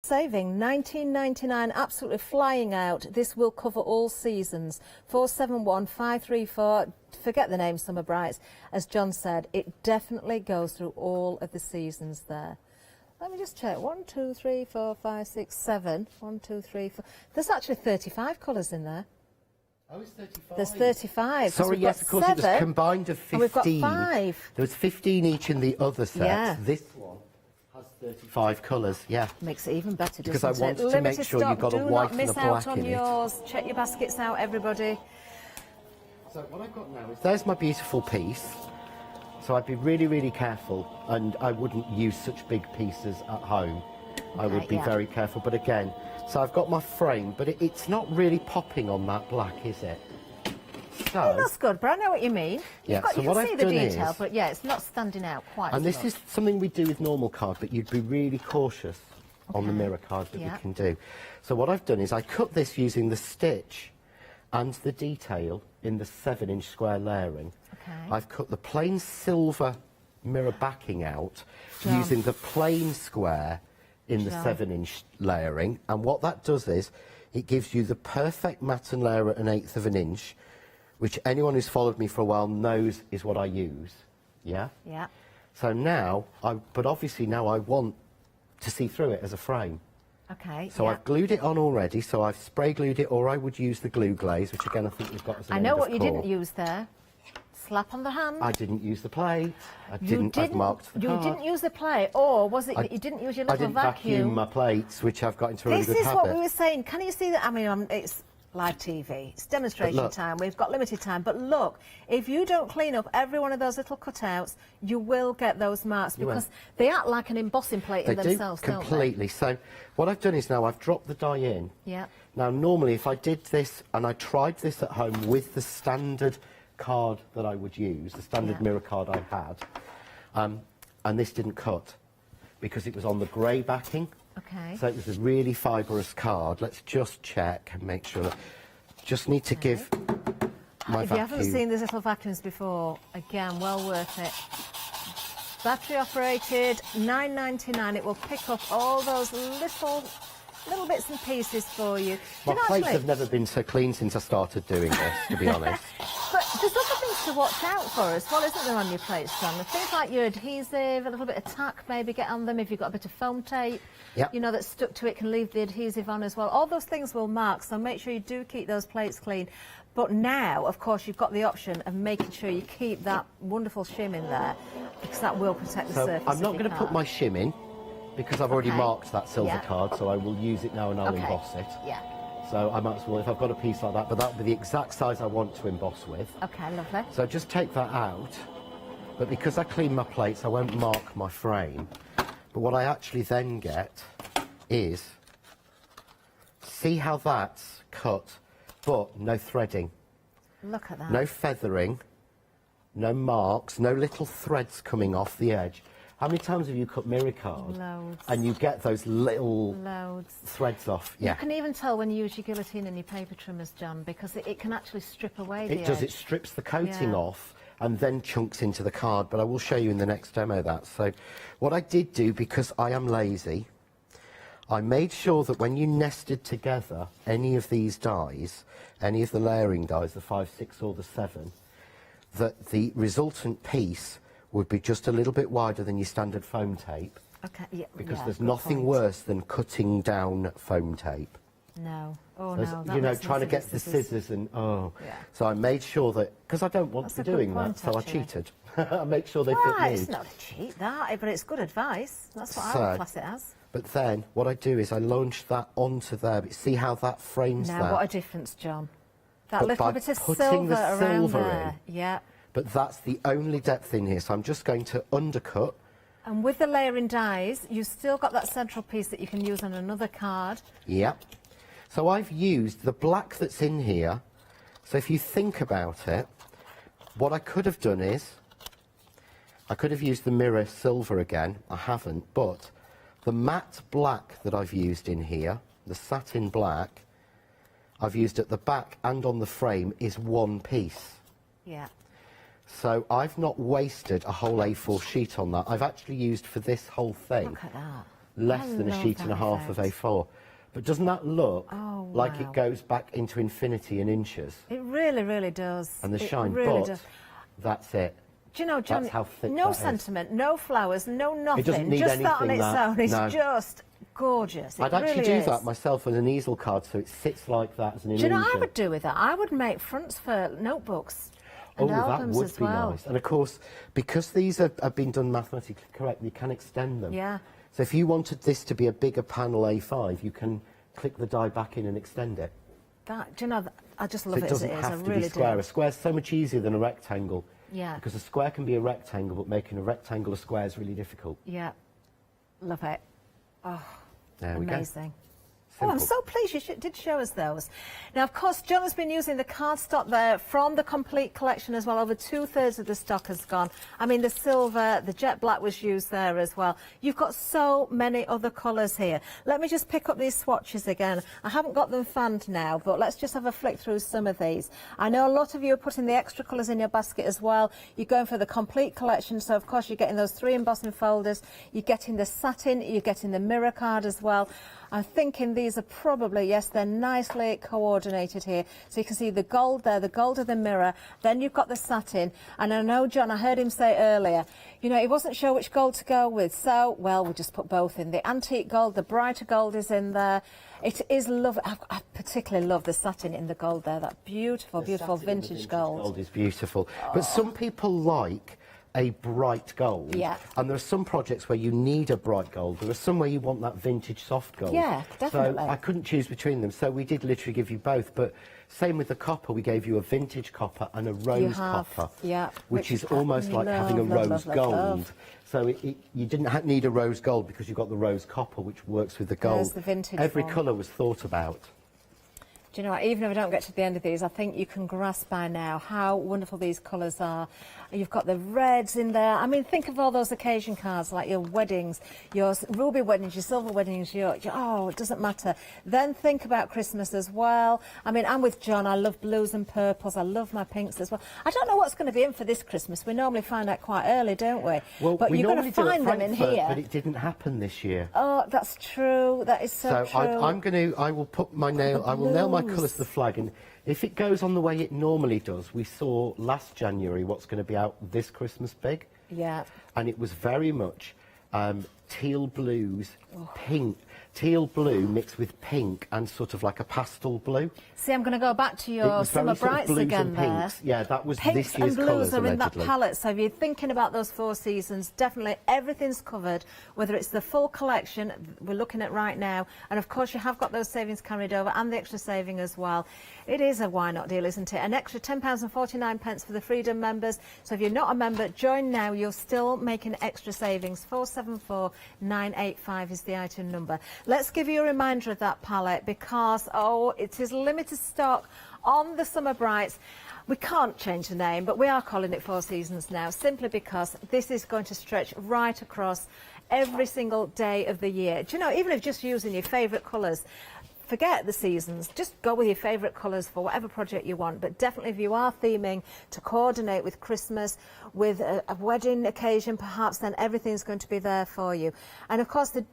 Saving £19.99, absolutely flying out. This will cover all seasons. 471534. Forget the name Summer Brights. As John said, it definitely goes through all of the seasons there. Let me just check. 1, 2, 3, 4, 5, 6, 7. 1, 2, 3, 4. There's actually 35 colours in there. Oh, it's 35. There's 35. Sorry, yes, of course, it was combined of 15. We've got 5. There was 15 each in the other set. Yeah. This one has 35 colours, yeah. Makes it even better, doesn't it? Because I wanted to make sure you've got a white and a black in it. Do not miss out on yours. Check your baskets out, everybody. So what I've got now is, there's my beautiful piece. So I'd be really, really careful, and I wouldn't use such big pieces at home. I would be very careful, but again, so I've got my frame, but it's not really popping on that black, is it? So, oh, that's good, but I know what you mean. Yeah, you can see the detail, but yeah, it's not standing out quite and as this is something we do with normal card, but you'd be really cautious on the mirror card that we can do. So what I've done is I cut this using the stitch and the detail in the 7-inch square layering. I've cut the plain silver mirror backing out using the plain square in the 7-inch layering, and what that does is it gives you the perfect matten layer at 1/8 of an inch, which anyone who's followed me for a while knows is what I use. Yeah? Yeah. So now, but obviously now I want to see through it as a frame. Okay. So I've glued it on already, so I've spray glued it, or I would use the glue glaze, which again I think you've got as an I know what you didn't use there. Slap on the hand. I didn't use the plate. I've marked the card. You didn't use the plate, or was it that you didn't use your little vacuum? I didn't vacuum my plates, which I've got into a really good habit. This is what we were saying. Can you see that? I mean, it's live TV. It's demonstration time. We've got limited time. But look, if you don't clean up every one of those little cutouts, you will get those marks because they act like an embossing plate in themselves, don't they? Completely. So what I've done is now I've dropped the die in. Yeah. Now, normally, if I did this and I tried this at home with the standard card that I would use, the standard mirror card I had, and this didn't cut because it was on the grey backing. Okay. So it was a really fibrous card. Let's just check and make sure that. Just need to give my vacuum. If you haven't seen these little vacuums before, again, well worth it. Battery operated, £9.99. It will pick up all those little bits and pieces for you. My plates have never been so clean since I started doing this, to be honest. But there's other things to watch out for as well, isn't there, on your plates, John? The things like your adhesive, a little bit of tack maybe get on them. If you've got a bit of foam tape, you know, that's stuck to it, can leave the adhesive on as well. All those things will mark, so make sure you do keep those plates clean. But now, of course, you've got the option of making sure you keep that wonderful shim in there because that will protect the surface. I'm not going to put my shim in because I've already marked that silver card, so I will use it now and I'll emboss it. Yeah. So I might as well, if I've got a piece like that, but that would be the exact size I want to emboss with. Okay, lovely. So just take that out, but because I clean my plates, I won't mark my frame. But what I actually then get is, see how that's cut, but no threading. Look at that. No feathering, no marks, no little threads coming off the edge. How many times have you cut mirror card? Loads. And you get those little threads off? You can even tell when you use your guillotine and your paper trimmers, John, because it can actually strip away the edge. It does. It strips the coating off and then chunks into the card, but I will show you in the next demo that. So what I did do, because I am lazy, I made sure that when you nested together any of these dies, any of the layering dies, the 5, 6 or the 7, that the resultant piece would be just a little bit wider than your standard foam tape. Okay, yeah. Because there's nothing worse than cutting down foam tape. No. Oh, no. That you know, trying to get the scissors and, So I made sure that, because I don't want to be doing that, so I cheated. I make sure they fit me. It's not a cheat, that, but it's good advice. That's what I would class it as. But then, what I do is I launch that onto there. But see how that frames that? Now, what a difference, John. That little bit of silver around there. Yeah. But that's the only depth in here, so I'm just going to undercut. And with the layering dies, you've still got that central piece that you can use on another card. Yep. So I've used the black that's in here. So if you think about it, what I could have done is, I could have used the mirror silver again. I haven't, but the matte black that I've used in here, the satin black, I've used at the back and on the frame is one piece. Yeah. So I've not wasted a whole A4 sheet on that. I've actually used for this whole thing. Look at that. less than a sheet and a half of A4. But doesn't that look like it goes back into infinity in inches? It really, really does. And the shine, really but does. that's it. Do you know, John, that's how thick no that sentiment, no flowers, no nothing. It doesn't need just that on anything, its own is just gorgeous. I'd actually do that myself with an easel card, so it sits like that as an illusion. Do you know what I would do with that? I would make fronts for notebooks and albums that would as be well. nice. And of course, because these have been done mathematically correct, you can extend them. Yeah. So if you wanted this to be a bigger panel A5, you can click the die back in and extend it. Do you know, I just love it as it is. It doesn't have to really be square. do. A square's so much easier than a rectangle. Yeah. Because a square can be a rectangle, but making a rectangle a square is really difficult. Yeah. Love it. Oh, there we go. Amazing. Oh, I'm so pleased you did show us those. Now, of course, John has been using the cardstock there from the complete collection as well. Over 2/3 of the stock has gone. I mean, the silver, the jet black was used there as well. You've got so many other colours here. Let me just pick up these swatches again. I haven't got them fanned now, but let's just have a flick through some of these. I know a lot of you are putting the extra colours in your basket as well. You're going for the complete collection, so of course you're getting those 3 embossing folders. You're getting the satin, you're getting the mirror card as well. I'm thinking these are probably, yes, they're nicely coordinated here. So you can see the gold there, the gold of the mirror. Then you've got the satin. And I know, John, I heard him say earlier, you know, he wasn't sure which gold to go with. So, well, we just put both in. The antique gold, the brighter gold is in there. It is lovely. I particularly love the satin in the gold there. That beautiful, beautiful vintage gold. Gold is beautiful. But some people like a bright gold. Yeah. And there are some projects where you need a bright gold. There are some where you want that vintage soft gold. Yeah, definitely. So I couldn't choose between them. So we did literally give you both. But same with the copper, we gave you a vintage copper and a rose copper. Yeah. Which is almost like having a rose gold. So you didn't need a rose gold because you got the rose copper, which works with the gold. There's the vintage Every one. colour was thought about. Do you know what, even if I don't get to the end of these, I think you can grasp by now how wonderful these colours are. You've got the reds in there. I mean, think of all those occasion cards, like your weddings, your ruby weddings, your silver weddings, oh, it doesn't matter. Then think about Christmas as well. I mean, I'm with John. I love blues and purples. I love my pinks as well. I don't know what's going to be in for this Christmas. We normally find out quite early, don't we? Well, but you're going to find them in here. But it didn't happen this year. Oh, that's true. That is so true. I will put my nail, I will nail my colours to the flag, and if it goes on the way it normally does, we saw last January what's going to be out this Christmas big. Yeah. And it was very much teal blues, pink, teal blue mixed with pink and sort of like a pastel blue. See, I'm going to go back to your summer brights again there. Yeah, that was Pinks this year's and blues colours, are in that allegedly. palette, so if you're thinking about those 4 seasons, definitely everything's covered, whether it's the full collection we're looking at right now, and of course you have got those savings carried over and the extra saving as well. It is a why not deal, isn't it? An extra £10.49 for the Freedom members, so if you're not a member, join now. You're still making extra savings. 474985 is the item number. Let's give you a reminder of that palette because, oh, it is limited stock on the Summer Brights. We can't change the name, but we are calling it 4 Seasons now, simply because this is going to stretch right across every single day of the year. Do you know, even if just using your favourite colours, forget the seasons, just go with your favourite colours for whatever project you want. But definitely if you are theming to coordinate with Christmas, with a wedding occasion perhaps, then everything's going to be there for you. And of course the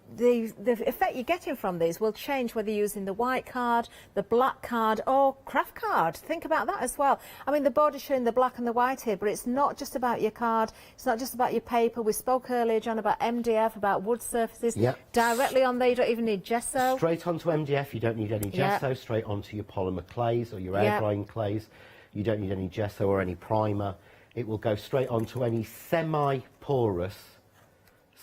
effect you're getting from these will change whether you're using the white card, the black card or craft card. Think about that as well. I mean, the board is showing the black and the white here, but it's not just about your card, it's not just about your paper. We spoke earlier, John, about MDF, about wood surfaces. Yep. Directly on there, you don't even need gesso. Straight onto MDF, you don't need any gesso. Yep. Straight onto your polymer clays or your air drying clays. You don't need any gesso or any primer. It will go straight onto any semi-porous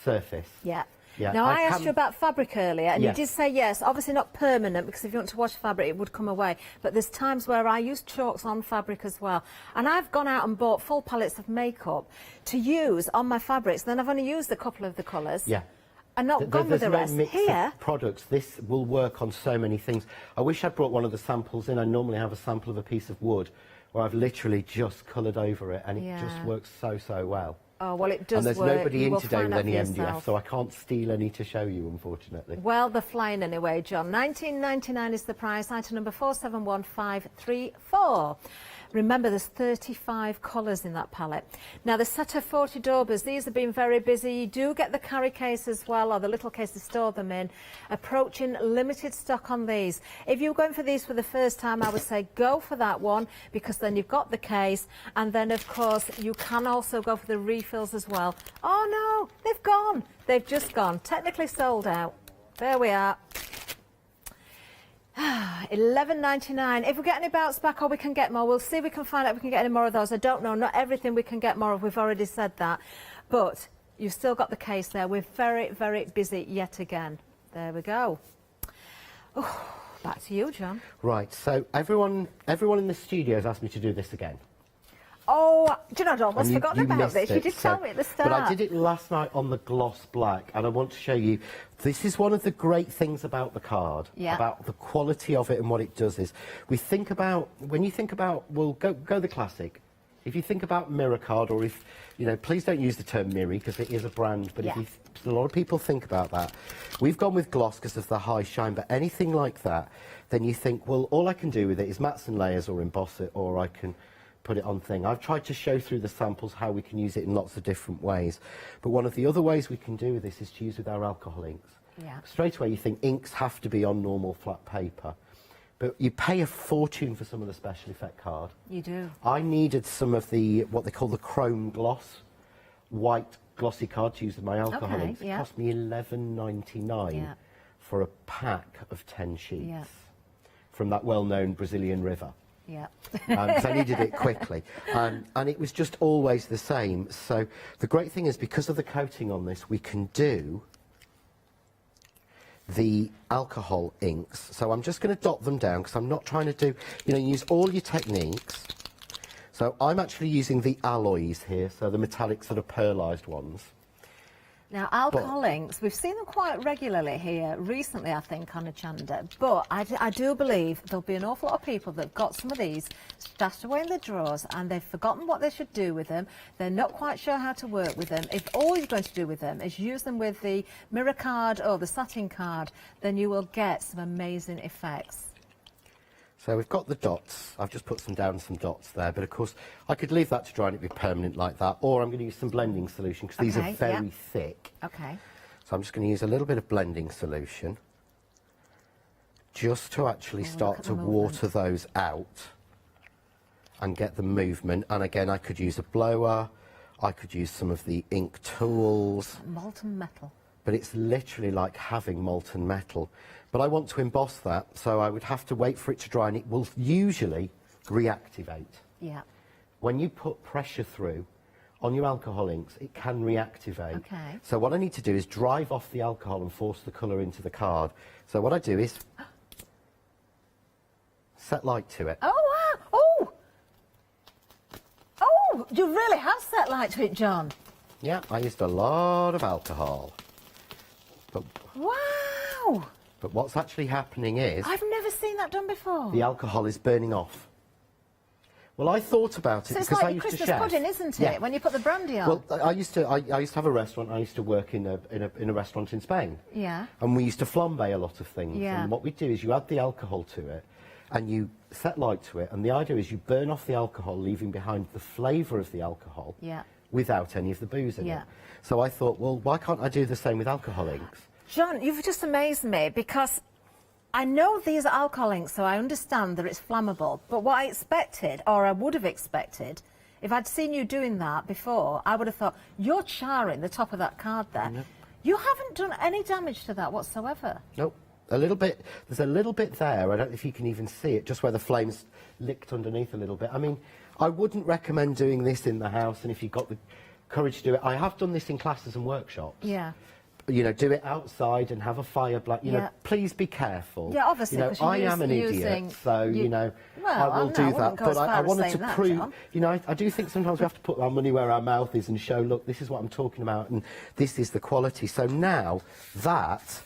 surface. Yeah. Yeah. Now, I asked you about fabric earlier, and Yes. you did say yes, obviously not permanent, because if you want to wash fabric, it would come away. But there's times where I use chalks on fabric as well. And I've gone out and bought full palettes of makeup to use on my fabrics. Then I've only used a couple of the colours. Yeah. And not gone with the rest. Mix Here, of products. This will work on so many things. I wish I'd brought one of the samples in. I normally have a sample of a piece of wood where I've literally just coloured over it, and it just works so, so well. oh, well, it does work. And there's nobody You in will today find with out any for MDF, yourself. so I can't steal any to show you, unfortunately. Well, they're flying anyway, John. £19.99 is the price. Item number 471534. Remember, there's 35 colours in that palette. Now, the set of 40 daubers, these have been very busy. You do get the carry case as well, or the little case to store them in. Approaching limited stock on these. If you're going for these for the first time, I would say go for that one, because then you've got the case, and then, of course, you can also go for the refills as well. Oh, no, they've gone. They've just gone. Technically sold out. There we are. £11.99. If we get any bounce back or we can get more, we'll see if we can find out if we can get any more of those. I don't know. Not everything we can get more of. We've already said that. But you've still got the case there. We're very, very busy yet again. There we go. Oh, back to you, John. Right. So everyone in the studio has asked me to do this again. Oh, do you know, I'd almost forgotten about this. You did tell me at the start. But I did it last night on the gloss black, and I want to show you. This is one of the great things about the card, about the quality of it, and what it does is, we think about, when you think about, well, go the classic. If you think about mirror card, or if, you know, please don't use the term mirror, because it is a brand, but if a lot of people think about that. We've gone with gloss because of the high shine, but anything like that, then you think, well, all I can do with it is mats and layers, or emboss it, or I can put it on thing. I've tried to show through the samples how we can use it in lots of different ways. But one of the other ways we can do this is to use with our alcohol inks. Yeah. Straight away you think inks have to be on normal flat paper. But you pay a fortune for some of the special effect card. You do. I needed some of the, what they call the chrome gloss, white glossy card to use with my alcohol inks. It cost me £11.99 for a pack of 10 sheets from that well-known Brazilian river. Yeah. Because I needed it quickly. And it was just always the same. So the great thing is, because of the coating on this, we can do the alcohol inks. So I'm just going to dot them down, because I'm not trying to do, you know, use all your techniques. So I'm actually using the alloys here, so the metallic sort of pearlised ones. Now, alcohol inks, we've seen them quite regularly here recently, I think, on Hochanda. But I do believe there'll be an awful lot of people that have got some of these stashed away in their drawers, and they've forgotten what they should do with them. They're not quite sure how to work with them. If all you're going to do with them is use them with the mirror card or the satin card, then you will get some amazing effects. So we've got the dots. I've just put some dots there, but of course I could leave that to dry and it'd be permanent like that, or I'm going to use some blending solution, because these are very thick. Okay. So I'm just going to use a little bit of blending solution just to actually start to water those out and get the movement. And again, I could use a blower, I could use some of the ink tools. Molten metal. But it's literally like having molten metal. But I want to emboss that, so I would have to wait for it to dry, and it will usually reactivate. Yeah. When you put pressure through on your alcohol inks, it can reactivate. Okay. So what I need to do is drive off the alcohol and force the colour into the card. So what I do is set light to it. Oh, wow! Oh! Oh, you really have set light to it, John. Yeah, I used a lot of alcohol. But wow! But what's actually happening is... I've never seen that done before. The alcohol is burning off. Well, I thought about it, because I used to chef. It's like Christmas pudding, isn't it? Yeah. When you put the brandy on. Well, I used to have a restaurant. I used to work in a restaurant in Spain. Yeah. And we used to flambe a lot of things. Yeah. And what we do is you add the alcohol to it, and you set light to it. And the idea is you burn off the alcohol, leaving behind the flavour of the alcohol. Yeah. Without any of the booze in it. So I thought, well, why can't I do the same with alcohol inks? John, you've just amazed me, because I know these are alcohol inks, so I understand that it's flammable. But what I expected, or I would have expected, if I'd seen you doing that before, I would have thought, you're charring the top of that card there. Nope. You haven't done any damage to that whatsoever. Nope. A little bit. There's a little bit there. I don't know if you can even see it, just where the flames licked underneath a little bit. I mean, I wouldn't recommend doing this in the house, and if you've got the courage to do it. I have done this in classes and workshops. Yeah. You know, do it outside and have a fire black. You know, please be careful. Yeah, obviously. You know, I am an idiot, so you know, I will do that. But I wanted to prove. You know, I do think sometimes we have to put our money where our mouth is and show, look, this is what I'm talking about, and this is the quality. So now that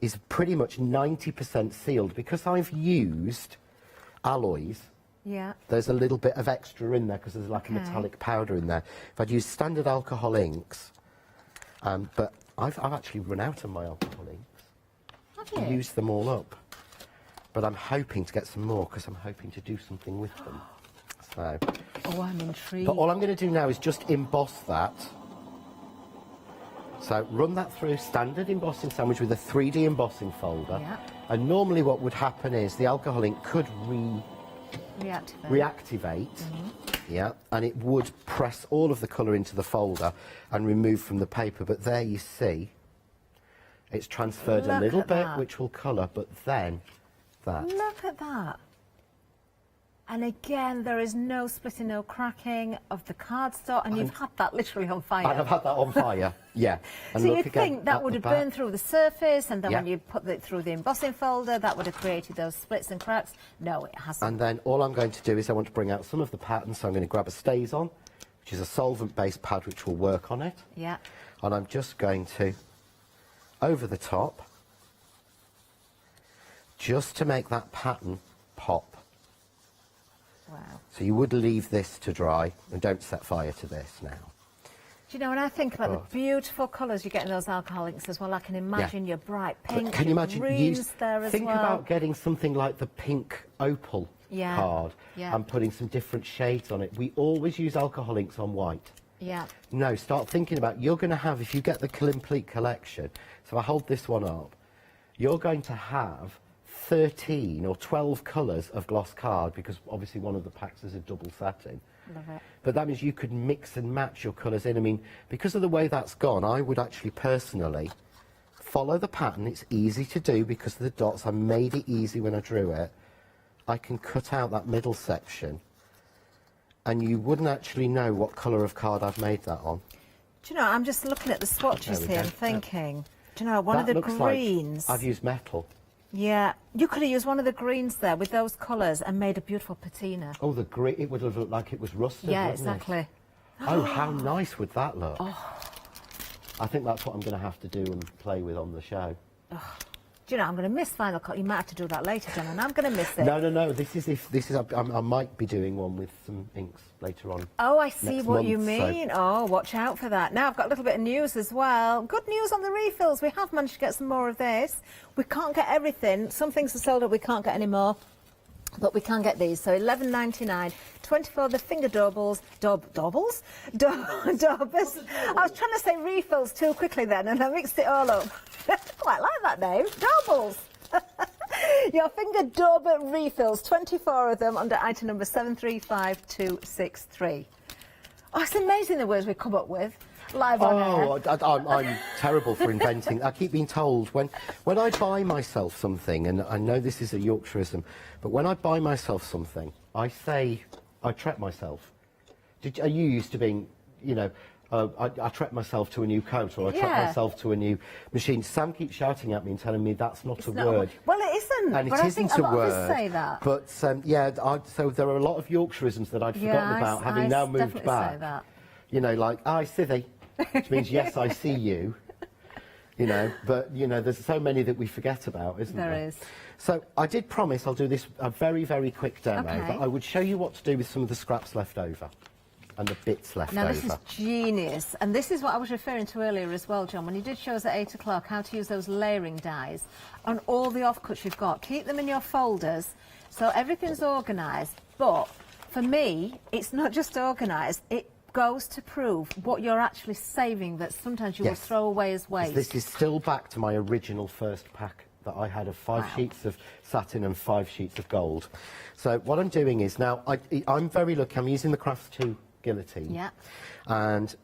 is pretty much 90% sealed, because I've used alloys. Yeah. There's a little bit of extra in there because there's like a metallic powder in there. If I'd used standard alcohol inks, but I've actually run out of my alcohol inks. Have you? Used them all up. But I'm hoping to get some more, because I'm hoping to do something with them. So. Oh, I'm intrigued. But all I'm going to do now is just emboss that. So run that through standard embossing sandwich with a 3D embossing folder. Yeah. And normally what would happen is the alcohol ink could reactivate. Yeah, and it would press all of the colour into the folder and remove from the paper. But there you see, it's transferred a little bit, which will colour, but then that. Look at that. And again, there is no splitting, no cracking of the cardstock, and you've had that literally on fire. I've had that on fire, yeah. And so you'd think that would have burned through the surface, and then when you put it through the embossing folder, that would have created those splits and cracks. No, it hasn't. And then all I'm going to do is I want to bring out some of the patterns, so I'm going to grab a StazOn, which is a solvent-based pad which will work on it. Yeah. And I'm just going to, over the top, just to make that pattern pop. Wow. So you would leave this to dry, and don't set fire to this now. Do you know, when I think about the beautiful colours you get in those alcohol inks as well, I can imagine your bright pink, can you imagine greens there as well. Think about getting something like the pink opal card and putting some different shades on it. We always use alcohol inks on white. Yeah. No, start thinking about, you're going to have, if you get the complete collection, so I hold this one up, you're going to have 13 or 12 colours of gloss card, because obviously one of the packs is a double satin. Love it. But that means you could mix and match your colours in. I mean, because of the way that's gone, I would actually personally follow the pattern. It's easy to do because of the dots. I made it easy when I drew it. I can cut out that middle section, and you wouldn't actually know what colour of card I've made that on. Do you know, I'm just looking at the swatches here and thinking, do you know, one of the greens... Like I've used metal. Yeah, you could have used one of the greens there with those colours and made a beautiful patina. Oh, the green, it would have looked like it was rusted, yeah, wouldn't exactly. It? Oh, how nice would that look? Oh. I think that's what I'm going to have to do and play with on the show. Oh. Do you know, I'm going to miss Final Cut. You might have to do that later, John, and I'm going to miss it. No. This is. I might be doing one with some inks later on. Oh, I see what you mean. So. Oh, watch out for that. Now I've got a little bit of news as well. Good news on the refills. We have managed to get some more of this. We can't get everything. Some things are sold out. We can't get any more. But we can get these, so $11.99, 24 the finger daubers. Daubers? I was trying to say refills too quickly then, and I mixed it all up. I quite like that name, Daubers. Your finger dauber refills, 24 of them under item number 735263. Oh, it's amazing the words we come up with. Live on air. I'm terrible for inventing. I keep being told when I buy myself something, and I know this is a Yorkshireism, but when I buy myself something, I say I treat myself. Are you used to being, you know, I treat myself to a new coat, or I treat myself to a new machine? Sam keeps shouting at me and telling me that's not a word. Well, it isn't. And but it I isn't think a lot a word. Of us say that. But so there are a lot of Yorkshireisms that I'd forgotten about, having now moved back. Say that. You know, like I civvy, which means yes, I see you. You know, but you know, there's so many that we forget about, isn't there? There is. So I did promise I'll do this a very, very quick demo, but I would show you what to do with some of the scraps left over and the bits left over. Now this is genius, and this is what I was referring to earlier as well, John, when you did show us at 8 o'clock how to use those layering dies on all the offcuts you've got. Keep them in your folders so everything's organised, but for me, it's not just organised, it goes to prove what you're actually saving that sometimes you will throw away as waste. This is still back to my original first pack that I had of 5 sheets of satin and 5 sheets of gold. So what I'm doing is now, I'm very lucky, I'm using the Crafts 2 guillotine. Yeah. And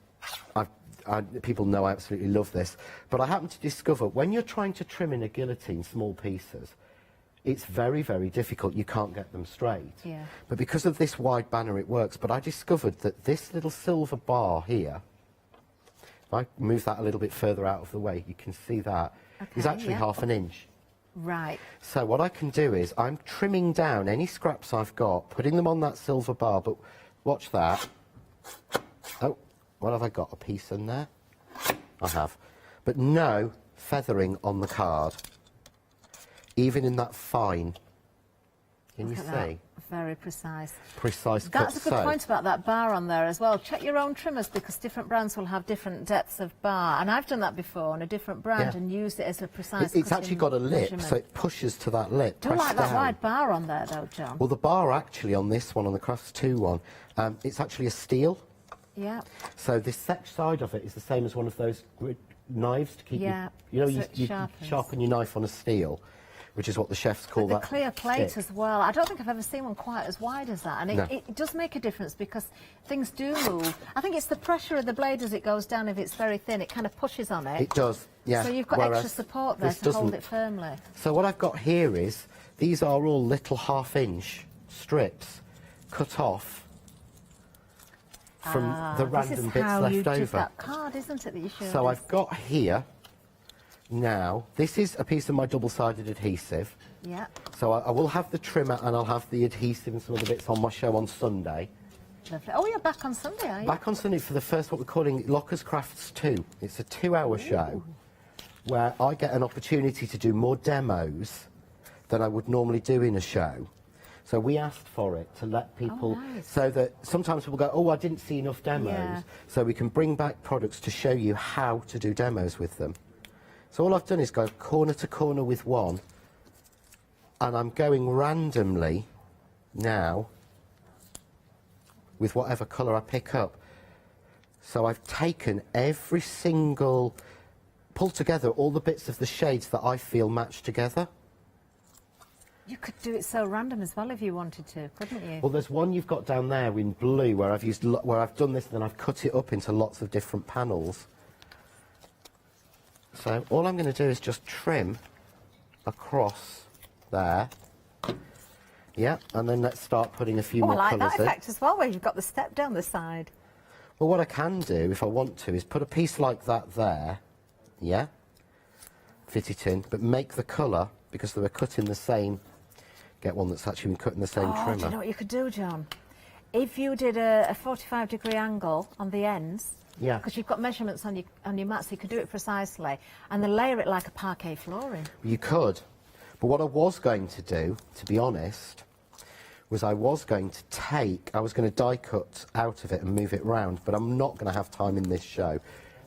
people know I absolutely love this, but I happen to discover when you're trying to trim in a guillotine small pieces, it's very, very difficult. You can't get them straight. Yeah. But because of this wide banner, it works. But I discovered that this little silver bar here, if I move that a little bit further out of the way, you can see that, is actually half an inch. Right. So what I can do is I'm trimming down any scraps I've got, putting them on that silver bar, but watch that. Oh, what have I got? A piece in there? I have. But no feathering on the card. Even in that fine, Can you see? That. Very precise. Precise cut. That's a good point about that bar on there as well. Check your own trimmers because different brands will have different depths of bar. And I've done that before on a different brand and used it as a precise It's actually got a lip, measurement. so it pushes to that lip. Don't like that wide bar on there though, John. Well, the bar actually on this one, on the Crafts 2 one, it's actually a steel. Yeah. So this side of it is the same as one of those knives to keep you sharpen your knife on a steel, which is what the chefs call that. The clear plate stick. as well. I don't think I've ever seen one quite as wide as that, and it does make a difference because things do move. I think it's the pressure of the blade as it goes down. If it's very thin, it kind of pushes on it. It does, yeah. So you've got extra support there to hold it firmly. So what I've got here is these are all little 1/2-inch strips cut off from the random bits left over. This is how you did that card, isn't it, that you showed So us? I've got here now, this is a piece of my double-sided adhesive. Yeah. So I will have the trimmer and I'll have the adhesive and some other bits on my show on Sunday. Lovely. Oh, you're back on Sunday, are you? Back on Sunday for the first, what we're calling Lockers Crafts 2. It's a 2-hour show where I get an opportunity to do more demos than I would normally do in a show. So we asked for it to let people, so that sometimes people go, oh, I didn't see enough demos. So we can bring back products to show you how to do demos with them. So all I've done is go corner to corner with one, and I'm going randomly now with whatever colour I pick up. So I've taken every single, pulled together all the bits of the shades that I feel match together. You could do it so random as well if you wanted to, couldn't you? Well, there's one you've got down there in blue where I've used, where I've done this and then I've cut it up into lots of different panels. So all I'm going to do is just trim across there. Yeah, and then let's start putting a few more colours in. I like that effect as well, where you've got the step down the side. Well, what I can do, if I want to, is put a piece like that there, yeah, fit it in, but make the colour, because they were cut in the same, get one that's actually been cut in the same trimmer. Do you know what you could do, John? If you did a 45-degree angle on the ends, because you've got measurements on your mat, so you could do it precisely, and then layer it like a parquet flooring. You could, but what I was going to do, to be honest, was I was going to die cut out of it and move it round, but I'm not going to have time in this show.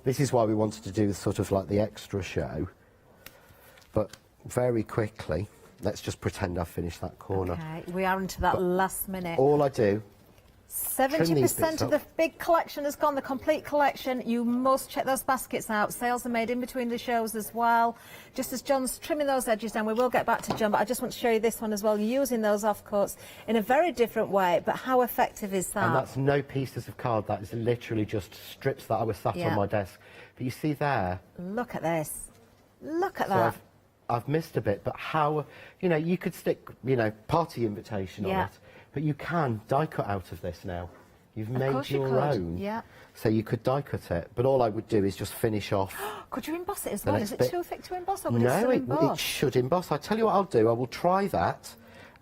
This is why we wanted to do sort of like the extra show. But very quickly, let's just pretend I've finished that corner. Okay, we are into that last minute. All I do, 70% of the big collection has gone, the complete collection. You must check those baskets out. Sales are made in between the shows as well. Just as John's trimming those edges down, we will get back to John, but I just want to show you this one as well. You're using those offcuts in a very different way, but how effective is that? And that's no pieces of card, that is literally just strips that I was sat on my desk. But you see there? Look at this. Look at that. I've missed a bit, but how, you know, you could stick, you know, party invitation on it, but you can die cut out of this now. You've made your own. Yeah. So you could die cut it, but all I would do is just finish off. Could you emboss it as well? Is it too thick to emboss, or would it still No, emboss? it should emboss. I tell you what I'll do, I will try that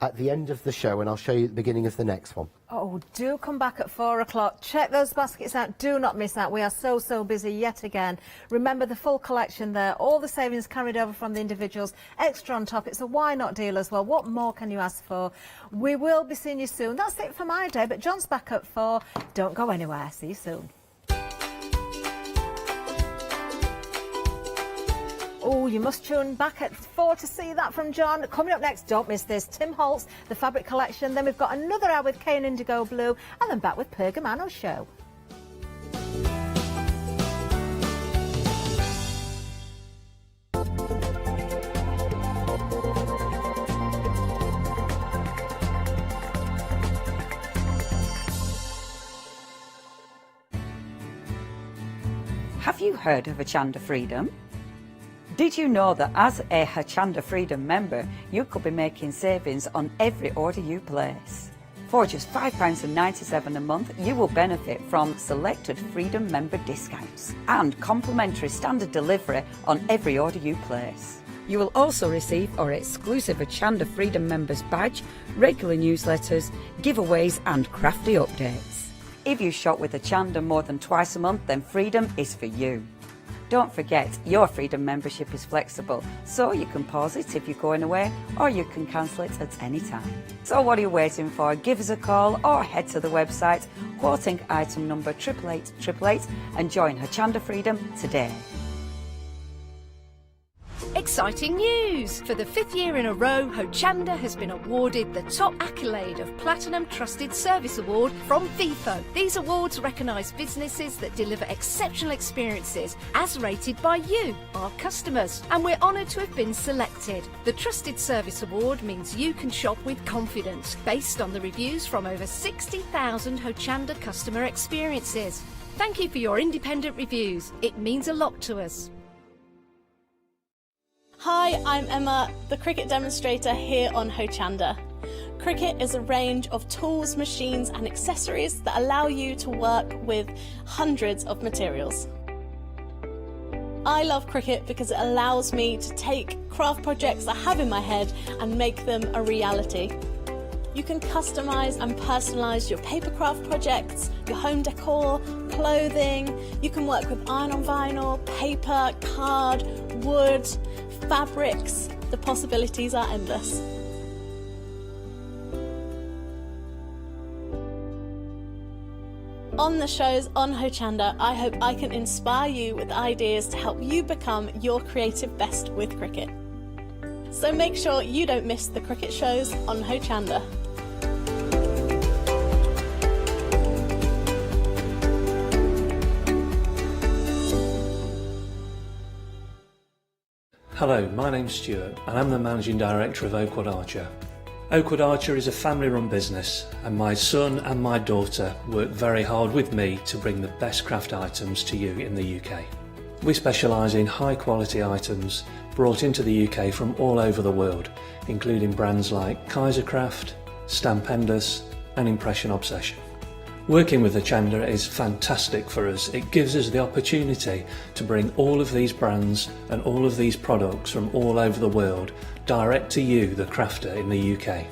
at the end of the show and I'll show you at the beginning of the next one. Oh, do come back at 4 o'clock. Check those baskets out. Do not miss out. We are so busy yet again. Remember the full collection there. All the savings carried over from the individuals. Extra on top. It's a why not deal as well. What more can you ask for? We will be seeing you soon. That's it for my day, but John's back at 4. Don't go anywhere. See you soon. Oh, you must tune back at 4 to see that from John. Coming up next, don't miss this, Tim Holtz, the fabric collection. Then we've got another hour with Kay and Indigo Blue, and then back with Pergamano Show. Have you heard of Hochanda Freedom? Did you know that as a Hochanda Freedom member, you could be making savings on every order you place? For just £5.97 a month, you will benefit from selected Freedom member discounts and complimentary standard delivery on every order you place. You will also receive our exclusive Hochanda Freedom members badge, regular newsletters, giveaways and crafty updates. If you shop with Hochanda more than twice a month, then Freedom is for you. Don't forget, your Freedom membership is flexible, so you can pause it if you're going away, or you can cancel it at any time. So what are you waiting for? Give us a call or head to the website, quoting item number 88888 and join Hochanda Freedom today. Exciting news! For the 5th year in a row, Hochanda has been awarded the top accolade of Platinum Trusted Service Award from Feefo. These awards recognise businesses that deliver exceptional experiences as rated by you, our customers, and we're honoured to have been selected. The Trusted Service Award means you can shop with confidence, based on the reviews from over 60,000 Hochanda customer experiences. Thank you for your independent reviews. It means a lot to us. Hi, I'm Emma, the Cricut demonstrator here on Hochanda. Cricut is a range of tools, machines and accessories that allow you to work with hundreds of materials. I love Cricut because it allows me to take craft projects I have in my head and make them a reality. You can customise and personalise your papercraft projects, your home decor, clothing. You can work with iron on vinyl, paper, card, wood, fabrics. The possibilities are endless. On the shows on Hochanda, I hope I can inspire you with ideas to help you become your creative best with Cricut. So make sure you don't miss the Cricut shows on Hochanda. Hello, my name's Stuart and I'm the Managing Director of Oakwood Archer. Oakwood Archer is a family-run business and my son and my daughter work very hard with me to bring the best craft items to you in the UK. We specialise in high-quality items brought into the UK from all over the world, including brands like Kaisercraft, Stampendous and Impression Obsession. Working with Hochanda is fantastic for us. It gives us the opportunity to bring all of these brands and all of these products from all over the world direct to you, the crafter in the UK.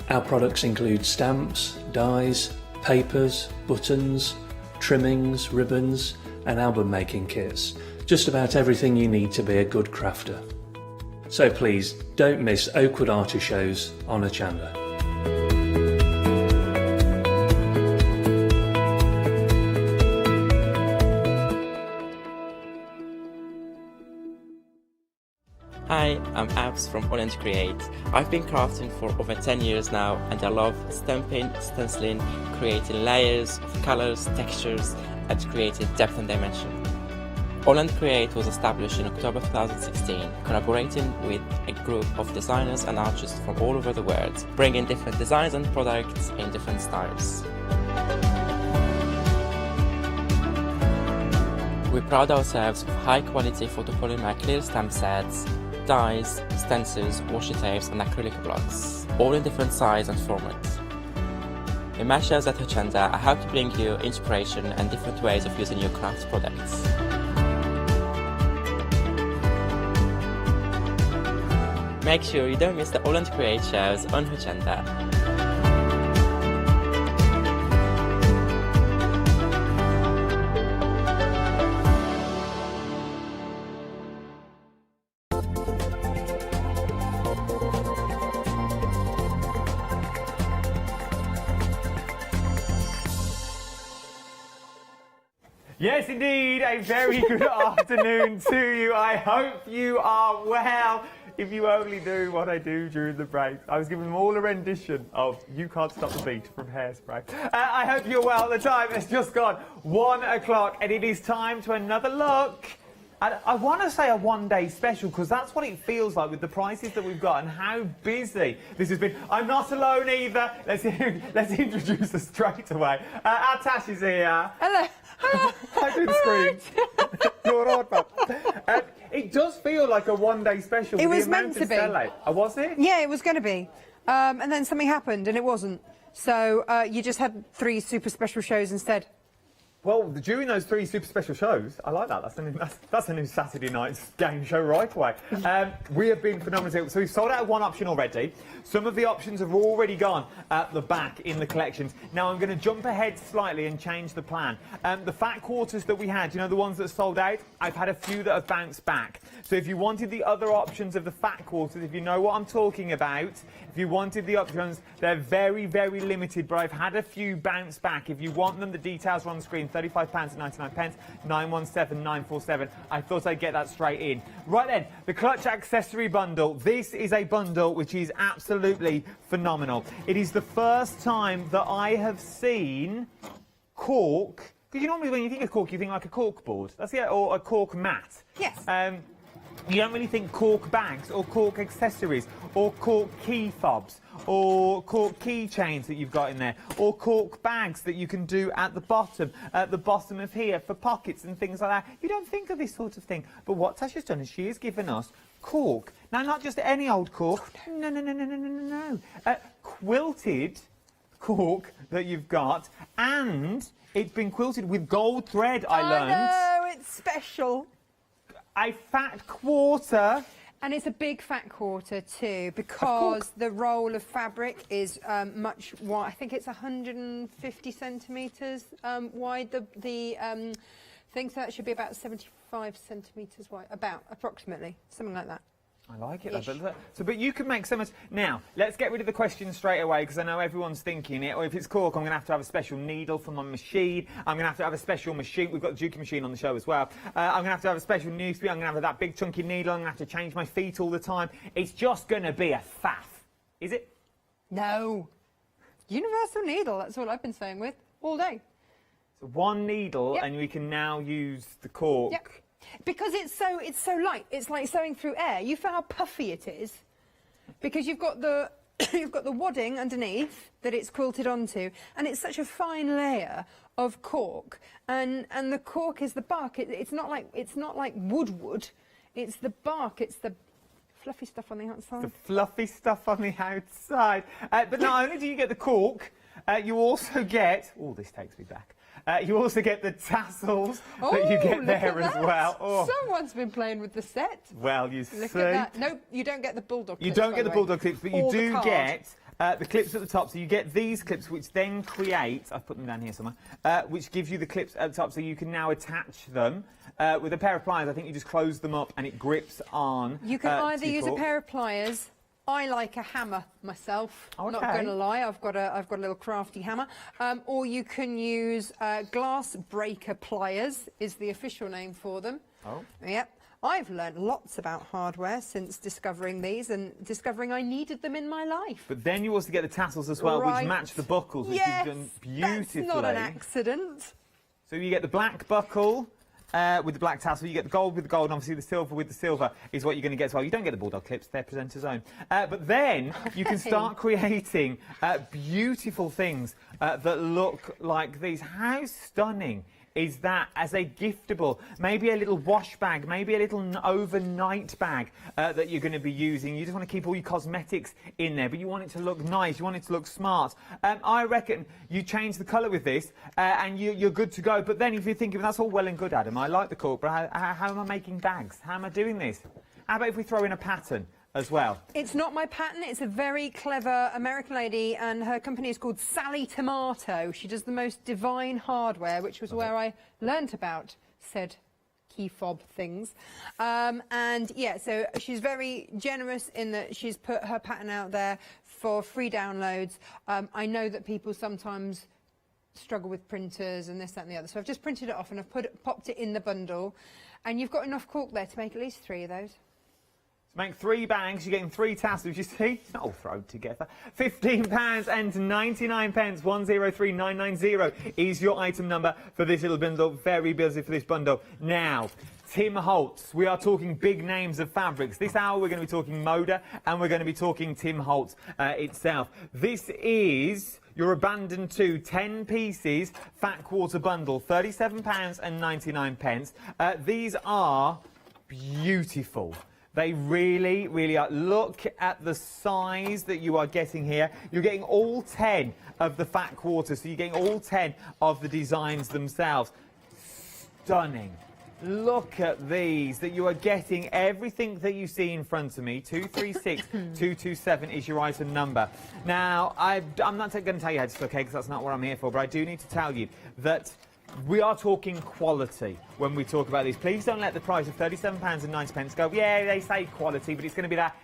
Our products include stamps, dies, papers, buttons, trimmings, ribbons and album making kits. Just about everything you need to be a good crafter. So please don't miss Oakwood Archer shows on Hochanda. Hi, I'm Abs from Orange Create. I've been crafting for over 10 years now and I love stamping, stenciling, creating layers of colours, textures and creating depth and dimension. Holland Create was established in October 2016, collaborating with a group of designers and artists from all over the world, bringing different designs and products in different styles. We pride ourselves with high quality photopolymer clear stamp sets, dies, stencils, washi tapes and acrylic blocks, all in different size and formats. In my shows at Hochanda, I hope to bring you inspiration and different ways of using your craft products. Make sure you don't miss the Holland Create shows on Hochanda. Yes, indeed, a very good afternoon to you. I hope you are well. If you only knew what I do during the break. I was giving them all a rendition of You Can't Stop the Beat from Hairspray. I hope you're well. The time has just gone 1 o'clock and it is time to another look. And I want to say a one-day special because that's what it feels like with the prices that we've got and how busy this has been. I'm not alone either. Let's introduce her straight away. Our Tash is here. Hello. I do the screen. You're all right, it does feel like a one-day special. It was meant to be. Was it? Yeah, it was going to be. And then something happened and it wasn't. So you just had 3 super special shows instead. Well, during those 3 super special shows, I like that. That's a new Saturday night's game show right away. We have been phenomenal. So we've sold out of one option already. Some of the options have already gone at the back in the collections. Now I'm going to jump ahead slightly and change the plan. The fat quarters that we had, you know, the ones that sold out, I've had a few that have bounced back. So if you wanted the other options of the fat quarters, if you know what I'm talking about, if you wanted the options, they're very, very limited, but I've had a few bounce back. If you want them, the details are on the screen. £35.99, 917947. I thought I'd get that straight in. Right then, the clutch accessory bundle. This is a bundle which is absolutely phenomenal. It is the first time that I have seen cork, because you normally when you think of cork, you think like a cork board. That's it, or a cork mat. Yes. You don't really think cork bags or cork accessories or cork key fobs or cork keychains that you've got in there or cork bags that you can do at the bottom of here for pockets and things like that. You don't think of this sort of thing. But what Tasha's done is she has given us cork. Now, not just any old cork. No. Quilted cork that you've got, and it's been quilted with gold thread, I learned. I know, it's special. A fat quarter. And it's a big fat quarter too, because the roll of fabric is much wide. I think it's 150 centimetres wide, the thing, so that should be about 75 centimetres wide, approximately, something like that. I like it. But you can make so much. Now, let's get rid of the question straight away, because I know everyone's thinking it. Or if it's cork, I'm going to have a special needle for my machine. I'm going to have a special machine. We've got the Juki machine on the show as well. I'm going to have a special news speed. I'm going to have that big chunky needle. I'm going to have to change my feet all the time. It's just going to be a faff. Is it? No. Universal needle, that's what I've been saying with all day. So one needle, and we can now use the cork. Yep. Because it's so light. It's like sewing through air. You feel how puffy it is, because you've got the you've got the wadding underneath that it's quilted onto, and it's such a fine layer of cork, and the cork is the bark. It's not like wood. It's the bark. It's the fluffy stuff on the outside. The fluffy stuff on the outside. But not only do you get the cork, you also get. Oh, this takes me back. You also get the tassels that you get there as well. Oh. Someone's been playing with the set. Well, you Look see. at that. No, you don't get the bulldog clips. You don't get the bulldog clips, but you do get the clips at the top. So you get these clips, which then create. I've put them down here somewhere. Which gives you the clips at the top, so you can now attach them with a pair of pliers. I think you just close them up and it grips on. You can either use a pair of pliers. I like a hammer myself. Okay. Not going to lie, I've got a little crafty hammer. Or you can use glass breaker pliers, is the official name for them. Oh. Yep. I've learned lots about hardware since discovering these and discovering I needed them in my life. But then you also get the tassels as well, which match the buckles, which you've done beautifully. That's not an accident. So you get the black buckle. With the black tassel, you get the gold with the gold, and obviously the silver with the silver is what you're going to get as well. You don't get the bulldog clips, they're presenter's own. But then you can start creating beautiful things that look like these. How stunning is that as a giftable? Maybe a little wash bag, maybe a little overnight bag that you're going to be using. You just want to keep all your cosmetics in there, but you want it to look nice, you want it to look smart. I reckon you change the colour with this and you're good to go. But then if you're thinking, that's all well and good, Adam, I like the cork, but how am I making bags? How am I doing this? How about if we throw in a pattern as well? It's not my pattern. It's a very clever American lady, and her company is called Sally Tomato. She does the most divine hardware, which was where I learnt about said key fob things. And yeah, so she's very generous in that she's put her pattern out there for free downloads. I know that people sometimes struggle with printers and this, that and the other, so I've just printed it off and I've popped it in the bundle, and you've got enough cork there to make at least 3 of those. To make 3 bags, you're getting 3 tassels, you see? It's not all thrown together. £15.99, 103990 is your item number for this little bundle. Very busy for this bundle. Now, Tim Holtz. We are talking big names of fabrics. This hour we're going to be talking Moda, and we're going to be talking Tim Holtz itself. This is your Abandon 2 10 pieces fat quarter bundle, £37.99. These are beautiful. They really, really are. Look at the size that you are getting here. You're getting all 10 of the fat quarters, so you're getting all 10 of the designs themselves. Stunning. Look at these, that you are getting everything that you see in front of me. 236227 is your item number. Now, I'm not going to tell you how to look, because that's not what I'm here for, but I do need to tell you that we are talking quality when we talk about these. Please don't let the price of £37.90 go. Yeah, they say quality, but it's going to be that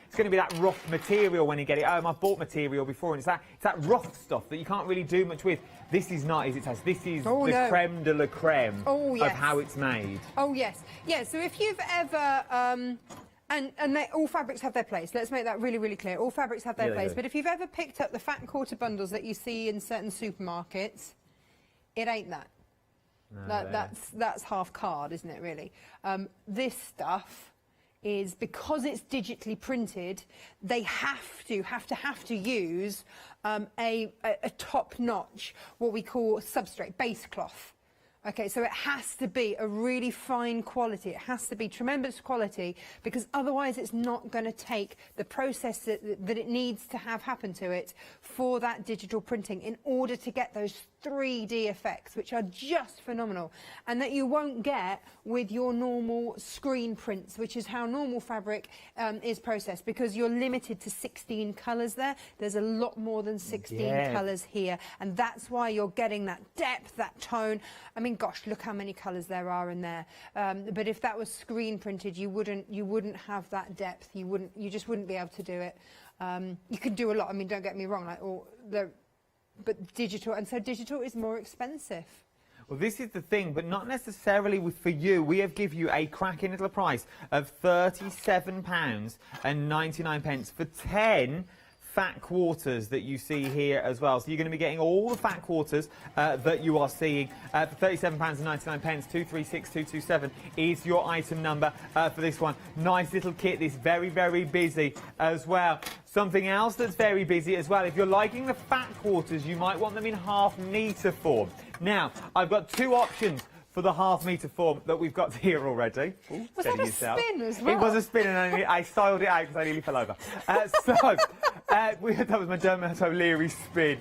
rough material when you get it home. I've bought material before, and it's that rough stuff that you can't really do much with. This is not, is it, Taz? This is the creme de la creme of how it's made. Oh yes, yeah. So if you've ever all fabrics have their place. Let's make that really, really clear. All fabrics have their place. But if you've ever picked up the fat quarter bundles that you see in certain supermarkets, it ain't that. No, that's half card, isn't it, really? This stuff is, because it's digitally printed, they have to use a top-notch, what we call substrate, base cloth. Okay, so it has to be a really fine quality. It has to be tremendous quality, because otherwise it's not going to take the process that it needs to have happen to it for that digital printing in order to get those 3D effects, which are just phenomenal, and that you won't get with your normal screen prints, which is how normal fabric is processed, because you're limited to 16 colours there. There's a lot more than 16 colours here, and that's why you're getting that depth, that tone. I mean, gosh, look how many colours there are in there. But if that was screen printed, you wouldn't have that depth. You just wouldn't be able to do it. You could do a lot. I mean, don't get me wrong. But digital, and so digital is more expensive. Well, this is the thing, but not necessarily for you. We have given you a cracking little price of £37.99 for 10 fat quarters that you see here as well. So you're going to be getting all the fat quarters that you are seeing for £37.99. 236227 is your item number for this one. Nice little kit. This very, very busy as well. Something else that's very busy as well. If you're liking the fat quarters, you might want them in half-metre form. Now, I've got two options for the half-metre form that we've got here already. Ooh, was that a spin as well? It was a spin, and I styled it out because I nearly fell over. That was my Dermot O'Leary spin.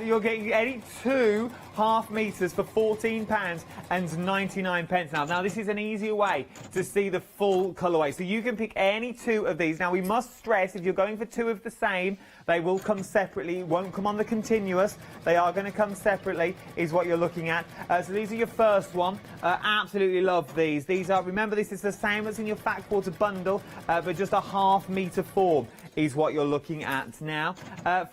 You're getting any two half metres for £14.99 now. This is an easier way to see the full colourway. So you can pick any two of these. Now, we must stress, if you're going for two of the same, they will come separately. It won't come on the continuous. They are going to come separately, is what you're looking at. So these are your first one. Absolutely love these. These are, remember, this is the same as in your fat quarter bundle, but just a half-metre form is what you're looking at now.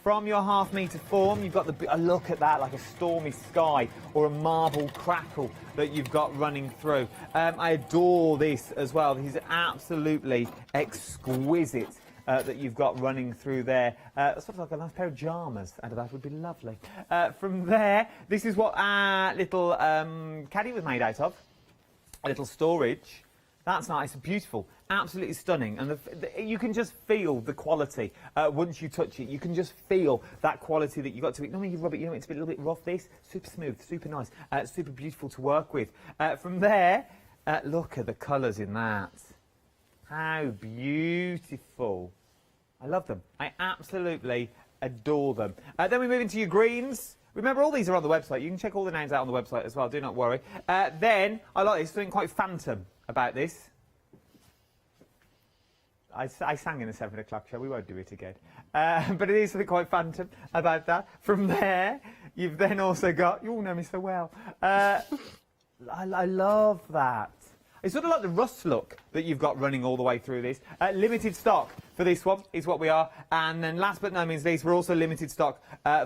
From your half-metre form, you've got a look at that, like a stormy sky or a marble crackle that you've got running through. I adore this as well. These are absolutely exquisite that you've got running through there. Sort of like a nice pair of pyjamas out of that would be lovely. From there, this is what our little caddy was made out of. A little storage. That's nice, beautiful, absolutely stunning, and you can just feel the quality once you touch it. You can just feel that quality that you got to it. Normally you rub it, it's a little bit rough. This super smooth, super nice, super beautiful to work with. From there, look at the colours in that. How beautiful! I love them. I absolutely adore them. Then we move into your greens. Remember, all these are on the website. You can check all the names out on the website as well. Do not worry. Then I like this, something quite phantom about this. I sang in the 7 o'clock show. We won't do it again. But it is something quite phantom about that. From there, you've then also got... You all know me so well. I love that. It's sort of like the rust look that you've got running all the way through this. Limited stock for this one is what we are. And then last but not least, we're also limited stock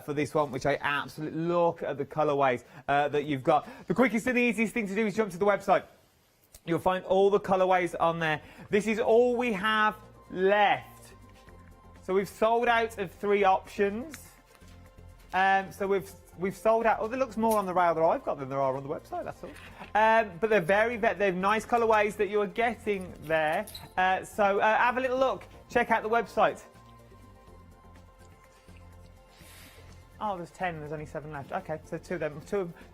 for this one, which I absolutely look at the colourways that you've got. The quickest and the easiest thing to do is jump to the website. You'll find all the colourways on there. This is all we have left. So we've sold out of 3 options. So we've sold out. Oh, there looks more on the rail that I've got than there are on the website, that's all. But they're nice colourways that you're getting there. So have a little look. Check out the website. Oh, there's 10. There's only 7 left. Okay, so 2 of them.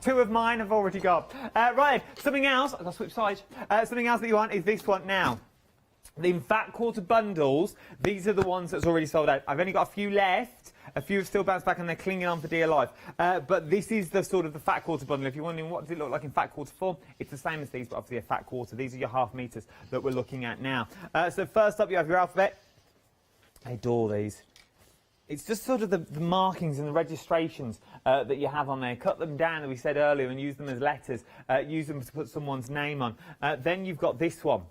Two of mine have already gone. Right, something else. I've got to switch sides. Something else that you want is this one now. The fat quarter bundles, these are the ones that's already sold out. I've only got a few left. A few have still bounced back and they're clinging on for dear life. But this is the sort of the fat quarter bundle. If you're wondering what does it look like in fat quarter form, it's the same as these, but obviously a fat quarter. These are your half meters that we're looking at now. So first up, you have your alphabet. I adore these. It's just sort of the markings and the registrations that you have on there. Cut them down, as we said earlier, and use them as letters. Use them to put someone's name on. Then you've got this one.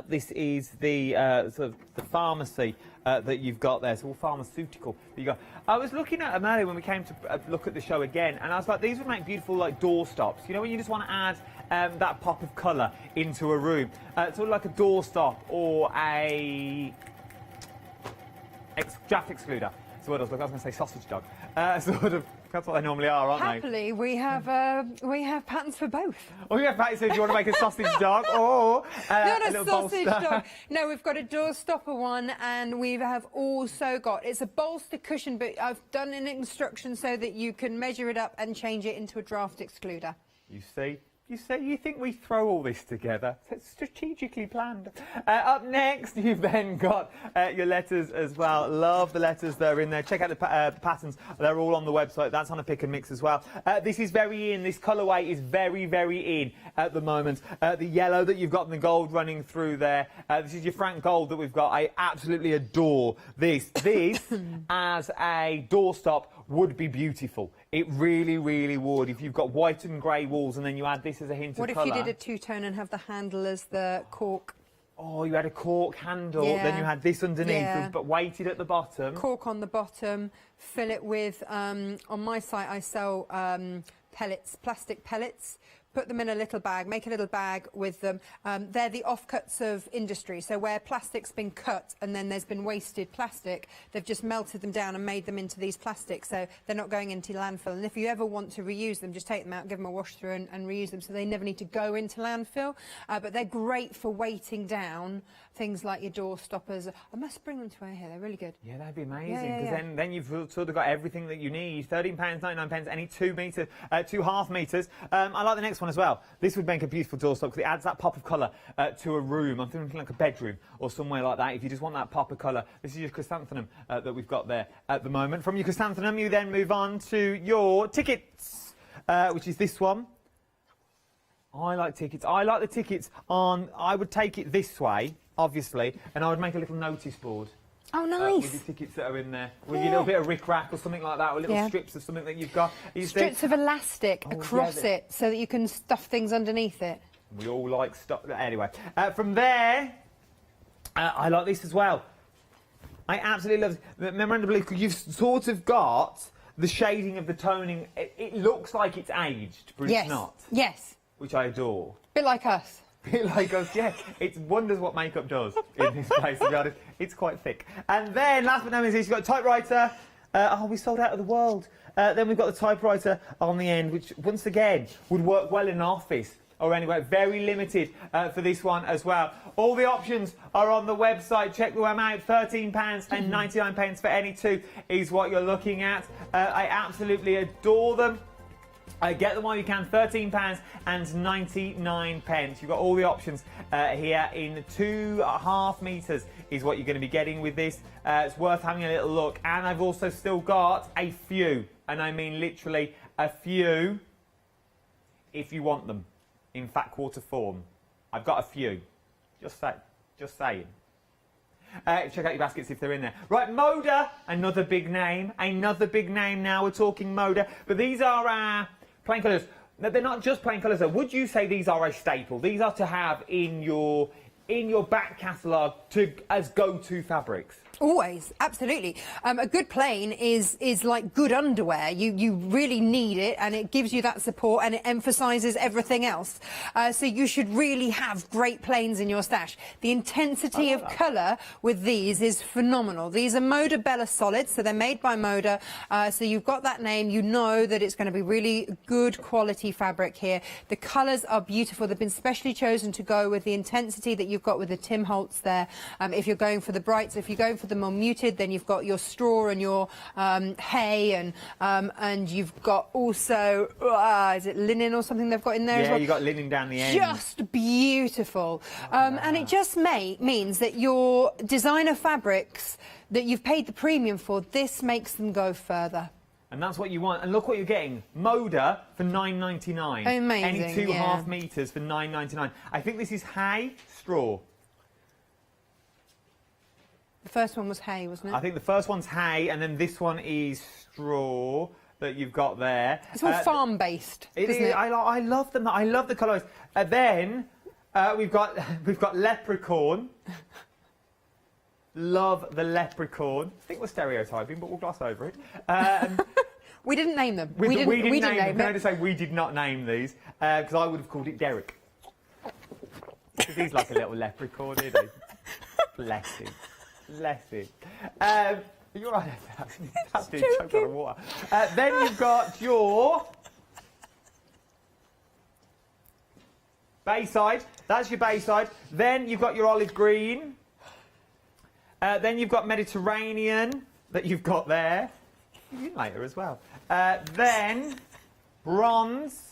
This is the sort of the pharmacy that you've got there, so all pharmaceutical that you got. I was looking at them earlier when we came to look at the show again, and I was like, these would make beautiful like door stops. You know, when you just want to add that pop of colour into a room, sort of like a door stop or a draft excluder. That's what I was going to say, sausage dog. Sort of. That's what they normally are, aren't Happily, we have patterns for both. Oh, yeah, Patty said, do you want to make a sausage dog or not a a little sausage bolster? dog. No, we've got a door stopper one, and we have also got, it's a bolster cushion, but I've done an instruction so that you can measure it up and change it into a draft excluder. You see? You think we throw all this together? It's strategically planned. Up next, you've then got your letters as well. Love the letters that are in there. Check out the patterns. They're all on the website. That's on a pick and mix as well. This is very in. This colourway is very, very in at the moment. The yellow that you've got and the gold running through there. This is your Frank Gold that we've got. I absolutely adore this. This, as a doorstop, would be beautiful. It really, really would. If you've got white and grey walls and then you add this as a hint of colour. What if you did a two-tone and have the handle as the cork? Oh, you had a cork handle, then you had this underneath, but weighted at the bottom. Cork on the bottom, fill it with, on my site I sell pellets, plastic pellets. Put them in a little bag, make a little bag with them. They're the offcuts of industry, so where plastic's been cut and then there's been wasted plastic, they've just melted them down and made them into these plastics, so they're not going into landfill. And if you ever want to reuse them, just take them out, give them a wash through and reuse them, so they never need to go into landfill. But they're great for weighting down things like your door stoppers. I must bring them to our here, they're really good. Yeah, that'd be amazing, because then you've sort of got everything that you need. £13.99, any 2 metres, 2 half metres. I like the next one as well. This would make a beautiful doorstop because it adds that pop of colour to a room. I'm thinking like a bedroom or somewhere like that. If you just want that pop of colour, this is your chrysanthemum that we've got there at the moment. From your chrysanthemum, you then move on to your tickets, which is this one. I like tickets. I like the tickets on. I would take it this way, obviously, and I would make a little notice board. Oh, nice. With the tickets that are in there. With your little bit of rick-rack or something like that, or little strips of something that you've got. Strips of elastic across it so that you can stuff things underneath it. We all like stuff. Anyway, from there, I like this as well. I absolutely love it. Memorandum blue, you've sort of got the shading of the toning. It looks like it's aged, but it's not. Yes. Which I adore. Bit like us. Bit like us, yeah. It wonders what makeup does in this place, to be honest. It's quite thick. And then, last but not least, you've got a typewriter. We sold out of the world. Then we've got the typewriter on the end, which, once again, would work well in an office or anywhere. Very limited for this one as well. All the options are on the website. Check them out. £13.99 for any two is what you're looking at. I absolutely adore them. Get them while you can, £13.99. You've got all the options here in 2.5 metres is what you're going to be getting with this. It's worth having a little look. And I've also still got a few, and I mean literally a few, if you want them, in fat quarter form. I've got a few. Just saying. Check out your baskets if they're in there. Right, Moda, another big name. Another big name now. We're talking Moda. But these are our plain colours. Now, they're not just plain colours, though. Would you say these are a staple? These are to have in your back catalogue as go-to fabrics? Always, absolutely. A good plain is like good underwear. You really need it, and it gives you that support, and it emphasises everything else. So you should really have great plains in your stash. The intensity of colour with these is phenomenal. These are Moda Bella Solids, so they're made by Moda. So you've got that name. You know that it's going to be really good quality fabric here. The colours are beautiful. They've been specially chosen to go with the intensity that you've got with the Tim Holtz there. If you're going for the brights, if you're going for of them are muted. Then you've got your straw and your hay, and you've got also is it linen or something they've got in there as Yeah, well? you got linen down the end. Just beautiful. And it just means that your designer fabrics that you've paid the premium for, this makes them go further. And that's what you want. And look what you're getting. Moda for £9.99. Amazing, Any 2.5 yeah. metres for £9.99. I think this is hay, straw. The first one was hay, wasn't it? I think the first one's hay, and then this one is straw that you've got there. It's all farm-based, It isn't is. it? I love them. I love the colours. Then we've got leprechaun. Love the leprechaun. I think we're stereotyping, but we'll gloss over it. We didn't name them. We didn't name them. them. Can I just say we did not name these because I would have called it Derek. Because he's like a little leprechaun, isn't he? Bless him. Bless him. You're right. That's been choked out of water. Then you've got your Bayside. That's your Bayside. Then you've got your olive green. Then you've got Mediterranean that you've got there. You later as well. Then bronze.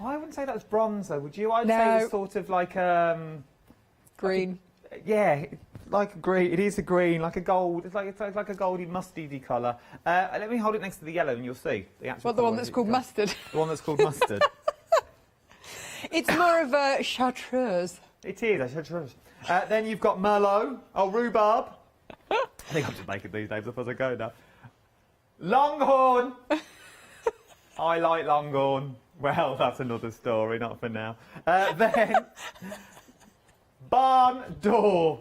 Oh, I wouldn't say that was bronze though, would you? I'd say it was sort of like green. Yeah, like a green. It is a green, like a gold. It's like a goldy, mustardy colour. Let me hold it next to the yellow, and you'll see the actual. Well, the one that's called mustard. The one that's called mustard. It's more of a chartreuse. It is a chartreuse. Then you've got Merlot. Oh, rhubarb. I think I'm just making these names up as I go now. Longhorn. I like Longhorn. Well, that's another story, not for now. Then barn door.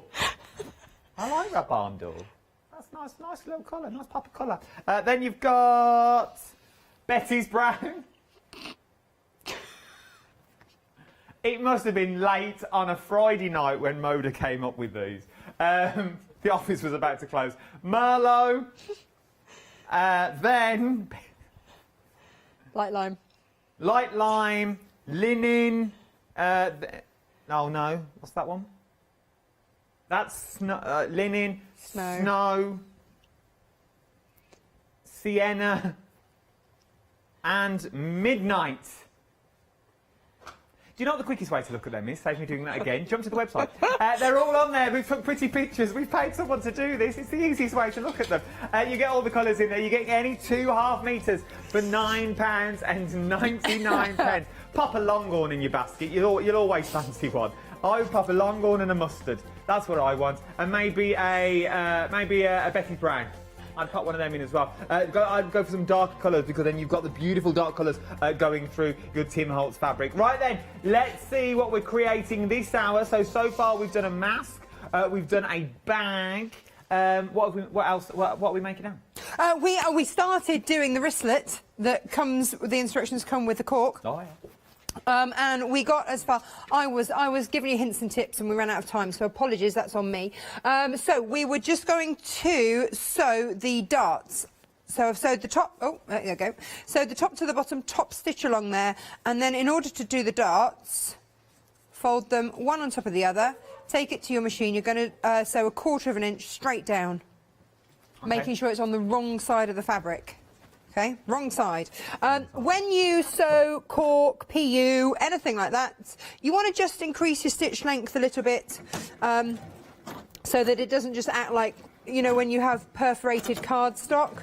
I like that barn door. That's nice little colour, nice pop of colour. Then you've got Betty's brown. It must have been late on a Friday night when Moda came up with these. The office was about to close. Merlot. Then Light lime. light lime, linen. Oh no, what's that one? That's linen, snow, sienna, and midnight. Do you know what the quickest way to look at them is? Save me doing that again. Jump to the website. They're all on there. We've put pretty pictures. We've paid someone to do this. It's the easiest way to look at them. You get all the colours in there. You get any 2.5 metres for £9.99. Pop a longhorn in your basket. You'll always fancy one. I would pop a longhorn and a mustard. That's what I want. And maybe a Betty Brown. I'd put one of them in as well. I'd go for some dark colours because then you've got the beautiful dark colours going through your Tim Holtz fabric. Right then, let's see what we're creating this hour. So far we've done a mask, we've done a bag. What else? What are we making now? We started doing the wristlet that comes. The instructions come with the cork. Oh yeah. And we got as far. I was giving you hints and tips, and we ran out of time. So apologies, that's on me. So we were just going to sew the darts. So I've sewed the top. Oh, there you go. So the top to the bottom, top stitch along there, and then in order to do the darts, fold them one on top of the other. Take it to your machine. You're going to sew 1/4 inch straight down, making sure it's on the wrong side of the fabric. Okay, wrong side. When you sew cork, PU, anything like that, you want to just increase your stitch length a little bit so that it doesn't just act like, you know, when you have perforated cardstock,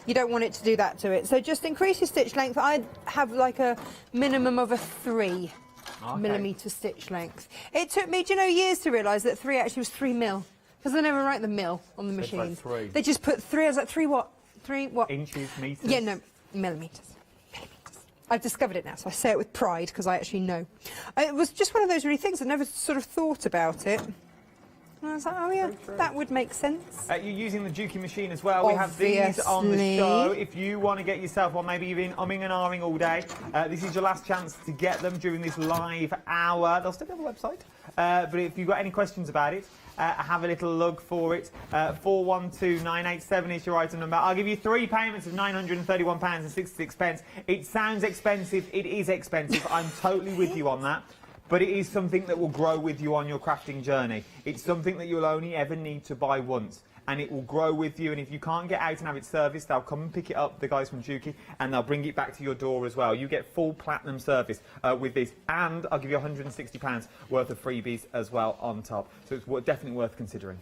you don't want it to do that to it. So just increase your stitch length. I'd have like a minimum of a 3 millimetre stitch length. It took me, do you know, years to realise that 3 actually was 3 mil, because they never write the mil on the machine. Like 3. They just put 3. I was like, 3 what? 3 what? Inches, metres? Yeah, no, millimetres. I've discovered it now, so I say it with pride because I actually know. It was just one of those really things. I never sort of thought about it. And I was like, oh yeah, that would make sense. You're using the Juki machine as well. We have these on the show. If you want to get yourself one, maybe you've been umming and ahhing all day, this is your last chance to get them during this live hour. They'll still be on the website. But if you've got any questions about it, have a little look for it. 412987 is your item number. I'll give you 3 payments of £931.66. It sounds expensive. It is expensive. I'm totally with you on that. but it is something that will grow with you on your crafting journey. It's something that you'll only ever need to buy once, and it will grow with you, and if you can't get out and have it serviced, they'll come and pick it up, the guys from Juki, and they'll bring it back to your door as well. You get full platinum service with this, and I'll give you £160 worth of freebies as well on top. So it's definitely worth considering.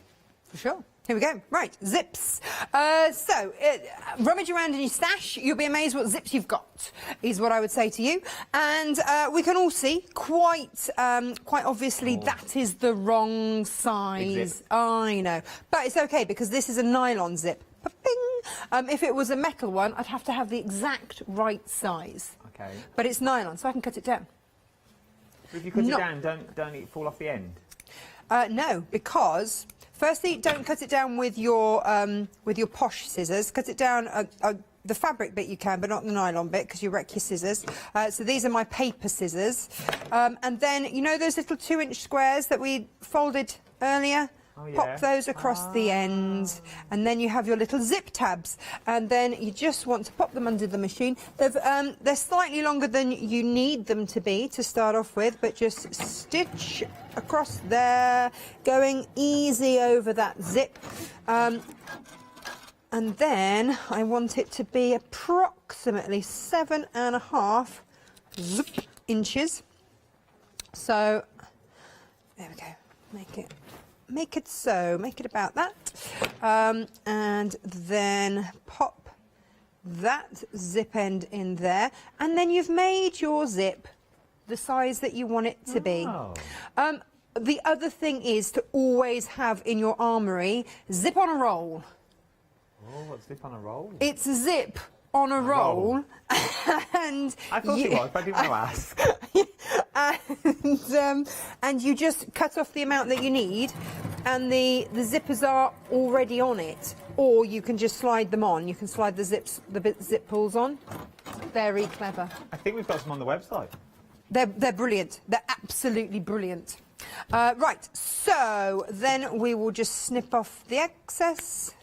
For sure. Here we go. Right, zips. Rummage around in your stash. You'll be amazed what zips you've got, is what I would say to you. And we can all see quite obviously that is the wrong size. I know. But it's okay because this is a nylon zip. Bing. If it was a metal one, I'd have to have the exact right size. Okay. But it's nylon, so I can cut it down. So if you cut it down, don't it fall off the end? No, because firstly, don't cut it down with your posh scissors. Cut it down the fabric bit you can, but not the nylon bit because you wreck your scissors. So these are my paper scissors. And then you know those little 2-inch squares that we folded earlier. Oh, yeah. Pop those across the end, and then you have your little zip tabs, and then you just want to pop them under the machine. They're slightly longer than you need them to be to start off with, but just stitch across there, going easy over that zip. And then I want it to be approximately 7.5 inches. So there we go. Make it about that, and then pop that zip end in there, and then you've made your zip the size that you want it to be. The other thing is to always have in your armoury zip on a roll. Oh, what's zip on a roll? It's a zip on a roll. And I thought it was, but I didn't want to ask. And you just cut off the amount that you need, and the zippers are already on it, or you can just slide them on. You can slide the zip pulls on. Very clever. I think we've got some on the website. They're brilliant. They're absolutely brilliant. Right, so then we will just snip off the excess.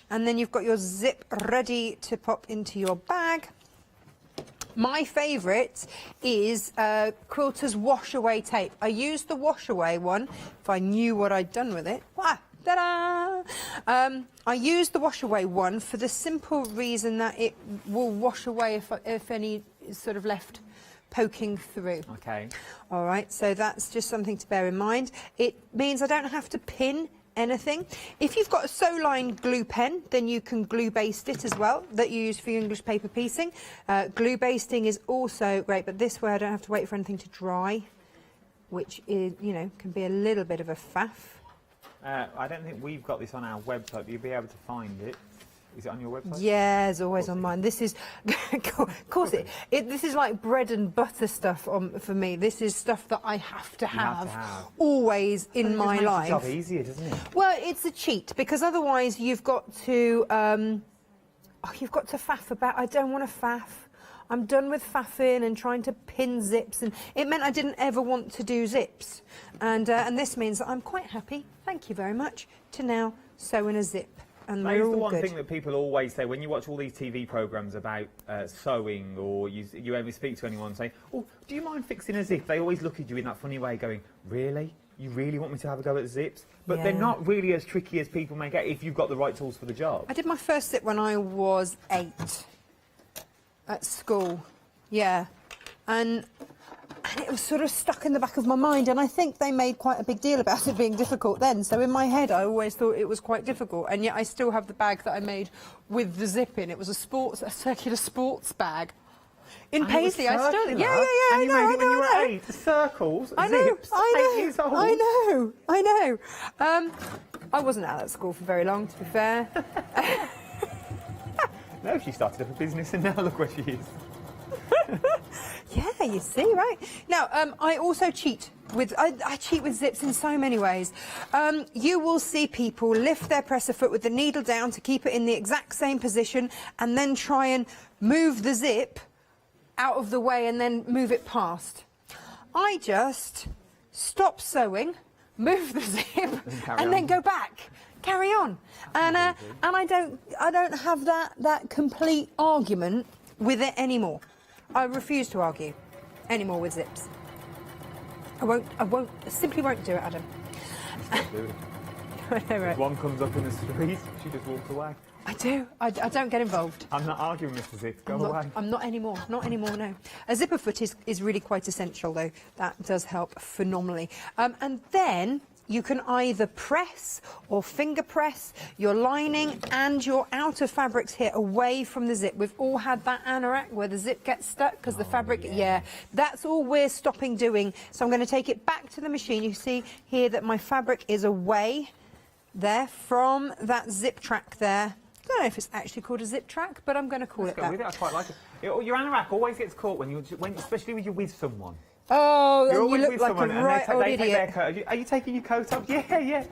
And then you've got your zip ready to pop into your bag. My favourite is Quilter's wash away tape. I used the wash away one if I knew what I'd done with it. Ah, ta-da! I used the wash away one for the simple reason that it will wash away if any is sort of left poking through. Okay. All right, so that's just something to bear in mind. It means I don't have to pin anything. If you've got a Soline glue pen, then you can glue baste it as well, that you use for your English paper piecing. Glue basting is also great, but this way I don't have to wait for anything to dry, which is, you know, can be a little bit of a faff. I don't think we've got this on our website, but you'll be able to find it. Is it on your website? Yeah, it's always on mine. This is, of course, this is like bread and butter stuff for me. This is stuff that I have to have always in my life. It makes the job easier, doesn't it? Well, it's a cheat because otherwise you've got to faff about. I don't want to faff. I'm done with faffing and trying to pin zips, and it meant I didn't ever want to do zips. And this means that I'm quite happy, thank you very much, to now sew in a zip. And that is the one thing that people always say when you watch all these TV programmes about sewing, or you ever speak to anyone saying, oh, do you mind fixing a zip? They always look at you in that funny way going, really? You really want me to have a go at zips? But they're not really as tricky as people make out if you've got the right tools for the job. I did my first zip when I was 8 at school, yeah. And it was sort of stuck in the back of my mind, and I think they made quite a big deal about it being difficult then. So in my head, I always thought it was quite difficult, and yet I still have the bag that I made with the zip in. It was a circular sports bag. In Paisley, I still... Yeah, and you made it when you were 8. Circles, zips, 8 years old. I know. I wasn't out at school for very long, to be fair. No, she started up a business, and now look where she is. Yeah, you see, right? Now, I also cheat with... I cheat with zips in so many ways. You will see people lift their presser foot with the needle down to keep it in the exact same position and then try and move the zip out of the way and then move it past. I just stop sewing, move the zip, and then go back. Carry on. And I don't have that complete argument with it anymore. I refuse to argue. anymore with zips. I simply won't do it, Adam. If one comes up in the street, she just walks away. I do. I don't get involved. I'm not arguing, Mr. Zip. Go away. I'm not anymore. Not anymore, no. A zipper foot is really quite essential, though. That does help phenomenally. And then you can either press or finger press your lining and your outer fabrics here away from the zip. We've all had that anorak where the zip gets stuck because the fabric, that's all we're stopping doing. So I'm going to take it back to the machine. You see here that my fabric is away there from that zip track there. I don't know if it's actually called a zip track, but I'm going to call it that. I quite like it. Your anorak always gets caught especially when you're with someone. Oh, You're and you always look with like someone a and right old they take their idiot. coat. Are you taking your coat off? Yeah.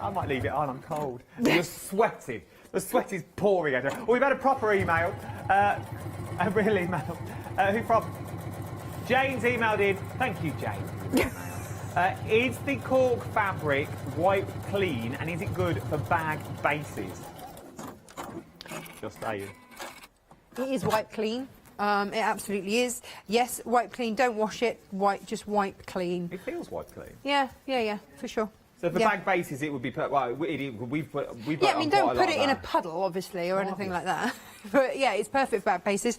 I might leave it on. I'm cold. And you're sweating. The sweat is pouring out. Oh, we've had a proper email. A real email. Who from? Jane's emailed in. Thank you, Jane. Is the cork fabric wiped clean and is it good for bag bases? Just saying. It is wipe clean. It absolutely is. Yes, wipe clean. Don't wash it. Just wipe clean. It feels wiped clean. Yeah, for sure. So for bag bases, it would be we've put. Yeah, I mean, don't put it in a puddle, obviously, or anything like that. But yeah, it's perfect for bag bases.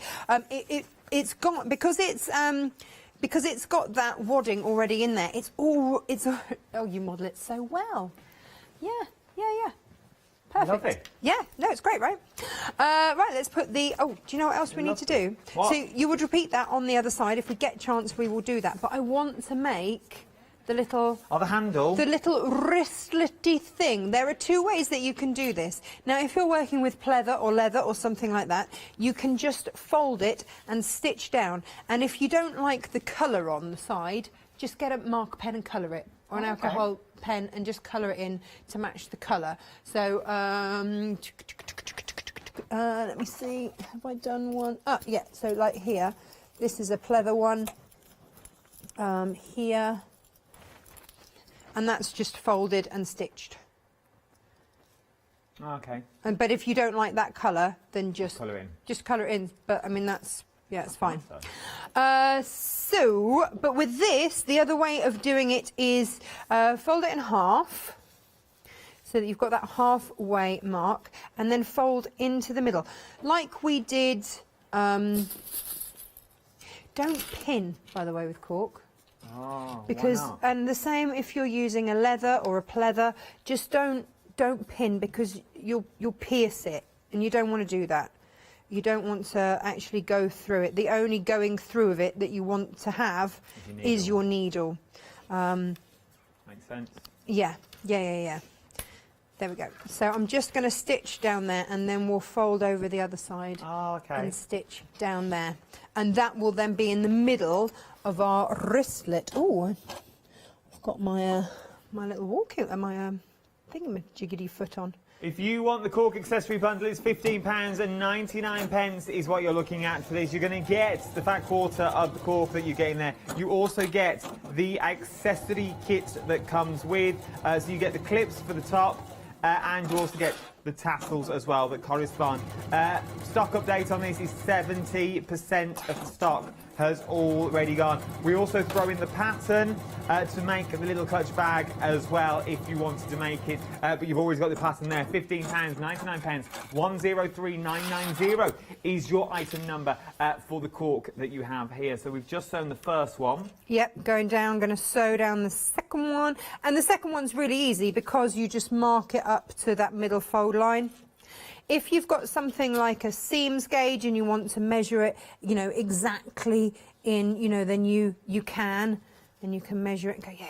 It's got because it's got that wadding already in there. Oh, you model it so well. Yeah. Perfect. Love it. Yeah, no, it's great, right? Right, let's put do you know what else we need to do? What? So you would repeat that on the other side. If we get a chance, we will do that. But I want to make the little... the handle. The little wristlety thing. There are two ways that you can do this. Now, if you're working with pleather or leather or something like that, you can just fold it and stitch down. And if you don't like the colour on the side, just get a mark pen and colour it. Or an alcohol pen and just colour it in to match the colour. So, let me see, have I done one? Oh, yeah, so like here, this is a pleather one, here, and that's just folded and stitched. Okay. But if you don't like that colour, then just colour in. Just colour in, but I mean, it's fine. But with this, the other way of doing it is fold it in half, so that you've got that halfway mark, and then fold into the middle. Like we did, don't pin, by the way, with cork. Oh, because, why not? and the same if you're using a leather or a pleather, just don't pin because you'll pierce it, and you don't want to do that. You don't want to actually go through it. The only going through of it that you want to have is your needle. Makes sense. Yeah. There we go. So I'm just going to stitch down there, and then we'll fold over the other side and stitch down there. And that will then be in the middle of our wristlet. Oh, I've got my my little walking, my thingamajiggy foot on. If you want the cork accessory bundle, it's £15.99 is what you're looking at for this. You're going to get the fat quarter of the cork that you get in there. You also get the accessory kit that comes with. So you get the clips for the top, and you also get the tassels as well that correspond. Stock update on this is 70% of the stock has already gone. We also throw in the pattern to make the little clutch bag as well if you wanted to make it, but you've always got the pattern there. £15.99, 103990 is your item number for the cork that you have here. So we've just sewn the first one. Yep, going down, going to sew down the second one. And the second one's really easy because you just mark it up to that middle fold line. If you've got something like a seams gauge and you want to measure it, exactly in, then you can measure it and go, yeah.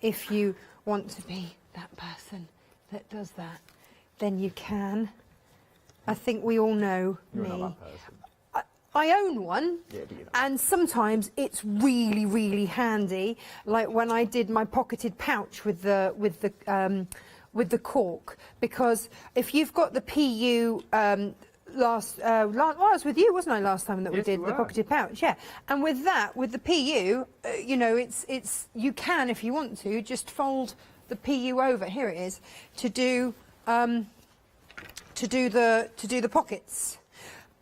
If you want to be that person that does that, then you can. I think we all know You're me. not that person. I own one, and sometimes it's really, really handy. Like when I did my pocketed pouch with the cork, because if you've got the PU I was with you, wasn't I, last time that we did the pocketed pouch? Yeah, and with the PU, it's you can, if you want to, just fold the PU over. Here it is to do the pockets.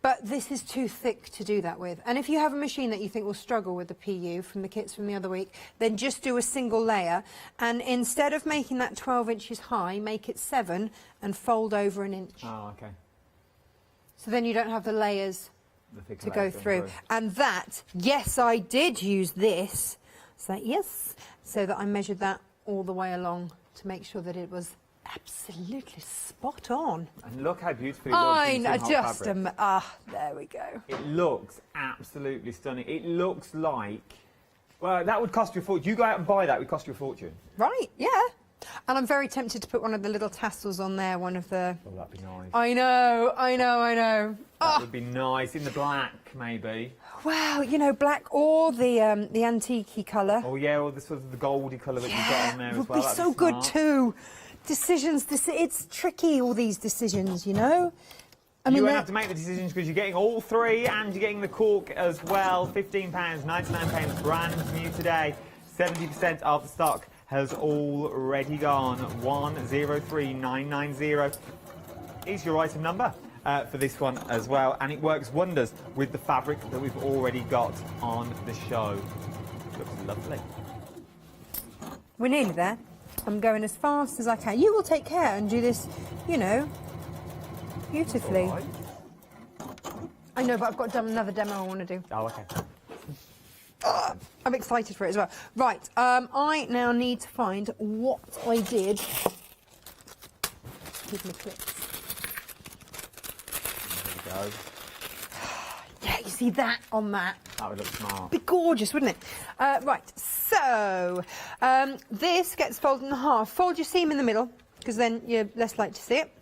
But this is too thick to do that with. And if you have a machine that you think will struggle with the PU from the kits from the other week, then just do a single layer. And instead of making that 12 inches high, make it 7 and fold over an inch. Oh, okay. So then you don't have the layers to go layers through. And that, yes, I did use this. So yes, so that I measured that all the way along to make sure that it was absolutely spot on. And look how beautiful it looks. I just there we go. It looks absolutely stunning. It looks like, well, that would cost you a fortune. You go out and buy that, it would cost you a fortune. Right, yeah. And I'm very tempted to put one of the little tassels on there, one of the... Oh, that'd be nice. I know. That would be nice, in the black, maybe. Wow, you know, black or the antique-y colour. Oh, yeah, or the sort of the goldy colour that you've got on there as well. Would be so good too. Decisions, it's tricky, all these decisions, you know? I mean, you won't have to make the decisions because you're getting all three and you're getting the cork as well. £15, £99, brand new today. 70% of the stock has already gone. 103990 is your item number for this one as well, and it works wonders with the fabric that we've already got on the show. Looks lovely. We're nearly there. I'm going as fast as I can. You will take care and do this, you know, beautifully. Right. I know, but I've got another demo I want to do. Oh, okay. I'm excited for it as well. Right, I now need to find what I did. Give me clips. There we go. Yeah, you see that on that? That would look smart. Be gorgeous, wouldn't it? Right, so this gets folded in half. Fold your seam in the middle, because then you're less likely to see it.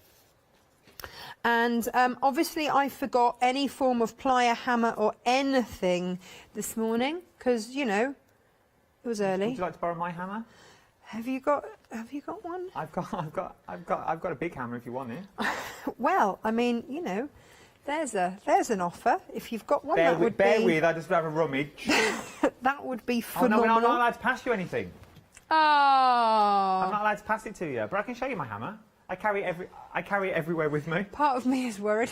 And obviously I forgot any form of plier, hammer or anything this morning, because, you know, it was early. Would you like to borrow my hammer? Have you got one? I've got a big hammer if you want it. Well, I mean, you know, there's an offer. If you've got one, Bear with, I just have a rummage. That would be Oh, phenomenal. no, I'm not allowed to pass you anything. Oh. I'm not allowed to pass it to you, but I can show you my hammer. I carry it everywhere with me. Part of me is worried.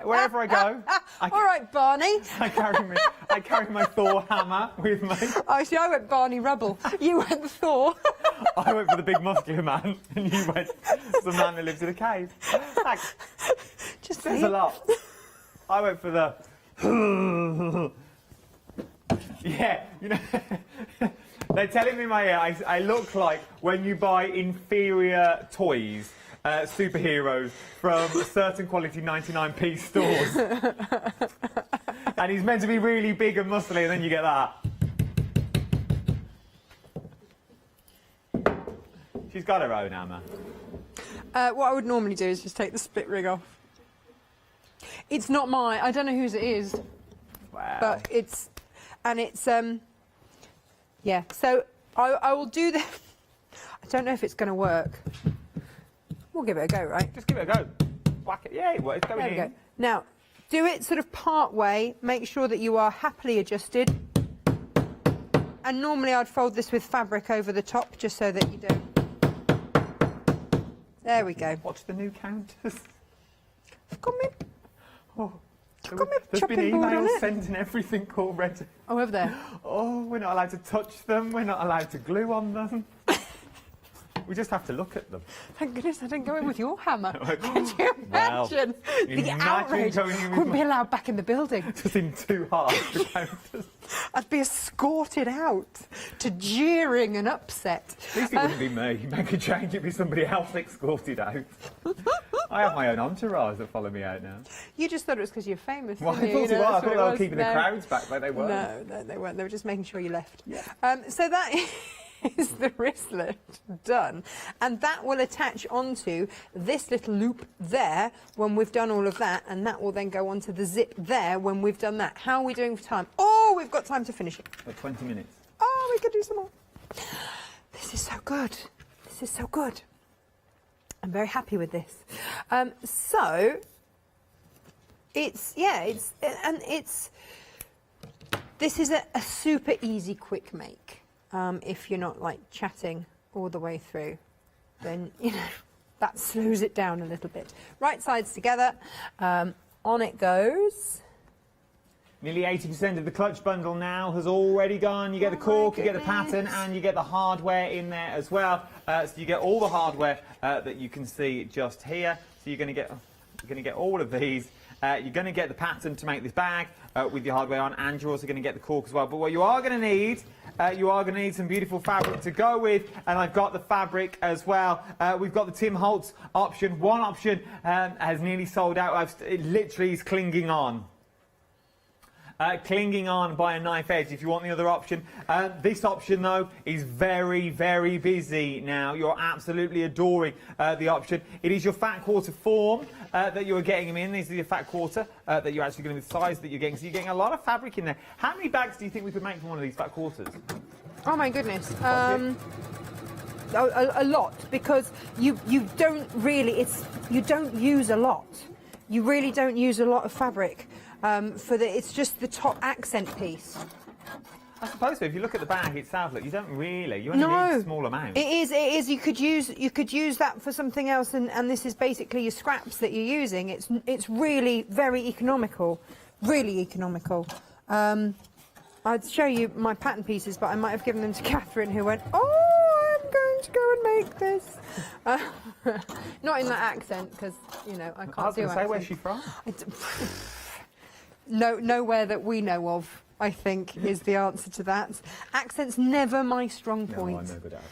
Wherever I go. All right, Barney. I carry my Thor hammer with me. Oh, see, I went Barney Rubble. You went Thor. I went for the big muscular man, and you went the man that lives in a cave. Thanks. Just There's a lot. I went for the... Yeah, you know... They're telling me in my ear I look like when you buy inferior toys, superheroes, from certain quality 99p stores. And he's meant to be really big and muscly, and then you get that. She's got her own hammer. What I would normally do is just take the split ring off. It's not mine. I don't know whose it is. Wow. But it's... Yeah, so I will do the... I don't know if it's going to work. We'll give it a go, right? Just give it a go. Whack it. Yeah, it works. Going There we in. go. Now, do it sort of part way. Make sure that you are happily adjusted. And normally I'd fold this with fabric over the top, just so that you don't... There we go. What's the new counters? I've got me... Oh, I've got my there's been chopping board on emails it. sent and everything already. Oh, over there. Oh, we're not allowed to touch them. We're not allowed to glue on them. We just have to look at them. Thank goodness I didn't go in with your hammer. Well, Could you imagine? The imagine outrage. going in with Wouldn't be my- allowed back in the building. Just in two halves, the counters. I'd be escorted out to jeering and upset. At least it wouldn't be me. Make a change, it'd be somebody else escorted out. I have my own entourage that follow me out now. You just thought it was because you're famous. Well, I didn't thought you? it You know, was. I that's thought what they it were was. keeping the No. crowds back, but they weren't. No, they weren't. They were just making sure you left. Yeah. So that is the wristlet done. And that will attach onto this little loop there when we've done all of that. And that will then go onto the zip there when we've done that. How are we doing for time? Oh, we've got time to finish it. For 20 minutes. Oh, we could do some more. This is so good. This is so good. I'm very happy with this. So this is a super easy quick make. If you're not like chatting all the way through, then you know that slows it down a little bit. Right sides together. on it goes. Nearly 80% of the clutch bundle now has already gone. You get the cork, you get the pattern, and you get the hardware in there as well. So you get all the hardware that you can see just here. So you're going to get all of these. You're going to get the pattern to make this bag with your hardware on, and you're also going to get the cork as well. But what you are going to need, some beautiful fabric to go with, and I've got the fabric as well. We've got the Tim Holtz option. One option has nearly sold out. It literally is clinging on. Clinging on by a knife edge if you want the other option. This option though is very, very busy now. You're absolutely adoring the option. It is your fat quarter form that you're getting them in. These are your fat quarter that you're actually getting, the size that you're getting. So you're getting a lot of fabric in there. How many bags do you think we could make from one of these fat quarters? Oh my goodness. A lot, because you don't really, you don't use a lot. You really don't use a lot of fabric. It's just the top accent piece. I suppose so. If you look at the bag itself, look, you don't really. You only need a small amount. It is. You could use that for something else, and this is basically your scraps that you're using. It's really very economical, really economical. I'd show you my pattern pieces, but I might have given them to Catherine, who went, "Oh, I'm going to go and make this." Not in that accent, because you know I can't do I was going to say, accent. where's she from? Nowhere that we know of, I think, is the answer to that. Accent's never my strong point. No, I'm no good at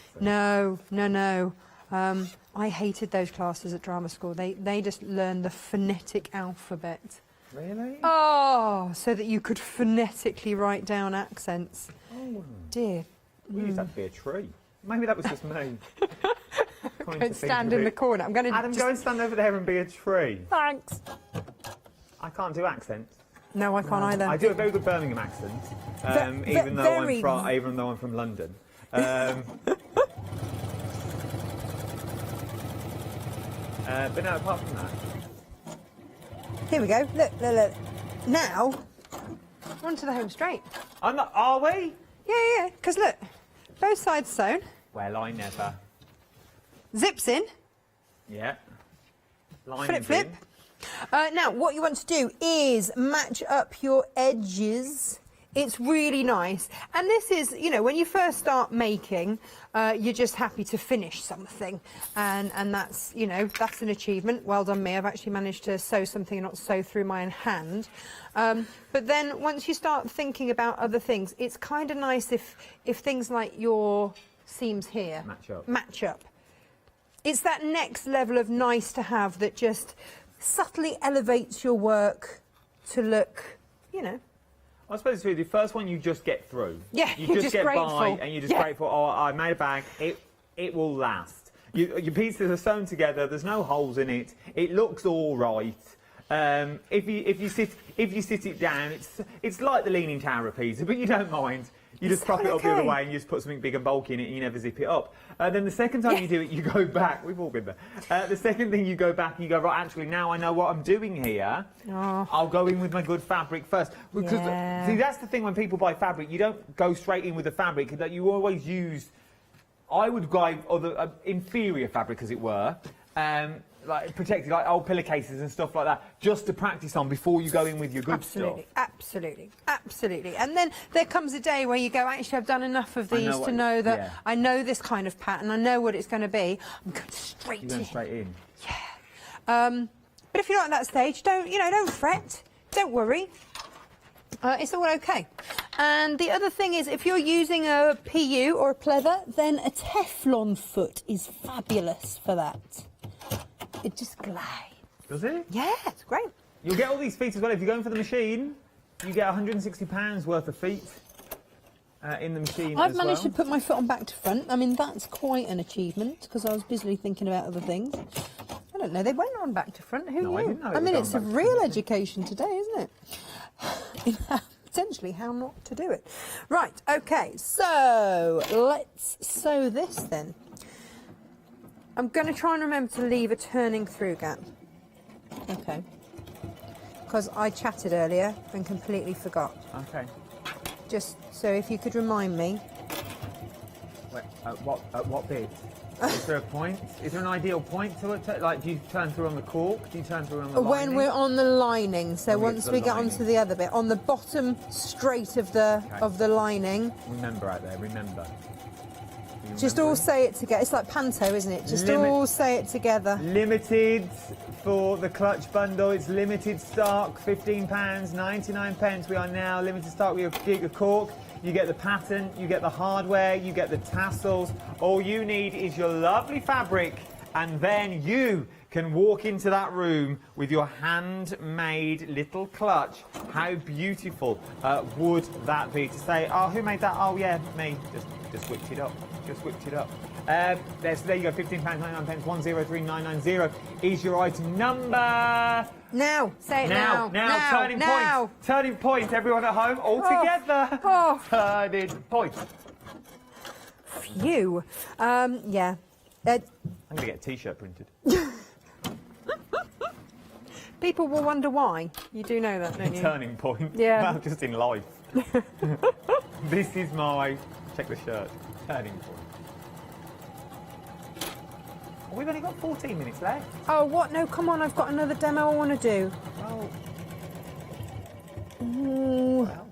accent. No. I hated those classes at drama school. They just learned the phonetic alphabet. Really? Oh, so that you could phonetically write down accents. Oh. Dear. We used that to be a tree. Maybe that was just me. Go and stand in the corner. I'm going to Adam, go and stand over there and be a tree. Thanks. I can't do accents. No, I can't either. I do a very good Birmingham accent, even though I'm from London. But no, apart from that. Here we go. Look. Now, on to the home straight. Are we? Yeah. Because look, both sides sewn. Well, I never. Zips in. Yeah. Flip. Now, what you want to do is match up your edges. It's really nice. And this is, you know, when you first start making, you're just happy to finish something. And that's, you know, that's an achievement. Well done me. I've actually managed to sew something and not sew through my own hand. But then once you start thinking about other things, it's kind of nice if things like your seams here match up. It's that next level of nice to have that just subtly elevates your work to look, you know. I suppose it's really the first one you just get through. Yeah, you just get grateful. by and you're just grateful. Oh, I made a bag. It will last. Your pieces are sewn together. There's no holes in it. It looks all right. If you sit it down, it's like the Leaning Tower of Pisa, but you don't mind. You just prop it up the other way and you just put something big and bulky in it and you never zip it up. Then the second time you do it, you go back. We've all been there. The second thing you go back and you go, right, actually, now I know what I'm doing here. Oh. I'll go in with my good fabric first. Because, see, that's the thing when people buy fabric. You don't go straight in with the fabric. That you always use, I would buy other inferior fabric, as it were. Like protected, like old pillowcases and stuff like that, just to practice on before you go in with your good stuff. Absolutely. And then there comes a day where you go, actually, I've done enough of these to know that I know this kind of pattern, I know what it's going to be. I'm going straight in. Yeah. But if you're not at that stage, don't fret, don't worry. It's all okay. And the other thing is, if you're using a PU or a pleather, then a Teflon foot is fabulous for that. It just glides. Does it? Yeah, it's great. You'll get all these feet as well. If you're going for the machine, you get £160 worth of feet in the machine. I've managed to put my foot on back to front. I mean, that's quite an achievement because I was busily thinking about other things. I don't know, they went on back to front. Who knew? I didn't know. I mean, it's a real education today, isn't it? Potentially how not to do it. Right, okay, so let's sew this then. I'm going to try and remember to leave a turning through gap. Okay. Because I chatted earlier and completely forgot. Okay. Just so if you could remind me. Wait, at what bit? Is there a point? Is there an ideal point to it? Like, do you turn through on the cork? Do you turn through on the lining? When we're on the lining, so once we get lining. onto the other bit, on the bottom straight of the lining. Remember out there, remember. Just all say it together. It's like panto, isn't it? Just all say it together. Limited for the clutch bundle. It's limited stock, £15.99. We are now limited stock. We have a gig of cork. You get the pattern, you get the hardware, you get the tassels. All you need is your lovely fabric, and then you can walk into that room with your handmade little clutch. How beautiful would that be? To say, oh, who made that? Oh, yeah, me. Just whipped it up. Just whipped it up. There you go, £15.99, 103990 is your item number. Now, say it now. Now, turning point, everyone at home, all together. Turning point. Phew. Yeah. I'm going to get a T-shirt printed. People will wonder why. You do know that, don't you? Turning point. Yeah. Well, just in life. This is my, check the shirt, turning point. We've only got 14 minutes left. Oh, what? No, come on, I've got another demo I want to do. Oh. Well.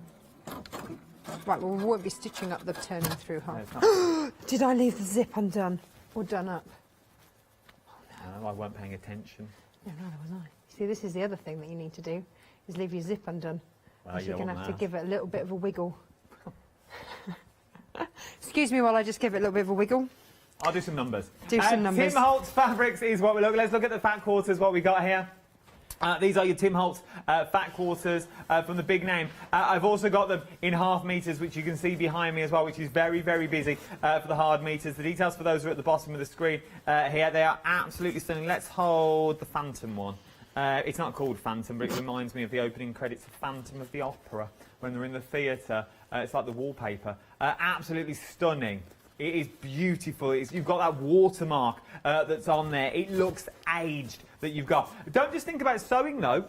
Right, well, we won't be stitching up the turning through half. No, Did I leave the zip undone? Or done up? no, I weren't paying attention. No, neither was I. See, this is the other thing that you need to do, is leave your zip undone. Well, Because you you're going to don't have to want give it a little bit of a wiggle. Excuse me while I just give it a little bit of a wiggle. I'll do some numbers. Do some numbers. Tim Holtz Fabrics is what we look. Let's look at the fat quarters, what we got here. These are your Tim Holtz fat quarters from the big name. I've also got them in half meters, which you can see behind me as well, which is very, very busy for the hard meters. The details for those are at the bottom of the screen here. They are absolutely stunning. Let's hold the Phantom one. It's not called Phantom, but it reminds me of the opening credits of Phantom of the Opera when they're in the theatre. It's like the wallpaper. Absolutely stunning. It is beautiful. You've got that watermark that's on there. It looks aged that you've got. Don't just think about sewing though.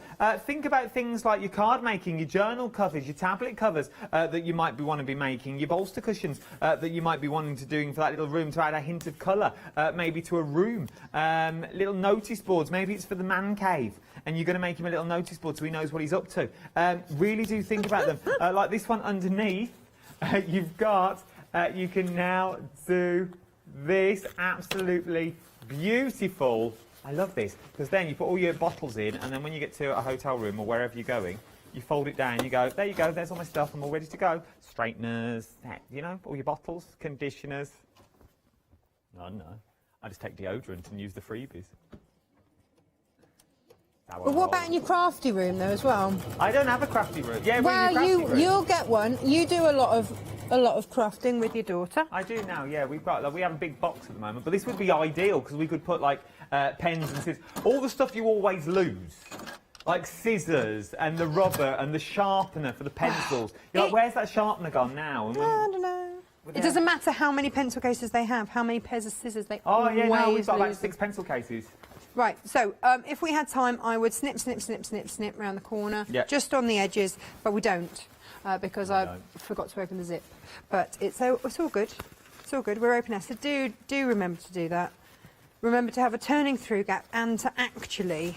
Think about things like your card making, your journal covers, your tablet covers that you might want to be making, your bolster cushions that you might be wanting to doing for that little room to add a hint of colour, maybe to a room. Little notice boards. Maybe it's for the man cave and you're going to make him a little notice board so he knows what he's up to. Really do think about them. Like this one underneath, you've got. You can now do this absolutely beautiful. I love this because then you put all your bottles in, and then when you get to a hotel room or wherever you're going, you fold it down. You go, there you go. There's all my stuff. I'm all ready to go. Straighteners, you know, all your bottles, conditioners. No, I just take deodorant and use the freebies. But what about in your crafty room though as well? I don't have a crafty room. Yeah, well, you'll get one. You do a lot of crafting with your daughter. I do now. Yeah, we have a big box at the moment, but this would be ideal because we could put like pens and scissors, all the stuff you always lose. Like scissors and the rubber and the sharpener for the pencils. You're like, where's that sharpener gone now? And I don't know. It doesn't matter how many pencil cases they have, how many pairs of scissors they always yeah, no, we've got lose. like 6 pencil cases. Right, so if we had time, I would snip around the corner, just on the edges, but we don't, because I forgot to open the zip. But it's all good. It's all good. We're open now, so do remember to do that. Remember to have a turning through gap and to actually,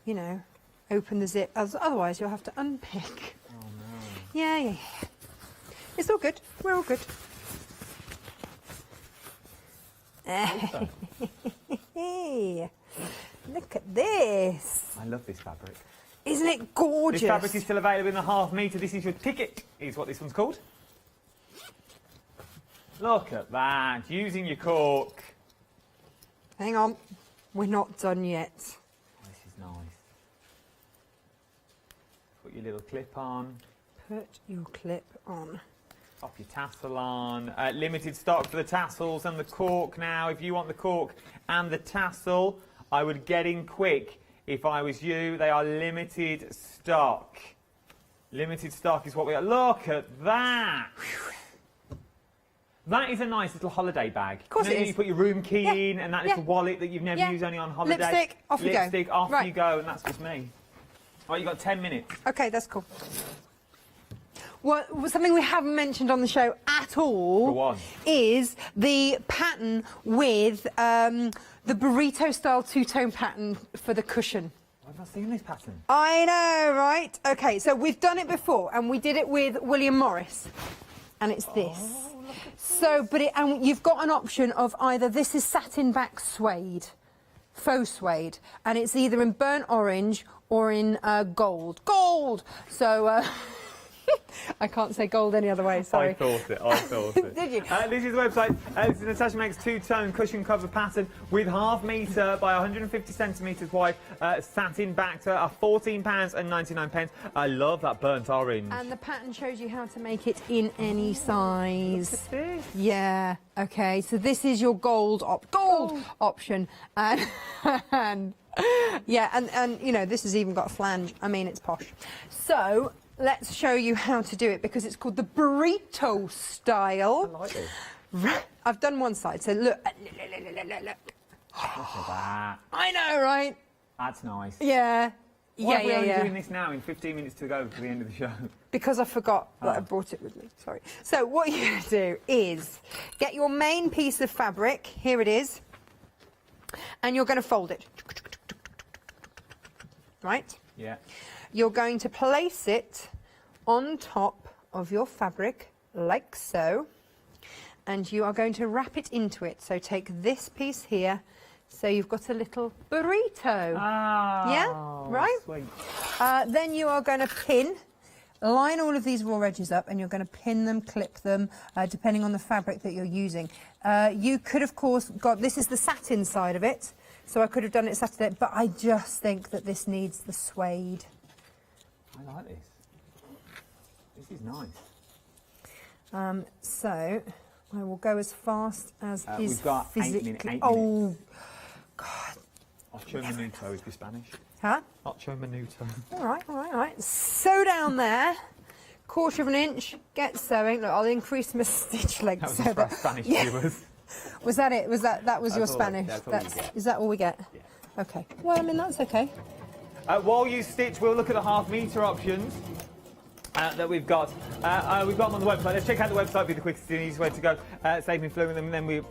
you know, open the zip. Otherwise, you'll have to unpick. Oh no. Yeah. It's all good. We're all good. Hey, look at this. I love this fabric. Isn't it gorgeous? This fabric is still available in the half metre. This is your ticket, is what this one's called. Look at that, using your cork. Hang on, we're not done yet. This is nice. Put your little clip on. Put your clip on. Pop your tassel on. Limited stock for the tassels and the cork now. If you want the cork and the tassel, I would get in quick. If I was you, they are limited stock. Limited stock is what we are. Look at that. That is a nice little holiday bag. Of course it is. You put your room key in and that little wallet that you've never used only on holiday. Lipstick, off you go. Lipstick, off you go, and that's just me. Right, you've got 10 minutes. Okay, that's cool. Well, something we haven't mentioned on the show at all Go on. is the pattern with the burrito-style two-tone pattern for the cushion. I've not seen this pattern. I know, right? Okay, so we've done it before, and we did it with William Morris, and it's this. So, and you've got an option of either this is satin back suede, faux suede, and it's either in burnt orange or in gold. Gold! So, I can't say gold any other way, sorry. I thought it. Did you? This is the website. Natasha makes two-tone cushion cover pattern with ½ metre by 150 centimetres wide, satin backed at £14.99. I love that burnt orange. And the pattern shows you how to make it in any size. Look at this. Yeah. Okay. So this is your gold option, and yeah, and you know this has even got a flange. I mean, it's posh. So let's show you how to do it because it's called the burrito style. I like this. I've done one side. So look. That. I know, right? That's nice. Yeah. Why are we only doing this now in 15 minutes to go to the end of the show? Because I forgot that I brought it with me. Sorry. So what you're going to do is get your main piece of fabric. Here it is. And you're going to fold it. Right? Yeah. You're going to place it on top of your fabric, like so. And you are going to wrap it into it. So take this piece here. So you've got a little burrito. Oh, yeah? Right? Sweet. Then you are going to line all of these raw edges up, and you're going to pin them, clip them, depending on the fabric that you're using. You could, of course, this is the satin side of it, so I could have done it satin, but I just think that this needs the suede. I like this. This is nice. So I will go as fast as is we've got physically. 8 minutes. Oh, God. Ocho minuto is the Spanish. Huh? Ocho minuto. All right. Sew down there. 1/4 of an inch. Get sewing. Look, I'll increase my stitch length. That was so for our that, Spanish yeah. viewers. Was that it? That was your all Spanish? that's all you get. Is that all we get? Yeah. Okay. Well, I mean, that's okay. While you stitch, we'll look at the ½ metre options that we've got. We've got them on the website. Let's check out the website, be the quickest and easiest way to go. Save me filming them, and then we're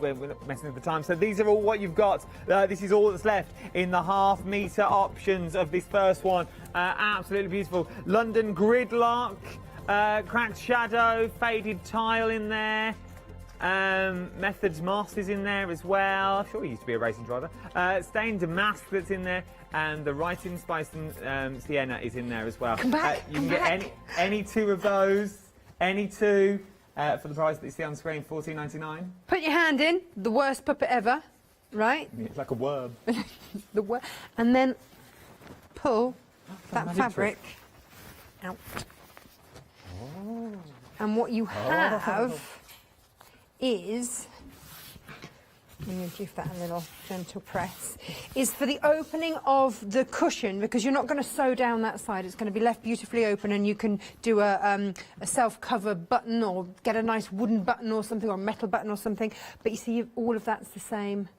messing with the time. So these are all what you've got. This is all that's left in the ½ metre options of this first one. Absolutely beautiful. London gridlock, cracked shadow, faded tile in there. Methods moss is in there as well. I'm sure he used to be a racing driver. Stained damask that's in there, and the writing spice and sienna is in there as well. Come back, you can get any two of those, any two for the price that you see on screen, $14.99. Put your hand in. The worst puppet ever. Right? It's like a worm. And then pull that magic fabric out. Oh. And what you have is, let me give that a little gentle press, is for the opening of the cushion, because you're not going to sew down that side. It's going to be left beautifully open, and you can do a self-cover button, or get a nice wooden button or something, or a metal button or something. But you see, all of that's the same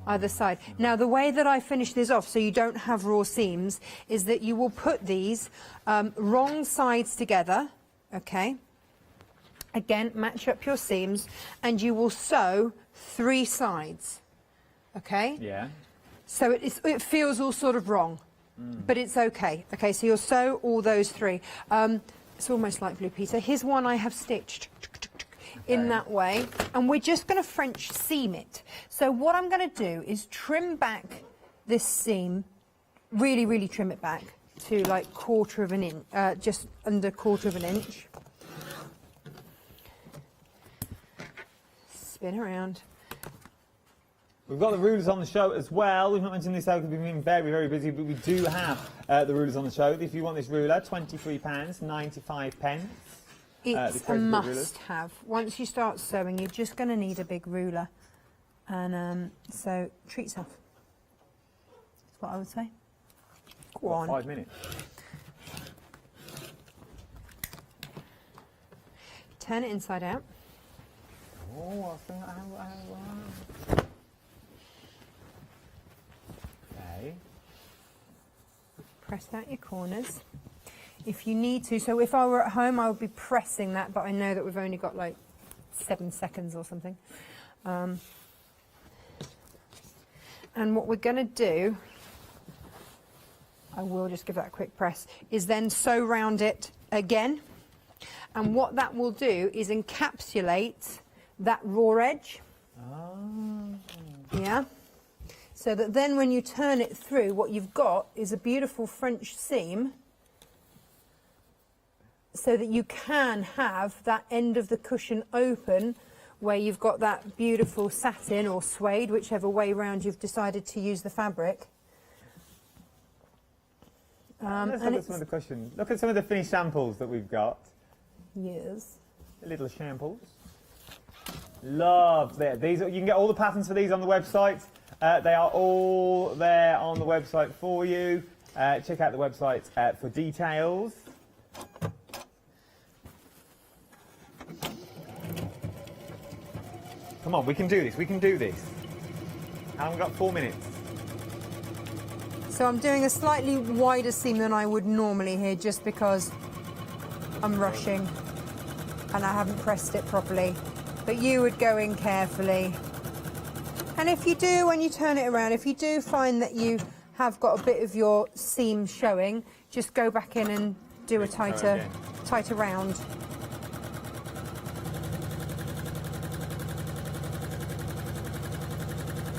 either side. Now, the way that I finish this off, so you don't have raw seams, is that you will put these wrong sides together, okay? Again, match up your seams, and you will sew 3 sides, okay? Yeah. So it feels all sort of wrong, but it's okay. Okay, so you'll sew all those 3. It's almost like Blue Peter. Here's one I have stitched in that way, and we're just going to French seam it. So what I'm going to do is trim back this seam, really, really trim it back to like 1/4 of an inch, just under 1/4 of an inch. Spin around. We've got the rulers on the show as well. We've not mentioned this out because we've been very, very busy, but we do have the rulers on the show. If you want this ruler, £23.95. It's a must-have. Once you start sewing, you're just going to need a big ruler. And so, treat yourself. That's what I would say. Go on. 5 minutes. Turn it inside out. Oh, I think Press out your corners. if you need to. So if I were at home, I would be pressing that, but I know that we've only got like 7 seconds or something. And what we're going to do, I will just give that a quick press, is then sew round it again. And what that will do is encapsulate that raw edge. Oh. Yeah. So that then when you turn it through, what you've got is a beautiful French seam, so that you can have that end of the cushion open where you've got that beautiful satin or suede, whichever way round you've decided to use the fabric. Let's look at some of the questions. Look at some of the finished samples that we've got. Yes. The little samples. Love that. These, you can get all the patterns for these on the website. They are all there on the website for you. Check out the website for details. Come on, we can do this. We can do this. And we've got 4 minutes. So I'm doing a slightly wider seam than I would normally here, just because I'm rushing and I haven't pressed it properly. But you would go in carefully. And if you do, when you turn it around, if you do find that you have got a bit of your seam showing, just go back in and do a tighter round.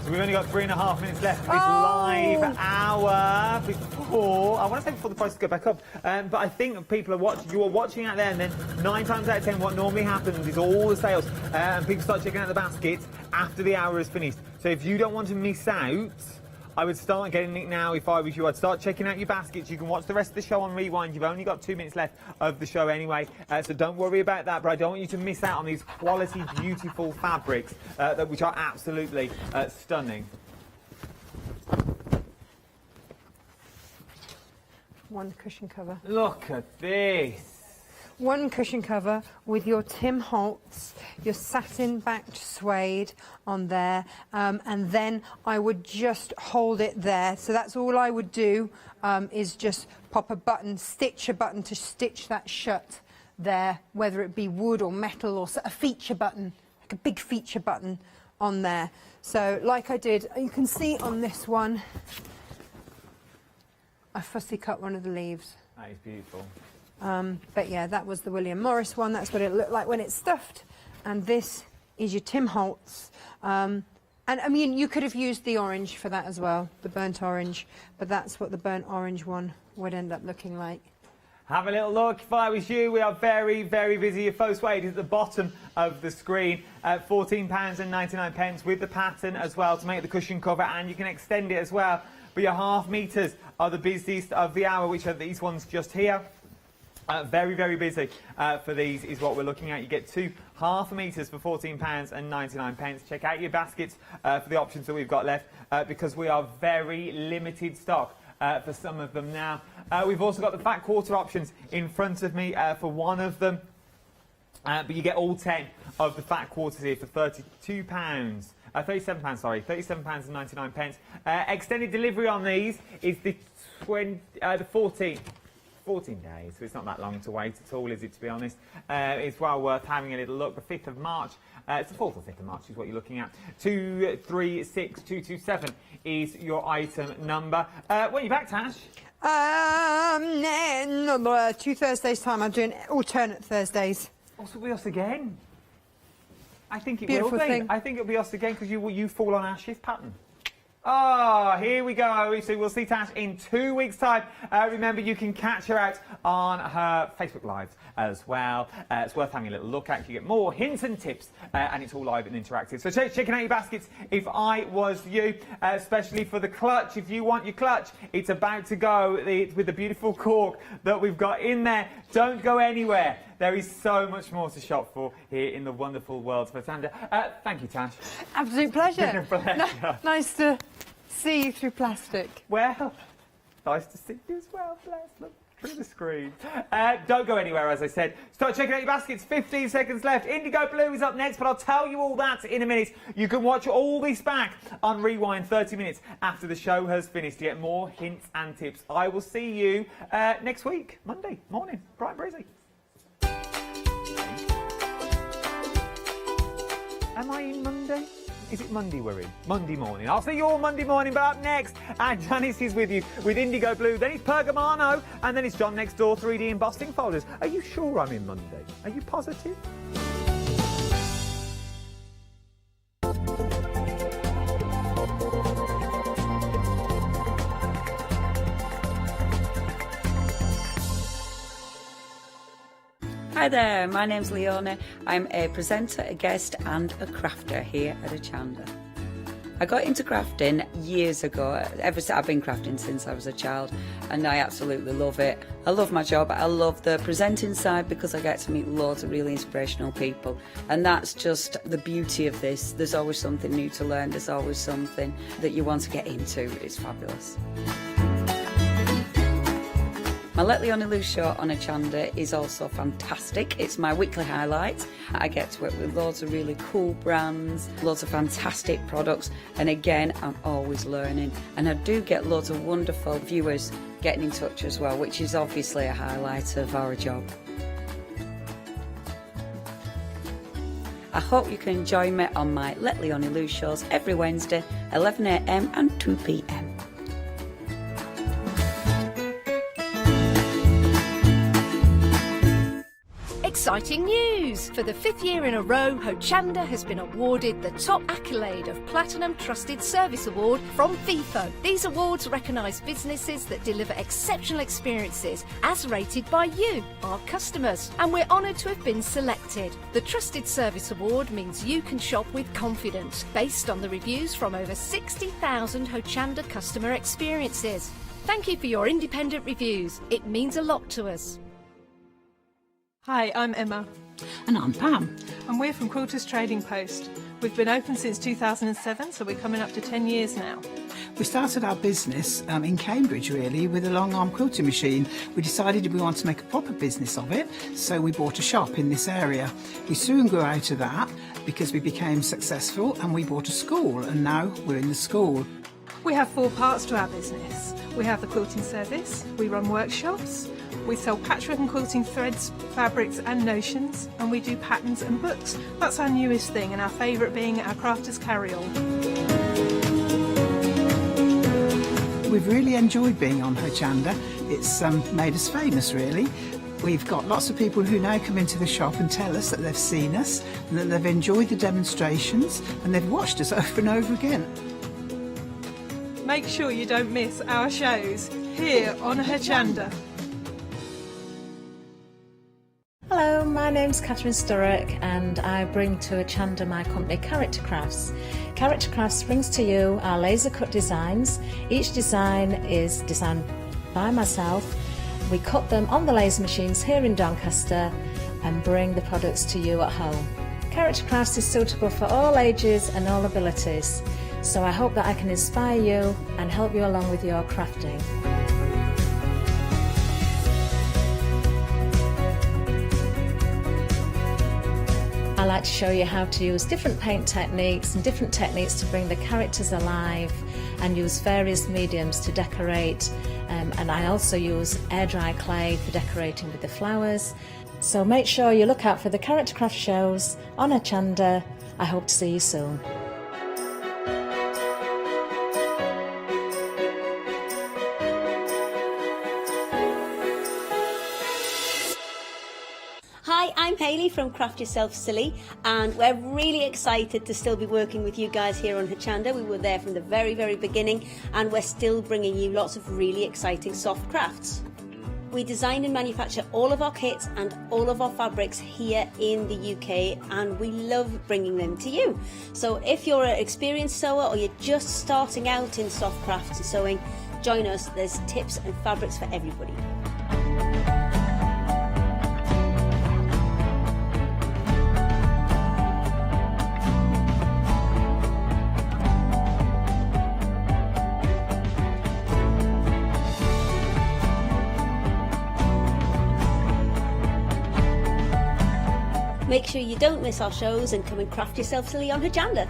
So we've only got 3.5 minutes left for this live hour before, I want to say before the prices go back up, but I think people are watching, you are watching out there, and then 9 times out of 10 what normally happens is all the sales, and people start checking out the baskets after the hour is finished. So if you don't want to miss out, I would start getting it now if I was you. I'd start checking out your baskets. You can watch the rest of the show on Rewind. You've only got 2 minutes left of the show anyway, so don't worry about that. But I don't want you to miss out on these quality, beautiful fabrics, which are absolutely stunning. One cushion cover. Look at this. One cushion cover with your Tim Holtz, your satin-backed suede on there, and then I would just hold it there. So that's all I would do, is just pop a button, stitch a button to stitch that shut there, whether it be wood or metal, or a feature button, like a big feature button on there. So like I did, you can see on this one, I fussy cut one of the leaves. That is beautiful. But yeah, that was the William Morris one. That's what it looked like when it's stuffed. And this is your Tim Holtz. And I mean, you could have used the orange for that as well, the burnt orange. But that's what the burnt orange one would end up looking like. Have a little look. If I was you, we are very, very busy. Your faux suede is at the bottom of the screen at £14.99 with the pattern as well to make the cushion cover, and you can extend it as well. But your half meters are the busiest of the hour, which are these ones just here. Very, very busy for these is what we're looking at. You get 2 half meters for £14.99. Check out your baskets for the options that we've got left, because we are very limited stock for some of them now. We've also got the fat quarter options in front of me for one of them, but you get all 10 of the fat quarters here for £37, sorry, £37.99. Extended delivery on these is the 14 days, so it's not that long to wait at all, is it, to be honest? It's well worth having a little look. The 5th of March, it's the 4th or 5th of March is what you're looking at. 236227 is your item number. When are you back, Tash? 2 Thursdays' time. I'm doing alternate Thursdays. Oh, so it'll be us again? I think it Beautiful will be. thing. I think it'll be us again, because you fall on our shift pattern. Oh, here we go. So we'll see Tash in 2 weeks' time. Remember, you can catch her out on her Facebook Live as well. It's worth having a little look at. You get more hints and tips, and it's all live and interactive. So checking out your baskets if I was you, especially for the clutch. If you want your clutch, it's about to go with the beautiful cork that we've got in there. Don't go anywhere. There is so much more to shop for here in the wonderful world of Hochanda. Thank you, Tash. Absolute pleasure. Been a pleasure. Nice to see you through plastic. Well, nice to see you as well, bless them. through the screen. Don't go anywhere, as I said. Start checking out your baskets. 15 seconds left. Indigo Blue is up next, but I'll tell you all that in a minute. You can watch all this back on Rewind 30 minutes after the show has finished to get more hints and tips. I will see you next week, Monday morning, bright and breezy. Am I in Monday? Is it Monday we're in? Monday morning. I'll see you all Monday morning, but up next, Janice is with you with Indigo Blue, then it's Pergamano, and then it's John Next Door 3D embossing folders. Are you sure I'm in Monday? Are you positive? Hi there, my name's Leona. I'm a presenter, a guest and a crafter here at Hochanda. I got into crafting years ago. I've been crafting since I was a child and I absolutely love it. I love my job. I love the presenting side because I get to meet loads of really inspirational people, and that's just the beauty of this. There's always something new to learn. There's always something that you want to get into. It's fabulous. My Let Leona Loose show on Hochanda is also fantastic. It's my weekly highlight. I get to work with loads of really cool brands, loads of fantastic products, and again, I'm always learning. And I do get loads of wonderful viewers getting in touch as well, which is obviously a highlight of our job. I hope you can join me on my Let Leona Loose shows every Wednesday, 11 AM and 2 PM. Exciting news! For the 5th year in a row, Hochanda has been awarded the top accolade of Platinum Trusted Service Award from Feefo. These awards recognise businesses that deliver exceptional experiences as rated by you, our customers, and we're honoured to have been selected. The Trusted Service Award means you can shop with confidence, based on the reviews from over 60,000 Hochanda customer experiences. Thank you for your independent reviews. It means a lot to us. Hi, I'm Emma. And I'm Pam. And we're from Quilters Trading Post. We've been open since 2007, so we're coming up to 10 years now. We started our business in Cambridge, really, with a long arm quilting machine. We decided we wanted to make a proper business of it, so we bought a shop in this area. We soon grew out of that because we became successful and we bought a school, and now we're in the school. We have 4 parts to our business. We have the quilting service, we run workshops, we sell patchwork and quilting threads, fabrics and notions, and we do patterns and books. That's our newest thing, and our favourite being our crafters carry-all. We've really enjoyed being on Hochanda. It's made us famous, really. We've got lots of people who now come into the shop and tell us that they've seen us and that they've enjoyed the demonstrations and they've watched us over and over again. Make sure you don't miss our shows here on Hochanda. Hello, my name's Catherine Sturrock and I bring to Hochanda my company Character Crafts. Character Crafts brings to you our laser cut designs. Each design is designed by myself. We cut them on the laser machines here in Doncaster and bring the products to you at home. Character Crafts is suitable for all ages and all abilities, so I hope that I can inspire you and help you along with your crafting. I like to show you how to use different paint techniques and different techniques to bring the characters alive and use various mediums to decorate, and I also use air dry clay for decorating with the flowers. So make sure you look out for the Character Craft shows on Hochanda. I hope to see you soon. Hi, I'm Hayley from Craft Yourself Silly, and we're really excited to still be working with you guys here on Hochanda. We were there from the very, very beginning, and we're still bringing you lots of really exciting soft crafts. We design and manufacture all of our kits and all of our fabrics here in the UK, and we love bringing them to you. So if you're an experienced sewer or you're just starting out in soft crafts and sewing, join us. There's tips and fabrics for everybody. Make sure you don't miss our shows and come and craft yourself silly on Hochanda.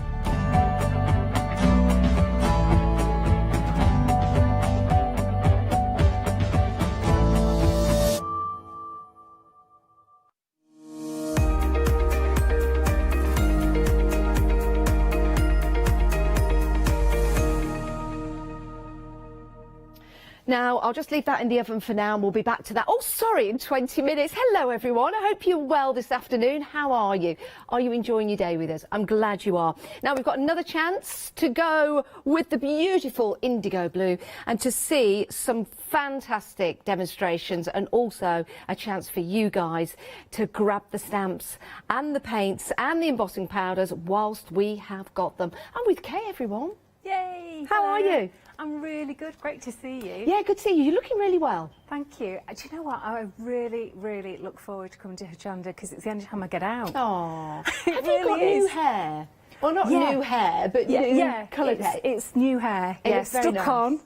Now, I'll just leave that in the oven for now and we'll be back to that. Oh, sorry, in 20 minutes. Hello, everyone. I hope you're well this afternoon. How are you? Are you enjoying your day with us? I'm glad you are. Now, we've got another chance to go with the beautiful indigo blue and to see some fantastic demonstrations, and also a chance for you guys to grab the stamps and the paints and the embossing powders whilst we have got them. I'm with Kay, everyone. Yay! How are you? I'm really good. Great to see you. Yeah, good to see you. You're looking really well. Thank you. Do you know what? I really, really look forward to coming to Hochanda because it's the only time I get out. Oh, It have you got really new is. hair? Well, not Yeah. new hair, but new coloured hair. It's new hair. It Yeah, looks very stuck nice. on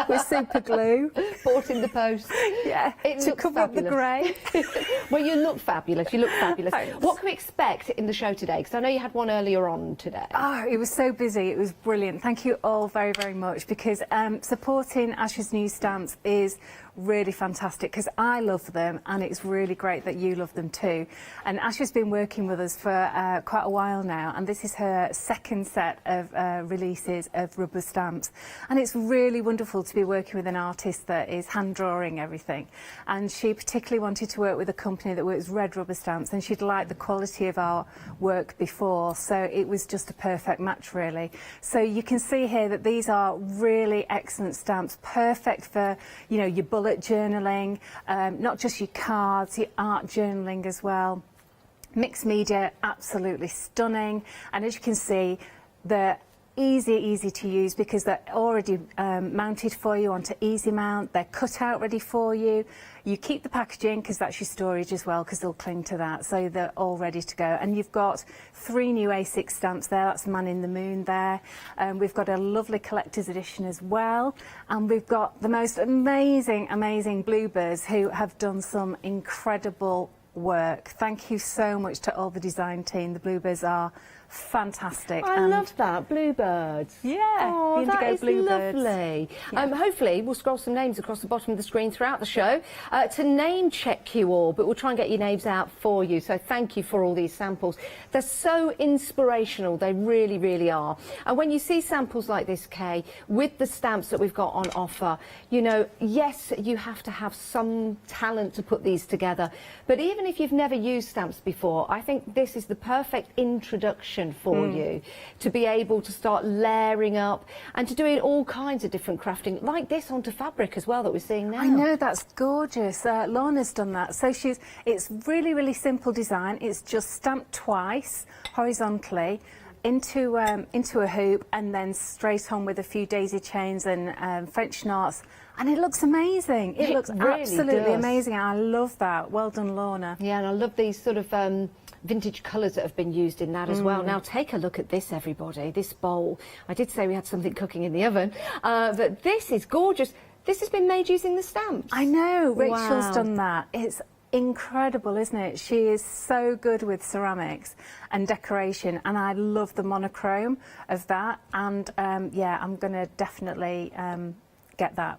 with super glue. Bought in the post. Yeah, It to looks cover up the fabulous. grey. Well, you look fabulous. You look fabulous. Thanks. What can we expect in the show today? Because I know you had one earlier on today. Oh, it was so busy. It was brilliant. Thank you all very, very much, because supporting Ash's new stamps is really fantastic because I love them, and it's really great that you love them too. And Ash has been working with us for quite a while now, and this is her second set of releases of rubber stamps, and it's really wonderful to be working with an artist that is hand drawing everything. And she particularly wanted to work with a company that works red rubber stamps, and she'd liked the quality of our work before, so it was just a perfect match really. So you can see here that these are really excellent stamps, perfect for, you know, your bullet journaling, not just your cards, your art journaling as well. Mixed media, absolutely stunning. And as you can see, they're easy to use because they're already mounted for you onto easy mount. They're cut out ready for you. You keep the packaging because that's your storage as well, because they'll cling to that, so they're all ready to go. And you've got 3 new A6 stamps there. That's Man in the Moon there. We've got a lovely collector's edition as well, and we've got the most amazing bluebirds who have done some incredible work. Thank you so much to all the design team. The bluebirds are fantastic. I love that, bluebirds. Yeah, oh, the indigo that is bluebirds. lovely. Yeah. Hopefully we'll scroll some names across the bottom of the screen throughout the show to name check you all, but we'll try and get your names out for you. So thank you for all these samples. They're so inspirational, they really are. And when you see samples like this, Kay, with the stamps that we've got on offer, you know, yes, you have to have some talent to put these together, but even if you've never used stamps before, I think this is the perfect introduction for you to be able to start layering up and to doing all kinds of different crafting like this onto fabric as well that we're seeing now. I know, that's gorgeous. Lorna's done that. So it's really simple design. It's just stamped twice horizontally into a hoop and then straight on with a few daisy chains and French knots. And it looks amazing. It looks really absolutely does. amazing. I love that. Well done, Lorna. Yeah, and I love these sort of vintage colours that have been used in that as well. Now take a look at this, everybody, this bowl. I did say we had something cooking in the oven, but this is gorgeous. This has been made using the stamps. I know, Rachel's Wow. done that. It's incredible, isn't it? She is so good with ceramics and decoration, and I love the monochrome of that. And yeah, I'm going to definitely get that.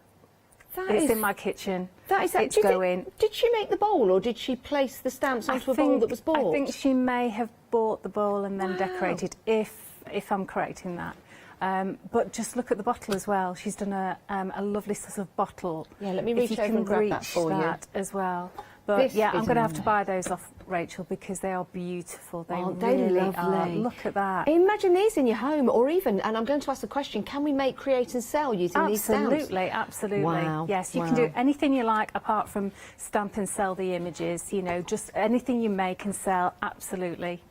It's in my kitchen. That is. It's going. Did she make the bowl, or did she place the stamps onto a bowl that was bought? I think she may have bought the bowl and then decorated, if I'm correct in that. But just look at the bottle as well. She's done a lovely sort of bottle. Yeah, let me reach over and grab that for you. As well. But This yeah, is I'm going to have to amazing. buy those off, Rachel, because they are beautiful. They they're really are. lovely. Look at that. Imagine these in your home, or even, and I'm going to ask the question, can we make, create and sell using these stamps? Absolutely. Wow. Yes, you can do anything you like apart from stamp and sell the images, you know, just anything you make and sell, absolutely.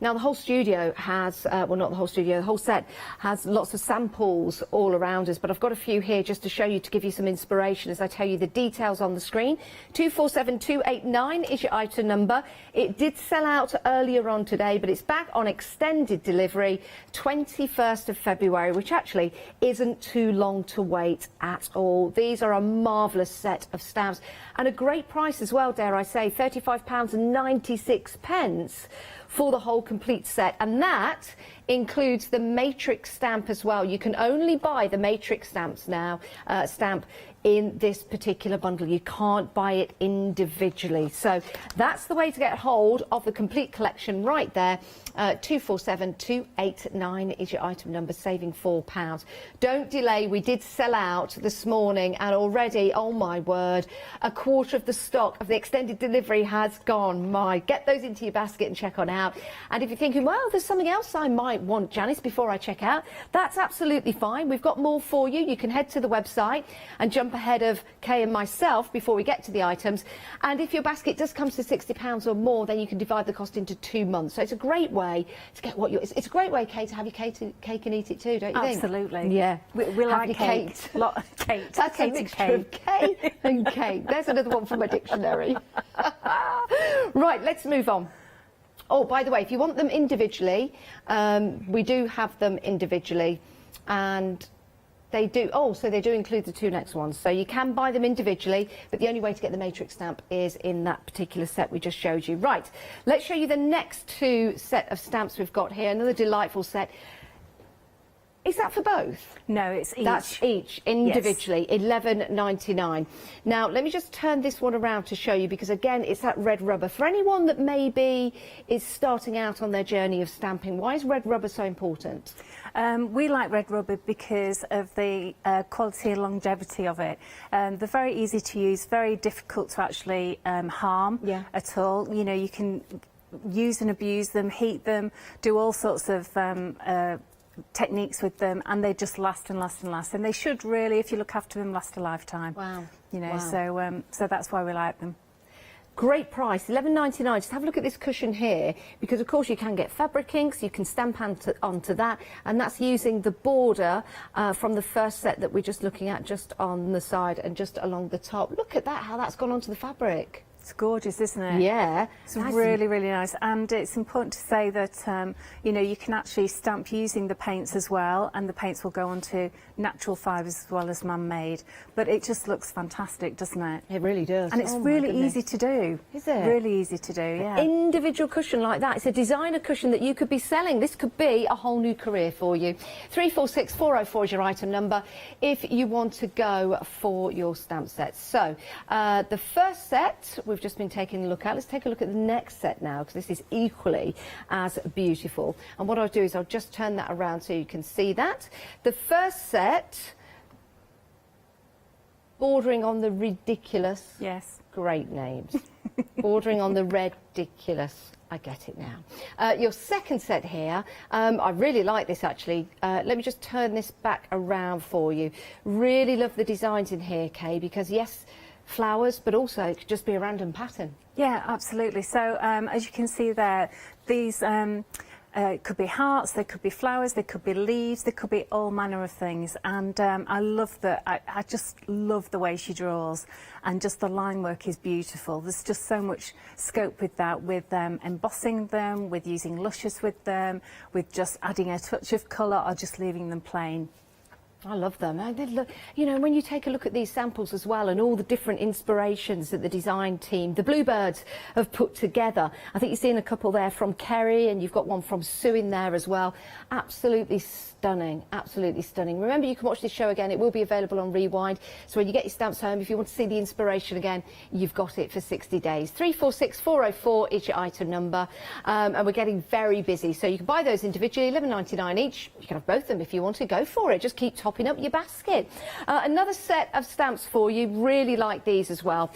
Now the whole studio has, well not the whole studio, the whole set has lots of samples all around us, but I've got a few here just to show you, to give you some inspiration as I tell you the details on the screen. 247289 is your item number. It did sell out earlier on today, but it's back on extended delivery 21st of February, which actually isn't too long to wait at all. These are a marvellous set of stamps and a great price as well, dare I say, £35.96 for the whole complete set, and that includes the matrix stamp as well. You can only buy the matrix stamps now, stamp in this particular bundle. You can't buy it individually. So that's the way to get hold of the complete collection right there. 247289 is your item number, saving £4. Don't delay. We did sell out this morning, and already, oh my word, a quarter of the stock of the extended delivery has gone. Get those into your basket and check on out. And if you're thinking, well, there's something else I might want, Janice, before I check out, that's absolutely fine. We've got more for you. You can head to the website and jump ahead of Kay and myself before we get to the items. And if your basket does come to £60 or more, then you can divide the cost into 2 months. So it's a great way to get what you're... It's a great way, Kay, to have your cake and eat it too, don't you think? Absolutely. Yeah. We like cake. Cake. That's a mixture of cake and cake. There's another one from a dictionary. Right, let's move on. Oh, by the way, if you want them individually, we do have them individually, and they do, so they do include the 2 next ones. So you can buy them individually, but the only way to get the matrix stamp is in that particular set we just showed you. Right, let's show you the next 2 set of stamps we've got here. Another delightful set. Is that for both? No, it's each. That's each, individually, yes. $11.99. Now, let me just turn this one around to show you, because, again, it's that red rubber. For anyone that maybe is starting out on their journey of stamping, why is red rubber so important? We like red rubber because of the quality and longevity of it. They're very easy to use, very difficult to actually harm at all. You know, you can use and abuse them, heat them, do all sorts of techniques with them, and they just last and last and last, and they should really, if you look after them, last a lifetime. Wow. You know, so that's why we like them. Great price, $11.99. Just have a look at this cushion here, because of course you can get fabric inks, you can stamp onto that, and that's using the border from the first set that we're just looking at, just on the side and just along the top. Look at that, how that's gone onto the fabric. It's gorgeous, isn't it? Yeah. It's really, really nice. And it's important to say that, you know, you can actually stamp using the paints as well, and the paints will go onto natural fibres as well as man-made. But it just looks fantastic, doesn't it? It really does. And it's really easy to do. Is it? Really easy to do, yeah. Individual cushion like that. It's a designer cushion that you could be selling. This could be a whole new career for you. 346404 is your item number if you want to go for your stamp sets. So, the first set we've just been taking a look at. Let's take a look at the next set now, because this is equally as beautiful. And what I'll do is I'll just turn that around so you can see that. The first set, bordering on the ridiculous. Yes. Great names. Bordering on the ridiculous. I get it now. Your second set here, I really like this actually. Let me just turn this back around for you. Really love the designs in here, Kay, because yes, flowers, but also it could just be a random pattern. Yeah, absolutely. So as you can see there, these could be hearts, they could be flowers, they could be leaves, they could be all manner of things. And I love that. I just love the way she draws, and just the line work is beautiful. There's just so much scope with that, with embossing them, with using luscious with them, with just adding a touch of colour, or just leaving them plain. I love them. You know, when you take a look at these samples as well, and all the different inspirations that the design team, the Bluebirds, have put together. I think you've seen a couple there from Kerry, and you've got one from Sue in there as well. Absolutely stunning, absolutely stunning. Remember, you can watch this show again. It will be available on Rewind. So when you get your stamps home, if you want to see the inspiration again, you've got it for 60 days. 346404 is your item number, and we're getting very busy. So you can buy those individually, $11.99 each. You can have both of them if you want to. Go for it. Just keep topping up your basket. Another set of stamps for you. Really like these as well,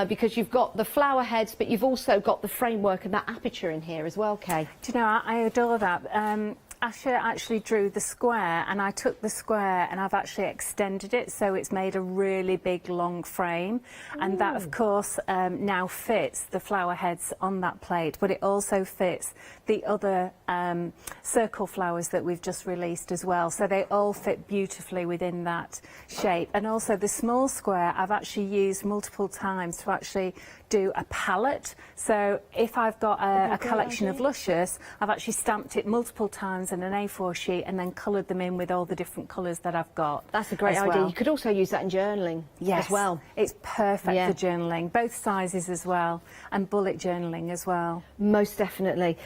because you've got the flower heads, but you've also got the framework and that aperture in here as well, Kay. Do you know, I adore that. Asher actually drew the square, and I took the square and I've actually extended it so it's made a really big long frame. And that of course now fits the flower heads on that plate, but it also fits the other circle flowers that we've just released as well. So they all fit beautifully within that shape. And also the small square I've actually used multiple times to actually do a palette. So if I've got a collection of luscious, I've actually stamped it multiple times in an A4 sheet and then coloured them in with all the different colours that I've got. That's a great idea. Well. You could also use that in journaling as well. It's perfect for journaling, both sizes as well, and bullet journaling as well. Most definitely.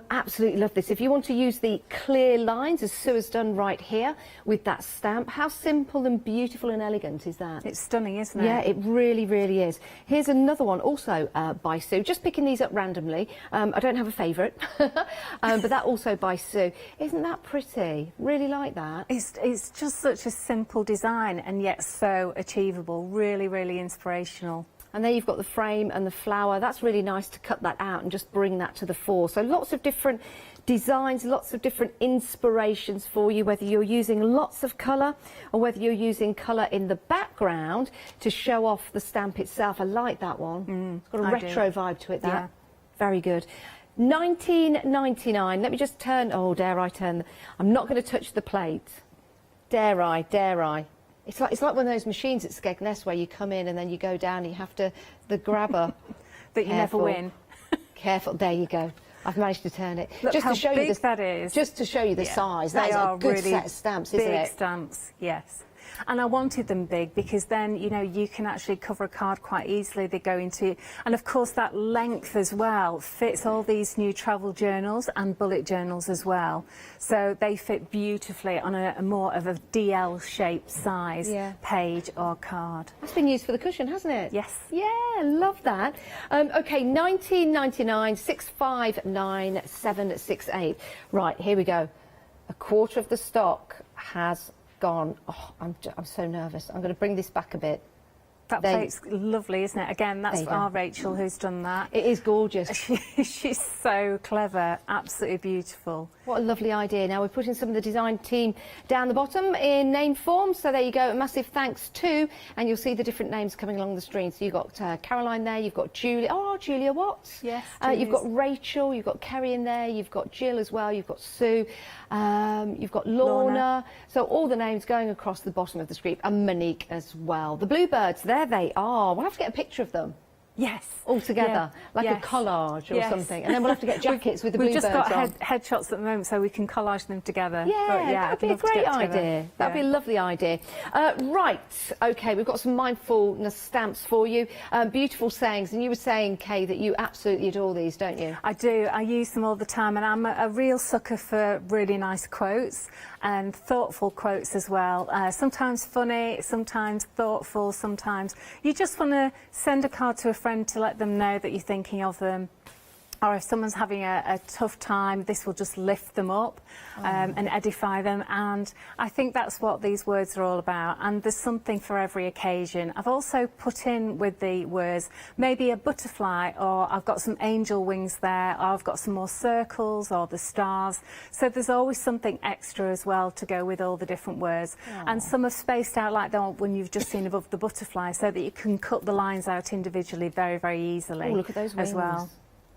Absolutely love this. If you want to use the clear lines, as Sue has done right here with that stamp, how simple and beautiful and elegant is that? It's stunning, isn't it? Yeah, it really, really is. Here's another one, also by Sue. Just picking these up randomly. I don't have a favourite, but that also by Sue. Isn't that pretty? Really like that. It's just such a simple design and yet so achievable. Really, really inspirational. And there you've got the frame and the flower. That's really nice to cut that out and just bring that to the fore. So lots of different designs, lots of different inspirations for you, whether you're using lots of colour or whether you're using colour in the background to show off the stamp itself. I like that one. It's got a retro vibe to it, that. Yeah. Very good. £19.99. Let me just turn, oh, dare I turn, I'm not going to touch the plate. Dare I, dare I. It's like one of those machines at Skegness where you come in and then you go down and you have to, the grabber. But you never win. Careful, there you go. I've managed to turn it. Look just how to show big you the, that is. Just to show you the size. That is a good really set of stamps, isn't it? Big stamps, yes. And I wanted them big because then, you know, you can actually cover a card quite easily. They go into, and of course that length as well fits all these new travel journals and bullet journals as well. So they fit beautifully on a more of a DL shaped size page or card. That's been used for the cushion, hasn't it? Yes. Yeah, love that. Okay, £19.99, 659 768. Right, here we go. A quarter of the stock has gone. Oh, I'm so nervous. I'm going to bring this back a bit. That plate's lovely, isn't it? Again, that's our Rachel who's done that. It is gorgeous. She's so clever, absolutely beautiful. What a lovely idea. Now we're putting some of the design team down the bottom in name form. So there you go. A massive thanks to, and you'll see the different names coming along the screen. So you've got Caroline there, you've got Julia. Oh, Julia Watts. Yes. You've got Rachel, you've got Kerry in there, you've got Jill as well, you've got Sue, you've got Lorna. So all the names going across the bottom of the screen, and Monique as well. The bluebirds, there they are. We'll have to get a picture of them. Yes. All together, like a collage or something. And then we'll have to get jackets with the bluebirds on. We've just got headshots at the moment, so we can collage them together. Yeah, that'd be a great idea. That'd be a lovely idea. Right, OK, we've got some mindfulness stamps for you. Beautiful sayings. And you were saying, Kay, that you absolutely adore these, don't you? I do. I use them all the time, and I'm a real sucker for really nice quotes and thoughtful quotes as well. Sometimes funny, sometimes thoughtful, sometimes you just want to send a card to a friend to let them know that you're thinking of them. Or if someone's having a tough time, this will just lift them up and edify them. And I think that's what these words are all about. And there's something for every occasion. I've also put in with the words maybe a butterfly, or I've got some angel wings there, or I've got some more circles or the stars. So there's always something extra as well to go with all the different words. And some are spaced out like that when you've just seen above the butterfly, so that you can cut the lines out individually very, very easily. Oh, look at those wings. As well.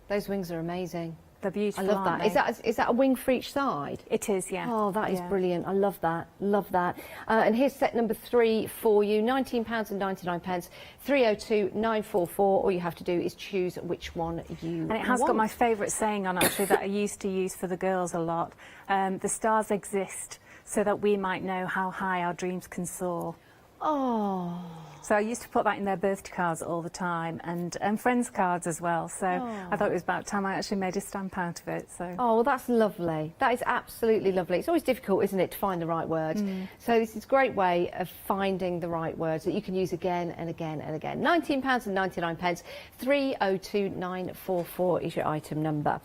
Those wings are amazing. They're beautiful. I love that. Is that a wing for each side? It is, yeah. Oh, that is brilliant. I love that. Love that. And here's set number 3 for you. £19.99, 302 944. All you have to do is choose which one you want. And it has got my favourite saying on, actually, that I used to use for the girls a lot. The stars exist so that we might know how high our dreams can soar. Oh. So I used to put that in their birthday cards all the time, and friends' cards as well. So I thought it was about time I actually made a stamp out of it. So. Oh, well, that's lovely. That is absolutely lovely. It's always difficult, isn't it, to find the right words. So this is a great way of finding the right words that you can use again and again and again. £19.99, 302 944 is your item number.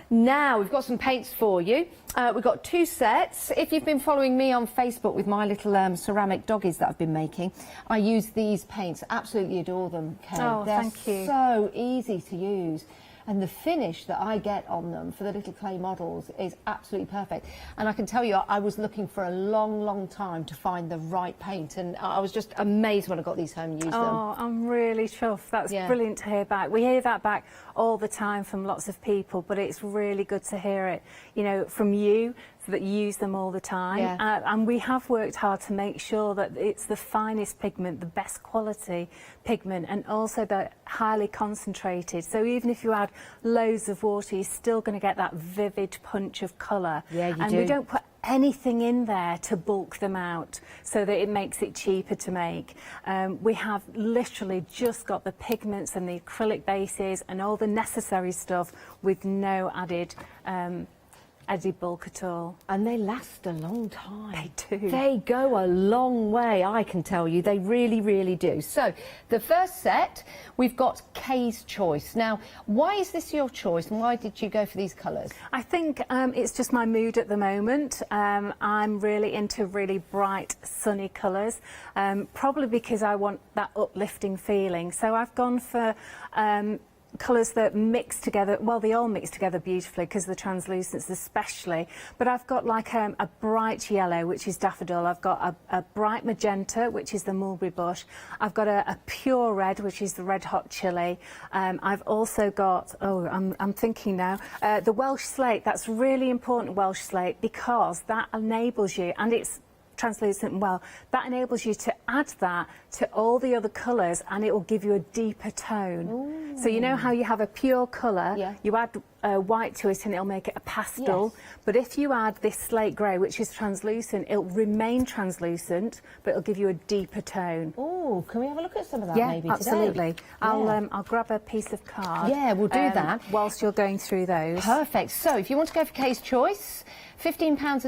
Now, we've got some paints for you. We've got 2 sets. If you've been following me on Facebook with my little ceramic doggies that I've been making, I use these paints. Absolutely adore them, Kay. Oh, They're thank you. so easy to use. and the finish that I get on them for the little clay models is absolutely perfect. And I can tell you, I was looking for a long time to find the right paint, and I was just amazed when I got these home and used them. Oh, I'm really chuffed. That's brilliant to hear back. We hear that back all the time from lots of people, but it's really good to hear it, you know, from you that use them all the time. And we have worked hard to make sure that it's the finest pigment, the best quality pigment, and also the highly concentrated. So even if you add loads of water, you're still going to get that vivid punch of colour. Yeah, you and do. we don't put anything in there to bulk them out so that it makes it cheaper to make. We have literally just got the pigments and the acrylic bases and all the necessary stuff with no added bulk at all. And they last a long time. They do. They go a long way, I can tell you. They really do. So the first set, we've got Kay's Choice. Now, why is this your choice, and why did you go for these colours? I think it's just my mood at the moment. I'm really into really bright, sunny colours, probably because I want that uplifting feeling. So I've gone for colours that mix together, well, they all mix together beautifully because of the translucence especially, but I've got like a bright yellow, which is daffodil. I've got a bright magenta, which is the mulberry bush. I've got a pure red, which is the red hot chili. I've also got, I'm thinking now, the Welsh slate. That's really important, Welsh slate, because that enables you, and it's translucent, well, that enables you to add that to all the other colours, and it will give you a deeper tone. Ooh. So you know how you have a pure colour, you add white to it and it'll make it a pastel, but if you add this slate grey, which is translucent, it'll remain translucent, but it'll give you a deeper tone. Oh, can we have a look at some of that maybe absolutely. today? I'll grab a piece of card. Yeah, we'll do that whilst you're going through those. Perfect. So if you want to go for Kay's Choice, £15.99,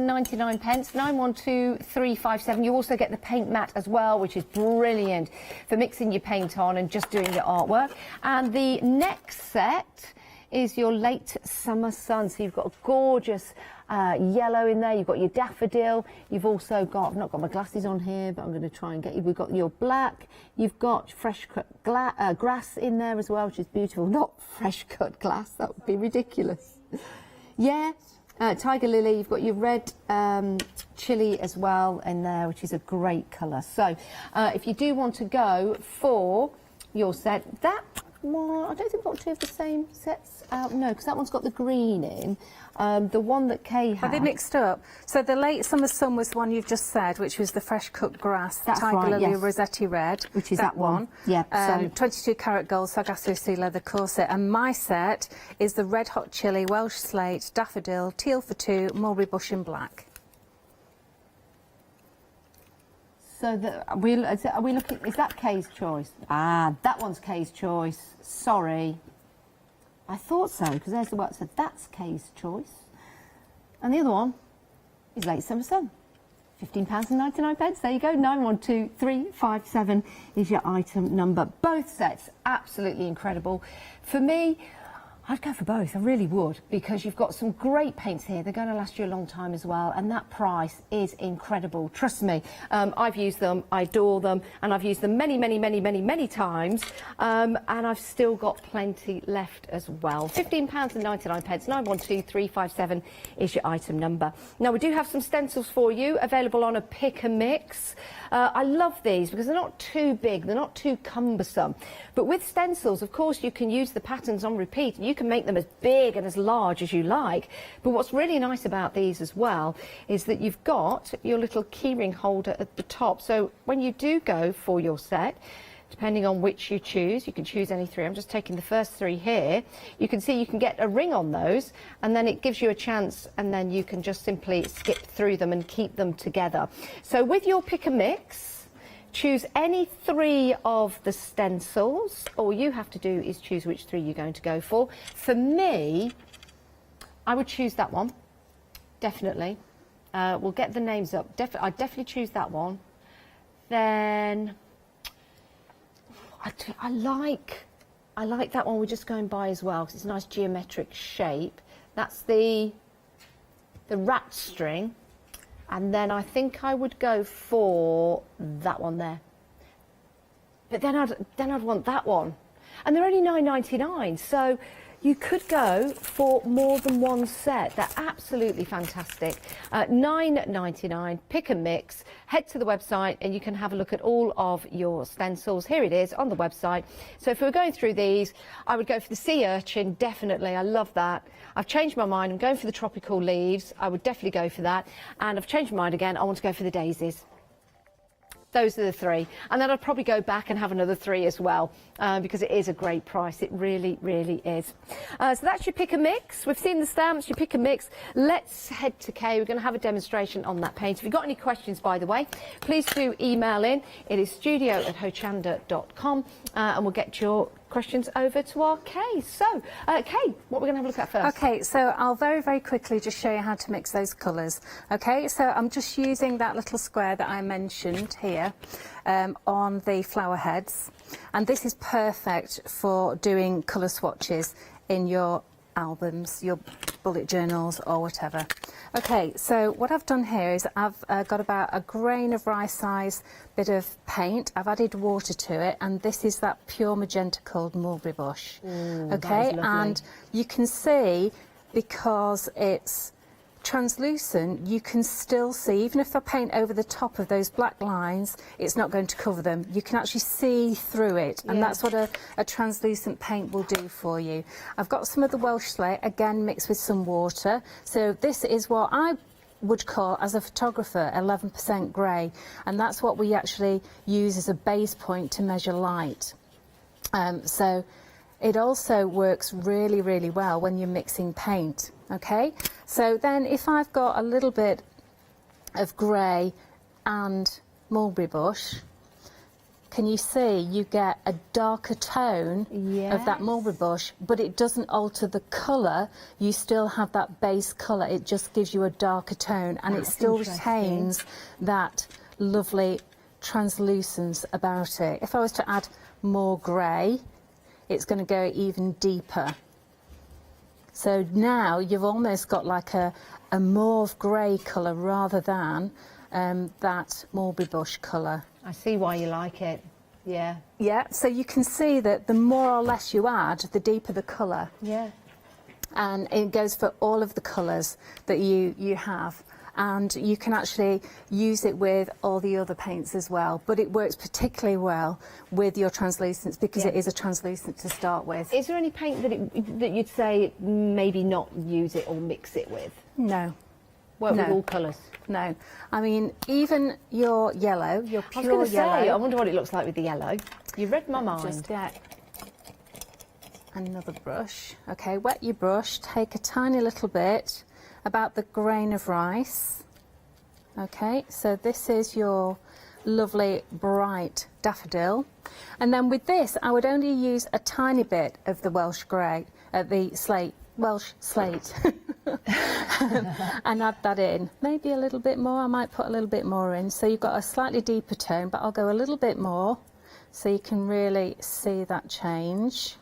912357. You also get the paint mat as well, which is brilliant for mixing your paint on and just doing your artwork. And the next set is your late summer sun. So you've got a gorgeous yellow in there, you've got your daffodil, you've also got, I've not got my glasses on here, but I'm going to try and get you, we've got your black, you've got fresh cut grass in there as well, which is beautiful. Not fresh cut glass, that would be ridiculous. Yeah. Tiger lily, you've got your red chili as well in there, which is a great colour. So if you do want to go for your set, that one, I don't think we've got two of the same sets. No, because that one's got the green in. The one that Kay had. Are they mixed up? So the late summer sun was the one you've just said, which was the fresh cut grass, that's Tiger right, lily yes. Rossetti red. Which is that one. Yeah. So 22 carat gold Sargasso sea leather corset. And my set is the red hot chili, Welsh slate, daffodil, teal for two, mulberry bush in black. So are we looking, is that Kay's Choice? Ah, that one's Kay's Choice. Sorry. I thought so, because there's the one that said that's Kay's Choice. And the other one is Late Summer Sun. £15.99. There you go. 912357 is your item number. Both sets, absolutely incredible. For me, I'd go for both, I really would, because you've got some great paints here. They're going to last you a long time as well, and that price is incredible. Trust me, I've used them, I adore them, and I've used them many times, and I've still got plenty left as well. £15.99, 912357 is your item number. Now, we do have some stencils for you, available on a pick and mix. I love these because they're not too big, they're not too cumbersome. But with stencils, of course, you can use the patterns on repeat, and you can make them as big and as large as you like. But what's really nice about these as well is that you've got your little keyring holder at the top. So when you do go for your set, depending on which you choose, you can choose any three. I'm just taking the first three here. You can see you can get a ring on those, and then it gives you a chance, and then you can just simply skip through them and keep them together. So with your pick and mix, choose any three of the stencils. All you have to do is choose which three you're going to go for. For me, I would choose that one, definitely. We'll get the names up. I'd definitely choose that one. Then I like that one we're just going by as well, because it's a nice geometric shape. That's the rat string. And then I think I would go for that one there. But then I'd want that one. And they're only £9.99, so you could go for more than one set. They're absolutely fantastic. $9.99, pick and mix. Head to the website and you can have a look at all of your stencils. Here it is on the website. So if we were going through these, I would go for the sea urchin, definitely. I love that. I've changed my mind. I'm going for the tropical leaves. I would definitely go for that. And I've changed my mind again. I want to go for the daisies. Those are the three. And then I'd probably go back and have another 3 as well, because it is a great price. It really, really is. So that's your pick and mix. We've seen the stamps, your pick and mix. Let's head to Kay. We're going to have a demonstration on that paint. If you've got any questions, by the way, please do email in. It is studio@hochanda.com, and we'll get your questions over to our Kay. So, Kay, what we're going to have a look at first? Okay, so I'll very, very quickly just show you how to mix those colours. Okay, so I'm just using that little square that I mentioned here on the flower heads. And this is perfect for doing colour swatches in your albums, your bullet journals or whatever. Okay, so what I've done here is I've got about a grain of rice size bit of paint. I've added water to it, and this is that pure magenta called mulberry bush. Okay, and you can see, because it's translucent, you can still see, even if I paint over the top of those black lines, it's not going to cover them. You can actually see through it, and that's what a translucent paint will do for you. I've got some of the Welsh slate, again mixed with some water. So this is what I would call, as a photographer, 11% grey, and that's what we actually use as a base point to measure light. So it also works really, really well when you're mixing paint. Okay, so then if I've got a little bit of grey and mulberry bush, can you see you get a darker tone of that mulberry bush, but it doesn't alter the colour. You still have that base colour. It just gives you a darker tone, and it still retains that lovely translucence about it. If I was to add more grey, it's going to go even deeper. So now you've almost got like a mauve grey colour rather than that mulberry bush colour. I see why you like it. Yeah. Yeah, so you can see that the more or less you add, the deeper the colour. Yeah. And it goes for all of the colours that you have. And you can actually use it with all the other paints as well. But it works particularly well with your translucents, because it is a translucent to start with. Is there any paint that you'd say maybe not use it or mix it with? No. Work with all colours? No. I mean, even your yellow, your pure yellow. I wonder what it looks like with the yellow. You read my mind. Just get another brush. Okay, wet your brush, take a tiny little bit, about the grain of rice. Okay, so this is your lovely bright daffodil, and then with this I would only use a tiny bit of the Welsh grey, Welsh slate and add that in. Maybe a little bit more. I might put a little bit more in, so you've got a slightly deeper tone, but I'll go a little bit more so you can really see that change.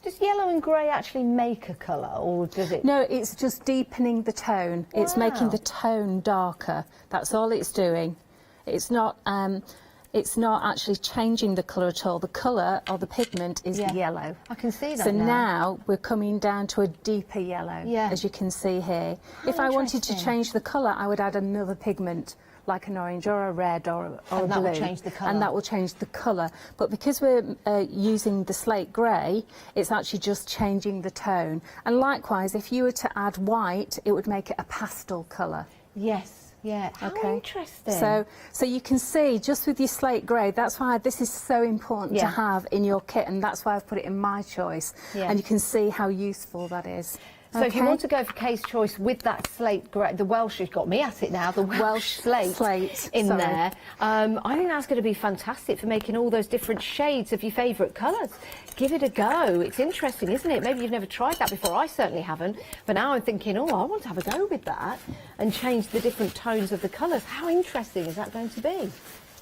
Does yellow and grey actually make a colour, or does it? No, it's just deepening the tone. Wow. It's making the tone darker. That's all it's doing. It's not actually changing the colour at all. The colour or the pigment is yellow. I can see that. So now we're coming down to a deeper yellow, as you can see here. If I wanted to change the colour, I would add another pigment, like an orange or a red or a blue. And that will change the colour. And that will change the colour. But because we're using the slate grey, it's actually just changing the tone. And likewise, if you were to add white, it would make it a pastel colour. Yes, yeah. How interesting. So you can see, just with your slate grey, that's why this is so important to have in your kit, and that's why I've put it in my choice. And you can see how useful that is. So if you want to go for Kay's choice with that slate grey, the Welsh has got me at it now, the Welsh slate in there, I think that's going to be fantastic for making all those different shades of your favourite colours. Give it a go. It's interesting, isn't it? Maybe you've never tried that before. I certainly haven't. But now I'm thinking, oh, I want to have a go with that and change the different tones of the colours. How interesting is that going to be?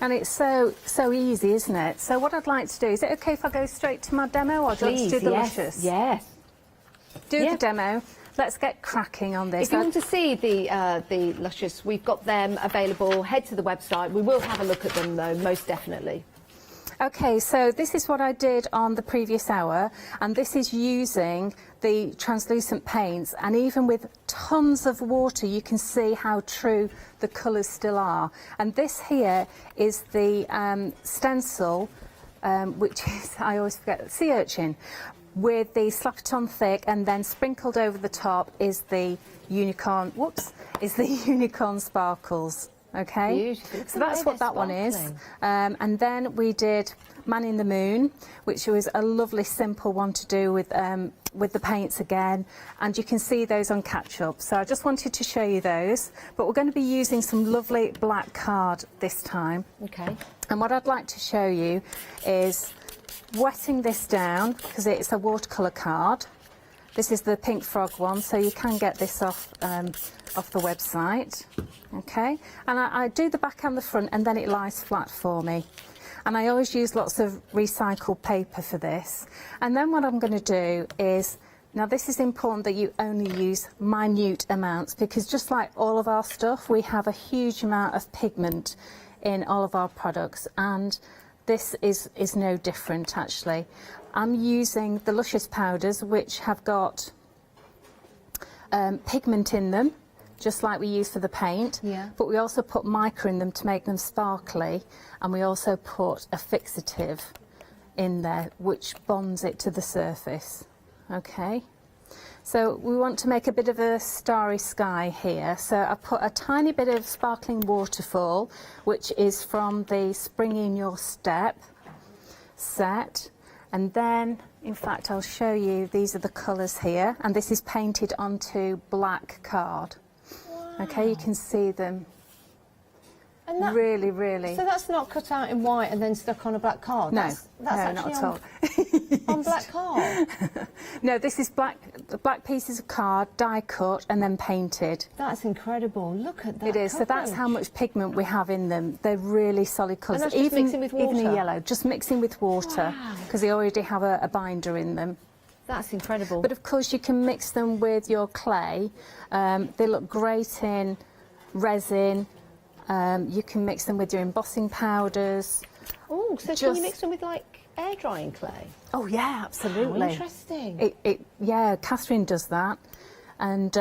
And it's so easy, isn't it? So what I'd like to do, is it OK if I go straight to my demo, or do you want to do the luscious? Yes. Do the demo. Let's get cracking on this. If you want to see the luscious, we've got them available. Head to the website. We will have a look at them, though, most definitely. Okay, so this is what I did on the previous hour, and this is using the translucent paints, and even with tons of water you can see how true the colours still are. And this here is the stencil, which is, I always forget, sea urchin, with the slap it on thick, and then sprinkled over the top is the unicorn, unicorn sparkles. Okay, beautiful. So that's what that one is. And then we did Man in the Moon, which was a lovely simple one to do with the paints again, and you can see those on catch-up. So I just wanted to show you those, but we're going to be using some lovely black card this time. Okay. And what I'd like to show you is wetting this down, because it's a watercolour card. This is the pink frog one, so you can get this off the website. Okay, and I do the back and the front, and then it lies flat for me. And I always use lots of recycled paper for this. And then what I'm going to do is, now this is important that you only use minute amounts, because just like all of our stuff, we have a huge amount of pigment in all of our products, and this is no different actually. I'm using the Luscious powders, which have got pigment in them, just like we use for the paint, but we also put mica in them to make them sparkly, and we also put a fixative in there which bonds it to the surface. Okay, so we want to make a bit of a starry sky here, so I put a tiny bit of sparkling waterfall, which is from the Spring in Your Step set. And then, in fact, I'll show you, these are the colours here, and this is painted onto black card. Wow. Okay, you can see them. And that, really, really. So that's not cut out in white and then stuck on a black card? No, that's no, not at all. On black card? No, this is black pieces of card, die cut and then painted. That's incredible. Look at that. It is. coverage. So that's how much pigment we have in them. They're really solid colours. And that's just mixing with water? Even the yellow, just mixing with water, because they already have a binder in them. That's incredible. But of course you can mix them with your clay. They look great in resin. You can mix them with your embossing powders. Oh, so can you mix them with like air drying clay? Oh yeah, absolutely. How interesting. Yeah, Catherine does that, and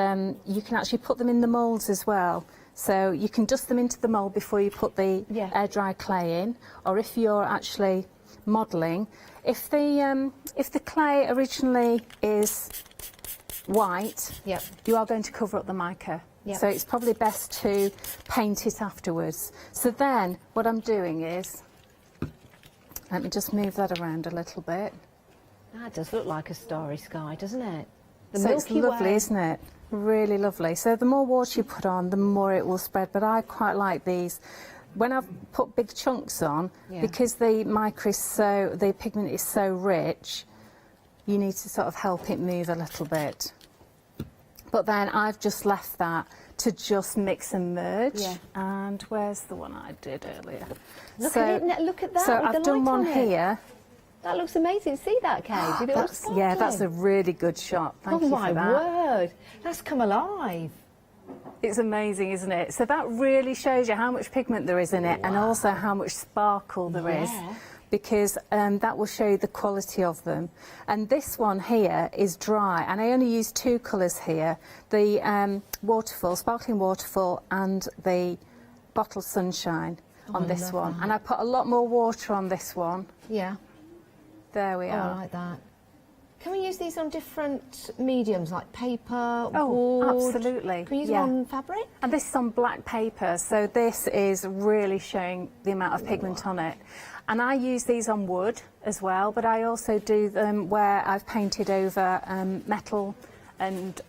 you can actually put them in the moulds as well. So you can dust them into the mould before you put the air dry clay in, or if you're actually modelling, if the clay originally is white, you are going to cover up the mica. Yep. So it's probably best to paint it afterwards. So then what I'm doing is, let me just move that around a little bit. That does look like a starry sky, doesn't it? The so Milky it's lovely, Way. Isn't it? Really lovely. So the more water you put on, the more it will spread. But I quite like these. When I've put big chunks on, because the mica is the pigment is so rich, you need to sort of help it move a little bit. But then I've just left that to just mix and merge. And where's the one I did earlier? Look at it, look at that. So with I've the done light one on here. That looks amazing. See that, Kate? Did it look sparkling? Yeah, that's a really good shot. Thank you for that. Oh my word, that's come alive. It's amazing, isn't it? So that really shows you how much pigment there is in it, and also how much sparkle there is. Because that will show you the quality of them. And this one here is dry, and I only use two colours here, the waterfall, sparkling waterfall, and the bottle sunshine on this one. And I put a lot more water on this one. Yeah. There we are. I like that. Can we use these on different mediums, like paper, wood? Oh, absolutely. Can we use them on fabric? And this is on black paper, so this is really showing the amount of pigment on it. And I use these on wood as well, but I also do them where I've painted over metal and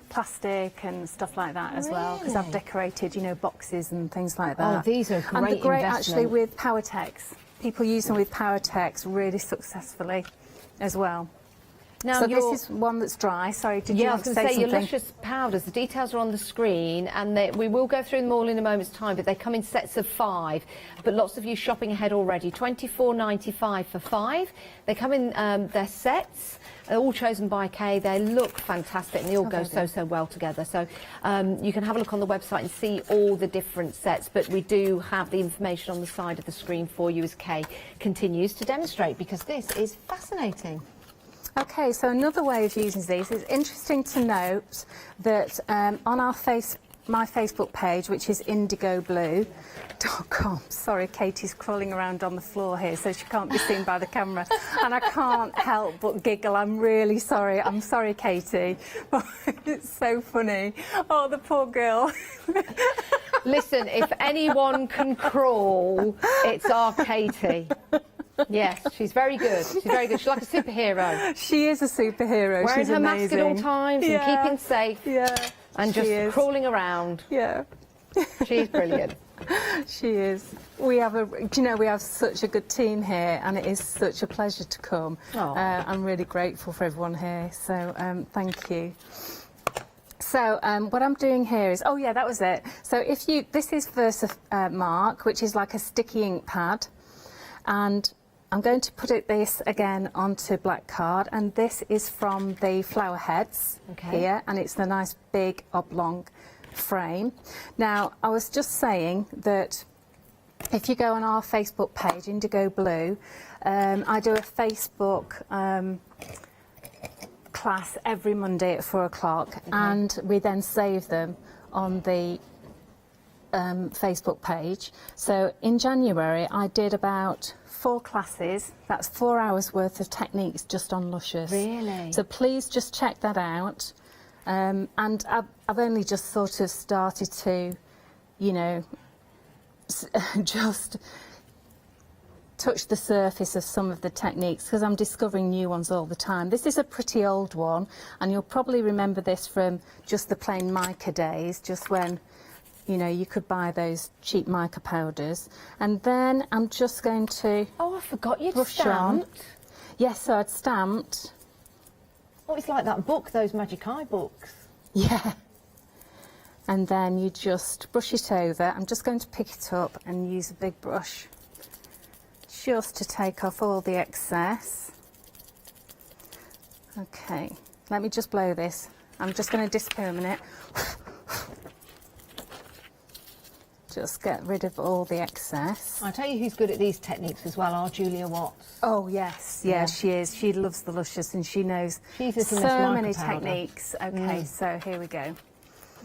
plastic and stuff like that as well, because I've decorated, you know, boxes and things like that. Oh, these are great. And they're great investment. actually with PowerTex. People use them with PowerTex really successfully as well. Now so this is one that's dry. Sorry, did you want to say something? Your luscious powders, the details are on the screen, and we will go through them all in a moment's time, but they come in sets of 5. But lots of you shopping ahead already. £24.95 for 5. They come in their sets. They're all chosen by Kay. They look fantastic and they all go so well together. So you can have a look on the website and see all the different sets, but we do have the information on the side of the screen for you as Kay continues to demonstrate, because this is fascinating. Okay, so another way of using these is interesting to note that on our my Facebook page, which is indigoblue.com. Sorry, Katie's crawling around on the floor here, so she can't be seen by the camera. And I can't help but giggle. I'm really sorry. I'm sorry, Katie. But it's so funny. Oh, the poor girl. Listen, if anyone can crawl, it's our Katie. Yes, she's very good. She's very good. She's like a superhero. She is a superhero. Wearing She's her amazing. mask at all times and keeping safe. Yeah. And just crawling around. Yeah. She's brilliant. She is. We have we have such a good team here, and it is such a pleasure to come. I'm really grateful for everyone here. So thank you. So what I'm doing here is, oh yeah, that was it. So this is Versamark, which is like a sticky ink pad, and I'm going to put this again onto black card, and this is from the flower heads here, and it's the nice big oblong frame. Now, I was just saying that if you go on our Facebook page, Indigo Blue, I do a Facebook class every Monday at 4 o'clock, and we then save them on the Facebook page. So in January I did about 4 classes. That's 4 hours worth of techniques just on luscious. Really? So please just check that out. And I've only just sort of started to, just touch the surface of some of the techniques, because I'm discovering new ones all the time. This is a pretty old one, and you'll probably remember this from just the plain mica days, just when you could buy those cheap mica powders. And then I'm just going to... Oh, I forgot you'd brush stamped. on. Yes, so I'd stamped. Oh, it's like that book, those Magic Eye books. Yeah. And then you just brush it over. I'm just going to pick it up and use a big brush just to take off all the excess. Okay, let me just blow this. I'm just going to disappear a minute. Just get rid of all the excess. I tell you who's good at these techniques as well, our Julia Watts. Oh yes, yeah, she is. She loves the luscious, and she knows so many techniques. Okay, so here we go.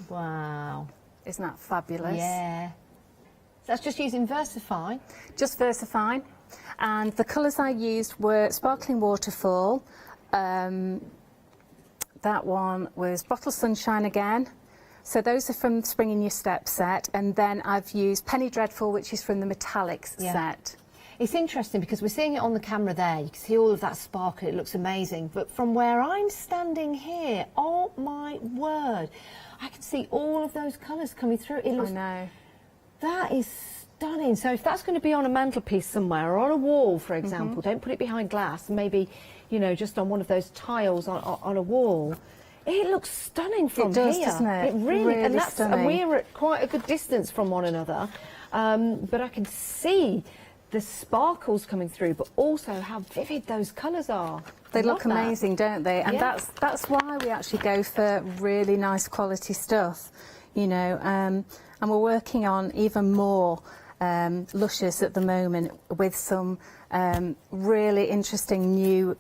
Wow. Isn't that fabulous? Yeah. So that's just using VersaFine? Just VersaFine. And the colours I used were Sparkling Waterfall. That one was Bottle Sunshine again. So those are from Spring in Your Step set, and then I've used Penny Dreadful, which is from the Metallics set. It's interesting because we're seeing it on the camera there. You can see all of that sparkle. It looks amazing. But from where I'm standing here, oh my word, I can see all of those colours coming through. It looks, I know. That is stunning. So if that's going to be on a mantelpiece somewhere or on a wall, for example, don't put it behind glass. Maybe, just on one of those tiles on a wall. It looks stunning from here. It does, doesn't it? It really, and stunning. we're at quite a good distance from one another, but I can see the sparkles coming through, but also how vivid those colours are. They look amazing, don't they? And that's why we actually go for really nice quality stuff, and we're working on even more luscious at the moment with some really interesting new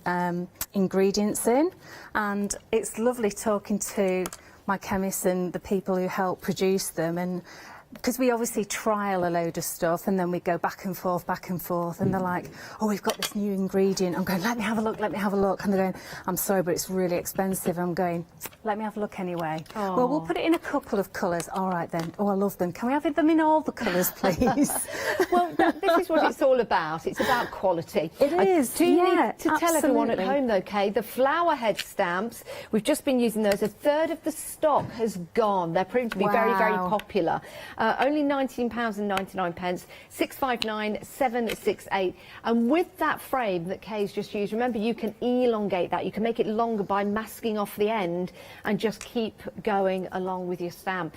ingredients in, and it's lovely talking to my chemists and the people who help produce them, and because we obviously trial a load of stuff and then we go back and forth, and they're like, oh, we've got this new ingredient. I'm going, let me have a look, and they're going, I'm sorry, but it's really expensive. I'm going, let me have a look anyway. Aww. Well, we'll put it in a couple of colours. All right then. Oh, I love them. Can we have them in all the colours, please? Well, this is what it's all about. It's about quality. It is, I do need to tell everyone at home, though, Kay, the flower head stamps, we've just been using those. A third of the stock has gone. They're proving to be very, very popular. Only £19.99, 659 768. And with that frame that Kay's just used, remember you can elongate that. You can make it longer by masking off the end and just keep going along with your stamp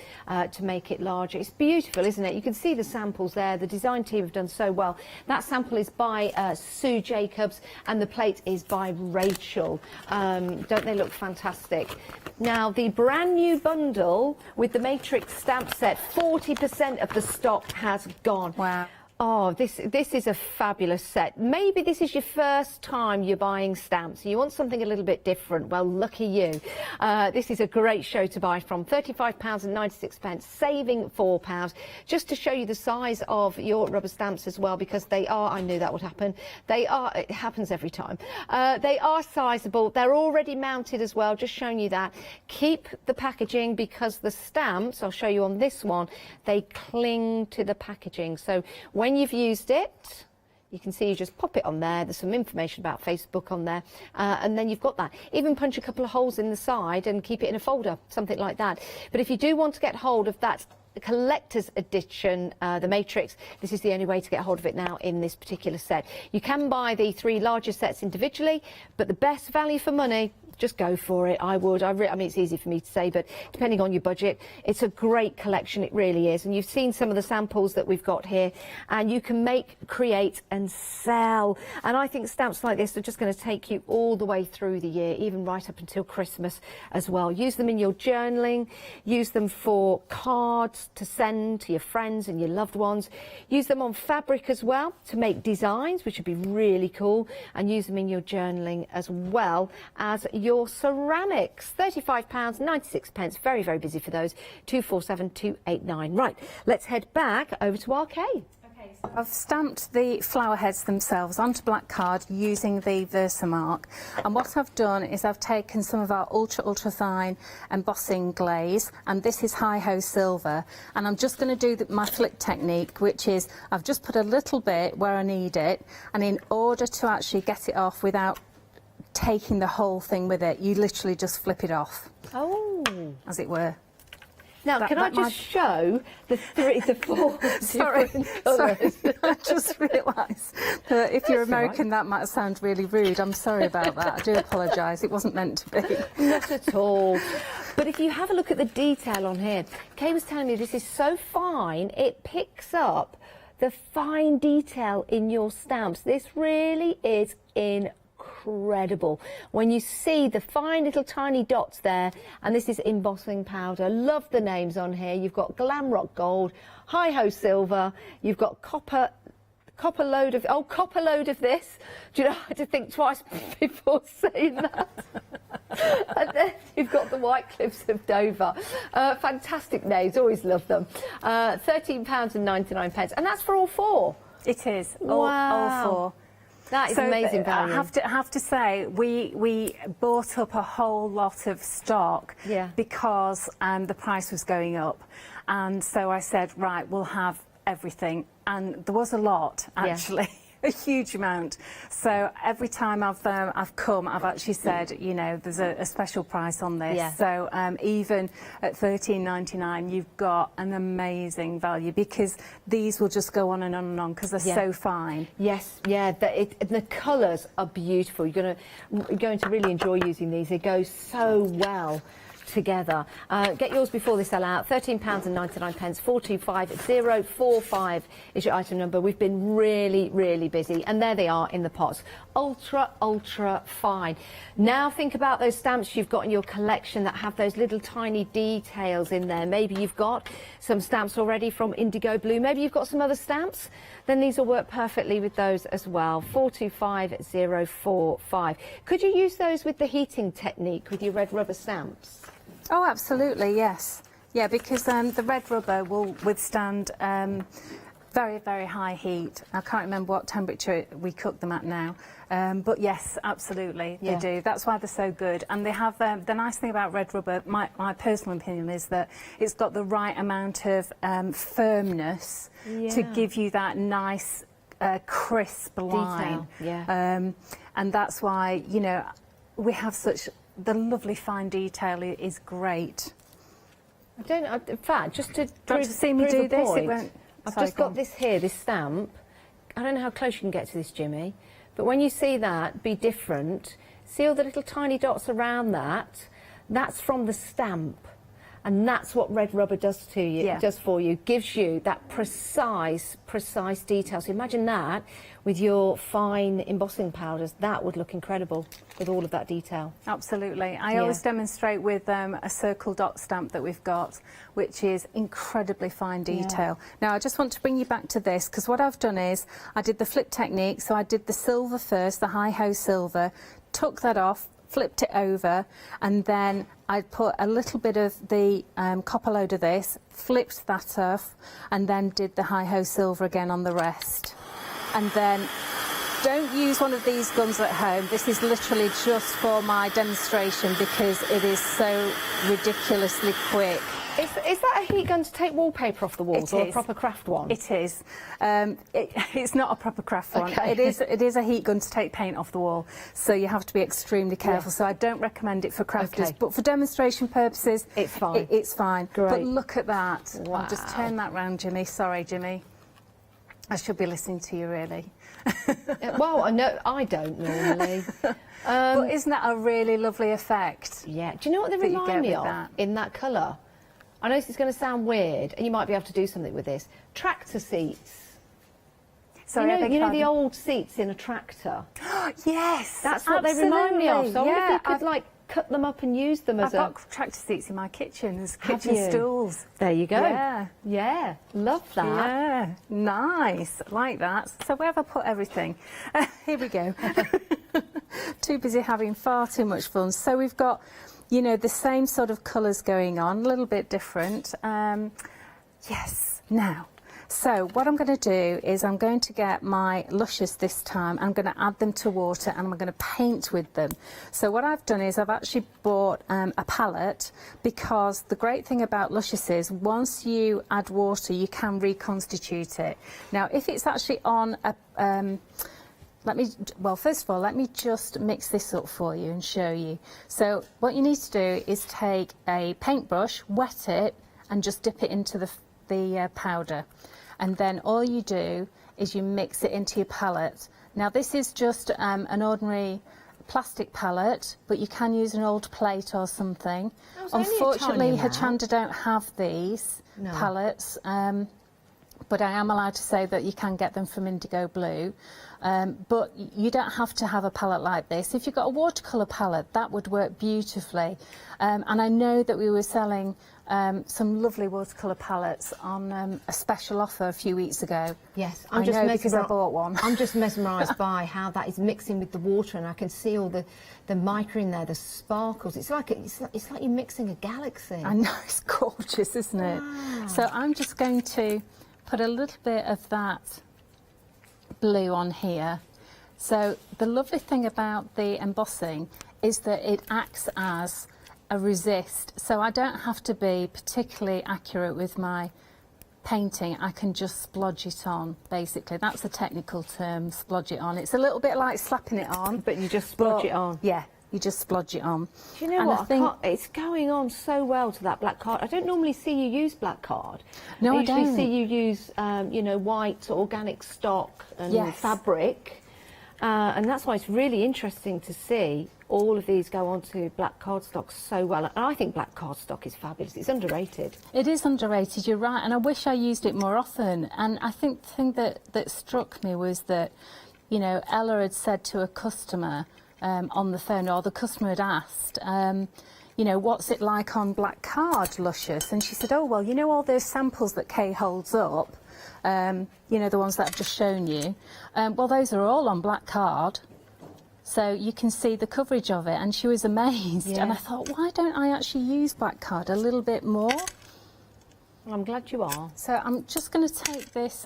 to make it larger. It's beautiful, isn't it? You can see the samples there. The design team have done so well. That sample is by Sue Jacobs and the plate is by Rachel. Don't they look fantastic? Now, the brand new bundle with the Matrix stamp set, 40% of the stock has gone. Wow. Oh, this is a fabulous set. Maybe this is your first time you're buying stamps. You want something a little bit different. Well, lucky you. This is a great show to buy from. £35.96, saving £4. Just to show you the size of your rubber stamps as well, because they are, I knew that would happen. They are, it happens every time. They are sizable. They're already mounted as well, just showing you that. Keep the packaging because the stamps, I'll show you on this one, they cling to the packaging. So when you've used it, you can see you just pop it on there. There's some information about Facebook on there, and then you've got that. Even punch a couple of holes in the side and keep it in a folder, something like that. But if you do want to get hold of that collector's edition, the Matrix, this is the only way to get hold of it now in this particular set. You can buy the 3 larger sets individually, but the best value for money, just go for it. I would. I mean, it's easy for me to say, but depending on your budget, it's a great collection. It really is. And you've seen some of the samples that we've got here, and you can make, create and sell. And I think stamps like this are just going to take you all the way through the year, even right up until Christmas as well. Use them in your journaling. Use them for cards to send to your friends and your loved ones. Use them on fabric as well to make designs, which would be really cool. And use them in your journaling as well as your ceramics. £35.96. Very, very busy for those. 247289. Right, let's head back over to RK. I've stamped the flower heads themselves onto black card using the Versamark, and what I've done is I've taken some of our ultra fine embossing glaze, and this is Hi-Ho Silver, and I'm just going to do my flip technique, which is I've just put a little bit where I need it, and in order to actually get it off without taking the whole thing with it, you literally just flip it off. Oh, as it were. Now, can I just show the 4 sorry, colours? I just realised that if you're American, that might sound really rude. I'm sorry about that. I do apologise. It wasn't meant to be. Not at all. But if you have a look at the detail on here, Kay was telling me this is so fine, it picks up the fine detail in your stamps. This really is incredible when you see the fine little tiny dots there, and this is embossing powder. Love the names on here. You've got Glamrock Gold, Hi-Ho Silver, you've got copper load of this. Do you know, I had to think twice before saying that. And then you've got the White Cliffs of Dover. Fantastic names, always love them. £13.99, and that's for all 4. It is. Wow. All 4. That is amazing value. I have to say, we bought up a whole lot of stock because the price was going up. And so I said, right, we'll have everything. And there was a lot, actually. A huge amount. So every time I've come, I've actually said, you know, there's a special price on this. Yeah. So even at $13.99, you've got an amazing value, because these will just go on and on and on because they're so fine. Yes, yeah. The colours are beautiful. You're going to really enjoy using these. They go so well together. Get yours before they sell out. £13.99, 425045 is your item number. We've been really, really busy, and there they are in the pots. Ultra fine. Now think about those stamps you've got in your collection that have those little tiny details in there. Maybe you've got some stamps already from Indigo Blue. Maybe you've got some other stamps. Then these will work perfectly with those as well. 425045. Could you use those with the heating technique with your red rubber stamps? Oh, absolutely, yes. Yeah, because the red rubber will withstand very, very high heat. I can't remember what temperature we cook them at now. But yes, absolutely, they do. That's why they're so good. And they have the nice thing about red rubber, my personal opinion is that it's got the right amount of firmness to give you that nice crisp line. Detail, and that's why, you know, we have such... The lovely fine detail is great. In fact, just to Don't you see me do this? Point, It won't. I've Sorry, just go got on. this here, this stamp. I don't know how close you can get to this, Jimmy, but when you see that be different, see all the little tiny dots around that? That's from the stamp. And that's what red rubber does to you, does for you, gives you that precise detail. So imagine that with your fine embossing powders, that would look incredible with all of that detail. Absolutely. I always demonstrate with a circle dot stamp that we've got, which is incredibly fine detail. Now, I just want to bring you back to this, because what I've done is I did the flip technique. So I did the silver first, the hi-ho silver, took that off, flipped it over, and then I put a little bit of the copper load of this, flipped that off, and then did the hi-ho silver again on the rest. And then don't use one of these guns at home. This is literally just for my demonstration because it is so ridiculously quick. Is that a heat gun to take wallpaper off the walls, or a proper craft one? It is. It's not a proper craft one. Okay. It is a heat gun to take paint off the wall, so you have to be extremely careful. So I don't recommend it for crafters, but for demonstration purposes, it's fine. It's fine. Great. But look at that. Wow. I'll just turn that round, Jimmy. Sorry, Jimmy. I should be listening to you, really. Well, I don't normally. But isn't that a really lovely effect? Yeah. Do you know what they remind me of in that colour? I know this is going to sound weird, and you might be able to do something with this. Tractor seats. Sorry, you know the old seats in a tractor? Yes, that's what they remind me of. So I wonder if you could, like, cut them up and use them as I've got tractor seats in my kitchen as Have kitchen you? stools. There you go. Yeah. Yeah, love that. Yeah, nice, like that. So where have I put everything? Here we go. Too busy having far too much fun. So we've got, you know, the same sort of colours going on, a little bit different. Yes, now. So what I'm going to do is I'm going to get my luscious this time. I'm going to add them to water and I'm going to paint with them. So what I've done is I've actually bought a palette, because the great thing about luscious is once you add water, you can reconstitute it. Now, if it's actually on a... first of all, let me just mix this up for you and show you. So what you need to do is take a paintbrush, wet it, and just dip it into the powder. And then all you do is you mix it into your palette. Now, this is just an ordinary plastic palette, but you can use an old plate or something. Unfortunately, Hochanda don't have these palettes, but I am allowed to say that you can get them from Indigo Blue. But you don't have to have a palette like this. If you've got a watercolour palette, that would work beautifully. And I know that we were selling some lovely watercolour palettes on a special offer a few weeks ago. Yes, I know because I bought one. I'm just mesmerised by how that is mixing with the water, and I can see all the mica in there, the sparkles. It's like you're mixing a galaxy. I know, it's gorgeous, isn't it? Wow. So I'm just going to put a little bit of that blue on here. So the lovely thing about the embossing is that it acts as a resist, so I don't have to be particularly accurate with my painting. I can just splodge it on, basically. That's the technical term, splodge it on. It's a little bit like slapping it on, but you just splodge it on. Yeah, you just splodge it on. Do you know what? It's going on so well to that black card. I don't normally see you use black card. No, I usually don't. see you use, you know, white organic stock and fabric, and that's why it's really interesting to see all of these go onto black cardstock so well. And I think black cardstock is fabulous. It's underrated. It is underrated, you're right, and I wish I used it more often. And I think the thing that struck me was that, you know, Ella had said to a customer on the phone, or the customer had asked, you know, what's it like on black card, Luscious? And she said, oh, well, you know all those samples that Kay holds up, you know, the ones that I've just shown you, well, those are all on black card. So you can see the coverage of it, and she was amazed. Yeah. And I thought, why don't I actually use black card a little bit more? Well, I'm glad you are. So I'm just going to take this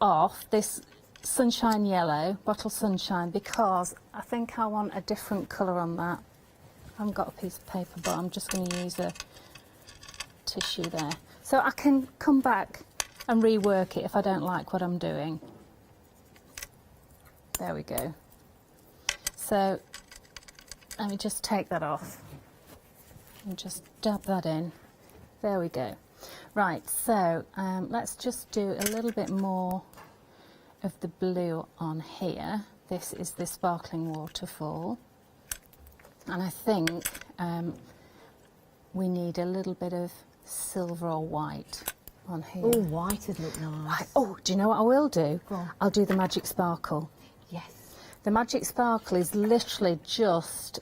off, this sunshine yellow, bottle sunshine, because I think I want a different colour on that. I haven't got a piece of paper, but I'm just going to use a tissue there. So I can come back and rework it if I don't like what I'm doing. There we go. So let me just take that off and just dab that in. There we go. Right, so let's just do a little bit more of the blue on here. This is the sparkling waterfall. And I think we need a little bit of silver or white on here. Oh, white would look nice. Oh, do you know what I will do? Go on. I'll do the magic sparkle. Yes. The magic sparkle is literally just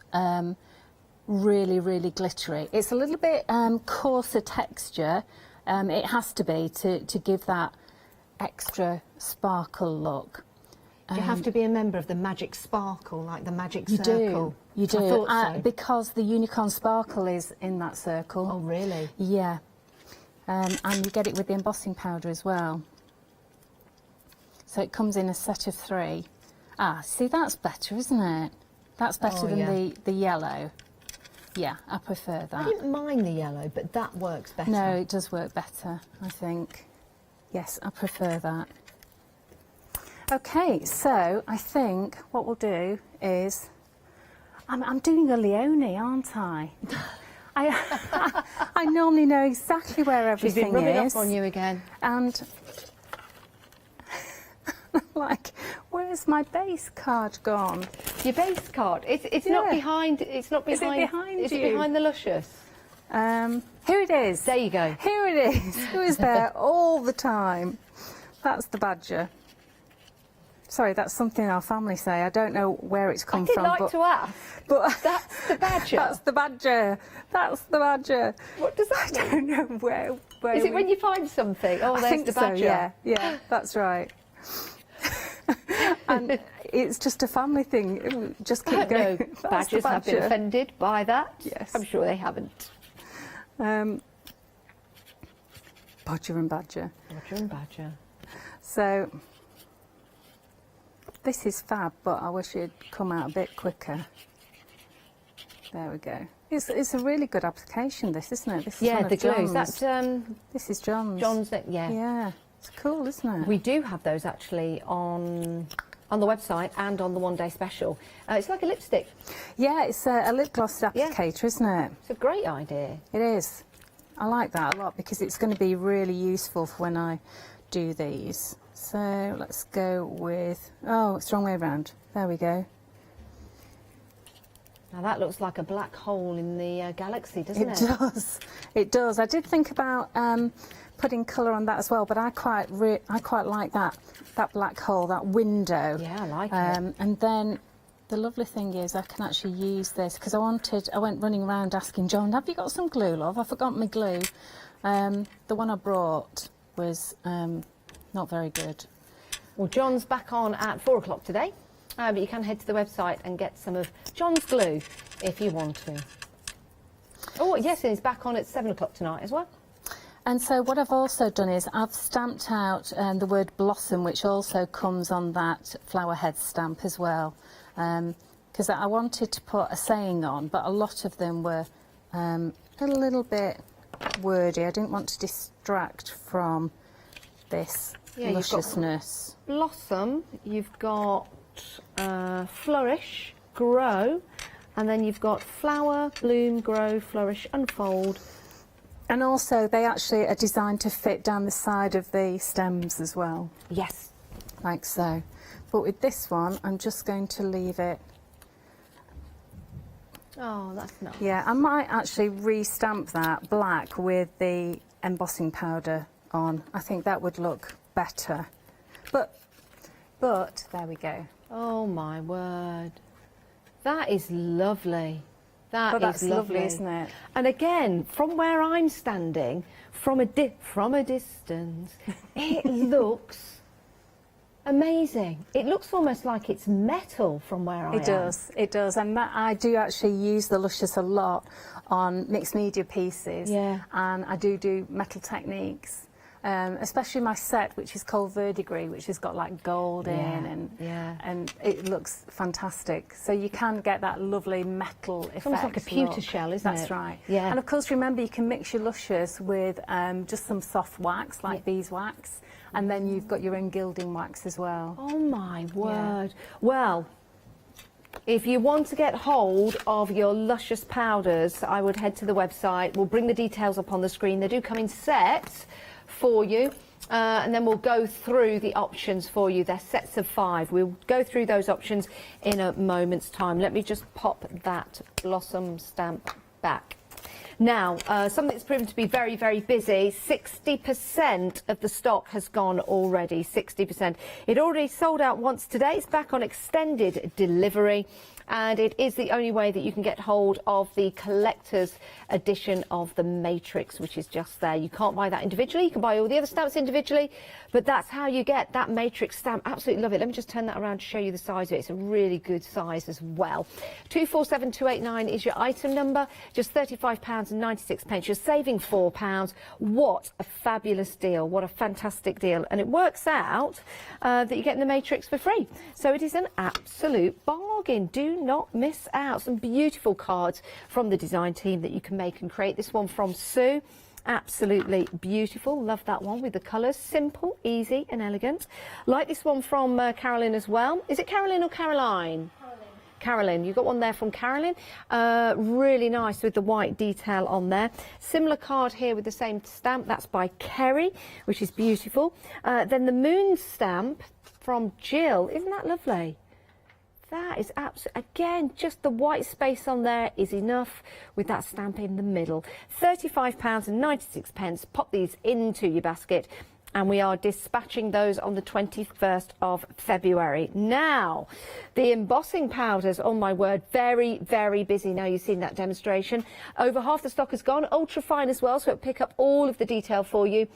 really, really glittery. It's a little bit coarser texture. It has to be to give that extra sparkle look. Do you have to be a member of the Magic Sparkle, like the Magic You Circle? do. You do. I thought so. Because the unicorn sparkle is in that circle. Oh, really? Yeah. And you get it with the embossing powder as well. So it comes in a set of 3. Ah, see, that's better, isn't it? That's better than the yellow. Yeah, I prefer that. I didn't mind the yellow, but that works better. No, it does work better, I think. Yes, I prefer that. Okay, so I think what we'll do is... I'm doing a Leonie, aren't I? I normally know exactly where everything is. She's been rubbing off on you again. And... like, where's my base card gone? Your base card? It's not behind. It's not behind. Is it behind Is you? it behind the luscious? Here it is. There you go. Here it is. It was there all the time. That's the badger. Sorry, that's something our family say. I don't know where it's come from. I did like to ask. But that's the badger. That's the badger. That's the badger. What does that mean? I don't know where is it when you find something? Oh, I there's think the badger. So, yeah, that's right. And it's just a family thing. Just keep going. No, badgers have been offended by that. Yes. I'm sure they haven't. Bodger and badger. Bodger and badger. So, this is fab, but I wish it'd come out a bit quicker. There we go. It's a really good application, this, isn't it? This is one of the glue. John's. That's This is John's. John's. Yeah. Yeah. It's cool, isn't it? We do have those actually on the website and on the one-day special. It's like a lipstick. Yeah, it's a lip gloss applicator, isn't it? It's a great idea. It is. I like that a lot because it's going to be really useful for when I do these. So let's go with... Oh, it's the wrong way around. There we go. Now that looks like a black hole in the galaxy, doesn't it? It does. It does. I did think about putting colour on that as well, but I quite like that black hole, that window. Yeah, I like it. And then the lovely thing is I can actually use this because I went running around asking John, have you got some glue, love? I forgot my glue. The one I brought was not very good. Well, John's back on at 4 o'clock today, but you can head to the website and get some of John's glue if you want to. Oh, yes, and he's back on at 7 o'clock tonight as well. And so what I've also done is I've stamped out the word blossom, which also comes on that flower head stamp as well. Because I wanted to put a saying on, but a lot of them were a little bit wordy. I didn't want to distract from this lusciousness. You've got blossom, you've got flourish, grow, and then you've got flower, bloom, grow, flourish, unfold. And also they actually are designed to fit down the side of the stems as well. Yes. Like so. But with this one, I'm just going to leave it. Oh, that's nice. Yeah, I might actually re-stamp that black with the embossing powder on. I think that would look better. But there we go. Oh my word. That is lovely. That's lovely, isn't it? And again, from where I'm standing, from a distance, it looks amazing. It looks almost like it's metal from where I am. It does, it does. And that, I do actually use the luscious a lot on mixed media pieces. Yeah. And I do metal techniques. Especially my set, which is called Verdigris, which has got like gold in, and it looks fantastic. So you can get that lovely metal effect. It's almost like a pewter shell, isn't it? That's right. Yeah. And of course, remember, you can mix your luscious with just some soft wax, like beeswax, and then you've got your own gilding wax as well. Oh my word. Yeah. Well, If you want to get hold of your luscious powders, I would head to the website. We'll bring the details up on the screen. They do come in sets for you. And then we'll go through the options for you. They're sets of 5. We'll go through those options in a moment's time. Let me just pop that blossom stamp back. Now, something that's proven to be very, very busy, 60% of the stock has gone already, 60%. It already sold out once today. It's back on extended delivery. And it is the only way that you can get hold of the collector's edition of the Matrix, which is just there. You can't buy that individually. You can buy all the other stamps individually, but that's how you get that Matrix stamp. Absolutely love it. Let me just turn that around to show you the size of it. It's a really good size as well. 247289 is your item number. Just £35.96. You're saving £4. What a fabulous deal. What a fantastic deal. And it works out that you're getting the Matrix for free. So it is an absolute bargain. Do not miss out. Some beautiful cards from the design team that you can make and create. This one from Sue, absolutely beautiful. Love that one with the colours. Simple, easy and elegant. Like this one from Carolyn as well. Is it Carolyn or Caroline? Carolyn, you got one there from Carolyn. Really nice with the white detail on there. Similar card here with the same stamp. That's by Kerry, which is beautiful. Then the moon stamp from Jill. Isn't that lovely? That is absolutely, again, just the white space on there is enough with that stamp in the middle. £35.96. Pop these into your basket. And we are dispatching those on the 21st of February. Now, the embossing powders, oh my word, very, very busy. Now you've seen that demonstration. Over half the stock has gone, ultra fine as well, so it'll pick up all of the detail for you.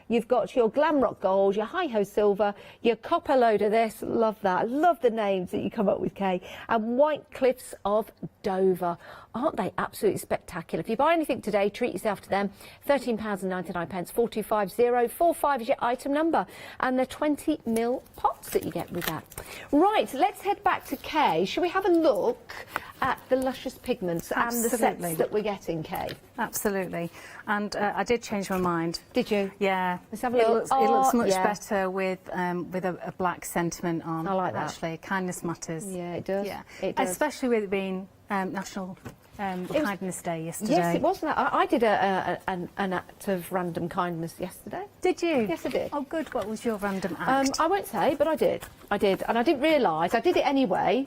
You've got your Glamrock Gold, your Hi-Ho Silver, your Copper Load of this. Love that. Love the names that you come up with, Kay. And White Cliffs of Dover. Aren't they absolutely spectacular? If you buy anything today, treat yourself to them. £13.99, 425045 is your item number. And they're 20ml pots that you get with that. Right, let's head back to Kay. Shall we have a look at the luscious pigments and the sets that we're getting, Kay? Absolutely. And I did change my mind. Did you? Yeah. Let's have a look. It looks much better with a black sentiment on. I like that. Actually, kindness matters. Yeah, it does. Yeah, it does. Especially with it being National Kindness Day yesterday. Yes, it was that. I did an act of random kindness yesterday. Did you? Yes, I did. Oh, good. What was your random act? I won't say, but I did. I did, and I didn't realise. I did it anyway.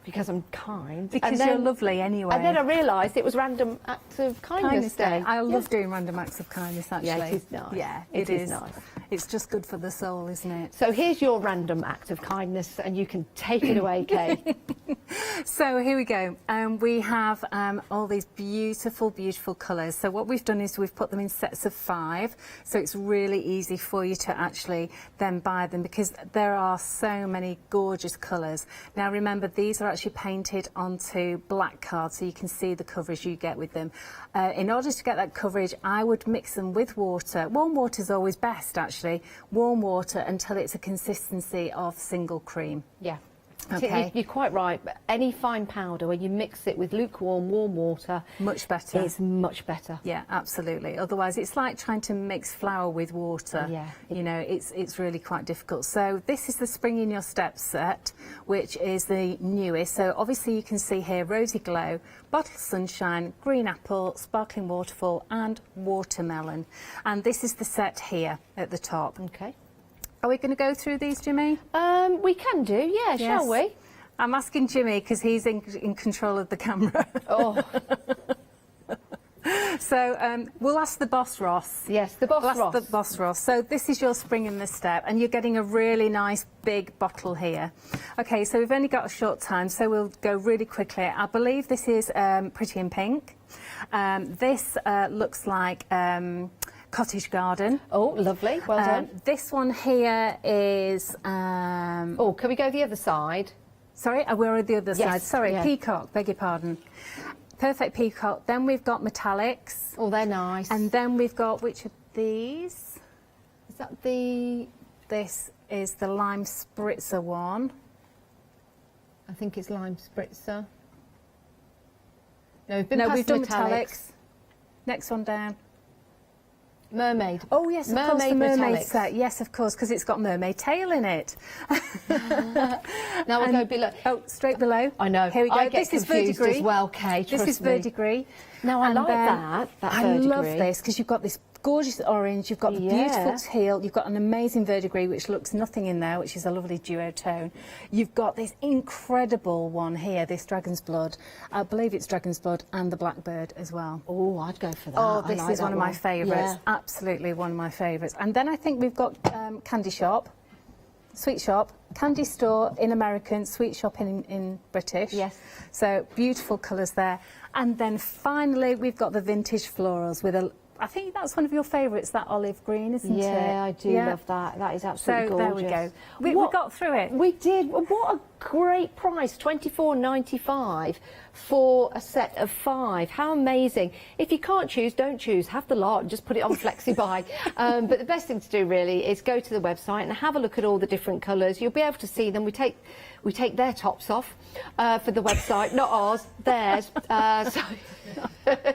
Because I'm kind. Because you're lovely anyway. And then I realised it was Random Acts of Kindness Day. I love doing random acts of kindness, actually. Yeah, it is nice. Yeah, it is nice. It's just good for the soul, isn't it? So here's your random act of kindness, and you can take it away, Kay. So here we go. We have all these beautiful, beautiful colours. So what we've done is we've put them in sets of 5. So it's really easy for you to actually then buy them because there are so many gorgeous colours. Now remember, these are actually painted onto black cards so you can see the coverage you get with them. In order to get that coverage, I would mix them with water. Warm water is always best, actually. Warm water until it's a consistency of single cream. Yeah. Okay. You're quite right, but any fine powder, when you mix it with lukewarm, warm water, much better. It's much better. Yeah, absolutely. Otherwise, it's like trying to mix flour with water. Yeah. You know, it's really quite difficult. So this is the Spring in Your Step set, which is the newest. So obviously you can see here Rosy Glow, Bottle Sunshine, Green Apple, Sparkling Waterfall and Watermelon. And this is the set here at the top. Okay. Are we going to go through these, Jimmy? We can do, yeah, yes. Shall we? I'm asking Jimmy because he's in control of the camera. Oh. So we'll ask the Boss Ross. Yes, the Boss Ross. The Boss Ross. So this is your Spring in the Step, and you're getting a really nice big bottle here. Okay, so we've only got a short time, so we'll go really quickly. I believe this is Pretty in Pink. This looks like Cottage Garden. Oh, lovely. Well done. This one here is... oh, can we go the other side? Sorry, we're on the other side. Sorry, yeah. Peacock, beg your pardon. Perfect Peacock. Then we've got Metallics. Oh, they're nice. And then we've got, which of these? Is that the... This is the Lime Spritzer one. I think it's Lime Spritzer. No, we've done Metallics. Next one down. Mermaid. Oh yes, of course, the Mermaid mermaid metallics. set. Yes, of course, because it's got mermaid tail in it. Now we'll go below. Oh, straight below. I know. Here we go. I get This is confused verdigris as well, Kay. This is trust me. verdigris. Now I And like then that I verdigris. love this because you've got this gorgeous orange, you've got the beautiful teal, you've got an amazing verdigris which looks nothing in there, which is a lovely duotone. You've got this incredible one here, this dragon's blood. I believe it's dragon's blood and the blackbird as well. Oh, I'd go for that. Oh, I this like is one that of my favourites. Yeah. Absolutely one of my favourites. And then I think we've got Candy Shop, Sweet Shop, Candy Store in American, Sweet Shop in British. Yes. So beautiful colours there. And then finally we've got the vintage florals with a, I think that's one of your favourites, that olive green, isn't it? Yeah, I do love that. That is absolutely so gorgeous. there we go. We got through it. We did. What a great price, $24.95 for a set of 5. How amazing. If you can't choose, don't choose. Have the lot and just put it on FlexiBuy. But the best thing to do really is go to the website and have a look at all the different colours. You'll be able to see them. We take their tops off for the website, not ours, theirs.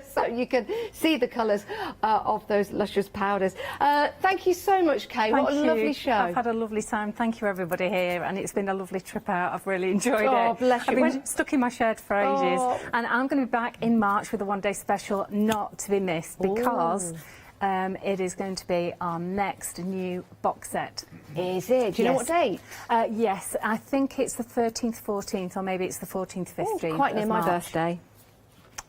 So you can see the colours of those luscious powders. Thank you so much, Kay. What a lovely show. I've had a lovely time. Thank you, everybody here, and it's been a lovely trip out. I've really enjoyed it. Oh, bless you. I've been stuck in my shed for ages, and I'm going to be back in March with a one-day special not to be missed because it is going to be our next new box set. Is it? Do you know what date? Yes, I think it's the 13th, 14th, or maybe it's the 14th, 15th. Quite near of my March. birthday.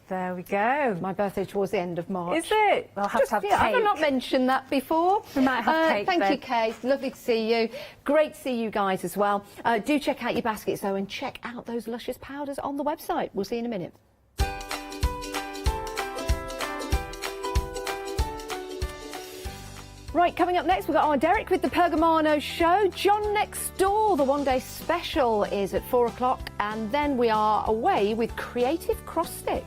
There we go. My birthday towards the end of March. Is it? We'll have to have Have I cake. not mentioned that before? We might have cake Thank then. you, Kay. It's lovely to see you. Great to see you guys as well. Do check out your baskets, though, and check out those luscious powders on the website. We'll see you in a minute. Right, coming up next, we've got our Derek with the Pergamano show. John Next Door, the one-day special, is at 4 o'clock. And then we are away with Creative Cross Stitch.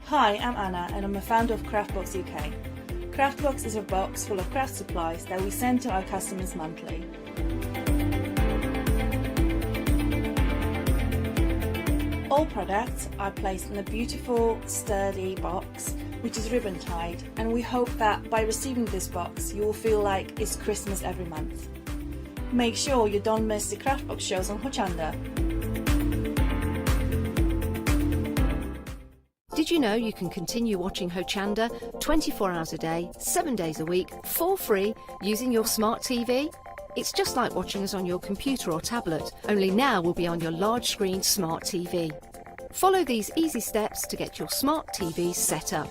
Hi, I'm Anna and I'm a founder of Craftbox UK. Craftbox is a box full of craft supplies that we send to our customers monthly. All products are placed in a beautiful, sturdy box, which is ribbon tied, and we hope that by receiving this box, you will feel like it's Christmas every month. Make sure you don't miss the Craftbox shows on Hochanda. Did you know you can continue watching Hochanda 24 hours a day, 7 days a week, for free, using your smart TV? It's just like watching us on your computer or tablet, only now we'll be on your large screen smart TV. Follow these easy steps to get your smart TV set up.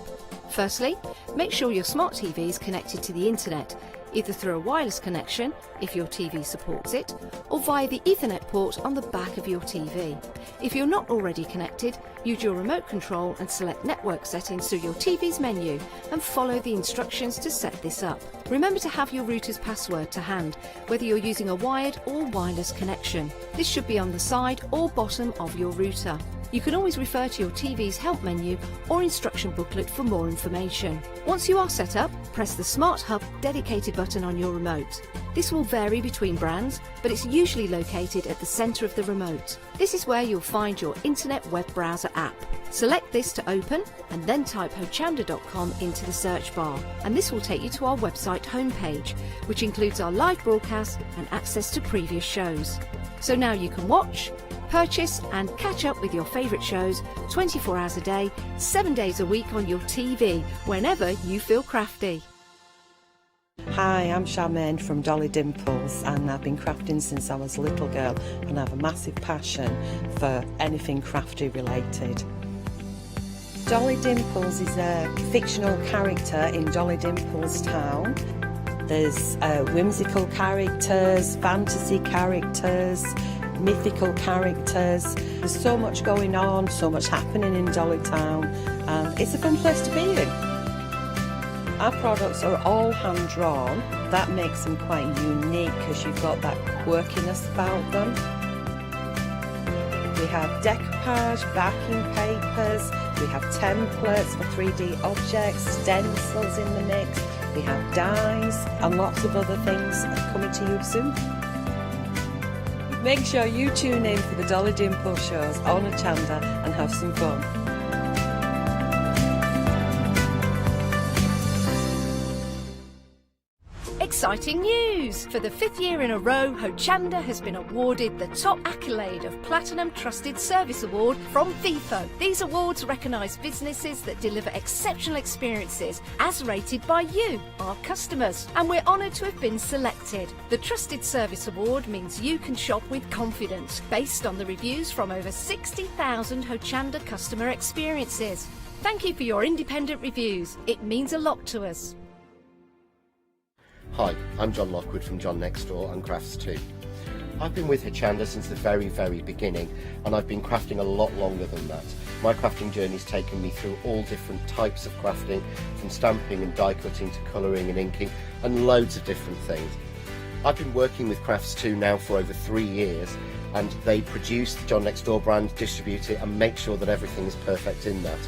Firstly, make sure your smart TV is connected to the internet, either through a wireless connection, if your TV supports it, or via the Ethernet port on the back of your TV. If you're not already connected, use your remote control and select network settings through your TV's menu and follow the instructions to set this up. Remember to have your router's password to hand, whether you're using a wired or wireless connection. This should be on the side or bottom of your router. You can always refer to your TV's help menu or instruction booklet for more information. Once you are set up, press the Smart Hub dedicated button on your remote. This will vary between brands, but it's usually located at the centre of the remote. This is where you'll find your internet web browser app. Select this to open and then type hochanda.com into the search bar, and this will take you to our website homepage, which includes our live broadcast and access to previous shows. So now you can watch, purchase and catch up with your favourite shows 24 hours a day, 7 days a week on your TV, whenever you feel crafty. Hi, I'm Charmaine from Dolly Dimples, and I've been crafting since I was a little girl, and I have a massive passion for anything crafty related. Dolly Dimples is a fictional character in Dolly Dimples town. There's whimsical characters, fantasy characters, mythical characters. There's so much going on, so much happening in Dolly Town, and it's a fun place to be in. Our products are all hand drawn. That makes them quite unique because you've got that quirkiness about them. We have decoupage, backing papers, we have templates for 3D objects, stencils in the mix, We have dyes and lots of other things coming to you soon. Make sure you tune in for the Dolly Dimple shows on Hochanda and have some fun. Exciting news! For the 5th year in a row, Hochanda has been awarded the top accolade of Platinum Trusted Service Award from Feefo. These awards recognise businesses that deliver exceptional experiences as rated by you, our customers, and we're honoured to have been selected. The Trusted Service Award means you can shop with confidence, based on the reviews from over 60,000 Hochanda customer experiences. Thank you for your independent reviews. It means a lot to us. Hi, I'm John Lockwood from John Next Door and Crafts 2. I've been with Hochanda since the very, very beginning, and I've been crafting a lot longer than that. My crafting journey's taken me through all different types of crafting, from stamping and die cutting to colouring and inking, and loads of different things. I've been working with Crafts 2 now for over 3 years, and they produce the John Next Door brand, distribute it, and make sure that everything is perfect in that.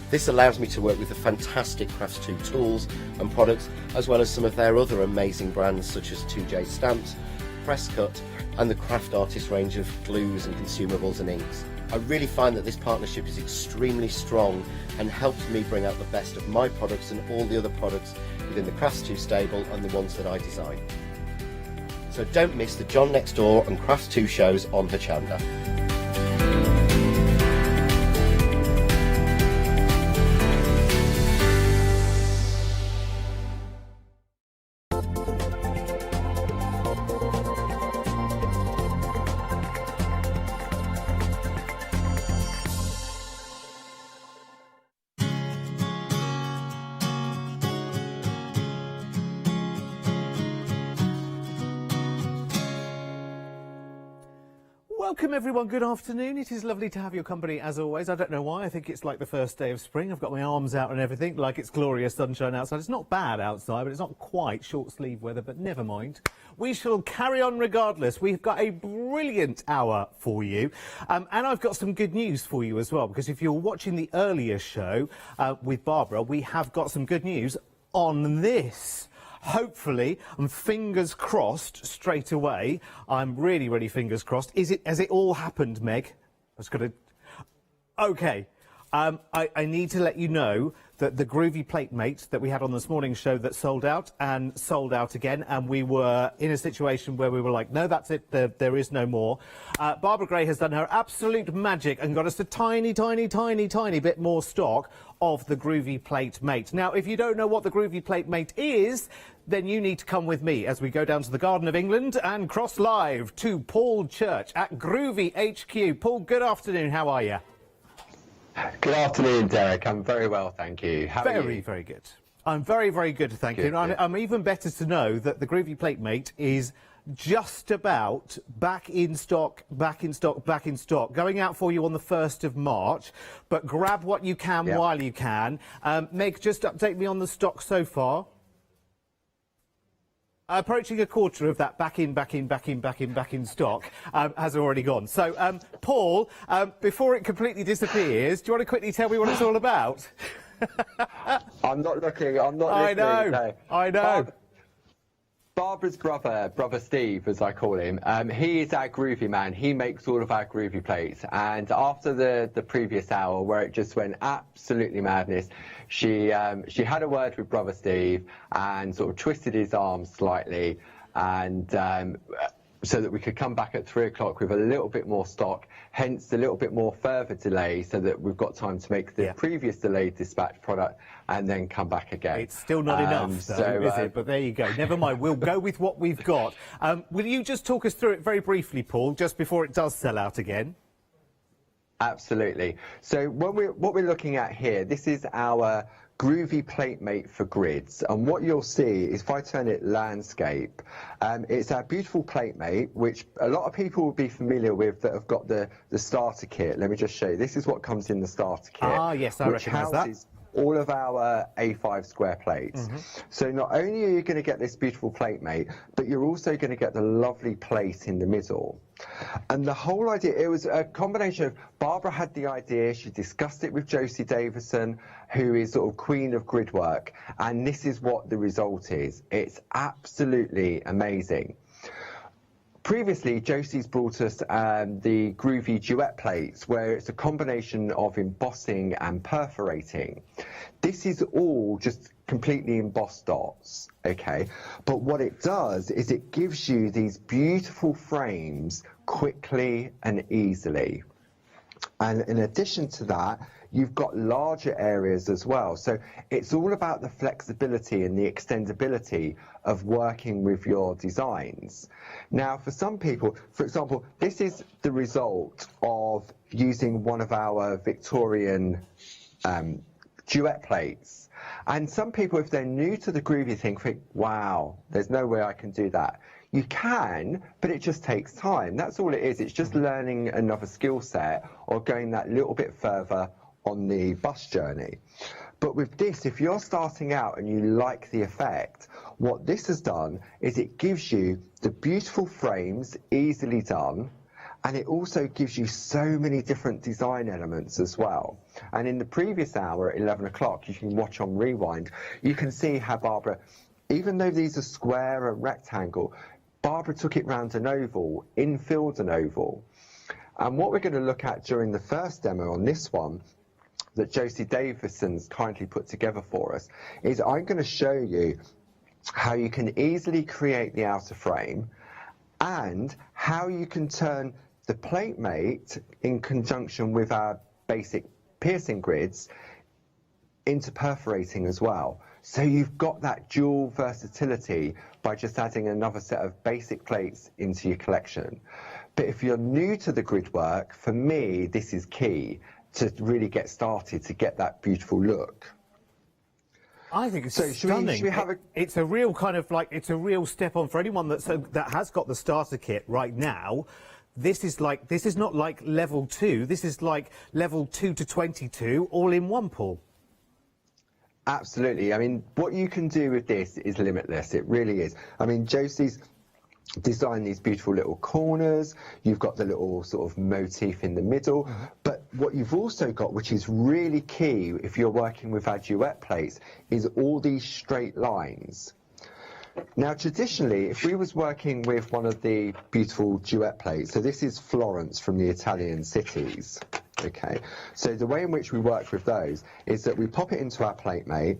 This allows me to work with the fantastic Crafts 2 tools and products, as well as some of their other amazing brands such as 2J Stamps, Press Cut, and the Craft Artist range of glues and consumables and inks. I really find that this partnership is extremely strong and helps me bring out the best of my products and all the other products within the Crafts 2 stable and the ones that I design. So don't miss the John Next Door and Crafts 2 shows on Hochanda. Welcome everyone, good afternoon. It is lovely to have your company as always. I don't know why, I think it's like the first day of spring. I've got my arms out and everything, like it's glorious sunshine outside. It's not bad outside, but it's not quite short sleeve weather, but never mind. We shall carry on regardless. We've got a brilliant hour for you. And I've got some good news for you as well, because if you're watching the earlier show with Barbara, we have got some good news on this. Hopefully, and fingers crossed straight away. I'm really, really fingers crossed. Has it all happened, Meg? I was going to... OK. I need to let you know that the Groovy Plate Mate that we had on this morning's show that sold out and sold out again, and we were in a situation where we were like, no, that's it, there is no more. Barbara Gray has done her absolute magic and got us a tiny, tiny, tiny, tiny bit more stock of the Groovy Plate Mate. Now, if you don't know what the Groovy Plate Mate is, then you need to come with me as we go down to the Garden of England and cross live to Paul Church at Groovy HQ. Paul, good afternoon, how are you? Good afternoon, Derek. I'm very well, thank you. How are you? Very, very good. I'm very, very good, thank you. And I'm even better to know that the Groovy Plate Mate is just about back in stock, going out for you on the 1st of March. But grab what you can while you can. Meg, just update me on the stock so far. Approaching a quarter of that back in stock has already gone. So, Paul, before it completely disappears, do you want to quickly tell me what it's all about? I'm not listening. I know. No. I know. Barbara's brother Steve, as I call him, he is our groovy man. He makes all of our groovy plates. And after the previous hour, where it just went absolutely madness, she had a word with brother Steve and sort of twisted his arm slightly, and so that we could come back at 3 o'clock with a little bit more stock, hence a little bit more further delay, so that we've got time to make the previous delayed dispatch product and then come back again. It's still not enough, though, is it? But there you go. Never mind. We'll go with what we've got. Will you just talk us through it very briefly, Paul, just before it does sell out again? Absolutely. So what we're looking at here, this is our Groovy Plate Mate for grids, and what you'll see is, if I turn it landscape, it's our beautiful plate mate, which a lot of people will be familiar with that have got the starter kit. Let me just show you. This is what comes in the starter kit. Ah, yes, I recognise that. all of our A5 square plates. So not only are you going to get this beautiful plate mate, but you're also going to get the lovely plate in the middle. And the whole idea, it was a combination of, Barbara had the idea, she discussed it with Josie Davison, who is sort of queen of grid work, and this is what the result is. It's absolutely amazing. Previously, Josie's brought us the groovy duet plates, where it's a combination of embossing and perforating. This is all just completely embossed dots, okay? But what it does is it gives you these beautiful frames quickly and easily. And in addition to that, you've got larger areas as well. So it's all about the flexibility and the extendability of working with your designs. Now, for some people, for example, this is the result of using one of our Victorian duet plates. And some people, if they're new to the groovy thing, think, wow, there's no way I can do that. You can, but it just takes time. That's all it is. It's just learning another skill set or going that little bit further on the bus journey. But with this, if you're starting out and you like the effect, what this has done is it gives you the beautiful frames easily done, and it also gives you so many different design elements as well. And in the previous hour at 11 o'clock, you can watch on rewind, you can see how Barbara, even though these are square and rectangle, Barbara took it round an oval, infilled an oval. And what we're going to look at during the first demo on this one, that Josie Davison's kindly put together for us, is I'm going to show you how you can easily create the outer frame and how you can turn the plate mate in conjunction with our basic piercing grids into perforating as well. So you've got that dual versatility by just adding another set of basic plates into your collection. But if you're new to the grid work, for me, this is key to really get started, to get that beautiful look. I think it's so stunning. Should we have it's a real kind of like, it's a real step on for anyone that has got the starter kit right now. This is not like level 2, this is like level 2 to 22 all in one, Paul. Absolutely. I mean, what you can do with this is limitless. It really is. I mean, Josie's designed these beautiful little corners. You've got the little sort of motif in the middle. But what you've also got, which is really key if you're working with our duet plates, is all these straight lines. Now, traditionally, if we was working with one of the beautiful duet plates, so this is Florence from the Italian cities, okay? So the way in which we work with those is that we pop it into our plate mate,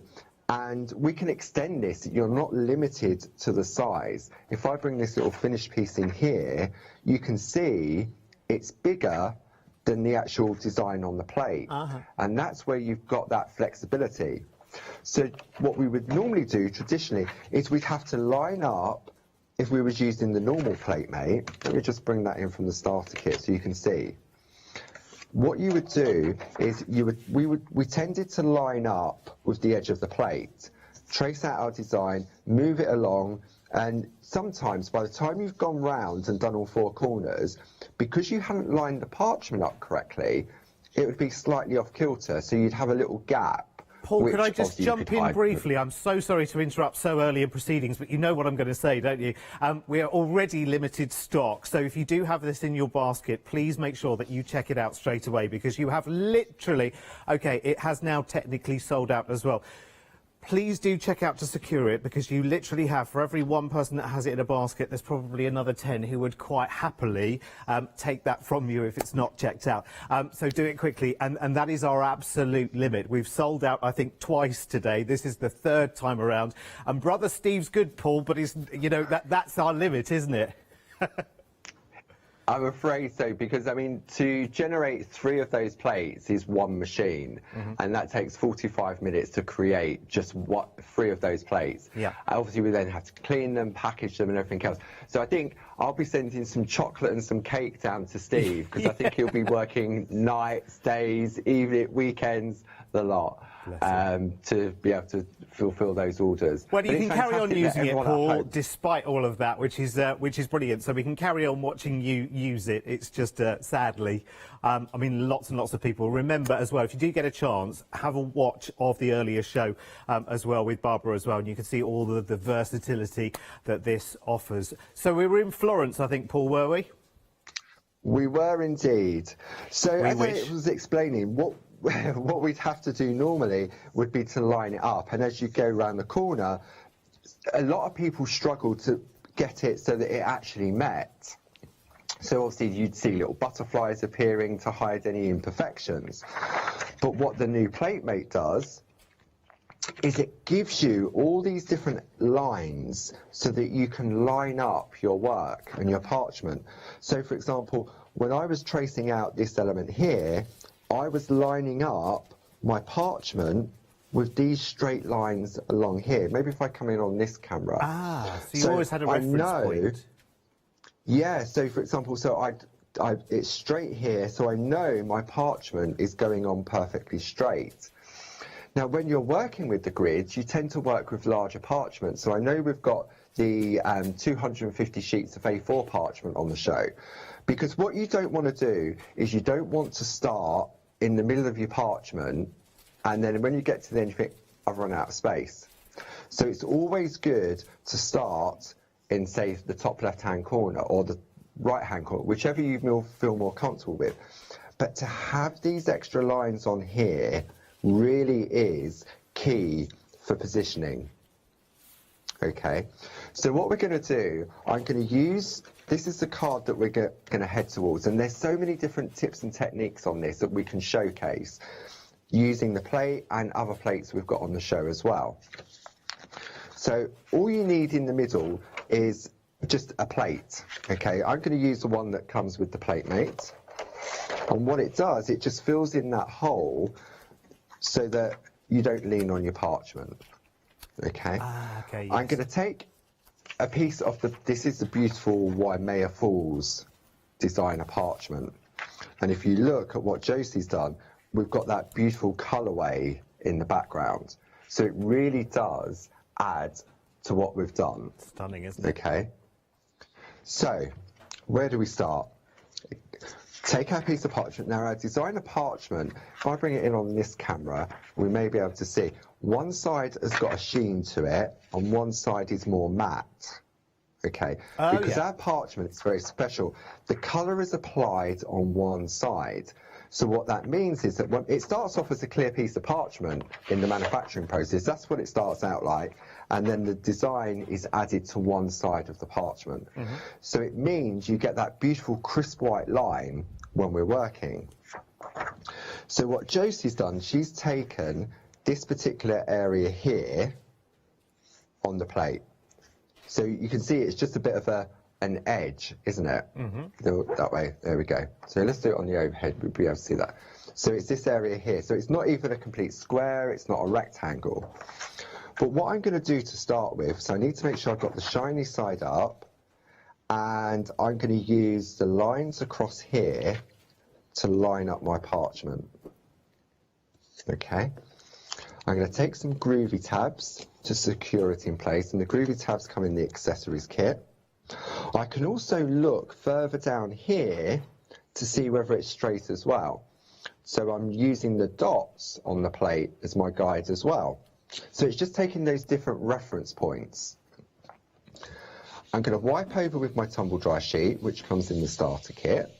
and we can extend this. You're not limited to the size. If I bring this little finished piece in here, you can see it's bigger than the actual design on the plate. And that's where you've got that flexibility. So what we would normally do traditionally is we'd have to line up, if we was using the normal plate mate, let me just bring that in from the starter kit so you can see. What you would do is we tended to line up with the edge of the plate, trace out our design, move it along, and sometimes by the time you've gone round and done all 4 corners, because you hadn't lined the parchment up correctly, it would be slightly off kilter, so you'd have a little gap. Paul, could I just jump in briefly? I'm so sorry to interrupt so early in proceedings, but you know what I'm going to say, don't you? We are already limited stock, so if you do have this in your basket, please make sure that you check it out straight away, because you have literally... OK, it has now technically sold out as well. Please do check out to secure it, because you literally have, for every one person that has it in a basket, there's probably another 10 who would quite happily take that from you if it's not checked out. So do it quickly, and that is our absolute limit. We've sold out, I think, twice today. This is the 3rd time around. And Brother Steve's good, Paul, but he's, you know, that's our limit, isn't it? I'm afraid so, because, I mean, to generate 3 of those plates is one machine, and that takes 45 minutes to create just 3 of those plates. Yeah. Obviously, we then have to clean them, package them, and everything else. So I think I'll be sending some chocolate and some cake down to Steve, because I think he'll be working nights, days, evening, weekends, the lot, to be able to fulfil those orders. Well, But you it's can carry on fantastic that using it, everyone at Paul, home- despite all of that, which is brilliant. So we can carry on watching you use it. It's just, sadly, I mean, lots and lots of people. Remember as well, if you do get a chance, have a watch of the earlier show as well with Barbara as well, and you can see all the versatility that this offers. So we were in Florence, I think, Paul, were we? We were indeed. So as I was explaining, what we'd have to do normally would be to line it up, and as you go around the corner, a lot of people struggle to get it so that it actually met. So obviously you'd see little butterflies appearing to hide any imperfections. But what the new PlateMate does is it gives you all these different lines so that you can line up your work and your parchment. So for example, when I was tracing out this element here, I was lining up my parchment with these straight lines along here. Maybe if I come in on this camera. Ah, so you always had a reference point. Yeah, so for example, so it's straight here, so I know my parchment is going on perfectly straight. Now, when you're working with the grids, you tend to work with larger parchment. So I know we've got the 250 sheets of A4 parchment on the show, because what you don't want to do is you don't want to start in the middle of your parchment, and then when you get to the end, you think, I've run out of space. So it's always good to start in, say, the top left-hand corner or the right-hand corner, whichever you feel more comfortable with. But to have these extra lines on here really is key for positioning. Okay, so what we're going to do, I'm going to use, this is the card that we're going to head towards, and there's so many different tips and techniques on this that we can showcase using the plate and other plates we've got on the show as well. So all you need in the middle is just a plate. Okay, I'm going to use the one that comes with the PlateMate, and what it does, it just fills in that hole so that you don't lean on your parchment. Okay, okay, yes. I'm going to take a piece of this is the beautiful Waimea Falls designer parchment, and if you look at what Josie's done, we've got that beautiful colourway in the background, so it really does add to what we've done. Stunning, isn't it? Okay, so where do we start? Take our piece of parchment. Now our designer parchment, if I bring it in on this camera, we may be able to see one side has got a sheen to it and one side is more matte. Okay, because our parchment is very special. The colour is applied on one side. So what that means is that when it starts off as a clear piece of parchment in the manufacturing process, that's what it starts out like, and then the design is added to one side of the parchment. So it means you get that beautiful crisp white line when we're working. So what Josie's done, she's taken this particular area here on the plate. So you can see it's just a bit of an edge, isn't it? That way, there we go. So let's do it on the overhead, we'll be able to see that. So it's this area here. So it's not even a complete square, it's not a rectangle. But what I'm going to do to start with, so I need to make sure I've got the shiny side up, and I'm going to use the lines across here to line up my parchment. Okay. I'm going to take some groovy tabs to secure it in place, and the groovy tabs come in the accessories kit. I can also look further down here to see whether it's straight as well. So I'm using the dots on the plate as my guide as well. So it's just taking those different reference points. I'm going to wipe over with my tumble dry sheet, which comes in the starter kit.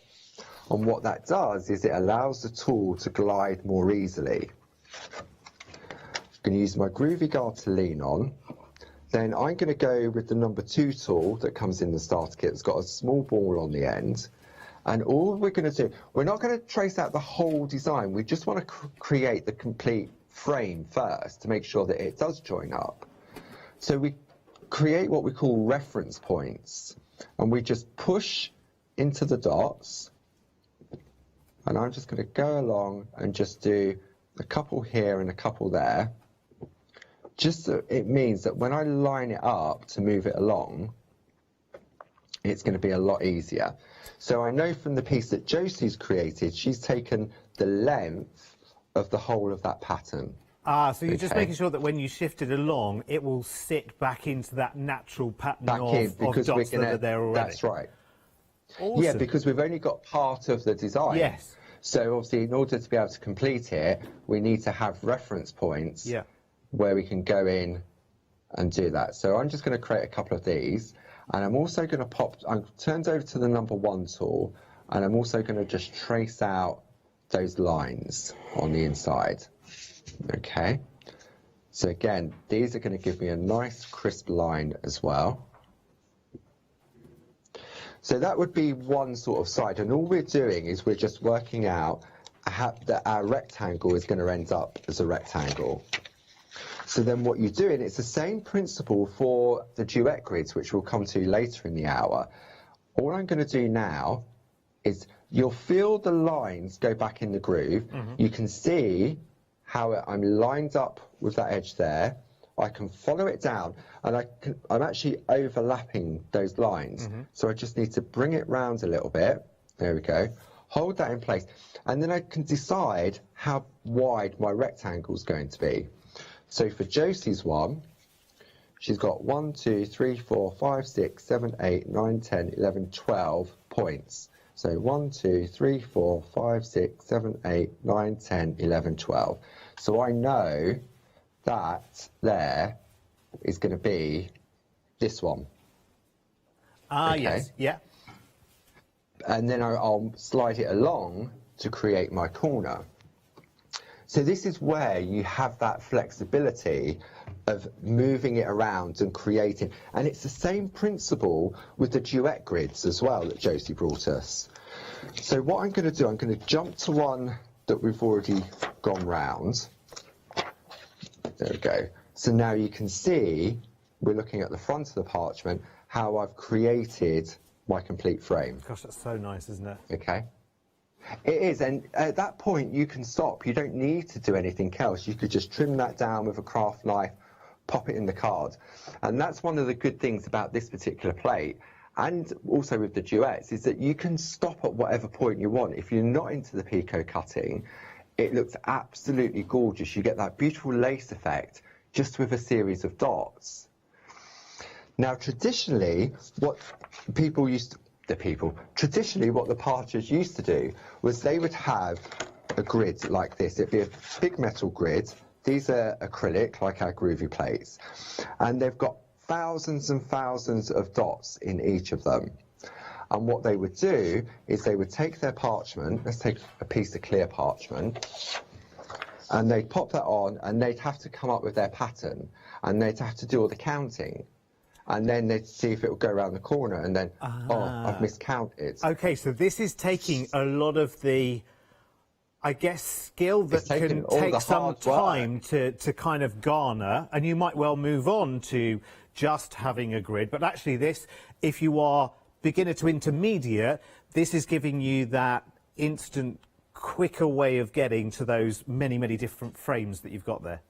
And what that does is it allows the tool to glide more easily. I'm going to use my groovy guard to lean on. Then I'm going to go with the number 2 tool that comes in the starter kit. It's got a small ball on the end. And all we're going to do, we're not going to trace out the whole design. We just want to create the complete frame first to make sure that it does join up. So we create what we call reference points. And we just push into the dots. And I'm just going to go along and just do a couple here and a couple there. Just so it means that when I line it up to move it along, it's going to be a lot easier. So I know from the piece that Josie's created, she's taken the length of the whole of that pattern. Ah, so you're just making sure that when you shift it along, it will sit back into that natural pattern of dots that are there already. That's right. Awesome. Yeah, because we've only got part of the design. Yes. So obviously, in order to be able to complete it, we need to have reference points where we can go in and do that. So I'm just going to create a couple of these, and I'm also going to I'm turned over to the number 1 tool, and I'm also going to just trace out those lines on the inside. Okay. So again, these are going to give me a nice crisp line as well. So that would be one sort of side, and all we're doing is we're just working out that our rectangle is going to end up as a rectangle. So then what you're doing, it's the same principle for the duet grids, which we'll come to later in the hour. All I'm going to do now is you'll feel the lines go back in the groove. You can see how I'm lined up with that edge there. I can follow it down, and I'm actually overlapping those lines. So I just need to bring it round a little bit. There we go. Hold that in place, and then I can decide how wide my rectangle is going to be. So for Josie's one, she's got 1, 2, 3, 4, 5, 6, 7, 8, 9, 10, 11, 12 points. So 1, 2, 3, 4, 5, 6, 7, 8, 9, 10, 11, 12. So I know that there is going to be this one. Ah, yes, yeah. And then I'll slide it along to create my corner. So this is where you have that flexibility of moving it around and creating. And it's the same principle with the duet grids as well that Josie brought us. So what I'm going to do, I'm going to jump to one that we've already gone round. There we go. So now you can see, we're looking at the front of the parchment, how I've created my complete frame. Gosh, that's so nice, isn't it? Okay. It is, and at that point you can stop. You don't need to do anything else. You could just trim that down with a craft knife, pop it in the card. And that's one of the good things about this particular plate, and also with the duets, is that you can stop at whatever point you want. If you're not into the picot cutting, it looks absolutely gorgeous. You get that beautiful lace effect just with a series of dots. Now, traditionally, what traditionally what the partridge used to do was they would have a grid like this. It'd be a big metal grid. These are acrylic, like our groovy plates, and they've got thousands and thousands of dots in each of them. And what they would do is they would take their parchment, let's take a piece of clear parchment, and they'd pop that on, and they'd have to come up with their pattern, and they'd have to do all the counting. And then they'd see if it would go around the corner, and then, oh, I've miscounted. Okay, so this is taking a lot of the, I guess, skill that can take some time to kind of garner, and you might well move on to just having a grid. But actually this, if you are beginner to intermediate, this is giving you that instant, quicker way of getting to those many, many different frames that you've got there.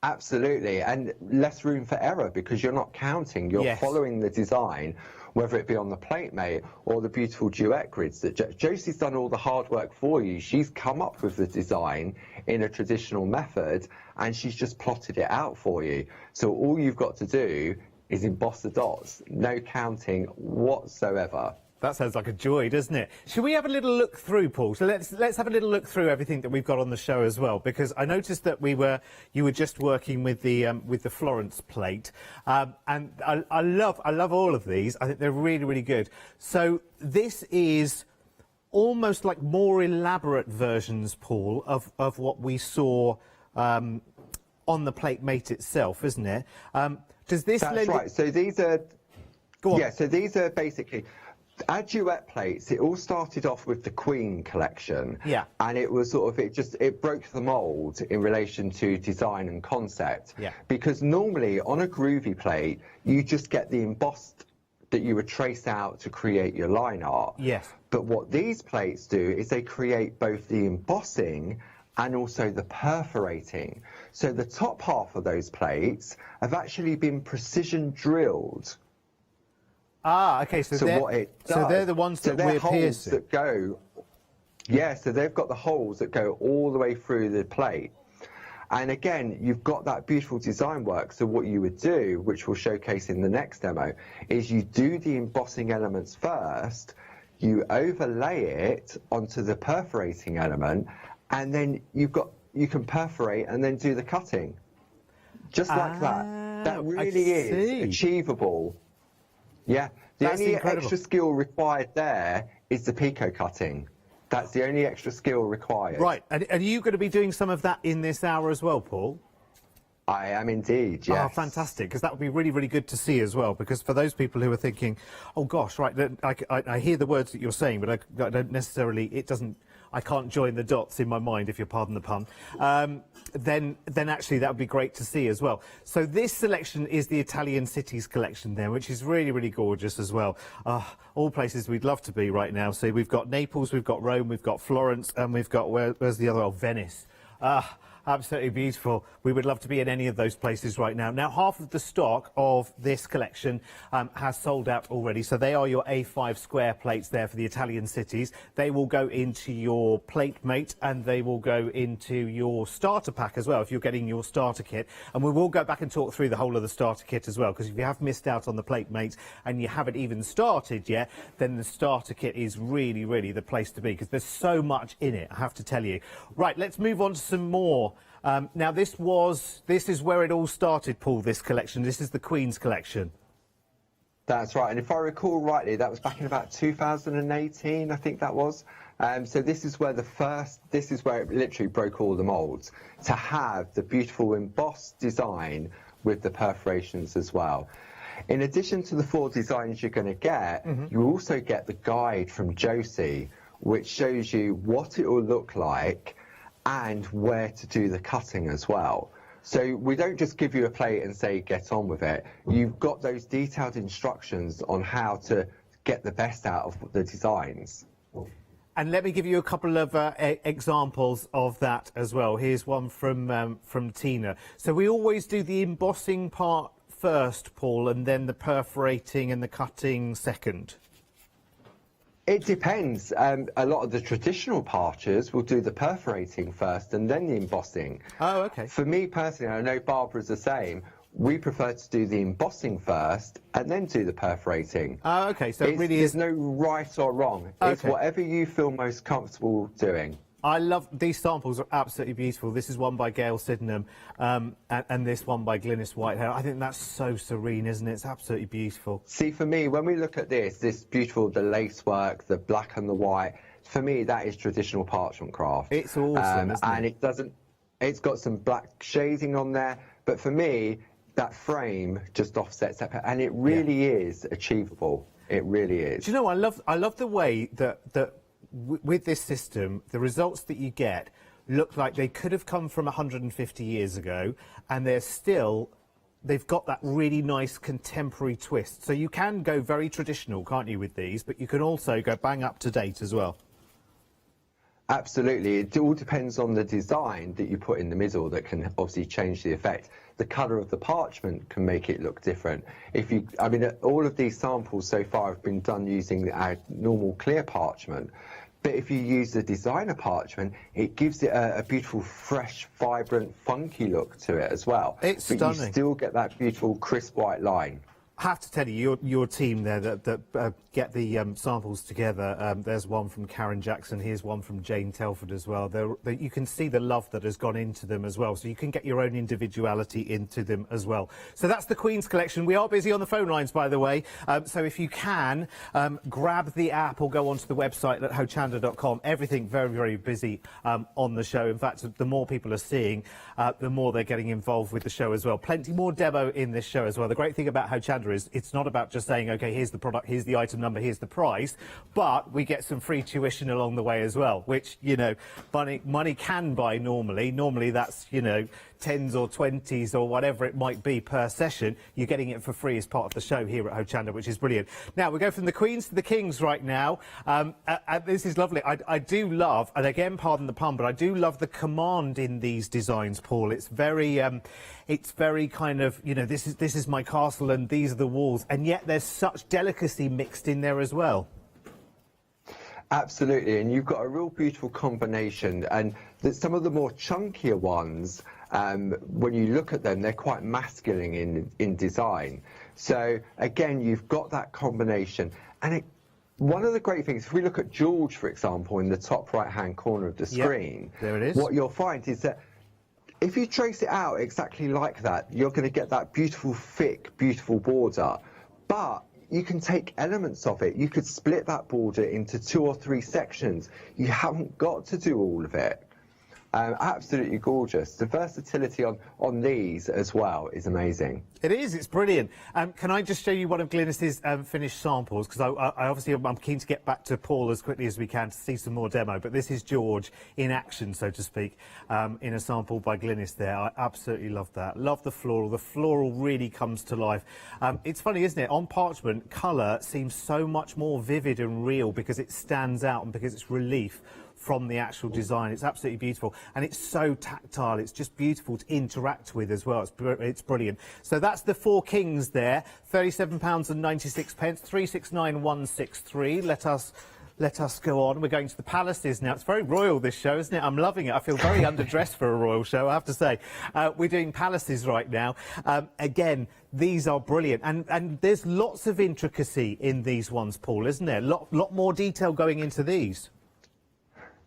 Absolutely, and less room for error because you're not counting, you're following the design, whether it be on the plate mate or the beautiful duet grids that Josie's done all the hard work for you. She's come up with the design in a traditional method and she's just plotted it out for you. So all you've got to do is emboss the dots, no counting whatsoever. That sounds like a joy, doesn't it? Should we have a little look through, Paul? So let's have a little look through everything that we've got on the show as well, because I noticed that you were just working with the Florence plate, and I love all of these. I think they're really, really good. So this is almost like more elaborate versions, Paul, of what we saw on the plate mate itself, isn't it? Does this? That's right. So these are. Go on. Yeah. So these are basically. Our duet plates, it all started off with the Queen collection. Yeah. And it was sort of, it broke the mould in relation to design and concept. Yeah. Because normally on a groovy plate, you just get the embossed that you would trace out to create your line art. Yes. But what these plates do is they create both the embossing and also the perforating. So the top half of those plates have actually been precision drilled Ah, okay. So they're the ones that we're piercing. That go. Yeah, so they've got the holes that go all the way through the plate. And again, you've got that beautiful design work. So what you would do, which we'll showcase in the next demo, is you do the embossing elements first, you overlay it onto the perforating element, and then you can perforate and then do the cutting. Just like that. That really is achievable. Yeah. The only extra skill required there is the picot cutting. That's the only extra skill required. Right. And are you going to be doing some of that in this hour as well, Paul? I am indeed, yes. Oh, fantastic, because that would be really, really good to see as well, because for those people who are thinking, oh, gosh, right, I hear the words that you're saying, but I don't necessarily, I can't join the dots in my mind, if you pardon the pun, then actually that would be great to see as well. So this selection is the Italian Cities collection there, which is really, really gorgeous as well. All places we'd love to be right now. So we've got Naples, we've got Rome, we've got Florence, and we've got, where's the other? Oh, Venice. Absolutely beautiful. We would love to be in any of those places right now. Now, half of the stock of this collection has sold out already. So they are your A5 square plates there for the Italian cities. They will go into your plate mate and they will go into your starter pack as well if you're getting your starter kit. And we will go back and talk through the whole of the starter kit as well, because if you have missed out on the plate mate and you haven't even started yet, then the starter kit is really, really the place to be, because there's so much in it, I have to tell you. Right, let's move on to some more. Now, this is where it all started, Paul, this collection. This is the Queen's collection. That's right. And if I recall rightly, that was back in about 2018, I think that was. So this is where it literally broke all the molds, to have the beautiful embossed design with the perforations as well. In addition to the 4 designs you're going to get, you also get the guide from Josie, which shows you what it will look like and where to do the cutting as well. So we don't just give you a plate and say, get on with it. You've got those detailed instructions on how to get the best out of the designs. And let me give you a couple of examples of that as well. Here's one from Tina. So we always do the embossing part first, Paul, and then the perforating and the cutting second. It depends. A lot of the traditional parchers will do the perforating first and then the embossing. Oh, okay. For me personally, I know Barbara's the same, we prefer to do the embossing first and then do the perforating. Oh, okay. So it really is... There's no right or wrong. Okay. It's whatever you feel most comfortable doing. I love these samples, are absolutely beautiful. This is one by Gail Sydenham and this one by Glynis Whitehair. I think that's so serene, isn't it? It's absolutely beautiful. See, for me, when we look at this beautiful, the lace work, the black and the white, for me, that is traditional parchment craft. It's awesome, isn't and it? It's got some black shading on there, but for me, that frame just offsets that, and it really is achievable. It really is. Do you know, I love the way that with this system, the results that you get look like they could have come from 150 years ago, and they've got that really nice contemporary twist. So you can go very traditional, can't you, with these, but you can also go bang up to date as well. Absolutely. It all depends on the design that you put in the middle that can obviously change the effect. The colour of the parchment can make it look different. I mean, all of these samples so far have been done using our normal clear parchment. But if you use the designer parchment, it gives it a beautiful, fresh, vibrant, funky look to it as well. It's stunning. But you still get that beautiful, crisp white line. I have to tell you, your team there that get the samples together, there's one from Karen Jackson, here's one from Jane Telford as well. You can see the love that has gone into them as well, so you can get your own individuality into them as well. So that's the Queen's collection. We are busy on the phone lines, by the way, so if you can, grab the app or go onto the website at hochanda.com. Everything very, very busy on the show. In fact, the more people are seeing, the more they're getting involved with the show as well. Plenty more demo in this show as well. The great thing about Hochanda is it's not about just saying, OK, here's the product, here's the item number, here's the price, but we get some free tuition along the way as well, which, you know, money can buy normally. Normally that's, you know, 10s or 20s or whatever it might be per session. You're getting it for free as part of the show here at Hochanda, which is brilliant. Now, we go from the Queens to the Kings right now. This is lovely. I do love, and again, pardon the pun, but I do love the command in these designs, Paul. It's very kind of, you know, this is my castle and these are the walls, and yet there's such delicacy mixed in there as well. Absolutely, and you've got a real beautiful combination, and some of the more chunkier ones, when you look at them, they're quite masculine in design. So again, you've got that combination, and one of the great things, if we look at George, for example, in the top right-hand corner of the screen, there it is. What you'll find is that if you trace it out exactly like that, you're going to get that beautiful, thick, beautiful border. But you can take elements of it. You could split that border into 2 or 3 sections. You haven't got to do all of it. Absolutely gorgeous. The versatility on these as well is amazing. It is, it's brilliant. Can I just show you one of Glynis's finished samples? Because I'm keen to get back to Paul as quickly as we can to see some more demo. But this is George in action, so to speak, in a sample by Glynis there. I absolutely love that. Love the floral. The floral really comes to life. It's funny, isn't it? On parchment, colour seems so much more vivid and real because it stands out and because it's relief from the actual design. It's absolutely beautiful, and it's so tactile. It's just beautiful to interact with as well. It's brilliant. So that's the 4 Kings there, £37.96, 369163. Let us go on. We're going to the palaces now. It's very royal, this show, isn't it? I'm loving it. I feel very underdressed for a royal show, I have to say. We're doing palaces right now. Again, these are brilliant. And there's lots of intricacy in these ones, Paul, isn't there? Lot more detail going into these.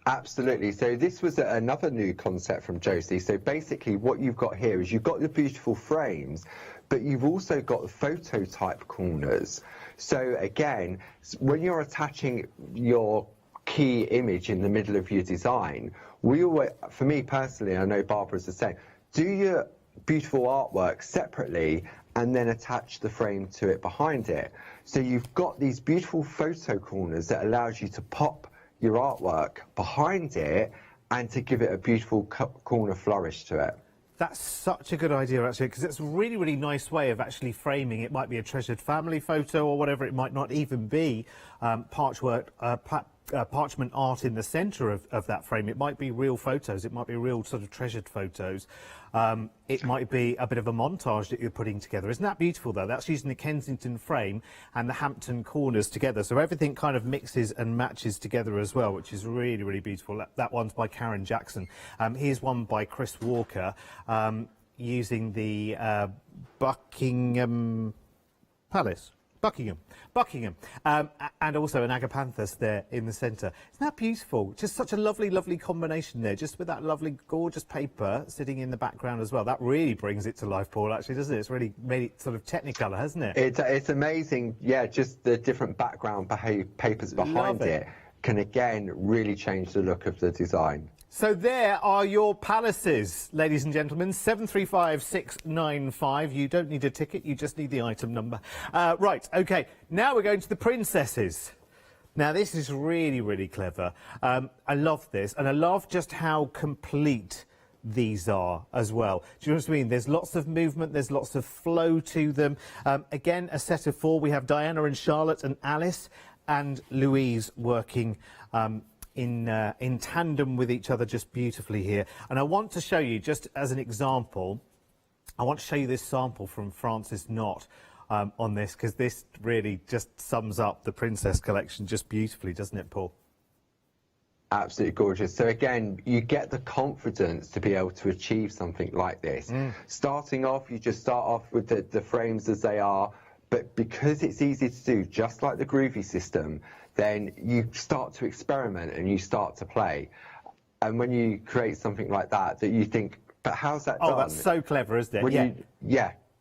Absolutely. So this was another new concept from Josie. So basically what you've got here is you've got the beautiful frames, but you've also got the photo type corners. So again, when you're attaching your key image in the middle of your design, for me personally, I know Barbara's the same, do your beautiful artwork separately and then attach the frame to it behind it. So you've got these beautiful photo corners that allows you to pop your artwork behind it and to give it a beautiful corner flourish to it. That's such a good idea, actually, because it's a really, really nice way of actually framing. It might be a treasured family photo or whatever. It might not even be parchment art in the centre of that frame. It might be real photos. It might be real sort of treasured photos. It might be a bit of a montage that you're putting together. Isn't that beautiful, though? That's using the Kensington frame and the Hampton corners together. So everything kind of mixes and matches together as well, which is really, really beautiful. That one's by Karen Jackson. Here's one by Chris Walker, using the Buckingham Palace. Buckingham, and also an agapanthus there in the centre. Isn't that beautiful? Just such a lovely, lovely combination there, just with that lovely, gorgeous paper sitting in the background as well. That really brings it to life, Paul, actually, doesn't it? It's really made it sort of technicolor, hasn't it? It's amazing, yeah, just the different background papers behind it can, again, really change the look of the design. So there are your palaces, ladies and gentlemen, 735695. You don't need a ticket, you just need the item number. Right, OK, now we're going to the princesses. Now, this is really, really clever. I love this, and I love just how complete these are as well. Do you know what I mean? There's lots of movement, there's lots of flow to them. Again, a set of 4. We have Diana and Charlotte and Alice and Louise working in tandem with each other just beautifully here. And I want to show you, just as an example, I want to show you this sample from Frances Knott on this, because this really just sums up the Princess collection just beautifully, doesn't it, Paul? Absolutely gorgeous. So again, you get the confidence to be able to achieve something like this. Starting off, you just start off with the frames as they are, but because it's easy to do, just like the Groovy system, then you start to experiment and you start to play. And when you create something like that you think, but how's that done? Oh, that's so clever, isn't it?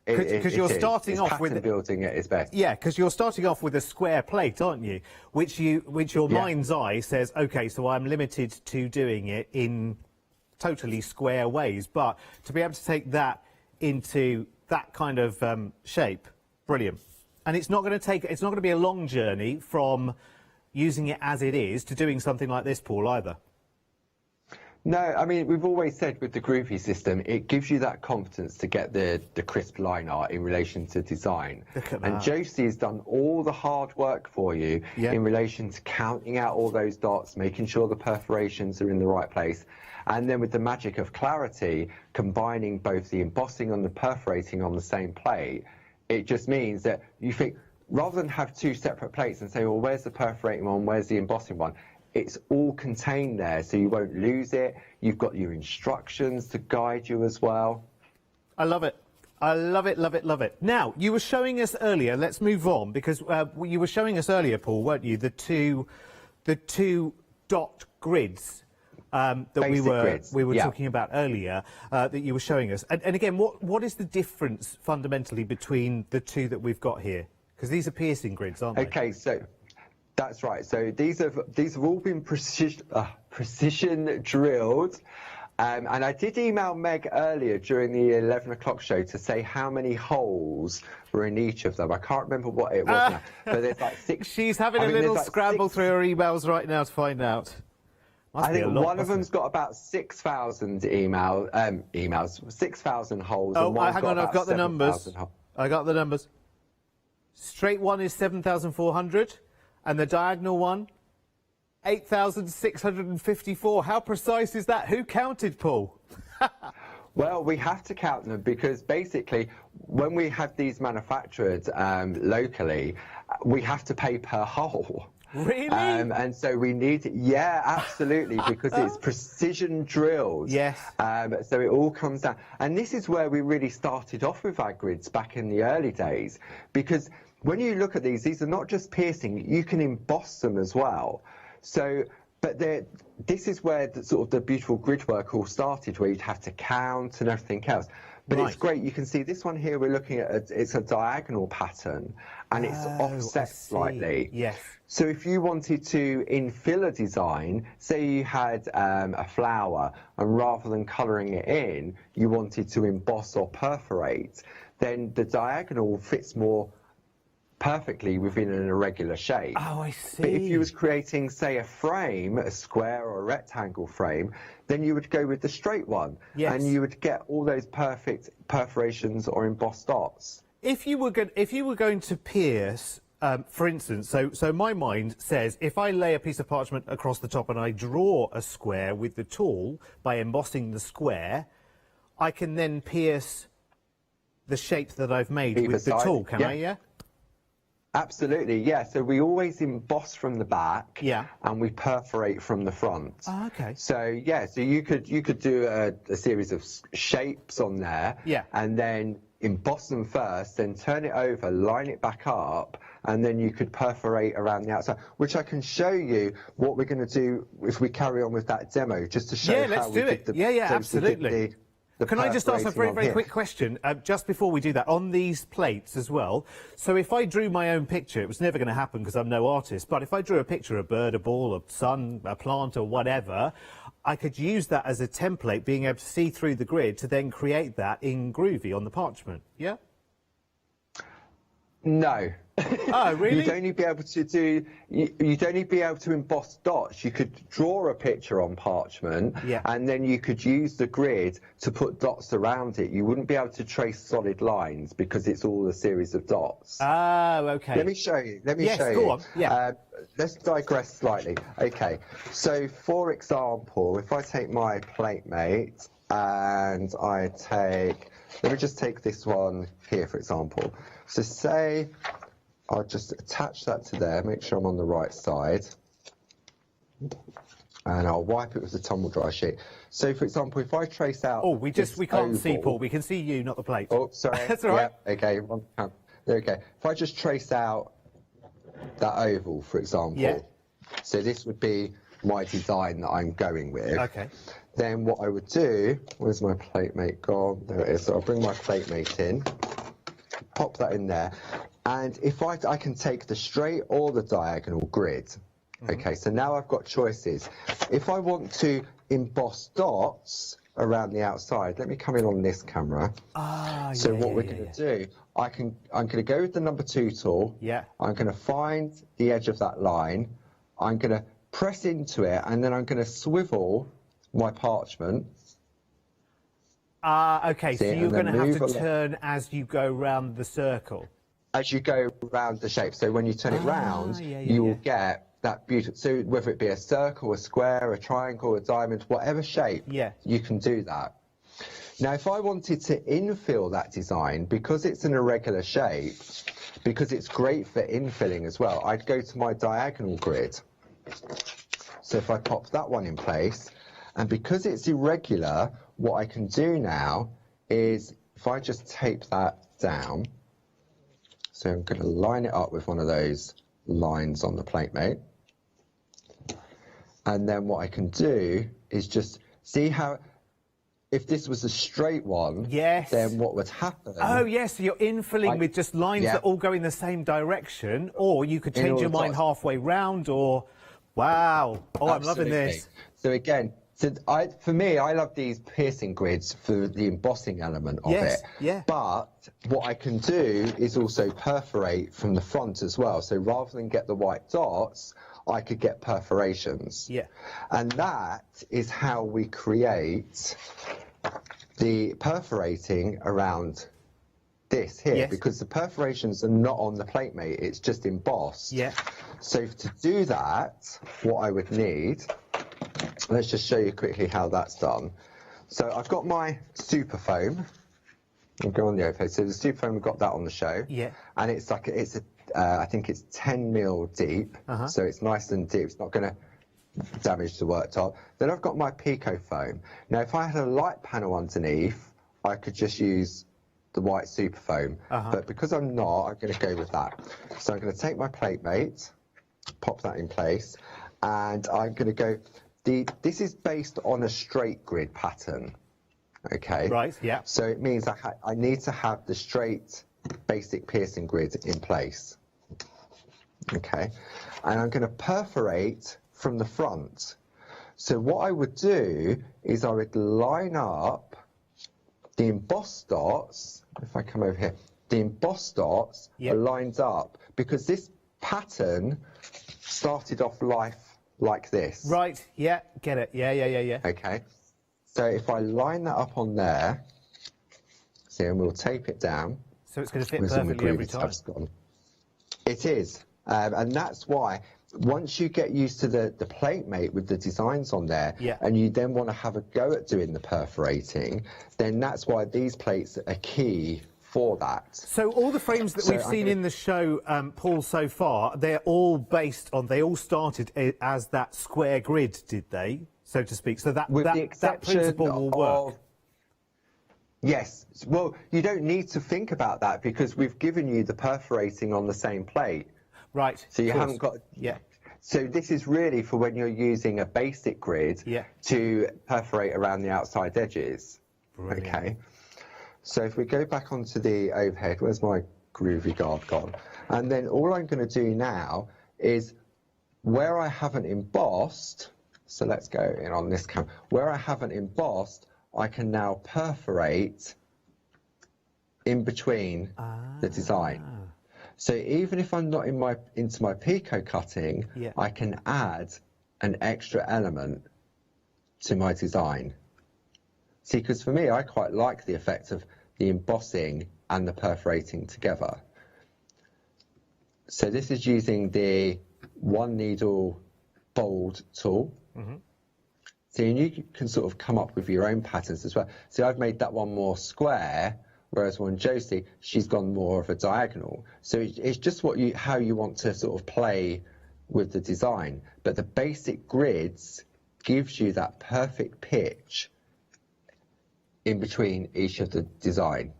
Because you're starting off with building at its best. Yeah, because you're starting off with a square plate, aren't you? Which your mind's eye says, OK, so I'm limited to doing it in totally square ways. But to be able to take that into that kind of shape, brilliant. And it's not going to be a long journey from using it as it is to doing something like this, Paul, either. No, I mean, we've always said with the Groovy system, it gives you that confidence to get the crisp line art in relation to design. Look at and that. Josie has done all the hard work for you in relation to counting out all those dots, making sure the perforations are in the right place. And then with the magic of clarity, combining both the embossing and the perforating on the same plate, it just means that you think, rather than have two separate plates and say, well, where's the perforating one, where's the embossing one? It's all contained there, so you won't lose it. You've got your instructions to guide you as well. I love it. I love it, love it, love it. Now, you were showing us earlier, let's move on, because you were showing us earlier, Paul, weren't you, the two dot grids that we were talking about earlier, that you were showing us. And again, what is the difference fundamentally between the two that we've got here? Because these are piercing grids, aren't they? Okay, so that's right. So these have all been precision drilled. And I did email Meg earlier during the 11 o'clock show to say how many holes were in each of them. I can't remember what it was now, but there's like 6. She's having a little scramble through her emails right now to find out. I think one of them's got about 6,000 emails, 6,000 holes. Oh, and one's hang on, I've got the numbers. I got the numbers. Straight one is 7,400, and the diagonal one, 8,654. How precise is that? Who counted, Paul? Well, we have to count them because basically, when we have these manufactured locally, we have to pay per hole. Really? And so we need, yeah, absolutely, because it's precision drilled. Yes. So it all comes down. And this is where we really started off with our grids back in the early days, because when you look at these are not just piercing, you can emboss them as well. So, but this is where the beautiful grid work all started, where you'd have to count and everything else. But it's great. You can see this one here, we're looking at, it's a diagonal pattern, and it's offset slightly. Yes. So if you wanted to infill a design, say you had a flower, and rather than colouring it in, you wanted to emboss or perforate, then the diagonal fits more perfectly within an irregular shape. Oh, I see. But if you was creating, say, a frame, a square or a rectangle frame, then you would go with the straight one. Yes. And you would get all those perfect perforations or embossed dots. If you were going to pierce, for instance, so my mind says if I lay a piece of parchment across the top and I draw a square with the tool by embossing the square, I can then pierce the shape that I've made with the tool, can I, yeah? Absolutely, yeah. So we always emboss from the back, and we perforate from the front. Oh, okay. So yeah, so you could do a series of shapes on there, and then emboss them first, then turn it over, line it back up, and then you could perforate around the outside, which I can show you what we're going to do if we carry on with that demo, just to show how we did the... Yeah, absolutely. Can I just ask a very, very quick question, just before we do that, on these plates as well? So if I drew my own picture, it was never going to happen because I'm no artist, but if I drew a picture, a bird, a ball, a sun, a plant or whatever, I could use that as a template, being able to see through the grid to then create that in Groovy on the parchment, yeah? No. Oh, really? You'd only be able to you'd only be able to emboss dots. You could draw a picture on parchment, and then you could use the grid to put dots around it. You wouldn't be able to trace solid lines because it's all a series of dots. Oh, okay. Let me show you. Let me show you. Go on. Yeah. Let's digress slightly. Okay. So, for example, if I take my plate mate and I take, let me just take this one here, for example. So, say I'll just attach that to there, make sure I'm on the right side, and I'll wipe it with the tumble dry sheet. So, for example, if I trace out... Oh, we can't see, Paul. We can see you, not the plate. Oh, sorry. That's all right. Yeah, okay. There we go. If I just trace out that oval, for example, so this would be my design that I'm going with. Okay. Then what I would do... Where's my plate mate gone? There it is. So I'll bring my plate mate in, pop that in there. And if I can take the straight or the diagonal grid. Okay, so now I've got choices. If I want to emboss dots around the outside. Let me come in on this camera. So what we're going to do, I'm going to go with the number 2 tool. Yeah. I'm going to find the edge of that line. I'm going to press into it, and then I'm going to swivel my parchment. Okay, so you're going to have to turn as you go round the circle. As you go round the shape. So when you turn it round, you will get that beautiful, so whether it be a circle, a square, a triangle, a diamond, whatever shape, you can do that. Now, if I wanted to infill that design, because it's an irregular shape, because it's great for infilling as well, I'd go to my diagonal grid. So if I pop that one in place, and because it's irregular, what I can do now is, if I just tape that down, so I'm going to line it up with one of those lines on the plate mate. And then what I can do is just see how, if this was a straight one, then what would happen? Oh, yes, so you're infilling with just lines that all go in the same direction, or you could change your mind halfway round, or, wow. Oh, I'm loving this. So again, for me, I love these piercing grids for the embossing element of it. But what I can do is also perforate from the front as well. So rather than get the white dots, I could get perforations. And that is how we create the perforating around this here, because the perforations are not on the plate mate, it's just embossed. So to do that, what I would need, let's just show you quickly how that's done. So I've got my super foam. I'll go on the overhead. So the super foam, we've got that on the show. And it's like, I think it's 10 mil deep. So it's nice and deep. It's not going to damage the worktop. Then I've got my Pico foam. Now, if I had a light panel underneath, I could just use the white super foam. But because I'm not, I'm going to go with that. So I'm going to take my plate mate, pop that in place, and I'm going to go. This is based on a straight grid pattern, okay? Right, yeah. So it means I need to have the straight basic piercing grid in place, okay? And I'm going to perforate from the front. So what I would do is I would line up the embossed dots. If I come over here, the embossed dots are lined up because this pattern started off life like this. Right, yeah, get it. Yeah. Okay, so if I line that up on there, see, and we'll tape it down. So it's going to fit perfectly every time. It is, and that's why once you get used to the plate mate with the designs on there, and you then want to have a go at doing the perforating, then that's why these plates are key for that. So all the frames that we've seen in the show, Paul, so far, they're all based on, they all started as that square grid, did they, so to speak? So that principle will work. Yes. Well, you don't need to think about that because we've given you the perforating on the same plate. Right. So you haven't got... So this is really for when you're using a basic grid to perforate around the outside edges. Brilliant. Okay. So if we go back onto the overhead, where's my groovy guard gone? And then all I'm going to do now is where I haven't embossed, so let's go in on this camera, where I haven't embossed, I can now perforate in between the design. So even if I'm not into my Pico cutting, I can add an extra element to my design. See, because for me, I quite like the effect of the embossing and the perforating together. So this is using the one needle bold tool. So you can sort of come up with your own patterns as well. So I've made that one more square, whereas when Josie, she's gone more of a diagonal. So it's just how you want to sort of play with the design. But the basic grids gives you that perfect pitch in between each of the design.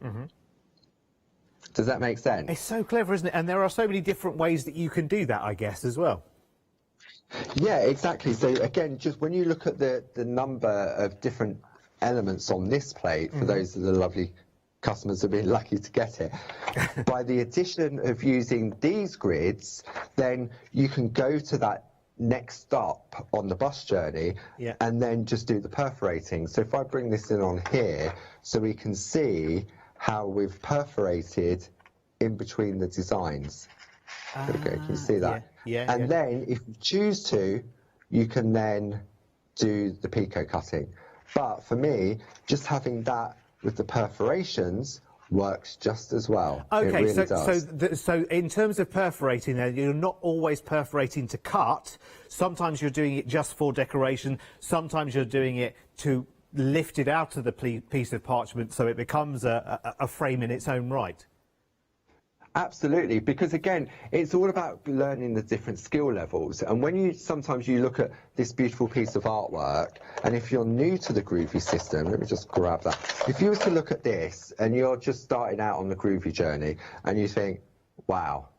Does that make sense? It's so clever, isn't it? And there are so many different ways that you can do that, I guess, as well. Yeah, exactly. So again, just when you look at the number of different elements on this plate, for those of the lovely customers who have been lucky to get it, by the addition of using these grids, then you can go to that next stop on the bus journey, and then just do the perforating. So if I bring this in on here, so we can see how we've perforated in between the designs. There we go, can you see that? And then if you choose to, you can then do the picot cutting. But for me, just having that with the perforations works just as well. Okay, it really does. So in terms of perforating, then you're not always perforating to cut. Sometimes you're doing it just for decoration. Sometimes you're doing it to lift it out of the piece of parchment so it becomes a frame in its own right. Absolutely, because again, it's all about learning the different skill levels. And when sometimes you look at this beautiful piece of artwork, and if you're new to the Groovy system, let me just grab that. If you were to look at this and you're just starting out on the Groovy journey and you think, wow,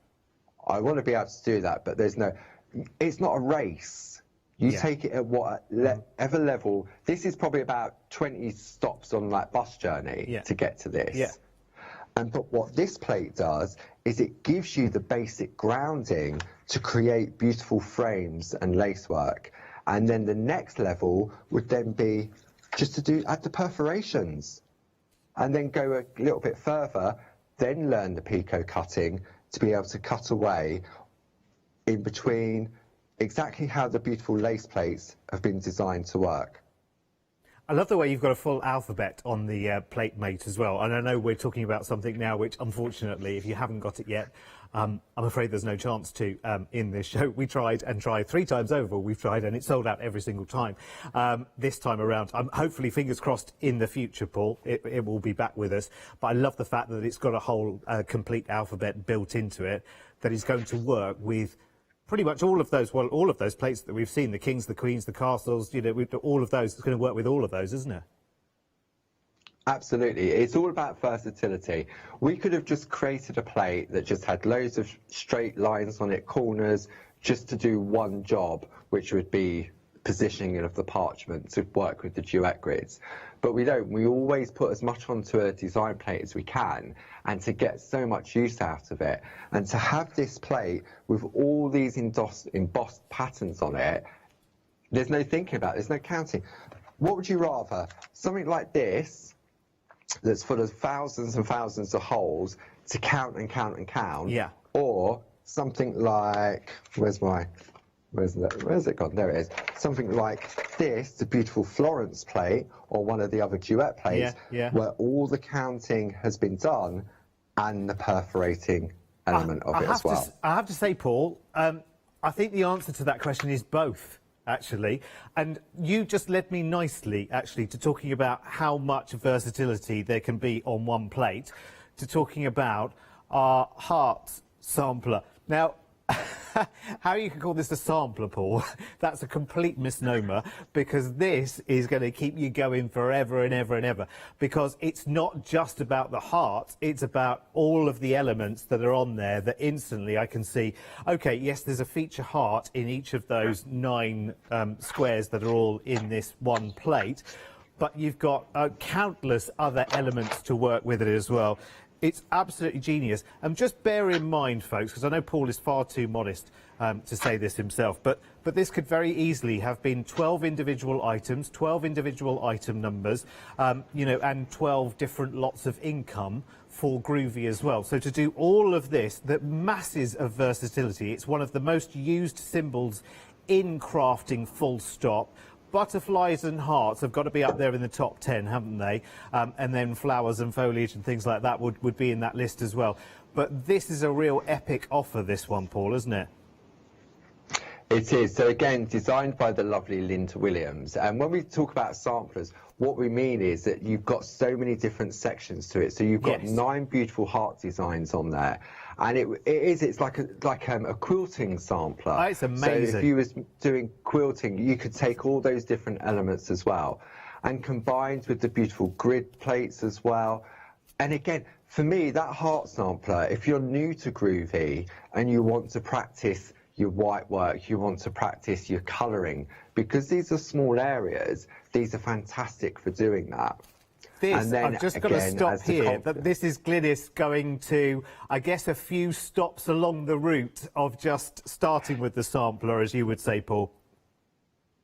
I want to be able to do that, but it's not a race. You take it at whatever level. This is probably about 20 stops on that bus journey to get to this. But what this plate does is it gives you the basic grounding to create beautiful frames and lacework. And then the next level would then be just to add the perforations. And then go a little bit further, then learn the picot cutting to be able to cut away in between exactly how the beautiful lace plates have been designed to work. I love the way you've got a full alphabet on the plate mate as well. And I know we're talking about something now which, unfortunately, if you haven't got it yet, I'm afraid there's no chance to in this show. We tried 3 times over. We've tried and it's sold out every single time. This time around, hopefully, fingers crossed, in the future, Paul, it will be back with us. But I love the fact that it's got a whole complete alphabet built into it that is going to work with pretty much all of those plates that we've seen, the kings, the queens, the castles, all of those. It's going to work with all of those, isn't it? Absolutely. It's all about versatility. We could have just created a plate that just had loads of straight lines on it, corners, just to do one job, which would be positioning of the parchment to work with the duet grids. But we don't. We always put as much onto a design plate as we can, and to get so much use out of it. And to have this plate with all these embossed patterns on it, there's no thinking about it, there's no counting. What would you rather? Something like this, that's full of thousands and thousands of holes to count and count and count, or something like, where's it gone? There it is. Something like this, the beautiful Florence plate, or one of the other duet plates, where all the counting has been done and the perforating element of it as well. I have to say, Paul, I think the answer to that question is both, actually. And you just led me nicely, actually, to talking about how much versatility there can be on one plate, to talking about our heart sampler. Now, how you can call this a sampler, Paul, that's a complete misnomer, because this is going to keep you going forever and ever and ever, because it's not just about the heart, it's about all of the elements that are on there that instantly I can see, okay, yes, there's a feature heart in each of those 9 squares that are all in this one plate, but you've got countless other elements to work with it as well. It's absolutely genius. And just bear in mind, folks, because I know Paul is far too modest to say this himself, but this could very easily have been 12 individual items, 12 individual item numbers, and 12 different lots of income for Groovy as well. So to do all of this, the masses of versatility, it's one of the most used symbols in crafting, full stop. Butterflies and hearts have got to be up there in the top 10, haven't they? And then flowers and foliage and things like that would be in that list as well. But this is a real epic offer, this one, Paul, isn't it? It is. So again, designed by the lovely Linda Williams. And when we talk about samplers, what we mean is that you've got so many different sections to it. So you've got 9 beautiful heart designs on there. And it's like a quilting sampler. Oh, it's amazing. So if you was doing quilting, you could take all those different elements as well, and combined with the beautiful grid plates as well. And again, for me, that heart sampler, if you're new to Groovy and you want to practice your white work, you want to practice your colouring, because these are small areas, these are fantastic for doing that. This, I've just got to stop here, that this is Glynis going to, I guess, a few stops along the route of just starting with the sampler, as you would say, Paul.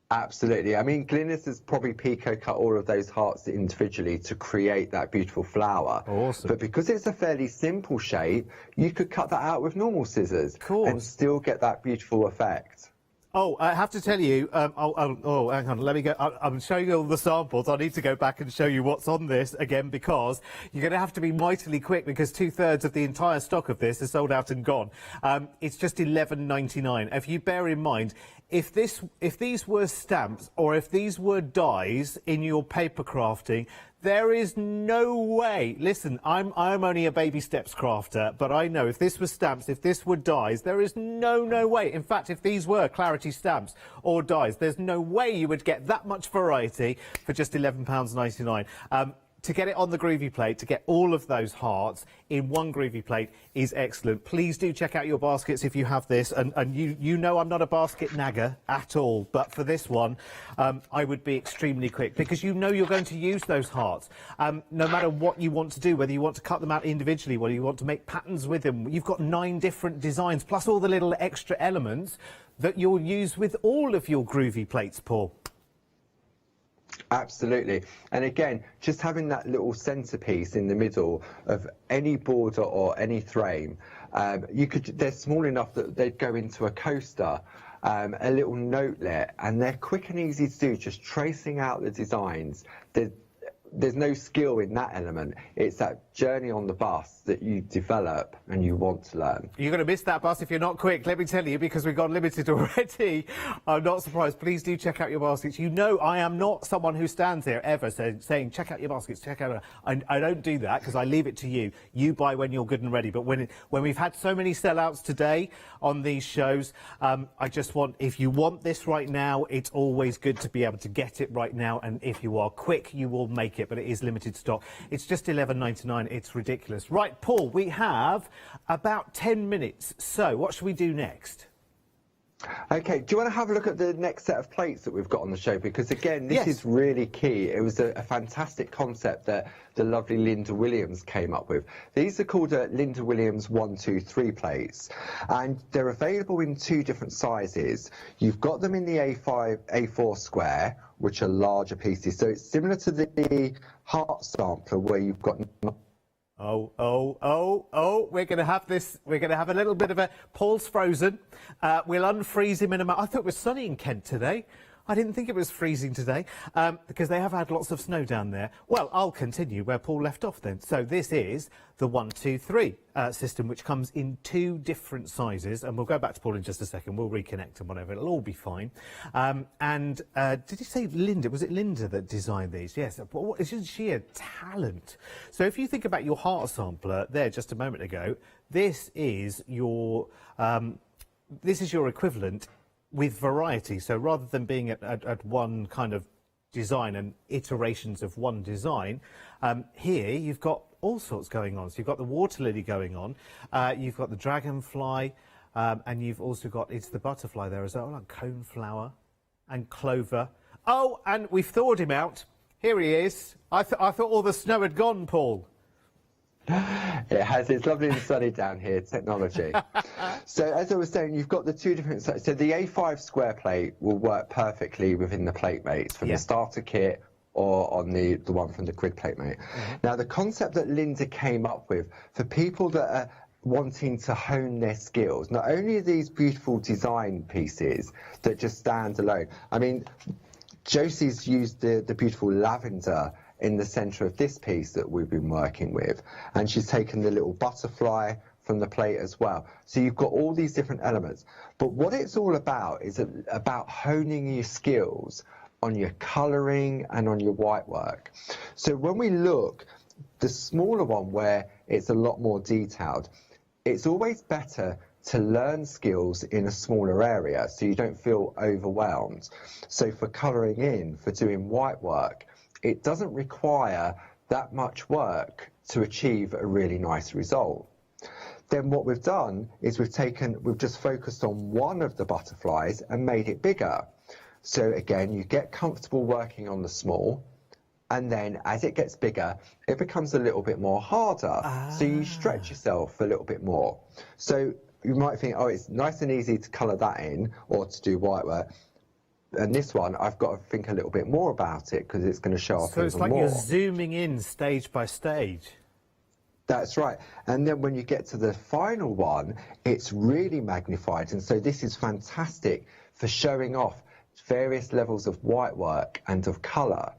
Absolutely. I mean, Glynis has probably pico cut all of those hearts individually to create that beautiful flower. Awesome. But because it's a fairly simple shape, you could cut that out with normal scissors and still get that beautiful effect. Oh, I have to tell you, hang on, let me go. I'm showing you all the samples. I need to go back and show you what's on this again, because you're going to have to be mightily quick, because 2/3 of the entire stock of this is sold out and gone. It's just $11.99. If you bear in mind, if these were stamps or if these were dies in your paper crafting, there is no way. Listen, I'm only a baby steps crafter, but I know if this was stamps, if this were dies, there is no way. In fact, if these were clarity stamps or dies, there's no way you would get that much variety for just £11.99. To get it on the groovy plate, to get all of those hearts in one groovy plate is excellent. Please do check out your baskets if you have this. And you know I'm not a basket nagger at all, but for this one, I would be extremely quick, because you know you're going to use those hearts. No matter what you want to do, whether you want to cut them out individually, whether you want to make patterns with them, you've got 9 different designs, plus all the little extra elements that you'll use with all of your groovy plates, Paul. Absolutely. And again, just having that little centerpiece in the middle of any border or any frame, they're small enough that they'd go into a coaster, a little notelet, and they're quick and easy to do, just tracing out the designs. There's no skill in that element. It's that journey on the bus that you develop and you want to learn. You're going to miss that bus if you're not quick, let me tell you, because we've got limited already. I'm not surprised. Please do check out your baskets. You know I am not someone who stands here ever saying, check out your baskets, check out... I don't do that, because I leave it to you. You buy when you're good and ready. But when we've had so many sellouts today on these shows, I just want, if you want this right now, it's always good to be able to get it right now. And if you are quick, you will make it, but it is limited stock. It's just $11.99. It's ridiculous. Right, Paul, we have about 10 minutes. So what should we do next? Okay, do you want to have a look at the next set of plates that we've got on the show? Because again, this is really key. It was a fantastic concept that the lovely Linda Williams came up with. These are called Linda Williams 1, 2, 3 plates, and they're available in 2 different sizes. You've got them in the A4 square, which are larger pieces. So it's similar to the heart sampler, where you've got... we're going to have this. We're going to have a little bit of a... Paul's frozen. We'll unfreeze him in a moment. I thought it was sunny in Kent today. I didn't think it was freezing today, because they have had lots of snow down there. Well, I'll continue where Paul left off then. So this is the 1, 2, 3 system, which comes in 2 different sizes. And we'll go back to Paul in just a second. We'll reconnect and whatever. It'll all be fine. Did you say Linda? Was it Linda that designed these? Yes. Isn't she a talent? So if you think about your heart sampler there just a moment ago, this is your equivalent with variety. So rather than being at one kind of design and iterations of one design, here you've got all sorts going on. So you've got the water lily going on, you've got the dragonfly, and you've also got, it's the butterfly there as well, like coneflower and clover. Oh, and we've thawed him out. Here he is. I thought all the snow had gone, Paul. It has. It's lovely and sunny down here. Technology. So as I was saying, you've got the 2 different sizes. So the A5 square plate will work perfectly within the plate mates from the starter kit or on the one from the grid plate mate. Now the concept that Linda came up with for people that are wanting to hone their skills, not only are these beautiful design pieces that just stand alone. I mean, Josie's used the beautiful lavender in the centre of this piece that we've been working with, and she's taken the little butterfly from the plate as well. So you've got all these different elements, but what it's all about is about honing your skills on your colouring and on your white work. So when we look, the smaller one where it's a lot more detailed, it's always better to learn skills in a smaller area so you don't feel overwhelmed. So for colouring in, for doing white work, it doesn't require that much work to achieve a really nice result. Then what we've done is we've just focused on one of the butterflies and made it bigger. So again, you get comfortable working on the small, and then as it gets bigger, it becomes a little bit more harder. So you stretch yourself a little bit more. So you might think, oh, it's nice and easy to colour that in or to do white work. And this one, I've got to think a little bit more about it because it's going to show off even more. So it's like you're zooming in stage by stage. That's right. And then when you get to the final one, it's really magnified. And so this is fantastic for showing off various levels of white work and of colour.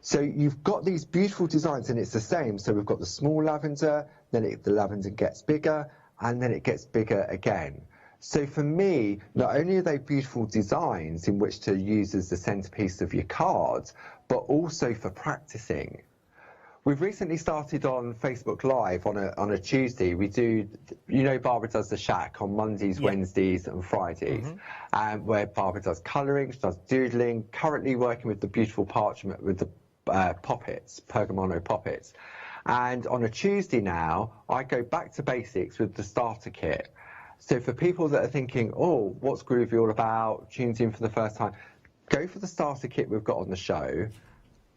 So you've got these beautiful designs, and it's the same. So we've got the small lavender, then the lavender gets bigger, and then it gets bigger again. So for me, not only are they beautiful designs in which to use as the centerpiece of your cards, but also for practicing. We've recently started on Facebook Live on a Tuesday. We do, you know, Barbara does the Shack on Mondays, Wednesdays and Fridays, where Barbara does colouring, she does doodling, currently working with the beautiful parchment with the poppets, Pergamano poppets. And on a Tuesday now, I go back to basics with the starter kit. So for people that are thinking, oh, what's Groovy all about, tuned in for the first time, go for the starter kit we've got on the show,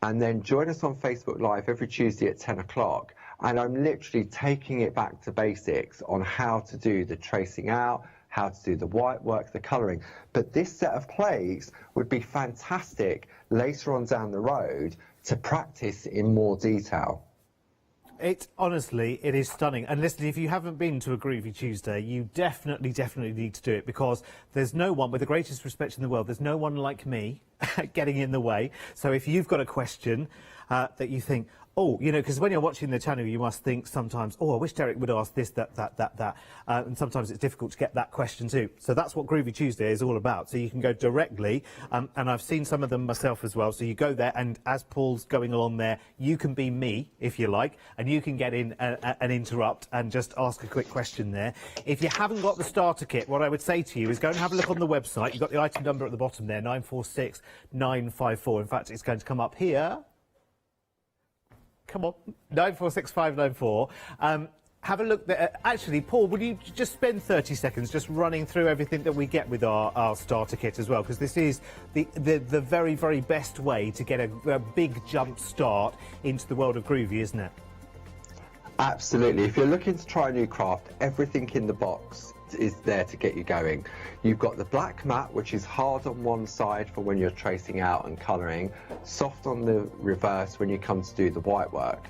and then join us on Facebook Live every Tuesday at 10 o'clock. And I'm literally taking it back to basics on how to do the tracing out, how to do the white work, the colouring. But this set of plates would be fantastic later on down the road to practice in more detail. Honestly, it is stunning. And listen, if you haven't been to a Groovy Tuesday, you definitely need to do it, because there's no one, with the greatest respect in the world, there's no one like me getting in the way. So if you've got a question that you think, oh, you know, because when you're watching the channel, you must think sometimes, oh, I wish Derek would ask this, that. And sometimes it's difficult to get that question too. So that's what Groovy Tuesday is all about. So you can go directly, and I've seen some of them myself as well. So you go there, and as Paul's going along there, you can be me, if you like, and you can get in and interrupt and just ask a quick question there. If you haven't got the starter kit, what I would say to you is go and have a look on the website. You've got the item number at the bottom there, 946954. In fact, it's going to come up here. Come on, 946594. Have a look there. Actually, Paul, would you just spend 30 seconds just running through everything that we get with our starter kit as well? Because this is the very, very best way to get a big jump start into the world of Groovy, isn't it? Absolutely. If you're looking to try a new craft, everything in the box is there to get you going. You've got the black mat, which is hard on one side for when you're tracing out and colouring, soft on the reverse when you come to do the white work.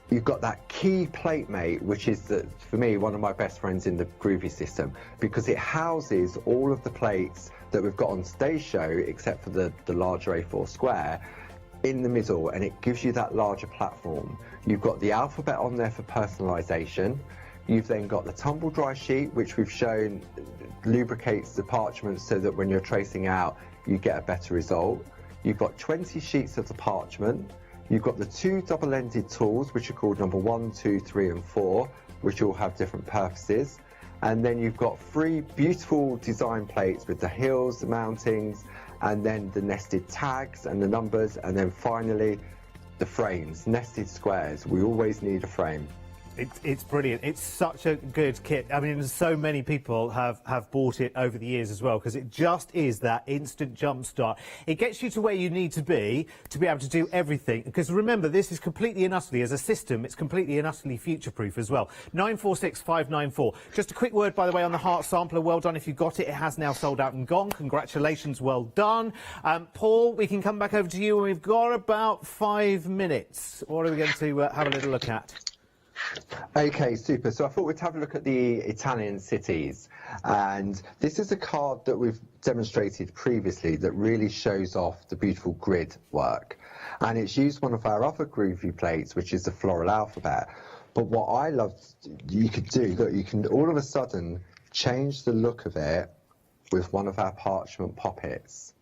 You've got that key plate mate, which is, for me, one of my best friends in the Groovy system, because it houses all of the plates that we've got on today's show, except for the larger A4 square, in the middle, and it gives you that larger platform. You've got the alphabet on there for personalisation. You've then got the tumble dry sheet, which we've shown lubricates the parchment so that when you're tracing out, you get a better result. You've got 20 sheets of the parchment. You've got the 2 double-ended tools, which are called number 1, 2, 3 and 4, which all have different purposes. And then you've got 3 beautiful design plates with the hills, the mountings, and then the nested tags and the numbers, and then finally the frames, nested squares. We always need a frame. It's brilliant. It's such a good kit. I mean, so many people have bought it over the years as well, because it just is that instant jump start. It gets you to where you need to be able to do everything. Because remember, this is completely and utterly, as a system, it's completely and utterly future-proof as well. 946594. Just a quick word, by the way, on the heart sampler. Well done if you got it. It has now sold out and gone. Congratulations. Well done. Paul, we can come back over to you, and we've got about 5 minutes. What are we going to have a little look at? Okay, super. So I thought we'd have a look at the Italian cities. And this is a card that we've demonstrated previously that really shows off the beautiful grid work. And it's used one of our other Groovy plates, which is the floral alphabet. But what I love you could do, look, you can all of a sudden change the look of it with one of our parchment poppets.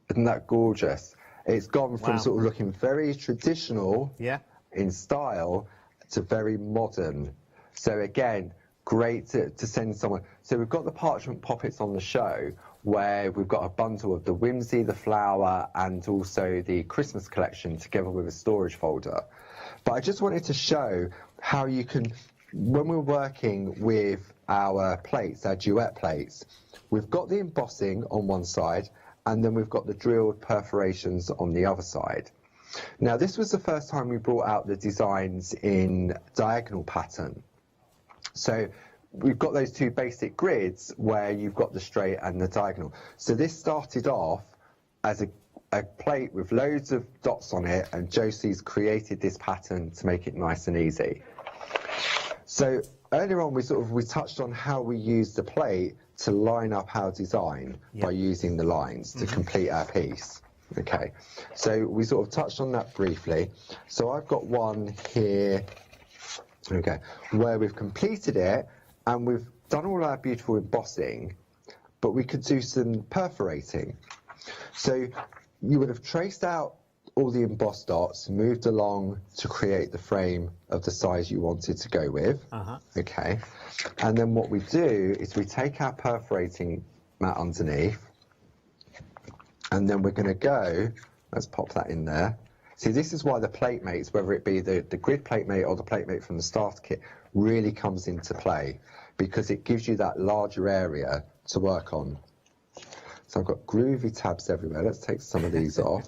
Isn't that gorgeous? It's gone from sort of looking very traditional in style to very modern. So again, great to send someone. So we've got the parchment poppets on the show, where we've got a bundle of the whimsy, the flower, and also the Christmas collection together with a storage folder. But I just wanted to show how you can, when we're working with our plates, our duet plates, we've got the embossing on one side, and then we've got the drilled perforations on the other side. Now, this was the first time we brought out the designs in diagonal pattern. So we've got those two basic grids where you've got the straight and the diagonal. So this started off as a plate with loads of dots on it, and Josie's created this pattern to make it nice and easy. So earlier on we touched on how we use the plate to line up our design by using the lines to complete our piece. Okay, so we sort of touched on that briefly. So I've got one here, okay, where we've completed it and we've done all our beautiful embossing, but we could do some perforating. So you would have traced out all the embossed dots, moved along to create the frame of the size you wanted to go with. Okay, and then what we do is we take our perforating mat underneath, and then we're going to go, let's pop that in there. See, this is why the plate mates, whether it be the grid plate mate or the plate mate from the starter kit, really comes into play, because it gives you that larger area to work on. So I've got groovy tabs everywhere. Let's take some of these off.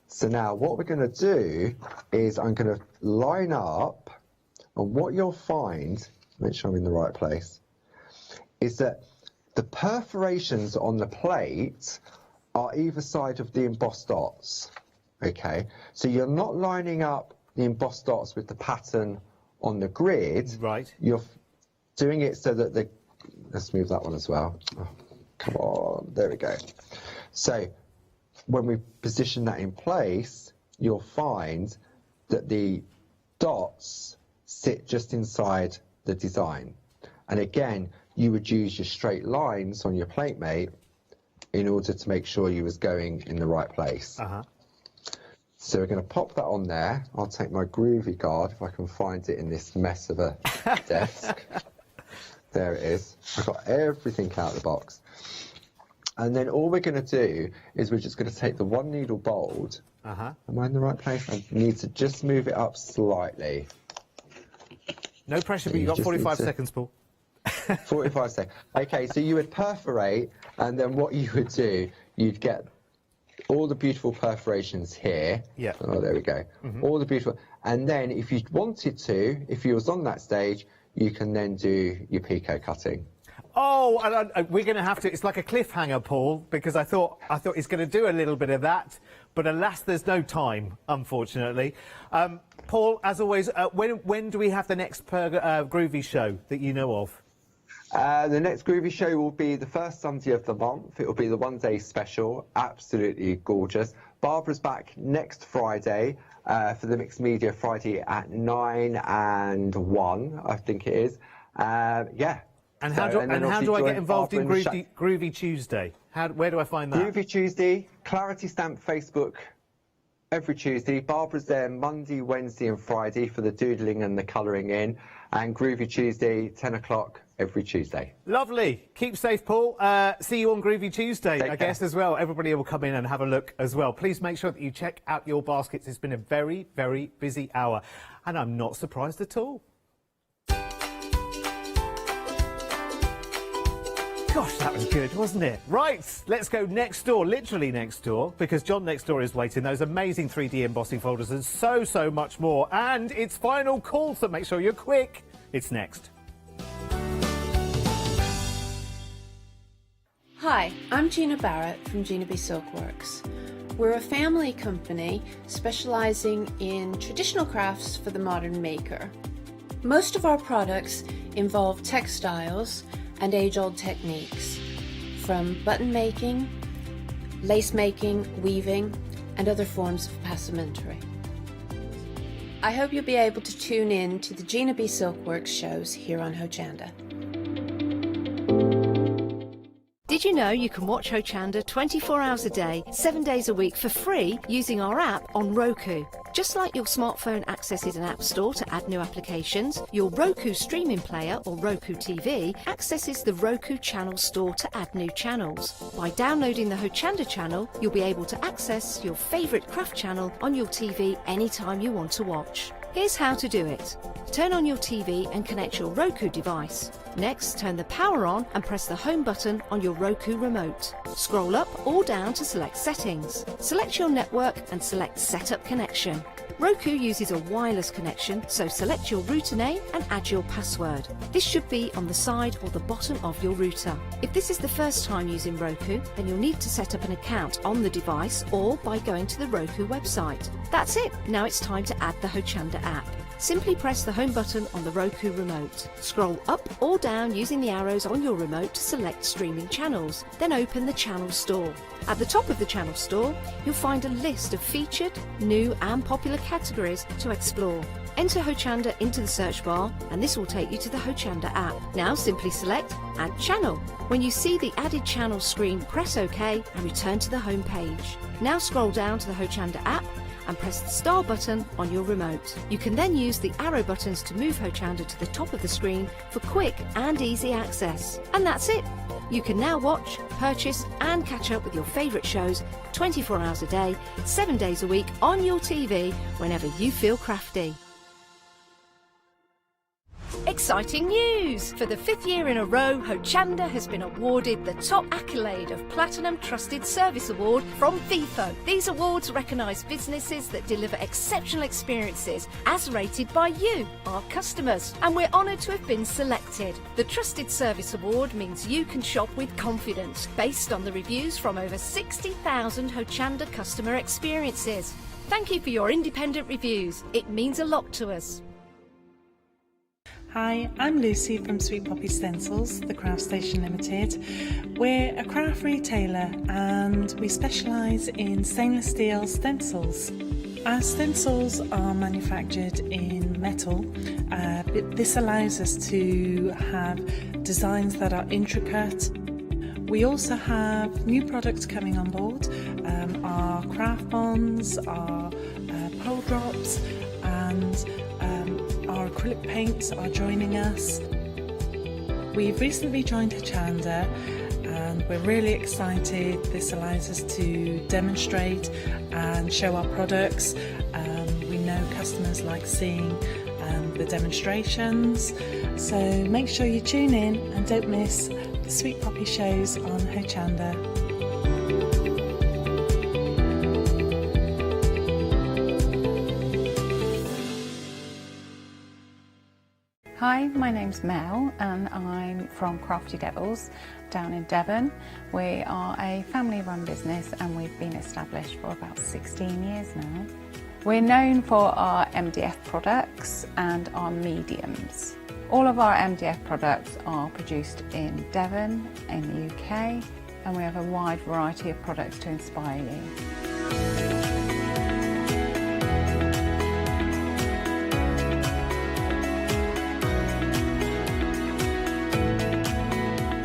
So now what we're going to do is I'm going to line up, and what you'll find, make sure I'm in the right place, is that the perforations on the plate are either side of the embossed dots. Okay, so you're not lining up the embossed dots with the pattern on the grid. Right. You're doing it so that the, let's move that one as well. Oh, come on, there we go. So when we position that in place, you'll find that the dots sit just inside the design. And again, you would use your straight lines on your plate mate in order to make sure you was going in the right place. So we're going to pop that on there. I'll take my groovy guard if I can find it in this mess of a desk. There it is. I've got everything out of the box. And then all we're going to do is we're just going to take the one needle bolt. Am I in the right place? I need to just move it up slightly. No pressure, but you've got 45 seconds, Paul. 45 seconds. Okay, so you would perforate, and then what you would do, you'd get all the beautiful perforations here. Yeah. Oh, there we go. All the beautiful. And then if you wanted to, if you was on that stage, you can then do your picot cutting. Oh, and we're going to have to. It's like a cliffhanger, Paul, because I thought he's going to do a little bit of that, but alas, there's no time, unfortunately. Paul, as always, when do we have the next Groovy show that you know of? The next Groovy show will be the first Sunday of the month. It will be the one-day special. Absolutely gorgeous. Barbara's back next Friday for the Mixed Media Friday at 9 and 1, I think it is. Yeah. And how do I get involved in Groovy Tuesday? Where do I find that? Groovy Tuesday, Clarity Stamp Facebook every Tuesday. Barbara's there Monday, Wednesday and Friday for the doodling and the colouring in. And Groovy Tuesday, 10 o'clock every Tuesday. Lovely. Keep safe, Paul. See you on Groovy Tuesday, I guess, as well. Everybody will come in and have a look as well. Please make sure that you check out your baskets. It's been a very, very busy hour. And I'm not surprised at all. Gosh, that was good, wasn't it? Right, let's go next door, literally next door, because John next door is waiting. Those amazing 3D embossing folders and so much more. And it's final call, so make sure you're quick. It's next. Hi, I'm Gina Barrett from Gina B Silkworks. We're a family company specialising in traditional crafts for the modern maker. Most of our products involve textiles and age-old techniques, from button making, lace making, weaving, and other forms of passementerie. I hope you'll be able to tune in to the Gina B Silkworks shows here on Hochanda. Did you know you can watch Hochanda 24 hours a day, 7 days a week for free using our app on Roku? Just like your smartphone accesses an app store to add new applications, your Roku streaming player or Roku TV accesses the Roku channel store to add new channels. By downloading the Hochanda channel, you'll be able to access your favourite craft channel on your TV anytime you want to watch. Here's how to do it. Turn on your TV and connect your Roku device. Next, turn the power on and press the home button on your Roku remote. Scroll up or down to select settings. Select your network and select Setup Connection. Roku uses a wireless connection, so select your router name and add your password. This should be on the side or the bottom of your router. If this is the first time using Roku, then you'll need to set up an account on the device or by going to the Roku website. That's it. Now it's time to add the Hochanda app. Simply press the home button on the Roku remote. Scroll up or down using the arrows on your remote to select streaming channels. Then open the channel store. At the top of the channel store, you'll find a list of featured, new and popular categories to explore. Enter Hochanda into the search bar and this will take you to the Hochanda app. Now simply select Add Channel. When you see the added channel screen, press OK and return to the home page. Now scroll down to the Hochanda app and press the star button on your remote. You can then use the arrow buttons to move Hochanda to the top of the screen for quick and easy access. And that's it. You can now watch, purchase and catch up with your favourite shows 24 hours a day, 7 days a week on your TV whenever you feel crafty. Exciting news! For the 5th year in a row, Hochanda has been awarded the top accolade of Platinum Trusted Service Award from Feefo. These awards recognise businesses that deliver exceptional experiences as rated by you, our customers, and we're honoured to have been selected. The Trusted Service Award means you can shop with confidence, based on the reviews from over 60,000 Hochanda customer experiences. Thank you for your independent reviews. It means a lot to us. Hi, I'm Lucy from Sweet Poppy Stencils, the Craft Station Limited. We're a craft retailer and we specialise in stainless steel stencils. Our stencils are manufactured in metal. This allows us to have designs that are intricate. We also have new products coming on board, our craft bonds, our pole drops and our acrylic paints are joining us. We've recently joined Hochanda and we're really excited. This allows us to demonstrate and show our products. We know customers like seeing the demonstrations, so make sure you tune in and don't miss the Sweet Poppy shows on Hochanda. Hi, my name's Mel and I'm from Crafty Devils down in Devon. We are a family-run business and we've been established for about 16 years now. We're known for our MDF products and our mediums. All of our MDF products are produced in Devon, in the UK, and we have a wide variety of products to inspire you.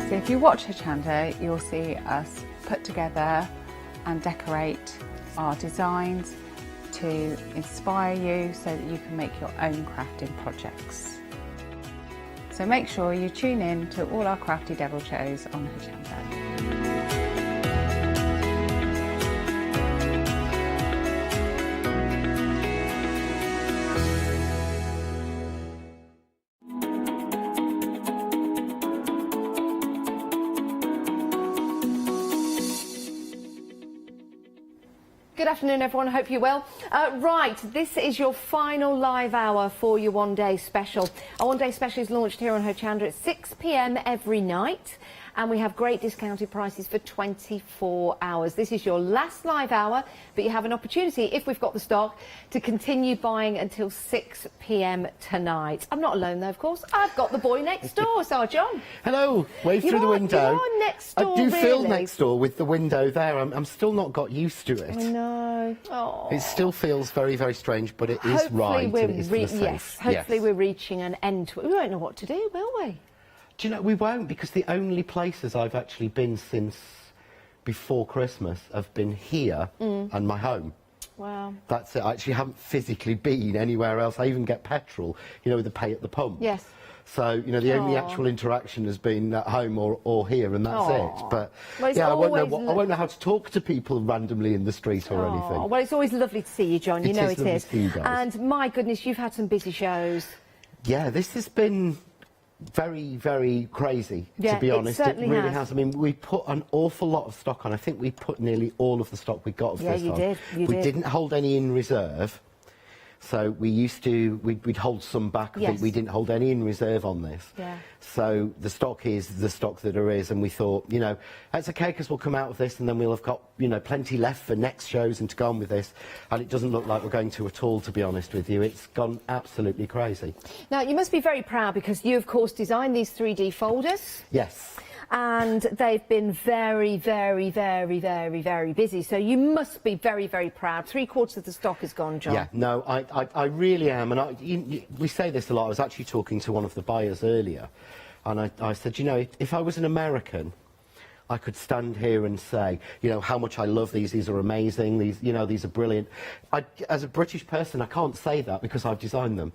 So if you watch Hochanda, you'll see us put together and decorate our designs to inspire you so that you can make your own crafting projects. So make sure you tune in to all our Crafty Devil shows on Hochanda. Good afternoon, everyone. I hope you're well. Right, this is your final live hour for your one-day special. Our one-day special is launched here on Hochanda at 6 p.m. every night, and we have great discounted prices for 24 hours. This is your last live hour, but you have an opportunity, if we've got the stock, to continue buying until 6 p.m. tonight. I'm not alone, though, of course. I've got the boy next door, Sir John. Hello. Wave through the window. You are next door, I do really. feel next door with the window there. I'm still not got used to it. I know. Oh. It still feels very, very strange, but it is right. And it is for the safe. Yes, hopefully we're reaching an end to it. We won't know what to do, will we? Do you know, we won't, because the only places I've actually been since before Christmas have been here and my home. Wow. That's it. I actually haven't physically been anywhere else. I even get petrol, you know, with the pay at the pump. Yes. So, you know, the only actual interaction has been at home or here, and that's it. But, well, yeah, I won't know how to talk to people randomly in the street or anything. Well, it's always lovely to see you, John. You know it is. To see you guys. And, my goodness, you've had some busy shows. Yeah, this has been very, very crazy, Yeah, to be honest. It really has. I mean, we put an awful lot of stock on. I think we put nearly all of the stock we got of this on. You we did. didn't hold any in reserve. So we used to, we'd hold some back. I think we didn't hold any in reserve on this. Yeah. So the stock is the stock that there is, and we thought, you know, that's okay because we'll come out of this and then we'll have got, you know, plenty left for next shows and to go on with this. And it doesn't look like we're going to at all, to be honest with you. It's gone absolutely crazy. Now, you must be very proud because you, of course, designed these 3D folders. Yes. And they've been very, very, very, very, very busy. So you must be very, very proud. 3/4 of the stock has gone, John. Yeah, no, I really am. And we say this a lot. I was actually talking to one of the buyers earlier, and I said, you know, if I was an American, I could stand here and say, you know, how much I love these. These are amazing. These, you know, these are brilliant. As a British person, I can't say that because I've designed them.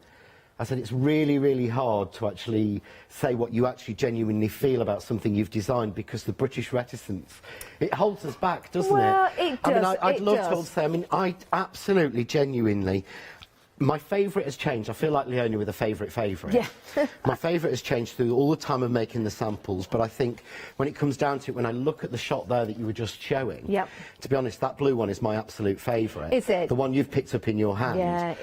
I said it's really, really hard to actually say what you actually genuinely feel about something you've designed because the British reticence, it holds us back, doesn't it? Well, it does. I mean, I'd love does. to also say, I mean, I absolutely, genuinely, my favourite has changed. I feel like Leonie with a favourite. Yeah. My favourite has changed through all the time of making the samples, but I think when it comes down to it, when I look at the shot there that you were just showing, to be honest, that blue one is my absolute favourite. Is it? The one you've picked up in your hand. Yeah,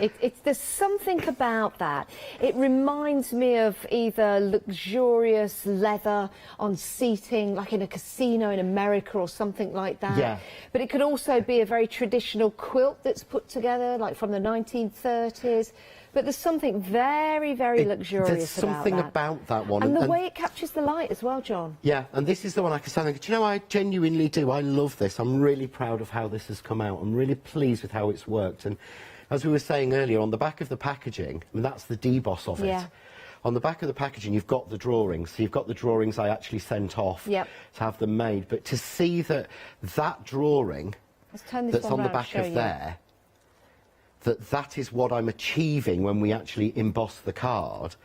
there's something about that. It reminds me of either luxurious leather on seating, like in a casino in America or something like that. Yeah. But it could also be a very traditional quilt that's put together, like from the 1930s. But there's something very, very luxurious There's something about that one. And the way it captures the light as well, John. Yeah, and this is the one I can stand and go, do you know, I genuinely do. I love this. I'm really proud of how this has come out. I'm really pleased with how it's worked. And as we were saying earlier, on the back of the packaging, I mean, that's the deboss of it. Yeah. On the back of the packaging, you've got the drawings. So you've got the drawings I actually sent off to have them made. But to see that drawing that's on the back of there, that is what I'm achieving when we actually emboss the card,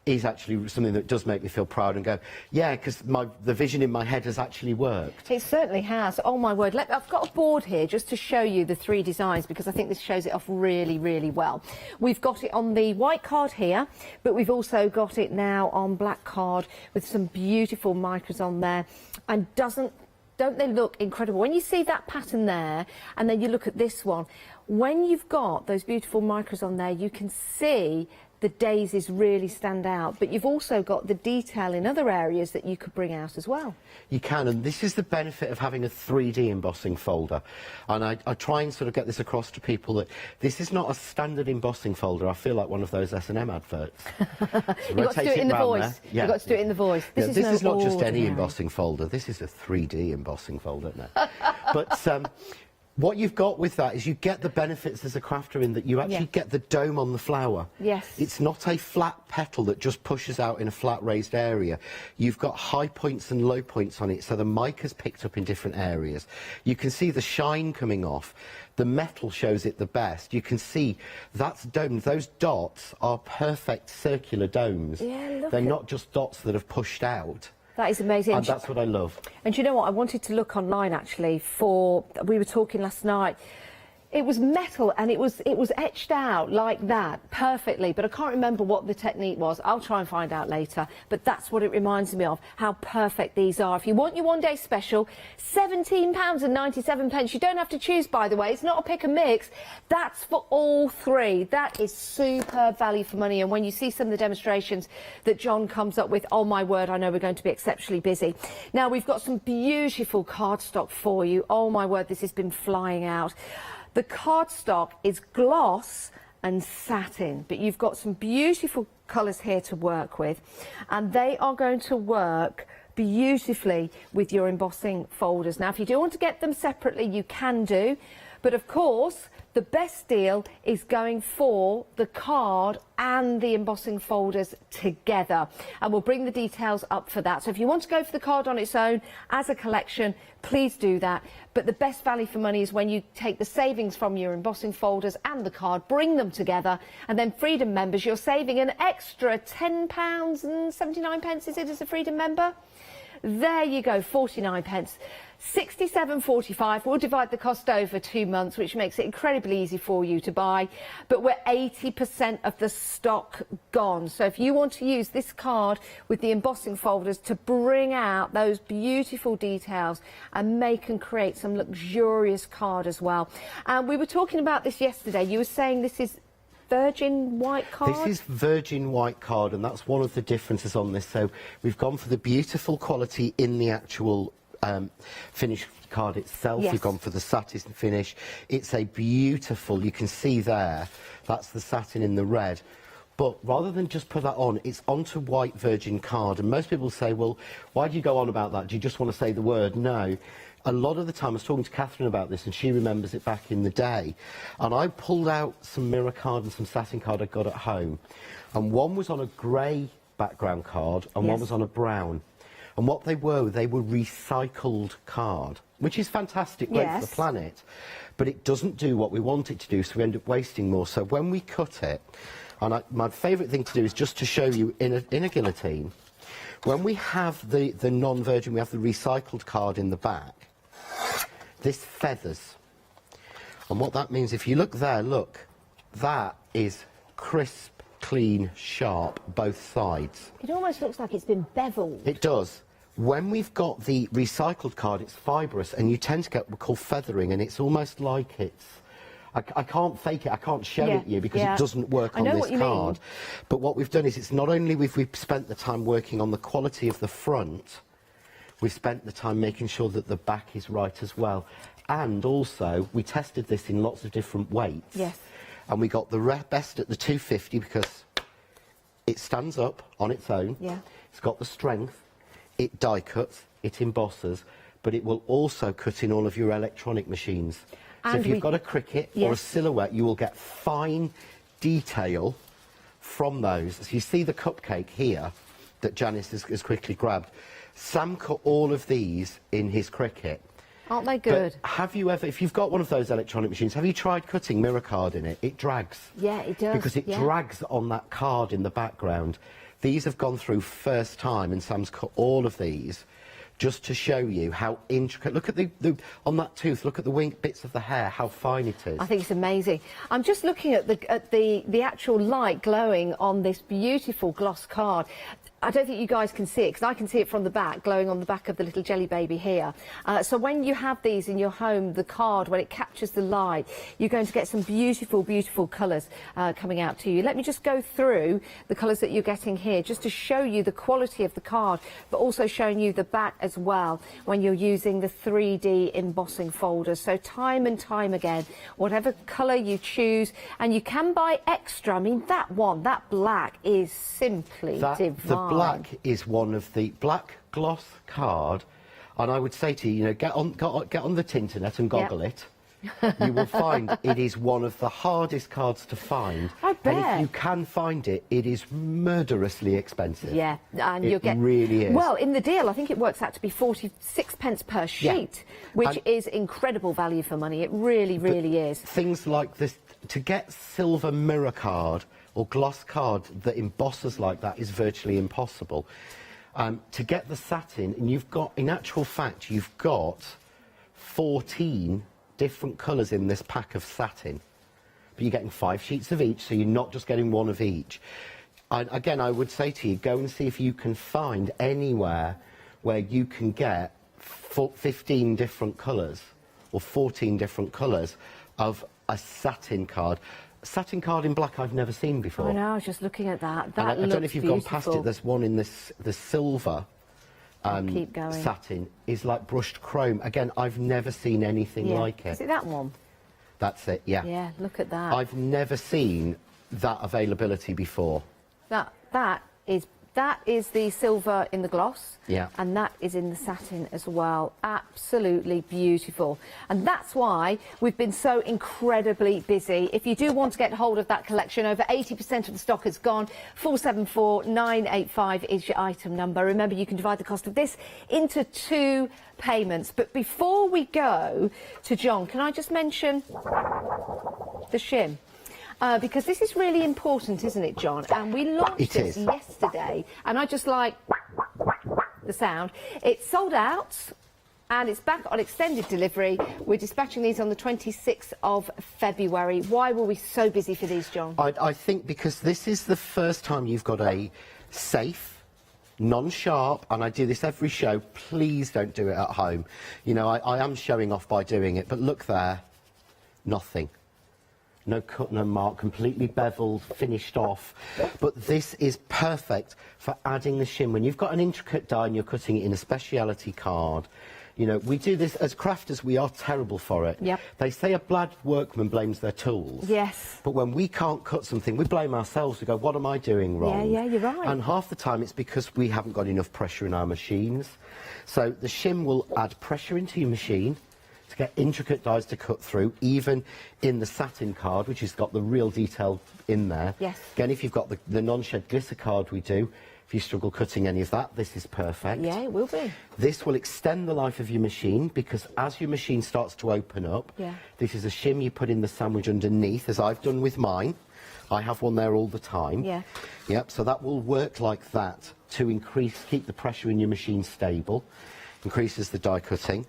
is actually something that does make me feel proud and go, yeah, because the vision in my head has actually worked. It certainly has. Oh, my word. I've got a board here just to show you the 3 designs because I think this shows it off really, really well. We've got it on the white card here, but we've also got it now on black card with some beautiful micros on there. And don't they look incredible? When you see that pattern there and then you look at this one, when you've got those beautiful micros on there, you can see the daisies really stand out, but you've also got the detail in other areas that you could bring out as well. You can, and this is the benefit of having a 3D embossing folder. And I try and sort of get this across to people that this is not a standard embossing folder. I feel like one of those S&M adverts. You've got to do it in the voice. Yeah. You've got to do it in the voice. This is not just any embossing folder. This is a 3D embossing folder now. But what you've got with that is you get the benefits as a crafter in that you actually get the dome on the flower. Yes. It's not a flat petal that just pushes out in a flat raised area. You've got high points and low points on it, so the mica's picked up in different areas. You can see the shine coming off. The metal shows it the best. You can see that's dome. Those dots are perfect circular domes. Yeah, they're not just dots that have pushed out. That is amazing. And that's what I love. And you know what? I wanted to look online, actually, we were talking last night. It was metal and it was etched out like that perfectly, but I can't remember what the technique was. I'll try and find out later, but that's what it reminds me of, how perfect these are. If you want your one-day special, £17.97. You don't have to choose, by the way. It's not a pick and mix. That's for all 3. That is superb value for money. And when you see some of the demonstrations that John comes up with, oh my word, I know we're going to be exceptionally busy. Now, we've got some beautiful cardstock for you. Oh my word, this has been flying out. The cardstock is gloss and satin, but you've got some beautiful colours here to work with, and they are going to work beautifully with your embossing folders. Now, if you do want to get them separately, you can do, but of course, the best deal is going for the card and the embossing folders together. And we'll bring the details up for that. So if you want to go for the card on its own as a collection, please do that. But the best value for money is when you take the savings from your embossing folders and the card, bring them together, and then Freedom members, you're saving an extra £10.79, is it, as a Freedom member? There you go, 49 pence. £67.45. We'll divide the cost over 2 months, which makes it incredibly easy for you to buy. But we're 80% of the stock gone. So if you want to use this card with the embossing folders to bring out those beautiful details and make and create some luxurious card as well. And we were talking about this yesterday. You were saying this is virgin white card? This is virgin white card, and that's one of the differences on this. So we've gone for the beautiful quality in the actual finished card itself. Yes. We've gone for the satin finish. It's a beautiful, you can see there, that's the satin in the red. But rather than just put that on, it's onto white virgin card. And most people say, well, why do you go on about that? Do you just want to say the word? No. A lot of the time, I was talking to Catherine about this, and she remembers it back in the day. And I pulled out some mirror card and some satin card I got at home. And one was on a grey background card, and one was on a brown. And what they were recycled card, which is fantastic, great for the planet. But it doesn't do what we want it to do, so we end up wasting more. So when we cut it, and my favourite thing to do is just to show you in a guillotine, when we have the non-virgin, we have the recycled card in the back, this feathers. And what that means, if you look there, look, that is crisp, clean, sharp, both sides. It almost looks like it's been beveled. It does. When we've got the recycled card, it's fibrous, and you tend to get what we call feathering, and it's almost like it's... I can't fake it, I can't show it you because it doesn't work on this card. But what we've done is, it's not only we've spent the time working on the quality of the front, we've spent the time making sure that the back is right as well. And also, we tested this in lots of different weights. Yes. And we got the best at the 250 because it stands up on its own. Yeah. It's got the strength. It die cuts, it embosses, but it will also cut in all of your electronic machines. So And if you've got a cricket or a silhouette, you will get fine detail from those. So you see the cupcake here that Janice has quickly grabbed. Sam cut all of these in his cricket. Aren't they good? But have you ever, if you've got one of those electronic machines, have you tried cutting mirror card in it? It drags. Yeah, it does. Because it drags on that card in the background. These have gone through first time, and Sam's cut all of these just to show you how intricate. Look at the on that tooth, look at the wing bits of the hair, how fine it is. I think it's amazing. I'm just looking at the actual light glowing on this beautiful gloss card. I don't think you guys can see it, because I can see it from the back, glowing on the back of the little jelly baby here. So when you have these in your home, the card, when it captures the light, you're going to get some beautiful, beautiful colours coming out to you. Let me just go through the colours that you're getting here, just to show you the quality of the card, but also showing you the back as well, when you're using the 3D embossing folders. So time and time again, whatever colour you choose, and you can buy extra. I mean, that one, that black, is simply divine. The black is one of the black gloss card, and I would say to you, get on the Tinternet and goggle it. You will find it is one of the hardest cards to find. I bet. And if you can find it, it is murderously expensive. Yeah, and it really is. Well, in the deal, I think it works out to be 46p per sheet, which is incredible value for money. It really, really is. Things like this, to get silver mirror card or gloss card that embosses like that is virtually impossible. To get the satin, and you've got, in actual fact, you've got 14 different colours in this pack of satin. But you're getting 5 sheets of each, so you're not just getting one of each. Again, I would say to you, go and see if you can find anywhere where you can get 15 different colours or 14 different colours of a satin card. Satin card in black I've never seen before. I know, I was just looking at that. I don't know if you've gone past it. There's one in the silver keep going. satin is like brushed chrome. Again, I've never seen anything like it. Is it that one? That's it, yeah. Yeah, look at that. I've never seen that availability before. That is the silver in the gloss, and that is in the satin as well. Absolutely beautiful. And that's why we've been so incredibly busy. If you do want to get hold of that collection, over 80% of the stock is gone. 474985 is your item number. Remember, you can divide the cost of this into 2 payments. But before we go to John, can I just mention the shim? Because this is really important, isn't it, John? And we launched this yesterday, and I just like the sound. It's sold out, and it's back on extended delivery. We're dispatching these on the 26th of February. Why were we so busy for these, John? I think because this is the first time you've got a safe, non-sharp, and I do this every show, please don't do it at home. You know, I am showing off by doing it, but look there, nothing. No cut, no mark, completely beveled, finished off. But this is perfect for adding the shim. When you've got an intricate die and you're cutting it in a speciality card, you know, we do this, as crafters, we are terrible for it. Yep. They say a bad workman blames their tools. Yes. But when we can't cut something, we blame ourselves. We go, what am I doing wrong? Yeah, you're right. And half the time it's because we haven't got enough pressure in our machines. So the shim will add pressure into your machine to get intricate dies to cut through, even in the satin card, which has got the real detail in there. Yes. Again, if you've got the non-shed glitter card we do, if you struggle cutting any of that, this is perfect. Yeah, it will be. This will extend the life of your machine, because as your machine starts to open up, this is a shim you put in the sandwich underneath, as I've done with mine. I have one there all the time. Yeah. Yep, so that will work like that to keep the pressure in your machine stable, increases the die cutting.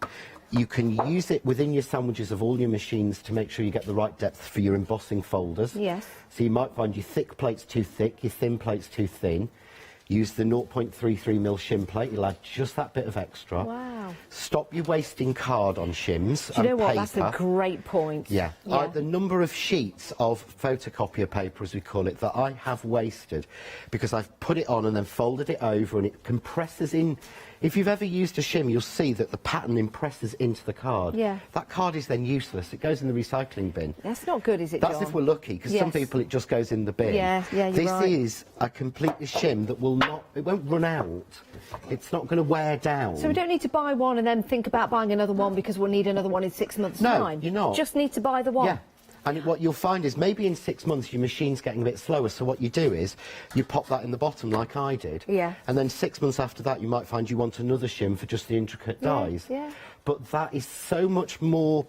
You can use it within your sandwiches of all your machines to make sure you get the right depth for your embossing folders. Yes. So you might find your thick plates too thick, your thin plates too thin. Use the 0.33mm shim plate, you'll add just that bit of extra. Wow. Stop your wasting card on shims Do you know and what? paper. That's a great point. Yeah. Yeah. The number of sheets of photocopier paper, as we call it, that I have wasted because I've put it on and then folded it over and it compresses in. If you've ever used a shim, you'll see that the pattern impresses into the card. Yeah. That card is then useless. It goes in the recycling bin. That's not good, is it, That's John? if we're lucky, because some people it just goes in the bin. Yeah, you're this right. is a completely shim that will not, it won't run out. It's not going to wear down. So we don't need to buy one and then think about buying another one because we'll need another one in 6 months' No, time. you're not. Just need to buy the one. Yeah. And what you'll find is maybe in 6 months your machine's getting a bit slower, so what you do is you pop that in the bottom like I did. Yeah. And then 6 months after that you might find you want another shim for just the intricate dies. Yeah. But that is so much more...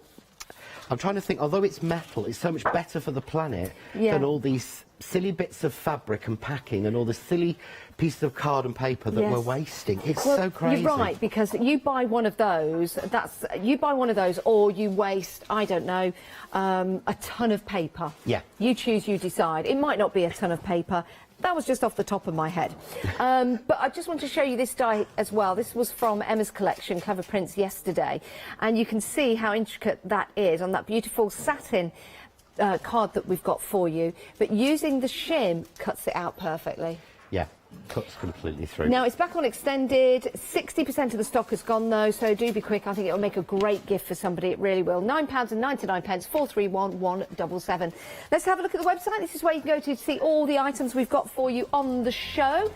I'm trying to think, although it's metal, it's so much better for the planet than all these silly bits of fabric and packing and all the silly pieces of card and paper that we're wasting. It's so crazy. You're right, because you buy one of those, or you waste, I don't know, a ton of paper. Yeah. You choose, you decide. It might not be a ton of paper. That was just off the top of my head. But I just want to show you this die as well. This was from Emma's collection, Clever Prints, yesterday. And you can see how intricate that is on that beautiful satin card that we've got for you. But using the shim cuts it out perfectly. Yeah, cuts completely through. Now, it's back on extended. 60% of the stock has gone, though, so do be quick. I think it'll make a great gift for somebody. It really will. £9.99, 431 177. Let's have a look at the website. This is where you can go to see all the items we've got for you on the show.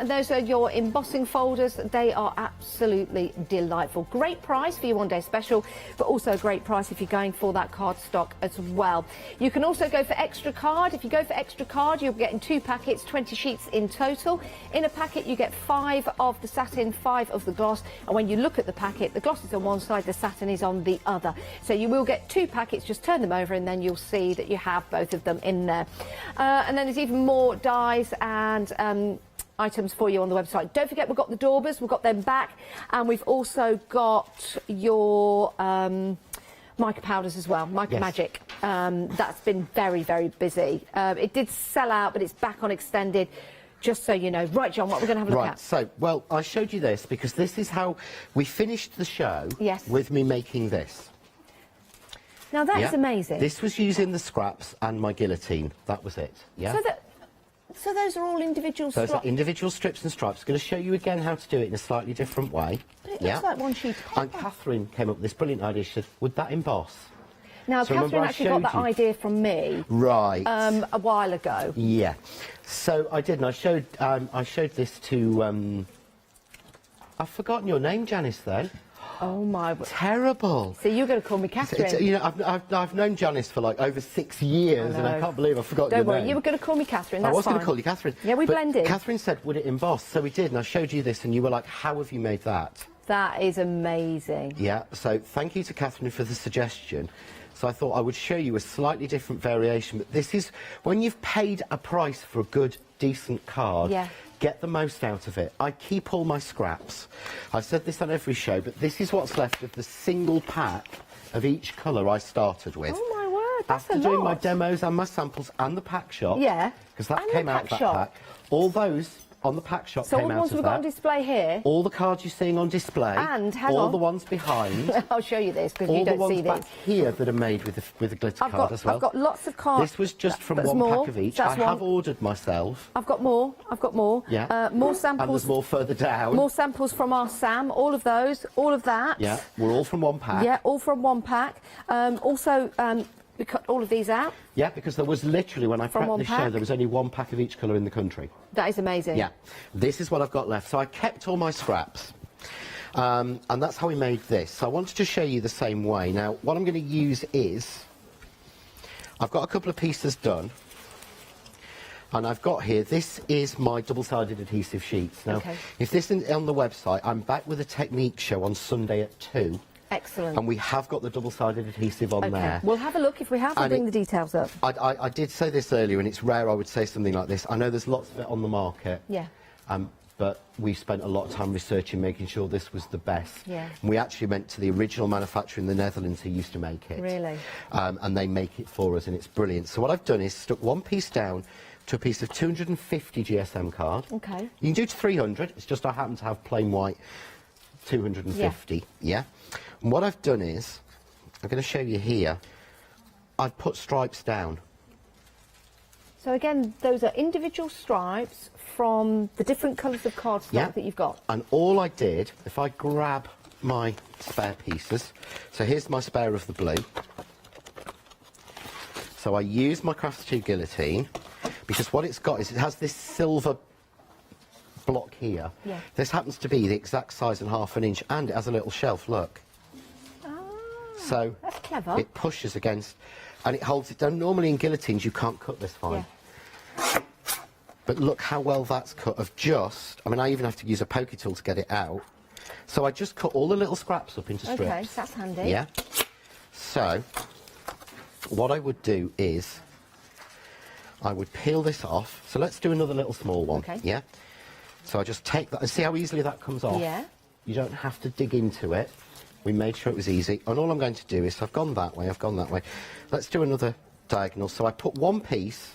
Those are your embossing folders. They are absolutely delightful. Great price for your one-day special, but also a great price if you're going for that card stock as well. You can also go for extra card. If you go for extra card, you're getting 2 packets, 20 sheets in total. In a packet you get 5 of the satin, 5 of the gloss, and when you look at the packet, the gloss is on one side, the satin is on the other. So you will get 2 packets, just turn them over and then you'll see that you have both of them in there. And then there's even more dies and items for you on the website. Don't forget, we've got the daubers, we've got them back, and we've also got your mica powders as well, mica magic. That's been very, very busy. It did sell out, but it's back on extended, just so you know. Right, John, what we're going to have a look at? So, well, I showed you this because this is how we finished the show with me making this. Now, that is amazing. This was using the scraps and my guillotine. That was it, yeah? So those are all individual Those strips? are individual strips and stripes. I'm going to show you again how to do it in a slightly different way. But it looks like one sheet of paper. And Catherine came up with this brilliant idea. She said, would that emboss? Now, So Catherine remember I actually got that showed you? idea from me Right. a while ago. Yeah. So I did, and I showed this to... I've forgotten your name, Janice, then. Oh, my... Terrible. So you're going to call me Catherine. You know, I've known Janice for like over 6 years, and I can't believe I forgot your name. Don't worry, you were going to call me Catherine, that's I was fine. going to call you Catherine. Yeah, we but blended. Catherine said, would it emboss? So we did, and I showed you this, and you were like, how have you made that? That is amazing. Yeah, so thank you to Catherine for the suggestion. So I thought I would show you a slightly different variation, but this is when you've paid a price for a good, decent card, get the most out of it. I keep all my scraps. I've said this on every show, but this is what's left of the single pack of each colour I started with. Oh my word, that's After a lot. doing my demos and my samples and the pack shop, Yeah. because that And came the out of pack that shop. pack, all those on the pack shop So all came the out ones of we've got that. on display here. All the cards you're seeing on display. And, hang all on. the ones behind. I'll show you this because all you the don't ones see back this. here that are made with a glitter card as well. I've got lots of cards. This was just from That's one more. pack of each. That's I have ordered myself. I've got more. Yeah. More samples. And there's more further down. More samples from our Sam. All of those. All of that. Yeah, we're all from one pack. Yeah, all from one pack. Also, we cut all of these out. Yeah, because there was literally, when I From prepped one this show, pack? there was only one pack of each colour in the country. That is amazing. Yeah, this is what I've got left. So I kept all my scraps. And that's how we made this. So I wanted to show you the same way. Now, what I'm going to use is, I've got a couple of pieces done. And I've got here, this is my double-sided adhesive sheets. Now, if this isn't on the website, I'm back with a technique show on Sunday at 2. Excellent. And we have got the double-sided adhesive on there. We'll have a look. If we have, we'll bring the details up. I did say this earlier, and it's rare I would say something like this. I know there's lots of it on the market. Yeah. But we spent a lot of time researching, making sure this was the best. Yeah. And we actually went to the original manufacturer in the Netherlands who used to make it. Really? And they make it for us, and it's brilliant. So what I've done is stuck one piece down to a piece of 250 GSM card. Okay. You can do to 300. It's just I happen to have plain white 250. Yeah. And what I've done is, I'm going to show you here, I've put stripes down. So again, those are individual stripes from the different colours of cardstock that you've got. And all I did, if I grab my spare pieces, so here's my spare of the blue. So I use my Crafts 2 guillotine, because what it's got is it has this silver block here. Yeah. This happens to be the exact size and ½ inch, and it has a little shelf, look. So that's clever. It pushes against, and it holds it down. Normally in guillotines you can't cut this fine. But look how well that's cut of just, I mean, I even have to use a poker tool to get it out. So I just cut all the little scraps up into strips. Okay, that's handy. Yeah. So what I would do is I would peel this off. So let's do another little small one. Okay. Yeah. So I just take that and see how easily that comes off. Yeah. You don't have to dig into it. We made sure it was easy. And all I'm going to do is, I've gone that way, I've gone that way. Let's do another diagonal. So I put one piece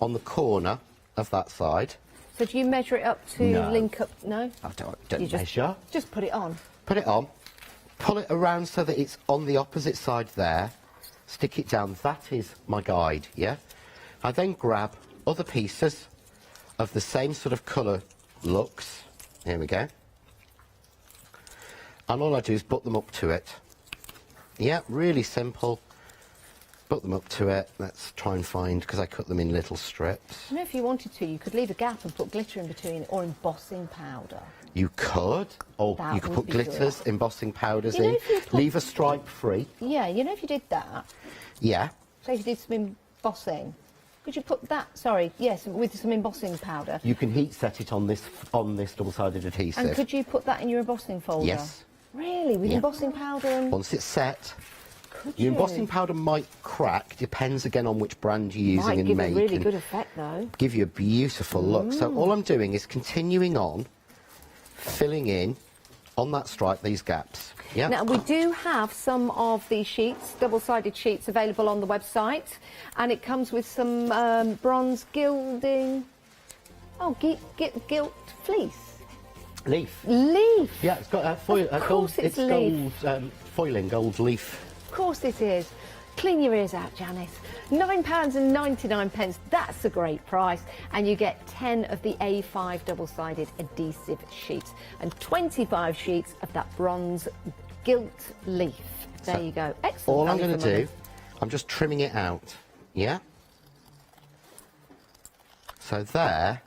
on the corner of that side. So do you measure it up to link up? No? I don't You measure. Just put it on. Put it on. Pull it around so that it's on the opposite side there. Stick it down. That is my guide, yeah? I then grab other pieces of the same sort of colour looks. Here we go. And all I do is butt them up to it. Yeah, really simple. Butt them up to it. Let's try and find, because I cut them in little strips. You know, if you wanted to, you could leave a gap and put glitter in between, or embossing powder. You could, or That you could would put be glitters, good. embossing powders You know, in. if you put- Leave a stripe free. Yeah, you know, if you did that, Yeah. say if you did some embossing, could you put that, sorry, yes, with some embossing powder. You can heat set it on this double-sided adhesive. And could you put that in your embossing folder? Yes. Really? With Yeah. embossing powder and... Once it's set, Could your you? embossing powder might crack, depends again on which brand you're using Might and give make. a really and good effect, though. give you a beautiful look. So all I'm doing is continuing on, filling in on that stripe these gaps. Yeah. Now, we do have some of these sheets, double-sided sheets, available on the website, and it comes with some bronze gilding... Oh, gilt fleece. Leaf. Leaf. Yeah, it's got foil. Of course it's leaf. gold foiling, gold leaf. Of course it is. Clean your ears out, Janice. £9.99. That's a great price. And you get 10 of the A5 double-sided adhesive sheets and 25 sheets of that bronze gilt leaf. There you go. Excellent. All I'm value going for to money. do, I'm just trimming it out. Yeah? So there.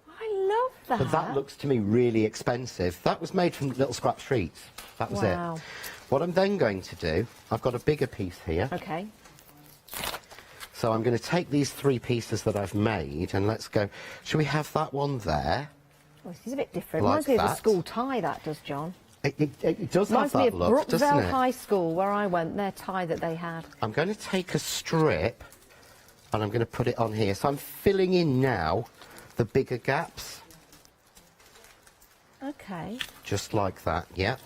I love that. But that looks to me really expensive. That was made from little scrap sheets. That was Wow. it. What I'm then going to do, I've got a bigger piece here. Okay. So I'm going to take these 3 pieces that I've made and let's go. Shall we have that one there? Well, this is a bit different. Like Reminds me of a that. school tie, that does, John. It does Reminds have me that of look, doesn't Brookvale it? High School, where I went, their tie that they had. I'm going to take a strip and I'm going to put it on here. So I'm filling in now the bigger gaps. Okay. Just like that, yeah.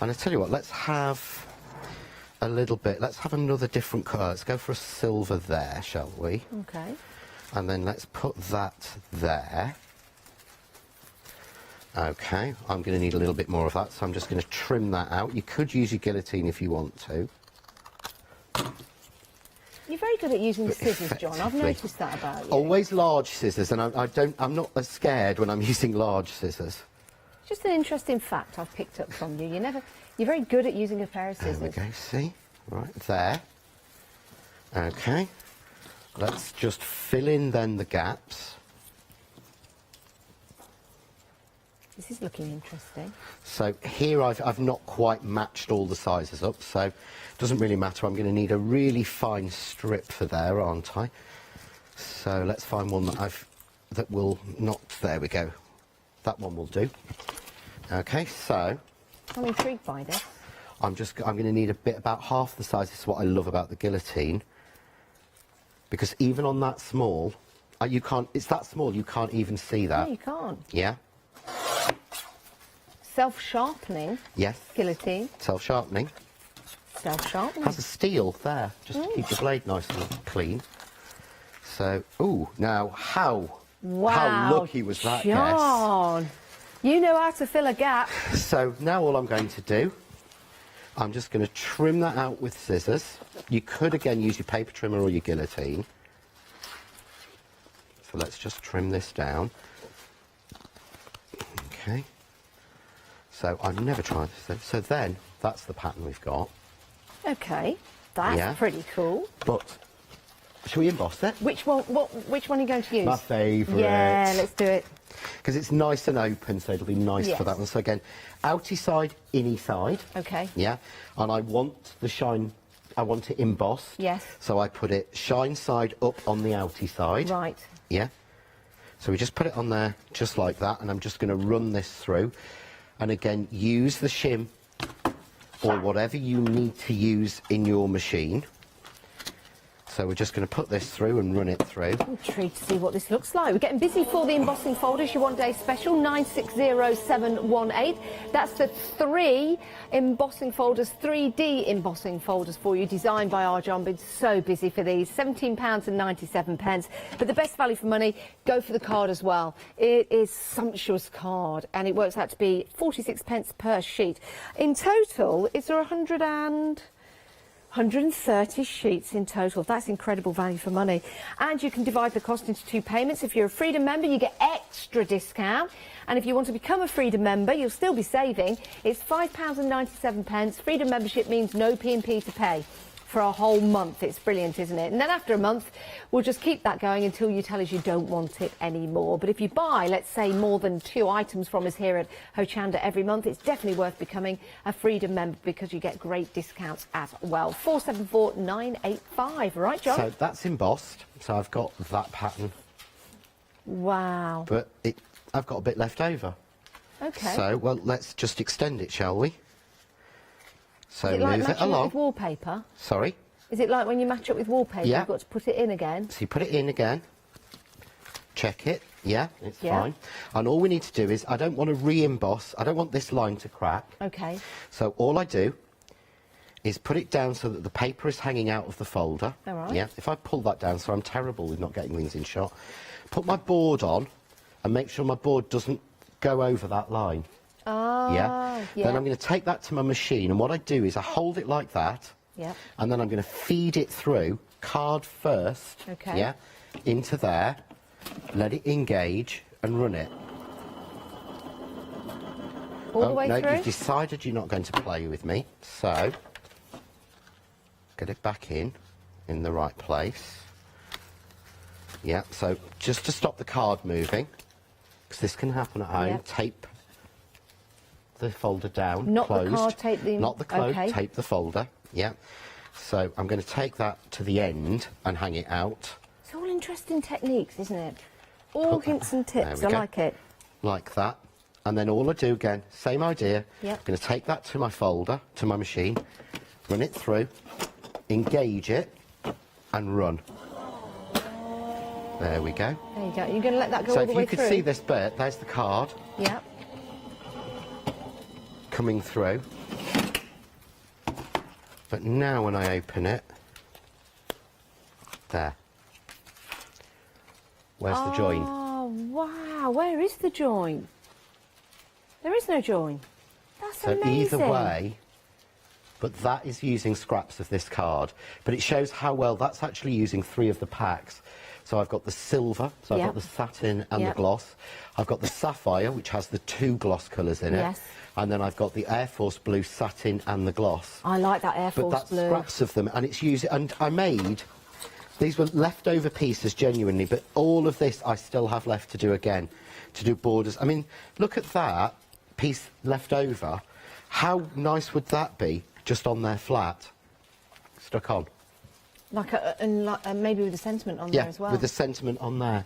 And I tell you what, let's have a little bit, let's have another different colour. Let's go for a silver there, shall we? Okay. And then let's put that there. Okay, I'm going to need a little bit more of that, so I'm just going to trim that out. You could use your guillotine if you want to. You're very good at using scissors, John. I've noticed that about you. Always large scissors, and I'm not as scared when I'm using large scissors. Just an interesting fact I've picked up from you. You're very good at using a pair of scissors. There we go, see? Right there. Okay. Let's just fill in then the gaps. This is looking interesting. So here I've not quite matched all the sizes up, so it doesn't really matter. I'm going to need a really fine strip for there, aren't I? So let's find one that will not, there we go. That one will do. Okay, so I'm intrigued by this. I'm going to need a bit about half the size. This is what I love about the guillotine, because even on that small, you can't. It's that small you can't even see that. No, you can't. Yeah. Self-sharpening. Yes. Guillotine. Self-sharpening. Self-sharpening. Has a steel there, just to keep the blade nice and clean. So, ooh, now how lucky was that John, guess? You know how to fill a gap. So now all I'm going to do, I'm just going to trim that out with scissors. You could again use your paper trimmer or your guillotine. So let's just trim this down. Okay. So I've never tried this. So then that's the pattern we've got. Okay, that's pretty cool. But shall we emboss it? Which one are you going to use? My favourite. Yeah, let's do it. Because it's nice and open, so it'll be nice for that one. So again, outy side, inny side. Okay. Yeah, and I want the shine. I want it embossed. Yes. So I put it shine side up on the outy side. Right. Yeah. So we just put it on there just like that, and I'm just going to run this through. And again, use the shim or whatever you need to use in your machine. So we're just going to put this through and run it through. I'm intrigued to see what this looks like. We're getting busy for the embossing folders. Your one-day special, 960718. That's the 3 embossing folders, 3D embossing folders for you, designed by our John. Been so busy for these. £17.97. But the best value for money, go for the card as well. It is sumptuous card, and it works out to be 46p per sheet. In total, is there 130 sheets in total. That's incredible value for money. And you can divide the cost into 2 payments. If you're a Freedom member, you get extra discount. And if you want to become a Freedom member, you'll still be saving. It's £5.97. Freedom membership means no P&P to pay for a whole month. It's brilliant, isn't it? And then after a month, we'll just keep that going until you tell us you don't want it anymore. But if you buy, let's say, more than 2 items from us here at Hochanda every month, it's definitely worth becoming a Freedom member, because you get great discounts as well. 474985, right, John? So that's embossed. So I've got that pattern. Wow. But I've got a bit left over. Okay. So, well, let's just extend it, shall we? So is it like move it matching up along. with wallpaper? Sorry? Is it like when you match up with wallpaper, Yeah. you've got to put it in again? So you put it in again. Check it. Yeah, it's Yeah. fine. And all we need to do is, I don't want to re-emboss. I don't want this line to crack. Okay. So all I do is put it down so that the paper is hanging out of the folder. All right. Yeah. If I pull that down, so I'm terrible with not getting things in shot. Put my board on and make sure my board doesn't go over that line. Ah, Yeah. Then I'm going to take that to my machine, and what I do is I hold it like that. Yeah. And then I'm going to feed it through, card first. Okay. Yeah. Into there, let it engage and run it. All the way no, through? you've decided you're not going to play with me, so get it back in the right place. Yeah, so just to stop the card moving, because this can happen at home, Yep. tape the folder down, Not closed. the card, tape the... Not the close, Okay. tape the folder, yeah. So I'm going to take that to the end and hang it out. It's all interesting techniques, isn't it? All hints and tips. I like it. Like that. And then all I do again, same idea. Yep. I'm going to take that to my folder, to my machine, run it through, engage it, and run. There we go. There you go. You're going to let that go so all the way through? So if you could see this bit, there's the card. Yeah. Coming through. But now when I open it, there. Where's the join? Oh, wow. Where is the join? There is no join. That's so amazing. Either way, but that is using scraps of this card. But it shows how well that's actually using 3 of the packs. So I've got the silver, so I've got the satin and the gloss. I've got the sapphire, which has the 2 gloss colours in it. Yes. And then I've got the Air Force Blue satin and the gloss. I like that Air Force Blue. Blue. But that's scraps of them, and it's using. And I made. These were leftover pieces, genuinely, but all of this I still have left to do again, to do borders. I mean, look at that piece left over. How nice would that be, just on there flat, stuck on? Like maybe with a sentiment on there as well. Yeah, with the sentiment on there.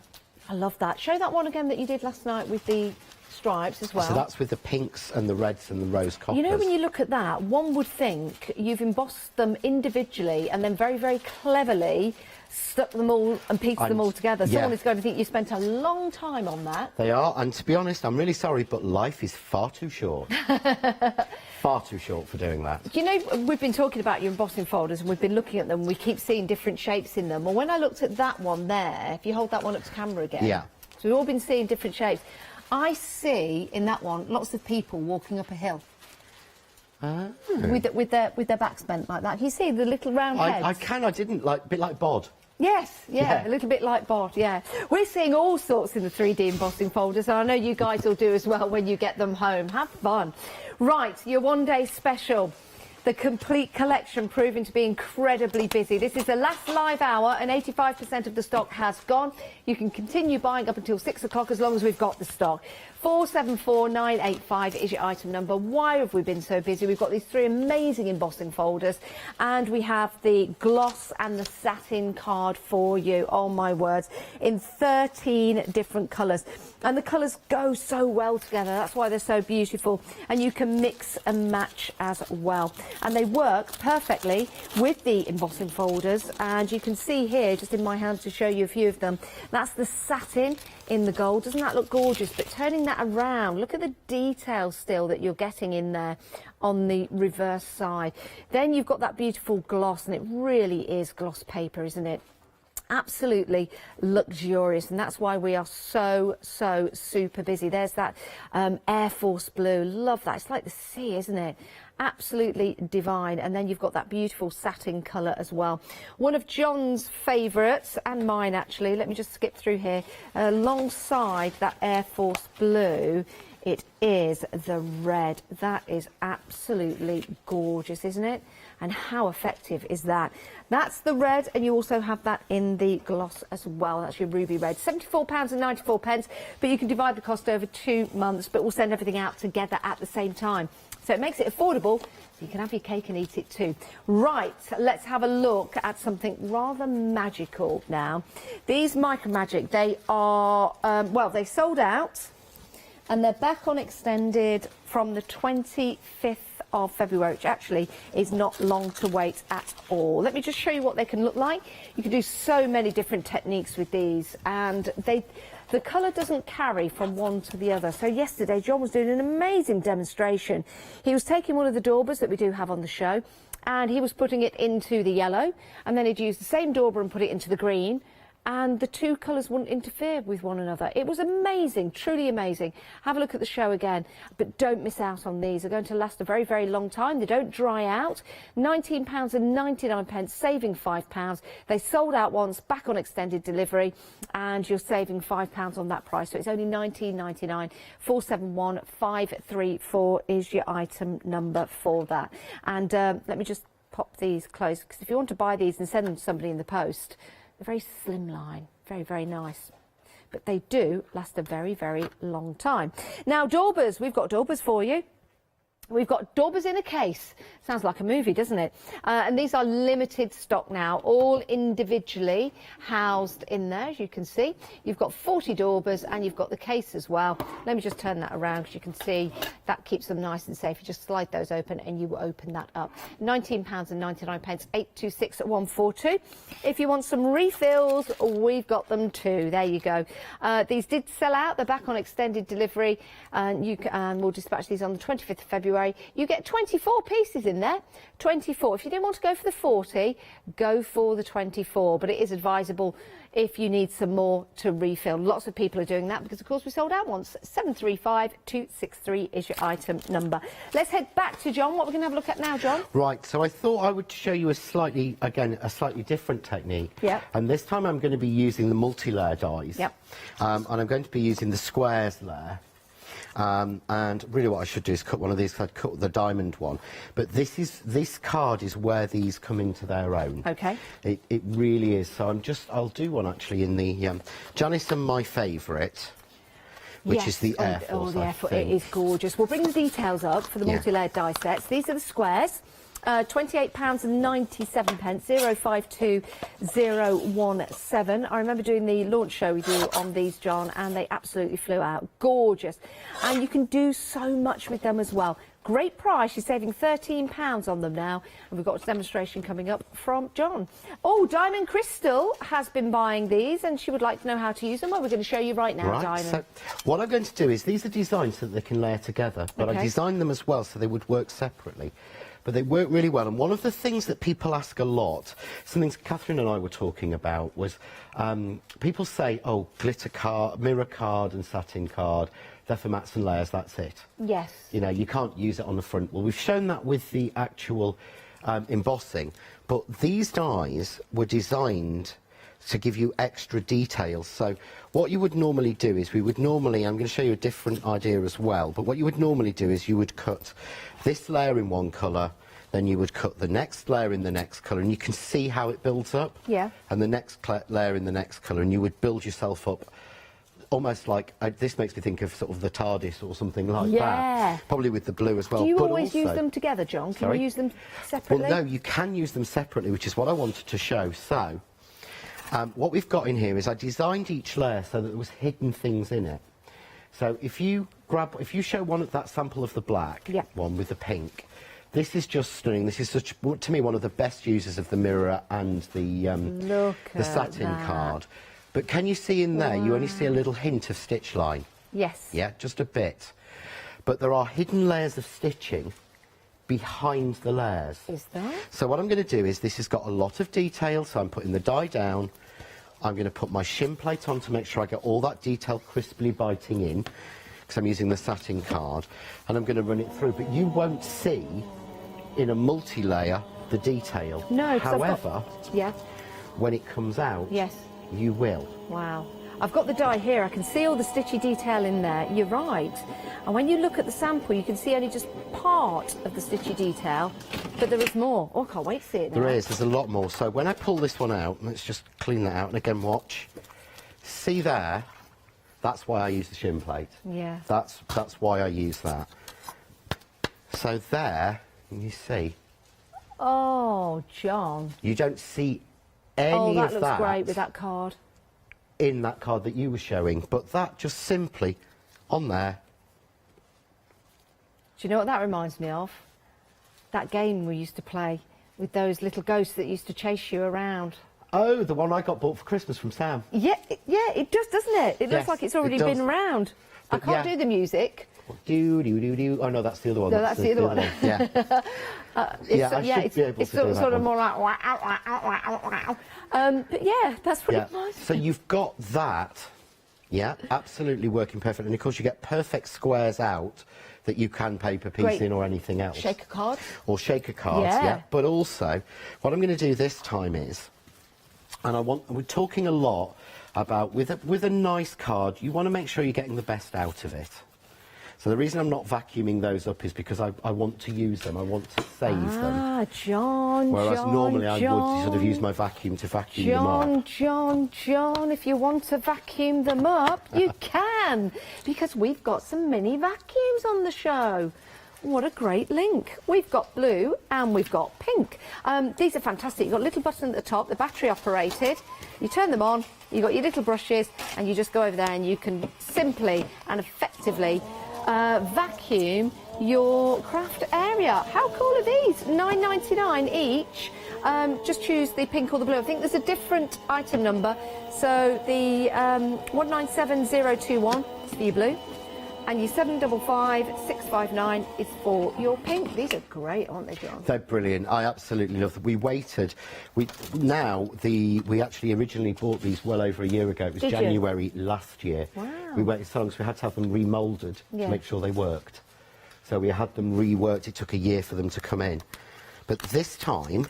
I love that. Show that one again that you did last night with the stripes as well. So that's with the pinks and the reds and the rose coppers. You know, when you look at that, one would think you've embossed them individually and then very, very cleverly stuck them all and pieced them all together. Someone is going to think you spent a long time on that. They are, and to be honest, I'm really sorry, but life is far too short. Far too short for doing that. You know, we've been talking about your embossing folders and we've been looking at them, we keep seeing different shapes in them. Well, when I looked at that one there, if you hold that one up to camera again, so we've all been seeing different shapes. I see in that one lots of people walking up a hill. With their backs bent like that. Can you see the little round heads? I can, I didn't, like, a bit like Bod. Yes, a little bit like Bod, We're seeing all sorts in the 3D embossing folders, and I know you guys will do as well when you get them home. Have fun. Right, your one-day special. The complete collection proving to be incredibly busy. This is the last live hour and 85% of the stock has gone. You can continue buying up until 6 o'clock as long as we've got the stock. 474985 is your item number. Why have we been so busy? We've got these 3 amazing embossing folders and we have the gloss and the satin card for you. Oh my words, in 13 different colours. And the colours go so well together. That's why they're so beautiful. And you can mix and match as well. And they work perfectly with the embossing folders. And you can see here, just in my hand to show you a few of them, that's the satin in the gold. Doesn't that look gorgeous? But turning that around, look at the detail still that you're getting in there on the reverse side. Then you've got that beautiful gloss, and it really is gloss paper, isn't it? Absolutely luxurious, and that's why we are so super busy. There's that Air Force Blue. Love that. It's like the sea, isn't it? Absolutely divine. And then you've got that beautiful satin colour as well. One of John's favourites, and mine actually, let me just skip through here, alongside that Air Force Blue, it is the red. That is absolutely gorgeous, isn't it? And how effective is that? That's the red, and you also have that in the gloss as well. That's your ruby red. £74.94, but you can divide the cost over 2 months, but we'll send everything out together at the same time. So it makes it affordable, so you can have your cake and eat it too. Right, let's have a look at something rather magical now. These Micro Magic, they are, well, they sold out, and they're back on extended from the 25th of February, which actually is not long to wait at all. Let me just show you what they can look like. You can do so many different techniques with these, and the colour doesn't carry from one to the other. So yesterday, John was doing an amazing demonstration. He was taking one of the daubers that we do have on the show, and he was putting it into the yellow, and then he'd use the same dauber and put it into the green, and the 2 colours wouldn't interfere with one another. It was amazing, truly amazing. Have a look at the show again, but don't miss out on these. They're going to last a very, very long time. They don't dry out. £19.99, saving £5. They sold out once, back on extended delivery, and you're saving £5 on that price. So it's only £19.99. 471534 is your item number for that. And let me just pop these close, because if you want to buy these and send them to somebody in the post, a very slim line, very, very nice. But they do last a very, very long time. Now, daubers, we've got daubers for you. We've got daubers in a case. Sounds like a movie, doesn't it? And these are limited stock now, all individually housed in there, as you can see. You've got 40 daubers and you've got the case as well. Let me just turn that around, because you can see that keeps them nice and safe. You just slide those open and you open that up. £19.99, 826 142. If you want some refills, we've got them too. There you go. These did sell out. They're back on extended delivery, and we'll dispatch these on the 25th of February. You get 24 pieces in there. 24. If you didn't want to go for the 40, go for the 24. But it is advisable if you need some more to refill. Lots of people are doing that because, of course, we sold out once. 735263 is your item number. Let's head back to John. What we're going to have a look at now, John? Right, so I thought I would show you a slightly different technique. Yep. And this time I'm going to be using the multi-layer dies. Yep. And I'm going to be using the squares there. And really what I should do is cut one of these. I'd cut the diamond one, but this card is where these come into their own. Okay. It really is. So I'll do one actually in the Janice and my favourite, which is the Air Force. Oh, the Air Force. It is gorgeous. We'll bring the details up for the multi-layered die sets. These are the squares. £28.97, 052017. I remember doing the launch show we do on these, John, and they absolutely flew out. Gorgeous. And you can do so much with them as well. Great price. You're saving £13 on them now. And we've got a demonstration coming up from John. Oh, Diamond Crystal has been buying these, and she would like to know how to use them. Well, we're going to show you right now, Diamond. So what I'm going to do is, these are designed so that they can layer together, but I designed them as well so they would work separately. But they work really well. And one of the things that people ask a lot, something Catherine and I were talking about, was people say, oh, glitter card, mirror card and satin card, they're for mats and layers, that's it. Yes. You know, you can't use it on the front. Well, we've shown that with the actual embossing, but these dies were designed to give you extra details. So what you would normally do is I'm going to show you a different idea as well, but what you would normally do is you would cut this layer in one colour, then you would cut the next layer in the next colour, and you can see how it builds up. Yeah. And the next layer in the next colour, and you would build yourself up almost like, this makes me think of sort of the TARDIS or something like that. Probably with the blue as well. Do you but always also, use them together, John? Can you use them separately? Well, no, you can use them separately, which is what I wanted to show. So, what we've got in here is I designed each layer so that there was hidden things in it. So if you show one of that sample of the black one with the pink, this is just stunning. This is to me, one of the best uses of the mirror and the satin card. But can you see in there, you only see a little hint of stitch line. Yes. Yeah, just a bit. But there are hidden layers of stitching behind the layers. Is there? So what I'm going to do is, this has got a lot of detail, so I'm putting the die down. I'm going to put my shim plate on to make sure I get all that detail crisply biting in, because I'm using the satin card, and I'm going to run it through. But you won't see in a multi-layer the detail. No. However, when it comes out, you will. Wow. I've got the die here. I can see all the stitchy detail in there. You're right. And when you look at the sample, you can see only just part of the stitchy detail, but there is more. Oh, I can't wait to see it now. There's a lot more. So when I pull this one out, let's just clean that out, and again, watch. See there? That's why I use the shim plate. Yeah. That's why I use that. So there, you see. Oh, John. You don't see any of that. Oh, that looks great with that card. In that card that you were showing, but that just simply on there. Do you know what that reminds me of? That game we used to play with those little ghosts that used to chase you around. Oh, the one I got bought for Christmas from Sam. Yeah, it does, doesn't it? It looks like it's already been around. But I can't do the music. Do. Oh no, that's the other one. No, that's the other one. Yeah. It's sort of more like wow. But yeah, that's what it was. So you've got that. Yeah, absolutely working perfect. And of course you get perfect squares out that you can paper piece in or anything else. Shaker cards. Or shaker cards, yeah. But also, what I'm going to do this time is, and we're talking a lot about, with a nice card, you want to make sure you're getting the best out of it. So the reason I'm not vacuuming those up is because I want to use them. I want to save them. Ah, John, Whereas normally I would sort of use my vacuum to vacuum them up. John, if you want to vacuum them up, you can. Because we've got some mini vacuums on the show. What a great link. We've got blue and we've got pink. These are fantastic. You've got a little button at the top, the battery operated. You turn them on, you've got your little brushes, and you just go over there and you can simply and effectively vacuum your craft area. How cool are these? $9.99 each. Just choose the pink or the blue. I think there's a different item number. So the 197021 is for your blue, and your 755659 is for your pink. These are great, aren't they, John? They're brilliant. I absolutely love them. We waited. We actually originally bought these well over a year ago. It was January last year. Wow. We waited so long, so we had to have them remoulded to make sure they worked. So we had them reworked. It took a year for them to come in. But this time,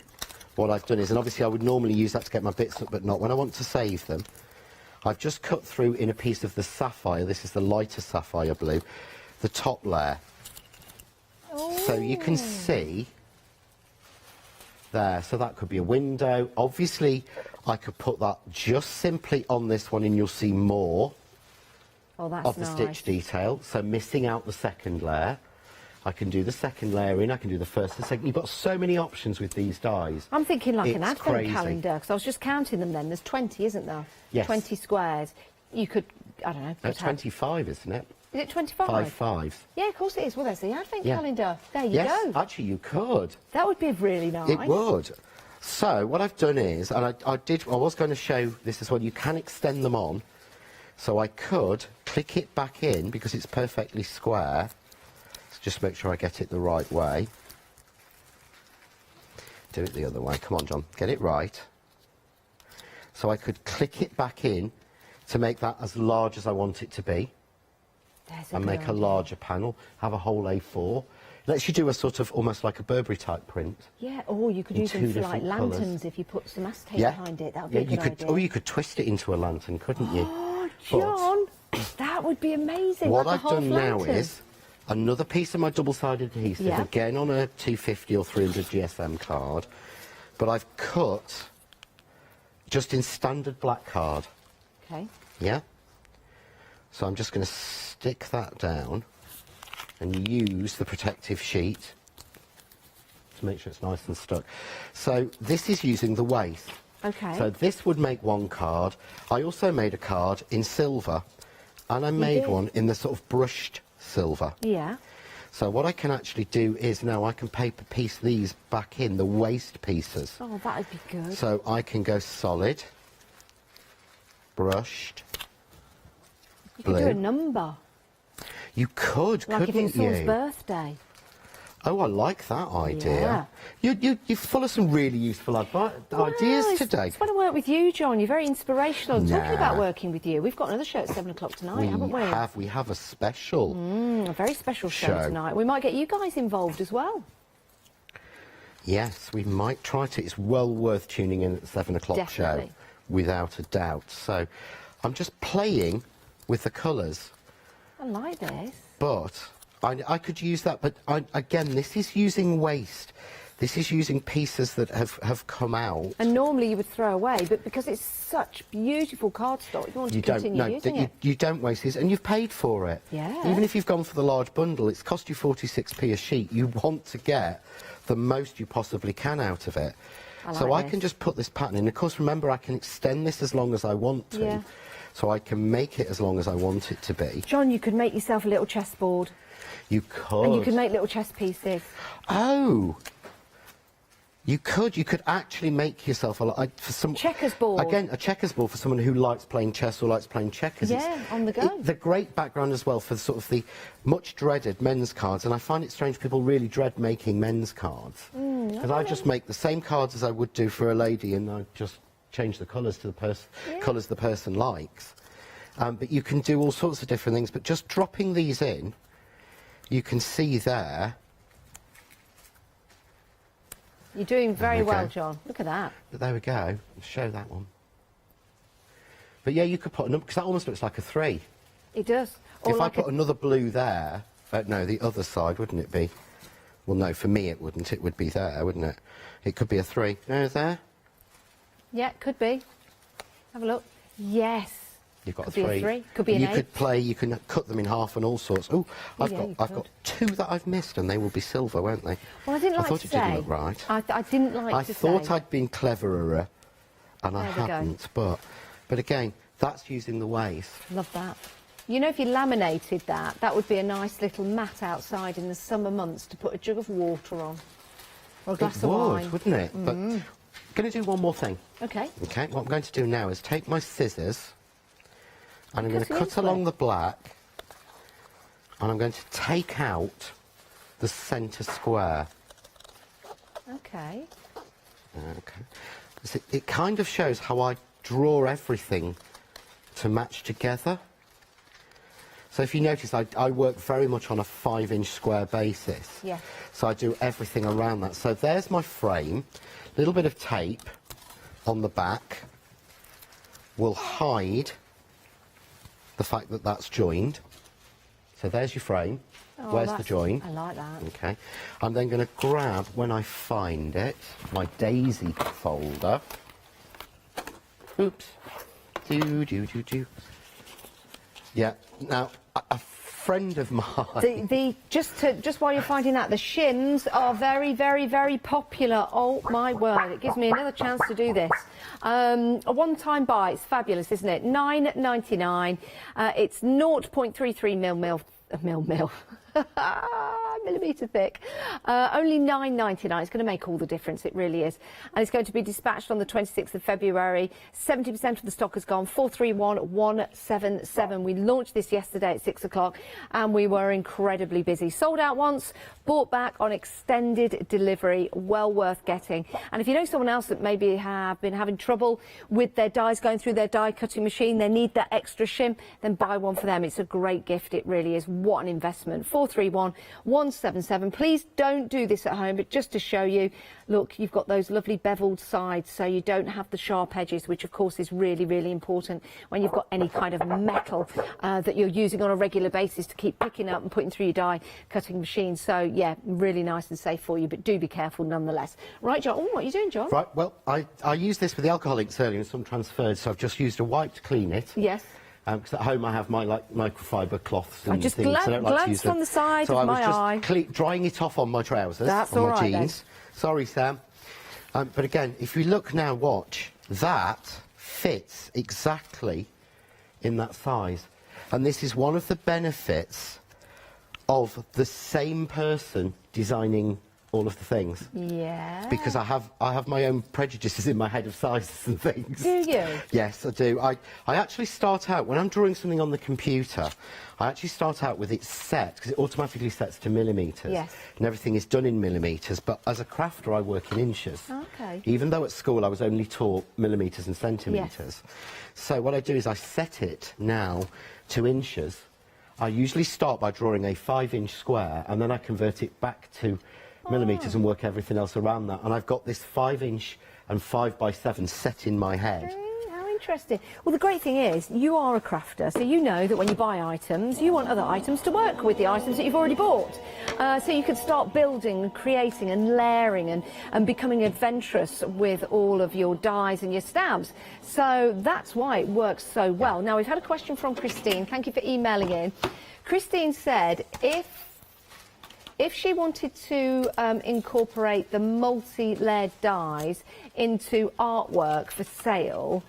what I've done is, and obviously I would normally use that to get my bits up, but not when I want to save them. I've just cut through in a piece of the sapphire. This is the lighter sapphire blue, the top layer. Oh. So you can see there. So that could be a window. Obviously, I could put that just simply on this one, and you'll see more of the stitch detail. So missing out the second layer. I can do the second layer in, I can do the first and second. You've got so many options with these dies. I'm thinking like an advent crazy. calendar, because I was just counting them then. There's 20, isn't there? Yes. 20 squares. You could, I don't know. That's 25, isn't it? Is it 25? 5 5s. Yeah, of course it is. Well, there's the advent calendar. There you go. Actually, you could. That would be really nice. It would. So, what I've done is, and I was going to show this as well, you can extend them on. So I could click it back in, because it's perfectly square. Just make sure I get it the right way. Do it the other way. Come on, John. Get it right. So I could click it back in to make that as large as I want it to be. And make a larger panel. Have a whole A4. Lets you do a sort of almost like a Burberry type print. Yeah, or you could use them for like lanterns if you put some acetate behind it. That would be a good idea. Or you could twist it into a lantern, couldn't you? Oh, John, that would be amazing. What like I've done now is another piece of my double-sided adhesive, again on a 250 or 300 GSM card, but I've cut just in standard black card. Okay. Yeah? So I'm just going to stick that down and use the protective sheet to make sure it's nice and stuck. So this is using the waste. Okay. So this would make one card. I also made a card in silver, and I made one in the sort of brushed silver. Yeah. So what I can actually do is now I can paper piece these back in, the waste pieces. Oh, that would be good. So I can go solid, brushed, blue. You could do a number. You could, like couldn't you? Like if it's someone's birthday. Oh, I like that idea. Yeah. You're full of some really useful ideas today. It's when I work with you, John. You're very inspirational. Talking about working with you, we've got another show at 7 o'clock tonight, haven't we? We have a special a very special show tonight. We might get you guys involved as well. Yes, we might try to. It's well worth tuning in at the 7 o'clock show, without a doubt. So I'm just playing with the colours. I like this. But I could use that, but again, this is using waste. This is using pieces that have come out. And normally you would throw away, but because it's such beautiful cardstock, you want to continue using it. You don't waste this, and you've paid for it. Yeah. Even if you've gone for the large bundle, it's cost you 46p a sheet. You want to get the most you possibly can out of it. So I can just put this pattern in. Of course, remember, I can extend this as long as I want to. Yeah. So I can make it as long as I want it to be. John, you could make yourself a little chessboard. You could. And you could make little chess pieces. Oh! You could actually make yourself for some checkers board. Again, a checkers board for someone who likes playing chess or likes playing checkers. Yeah, on the go. The great background as well for sort of the much dreaded men's cards, and I find it strange people really dread making men's cards. Because I just make the same cards as I would do for a lady, and I just change the colours to the colours the person likes. But you can do all sorts of different things. But just dropping these in, you can see there. You're doing very well, John. Look at that. But there we go. I'll show that one. But yeah, you could put a number, because that almost looks like a 3. It does. Or if like I put another blue there, no, the other side, wouldn't it be? Well, no, for me it wouldn't. It would be there, wouldn't it? It could be a 3. No, there? Yeah, it could be. Have a look. Yes. You've got Could be a 3. Could be an 8. could play, you can cut them in half and all sorts. Oh, I've yeah, got 2 that I've missed, and they will be silver, won't they? Well, I didn't like thought to it say. didn't look right. I didn't like to say. I thought I'd been cleverer, and I There we go. hadn't. But again, that's using the waste. Love that. You know, if you laminated that, that would be a nice little mat outside in the summer months to put a jug of water on. Or a glass of wine. Wouldn't it? But I'm going to do one more thing. Okay. Okay, what I'm going to do now is take my scissors, and I'm going to Cutting cut into along it. the black, and I'm going to take out the centre square. Okay. Okay. So it kind of shows how I draw everything to match together. So if you notice, I work very much on a 5-inch square basis. Yeah. So I do everything around that. So there's my frame. A little bit of tape on the back will hide the fact that that's joined. So there's your frame. Oh, Where's the join? I like that. Okay. I'm then going to grab, when I find it, my daisy folder. Oops. Do. Yeah. Now, a friend of mine... Just while you're finding that, the shims are very, very, very popular. Oh, my word. It gives me another chance to do this. A one-time buy. It's fabulous, isn't it? $9.99. It's 0.33 mil. Millimetre thick. Only $9.99. It's going to make all the difference, it really is. And it's going to be dispatched on the 26th of February. 70% of the stock has gone. 431177. We launched this yesterday at 6 o'clock and we were incredibly busy. Sold out once, bought back on extended delivery. Well worth getting. And if you know someone else that maybe have been having trouble with their dies going through their die cutting machine, they need that extra shim, then buy one for them. It's a great gift, it really is. What an investment. 431177. Please don't do this at home, but just to show you, look, you've got those lovely beveled sides, so you don't have the sharp edges, which of course is really, really important when you've got any kind of metal that you're using on a regular basis to keep picking up and putting through your die cutting machine. So yeah, really nice and safe for you, but do be careful nonetheless. Right, John? Oh, what are you doing, John? Right, well, I used this with the alcohol inks earlier and some transferred, so I've just used a wipe to clean it. Yes. Because at home I have my microfiber cloths and I just things. I don't like to use glanced from them. the side so of my I was just drying it off on my trousers, That's on all my right, jeans. then. Sorry, Sam. But again, if you look now, watch, that fits exactly in that size. And this is one of the benefits of the same person designing all of the things. Yeah. Because I have my own prejudices in my head of sizes and things. Do you? Yes, I do. I actually start out, when I'm drawing something on the computer, I actually start out with it set, because it automatically sets to millimetres. Yes. And everything is done in millimetres, but as a crafter I work in inches. Okay. Even though at school I was only taught millimetres and centimetres. Yes. So what I do is I set it now to inches. I usually start by drawing a 5-inch square, and then I convert it back to millimetres and work everything else around that. And I've got this 5-inch and 5x7 set in my head. How interesting. Well, the great thing is, you are a crafter, so you know that when you buy items, you want other items to work with the items that you've already bought. So you could start building and creating and layering and becoming adventurous with all of your dies and your stamps. So that's why it works so well. Now, we've had a question from Christine. Thank you for emailing in. Christine said, if she wanted to incorporate the multi-layered dies into artwork for sale,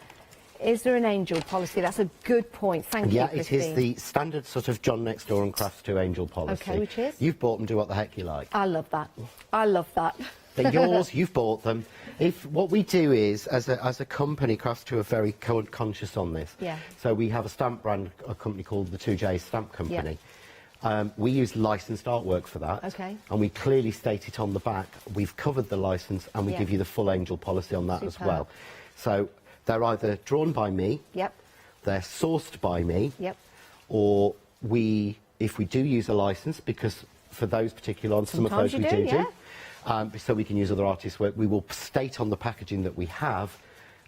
is there an angel policy? That's a good point. Thank you, Christine. Yeah, it is the standard sort of John Next Door and Crafts 2 angel policy. Okay, which is? You've bought them, do what the heck you like. I love that. I love that. They're yours, you've bought them. What we do is, as a company, Crafts 2 are very conscious on this. Yeah. So we have a stamp brand, a company called the 2J Stamp Company. Yeah. We use licensed artwork for that. Okay. And we clearly state it on the back. We've covered the licence and we Yeah. give you the full angel policy on that as Superb. well. So they're either drawn by me, Yep. they're sourced by me, Yep. or if we do use a licence, because for those particular ones, some of those Sometimes we you do, do, so we can use other artists' work, we will state on the packaging that we have,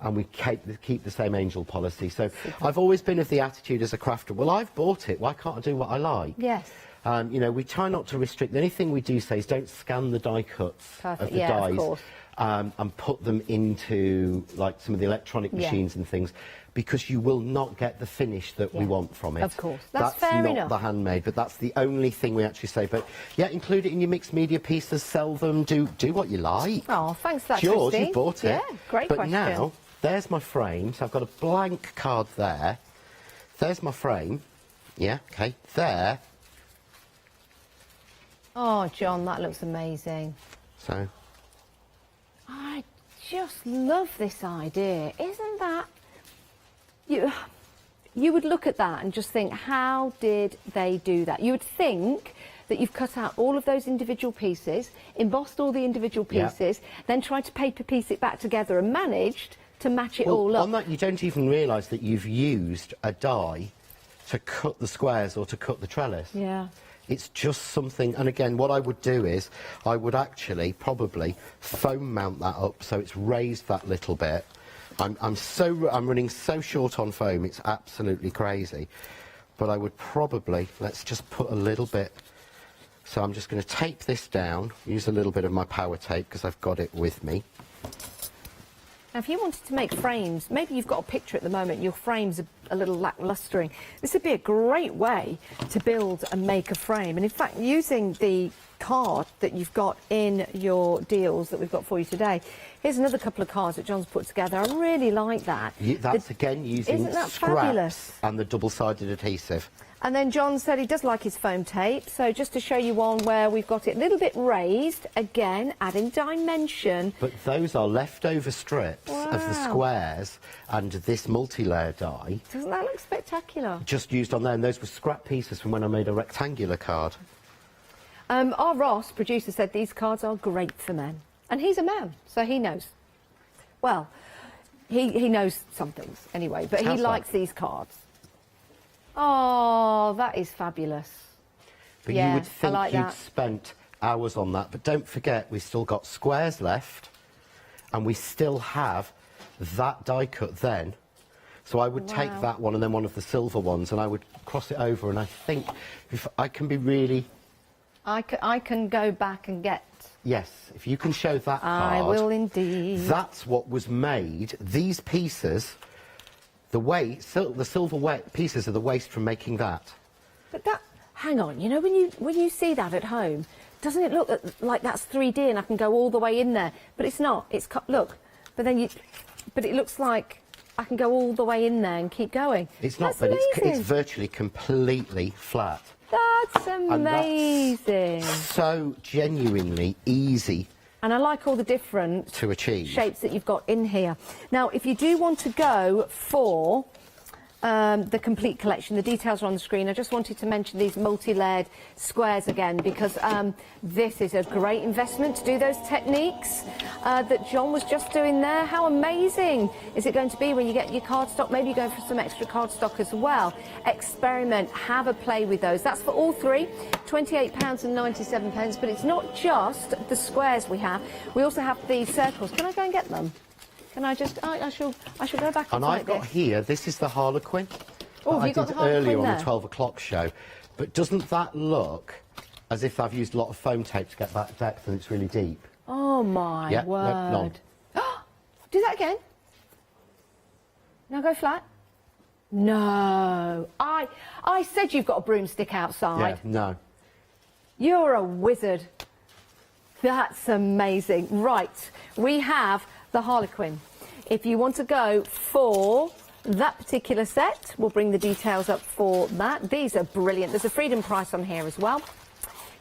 and we keep the same angel policy. So I've always been of the attitude as a crafter, well, I've bought it, why can't I do what I like? Yes. You know, we try not to restrict. The only thing we do say is don't scan the die cuts of the dies. Of course. And put them into like some of the electronic machines and things, because you will not get the finish that we want from it. Of course, that's fair not enough. The handmade, but that's the only thing we actually say. But yeah, include it in your mixed media pieces, sell them, do what you like. Oh, thanks for that, It's yours, Christine. you bought it. Yeah, great but question. now there's my frame. So I've got a blank card there. There's my frame. Yeah, okay, there. Oh, John, that looks amazing. So. I just love this idea. Isn't that... You would look at that and just think, how did they do that? You would think that you've cut out all of those individual pieces, embossed all the individual pieces, then tried to paper piece it back together and managed to match it all up. On that, you don't even realise that you've used a die to cut the squares or to cut the trellis. Yeah. It's just something, and again, what I would do is, I would actually probably foam mount that up so it's raised that little bit. I'm running so short on foam, it's absolutely crazy. But I would probably, let's just put a little bit, so I'm just going to tape this down, use a little bit of my power tape because I've got it with me. Now, if you wanted to make frames, maybe you've got a picture at the moment, your frame's a little lacklustering. This would be a great way to build and make a frame. And in fact, using the card that you've got in your deals that we've got for you today, here's another couple of cards that John's put together. I really like that. That's again using scraps fabulous? And the double-sided adhesive. And then John said he does like his foam tape, so just to show you one where we've got it a little bit raised, again, adding dimension. But those are leftover strips of the squares and this multi-layer die. Doesn't that look spectacular? Just used on there, and those were scrap pieces from when I made a rectangular card. Our Ross, producer, said these cards are great for men. And he's a man, so he knows. Well, he knows some things anyway, but he likes these cards. Oh, that is fabulous. But you would think you'd spent hours on that. But don't forget, we've still got squares left, and we still have that die cut then. So I would take that one and then one of the silver ones, and I would cross it over, and I think if I can be really... I can go back and get... Yes, if you can show that card... I will indeed. That's what was made. These pieces... the silver pieces are the waste from making that. But that, hang on, you know, when you see that at home, doesn't it look like that's 3D and I can go all the way in there? But it's not. It's look, but it looks like I can go all the way in there and keep going. It's not, but it's virtually completely flat. That's amazing. And that's so genuinely easy. And I like all the different to achieve shapes that you've got in here. Now, if you do want to go for the complete collection, the details are on the screen. I just wanted to mention these multi-layered squares again, because this is a great investment to do those techniques that John was just doing there. How amazing is it going to be when you get your cardstock? Maybe you go for some extra cardstock as well. Experiment, have a play with those. That's for all three, £28.97. But it's not just the squares we have. We also have the circles. Can I go and get them? Can I just... I shall go back and And I've got here, this is the Harlequin. Oh, have you got the Harlequin earlier there? on the 12 o'clock show. But doesn't that look as if I've used a lot of foam tape to get that depth and it's really deep? Oh, my word. Do that again. Now go flat. No. I said you've got a broomstick outside. Yeah, no. You're a wizard. That's amazing. Right, we have the Harlequin. If you want to go for that particular set, we'll bring the details up for that. These are brilliant. There's a freedom price on here as well.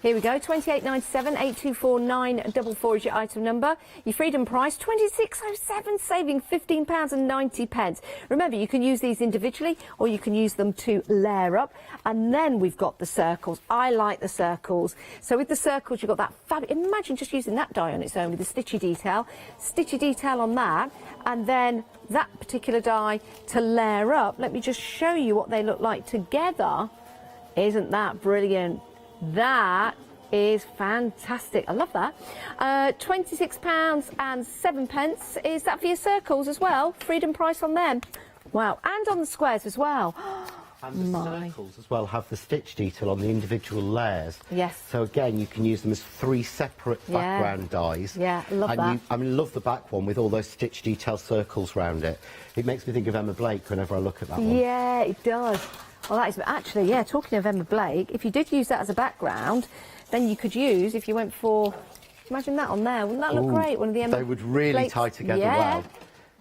Here we go, £28.97, 824944 is your item number. Your freedom price, £26.07, saving £15.90. Remember, you can use these individually or you can use them to layer up. And then we've got the circles. I like the circles. So with the circles, you've got that fabulous... Imagine just using that die on its own with the stitchy detail on that, and then that particular die to layer up. Let me just show you what they look like together. Isn't that brilliant? That is fantastic. I love that. £26.07. Is that for your circles as well? Freedom price on them. Wow. And on the squares as well. And the circles as well have the stitch detail on the individual layers. Yes. So again, you can use them as 3 separate background dies. Yeah, love and that. I mean, love the back one with all those stitch detail circles round it. It makes me think of Emma Blake whenever I look at that one. Yeah, it does. Well, that is actually, yeah, talking of Emma Blake, if you did use that as a background, then you could use, if you went for, imagine that on there, wouldn't that look great? One of the Emma They would really Blake's, tie together well.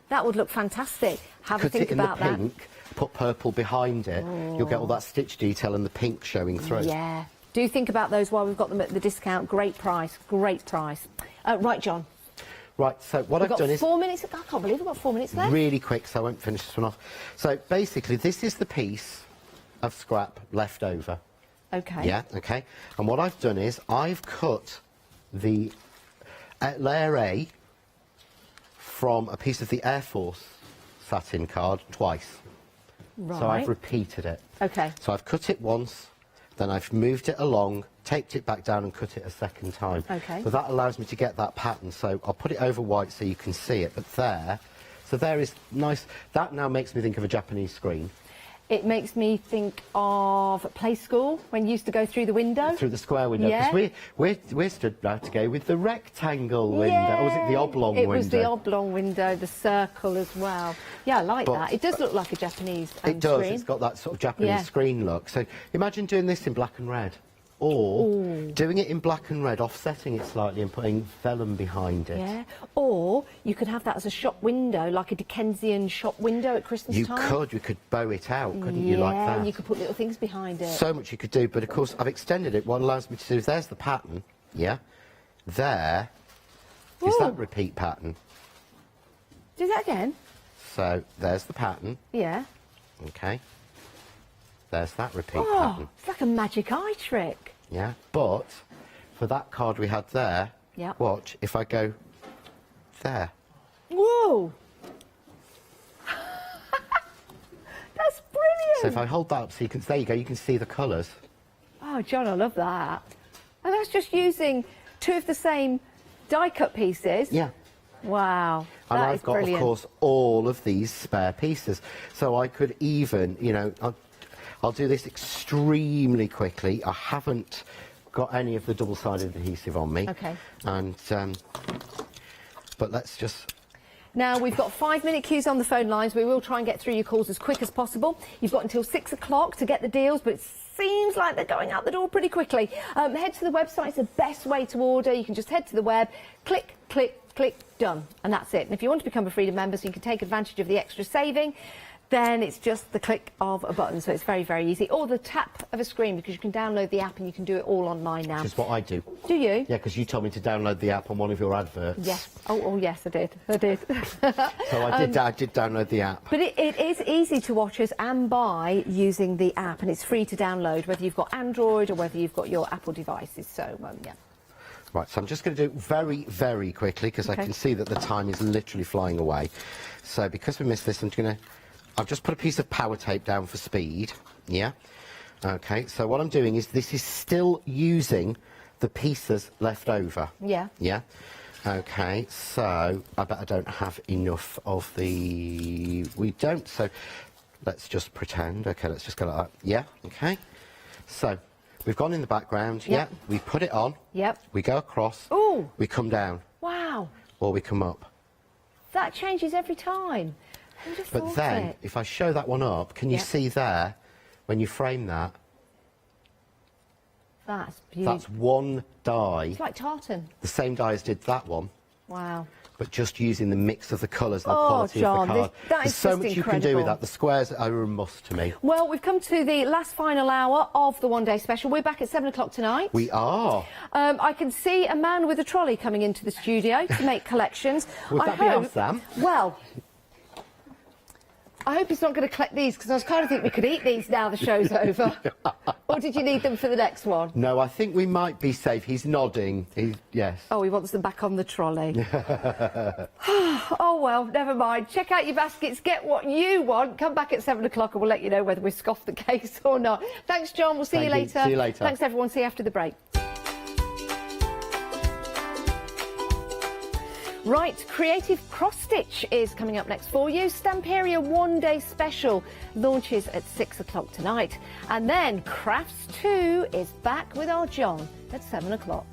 That would look fantastic. Have a Cut think it in about the that. pink, put purple behind it, you'll get all that stitch detail and the pink showing through. Yeah. Do think about those while we've got them at the discount. Great price, great price. Right, John. Right, so what I've done is... We've got 4 minutes. I can't believe we've got 4 minutes left. Really quick, so I won't finish this one off. So basically, this is the piece of scrap left over. Okay. Yeah, okay. And what I've done is I've cut the layer A from a piece of the Air Force satin card twice. Right. So I've repeated it. Okay. So I've cut it once, then I've moved it along, taped it back down and cut it a second time. Okay. So that allows me to get that pattern. So I'll put it over white so you can see it. But there is nice. That now makes me think of a Japanese screen. It makes me think of play school when you used to go through the window. Through the square window. Yeah. Because we're stood now to go with the rectangle window. Or was it the oblong window? It was the oblong window, the circle as well. Yeah, I like that. It does look like a Japanese It does. screen. It's got that sort of Japanese screen look. So imagine doing this in black and red. Or doing it in black and red, offsetting it slightly and putting vellum behind it. Yeah. Or you could have that as a shop window, like a Dickensian shop window at Christmas time. You could bow it out, couldn't you, like that? Yeah, and you could put little things behind it. So much you could do, but of course I've extended it. What it allows me to do is there's the pattern, yeah? There is that repeat pattern. Do that again. So there's the pattern. Yeah. Okay. There's that repeat pattern. It's like a magic eye trick. Yeah, but for that card we had there, watch, if I go there. Whoa! That's brilliant! So if I hold that up so you can, there you go, you can see the colours. Oh, John, I love that. And that's just using 2 of the same die cut pieces. Yeah. Wow. And that I've is got, brilliant. of course, all of these spare pieces. So I could even, you know, I'll do this extremely quickly. I haven't got any of the double-sided adhesive on me. Okay. And, but let's just... Now, we've got 5-minute queues on the phone lines. We will try and get through your calls as quick as possible. You've got until 6 o'clock to get the deals, but it seems like they're going out the door pretty quickly. Head to the website. It's the best way to order. You can just head to the web, click, click, click, done. And that's it. And if you want to become a Freedom member so you can take advantage of the extra saving, then it's just the click of a button, so it's very, very easy. Or the tap of a screen, because you can download the app and you can do it all online now. Which is what I do. Do you? Yeah, because you told me to download the app on one of your adverts. Yes. Oh yes, I did. I did. So I did download the app. But it is easy to watch us and buy using the app, and it's free to download, whether you've got Android or whether you've got your Apple devices. So, yeah. Right, so I'm just going to do it very, very quickly, because I can see that the time is literally flying away. So because we missed this, I've just put a piece of power tape down for speed, yeah? Okay, so what I'm doing is this is still using the pieces left over. Yeah. Yeah? Okay, so I bet I don't have enough of the... We don't, so let's just pretend. Okay, let's just go like that. Yeah, okay. So we've gone in the background, yeah? We put it on. Yep. We go across. Ooh. We come down. Wow. Or we come up. That changes every time. But then, if I show that one up, can you see there, when you frame that? That's beautiful. That's one die. It's like tartan. The same die as did that one. Wow. But just using the mix of the colours and the quality John, of the card. that There's is so just much you can incredible. do with that. The squares are a must to me. Well, we've come to the last final hour of the one-day special. We're back at 7 o'clock tonight. We are. I can see a man with a trolley coming into the studio to make collections. Would that be our Sam? Well, I hope he's not going to collect these, because I was kind of thinking we could eat these now the show's over. Or did you need them for the next one? No, I think we might be safe. He's nodding. Yes. Oh, he wants them back on the trolley. Oh, well, never mind. Check out your baskets, get what you want. Come back at 7 o'clock and we'll let you know whether we scoffed the case or not. Thanks, John. We'll see you later. See you later. Thanks, everyone. See you after the break. Right, Creative Cross Stitch is coming up next for you. Stamperia one-day special launches at 6 o'clock tonight. And then Crafts 2 is back with our John at 7 o'clock.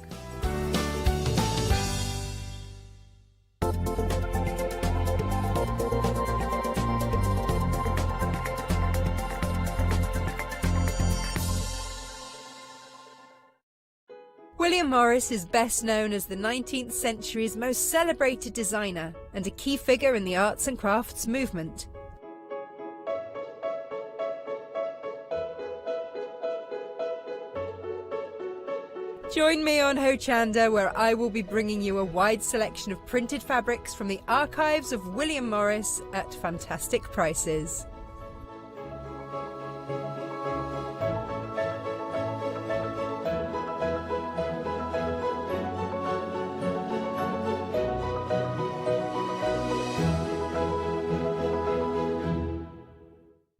William Morris is best known as the 19th century's most celebrated designer and a key figure in the arts and crafts movement. Join me on Hochanda, where I will be bringing you a wide selection of printed fabrics from the archives of William Morris at fantastic prices.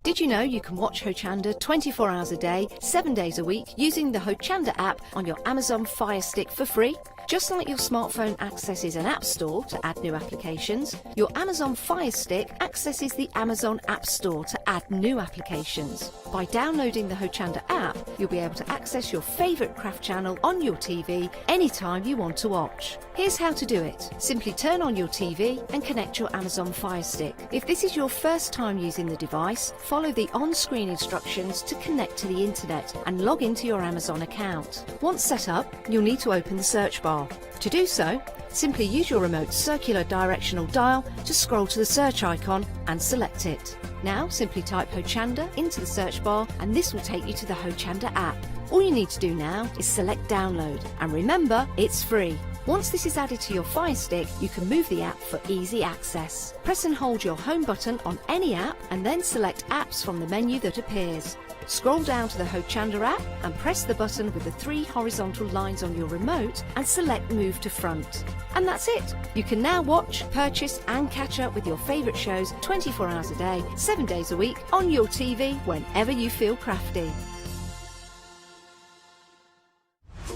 Did you know you can watch Hochanda 24 hours a day, 7 days a week using the Hochanda app on your Amazon Fire Stick for free? Just like your smartphone accesses an app store to add new applications, your Amazon Fire Stick accesses the Amazon App Store to add new applications. By downloading the Hochanda app, you'll be able to access your favourite craft channel on your TV anytime you want to watch. Here's how to do it. Simply turn on your TV and connect your Amazon Fire Stick. If this is your first time using the device, follow the on-screen instructions to connect to the internet and log into your Amazon account. Once set up, you'll need to open the search bar. To do so, simply use your remote circular directional dial to scroll to the search icon and select it. Now simply type Hochanda into the search bar and this will take you to the Hochanda app. All you need to do now is select download, and remember, it's free. Once this is added to your Fire Stick, you can move the app for easy access. Press and hold your home button on any app and then select apps from the menu that appears. Scroll down to the Hochanda app and press the button with the 3 horizontal lines on your remote and select Move to Front. And that's it! You can now watch, purchase and catch up with your favourite shows 24 hours a day, 7 days a week on your TV whenever you feel crafty.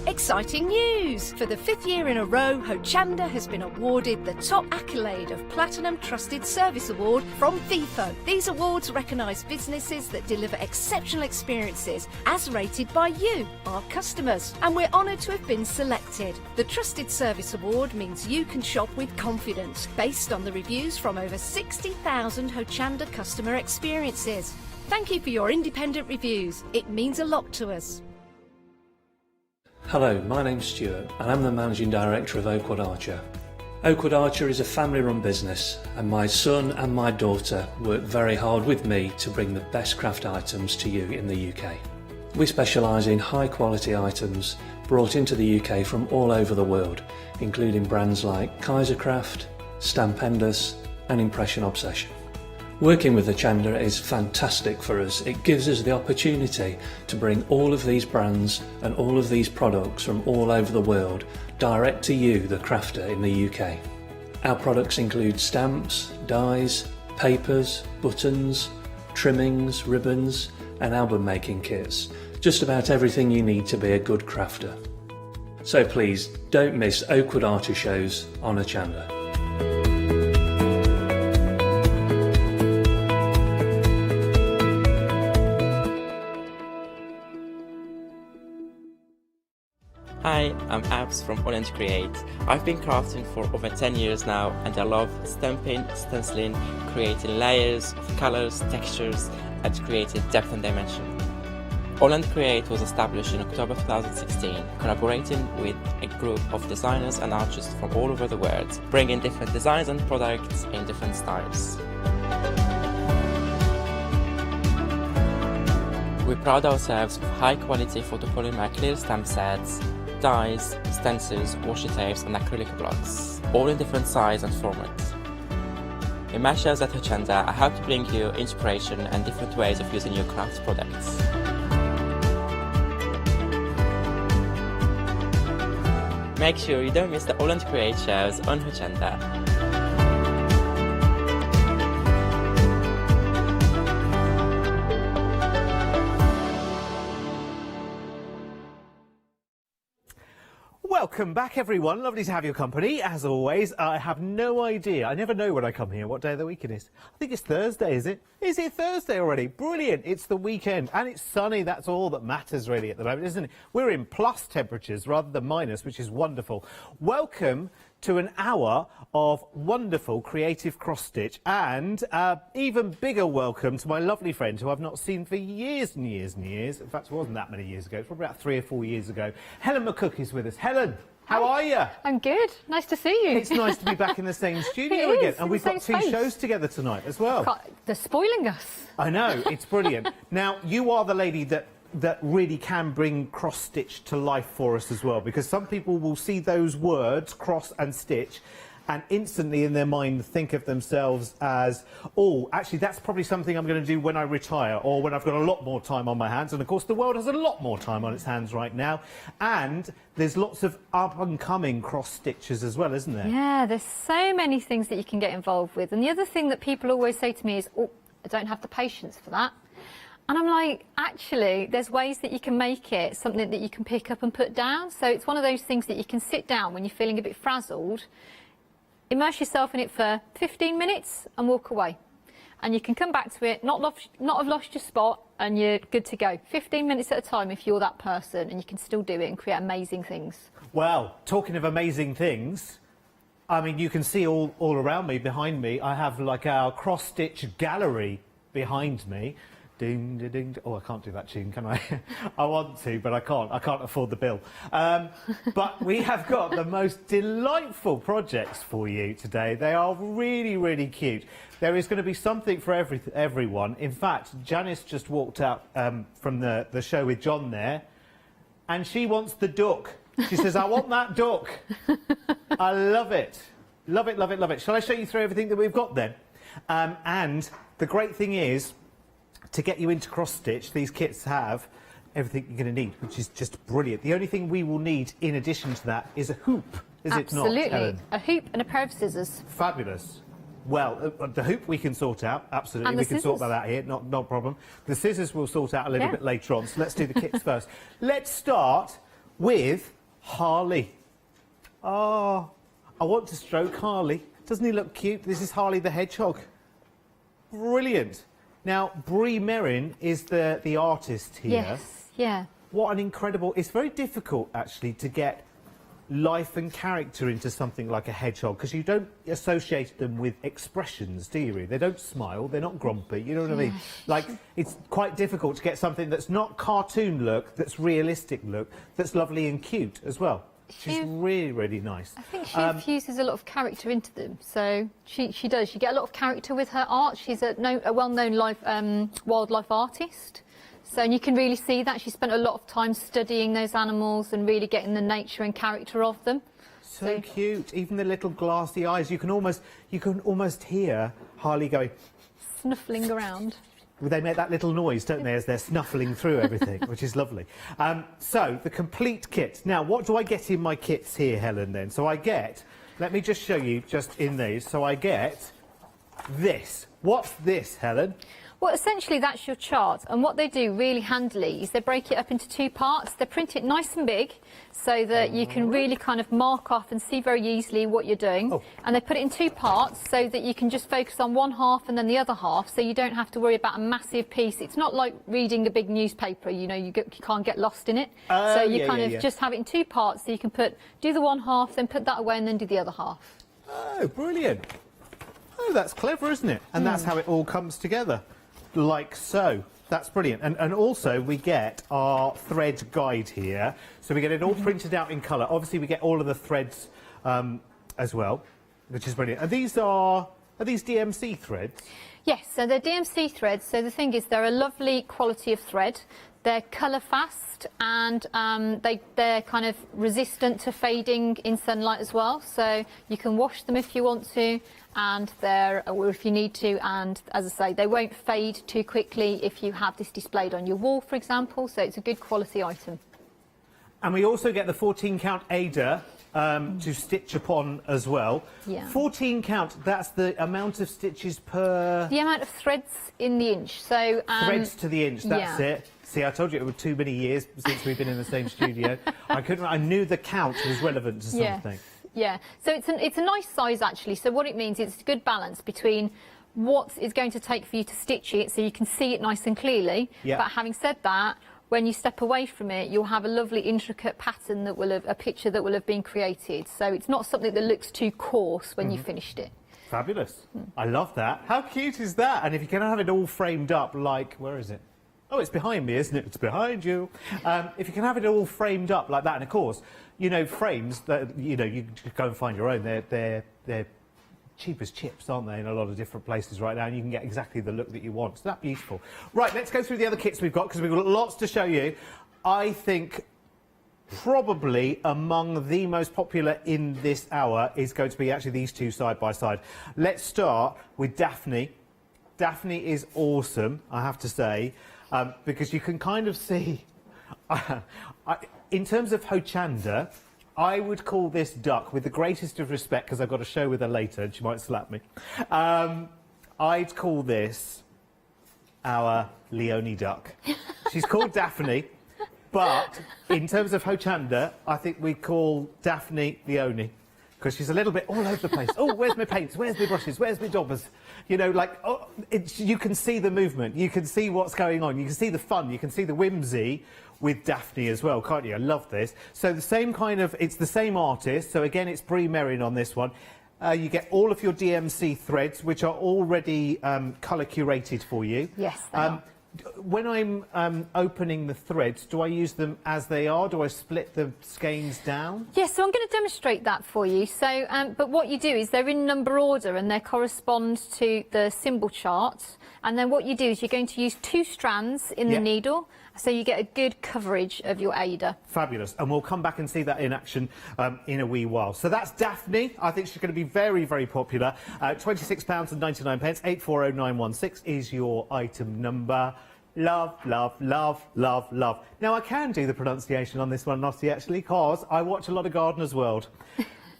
Exciting news! For the 5th year in a row, Hochanda has been awarded the top accolade of Platinum Trusted Service Award from Feefo. These awards recognise businesses that deliver exceptional experiences as rated by you, our customers, and we're honoured to have been selected. The Trusted Service Award means you can shop with confidence, based on the reviews from over 60,000 Hochanda customer experiences. Thank you for your independent reviews. It means a lot to us. Hello, my name's Stuart and I'm the Managing Director of Oakwood Archer. Oakwood Archer is a family-run business and my son and my daughter work very hard with me to bring the best craft items to you in the UK. We specialise in high-quality items brought into the UK from all over the world, including brands like Kaisercraft, Stampendous and Impression Obsession. Working with Hochanda is fantastic for us. It gives us the opportunity to bring all of these brands and all of these products from all over the world direct to you, the crafter in the UK. Our products include stamps, dies, papers, buttons, trimmings, ribbons and album making kits. Just about everything you need to be a good crafter. So please don't miss Oakwood Archer shows on Hochanda. Hi, I'm Abs from Orange Create. I've been crafting for over 10 years now and I love stamping, stenciling, creating layers of colours, textures and creating depth and dimension. Holland Create was established in October 2016, collaborating with a group of designers and artists from all over the world, bringing different designs and products in different styles. We pride ourselves with high quality photopolymer clear stamp sets, dies, stencils, washi tapes and acrylic blocks, all in different size and formats. In my shows at Hochanda, I hope to bring you inspiration and different ways of using your craft products. Make sure you don't miss the Holland Create shows on Hochanda. Welcome back, everyone. Lovely to have your company, as always. I have no idea. I never know when I come here what day of the week it is. I think it's Thursday, is it? Is it Thursday already? Brilliant. It's the weekend, and it's sunny. That's all that matters, really, at the moment, isn't it? We're in plus temperatures rather than minus, which is wonderful. Welcome to an hour of wonderful creative cross-stitch, and even bigger welcome to my lovely friend who I've not seen for years and years and years. In fact, it wasn't that many years ago. It's probably about 3 or 4 years ago. Helen McCook is with us. Helen, how are you? I'm good. Nice to see you. It's nice to be back in the same studio It again. is, And in we've the got same two space. shows together tonight as well. They're spoiling us. I know, it's brilliant. Now, you are the lady that really can bring cross-stitch to life for us as well, because some people will see those words, cross and stitch, and instantly in their mind think of themselves as, oh, actually that's probably something I'm going to do when I retire, or when I've got a lot more time on my hands. And of course the world has a lot more time on its hands right now, and there's lots of up-and-coming cross-stitches as well, isn't there? Yeah, there's so many things that you can get involved with. And the other thing that people always say to me is, oh, I don't have the patience for that. And I'm like, actually, there's ways that you can make it something that you can pick up and put down. So it's one of those things that you can sit down when you're feeling a bit frazzled, immerse yourself in it for 15 minutes and walk away. And you can come back to it, not have lost your spot, and you're good to go. 15 minutes at a time if you're that person, and you can still do it and create amazing things. Well, talking of amazing things, I mean, you can see all around me, behind me, I have like our cross-stitch gallery behind me. Ding, ding, ding. Oh, I can't do that tune, can I? I want to, but I can't. I can't afford the bill. But we have got the most delightful projects for you today. They are really, really cute. There is going to be something for everyone. In fact, Janice just walked out from the show with John there, and she wants the duck. She says, I want that duck. I love it. Love it, love it, love it. Shall I show you through everything that we've got then? And the great thing is, to get you into cross-stitch, these kits have everything you're going to need, which is just brilliant. The only thing we will need in addition to that is a hoop, is it not, Absolutely. Helen? A hoop and a pair of scissors. Fabulous. Well, the hoop we can sort out, absolutely. And the We can sort scissors. that out here, not a problem. The scissors we'll sort out a little Yeah. bit later on, so let's do the kits first. Let's start with Harley. Oh, I want to stroke Harley. Doesn't he look cute? This is Harley the Hedgehog. Brilliant. Now, Bree Merrin is the artist here. Yes, yeah. What an incredible... It's very difficult, actually, to get life and character into something like a hedgehog, because you don't associate them with expressions, do you, really? They don't smile, they're not grumpy, you know what I mean? Like, it's quite difficult to get something that's not cartoon look, that's realistic look, that's lovely and cute as well. She's really, really nice. I think she infuses a lot of character into them. So she does. You get a lot of character with her art. She's a well-known wildlife artist. So and you can really see that. She spent a lot of time studying those animals and really getting the nature and character of them. So cute. Even the little glassy eyes. You can almost hear Harley going... Snuffling around. They make that little noise, don't they, as they're snuffling through everything, which is lovely. So, the complete kit. Now, what do I get in my kits here, Helen, then? So I get... Let me just show you just in these. So I get this. What's this, Helen? Well, essentially, that's your chart. And what they do really handily is they break it up into 2 parts. They print it nice and big so that you can really kind of mark off and see very easily what you're doing. And they put it in 2 parts so that you can just focus on one half and then the other half, so you don't have to worry about a massive piece. It's not like reading a big newspaper, you know, you can't get lost in it. So you just have it in 2 parts, so you can do the one half, then put that away and then do the other half. Oh, brilliant. Oh, that's clever, isn't it? And that's how it all comes together. Like so. That's brilliant. And also we get our thread guide here. So we get it all printed out in colour. Obviously we get all of the threads as well, which is brilliant. And these are these DMC threads? Yes, so they're DMC threads. So the thing is, they're a lovely quality of thread. They're colour fast and they're kind of resistant to fading in sunlight as well. So you can wash them if you want to, or if you need to, and as I say, they won't fade too quickly if you have this displayed on your wall, for example. So it's a good quality item. And we also get the 14 count Ada to stitch upon as well. Yeah. 14 count, that's the amount of stitches per... The amount of threads in the inch. So threads to the inch, that's yeah. it. See, I told you it was too many years since we've been in the same studio. I knew the count was relevant to something. Yeah, so it's a nice size actually. So what it means is it's a good balance between what it's going to take for you to stitch it so you can see it nice and clearly. Yeah. But having said that, when you step away from it, you'll have a lovely intricate pattern that will have, a picture that will have been created. So it's not something that looks too coarse when you've finished it. Fabulous. I love that. How cute is that? And if you can have it all framed up like, where is it? Oh, it's behind me, isn't it? It's behind you. If you can have it all framed up like that, and of course, you know, frames that, you know, you go and find your own. They're cheap as chips, aren't they, in a lot of different places right now, and you can get exactly the look that you want. So that's beautiful. Right, let's go through the other kits we've got, because we've got lots to show you. I think probably among the most popular in this hour is going to be actually these two side by side. Let's start with Daphne. Daphne is awesome, I have to say, because you can kind of see... in terms of Hochanda, I would call this duck, with the greatest of respect, because I've got a show with her later and she might slap me. I'd call this our Leonie duck. She's called Daphne, but in terms of Hochanda, I think we call Daphne Leonie, because she's a little bit all over the place. Oh, where's my paints? Where's my brushes? Where's my daubers? You know, like, oh, you can see the movement. You can see what's going on. You can see the fun. You can see the whimsy with Daphne as well, can't you? I love this. So the same kind of, it's the same artist. So again, it's Brie Merrin on this one. You get all of your DMC threads, which are already colour curated for you. Yes, they are. When I'm opening the threads, do I use them as they are? Do I split the skeins down? Yes, so I'm going to demonstrate that for you. So, but what you do is they're in number order and they correspond to the symbol chart. And then what you do is you're going to use 2 strands in the needle, so you get a good coverage of your Ada. Fabulous. And we'll come back and see that in action in a wee while. So that's Daphne. I think she's going to be very, very popular. £26.99, 840916 is your item number. Love, love, love, love, love. Now, I can do the pronunciation on this one, Nottie, actually, because I watch a lot of Gardener's World.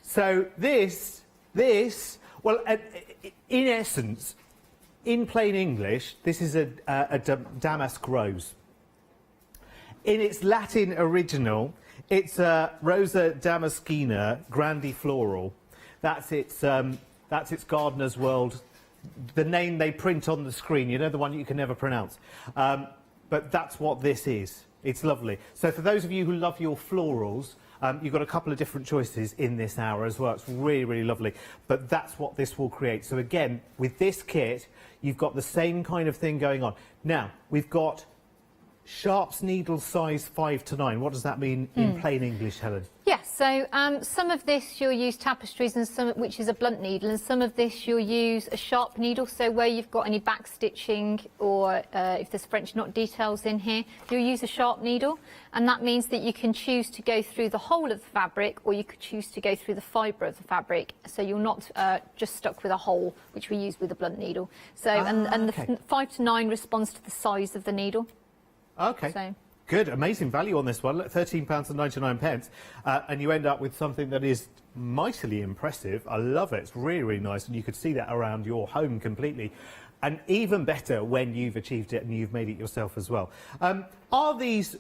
So this, well, in essence, in plain English, this is a damask rose. In its Latin original, it's Rosa Damaskina grandifloral. That's its Gardener's World, the name they print on the screen. You know, the one you can never pronounce. But that's what this is. It's lovely. So for those of you who love your florals, you've got a couple of different choices in this hour as well. It's really, really lovely. But that's what this will create. So again, with this kit, you've got the same kind of thing going on. Now, we've got Sharps needle size 5 to 9. What does that mean in plain English, Helen? Yes, so some of this you'll use tapestries, and some which is a blunt needle, and some of this you'll use a sharp needle. So where you've got any back stitching, or if there's French knot details in here, you'll use a sharp needle, and that means that you can choose to go through the whole of the fabric, or you could choose to go through the fibre of the fabric. So you're not just stuck with a hole, which we use with a blunt needle. So and the 5 to 9 responds to the size of the needle. Okay. So. Good, amazing value on this one, £13.99, and you end up with something that is mightily impressive. I love it. It's really, really nice, and you could see that around your home completely. And even better when you've achieved it and you've made it yourself as well. Are these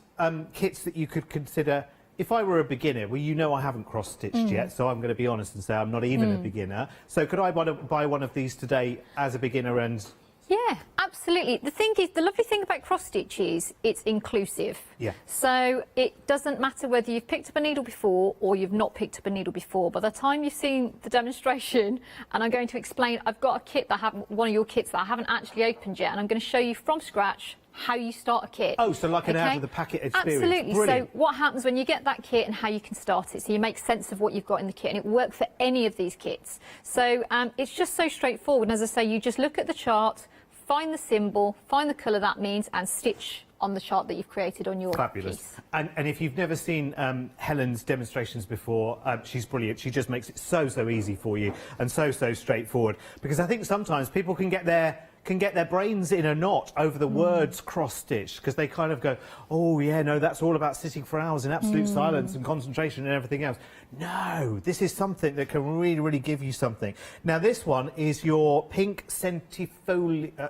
kits that you could consider, if I were a beginner, well, you know I haven't cross-stitched yet, so I'm going to be honest and say I'm not even a beginner. So could I buy one of these today as a beginner and... Yeah, absolutely. The thing is, the lovely thing about cross stitch is it's inclusive. Yeah. So it doesn't matter whether you've picked up a needle before or you've not picked up a needle before. By the time you've seen the demonstration, and I'm going to explain, I've got a kit that one of your kits that I haven't actually opened yet, and I'm going to show you from scratch how you start a kit. Oh, so like an out of the packet experience. Absolutely. Brilliant. So what happens when you get that kit and how you can start it, so you make sense of what you've got in the kit, and it will work for any of these kits. So it's just so straightforward, and as I say, you just look at the chart, find the symbol, find the colour that means, and stitch on the chart that you've created on your piece. And if you've never seen Helen's demonstrations before, she's brilliant. She just makes it so easy for you, and so straightforward. Because I think sometimes people can get their can get their brains in a knot over the words cross-stitch, because they kind of go, oh, yeah, no, that's all about sitting for hours in absolute silence and concentration and everything else. No, this is something that can really, really give you something. Now, this one is your pink centifolia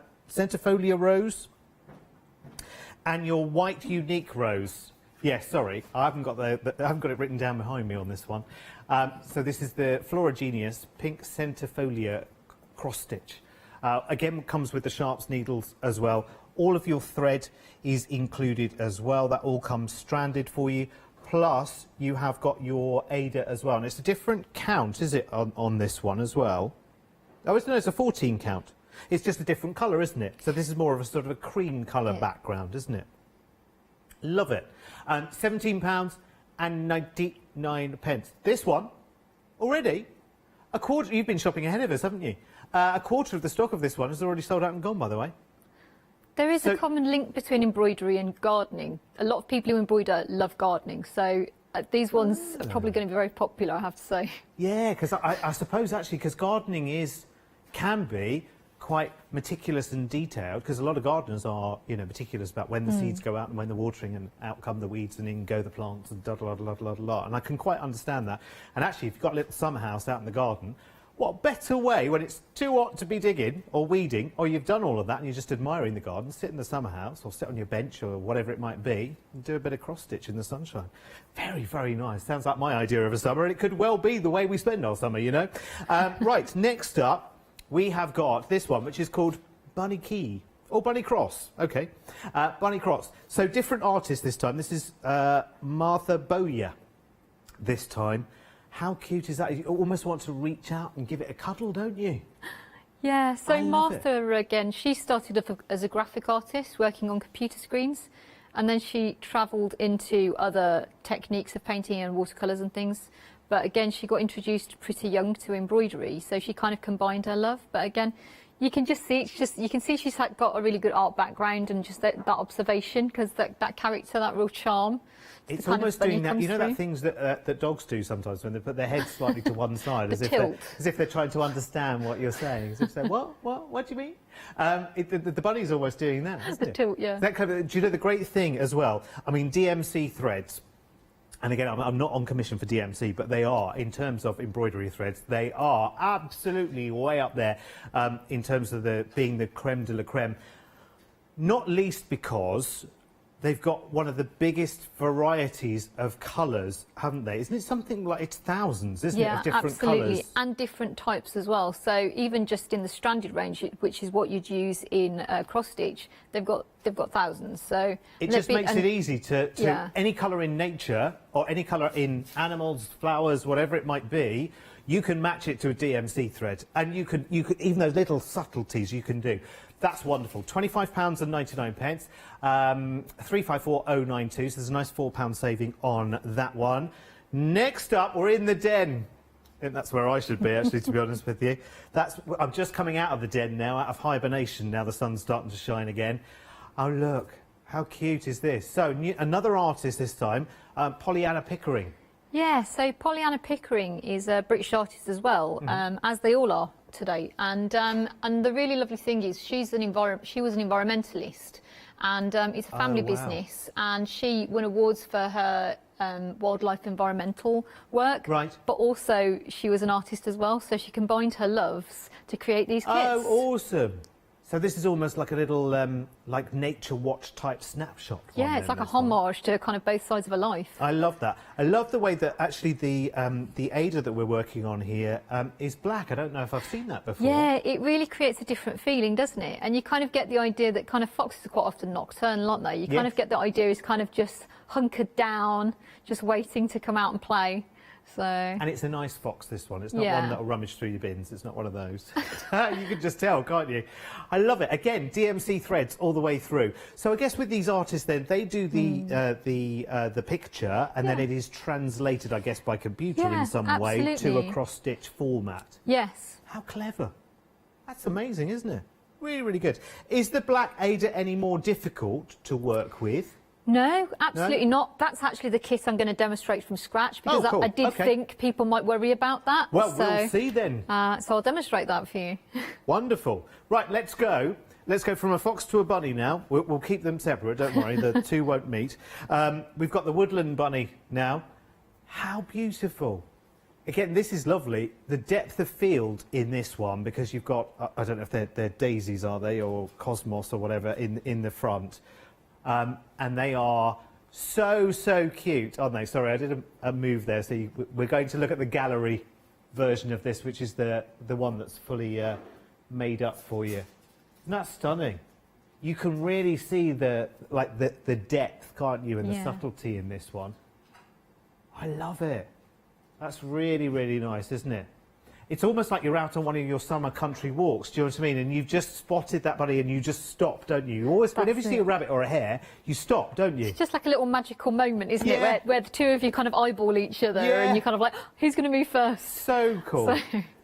rose and your white unique rose. Yes, sorry, I haven't got I haven't got it written down behind me on this one. So this is the Flora Genius Pink Centifolia cross stitch. Again, comes with the sharps needles as well. All of your thread is included as well. That all comes stranded for you. Plus, you have got your Ada as well. And it's a different count, is it, on this one as well? Oh, no, it's a 14 count. It's just a different colour, isn't it? So this is more of a sort of a cream colour background, isn't it? Love it. £17.99. This one, already, a quarter. You've been shopping ahead of us, haven't you? A quarter of the stock of this one is already sold out and gone, by the way. There is a common link between embroidery and gardening. A lot of people who embroider love gardening, so these ones are probably going to be very popular, I have to say. Yeah, because I suppose actually, because gardening can be quite meticulous and detailed, because a lot of gardeners are, you know, meticulous about when the seeds go out and when they're watering, and out come the weeds and in go the plants and da-da-da-da-da-da. And I can quite understand that. And actually, if you've got a little summer house out in the garden, what better way when it's too hot to be digging or weeding, or you've done all of that and you're just admiring the garden, sit in the summer house or sit on your bench or whatever it might be and do a bit of cross-stitch in the sunshine. Very, very nice. Sounds like my idea of a summer, and it could well be the way we spend our summer, you know. Right, next up, we have got this one, which is called Bunny Key. Oh, Bunny Cross. OK. Bunny Cross. So different artists this time. This is Martha Bowyer this time. How cute is that? You almost want to reach out and give it a cuddle, don't you? Yeah, so Martha, again, she started off as a graphic artist working on computer screens, and then she travelled into other techniques of painting and watercolours and things. But again, she got introduced pretty young to embroidery, so she kind of combined her love. But again, you can just see, you can see she's got a really good art background, and just that observation, because that character, that real charm. It's almost doing that, you know, that things that dogs do sometimes when they put their heads slightly to one side, as if they're trying to understand what you're saying. As if they're, what do you mean? The bunny's almost doing that, isn't it? The tilt, yeah. That kind of, do you know the great thing as well? I mean, DMC threads. And again, I'm not on commission for DMC, but they are, in terms of embroidery threads, they are absolutely way up there in terms of being the creme de la creme. Not least because they've got one of the biggest varieties of colours, haven't they? Isn't it something like, it's thousands, isn't it, of different colours? Yeah, absolutely, and different types as well. So even just in the stranded range, which is what you'd use in cross stitch, they've got thousands. So it just makes it easy to any colour in nature or any colour in animals, flowers, whatever it might be. You can match it to a DMC thread, and you could even those little subtleties you can do. That's wonderful. £25.99. 354092. So there's a nice £4 saving on that one. Next up, we're in the den. I think that's where I should be, actually, to be honest with you. I'm just coming out of the den now, out of hibernation. Now the sun's starting to shine again. Oh, look. How cute is this? So, another artist this time, Pollyanna Pickering. Yeah, so Pollyanna Pickering is a British artist as well, as they all are today. And the really lovely thing is she was an environmentalist, and it's a family business, and she won awards for her wildlife environmental work. Right. But also she was an artist as well, so she combined her loves to create these kits. Oh, awesome. So this is almost like a little, like Nature Watch type snapshot. Yeah, it's like a homage to kind of both sides of her life. I love that. I love the way that actually the Ada that we're working on here is black. I don't know if I've seen that before. Yeah, it really creates a different feeling, doesn't it? And you kind of get the idea that kind of foxes are quite often nocturnal, aren't they? You kind of get the idea is kind of just hunkered down, just waiting to come out and play. So. And it's a nice fox, this one. It's not one that'll rummage through your bins. It's not one of those. You can just tell, can't you? I love it. Again, DMC threads all the way through. So I guess with these artists, then they do the picture, and then it is translated, I guess, by computer in some way to a cross-stitch format. Yes. How clever! That's amazing, isn't it? Really, really good. Is the black Ada any more difficult to work with? No, absolutely not. That's actually the kit I'm going to demonstrate from scratch because cool. I did think people might worry about that. Well, so, we'll see then. So I'll demonstrate that for you. Wonderful. Right, let's go. Let's go from a fox to a bunny now. We'll keep them separate, don't worry, the two won't meet. We've got the woodland bunny now. How beautiful. Again, this is lovely. The depth of field in this one, because you've got, I don't know if they're daisies, are they, or cosmos or whatever in the front. And they are so cute, aren't they? Sorry, I did a move there. So we're going to look at the gallery version of this, which is the one that's fully made up for you. Isn't that stunning? You can really see the depth, can't you, and the subtlety in this one. I love it. That's really, really nice, isn't it? It's almost like you're out on one of your summer country walks, do you know what I mean? And you've just spotted that bunny and you just stop, don't you? You always, whenever you see a rabbit or a hare, you stop, don't you? It's just like a little magical moment, isn't it? Where the two of you kind of eyeball each other and you're kind of like, who's going to move first? So cool.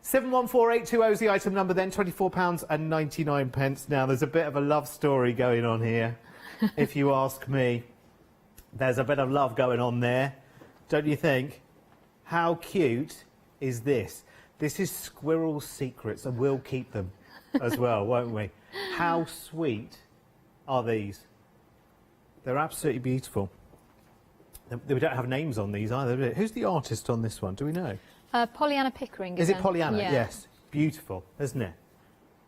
714820 is the item number then, £24.99. Now, there's a bit of a love story going on here, if you ask me. There's a bit of love going on there, don't you think? How cute is this? This is Squirrel Secrets, and we'll keep them as well, won't we? How sweet are these? They're absolutely beautiful. We don't have names on these either, do we? Who's the artist on this one? Do we know? Pollyanna Pickering. Is it Pollyanna? Yeah. Yes. Beautiful, isn't it?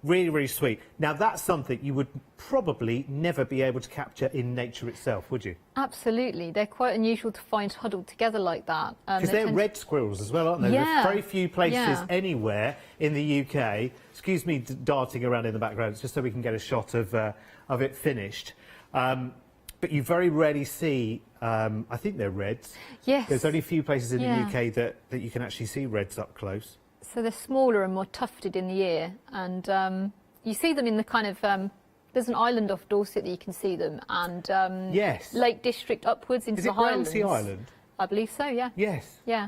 Really, really sweet. Now, that's something you would probably never be able to capture in nature itself, would you? Absolutely. They're quite unusual to find huddled together like that. Because they're red squirrels as well, aren't they? Yeah. There's very few places anywhere in the UK. Excuse me darting around in the background, just so we can get a shot of it finished. But you very rarely see, I think they're reds. Yes. There's only a few places in the UK that you can actually see reds up close. So they're smaller and more tufted in the ear, and you see them in the kind of there's an island off Dorset that you can see them, and Lake District upwards into the Highlands. Is it Brownsea Island? I believe so. Yeah. Yes. Yeah.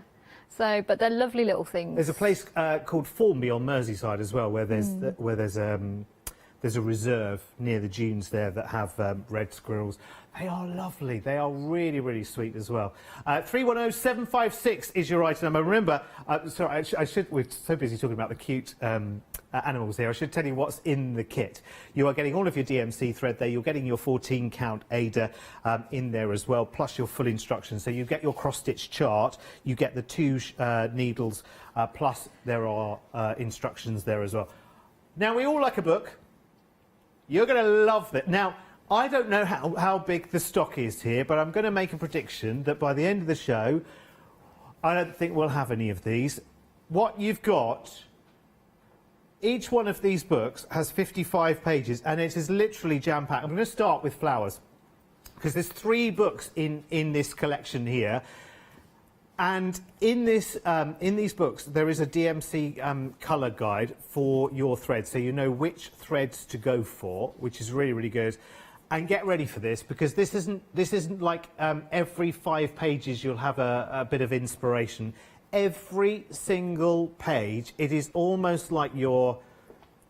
So, but they're lovely little things. There's a place called Formby on Merseyside as well, where there's a reserve near the dunes there that have red squirrels. They are lovely. They are really, really sweet as well. 310756 is your item number. Remember, sorry, we're so busy talking about the cute animals here. I should tell you what's in the kit. You are getting all of your DMC thread there. You're getting your 14-count Ada in there as well, plus your full instructions. So you get your cross-stitch chart. You get the 2 needles, plus there are instructions there as well. Now, we all like a book. You're going to love that. Now, I don't know how big the stock is here, but I'm going to make a prediction that by the end of the show, I don't think we'll have any of these. What you've got, each one of these books has 55 pages, and it is literally jam-packed. I'm going to start with flowers, because there's 3 books in this collection here. And in these books, there is a DMC colour guide for your thread, so you know which threads to go for, which is really, really good. And get ready for this, because this isn't like every 5 pages you'll have a bit of inspiration. Every single page, it is almost like your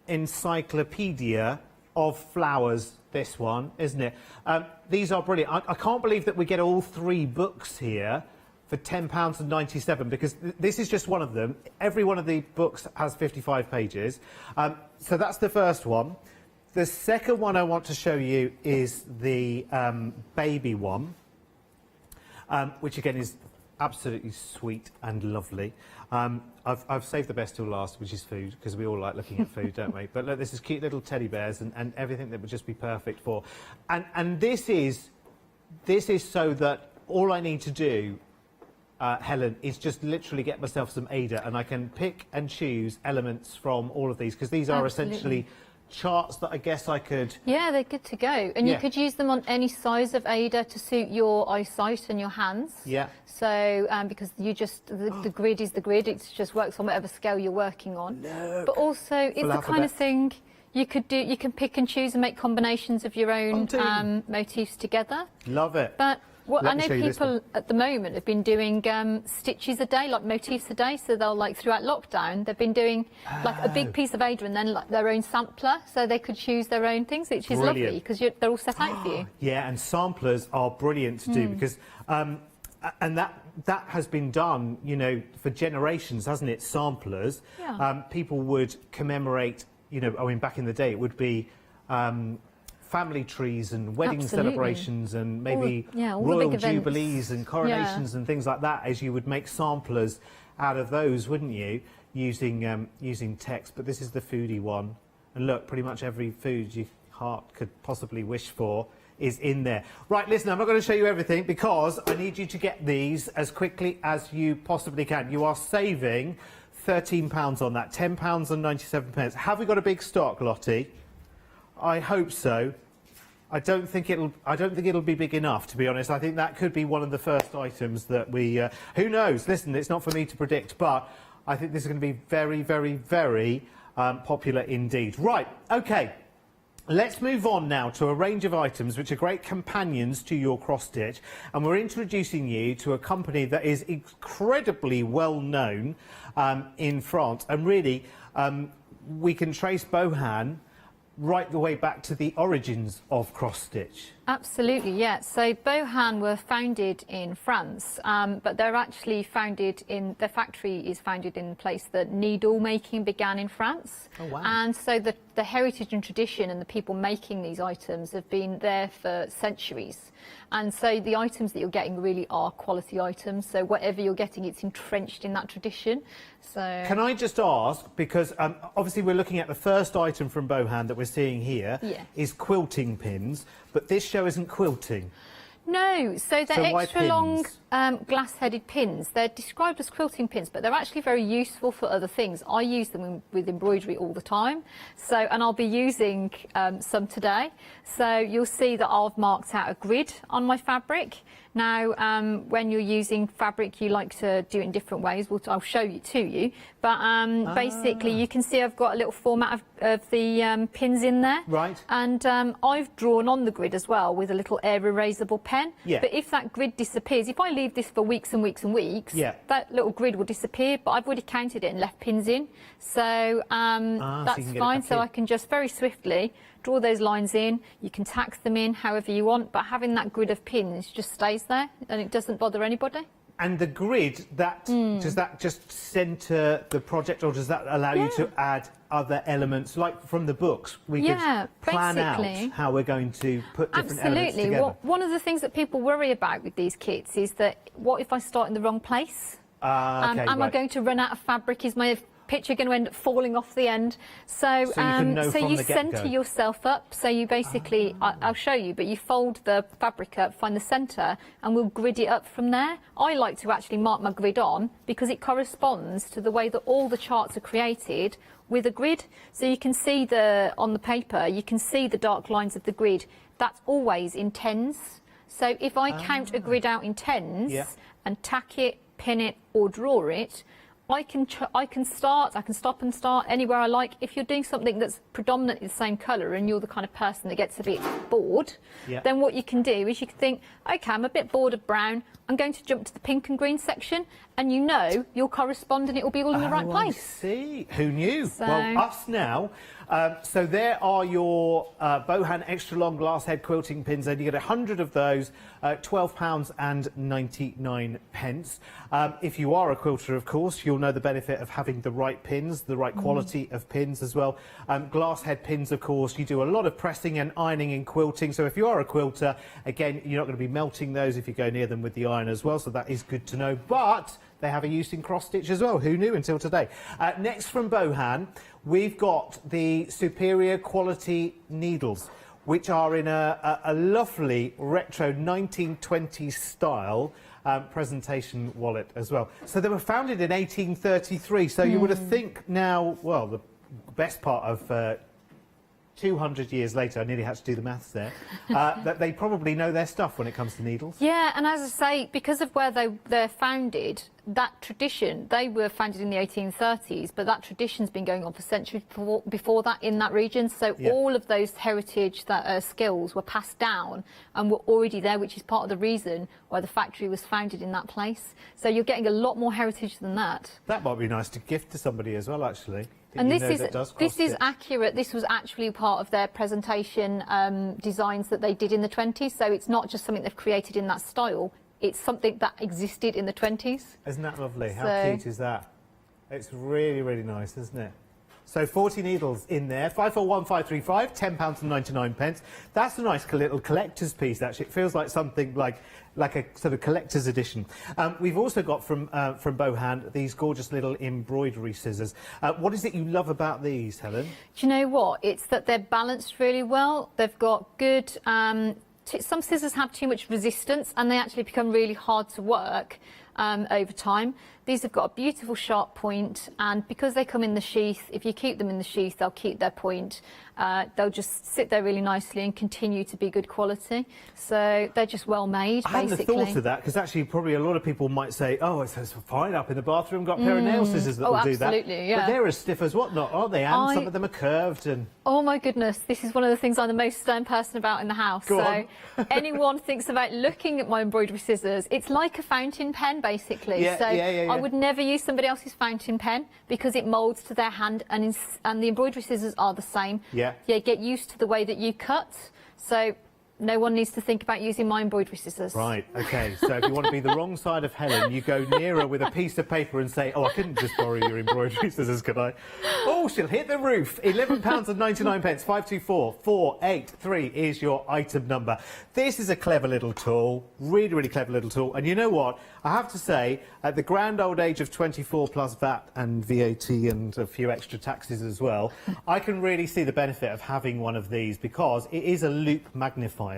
encyclopedia of flowers, this one, isn't it? These are brilliant. I can't believe that we get all 3 books here for £10.97, because this is just one of them. Every one of the books has 55 pages. So that's the first one. The second one I want to show you is the baby one, which again is absolutely sweet and lovely. I've saved the best till last, which is food, because we all like looking at food, don't we? But look, this is cute little teddy bears and everything that would just be perfect for. And this is so that all I need to do, Helen, is just literally get myself some Ada, and I can pick and choose elements from all of these, because these are essentially charts that I guess I could... Yeah, they're good to go. And you could use them on any size of Ada to suit your eyesight and your hands. Yeah. So, because you just, the grid is the grid, it just works on whatever scale you're working on. Look. But also, it's the kind of thing you could do, you can pick and choose and make combinations of your own motifs together. Love it. But Well, I know people at the moment have been doing stitches a day, like motifs a day. So they'll, like, throughout lockdown, they've been doing like a big piece of Ada and then like their own sampler, so they could choose their own things, which is lovely because they're all set out for you. Yeah, and samplers are brilliant to do because, and that has been done, you know, for generations, hasn't it? Samplers. Yeah. People would commemorate, you know, I mean, back in the day, it would be family trees and wedding celebrations and maybe royal jubilees and coronations and things like that, as you would make samplers out of those, wouldn't you, using text. But this is the foodie one, and look, pretty much every food your heart could possibly wish for is in there. Right, listen, I'm not going to show you everything because I need you to get these as quickly as you possibly can. You are saving £13 on that, £10.97. Have we got a big stock, Lottie? I hope so. I don't think it'll be big enough, to be honest. I think that could be one of the first items that we. Who knows? Listen, it's not for me to predict, but I think this is going to be very, very, very popular indeed. Right. Okay. Let's move on now to a range of items which are great companions to your cross-stitch, and we're introducing you to a company that is incredibly well known in France, and really we can trace Bohan right the way back to the origins of cross-stitch. Absolutely, yeah. So Bohan were founded in France, but they're actually founded in, their factory is founded in the place that needle making began in France. Oh, wow. And so the heritage and tradition and the people making these items have been there for centuries. And so the items that you're getting really are quality items. So whatever you're getting, it's entrenched in that tradition. So can I just ask, because obviously we're looking at the first item from Bohan that we're seeing here is quilting pins, but this show isn't quilting. No, so they're extra long glass-headed pins. They're described as quilting pins, but they're actually very useful for other things. I use them with embroidery all the time, so, and I'll be using some today. So you'll see that I've marked out a grid on my fabric. Now, when you're using fabric, you like to do it in different ways. I'll show you to you. But basically, you can see I've got a little format of the pins in there. Right. And I've drawn on the grid as well with a little air erasable pen. Yeah. But if that grid disappears, if I leave this for weeks and weeks and weeks, that little grid will disappear. But I've already counted it and left pins in. So that's fine. So I can just very swiftly draw those lines in. You can tack them in however you want, but having that grid of pins just stays there and it doesn't bother anybody. And the grid, does that just centre the project, or does that allow you to add other elements, like from the books? We could plan out how we're going to put different elements together. Absolutely. One of the things that people worry about with these kits is that, what if I start in the wrong place? Am I going to run out of fabric? Is my picture going to end up falling off the end? So you centre yourself up. So you basically, I'll show you, but you fold the fabric up, find the centre, and we'll grid it up from there. I like to actually mark my grid on because it corresponds to the way that all the charts are created with a grid. So you can see on the paper, you can see the dark lines of the grid. That's always in tens. So if I count a grid out in tens and tack it, pin it, or draw it, I can stop and start anywhere I like. If you're doing something that's predominantly the same colour and you're the kind of person that gets a bit bored, then what you can do is you can think, OK, I'm a bit bored of brown, I'm going to jump to the pink and green section, and you know you'll correspond and it will be all in the right place. I see. Who knew? Well, us now. So there are your Bohan extra long glass head quilting pins, and you get 100 of those, £12.99. If you are a quilter, of course, you'll know the benefit of having the right pins, the right quality of pins as well. Glass head pins, of course, you do a lot of pressing and ironing in quilting. So if you are a quilter, again, you're not going to be melting those if you go near them with the iron as well. So that is good to know. But they have a use in cross-stitch as well. Who knew until today? Next from Bohan, we've got the superior quality needles, which are in a lovely retro 1920s style presentation wallet as well. So they were founded in 1833. So you would have think now, well, the best part of 200 years later, I nearly had to do the maths there, that they probably know their stuff when it comes to needles. Yeah, and as I say, because of where they're founded, that tradition, they were founded in the 1830s, but that tradition's been going on for centuries before that in that region. So all of those heritage skills were passed down and were already there, which is part of the reason why the factory was founded in that place. So you're getting a lot more heritage than that. That might be nice to gift to somebody as well, actually. And this is accurate. This was actually part of their presentation designs that they did in the 20s. So it's not just something they've created in that style. It's something that existed in the 20s. Isn't that lovely? How cute is that? It's really, really nice, isn't it? So 40 needles in there, 541535, £10.99. That's a nice little collector's piece, actually. It feels like something like a sort of collector's edition. We've also got from Bohan these gorgeous little embroidery scissors. What is it you love about these, Helen? Do you know what? It's that they're balanced really well. They've got good... some scissors have too much resistance and they actually become really hard to work over time. These have got a beautiful sharp point, and because they come in the sheath, if you keep them in the sheath, they'll keep their point. They'll just sit there really nicely and continue to be good quality. So they're just well made, basically. I hadn't thought of that, because actually probably a lot of people might say, oh, it's fine up in the bathroom, got a pair of nail scissors that will do that. Absolutely, yeah. But they're as stiff as whatnot, aren't they? And some of them are curved. And oh my goodness, this is one of the things I'm the most stern person about in the house. So anyone thinks about looking at my embroidery scissors, it's like a fountain pen, basically. I would never use somebody else's fountain pen because it moulds to their hand, and the embroidery scissors are the same. Get used to the way that you cut. So no one needs to think about using my embroidery scissors. Right, OK. So if you want to be the wrong side of Helen, you go nearer with a piece of paper and say, oh, I couldn't just borrow your embroidery scissors, could I? Oh, she'll hit the roof. £11.99. 524483 is your item number. This is a clever little tool, really, really clever little tool. And you know what? I have to say, at the grand old age of 24 plus VAT and VAT and a few extra taxes as well, I can really see the benefit of having one of these, because it is a loop magnifier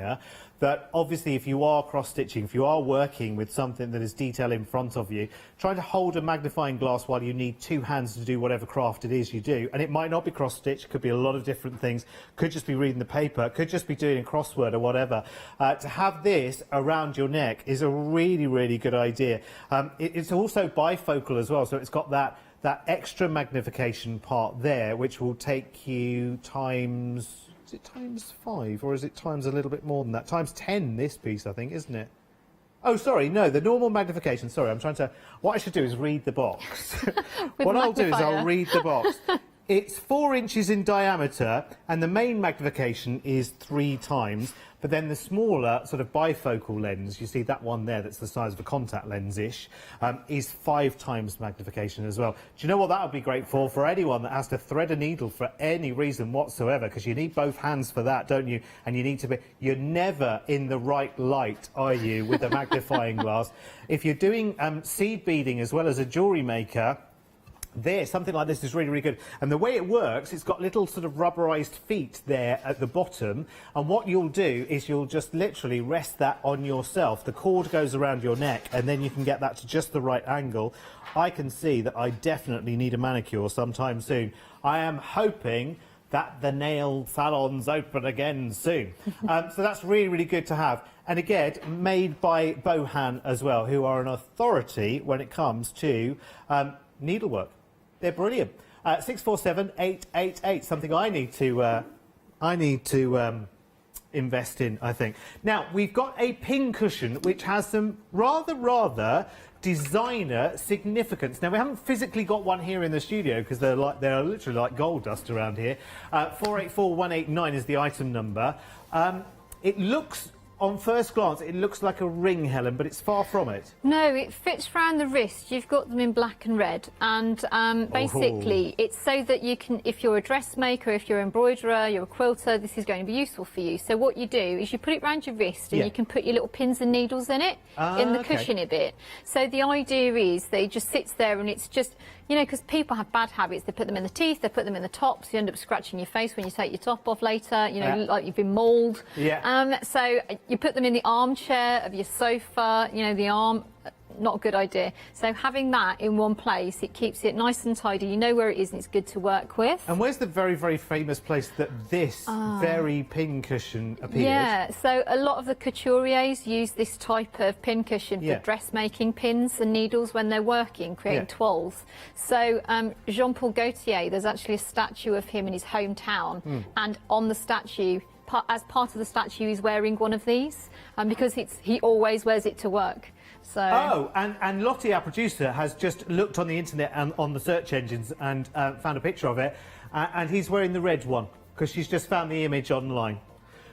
that obviously if you are cross-stitching, if you are working with something that is detail in front of you, trying to hold a magnifying glass while you need two hands to do whatever craft it is you do, and it might not be cross-stitch, could be a lot of different things, could just be reading the paper, could just be doing a crossword or whatever. To have this around your neck is a really, really good idea. It's also bifocal as well, so it's got that extra magnification part there, which will take you times... Is it times 5, or is it times a little bit more than that? Times 10, this piece, I think, isn't it? Oh, sorry, no, the normal magnification. Sorry, I'm trying to... What I should do is read the box. What I'll do is I'll read the box. It's 4 inches in diameter, and the main magnification is 3 times. But then the smaller sort of bifocal lens, you see that one there that's the size of a contact lens-ish, is 5 times magnification as well. Do you know what that would be great for? For anyone that has to thread a needle for any reason whatsoever, because you need both hands for that, don't you? And you need to be... You're never in the right light, are you, with a magnifying glass? If you're doing seed beading as well as a jewellery maker... something like this is really, really good. And the way it works, it's got little sort of rubberized feet there at the bottom. And what you'll do is you'll just literally rest that on yourself. The cord goes around your neck, and then you can get that to just the right angle. I can see that I definitely need a manicure sometime soon. I am hoping that the nail salons open again soon. So that's really, really good to have. And again, made by Bohan as well, who are an authority when it comes to needlework. They're brilliant. 647-888, something I need to invest in, I think. Now, we've got a pin cushion which has some rather designer significance. Now, we haven't physically got one here in the studio because they're literally like gold dust around here. 484189 is the item number. It looks... On first glance, it looks like a ring, Helen, but it's far from it. No, it fits round the wrist. You've got them in black and red, and basically it's so that you can, if you're a dressmaker, if you're an embroiderer, you're a quilter, this is going to be useful for you. So what you do is you put it round your wrist, and you can put your little pins and needles in it, in the cushiony bit. So the idea is that it just sits there, and it's just... You know, because people have bad habits. They put them in the teeth, they put them in the tops. You end up scratching your face when you take your top off later. You know, like you've been mauled. So you put them in the armchair of your sofa. You know, the arm. not a good idea. So having that in one place, it keeps it nice and tidy. You know where it is and it's good to work with. And where's the very, very famous place that this very pin cushion appeared? Yeah, so a lot of the couturiers use this type of pin cushion for dressmaking pins and needles when they're working, creating toiles. So Jean-Paul Gaultier, there's actually a statue of him in his hometown, and on the statue, as part of the statue, he's wearing one of these, because he always wears it to work. So. Oh, and Lottie, our producer, has just looked on the internet and on the search engines and found a picture of it, and he's wearing the red one because she's just found the image online.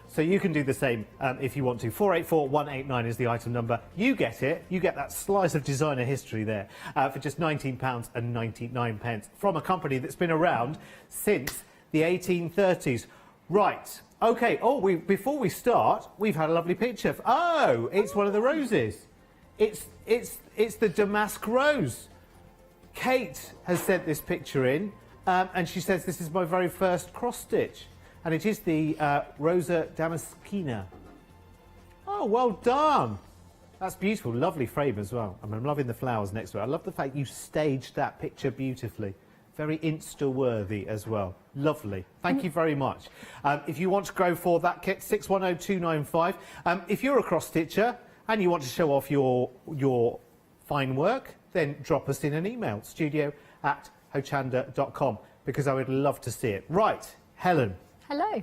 So you can do the same if you want to. 484189 is the item number. You get it. You get that slice of designer history there for just £19.99 from a company that's been around since the 1830s. Right. OK. Oh, before we start, we've had a lovely picture. Oh, it's one of the roses. It's the damask rose. Kate has sent this picture in, and she says this is my very first cross stitch, and it is the Rosa Damaskina. Oh, well done. That's beautiful, lovely frame as well. I'm loving the flowers next to it. I love the fact you staged that picture beautifully. Very Insta-worthy as well. Lovely. Thank you very much. If you want to go for that kit, 610295. If you're a cross stitcher and you want to show off your fine work, then drop us in an email, studio@hochanda.com, because I would love to see it. Right, Helen. Hello.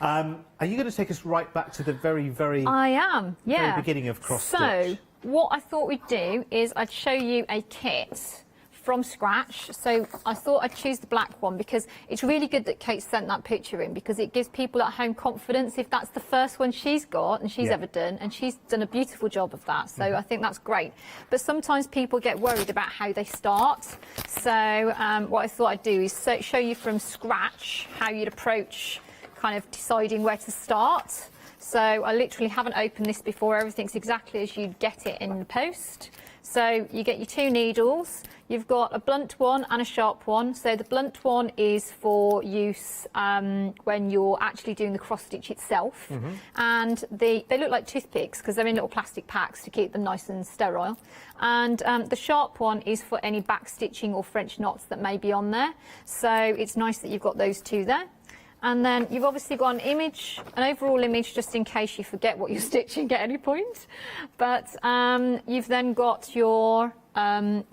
Are you going to take us right back to the very, very... I am, yeah. Very beginning of cross stitch? So, what I thought we'd do is I'd show you a kit from scratch. So I thought I'd choose the black one because it's really good that Kate sent that picture in, because it gives people at home confidence if that's the first one she's got and she's ever done, and she's done a beautiful job of that. So I think that's great. But sometimes people get worried about how they start. So what I thought I'd do is show you from scratch how you'd approach kind of deciding where to start. So I literally haven't opened this before. Everything's exactly as you'd get it in the post. So you get your 2 needles. You've got a blunt one and a sharp one. So the blunt one is for use when you're actually doing the cross stitch itself. And they look like toothpicks because they're in little plastic packs to keep them nice and sterile. And the sharp one is for any back stitching or French knots that may be on there. So it's nice that you've got those 2 there. And then you've obviously got an overall image, just in case you forget what you're stitching at any point. But you've then got your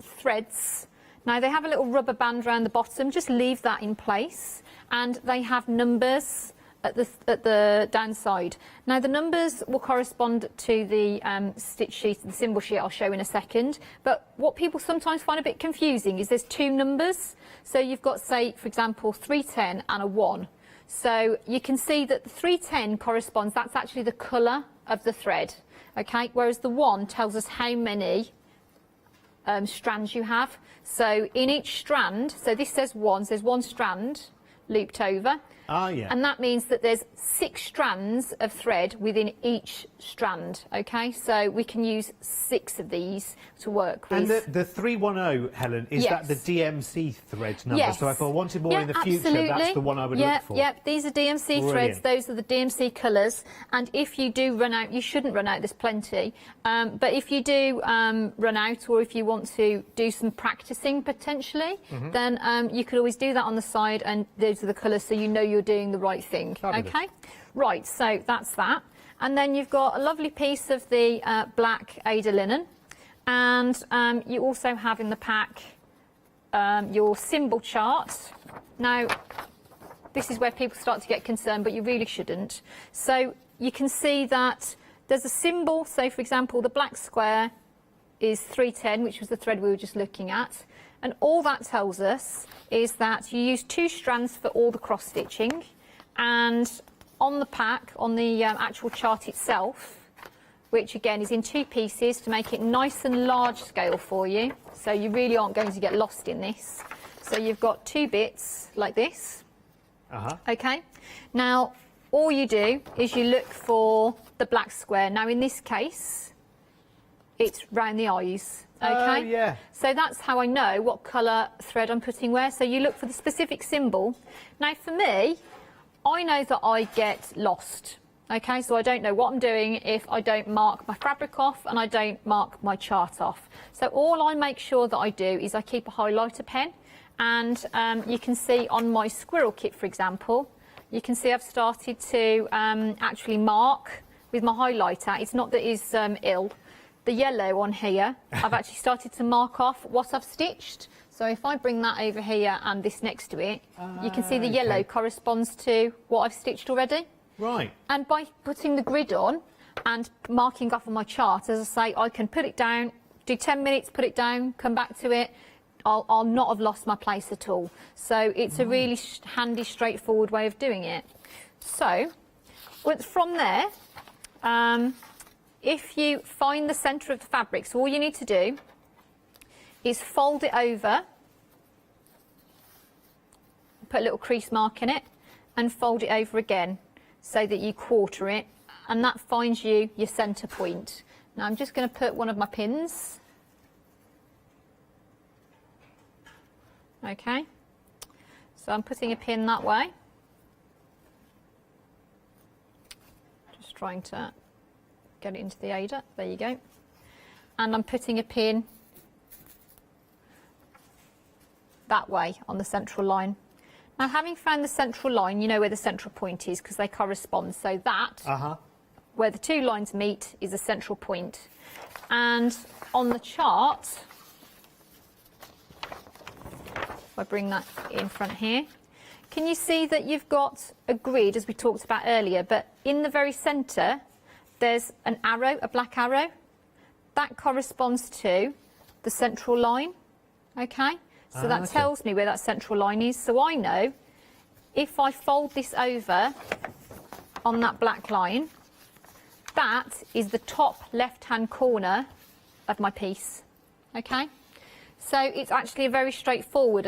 threads. Now they have a little rubber band around the bottom, just leave that in place. And they have numbers at the downside. Now the numbers will correspond to the stitch sheet, the symbol sheet I'll show in a second. But what people sometimes find a bit confusing is there's 2 numbers. So you've got, say, for example, 310 and a 1. So you can see that the 310 corresponds, that's actually the colour of the thread, okay? Whereas the 1 tells us how many strands you have. So in each strand, so this says 1, so there's 1 strand looped over. And that means that there's 6 strands of thread within each strand, okay? So we can use 6 of these to work with. And the 310, Helen, is that the DMC thread number? Yes. So if I wanted more in the future, that's the one I would look for. Yep, these are DMC threads. Those are the DMC colours. And if you do run out, you shouldn't run out, there's plenty. But if you do run out, or if you want to do some practicing potentially, then you could always do that on the side, and those are the colours, so you know you're doing the right thing. Okay, right, so that's that. And then you've got a lovely piece of the black Ada linen, and you also have in the pack your symbol chart. Now this is where people start to get concerned, but you really shouldn't. So you can see that there's a symbol. So for example, the black square is 310, which was the thread we were just looking at. And all that tells us is that you use 2 strands for all the cross stitching. And on the pack, on the actual chart itself, which again is in 2 pieces to make it nice and large scale for you, so you really aren't going to get lost in this. So you've got 2 bits like this. Okay. Now all you do is you look for the black square. Now in this case, it's round the eyes. Okay, so that's how I know what colour thread I'm putting where. So you look for the specific symbol. Now for me, I know that I get lost. Okay, so I don't know what I'm doing if I don't mark my fabric off and I don't mark my chart off. So all I make sure that I do is I keep a highlighter pen, and you can see on my squirrel kit, for example, you can see I've started to actually mark with my highlighter. It's not that it's ill. The yellow on here, I've actually started to mark off what I've stitched. So if I bring that over here and this next to it, you can see the yellow corresponds to what I've stitched already. Right. And by putting the grid on and marking off on my chart, as I say, I can put it down, do 10 minutes, put it down, come back to it. I'll not have lost my place at all. So it's a really handy, straightforward way of doing it. So from there, if you find the centre of the fabric, so all you need to do is fold it over, put a little crease mark in it, and fold it over again so that you quarter it, and that finds you your centre point. Now I'm just going to put one of my pins. Okay, so I'm putting a pin that way. Just trying to get it into the Ada. There you go. And I'm putting a pin that way on the central line. Now, having found the central line, you know where the central point is because they correspond. So that, where the two lines meet, is a central point. And on the chart, I bring that in front here. Can you see that you've got a grid, as we talked about earlier, but in the very centre, there's an arrow, a black arrow. That corresponds to the central line, okay? So that tells me where that central line is. So I know if I fold this over on that black line, that is the top left-hand corner of my piece, okay? So it's actually a very straightforward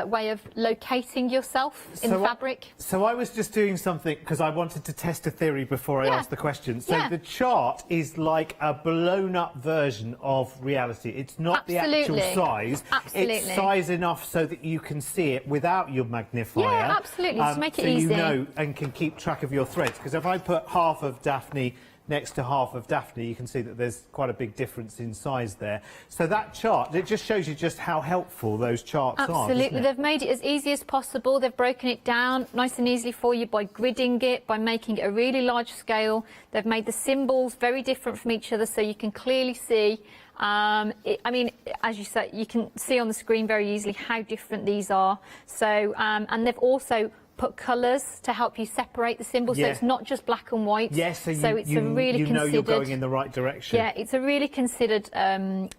way of locating yourself in the fabric. So I was just doing something because I wanted to test a theory before I asked the question. So the chart is like a blown-up version of reality. It's not the actual size. It's size enough so that you can see it without your magnifier. Yeah, absolutely, to make it easy. So you know and can keep track of your threads. Because if I put half of Daphne next to half of Daphne, you can see that there's quite a big difference in size there. So that chart, it just shows you just how helpful those charts are. Absolutely, they've made it as easy as possible. They've broken it down nice and easily for you by gridding it, by making it a really large scale. They've made the symbols very different from each other so you can clearly see. I mean, as you say, you can see on the screen very easily how different these are. So, and they've also put colours to help you separate the symbols, so it's not just black and white. Yes, so it's a really you know considered, you're going in the right direction. Yeah, it's a really considered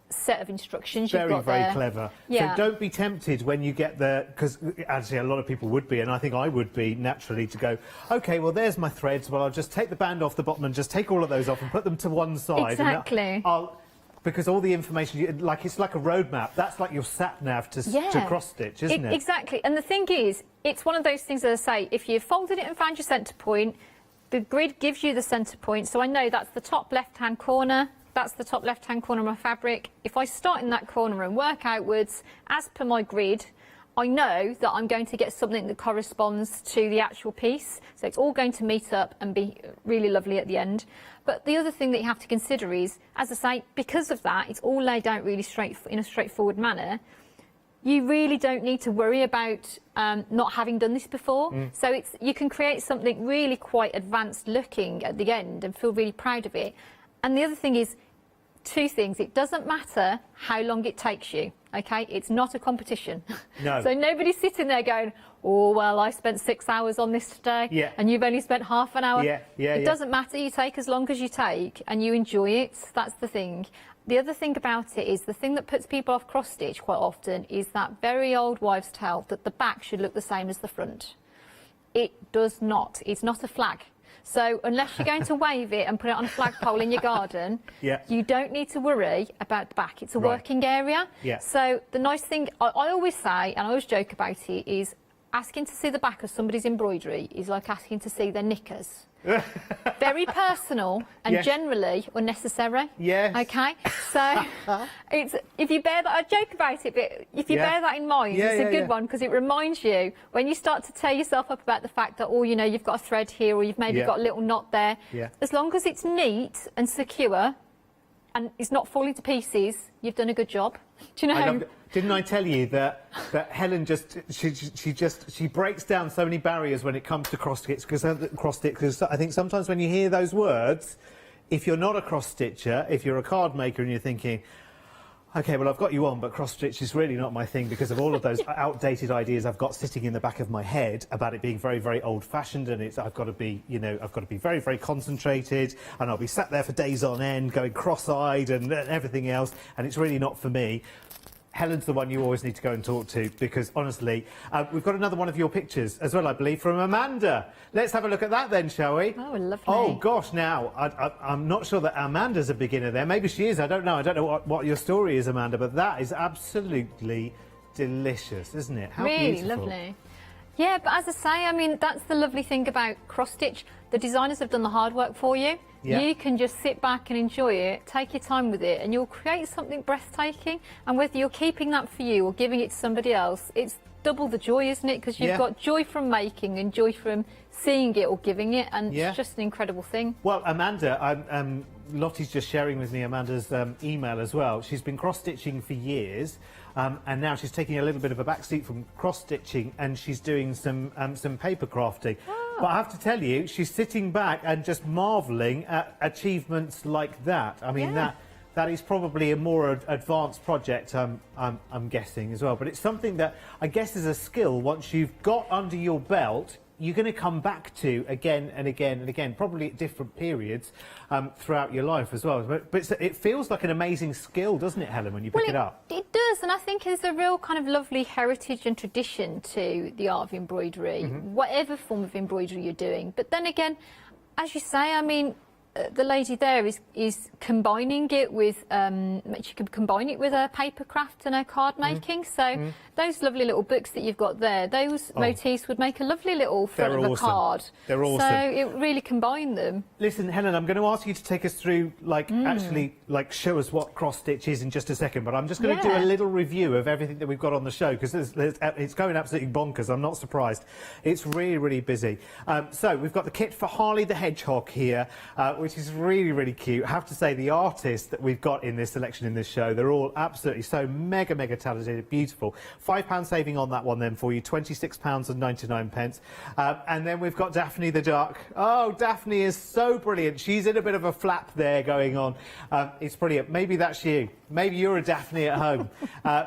set of instructions you've got there. Very clever. Yeah. So don't be tempted when you get there, because actually a lot of people would be, and I think I would be naturally, to go, OK, well, there's my threads, well, I'll just take the band off the bottom and just take all of those off and put them to one side. Exactly. Because all the information, it's like a roadmap. That's like your sat-nav to cross-stitch, isn't it? Exactly. And the thing is, it's one of those things that I say, if you've folded it and found your centre point, the grid gives you the centre point. So I know that's the top left-hand corner. That's the top left-hand corner of my fabric. If I start in that corner and work outwards, as per my grid, I know that I'm going to get something that corresponds to the actual piece. So it's all going to meet up and be really lovely at the end. But the other thing that you have to consider is, as I say, because of that, it's all laid out really in a straightforward manner. You really don't need to worry about not having done this before. So you can create something really quite advanced looking at the end and feel really proud of it. And the other thing is, two things. It doesn't matter how long it takes you, OK? It's not a competition. No. So nobody's sitting there going, oh, well, I spent 6 hours on this today and you've only spent half an hour. It doesn't matter. You take as long as you take and you enjoy it. That's the thing. The other thing about it is the thing that puts people off cross-stitch quite often is that very old wives' tale that the back should look the same as the front. It does not. It's not a flag. So unless you're going to wave it and put it on a flagpole in your garden, you don't need to worry about the back. It's a working area. So the nice thing I always say, and I always joke about it, is asking to see the back of somebody's embroidery is like asking to see their knickers. Very personal and generally unnecessary. OK? So if you bear that, I joke about it, but if you bear that in mind, it's a good one because it reminds you when you start to tear yourself up about the fact that, oh, you know, you've got a thread here or you've maybe got a little knot there. As long as it's neat and secure, and it's not falling to pieces, you've done a good job. Do you know? Didn't I tell you that Helen she breaks down so many barriers when it comes to cross stitch? Because I think sometimes when you hear those words, if you're not a cross stitcher, if you're a card maker and you're thinking, OK, well, I've got you on, but cross-stitch is really not my thing because of all of those outdated ideas I've got sitting in the back of my head about it being very, very old-fashioned, and I've got to be, I've got to be very, very concentrated, and I'll be sat there for days on end, going cross-eyed and everything else, and it's really not for me. Helen's the one you always need to go and talk to because, honestly, we've got another one of your pictures as well, I believe, from Amanda. Let's have a look at that then, shall we? Oh, lovely. Oh, gosh, now, I'm not sure that Amanda's a beginner there. Maybe she is. I don't know. I don't know what your story is, Amanda, but that is absolutely delicious, isn't it? How really beautiful. Lovely. Yeah, but as I say, I mean, that's the lovely thing about cross-stitch. The designers have done the hard work for you. Yeah. You can just sit back and enjoy it, take your time with it, and you'll create something breathtaking. And whether you're keeping that for you or giving it to somebody else, it's double the joy, isn't it? Because you've got joy from making and joy from seeing it or giving it, and it's just an incredible thing. Well, Amanda, Lottie's just sharing with me Amanda's email as well. She's been cross-stitching for years, and now she's taking a little bit of a backseat from cross-stitching, and she's doing some paper crafting. But I have to tell you, she's sitting back and just marvelling at achievements like that. I mean, that is probably a more advanced project, I'm guessing, as well. But it's something that I guess is a skill once you've got under your belt, you're going to come back to again and again and again, probably at different periods throughout your life as well. But it feels like an amazing skill, doesn't it, Helen, when you pick it up? It does, and I think there's a real kind of lovely heritage and tradition to the art of embroidery, whatever form of embroidery you're doing. But then again, as you say, I mean, the lady there is combining it with, she can combine it with her paper craft and her card making. So those lovely little books that you've got there, those motifs would make a lovely little front of a card. They're awesome. So it really combined them. Listen, Helen, I'm going to ask you to take us through, actually, show us what cross-stitch is in just a second, but I'm just going to do a little review of everything that we've got on the show, because it's going absolutely bonkers. I'm not surprised. It's really, really busy. So we've got the kit for Harley the Hedgehog here, which is really, really cute. I have to say, the artists that we've got in this selection in this show, they're all absolutely so mega, mega talented, beautiful. £5 saving on that one then for you, £26.99. And then we've got Daphne the Duck. Oh, Daphne is so brilliant. She's in a bit of a flap there going on. It's brilliant. Maybe that's you. Maybe you're a Daphne at home.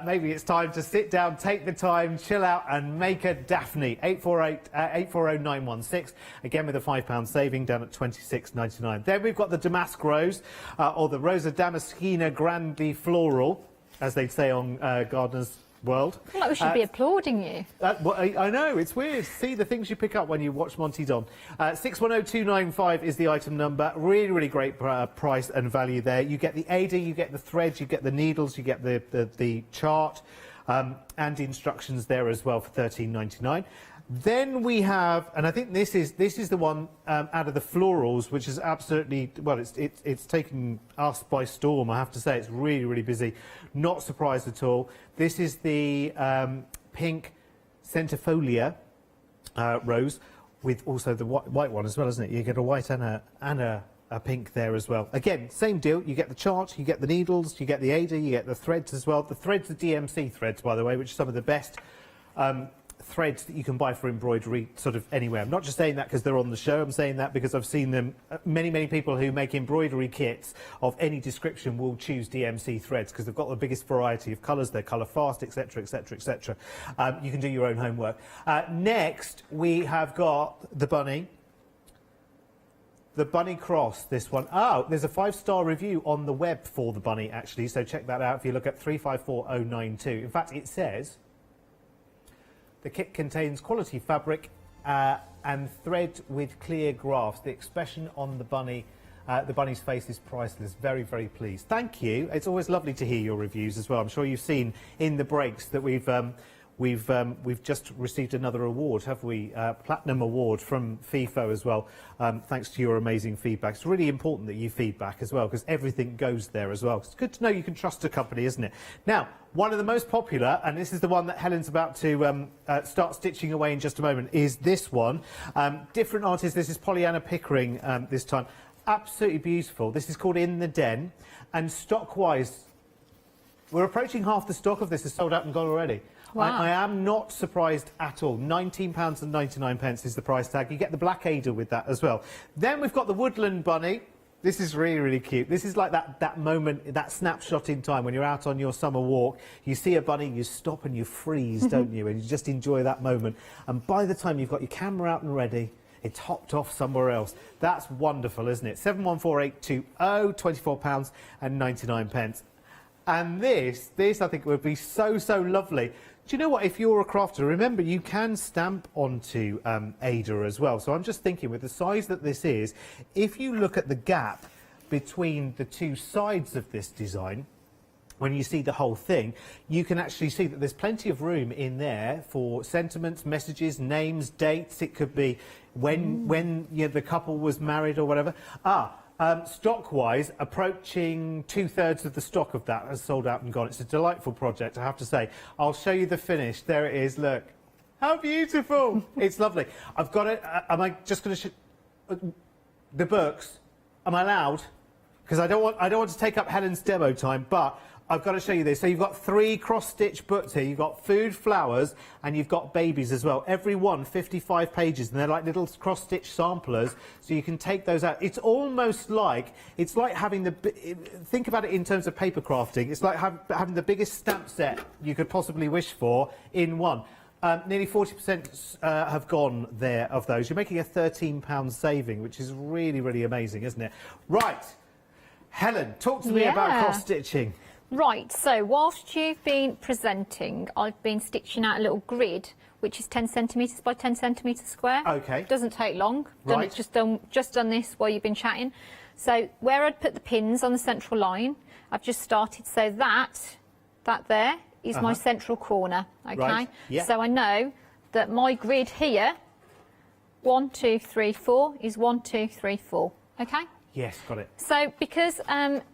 Maybe it's time to sit down, take the time, chill out and make a Daphne. 840-916. Again with a £5 saving down at £26.99. Then we've got the Damask Rose, or the Rosa Damaskina Grandi Floral, as they'd say on Gardener's World. I feel like we should be applauding you. Well, I know, it's weird. See the things you pick up when you watch Monty Don. 610295 is the item number. Really, really great price and value there. You get the Ada, you get the threads, you get the needles, you get the chart, and instructions there as well for £13.99. Then we have, and I think this is the one out of the florals, which is absolutely, well, it's taken us by storm, I have to say. It's really, really busy. Not surprised at all. This is the pink centifolia rose, with also the white one as well, isn't it? You get a white and a pink there as well. Again, same deal. You get the chart, you get the needles, you get the Ada, you get the threads as well. The threads are DMC threads, by the way, which are some of the best threads that you can buy for embroidery sort of anywhere. I'm not just saying that because they're on the show. I'm saying that because I've seen them. Many people who make embroidery kits of any description will choose DMC threads because they've got the biggest variety of colours. They're colour fast, etc, etc, etc. You can do your own homework. Next, we have got the bunny. The Bunny Cross, this one. Oh, there's a 5-star review on the web for the bunny, actually, so check that out if you look at 354092. In fact, it says, the kit contains quality fabric and thread with clear grafts. The expression on the bunny's face is priceless. Very, very pleased. Thank you. It's always lovely to hear your reviews as well. I'm sure you've seen in the breaks that we've just received another award, have we? Platinum Award from Feefo as well, thanks to your amazing feedback. It's really important that you feedback as well, because everything goes there as well. It's good to know you can trust a company, isn't it? Now, one of the most popular, and this is the one that Helen's about to start stitching away in just a moment, is this one. Different artist. This is Pollyanna Pickering this time. absolutely beautiful. This is called In the Den, and stock-wise, we're approaching half the stock of this is sold out and gone already. Wow. I am not surprised at all. £19.99 is the price tag. You get the Black Ada with that as well. Then we've got the Woodland Bunny. This is really, really cute. This is like that moment, that snapshot in time when you're out on your summer walk. You see a bunny, you stop and you freeze, don't you? And you just enjoy that moment. And by the time you've got your camera out and ready, it's hopped off somewhere else. That's wonderful, isn't it? 714820, £24.99. And this I think would be so, so lovely. Do you know what? If you're a crafter, remember you can stamp onto Ada as well. So I'm just thinking, with the size that this is, if you look at the gap between the two sides of this design, when you see the whole thing, you can actually see that there's plenty of room in there for sentiments, messages, names, dates. It could be when the couple was married or whatever. Stock-wise, approaching 2/3 of the stock of that has sold out and gone. It's a delightful project, I have to say. I'll show you the finish. There it is, look. How beautiful. It's lovely. I've got it. Am I just going to... the books, am I allowed? Because I don't want to take up Helen's demo time, but I've got to show you this. So you've got 3 cross-stitch books here. You've got food, flowers, and you've got babies as well. Every one 55 pages, and they're like little cross-stitch samplers, so you can take those out. It's almost like, it's like having the, think about it in terms of paper crafting. It's like having the biggest stamp set you could possibly wish for in one. Nearly 40% have gone there of those. You're making a £13 saving, which is really, really amazing, isn't it? Right. Helen, talk to me about cross-stitching. Right, so whilst you've been presenting, I've been stitching out a little grid, which is 10 centimetres by 10 centimetres square. Okay. Doesn't take long. Right. Just done this while you've been chatting. So where I'd put the pins on the central line, I've just started. So that there is my central corner. Okay. Right. Yeah. So I know that my grid here, 1, 2, 3, 4, is 1, 2, 3, 4. Okay. Yes, got it. So because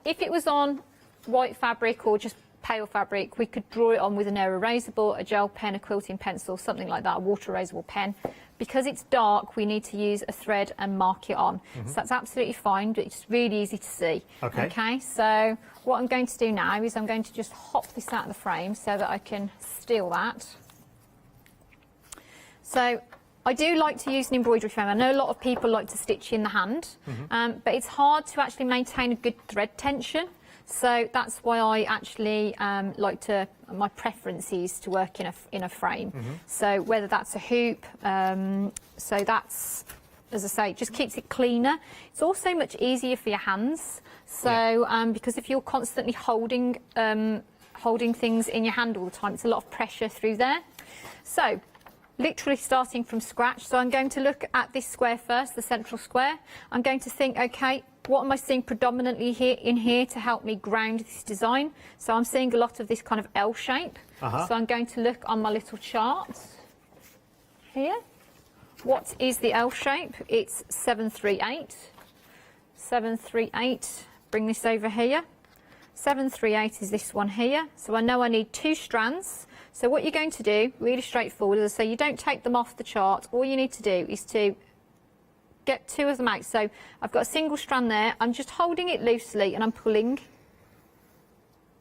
if it was on white fabric or just pale fabric, we could draw it on with an air erasable, a gel pen, a quilting pencil, something like that, a water erasable pen. Because it's dark, we need to use a thread and mark it on. So that's absolutely fine, but it's really easy to see. Okay, so what I'm going to do now is I'm going to just hop this out of the frame so that I can steal that. So I do like to use an embroidery frame. I know a lot of people like to stitch in the hand, but it's hard to actually maintain a good thread tension. So that's why I actually my preference is to work in a frame. So whether that's a hoop, so that's, as I say, it just keeps it cleaner. It's also much easier for your hands. So because if you're constantly holding things in your hand all the time, it's a lot of pressure through there. So literally starting from scratch. So I'm going to look at this square first, the central square. I'm going to think, okay, what am I seeing predominantly in here to help me ground this design? So I'm seeing a lot of this kind of L shape. So I'm going to look on my little chart here. What is the L shape? It's 738. 738. Bring this over here. 738 is this one here. So I know I need 2 strands. So what you're going to do, really straightforward, as I say, you don't take them off the chart. All you need to do is to get 2 of them out. So I've got a single strand there. I'm just holding it loosely and I'm pulling.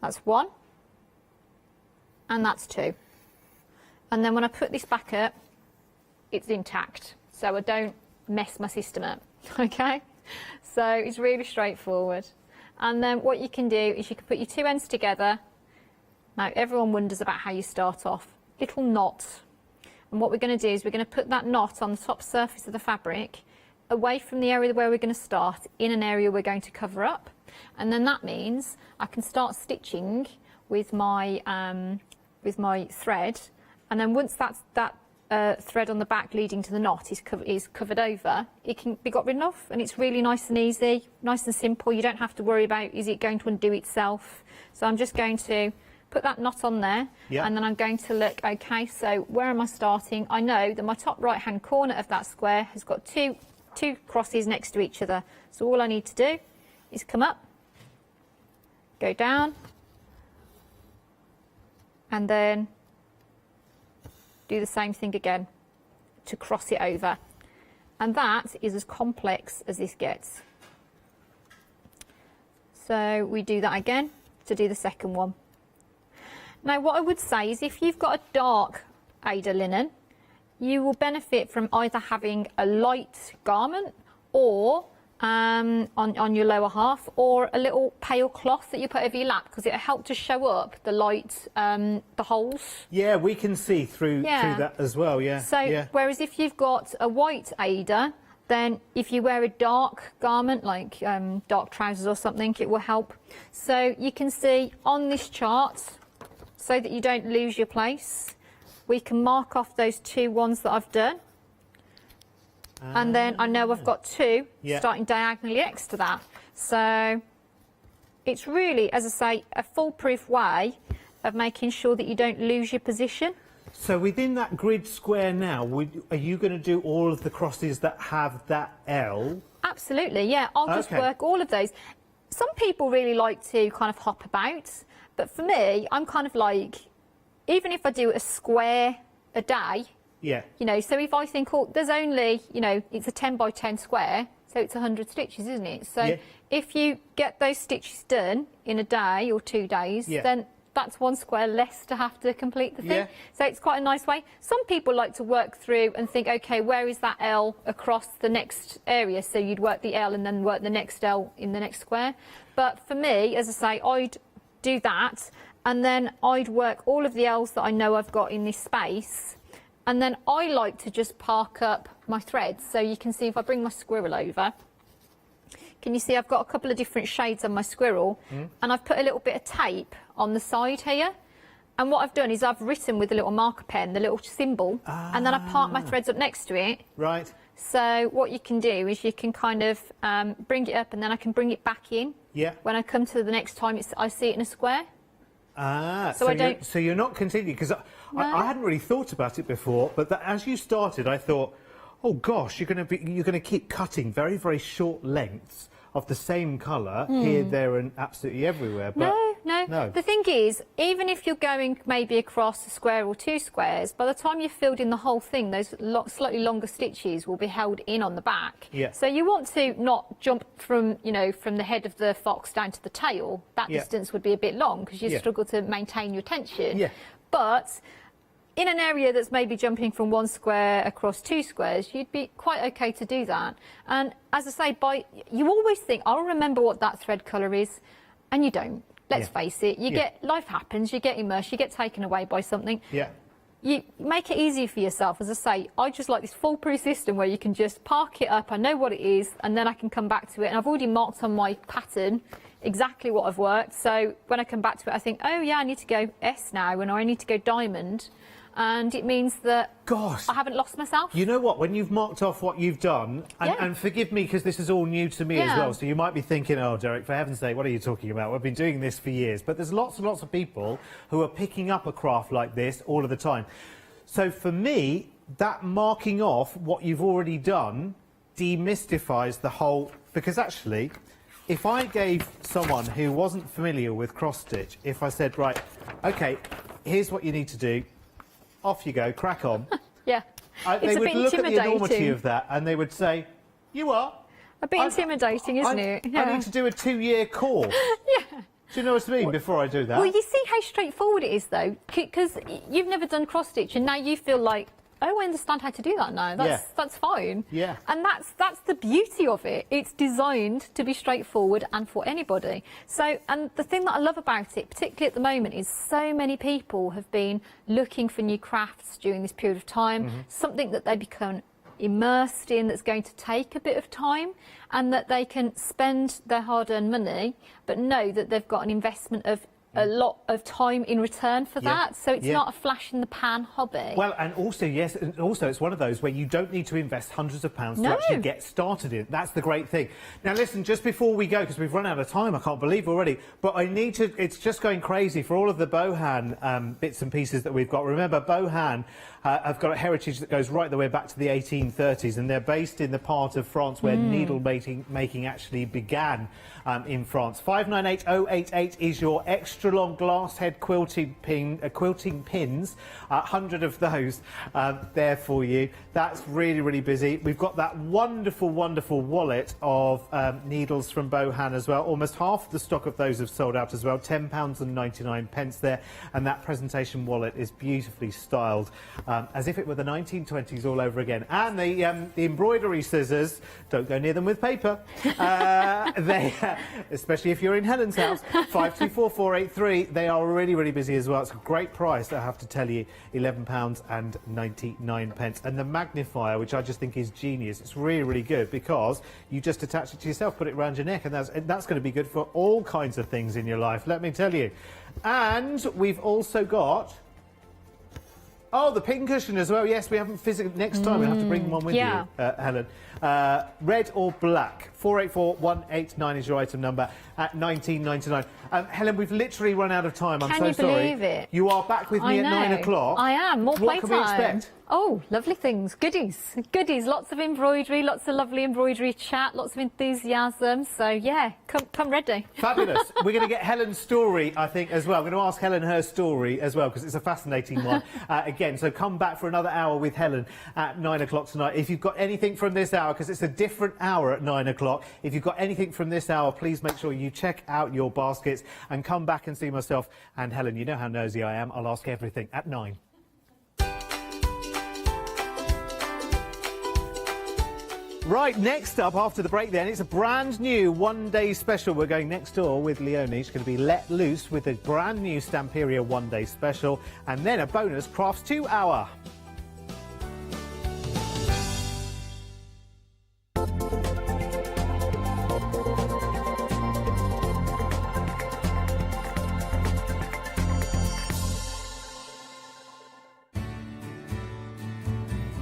That's 1. And that's 2. And then when I put this back up, it's intact. So I don't mess my system up. Okay? So it's really straightforward. And then what you can do is you can put your 2 ends together. Now everyone wonders about how you start off. Little knot. And what we're going to do is we're going to put that knot on the top surface of the fabric, away from the area where we're going to start, in an area we're going to cover up. And then that means I can start stitching with my thread, and then once that thread on the back leading to the knot is covered over, it can be got rid of, and it's really nice and easy, nice and simple. You don't have to worry about, is it going to undo itself? So I'm just going to put that knot on there, and then I'm going to look, okay, so where am I starting? I know that my top right hand corner of that square has got two crosses next to each other. So all I need to do is come up, go down, and then do the same thing again to cross it over. And that is as complex as this gets. So we do that again to do the second one. Now what I would say is if you've got a dark Aida linen, you will benefit from either having a light garment or on your lower half, or a little pale cloth that you put over your lap, because it'll help to show up the light, the holes. Yeah, we can see through that as well, yeah. So, whereas if you've got a white Aida, then if you wear a dark garment, like dark trousers or something, it will help. So you can see on this chart, so that you don't lose your place, we can mark off those 2 ones that I've done. And then I know I've got 2 starting diagonally next to that. So it's really, as I say, a foolproof way of making sure that you don't lose your position. So within that grid square now, are you going to do all of the crosses that have that L? Absolutely, yeah. I'll just work all of those. Some people really like to kind of hop about, but for me, I'm kind of like, even if I do a square a day, you know, so if I think, oh, there's only, you know, it's a 10 by 10 square, so it's 100 stitches, isn't it? So if you get those stitches done in a day or 2 days, then that's 1 square less to have to complete the thing. So it's quite a nice way. Some people like to work through and think, okay, where is that L across the next area? So you'd work the L and then work the next L in the next square. But for me, as I say, I'd do that, and then I'd work all of the L's that I know I've got in this space. And then I like to just park up my threads. So you can see if I bring my squirrel over, can you see I've got a couple of different shades on my squirrel, and I've put a little bit of tape on the side here. And what I've done is I've written with a little marker pen, the little symbol, and then I park my threads up next to it. Right. So what you can do is you can kind of bring it up, and then I can bring it back in. Yeah. When I come to the next time I see it in a square. So you're not continuing, because I hadn't really thought about it before, but as you started, I thought, oh gosh, you're going to keep cutting very, very short lengths of the same colour here, there, and absolutely everywhere. But no. The thing is, even if you're going maybe across a square or 2 squares, by the time you've filled in the whole thing, those slightly longer stitches will be held in on the back. So you want to not jump from, you know, from the head of the fox down to the tail. That distance would be a bit long because you struggle to maintain your tension. But in an area that's maybe jumping from 1 square across 2 squares, you'd be quite okay to do that. And as I say, you always think, I'll remember what that thread colour is, and you don't. Let's face it, life happens, you get immersed, you get taken away by something. You make it easier for yourself. As I say, I just like this foolproof system where you can just park it up, I know what it is, and then I can come back to it. And I've already marked on my pattern exactly what I've worked. So when I come back to it, I think, oh yeah, I need to go S now, and I need to go diamond. And it means that I haven't lost myself. You know what, when you've marked off what you've done, and forgive me because this is all new to me as well, so you might be thinking, oh Derek, for heaven's sake, what are you talking about? We've been doing this for years. But there's lots and lots of people who are picking up a craft like this all of the time. So for me, that marking off what you've already done demystifies the whole, because actually, if I gave someone who wasn't familiar with cross stitch, if I said, right, okay, here's what you need to do, off you go, crack on. They would look at the enormity of that and they would say, you are? A bit intimidating, isn't it? I need to do a 2-year course. Do you know what I mean before I do that? Well, you see how straightforward it is, though, because you've never done cross-stitch and now you feel like, oh, I understand how to do that now. That's fine. And that's the beauty of it. It's designed to be straightforward and for anybody. So, and the thing that I love about it, particularly at the moment, is so many people have been looking for new crafts during this period of time, something that they become immersed in that's going to take a bit of time, and that they can spend their hard-earned money but know that they've got an investment of a lot of time in return for that, so it's not a flash-in-the-pan hobby. Well, and also, yes, and also it's one of those where you don't need to invest hundreds of pounds to actually get started in. That's the great thing. Now, listen, just before we go, because we've run out of time, I can't believe already, but I need to, it's just going crazy for all of the Bohan bits and pieces that we've got. Remember, Bohan have got a heritage that goes right the way back to the 1830s, and they're based in the part of France where needle making actually began in France. 598088 is your extra extra long glass head quilting pins, 100 of those there for you. That's really, really busy. We've got that wonderful, wonderful wallet of needles from Bohan as well. Almost half the stock of those have sold out as well. £10.99 there, and that presentation wallet is beautifully styled, as if it were the 1920s all over again. And the embroidery scissors, don't go near them with paper. They, especially if you're in Helen's house, 524483. They are really, really busy as well. It's a great price, I have to tell you, £11.99. And the magnifier, which I just think is genius, it's really, really good because you just attach it to yourself, put it around your neck, and that's going to be good for all kinds of things in your life, let me tell you. And we've also got, oh, the pincushion as well. Yes, we haven't physically. Next time we have to bring one with you, Helen. Red or black? 484189 is your item number at £19.99. Helen, we've literally run out of time. I'm so sorry. Can you believe it? You are back with me at 9 o'clock. I am. More playtime. What can we expect? Oh, lovely things. Goodies. Goodies. Lots of embroidery, lots of lovely embroidery chat, lots of enthusiasm. So, yeah, come ready. Fabulous. We're going to get Helen's story, I think, as well. I'm going to ask Helen her story as well, because it's a fascinating one. Again, so come back for another hour with Helen at 9 o'clock tonight. If you've got anything from this hour, because it's a different hour at 9 o'clock, if you've got anything from this hour, please make sure you check out your baskets and come back and see myself and Helen. You know how nosy I am. I'll ask everything at 9. Right, next up after the break then, it's a brand new one-day special. We're going next door with Leonie. She's going to be let loose with a brand new Stamperia one-day special, and then a bonus Crafts 2 hour.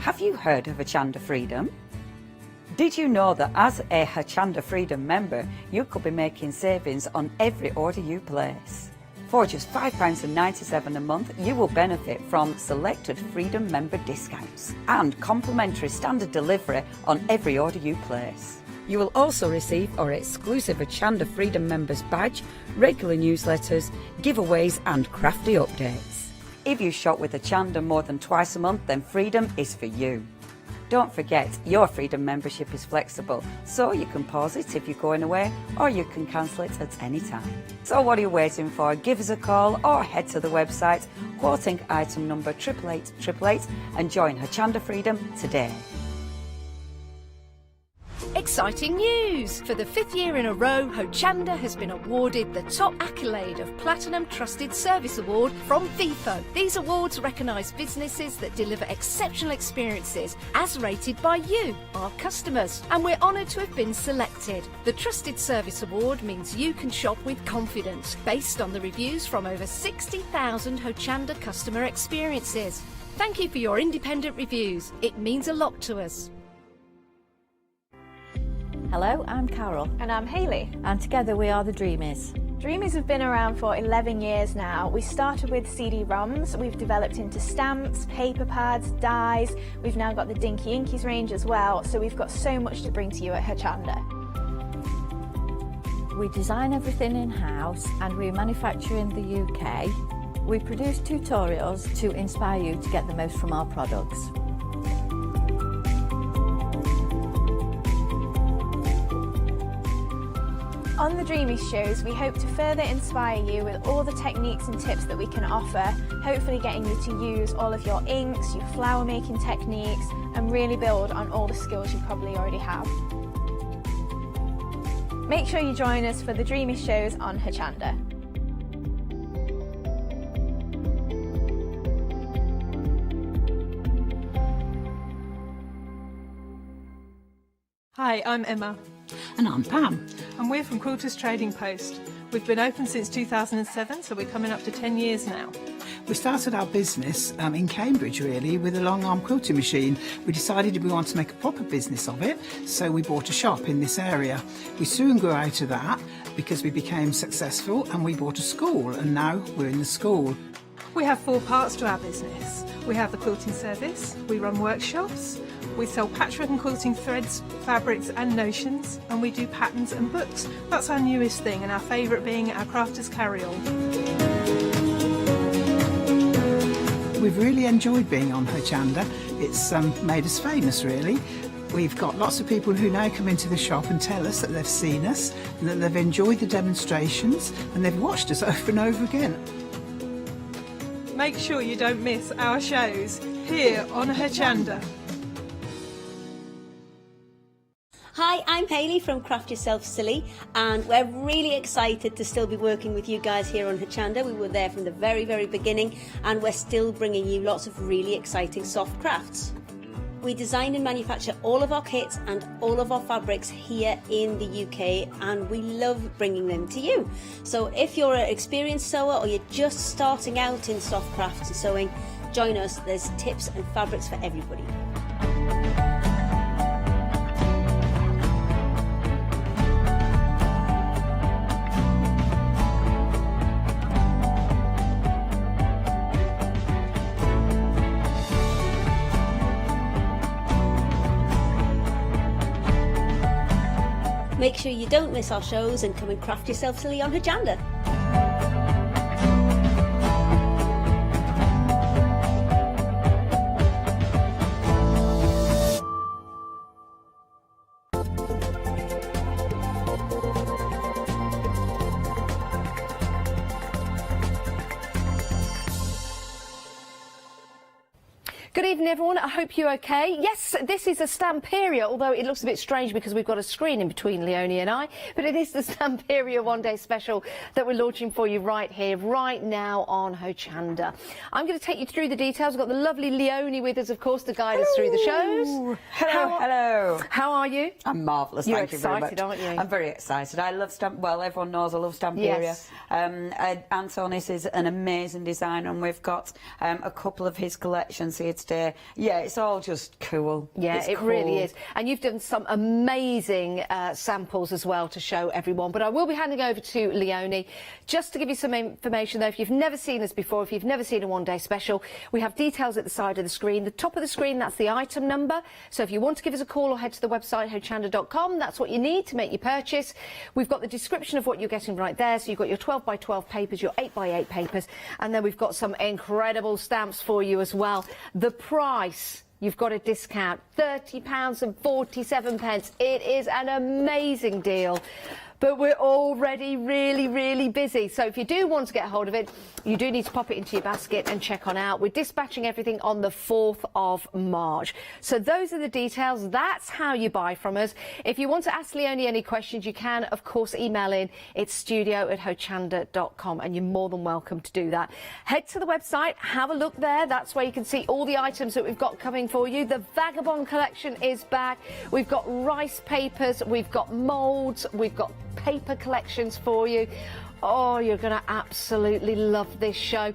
Have you heard of Hochanda Freedom? Did you know that as a Hochanda Freedom member, you could be making savings on every order you place? For just £5.97 a month, you will benefit from selected Freedom member discounts and complimentary standard delivery on every order you place. You will also receive our exclusive Hochanda Freedom members badge, regular newsletters, giveaways and crafty updates. If you shop with Hochanda more than twice a month, then Freedom is for you. Don't forget, your Freedom membership is flexible, so you can pause it if you're going away, or you can cancel it at any time. So what are you waiting for? Give us a call or head to the website, quoting item number 88888, and join Hochanda Freedom today. Exciting news! For the 5th year in a row, Hochanda has been awarded the top accolade of Platinum Trusted Service Award from Feefo. These awards recognise businesses that deliver exceptional experiences as rated by you, our customers, and we're honoured to have been selected. The Trusted Service Award means you can shop with confidence, based on the reviews from over 60,000 Hochanda customer experiences. Thank you for your independent reviews. It means a lot to us. Hello, I'm Carol. And I'm Hayley. And together we are the Dreamies. Dreamies have been around for 11 years now. We started with CD-ROMs, we've developed into stamps, paper pads, dies. We've now got the Dinky Inkies range as well, so we've got so much to bring to you at Hochanda. We design everything in-house and we manufacture in the UK. We produce tutorials to inspire you to get the most from our products. On the Dreamies shows, we hope to further inspire you with all the techniques and tips that we can offer, hopefully getting you to use all of your inks, your flower making techniques, and really build on all the skills you probably already have. Make sure you join us for the Dreamies shows on Hochanda. Hi, I'm Emma. And I'm Pam. And we're from Quilters Trading Post. We've been open since 2007, so we're coming up to 10 years now. We started our business in Cambridge, really, with a long arm quilting machine. We decided we wanted to make a proper business of it, so we bought a shop in this area. We soon grew out of that because we became successful and we bought a school, and now we're in the school. We have 4 parts to our business. We have the quilting service, we run workshops, We sell patchwork and quilting threads, fabrics and notions, and we do patterns and books. That's our newest thing, and our favourite being our crafters carry-all. We've really enjoyed being on Hochanda. It's made us famous, really. We've got lots of people who now come into the shop and tell us that they've seen us, and that they've enjoyed the demonstrations, and they've watched us over and over again. Make sure you don't miss our shows here on Hochanda. Hi, I'm Hayley from Craft Yourself Silly, and we're really excited to still be working with you guys here on Hochanda. We were there from the very, very beginning, and we're still bringing you lots of really exciting soft crafts. We design and manufacture all of our kits and all of our fabrics here in the UK, and we love bringing them to you. So if you're an experienced sewer or you're just starting out in soft crafts and sewing, join us. There's tips and fabrics for everybody. Make sure you don't miss our shows and come and craft yourself silly on Hochanda. Good evening, everyone. I hope you're okay. Yes, this is a Stamperia, although it looks a bit strange because we've got a screen in between Leonie and I, but it is the Stamperia one-day special that we're launching for you right here, right now on Hochanda. I'm going to take you through the details. We've got the lovely Leonie with us, of course, to guide us through the shows. Hello. How are you? I'm marvellous, You're thank you very much. excited, aren't you? I'm very excited. I love well, everyone knows I love Stamperia. Yes. Antonis is an amazing designer, and we've got a couple of his collections here today. Yeah, it's all just cool. Yeah, it's it cool. really is. And you've done some amazing samples as well to show everyone. But I will be handing over to Leonie. Just to give you some information, though, if you've never seen us before, if you've never seen a one-day special, we have details at the side of the screen. The top of the screen, that's the item number. So if you want to give us a call or head to the website, hochanda.com, that's what you need to make your purchase. We've got the description of what you're getting right there. So you've got your 12 by 12 papers, your 8 by 8 papers, and then we've got some incredible stamps for you as well. The price, you've got a discount, £30.47. It is an amazing deal. But we're already really busy. So if you do want to get hold of it, you do need to pop it into your basket and check on out. We're dispatching everything on the 4th of March. So those are the details. That's how you buy from us. If you want to ask Leonie any questions, you can, of course, email in. It's studio@hochanda.com, and you're more than welcome to do that. Head to the website, have a look there. That's where you can see all the items that we've got coming for you. The Vagabond collection is back. We've got rice papers, we've got moulds, we've got paper collections for you. Oh, you're going to absolutely love this show.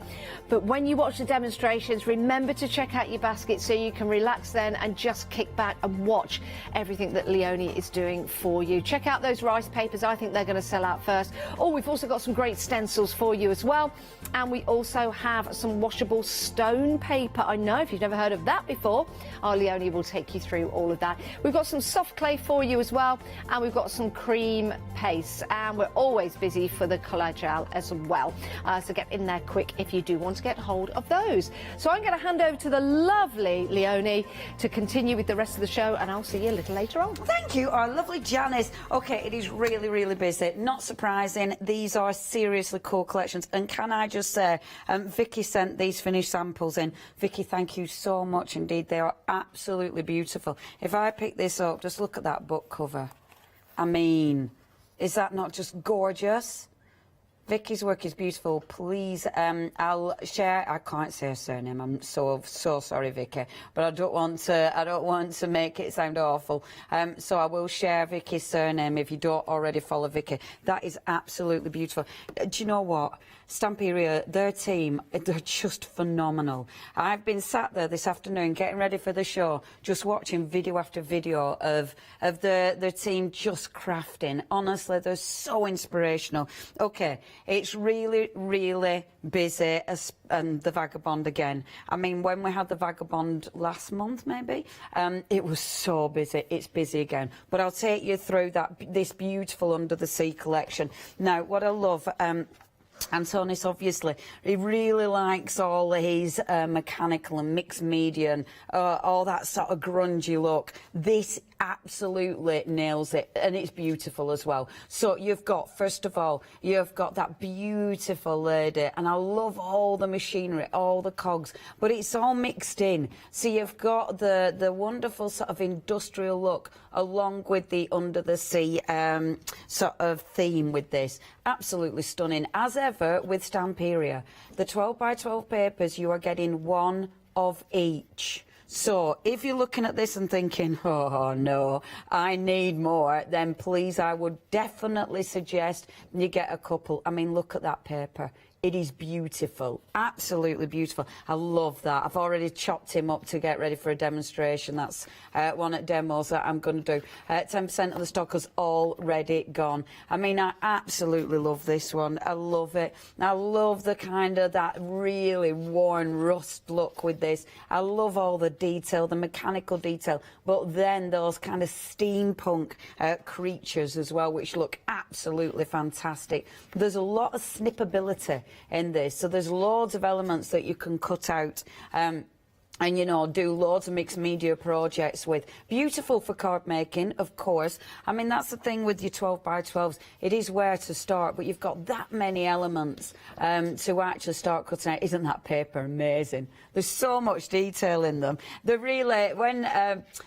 But when you watch the demonstrations, remember to check out your basket so you can relax then and just kick back and watch everything that Leonie is doing for you. Check out those rice papers. I think they're going to sell out first. Oh, we've also got some great stencils for you as well. And we also have some washable stone paper. I know, if you've never heard of that before, our Leonie will take you through all of that. We've got some soft clay for you as well. And we've got some cream paste. And we're always busy for the colour gel as well. So get in there quick if you do want to get hold of those. So I'm going to hand over to the lovely Leonie to continue with the rest of the show, and I'll see you a little later on. Thank you, our lovely Janice. OK, it is really busy. Not surprising. These are seriously cool collections. And can I just say, Vicky sent these finished samples in. Vicky, thank you so much indeed. They are absolutely beautiful. If I pick this up, just look at that book cover. I mean, is that not just gorgeous? Vicky's work is beautiful. Please, I'll share. I can't say her surname. I'm so sorry, Vicky, but I don't want to make it sound awful. So I will share Vicky's surname if you don't already follow Vicky. That is absolutely beautiful. Do you know what? Stamperia, their team, they're just phenomenal. I've been sat there this afternoon getting ready for the show, just watching video after video of their team just crafting. Honestly, they're so inspirational. Okay, It's really, really busy, and the Vagabond again. I mean, when we had the Vagabond last month, maybe, it was so busy. It's busy again. But I'll take you through this beautiful Under the Sea collection. Now, what I love, Antonis, obviously, he really likes all his mechanical and mixed media and all that sort of grungy look. This absolutely nails it, and it's beautiful as well. So you've got, first of all, you've got that beautiful lady, and I love all the machinery, all the cogs, but it's all mixed in. So you've got the wonderful sort of industrial look along with the under the sea sort of theme with this. Absolutely stunning. As ever with Stamperia, the 12 by 12 papers, you are getting one of each. So if you're looking at this and thinking, oh no, I need more, then please, I would definitely suggest you get a couple. I mean, look at that paper. It is beautiful, absolutely beautiful. I love that. I've already chopped him up to get ready for a demonstration. That's one at demos that I'm going to do. 10% of the stock is already gone. I mean, I absolutely love this one. I love it. I love the kind of that really worn rust look with this. I love all the detail, the mechanical detail, but then those kind of steampunk creatures as well, which look absolutely fantastic. There's a lot of snippability in this, so there's loads of elements that you can cut out and, you know, do loads of mixed media projects with. Beautiful for card making, of course. I mean, that's the thing with your 12 by 12s. It is where to start, but you've got that many elements to actually start cutting out. Isn't that paper amazing? There's so much detail in them. The really, when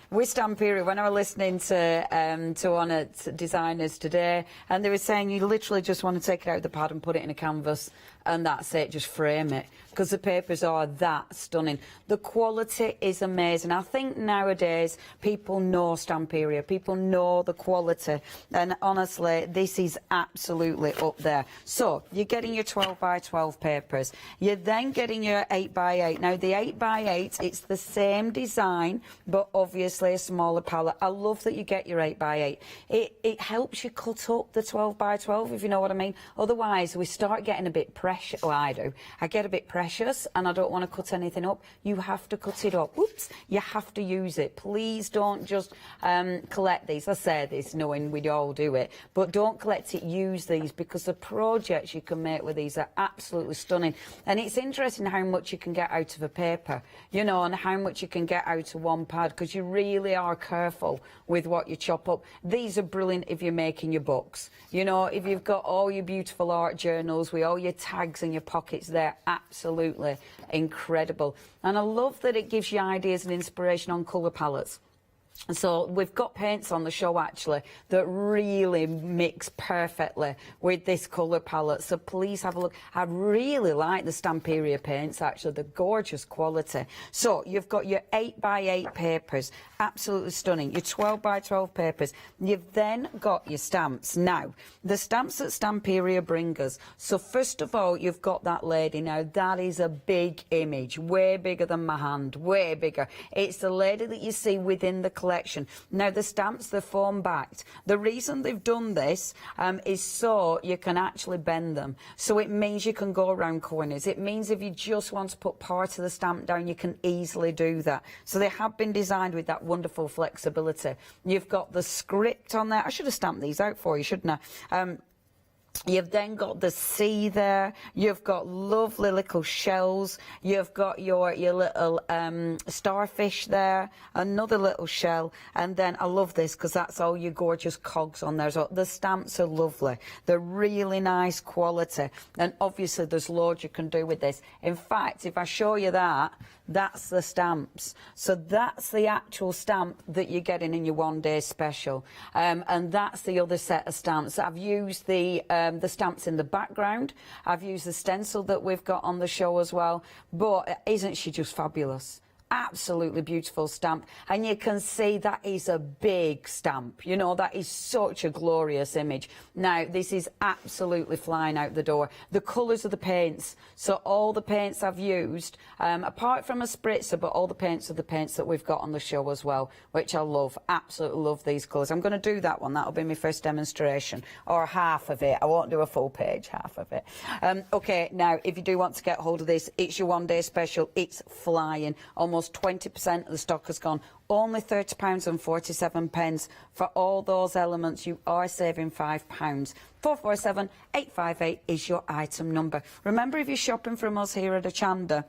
with Stamperia, when I was listening to one of designers today, and they were saying you literally just want to take it out of the pad and put it in a canvas, and that's it, just frame it, because the papers are that stunning. The quality is amazing. I think nowadays people know Stamperia, people know the quality, and honestly, this is absolutely up there. So you're getting your 12 by 12 papers. You're then getting your 8 by 8. Now the 8 by 8, it's the same design, but obviously a smaller palette. I love that you get your 8 by 8. It helps you cut up the 12 by 12, if you know what I mean. Otherwise, we start getting a bit precious. Well, I do. I get a bit precious and I don't want to cut anything up. You have to cut it up. Whoops. You have to use it. Please don't just collect these. I say this knowing we all do it, but don't collect it, use these, because the projects you can make with these are absolutely stunning. And it's interesting how much you can get out of a paper, you know, and how much you can get out of one pad, because you really are careful with what you chop up. These are brilliant if you're making your books. You know, if you've got all your beautiful art journals with all your tags in your pockets, they're absolutely incredible. And I love that it gives you ideas and inspiration on colour palettes. So we've got paints on the show actually that really mix perfectly with this colour palette, so please have a look. I really like the Stamperia paints actually, the gorgeous quality. So you've got your 8 by 8 papers, absolutely stunning, your 12 by 12 papers. You've then got your stamps. Now the stamps that Stamperia bring us, so first of all you've got that lady. Now that is a big image, way bigger than my hand, way bigger. It's the lady that you see within the collection. Now the stamps, they're foam backed. The reason they've done this is so you can actually bend them. So it means you can go around corners. It means if you just want to put part of the stamp down, you can easily do that. So they have been designed with that wonderful flexibility. You've got the script on there. I should have stamped these out for you, shouldn't I? You've then got the sea there. You've got lovely little shells. You've got your little starfish there, another little shell, and then I love this because that's all your gorgeous cogs on there. So the stamps are lovely. They're really nice quality, and obviously there's loads you can do with this. In fact, if I show you that, that's the stamps. So that's the actual stamp that you're getting in your one-day special, and that's the other set of stamps. I've used the stamps in the background. I've used the stencil that we've got on the show as well. But isn't she just fabulous? absolutely beautiful stamp, and you can see that is a big stamp. You know, that is such a glorious image. Now, this is absolutely flying out the door. The colours of the paints, so all the paints I've used, apart from a spritzer, but all the paints are the paints that we've got on the show as well, which I love, absolutely love these colours. I'm going to do that one, that'll be my first demonstration, or half of it. I won't do a full page, half of it. Okay, now, if you do want to get hold of this, it's your one-day special. It's flying. Almost 20% of the stock has gone. Only £30.47 for all those elements. You are saving £5. 447 858 is your item number. Remember, if you're shopping from us here at Hochanda,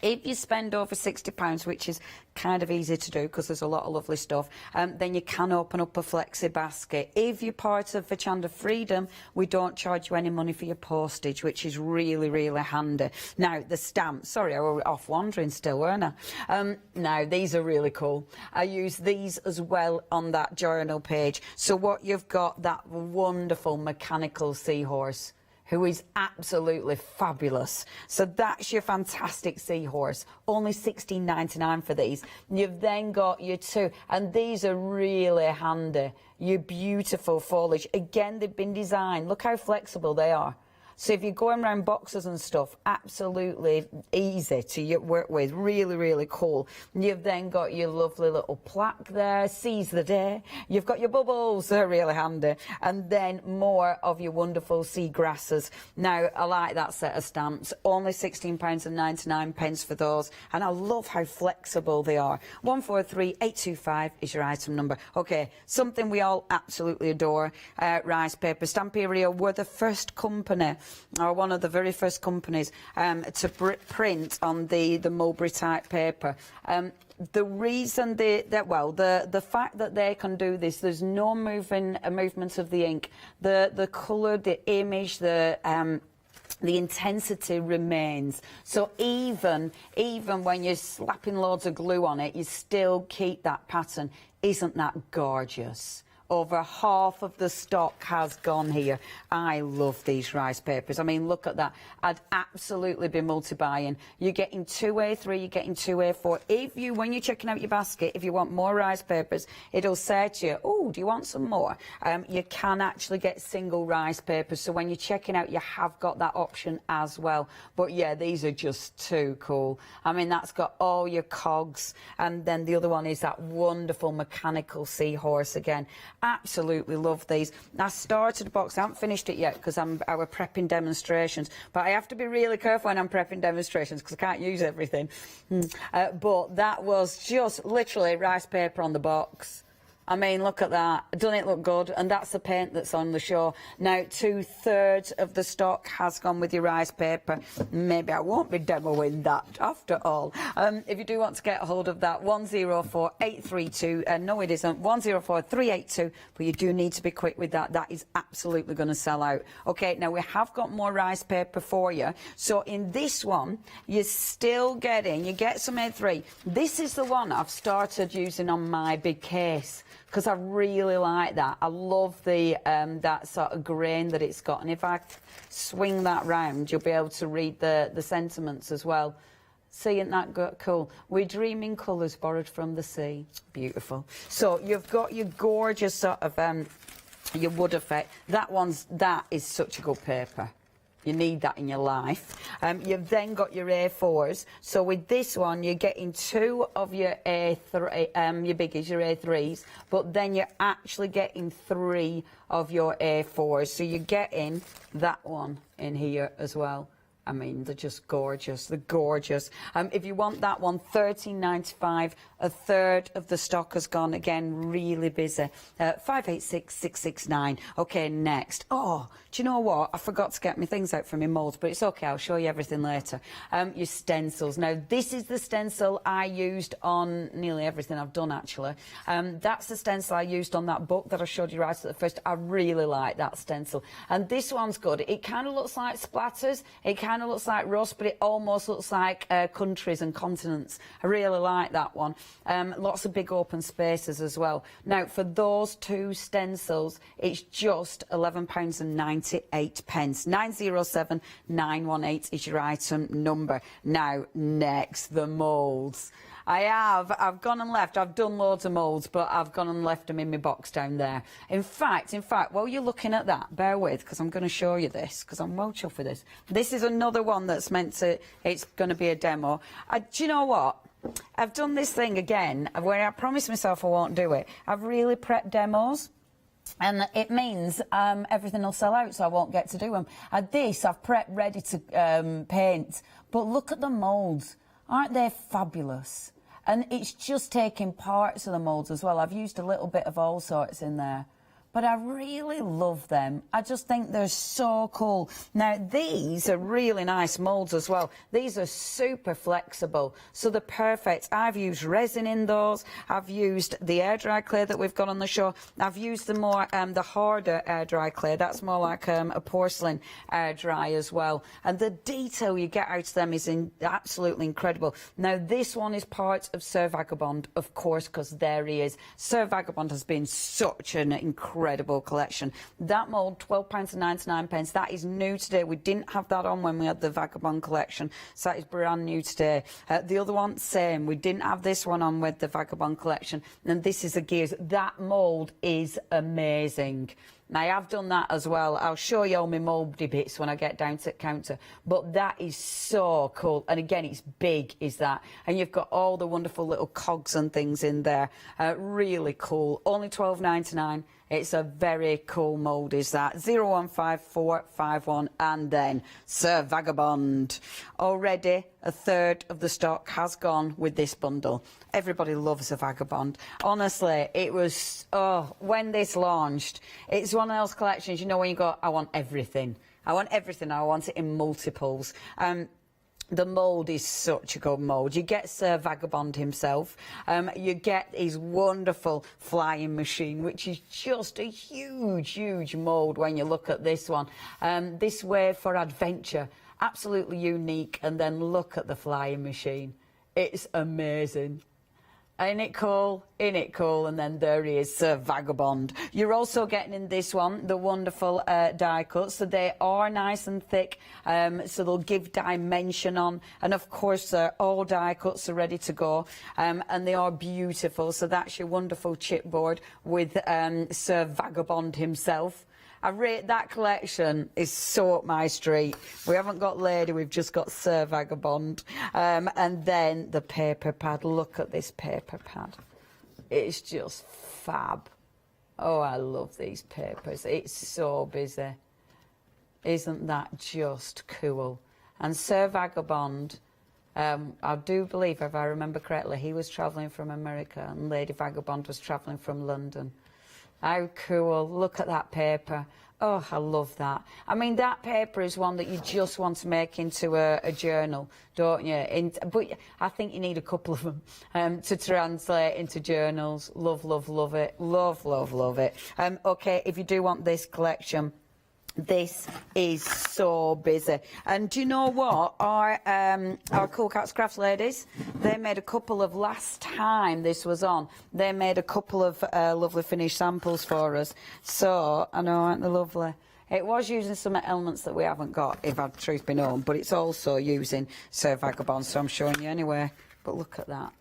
if you spend over £60, which is kind of easy to do because there's a lot of lovely stuff, then you can open up a flexi basket. If you're part of Hochanda Freedom, we don't charge you any money for your postage, which is really, really handy. Now, the stamps, sorry, I was off wandering still, weren't I? Now, these are really cool. I use these as well on that journal page. So what you've got, that wonderful mechanical seahorse, who is absolutely fabulous. So that's your fantastic seahorse. Only $16.99 for these. You've then got your two, and these are really handy. Your beautiful foliage. Again, they've been designed. Look how flexible they are. So if you're going around boxes and stuff, absolutely easy to work with. Really, really cool. You've then got your lovely little plaque there, seize the day. You've got your bubbles, they're really handy. And then more of your wonderful sea grasses. Now, I like that set of stamps. Only £16.99 for those. And I love how flexible they are. 143825 is your item number. Okay, something we all absolutely adore. Rice paper. Stamperia were the first company, or one of the very first companies, to print on the mulberry type paper. The reason the fact that they can do this, there's no movement of the ink. The colour, the image, the intensity remains. So even when you're slapping loads of glue on it, you still keep that pattern. Isn't that gorgeous? Over half of the stock has gone here. I love these rice papers. I mean, look at that. I'd absolutely be multi-buying. You're getting 2A3, you're getting 2A4. When you're checking out your basket, if you want more rice papers, it'll say to you, oh, do you want some more? You can actually get single rice papers. So when you're checking out, you have got that option as well. But yeah, these are just too cool. I mean, that's got all your cogs. And then the other one is that wonderful mechanical seahorse again. Absolutely love these. I started a box. I haven't finished it yet because I was prepping demonstrations. But I have to be really careful when I'm prepping demonstrations because I can't use everything. But that was just literally rice paper on the box. I mean, look at that. Doesn't it look good? And that's the paint that's on the show. Now, 2/3 of the stock has gone with your rice paper. Maybe I won't be demoing that after all. If you do want to get a hold of that, 104832. No, it isn't. 104382. But you do need to be quick with that. That is absolutely going to sell out. Okay, now we have got more rice paper for you. So in this one, you're still getting, you get some A3. This is the one I've started using on my big case, because I really like that. I love the that sort of grain that it's got. And if I swing that round, you'll be able to read the sentiments as well. See, isn't that cool? We're dreaming colours borrowed from the sea. Beautiful. So you've got your gorgeous sort of your wood effect. That is such a good paper. You need that in your life. You've then got your A4s. So with this one, you're getting 2 of your A3, your biggies, your A3s, but then you're actually getting 3 of your A4s. So you're getting that one in here as well. I mean, they're just gorgeous. They're gorgeous. If you want that one, £13.95. 1/3 of the stock has gone. Again, really busy. 586669. Okay, next. Oh, do you know what? I forgot to get my things out from my moulds, but it's okay. I'll show you everything later. Your stencils. Now, this is the stencil I used on nearly everything I've done, actually. That's the stencil I used on that book that I showed you right at the first. I really like that stencil. And this one's good. It kind of looks like splatters. It kind of looks like rust, but it almost looks like countries and continents. I really like that one. Lots of big open spaces as well. Now, for those 2 stencils, it's just £11.98. 907918 is your item number. Now, next, the moulds. I have. I've gone and left. I've done loads of moulds, but I've gone and left them in my box down there. In fact, while you're looking at that, bear with, because I'm going to show you this, because I'm well chuffed with this. This is another one that's meant to, it's going to be a demo. Do you know what? I've done this thing again, where I promised myself I won't do it. I've really prepped demos. And it means everything will sell out, so I won't get to do them. This I've prepped ready to paint, but look at the moulds. Aren't they fabulous? And it's just taking parts of the moulds as well. I've used a little bit of all sorts in there. But I really love them. I just think they're so cool. Now, these are really nice moulds as well. These are super flexible, so they're perfect. I've used resin in those. I've used the air dry clay that we've got on the show. I've used the more, the harder air dry clay. That's more like a porcelain air dry as well. And the detail you get out of them is absolutely incredible. Now, this one is part of Sir Vagabond, of course, because there he is. Sir Vagabond has been such an incredible collection. That mould, £12.99. That is new today. We didn't have that on when we had the Vagabond collection, so that is brand new today. The other one, same. We didn't have this one on with the Vagabond collection, and this is the gears. That mould is amazing. I have done that as well. I'll show you all my mouldy bits when I get down to the counter. But that is so cool. And again, it's big, is that. And you've got all the wonderful little cogs and things in there. Really cool. Only £12.99. It's a very cool mould, is that. 015451 and then Sir Vagabond. Already a third of the stock has gone with this bundle. Everybody loves a Vagabond. Honestly, it was, when this launched, it's one of those collections, you know, when you go, I want everything. I want everything. I want it in multiples. The mould is such a good mould. You get Sir Vagabond himself. You get his wonderful flying machine, which is just a huge, huge mould when you look at this one. This way for adventure, absolutely unique. And then look at the flying machine. It's amazing. Ain't it cool? Ain't it cool? And then there he is, Sir Vagabond. You're also getting in this one the wonderful die cuts. So they are nice and thick, so they'll give dimension on. And of course, all die cuts are ready to go, and they are beautiful. So that's your wonderful chipboard with Sir Vagabond himself. I rate that collection is so up my street. We haven't got Lady, we've just got Sir Vagabond. And then the paper pad. Look at this paper pad. It's just fab. Oh, I love these papers. It's so busy. Isn't that just cool? And Sir Vagabond, I do believe, if I remember correctly, he was travelling from America and Lady Vagabond was travelling from London. How cool. Look at that paper. Oh, I love that. I mean, that paper is one that you just want to make into a journal, don't you? But I think you need a couple of them to translate into journals. Love, love, love it. Love, love, love it. OK, if you do want this collection, this is so busy. And do you know what? Our Cool Cats Crafts ladies, they made a couple of, last time this was on, they made a couple of lovely finished samples for us. So, I know, aren't they lovely? It was using some elements that we haven't got, if I'd truth be known, but it's also using Sir Vagabond, so I'm showing you anyway. But look at that.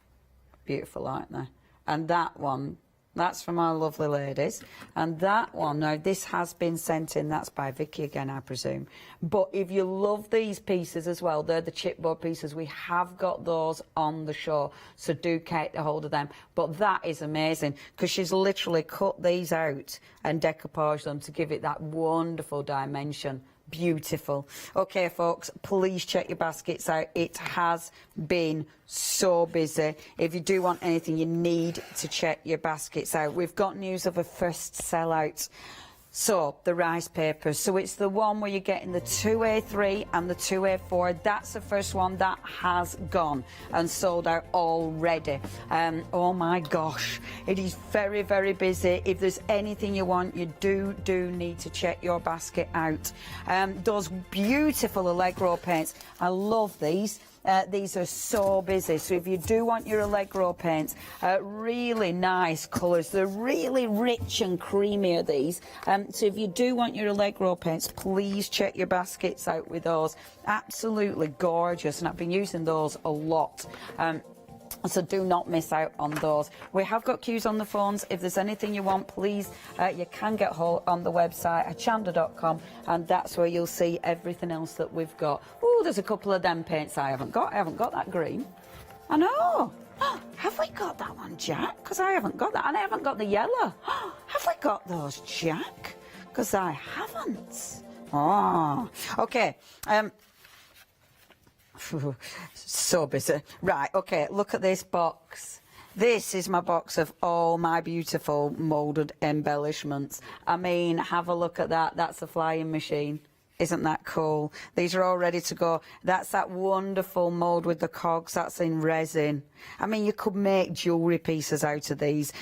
Beautiful, aren't they? And that one, that's from our lovely ladies. And that one, now this has been sent in, that's by Vicky again, I presume. But if you love these pieces as well, they're the chipboard pieces, we have got those on the show, so do get a hold of them. But that is amazing, because she's literally cut these out and decoupaged them to give it that wonderful dimension. Beautiful. OK, folks, please check your baskets out. It has been so busy. If you do want anything, you need to check your baskets out. We've got news of a first sellout. So, the rice papers. So, it's the one where you're getting the 2A3 and the 2A4. That's the first one that has gone and sold out already. Oh my gosh, it is very, very busy. If there's anything you want, you do need to check your basket out. Those beautiful Allegro paints. I love these. These are so busy, so if you do want your Allegro paints, really nice colours. They're really rich and creamy, are these. So if you do want your Allegro paints, please check your baskets out with those. Absolutely gorgeous, and I've been using those a lot. So do not miss out on those. We have got queues on the phones. If there's anything you want, please, you can get hold on the website, hochanda.com, and that's where you'll see everything else that we've got. Oh, there's a couple of them paints I haven't got. I haven't got that green. I know. Have we got that one, Jack? Because I haven't got that. And I haven't got the yellow. Have we got those, Jack? Because I haven't. Oh, okay. So busy. Right, okay, look at this box. This is my box of all my beautiful moulded embellishments. I mean, have a look at that. That's a flying machine. Isn't that cool? These are all ready to go. That's that wonderful mould with the cogs. That's in resin. I mean, you could make jewellery pieces out of these.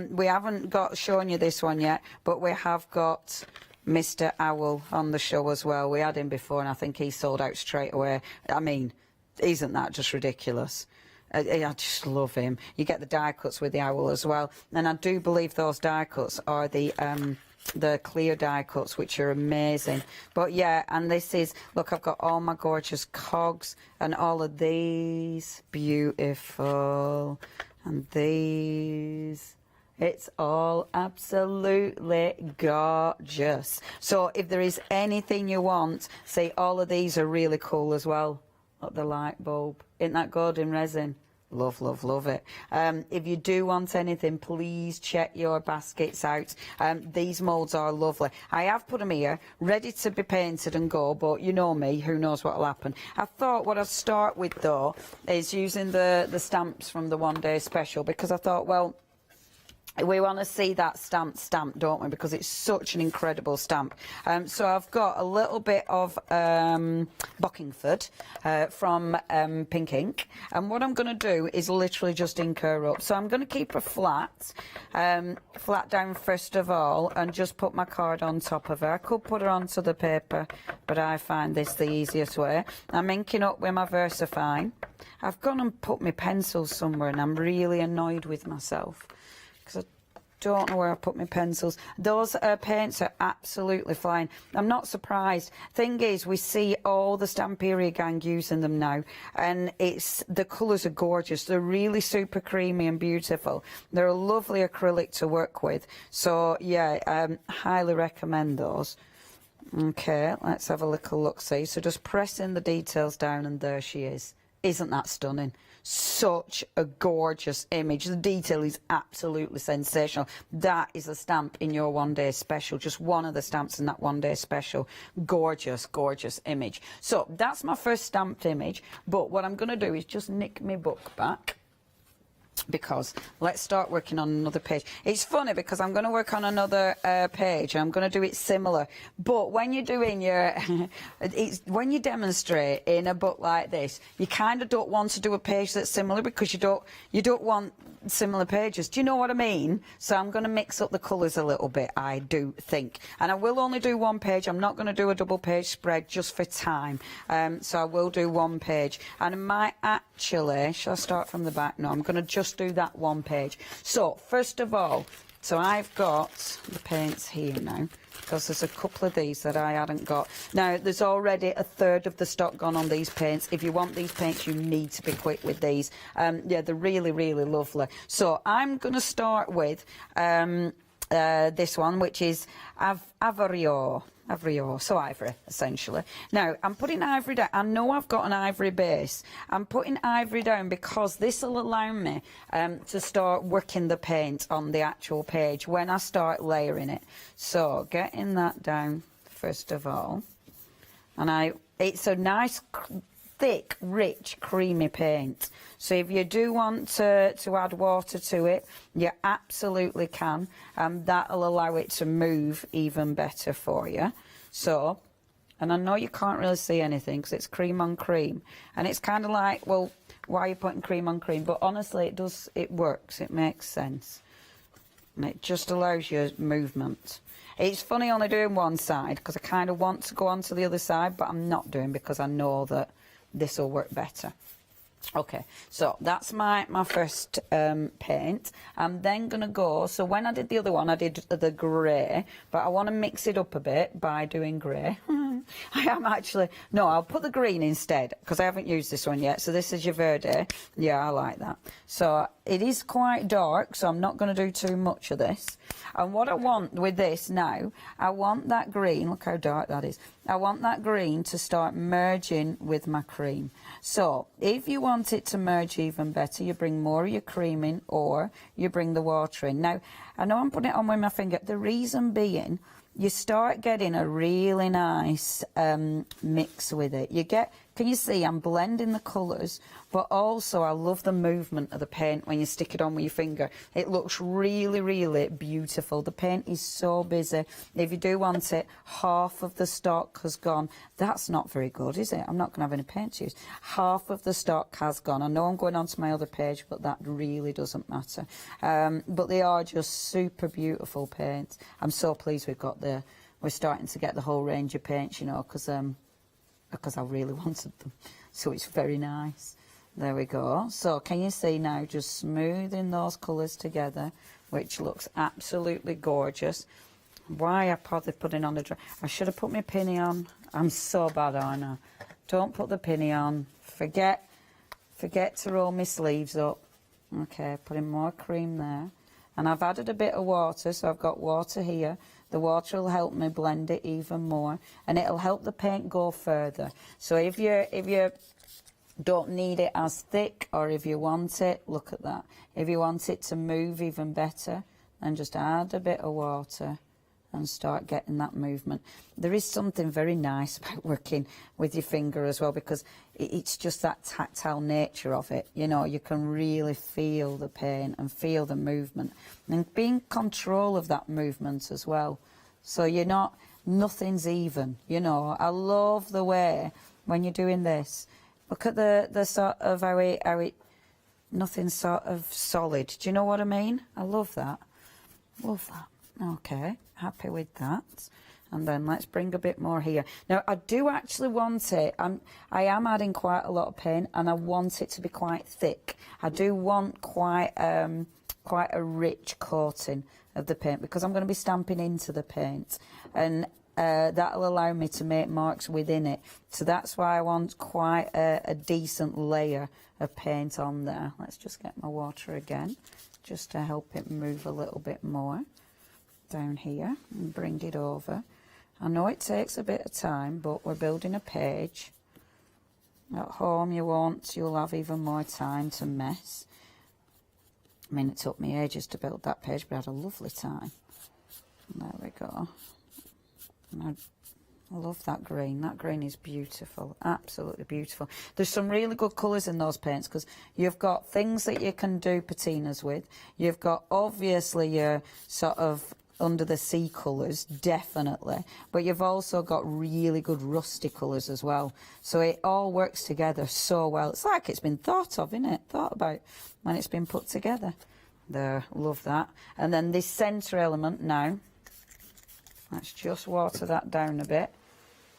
We haven't shown you this one yet, but we have got Mr. Owl on the show as well. We had him before, and I think he sold out straight away. I mean, isn't that just ridiculous? I just love him. You get the die cuts with the owl as well, and I do believe those die cuts are the clear die cuts, which are amazing. But yeah, and this is, look, I've got all my gorgeous cogs and all of these, beautiful, and these. It's all absolutely gorgeous. So if there is anything you want, see, all of these are really cool as well. Look, the light bulb. Isn't that good in resin? Love, love, love it. If you do want anything, please check your baskets out. These moulds are lovely. I have put them here, ready to be painted and go, but you know me, who knows what will happen. I thought what I'd start with, though, is using the stamps from the one-day special, because I thought, well, we want to see that stamp, don't we? Because it's such an incredible stamp. So I've got a little bit of Bockingford from Pink Ink. And what I'm going to do is literally just ink her up. So I'm going to keep her flat down first of all, and just put my card on top of her. I could put her onto the paper, but I find this the easiest way. I'm inking up with my VersaFine. I've gone and put my pencils somewhere, and I'm really annoyed with myself, because I don't know where I put my pencils. Those paints are absolutely flying. I'm not surprised. Thing is, we see all the Stamperia gang using them now, and the colours are gorgeous. They're really super creamy and beautiful. They're a lovely acrylic to work with. So yeah, highly recommend those. Okay, let's have a little look-see. So just pressing the details down, and there she is. Isn't that stunning? Such a gorgeous image. The detail is absolutely sensational. That is a stamp in your one-day special. Just one of the stamps in that one-day special. Gorgeous, gorgeous image. So that's my first stamped image. But what I'm going to do is just nick my book back, because let's start working on another page. It's funny because I'm going to work on another page, and I'm going to do it similar. But when you're doing your, when you demonstrate in a book like this, you kind of don't want to do a page that's similar, because you don't want similar pages. Do you know what I mean? So I'm going to mix up the colours a little bit, I do think. And I will only do one page. I'm not going to do a double page spread just for time. So I will do one page. And I might actually, shall I start from the back? No, I'm going to just do that one page. So first of all, so I've got the paints here now, because there's a couple of these that I hadn't got. Now, there's already a third of the stock gone on these paints. If you want these paints, you need to be quick with these. Yeah, they're really, really lovely. So I'm going to start with this one, which is Averio, so ivory, essentially. Now, I'm putting ivory down. I know I've got an ivory base. I'm putting ivory down because this will allow me to start working the paint on the actual page when I start layering it. So, getting that down, first of all. And it's a nice, thick, rich, creamy paint. So if you do want to add water to it, you absolutely can, and that'll allow it to move even better for you. So, and I know you can't really see anything because it's cream on cream, and it's kind of like, well, why are you putting cream on cream? But honestly, it works, it makes sense, and it just allows you movement. It's funny only doing one side, because I kind of want to go on to the other side, but I'm not doing, because I know that this will work better. Okay, so that's my first paint. I'm then going to go, so when I did the other one, I did the grey, but I want to mix it up a bit by doing grey. I am actually, no, I'll put the green instead because I haven't used this one yet. So this is your Verde. Yeah, I like that. So it is quite dark, so I'm not going to do too much of this. And what I want with this now, I want that green, look how dark that is. I want that green to start merging with my cream. So if you want it to merge even better, you bring more of your cream in or you bring the water in. Now, I know I'm putting it on with my finger. The reason being, you start getting a really nice mix with it. You get, can you see I'm blending the colours, but also I love the movement of the paint when you stick it on with your finger. It looks really, really beautiful. The paint is so busy. If you do want it, half of the stock has gone. That's not very good, is it? I'm not going to have any paint to use. Half of the stock has gone. I know I'm going on to my other page, but that really doesn't matter. But they are just super beautiful paints. I'm so pleased we're starting to get the whole range of paints, you know, because I really wanted them. So it's very nice. There we go. So can you see now, just smoothing those colours together, which looks absolutely gorgeous. Why I probably putting on the dry. I should have put my pinny on. I'm so bad, aren't I? Don't put the pinny on. Forget to roll my sleeves up. Okay, putting more cream there. And I've added a bit of water, so I've got water here. The water will help me blend it even more, and it'll help the paint go further. So if you don't need it as thick, or if you want it, look at that. If you want it to move even better, then just add a bit of water and start getting that movement. There is something very nice about working with your finger as well, because it's just that tactile nature of it. You know, you can really feel the paint and feel the movement and be in control of that movement as well. So you're not, nothing's even, you know. I love the way when you're doing this, look at the sort of how it nothing's sort of solid. Do you know what I mean? I love that. Love that. Okay, happy with that. And then let's bring a bit more here. Now, I do actually want it, I am adding quite a lot of paint, and I want it to be quite thick. I do want quite a rich coating of the paint, because I'm going to be stamping into the paint. And that'll allow me to make marks within it. So that's why I want quite a decent layer of paint on there. Let's just get my water again, just to help it move a little bit more down here and bring it over. I know it takes a bit of time, but we're building a page. At home you'll have even more time to mess. I mean, it took me ages to build that page, but I had a lovely time. There we go. And I love that green. That green is beautiful, absolutely beautiful. There's some really good colours in those paints, because you've got things that you can do patinas with. You've got obviously your sort of under the sea colours, definitely, but you've also got really good rusty colours as well. So it all works together so well. It's like it's been thought of, isn't it? Thought about when it's been put together. There, love that. And then this centre element now, let's just water that down a bit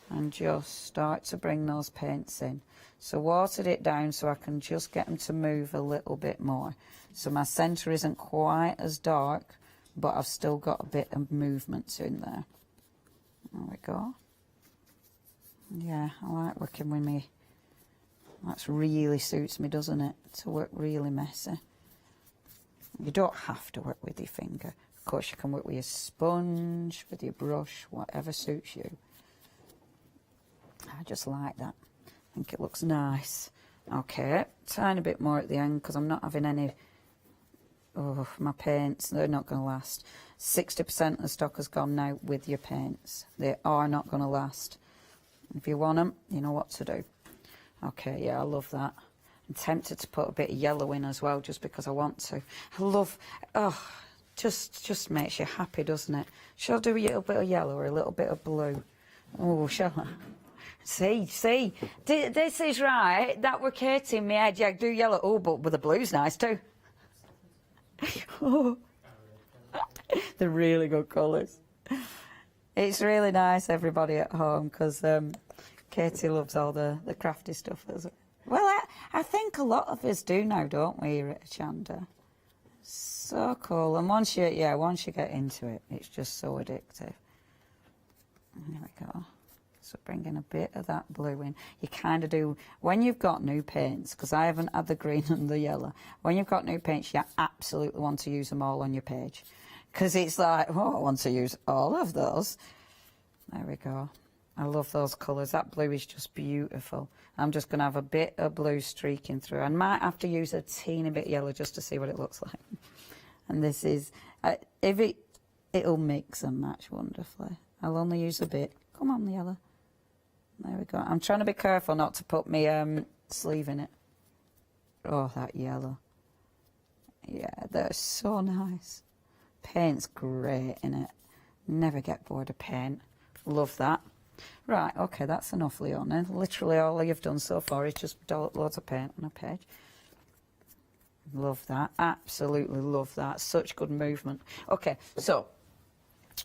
and just start to bring those paints in. So watered it down so I can just get them to move a little bit more. So my centre isn't quite as dark, but I've still got a bit of movement in there. There we go. Yeah, I like working with me. That really suits me, doesn't it? To work really messy. You don't have to work with your finger. Of course, you can work with your sponge, with your brush, whatever suits you. I just like that. I think it looks nice. Okay, tiny bit more at the end, because I'm not having any... Oh, my paints, they're not going to last. 60% of the stock has gone now with your paints. They are not going to last. If you want them, you know what to do. Okay, yeah, I love that. I'm tempted to put a bit of yellow in as well, just because I want to. I love, oh, just makes you happy, doesn't it? Shall I do a little bit of yellow or a little bit of blue? Oh, shall I? See, this is right. That were Katie in my head. Yeah, do yellow. Oh, but the blue's nice too. Oh. They're really good colours. It's really nice, everybody at home, because Katie loves all the crafty stuff as well. Well, I think a lot of us do now, don't we, here at Hochanda? So cool. And once you get into it, it's just so addictive. There we go. So bringing a bit of that blue in. You kind of do, when you've got new paints, because I haven't had the green and the yellow, when you've got new paints, you absolutely want to use them all on your page. Because it's like, oh, I want to use all of those. There we go. I love those colours. That blue is just beautiful. I'm just going to have a bit of blue streaking through. I might have to use a teeny bit yellow just to see what it looks like. And this is, it'll mix and match wonderfully. I'll only use a bit. Come on, the yellow. There we go. I'm trying to be careful not to put my sleeve in it. Oh, that yellow. Yeah, they're so nice. Paint's great in it. Never get bored of paint. Love that. Right, okay, that's enough, Leona. Literally all you've done so far is just dollop loads of paint on a page. Love that. Absolutely love that. Such good movement. Okay, so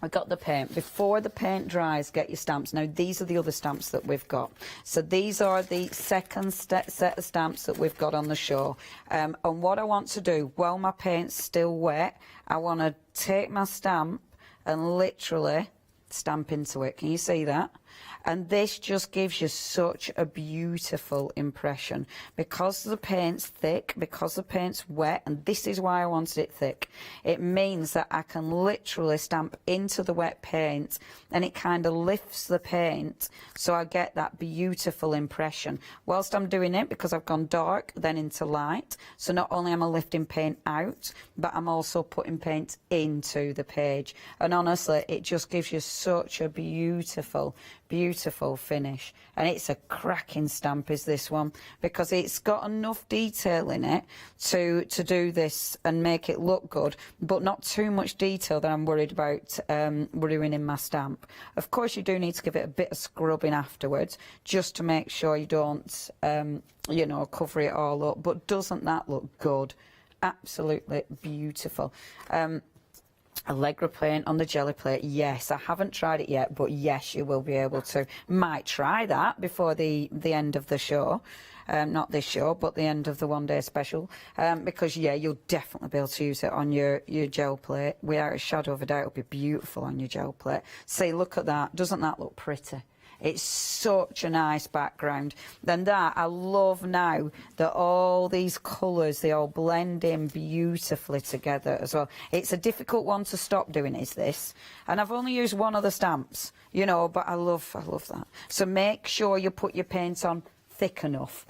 I got the paint. Before the paint dries, get your stamps. Now, these are the other stamps that we've got. So these are the second set of stamps that we've got on the show. And what I want to do, while my paint's still wet, I want to take my stamp and literally stamp into it. Can you see that? And this just gives you such a beautiful impression. Because the paint's thick, because the paint's wet, and this is why I wanted it thick, it means that I can literally stamp into the wet paint and it kind of lifts the paint, so I get that beautiful impression. Whilst I'm doing it, because I've gone dark, then into light, so not only am I lifting paint out, but I'm also putting paint into the page. And honestly, it just gives you such a beautiful finish. And it's a cracking stamp, is this one, because it's got enough detail in it to do this and make it look good, but not too much detail that I'm worried about ruining my stamp. Of course, you do need to give it a bit of scrubbing afterwards, just to make sure you don't you know, cover it all up. But doesn't that look good? Absolutely beautiful. Allegra paint on the jelly plate. Yes, I haven't tried it yet, but yes, you will be able to. Might try that before the end of the show. Not this show, but the end of the one-day special. Because, yeah, you'll definitely be able to use it on your gel plate. Without a shadow of a doubt, it'll be beautiful on your gel plate. See, look at that. Doesn't that look pretty? It's such a nice background. Then that, I love now that all these colours, they all blend in beautifully together as well. It's a difficult one to stop doing, is this. And I've only used one of the stamps, you know, but I love that. So make sure you put your paint on thick enough.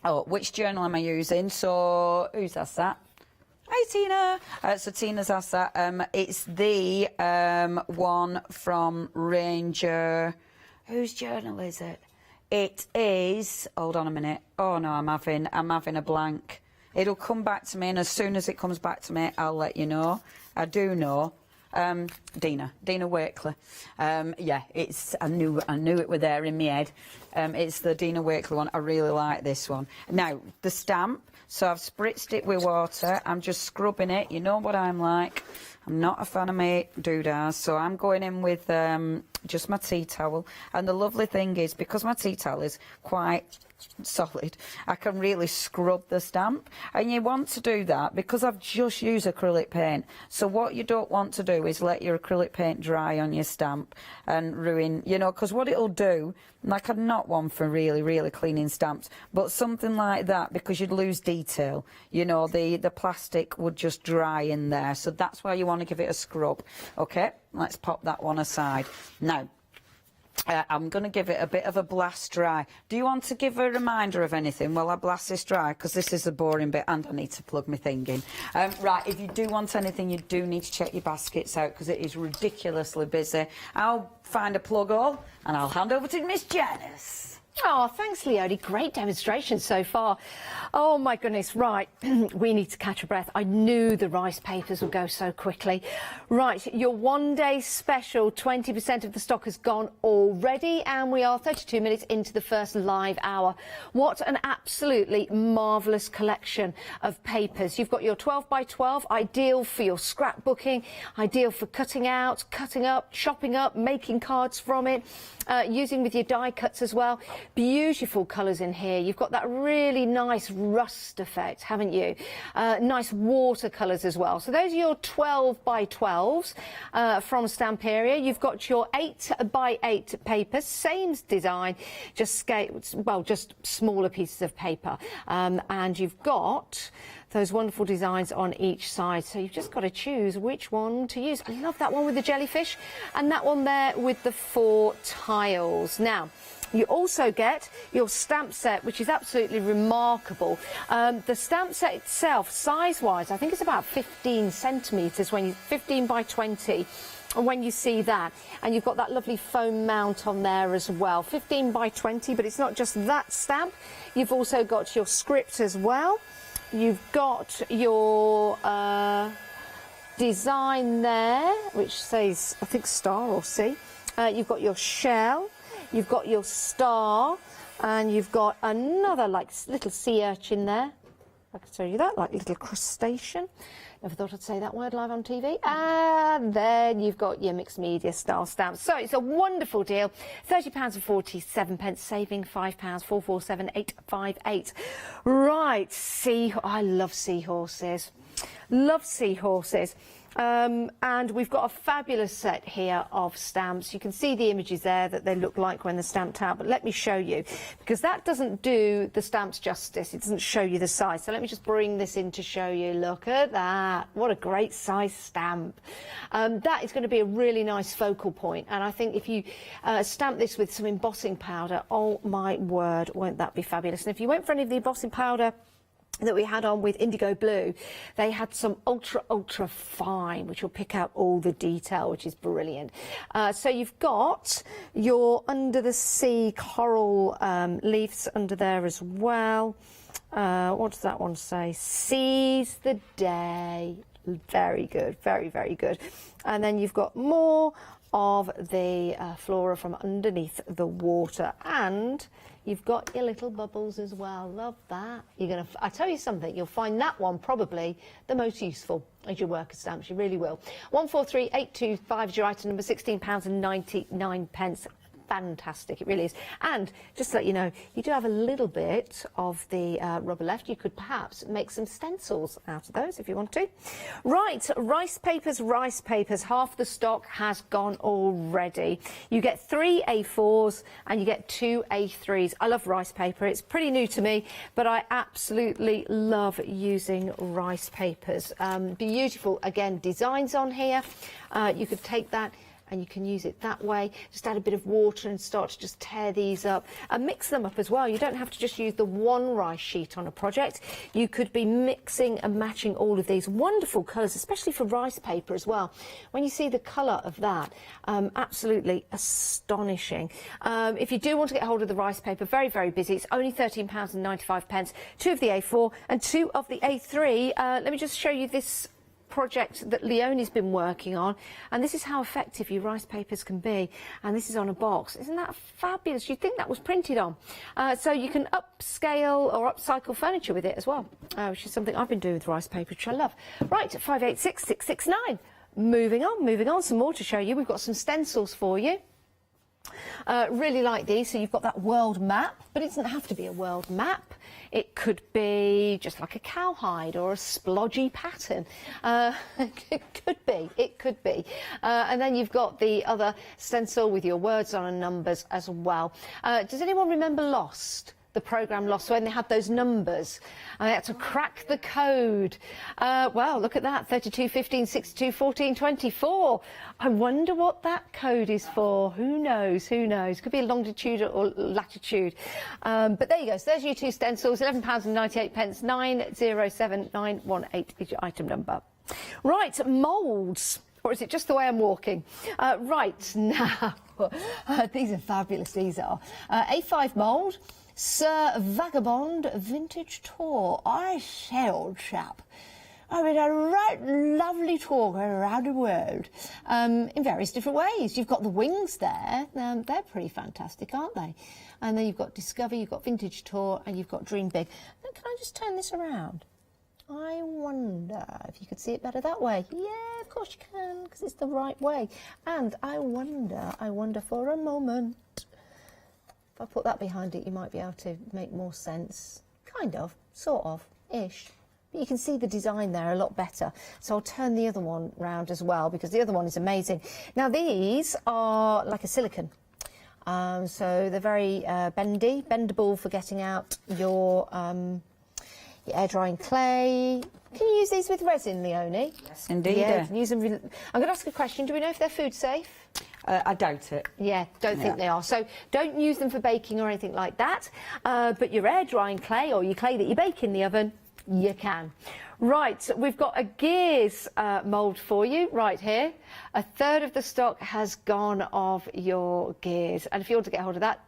Oh, which journal am I using? So, who's asked that? Hi, Tina. So Tina's asked that. It's the one from Ranger. Whose journal is it? It is. Hold on a minute. Oh no, I'm having a blank. It'll come back to me, and as soon as it comes back to me, I'll let you know. I do know. Dina Wakely. Yeah, it's. I knew it were there in my head. It's the Dina Wakely one. I really like this one. Now the stamp. So I've spritzed it with water. I'm just scrubbing it. You know what I'm like. I'm not a fan of my doodahs, so I'm going in with just my tea towel. And the lovely thing is, because my tea towel is quite solid, I can really scrub the stamp. And you want to do that because I've just used acrylic paint. So what you don't want to do is let your acrylic paint dry on your stamp and ruin, you know, because what it'll do, like I'm not one for really cleaning stamps, but something like that, because you'd lose detail, you know, the plastic would just dry in there. So that's why you want to give it a scrub. Okay, let's pop that one aside. Now, I'm going to give it a bit of a blast dry. Do you want to give a reminder of anything while I blast this dry? Because this is the boring bit and I need to plug my thing in. Right, if you do want anything, you do need to check your baskets out because it is ridiculously busy. I'll find a plug hole and I'll hand over to Miss Janice. Oh, thanks, Leonie. Great demonstration so far. Oh, my goodness. Right, we need to catch a breath. I knew the rice papers would go so quickly. Right, your one-day special, 20% of the stock has gone already, and we are 32 minutes into the first live hour. What an absolutely marvellous collection of papers. You've got your 12 by 12, ideal for your scrapbooking, ideal for cutting out, cutting up, chopping up, making cards from it, using with your die cuts as well. Beautiful colours in here. You've got that really nice rust effect, haven't you? Nice watercolours as well. So those are your 12 by 12s from Stamperia. You've got your 8 by 8 papers, same design, just just smaller pieces of paper. And you've got those wonderful designs on each side, so you've just got to choose which one to use. I love that one with the jellyfish and that one there with the 4 tiles. Now, you also get your stamp set, which is absolutely remarkable. The stamp set itself, size-wise, I think it's about 15 centimetres, 15 by 20. And when you see that, and you've got that lovely foam mount on there as well, 15 by 20, but it's not just that stamp. You've also got your script as well. You've got your design there, which says, I think, star or C. You've got your shell, you've got your star, and you've got another, like, little sea urchin there. I can show you that, like little crustacean. Never thought I'd say that word live on TV. And then you've got your mixed media style stamps. So it's a wonderful deal. £30.47, saving £5, 447858. Right, I love seahorses. Love seahorses. And we've got a fabulous set here of stamps. You can see the images there that they look like when they're stamped out, but let me show you, because that doesn't do the stamps justice. It doesn't show you the size. So let me just bring this in to show you. Look at that. What a great size stamp. That is going to be a really nice focal point. And I think if you stamp this with some embossing powder, oh my word, won't that be fabulous? And if you went for any of the embossing powder that we had on with indigo blue, they had some ultra fine, which will pick out all the detail, which is brilliant. So you've got your under the sea coral leaves under there as well. What does that one say? Seize the day. Very good, very good. And then you've got more of the flora from underneath the water, and you've got your little bubbles as well. Love that. I tell you something, you'll find that one probably the most useful as your worker stamps. You really will. 143825 is your item number, £16.99. Fantastic, it really is. And just to let you know, you do have a little bit of the rubber left. You could perhaps make some stencils out of those if you want to. Right, rice papers. Half the stock has gone already. You get 3 A4s and you get 2 A3s. I love rice paper. It's pretty new to me, but I absolutely love using rice papers. Beautiful, again, designs on here. You could take that and you can use it that way. Just add a bit of water and start to just tear these up and mix them up as well. You don't have to just use the one rice sheet on a project. You could be mixing and matching all of these wonderful colours, especially for rice paper as well. When you see the colour of that, absolutely astonishing. If you do want to get hold of the rice paper, very busy. It's only £13.95. 2 of the A4 and 2 of the A3. Let me just show you this project that Leonie's been working on, and this is how effective your rice papers can be, and this is on a box. Isn't that fabulous? You'd think that was printed on. So you can upscale or upcycle furniture with it as well, which is something I've been doing with rice paper, which I love. Right, 586669. Moving on, some more to show you. We've got some stencils for you. Really like these. So you've got that world map, but it doesn't have to be a world map. It could be just like a cowhide or a splodgy pattern. It could be. And then you've got the other stencil with your words on and numbers as well. Does anyone remember Lost? The programme Lost, when they had those numbers and they had to crack the code. Well, look at that, 32, 15, 62, 14, 24. I wonder what that code is for. Who knows? Could be a longitude or latitude. But there you go. So there's your 2 stencils, £11.98, 907918 is your item number. Right, moulds. Or is it just the way I'm walking? Right, now, these are fabulous, these are. A5 mould. Sir Vagabond Vintage Tour. I say, old chap, I mean, a right lovely tour going around the world in various different ways. You've got the wings there. They're pretty fantastic, aren't they? And then you've got Discover, you've got Vintage Tour, and you've got Dream Big. Now, can I just turn this around? I wonder if you could see it better that way. Yeah, of course you can, because it's the right way. And I wonder for a moment, If I put that behind it, you might be able to make more sense. Kind of, sort of, ish. But you can see the design there a lot better. So I'll turn the other one round as well, because the other one is amazing. Now these are like a silicone. So they're very bendable for getting out your air drying clay. Can you use these with resin, Leonie? Yes, indeed. Yeah, you can use them with... I'm going to ask a question. Do we know if they're food safe? I doubt it. Yeah, don't think they are. So don't use them for baking or anything like that. But your air drying clay or your clay that you bake in the oven, you can. Right, we've got a gears mould for you right here. A third of the stock has gone of your gears. And if you want to get hold of that,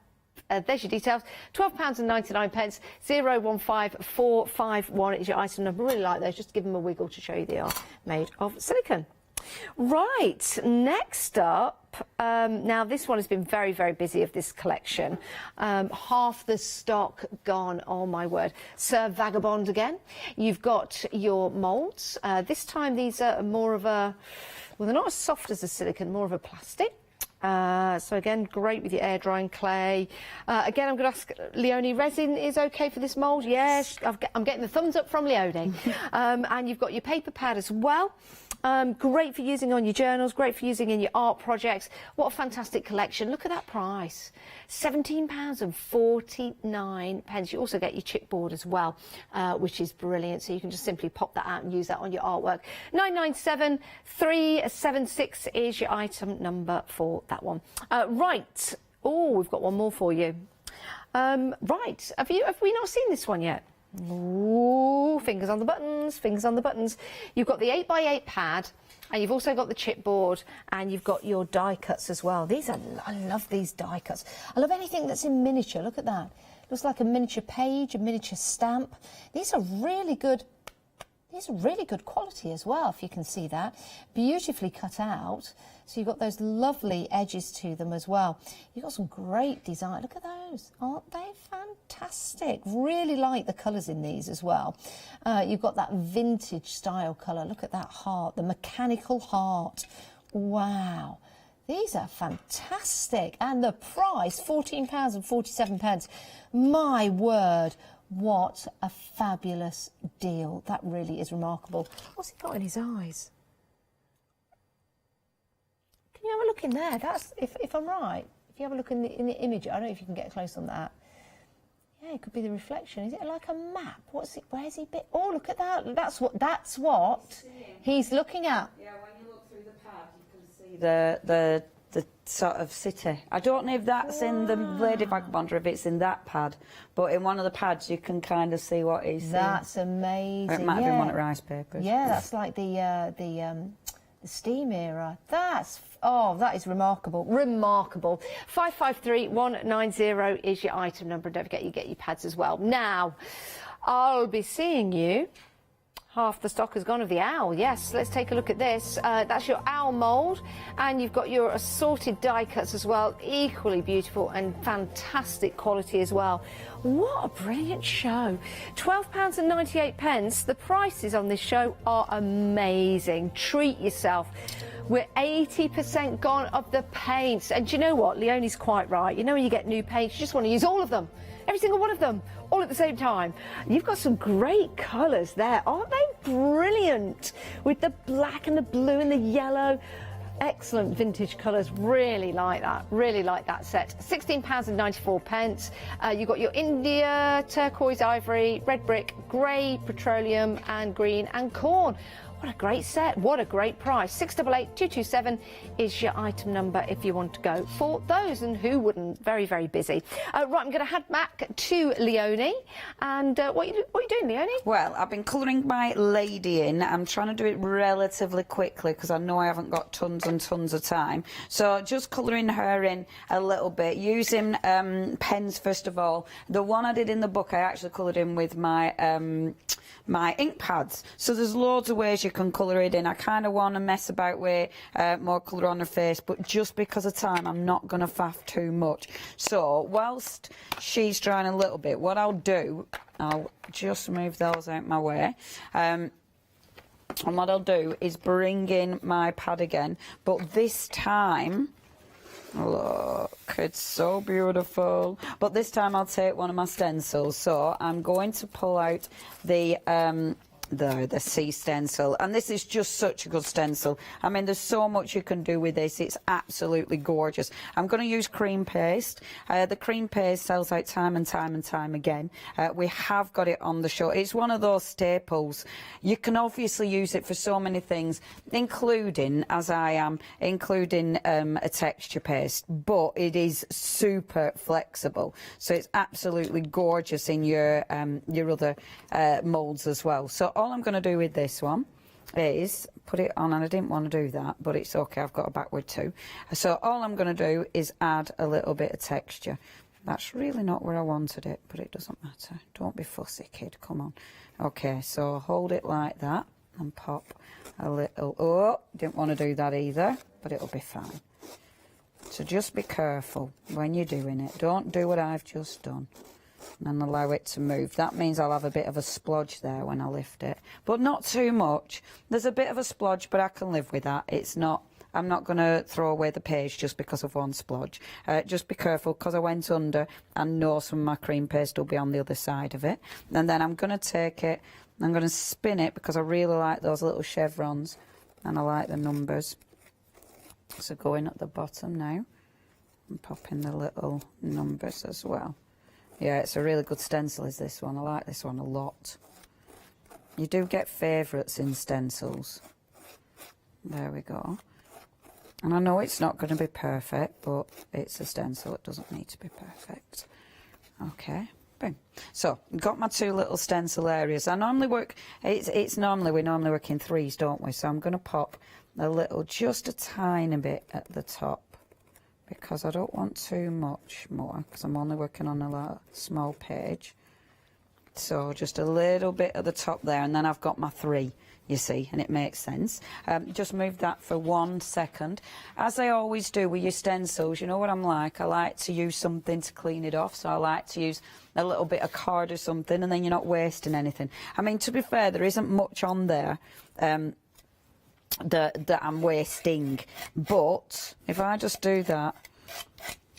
there's your details. £12.99, 015451 is your item number. Really like those, just give them a wiggle to show you they are made of silicone. Right, next up, now this one has been very, very busy of this collection. Half the stock gone, oh my word. Sir Vagabond again. You've got your moulds. This time these are more of a, well, they're not as soft as the silicone, more of a plastic. So again, great with your air drying clay. Again, I'm going to ask Leonie, resin is okay for this mould? Yes, I'm getting the thumbs up from Leonie. And you've got your paper pad as well. Great for using on your journals, great for using in your art projects. What a fantastic collection. Look at that price. £17.49. You also get your chipboard as well, which is brilliant. So you can just simply pop that out and use that on your artwork. 997376 is your item number for that one. Right. Oh, we've got one more for you. Right. Have we not seen this one yet? Ooh, fingers on the buttons, fingers on the buttons. You've got the 8x8 pad, and you've also got the chipboard, and you've got your die cuts as well. I love these die cuts. I love anything that's in miniature. Look at that. Looks like a miniature page, a miniature stamp. These are really good. These are really good quality as well, if you can see that. Beautifully cut out. So you've got those lovely edges to them as well. You've got some great design. Look at those. Aren't they fantastic? Really like the colours in these as well. You've got that vintage style colour. Look at that heart, the mechanical heart. Wow. These are fantastic. And the price, £14.47. My word. What a fabulous deal. That really is remarkable. What's he got in his eyes? Can you have a look in there? That's, if I'm right, if you have a look in the image, I don't know if you can get close on that. Yeah, it could be the reflection. Is it like a map? What's it? Where's he bit? Oh, look at that. That's what he's looking at. Yeah, when you look through the pad, you can see the sort of city. I don't know if that's in the Lady Vagabond or if it's in that pad, but in one of the pads you can kind of see what he's That's amazing. Or it might have been one of rice papers. Yeah, that's like the steam era. That is remarkable. Remarkable. 553190 is your item number. Don't forget you get your pads as well. Now, I'll be seeing you. Half the stock has gone of the owl. Yes, let's take a look at this. That's your owl mould, and you've got your assorted die cuts as well. Equally beautiful and fantastic quality as well. What a brilliant show. £12.98. The prices on this show are amazing. Treat yourself. We're 80% gone of the paints. And do you know what? Leonie's quite right. You know when you get new paints, you just want to use all of them. Every single one of them, all at the same time. You've got some great colours there. Aren't they brilliant? With the black and the blue and the yellow. Excellent vintage colours. Really like that. Really like that set. £16.94. You've got your India, turquoise, ivory, red brick, grey, petroleum and green and corn. What a great set. What a great price. 688227 is your item number if you want to go for those. And who wouldn't? Very, very busy. Right, I'm going to head back to Leonie. And what are you doing, Leonie? Well, I've been colouring my lady in. I'm trying to do it relatively quickly because I know I haven't got tons and tons of time. So just colouring her in a little bit, using pens first of all. The one I did in the book, I actually coloured in with my my ink pads. So there's loads of ways you can colour it in. I kind of want to mess about with more colour on her face, but just because of time, I'm not going to faff too much. So whilst she's drying a little bit, what I'll do, I'll just move those out my way. And what I'll do is bring in my pad again, but this time Look, it's so beautiful. But this time I'll take one of my stencils. So I'm going to pull out the C stencil, and this is just such a good stencil. I mean, there's so much you can do with this. It's absolutely gorgeous. I'm going to use cream paste. The cream paste sells out time and time and time again. We have got it on the show. It's one of those staples. You can obviously use it for so many things, including, as I am, including a texture paste, but it is super flexible. So it's absolutely gorgeous in your other moulds as well. So all I'm going to do with this one is put it on, and I didn't want to do that, but it's okay, I've got a backward too. So all I'm going to do is add a little bit of texture. That's really not where I wanted it, but it doesn't matter. Don't be fussy, kid, come on. Okay, so hold it like that and pop a little, oh, didn't want to do that either, but it'll be fine. So just be careful when you're doing it. Don't do what I've just done. And allow it to move. That means I'll have a bit of a splodge there when I lift it, but not too much. There's a bit of a splodge, but I can live with that. It's not, I'm not going to throw away the page just because of one splodge. Just be careful, because I went under and know some of my cream paste will be on the other side of it. And then I'm going to take it, I'm going to spin it, because I really like those little chevrons and I like the numbers. So going at the bottom now and popping the little numbers as well. Yeah, it's a really good stencil, is this one. I like this one a lot. You do get favourites in stencils. There we go. And I know it's not going to be perfect, but it's a stencil. It doesn't need to be perfect. Okay, boom. So, got my two little stencil areas. I normally work, we normally work in threes, don't we? So I'm going to pop a little, just a tiny bit at the top, because I don't want too much more, because I'm only working on a small page. So just a little bit at the top there, and then I've got my three, you see, and it makes sense. Just move that for 1 second. As I always do with your stencils, you know what I'm like? I like to use something to clean it off, so I like to use a little bit of card or something, and then you're not wasting anything. I mean, to be fair, there isn't much on there that I'm wasting, but if I just do that,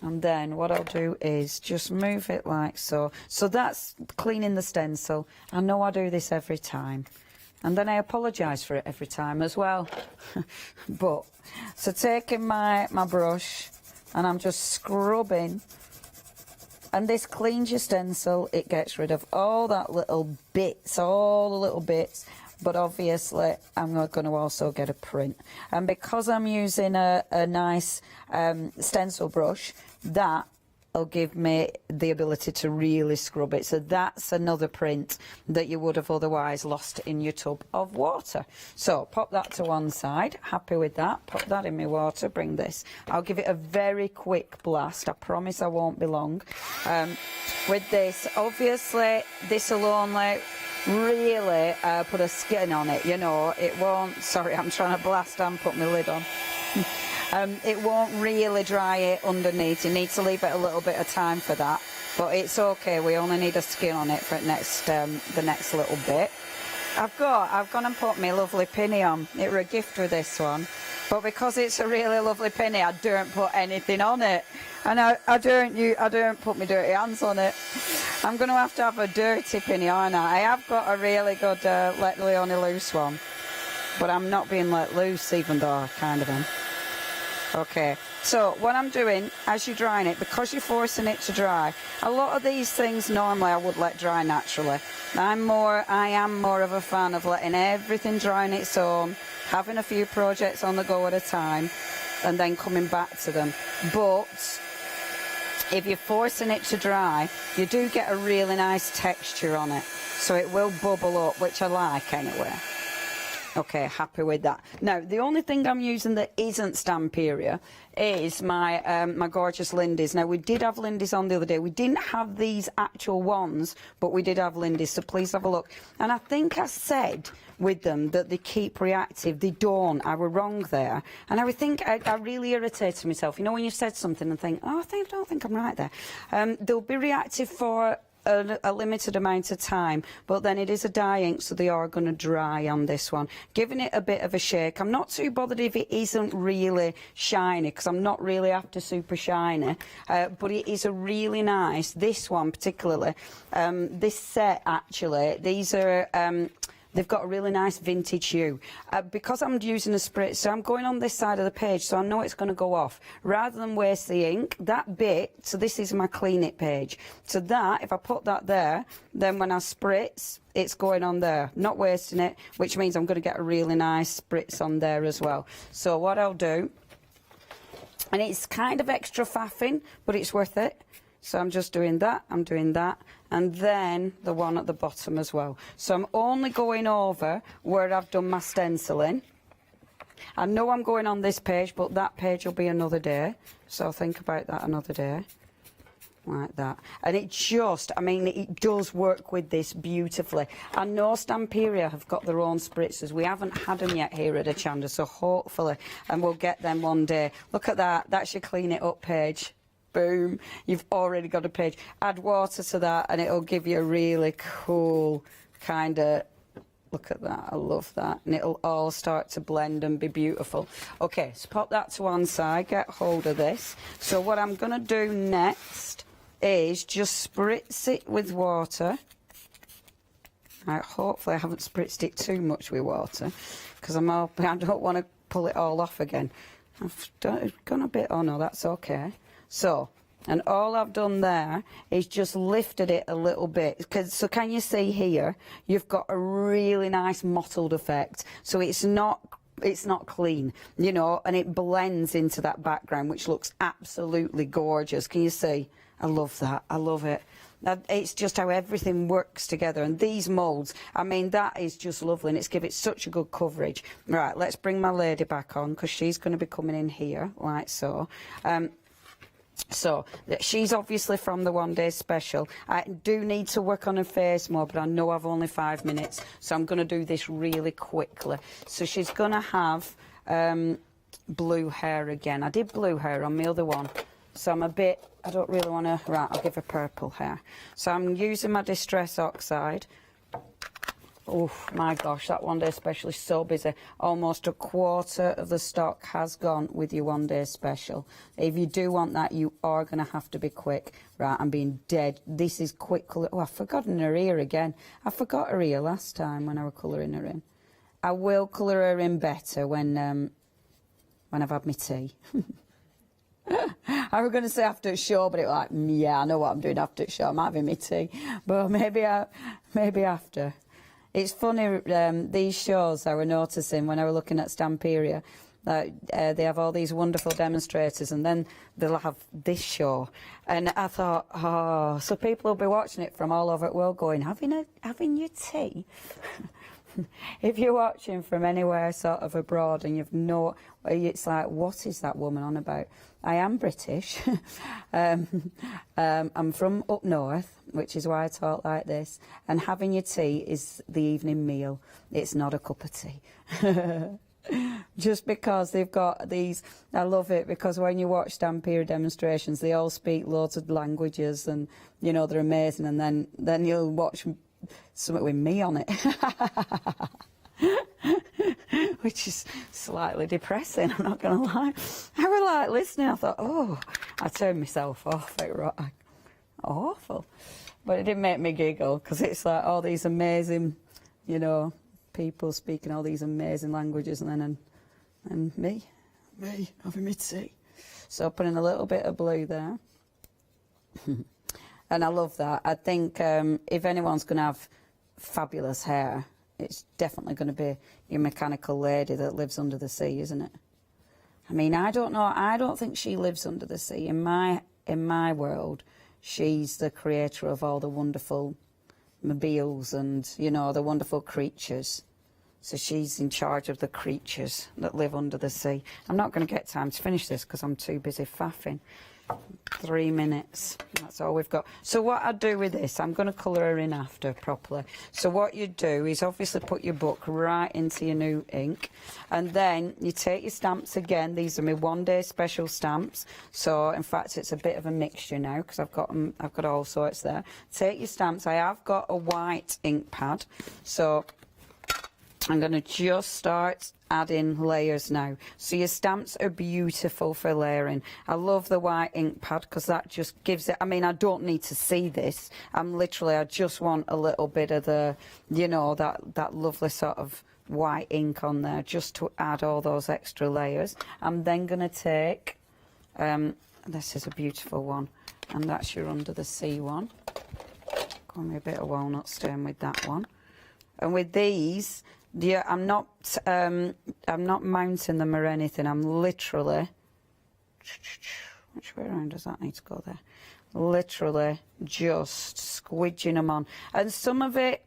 and then what I'll do is just move it like so. So that's cleaning the stencil. I know I do this every time, and then I apologise for it every time as well. But so taking my brush, and I'm just scrubbing, and this cleans your stencil. It gets rid of all that little bits, all the little bits. But obviously I'm going to also get a print, and because I'm using a nice stencil brush, that will give me the ability to really scrub it. So that's another print that you would have otherwise lost in your tub of water. So pop that to one side, happy with that. Pop that in my water, bring this, I'll give it a very quick blast. I promise I won't be long. With this, obviously this will only really put a skin on it, you know. It won't, sorry, I'm trying to blast and put my lid on. It won't really dry it underneath. You need to leave it a little bit of time for that, but it's okay. We only need a skin on it for the next little bit. I've gone and put my lovely pinny on. It were a gift with this one, but because it's a really lovely pinny, I don't put anything on it, and I don't put my dirty hands on it. I'm going to have a dirty pinny, aren't I? I have got a really good let Leonie loose one, but I'm not being let loose, even though I kind of am. Okay, so what I'm doing, as you're drying it, because you're forcing it to dry, a lot of these things normally I would let dry naturally. I am more of a fan of letting everything dry on its own, having a few projects on the go at a time, and then coming back to them. But if you're forcing it to dry, you do get a really nice texture on it, so it will bubble up, which I like anyway. Okay, happy with that. Now, the only thing I'm using that isn't Stamperia is my my gorgeous Lindy's. Now, we did have Lindy's on the other day. We didn't have these actual ones, but we did have Lindy's, so please have a look. And I think I said with them that they keep reactive. They don't. I were wrong there. And I would think I really irritated myself. You know, when you said something and think, oh, I don't think I'm right there. They'll be reactive for a limited amount of time, but then it is a dye ink, so they are going to dry on this one. Giving it a bit of a shake. I'm not too bothered if it isn't really shiny, because I'm not really after super shiny, but it is a really nice, this one particularly, this set actually, these are... they've got a really nice vintage hue. Because I'm using a spritz, so I'm going on this side of the page, so I know it's going to go off. Rather than waste the ink, that bit, so this is my clean it page. So that, if I put that there, then when I spritz, it's going on there. Not wasting it, which means I'm going to get a really nice spritz on there as well. So what I'll do, and it's kind of extra faffing, but it's worth it. So I'm just doing that, I'm doing that, and then the one at the bottom as well. So I'm only going over where I've done my stenciling. I know I'm going on this page, but that page will be another day. So think about that another day. Like that. And it just, I mean, it does work with this beautifully. I know Stamperia have got their own spritzers. We haven't had them yet here at Hochanda, so hopefully, and we'll get them one day. Look at that, that's your clean it up page. Boom, you've already got a page. Add water to that and it'll give you a really cool kind of, look at that, I love that. And it'll all start to blend and be beautiful. Okay, so pop that to one side, get hold of this. So what I'm going to do next is just spritz it with water. Right, hopefully I haven't spritzed it too much with water, because I don't want to pull it all off again. I've gone a bit, oh no, that's okay. So, and all I've done there is just lifted it a little bit. So can you see here, you've got a really nice mottled effect. So it's not clean, you know, and it blends into that background, which looks absolutely gorgeous. Can you see? I love that. I love it. It's just how everything works together. And these moulds, I mean, that is just lovely, and it's given it such a good coverage. Right, let's bring my lady back on, because she's going to be coming in here, like so. So, she's obviously from the one day special. I do need to work on her face more, but I know I've only 5 minutes, so I'm going to do this really quickly. So she's going to have blue hair again. I did blue hair on my other one, so I'm a bit, I don't really want to, right, I'll give her purple hair. So I'm using my Distress Oxide. Oh my gosh, that one day special is so busy. Almost a quarter of the stock has gone with your one day special. If you do want that, you are going to have to be quick. Right, I'm being dead. This is quick colour. Oh, I've forgotten her ear again. I forgot her ear last time when I was colouring her in. I will colour her in better when I've had my tea. I was going to say after the show, but it was like, yeah, I know what I'm doing after the show. I'm having my tea. But maybe after. It's funny, these shows I were noticing when I was looking at Stamperia, they have all these wonderful demonstrators, and then they'll have this show. And I thought, oh, so people will be watching it from all over the world going, having your tea? If you're watching from anywhere sort of abroad and you've no, it's like, what is that woman on about? I am British. I'm from up north, which is why I talk like this. And having your tea is the evening meal. It's not a cup of tea. Just because they've got these, I love it, because when you watch Stamperia demonstrations, they all speak loads of languages, and you know they're amazing. And then you'll watch something with me on it. Which is slightly depressing, I'm not going to lie. I was like listening, I thought, oh, I turned myself off. It was awful. But it did make me giggle, because it's like all these amazing, you know, people speaking all these amazing languages, and me having me tea. So putting a little bit of blue there. And I love that. I think if anyone's going to have fabulous hair, it's definitely going to be your mechanical lady that lives under the sea, isn't it? I mean, I don't know. I don't think she lives under the sea. In my world, she's the creator of all the wonderful mobiles and, you know, the wonderful creatures. So she's in charge of the creatures that live under the sea. I'm not going to get time to finish this because I'm too busy faffing. 3 minutes. That's all we've got. So what I do with this, I'm going to colour her in after properly. So what you do is obviously put your book right into your new ink, and then you take your stamps again. These are my one-day special stamps. So in fact, it's a bit of a mixture now because I've got all sorts there. Take your stamps. I have got a white ink pad, so I'm going to just start adding layers now. So your stamps are beautiful for layering. I love the white ink pad because that just gives it, I mean, I don't need to see this. I just want a little bit of the, you know, that lovely sort of white ink on there just to add all those extra layers. I'm then going to take, this is a beautiful one, and that's your Under the Sea one. Got me a bit of walnut stain with that one. And with these, yeah, I'm not mounting them or anything. I'm literally, which way around does that need to go there? Literally just squidging them on. And some of it,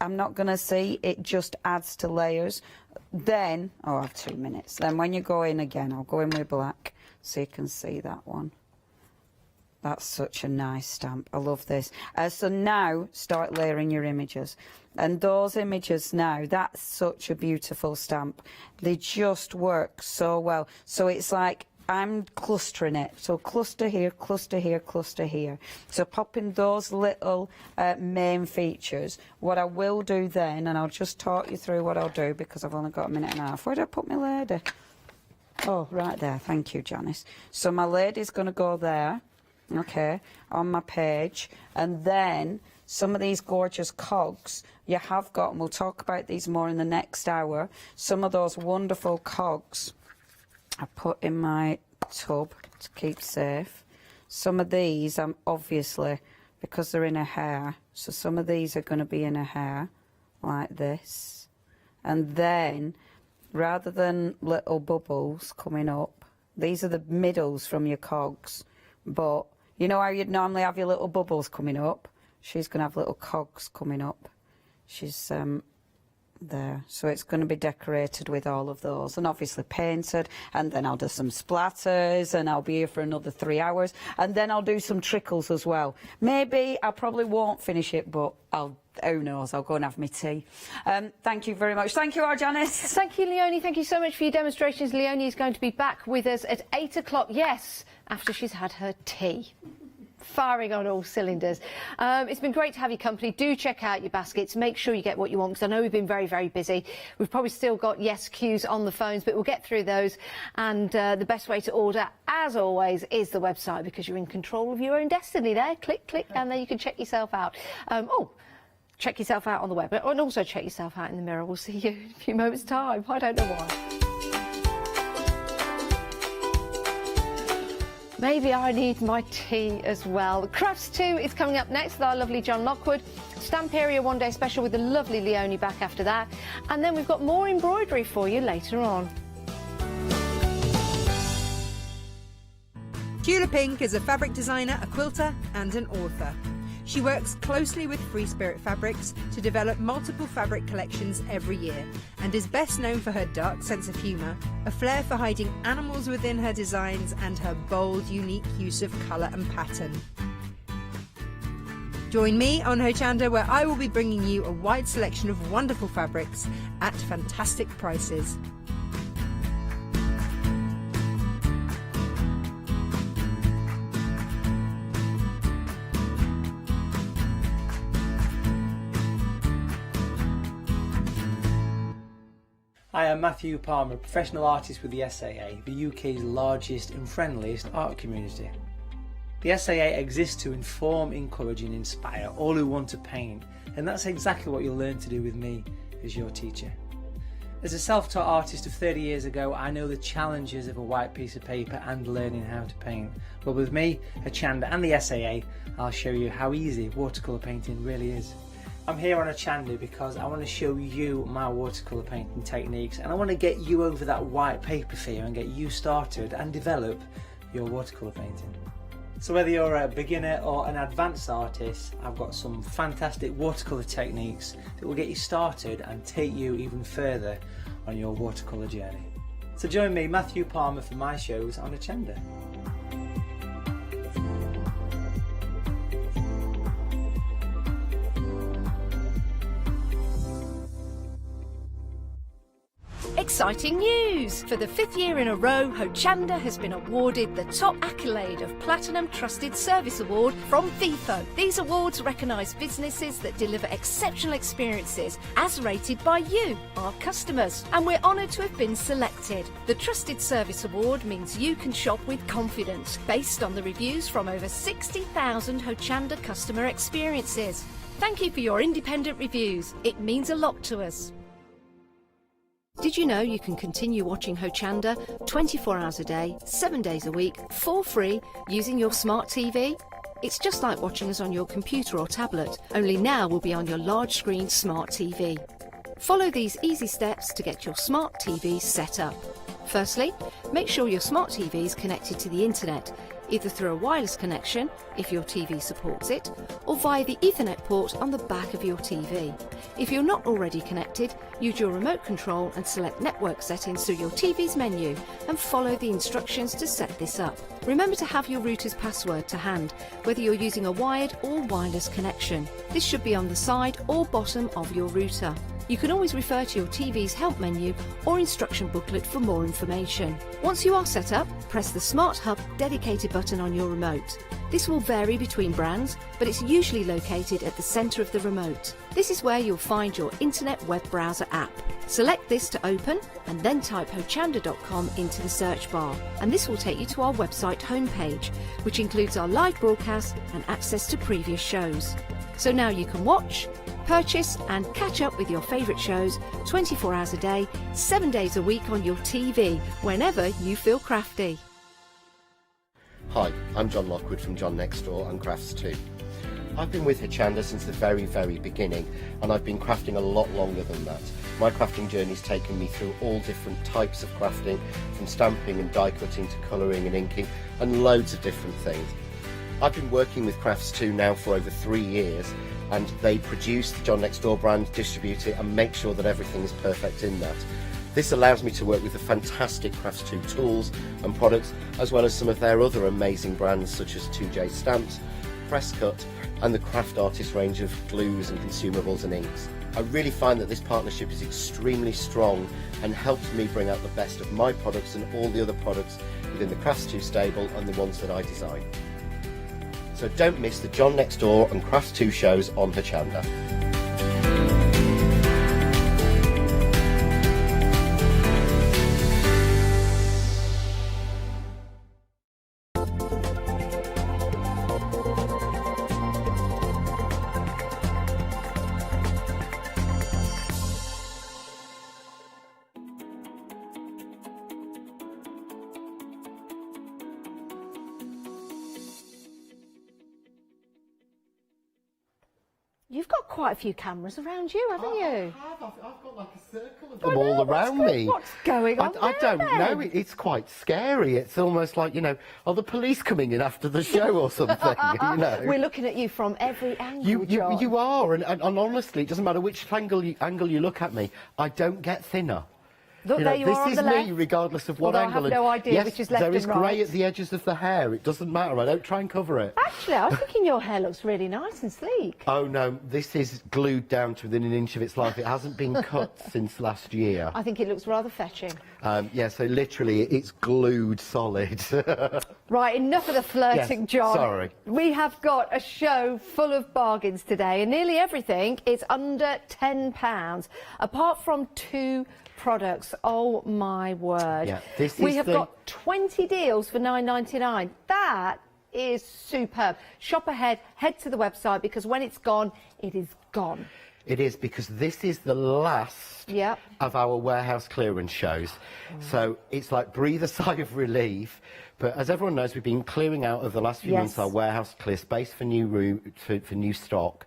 I'm not going to see. It just adds to layers. Then, oh, I have 2 minutes. Then when you go in again, I'll go in with black so you can see that one. That's such a nice stamp. I love this. So now start layering your images. And those images now, that's such a beautiful stamp. They just work so well. So it's like I'm clustering it. So cluster here, cluster here, cluster here. So popping those little main features. What I will do then, and I'll just talk you through what I'll do because I've only got a minute and a half. Where did I put my lady? Oh, right there. Thank you, Janice. So my lady's going to go there. Okay, on my page, and then some of these gorgeous cogs you have got, and we'll talk about these more in the next hour. Some of those wonderful cogs I put in my tub to keep safe. Some of these I'm obviously, because they're in a hair, so some of these are going to be in a hair like this, and then rather than little bubbles coming up, these are the middles from your cogs. But you know how you'd normally have your little bubbles coming up? She's going to have little cogs coming up. She's there. So it's going to be decorated with all of those, and obviously painted, and then I'll do some splatters, and I'll be here for another 3 hours, and then I'll do some trickles as well. Maybe I probably won't finish it, but who knows, I'll go and have my tea. Thank you very much. Thank you, Janice. Thank you, Leonie. Thank you so much for your demonstrations. Leonie is going to be back with us at 8 o'clock, yes, after she's had her tea. Firing on all cylinders. It's been great to have your company. Do check out your baskets. Make sure you get what you want, because I know we've been very, very busy. We've probably still got yes queues on the phones, but we'll get through those. And the best way to order, as always, is the website, because you're in control of your own destiny there. Click, click, and then you can check yourself out. Check yourself out on the web, and also check yourself out in the mirror. We'll see you in a few moments' time. I don't know why. Maybe I need my tea as well. Crafts 2 is coming up next with our lovely John Lockwood. Stamp Area One Day Special with the lovely Leonie back after that. And then we've got more embroidery for you later on. Tula Pink is a fabric designer, a quilter and an author. She works closely with Free Spirit Fabrics to develop multiple fabric collections every year, and is best known for her dark sense of humour, a flair for hiding animals within her designs, and her bold, unique use of colour and pattern. Join me on Hochanda, where I will be bringing you a wide selection of wonderful fabrics at fantastic prices. I am Matthew Palmer, professional artist with the SAA, the UK's largest and friendliest art community. The SAA exists to inform, encourage and inspire all who want to paint, and that's exactly what you'll learn to do with me as your teacher. As a self-taught artist of 30 years ago, I know the challenges of a white piece of paper and learning how to paint. But with me, Hochanda and the SAA, I'll show you how easy watercolour painting really is. I'm here on Hochanda because I want to show you my watercolour painting techniques, and I want to get you over that white paper fear and get you started and develop your watercolour painting. So whether you're a beginner or an advanced artist, I've got some fantastic watercolour techniques that will get you started and take you even further on your watercolour journey. So join me, Matthew Palmer, for my shows on Hochanda. Exciting news! For the 5th year in a row, Hochanda has been awarded the top accolade of Platinum Trusted Service Award from Feefo. These awards recognise businesses that deliver exceptional experiences as rated by you, our customers, and we're honoured to have been selected. The Trusted Service Award means you can shop with confidence, based on the reviews from over 60,000 Hochanda customer experiences. Thank you for your independent reviews. It means a lot to us. Did you know you can continue watching Hochanda 24 hours a day, 7 days a week, for free, using your smart TV? It's just like watching us on your computer or tablet, only now we'll be on your large screen smart TV. Follow these easy steps to get your smart TV set up. Firstly, make sure your smart TV is connected to the internet, either through a wireless connection, if your TV supports it, or via the Ethernet port on the back of your TV. If you're not already connected, use your remote control and select Network Settings through your TV's menu and follow the instructions to set this up. Remember to have your router's password to hand, whether you're using a wired or wireless connection. This should be on the side or bottom of your router. You can always refer to your TV's help menu or instruction booklet for more information. Once you are set up, press the Smart Hub dedicated button on your remote. This will vary between brands, but it's usually located at the centre of the remote. This is where you'll find your internet web browser app. Select this to open and then type hochanda.com into the search bar, and this will take you to our website homepage, which includes our live broadcast and access to previous shows. So now you can watch, purchase and catch up with your favourite shows 24 hours a day, 7 days a week on your TV, whenever you feel crafty. Hi, I'm John Lockwood from John Next Door and Crafts 2. I've been with Hochanda since the very beginning, and I've been crafting a lot longer than that. My crafting journey's taken me through all different types of crafting, from stamping and die cutting to colouring and inking, and loads of different things. I've been working with Crafts 2 now for over 3 years, and they produce the John Next Door brand, distribute it and make sure that everything is perfect in that. This allows me to work with the fantastic Crafts 2 tools and products, as well as some of their other amazing brands such as 2J Stamps, Press Cut and the Craft Artist range of glues and consumables and inks. I really find that this partnership is extremely strong and helps me bring out the best of my products and all the other products within the Crafts 2 stable and the ones that I design. So don't miss the John Next Door and Crafts 2 shows on Hochanda. You've got quite a few cameras around you, haven't you? I've got like a circle of them all around me. What's going on I don't know. It's quite scary. It's almost like, you know, are the police coming in after the show or something? You know. We're looking at you from every angle, John. You are, and honestly, it doesn't matter which angle you look at me, I don't get thinner. Look, you know, there you are on the this is left. me, regardless of what Although angle. I have no idea yes, which is left there is and right. grey at the edges of the hair. It doesn't matter. I don't try and cover it. Actually, I was thinking your hair looks really nice and sleek. Oh no, this is glued down to within an inch of its life. It hasn't been cut since last year. I think it looks rather fetching. Yeah, so literally it's glued solid. Right, enough of the flirting, Yes, John. sorry. We have got a show full of bargains today, and nearly everything is under £10, apart from 2 products. Oh my word. Yeah, we have got 20 deals for £9.99. That is superb. Shop ahead, head to the website, because when it's gone, it is gone. It is, because this is the last of our warehouse clearance shows. So it's like breathe a sigh of relief. But as everyone knows, we've been clearing out over the last few months our warehouse clear space for new stock.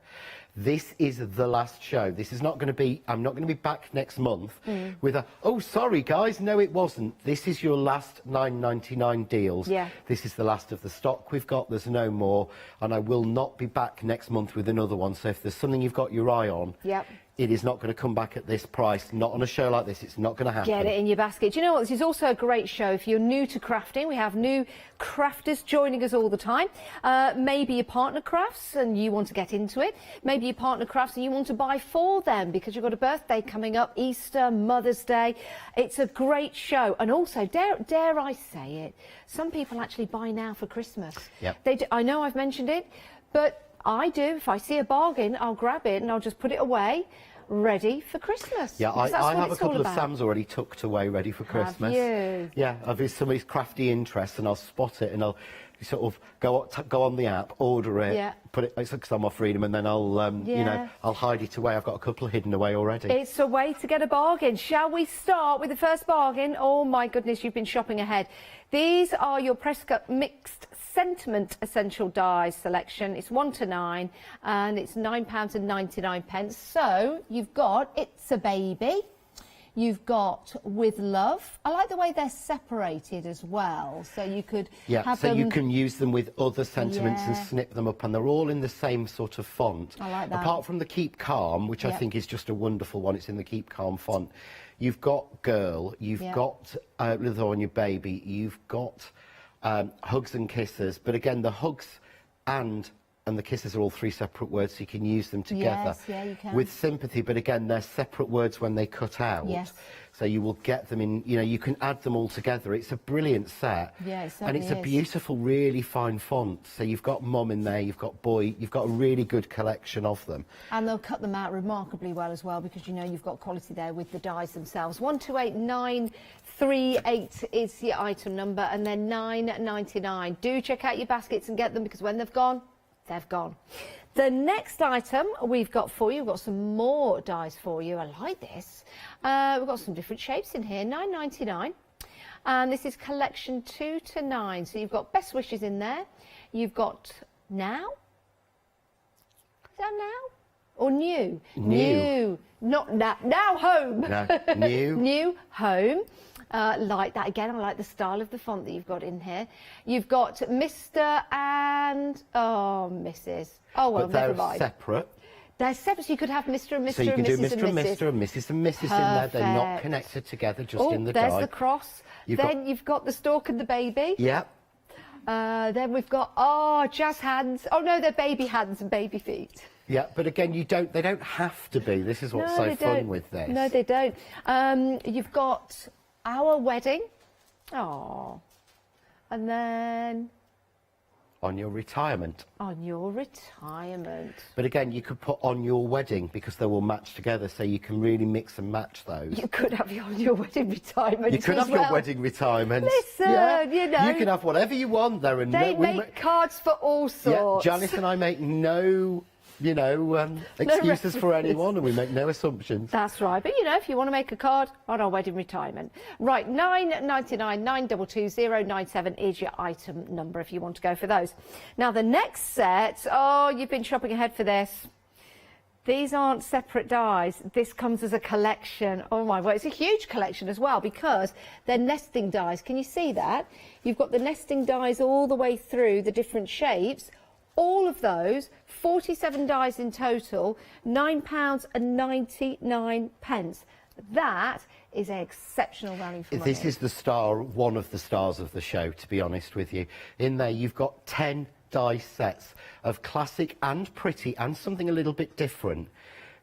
This is the last show. This is not going to be, I'm not going to be back next month with a, oh, sorry, guys, no, it wasn't. This is your last £9.99 deals. Yeah. This is the last of the stock we've got. There's no more. And I will not be back next month with another one. So if there's something you've got your eye on, It is not going to come back at this price. Not on a show like this. It's not going to happen. Get it in your basket. Do you know what? This is also a great show. If you're new to crafting, we have new crafters joining us all the time. Maybe your partner crafts and you want to get into it. Maybe your partner crafts and you want to buy for them because you've got a birthday coming up, Easter, Mother's Day. It's a great show. And also, dare I say it, some people actually buy now for Christmas. Yep. They do. I know I've mentioned it, but I do. If I see a bargain, I'll grab it and I'll just put it away, ready for Christmas. Yeah, I have a couple of Sam's already tucked away, ready for Christmas. Have you? Yeah, I've somebody's crafty interest, and I'll spot it, and I'll sort of go on the app, order it, Yeah. put it. It's because I'm off Freedom, and then I'll you know, I'll hide it away. I've got a couple hidden away already. It's a way to get a bargain. Shall we start with the first bargain? Oh my goodness, you've been shopping ahead. These are your press cut mixed sentiment essential dyes selection. It's 1 to 9 and it's £9.99. So you've got It's a Baby, you've got With Love. I like the way they're separated as well, so you could have so them... you can use them with other sentiments and Yeah. snip them up, and they're all in the same sort of font. I like that. Apart from the Keep Calm, which I Yep. think is just a wonderful one. It's in the Keep Calm font. You've got Girl, you've Yep. got With Love on Your Baby, you've got Hugs and Kisses, but again the hugs and the kisses are all 3 separate words, so you can use them together. Yes, yeah, you can. With Sympathy, but again they're separate words when they cut out. Yes. So you will get them in, you know, you can add them all together. It's a brilliant set. Yeah, it and certainly it's a is. beautiful, really fine font. So you've got Mum in there, you've got Boy, you've got a really good collection of them. And they'll cut them out remarkably well as well, because you know you've got quality there with the dies themselves. 128938 is your item number, and then £9.99. Do check out your baskets and get them, because when they've gone, they've gone. The next item we've got for you, we've got some more dies for you. I like this. We've got some different shapes in here, £9.99. And this is collection 2 to 9. So you've got Best Wishes in there. You've got Now. Is that Now? Or New? New. Not Now. Now Home. No, New. New Home. Like that again. I like the style of the font that you've got in here. You've got Mr. and Mrs. Oh well, But they're never mind. separate. They're separate, so you could have Mr. and Mr. So you can and do Mrs. Mr. and Mr. and Mrs. and Mrs. in there. They're not Perfect. connected together, just in the there's die. the cross. You've got the stork and the baby. Yep. Then we've got jazz hands. Oh no, they're baby hands and baby feet. Yeah, but again, they don't have to be. This is what's No, so they fun don't. with this. No, they don't. You've got Our Wedding. Oh, and then On Your Retirement. On Your Retirement. But again, you could put On Your Wedding, because they will match together, so you can really mix and match those. You could have On Your Wedding Retirement. You could as have your well. wedding retirement. Listen, you know. You can have whatever you want there. And They make cards for all sorts. Yeah, Janice and I make no, excuses for references. anyone, and we make no assumptions. That's right. But, if you want to make a card on Our Wedding Retirement. Right, £9.99, 922097 is your item number if you want to go for those. Now, the next set, you've been shopping ahead for this. These aren't separate dies. This comes as a collection. Oh, my word. It's a huge collection as well, because they're nesting dies. Can you see that? You've got the nesting dies all the way through the different shapes. All of those, 47 dies in total, £9.99. That is an exceptional value for money. This is one of the stars of the show, to be honest with you. In there, you've got 10 die sets of classic and pretty and something a little bit different.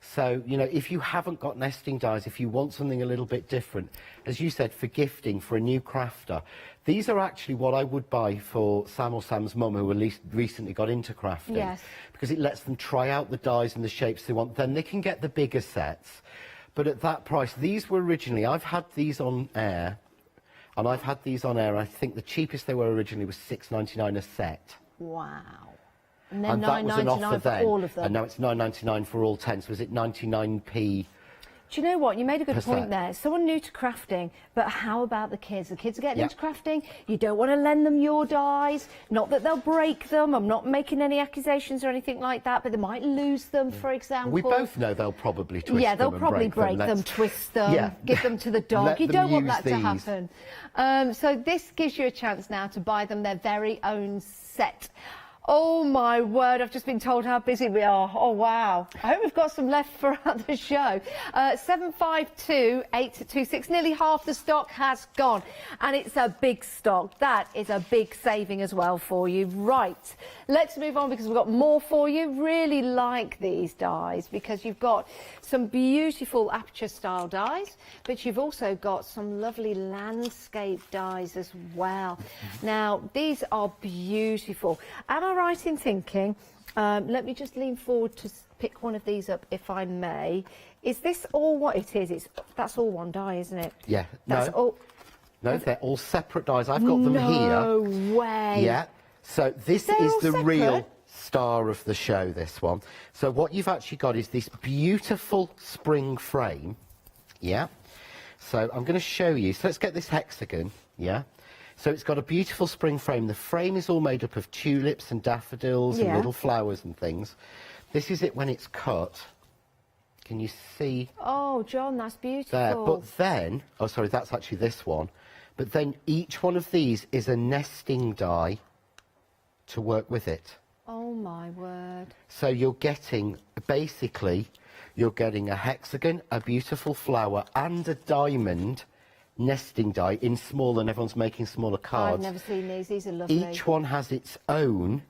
So, if you haven't got nesting dies, if you want something a little bit different, as you said, for gifting, for a new crafter, these are actually what I would buy for Sam or Sam's mum, who recently got into crafting. Yes. Because it lets them try out the dies and the shapes they want. Then they can get the bigger sets. But at that price, these were originally, I've had these on air, and I've had these on air, I think the cheapest they were originally was £6.99 a set. Wow. And then that was an offer £9.99 for then, all of them. and now it's £9.99 for all 10, so is it 99p? Do you know what? You made a good percent. point there. Someone new to crafting, but how about the kids? The kids are getting Yep. into crafting. You don't want to lend them your dies. Not that they'll break them. I'm not making any accusations or anything like that, but they might lose them, for example. We both know they'll probably twist them. Yeah, they'll and probably break them, Let's- twist them, Yeah. give them to the dog. Let You them don't want use that to these. happen. So this gives you a chance now to buy them their very own set. Oh my word, I've just been told how busy we are. Oh wow. I hope we've got some left throughout the show. 752-826, nearly half the stock has gone. And it's a big stock. That is a big saving as well for you. Right, let's move on because we've got more for you. Really like these dies because you've got some beautiful aperture style dies, but you've also got some lovely landscape dies as well. Now, these are beautiful. Am I right in thinking, let me just lean forward to pick one of these up if I may. Is this all what it is? That's all one die, isn't it? Yeah. That's all. No, they're all separate dies. I've got them here. No way. Yeah. So this is the real star of the show, this one. So what you've actually got is this beautiful spring frame. Yeah. So I'm going to show you. So let's get this hexagon. Yeah. So it's got a beautiful spring frame. The frame is all made up of tulips and daffodils and little flowers and things. This is it when it's cut. Can you see? Oh, John, that's beautiful. There. But then, oh, sorry, that's actually this one. But then each one of these is a nesting die to work with it. Oh, my word. So you're getting, basically, you're getting a hexagon, a beautiful flower, and a diamond nesting die in small, and everyone's making smaller cards. I've never seen these. These are lovely. Each one has its own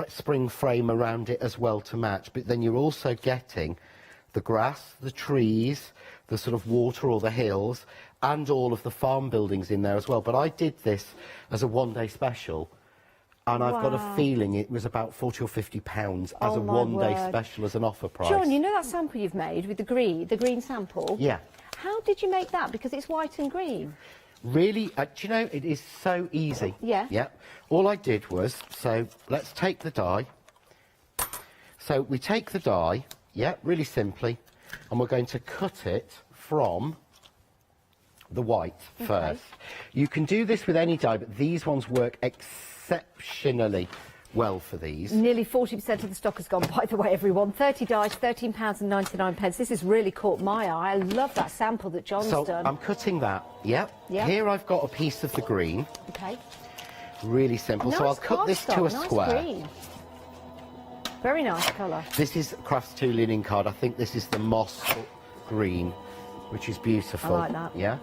spring frame around it as well to match, but then you're also getting the grass, the trees, the sort of water or the hills, and all of the farm buildings in there as well. But I did this as a one-day special, and I've got a feeling it was about £40 or £50 as a one-day special as an offer price. John, you know that sample you've made with the green sample? Yeah. How did you make that? Because it's white and green. Really, do you know, it is so easy. Yeah. Yeah. All I did was, so let's take the die. So we take the die, yeah, really simply, and we're going to cut it from the white first. You can do this with any die, but these ones work exceptionally well for these. Nearly 40% of the stock has gone, by the way, everyone. 30 dies, £13.99. This has really caught my eye. I love that sample that John's done. So I'm cutting that, yeah. Here I've got a piece of the green. Okay. Really simple. So I'll cut this to a square. Green. Very nice colour. This is Crafts 2 linen card. I think this is the moss green, which is beautiful. I like that. Yeah.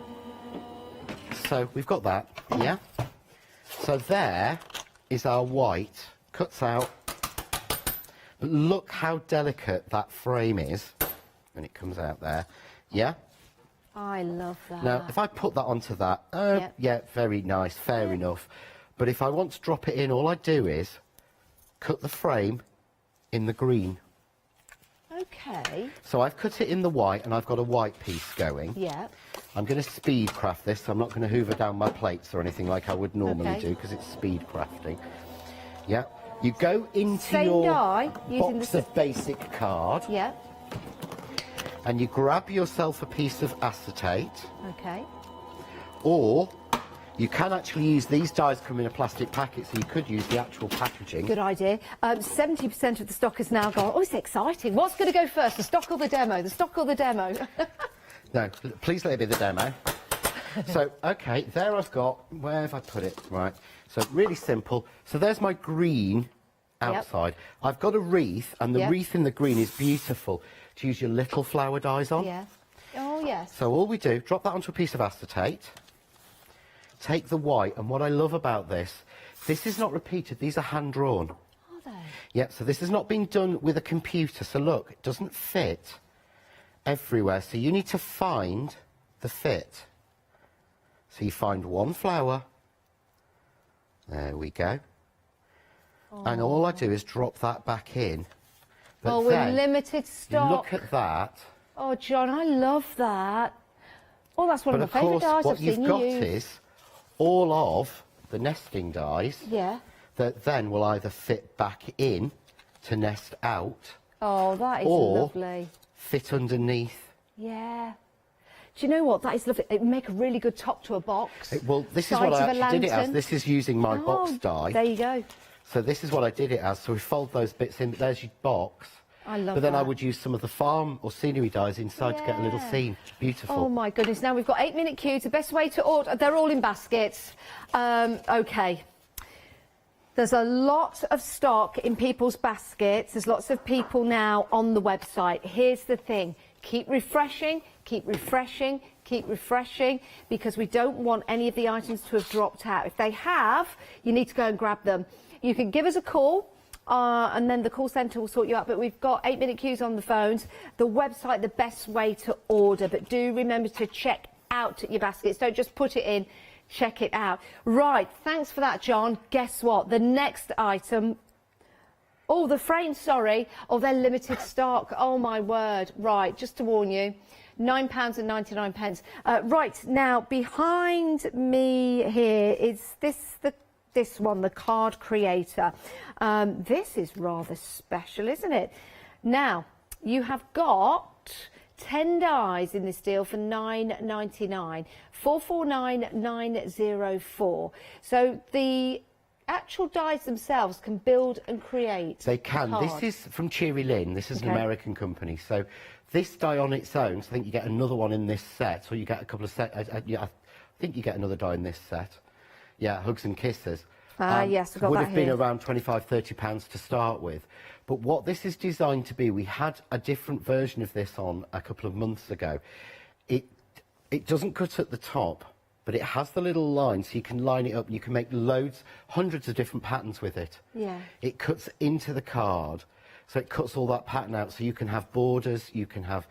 So we've got that, yeah. So there is our white. Cuts out. But look how delicate that frame is when it comes out there. Yeah? I love that. Now, if I put that onto that, yeah, very nice, fair enough. But if I want to drop it in, all I do is cut the frame in the green. Okay. So I've cut it in the white, and I've got a white piece going. Yeah. I'm going to speed craft this, so I'm not going to hoover down my plates or anything like I would normally do, because it's speed crafting. Yeah. You go into your box of basic card. Yeah. And you grab yourself a piece of acetate. Okay. Or you can actually use, these dies come in a plastic packet, so you could use the actual packaging. Good idea. 70% of the stock has now gone. Oh, it's exciting. What's going to go first, the stock or the demo? The stock or the demo? No, please let it be the demo. So, okay, there I've got, where have I put it? Right, so really simple. So there's my green outside. I've got a wreath, and the wreath in the green is beautiful to use your little flower dies on. Yeah. Oh, yes. So all we do, drop that onto a piece of acetate, take the white, and what I love about this is not repeated, these are hand-drawn. Are they? Yeah, so this has not been done with a computer, so look, it doesn't fit everywhere, so you need to find the fit. So you find one flower, there we go, and all I do is drop that back in. But with limited stock. Look at that. Oh, John, I love that. Oh, that's one of my favourite dies I've seen you use. But of course, what you've got is all of the nesting dies that then will either fit back in to nest out. Oh, that is lovely. Fit underneath. Yeah. Do you know what? That is lovely. It would make a really good top to a box. Well, this is what I actually did it as. This is using my box die. There you go. So this is what I did it as. So we fold those bits in. There's your box. I love that. But then I would use some of the farm or scenery dies inside to get a little scene. Beautiful. Oh, my goodness. Now we've got 8-minute queues. The best way to order... They're all in baskets. OK. There's a lot of stock in people's baskets. There's lots of people now on the website. Here's the thing. Keep refreshing, keep refreshing, keep refreshing, because we don't want any of the items to have dropped out. If they have, you need to go and grab them. You can give us a call, and then the call centre will sort you out. But we've got 8-minute queues on the phones. The website, the best way to order. But do remember to check out your baskets. Don't just put it in. Check it out. Right, thanks for that, John. Guess what? The next item... Oh, the frames, sorry. Oh, they're limited stock. Oh, my word. Right, just to warn you, £9.99. Right, now, behind me here is this one, the Card Creator. This is rather special, isn't it? Now, you have got 10 dies in this deal for £9.99, 449904. So the actual dies themselves can build and create. They can. This is from Cheery Lynn. This is an American company. So this die on its own, so I think you get another one in this set, or you get a couple of sets. I think you get another die in this set. Yeah, Hugs and Kisses. Yes, I've got would that have been here. around £25–30 to start with. But what this is designed to be, we had a different version of this on a couple of months ago. It doesn't cut at the top, but it has the little line, so you can line it up. You can make hundreds of different patterns with it. Yeah. It cuts into the card, so it cuts all that pattern out. So you can have borders, you can have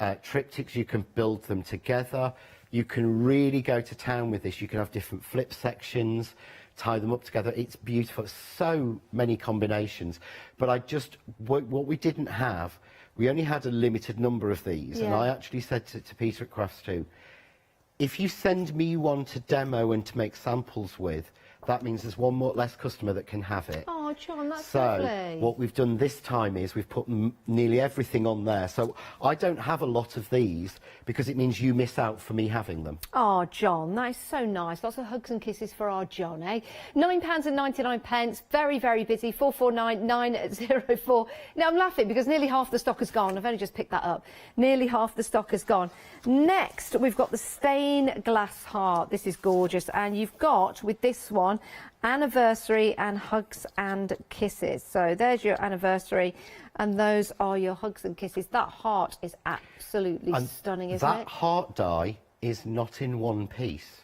triptychs, you can build them together. You can really go to town with this. You can have different flip sections, tie them up together. It's beautiful. So many combinations. But what we didn't have, we only had a limited number of these. Yeah. And I actually said to Peter at Crafts 2, if you send me one to demo and to make samples with, that means there's one less customer that can have it. Oh, John, that's So lovely. what we've done this time is we've put nearly everything on there. So I don't have a lot of these because it means you miss out for me having them. Oh, John, that is so nice. Lots of hugs and kisses for our John, eh? £9.99. Very, very busy. 449904. Now, I'm laughing because nearly half the stock is gone. I've only just picked that up. Nearly half the stock is gone. Next, we've got the stained glass heart. This is gorgeous. And you've got, with this one, anniversary and hugs and kisses. So there's your anniversary and those are your hugs and kisses. That heart is absolutely stunning, isn't it? That heart die is not in one piece.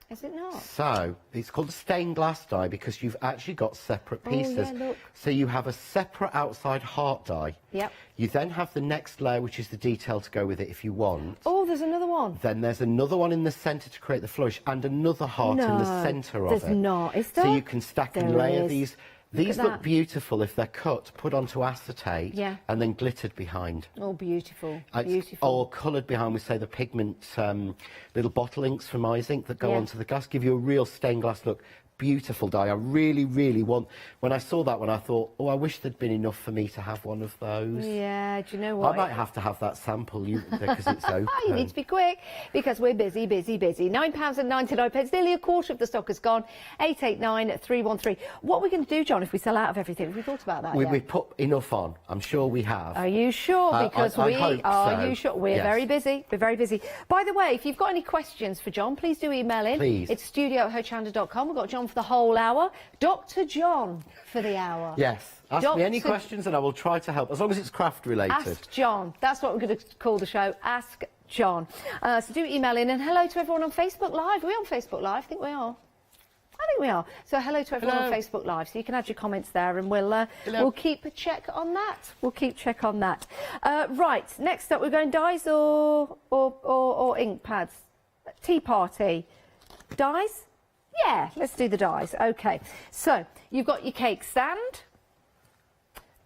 Is it not? So it's called a stained glass die because you've actually got separate pieces. Oh, yeah, look. So you have a separate outside heart die. Yep. You then have the next layer, which is the detail to go with it if you want. Oh, there's another one. Then there's another one in the centre to create the flourish and another heart in the centre of it. There's not. Is there? So you can stack and There layer is. these. Look These at look that. beautiful if they're cut, put onto acetate, and then glittered behind. Oh, beautiful. It's- Beautiful. Or coloured behind with, say, the pigment little bottle inks from Izink that go Yeah. onto the glass, give you a real stained glass look. Beautiful die. I really, really want... When I saw that one, I thought, oh, I wish there'd been enough for me to have one of those. Yeah, do you know what? I might have to have that sample because it's open. You need to be quick because we're busy, busy, busy. £9.99, nearly a quarter of the stock is gone. 889313. What are we going to do, John, if we sell out of everything? Have we thought about that yet? We put enough on. I'm sure we have. Are you sure? Because I hope are so. you sure? We're Yes. very busy. We're very busy. By the way, if you've got any questions for John, please do email in. Please. It's studio@hochanda.com. We've got John for the whole hour. Dr. John for the hour. Yes. Ask me any Dr. questions and I will try to help, as long as it's craft related. Ask John. That's what we're going to call the show. Ask John. So do email in. And hello to everyone on Facebook Live. Are we on Facebook Live? I think we are. I think we are. So hello to everyone on Facebook Live. So you can add your comments there and we'll keep a check on that. We'll keep check on that. Right, next up we're going dies or ink pads? Tea party. Dies? Yeah, let's do the dies. Okay, so you've got your cake stand.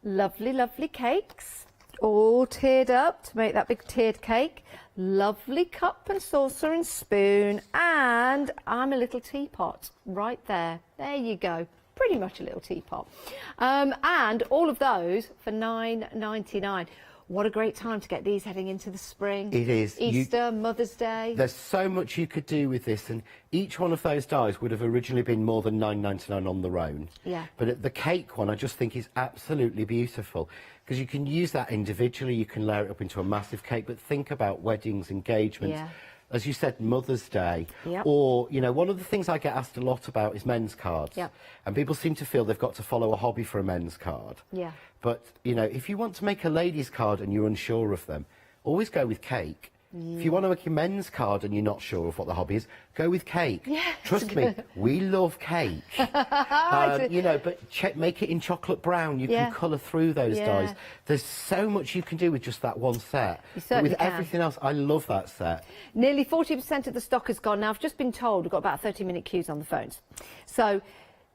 Lovely, lovely cakes. All tiered up to make that big tiered cake. Lovely cup and saucer and spoon. And I'm a little teapot right there. There you go. Pretty much a little teapot. And all of those for £9.99. What a great time to get these heading into the spring. It is. Easter, Mother's Day. There's so much you could do with this, and each one of those dies would have originally been more than £9.99 on their own. Yeah. But the cake one, I just think is absolutely beautiful because you can use that individually. You can layer it up into a massive cake, but think about weddings, engagements. Yeah. as you said, Mother's Day, Yep. or, you know, one of the things I get asked a lot about is men's cards. Yep. And people seem to feel they've got to follow a hobby for a men's card. Yeah. But, you know, if you want to make a ladies' card and you're unsure of them, always go with cake. If you want to make a men's card and you're not sure of what the hobby is, go with cake. Yeah, Trust me, we love cake. You know, but make it in chocolate brown. You can colour through those dyes. There's so much you can do with just that one set. You But certainly with can. everything else, I love that set. Nearly 40% of the stock is gone. Now, I've just been told we've got about 30-minute queues on the phones. So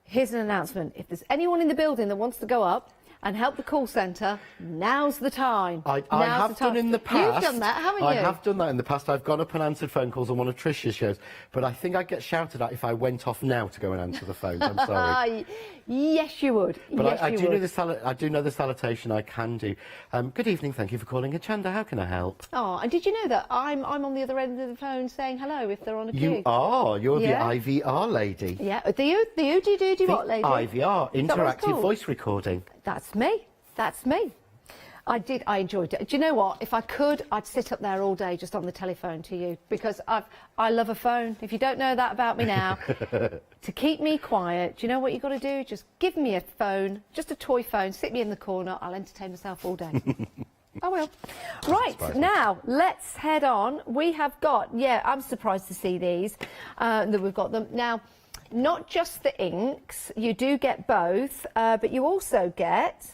here's an announcement. If there's anyone in the building that wants to go up and help the call centre, now's the time. I have done in the past. You've done that, haven't you? I have done that in the past. I've gone up and answered phone calls on one of Tricia's shows, but I think I'd get shouted at if I went off now to go and answer the phones. I'm sorry. Yes, you would. But yes, I you do would. know I do know the salutation I can do. Good evening, thank you for calling Hochanda. How can I help? Oh, and did you know that I'm on the other end of the phone saying hello if they're on a queue? You are. You're Yeah. the IVR lady. Yeah. The what lady? IVR, Is that what it's interactive called? voice recording. That's me. That's me. I enjoyed it. Do you know what? If I could, I'd sit up there all day just on the telephone to you, because I love a phone. If you don't know that about me now, to keep me quiet, do you know what you've got to do? Just give me a phone, just a toy phone, sit me in the corner, I'll entertain myself all day. I will. Right, now, let's head on. We have got, I'm surprised to see these, that we've got them. Now, not just the inks, you do get both, but you also get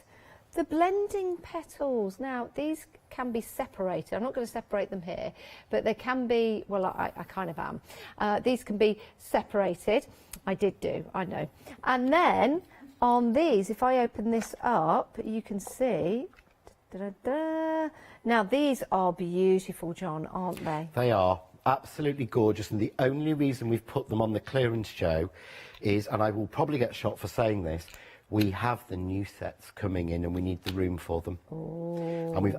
the blending petals. Now, these can be separated. I'm not going to separate them here, but they can be, well, I kind of am. These can be separated. I did do, I know. And then on these, if I open this up, you can see, now these are beautiful, John, aren't they? They are absolutely gorgeous, and the only reason we've put them on the clearance show is, and I will probably get shot for saying this, we have the new sets coming in and we need the room for them. Oh. And we've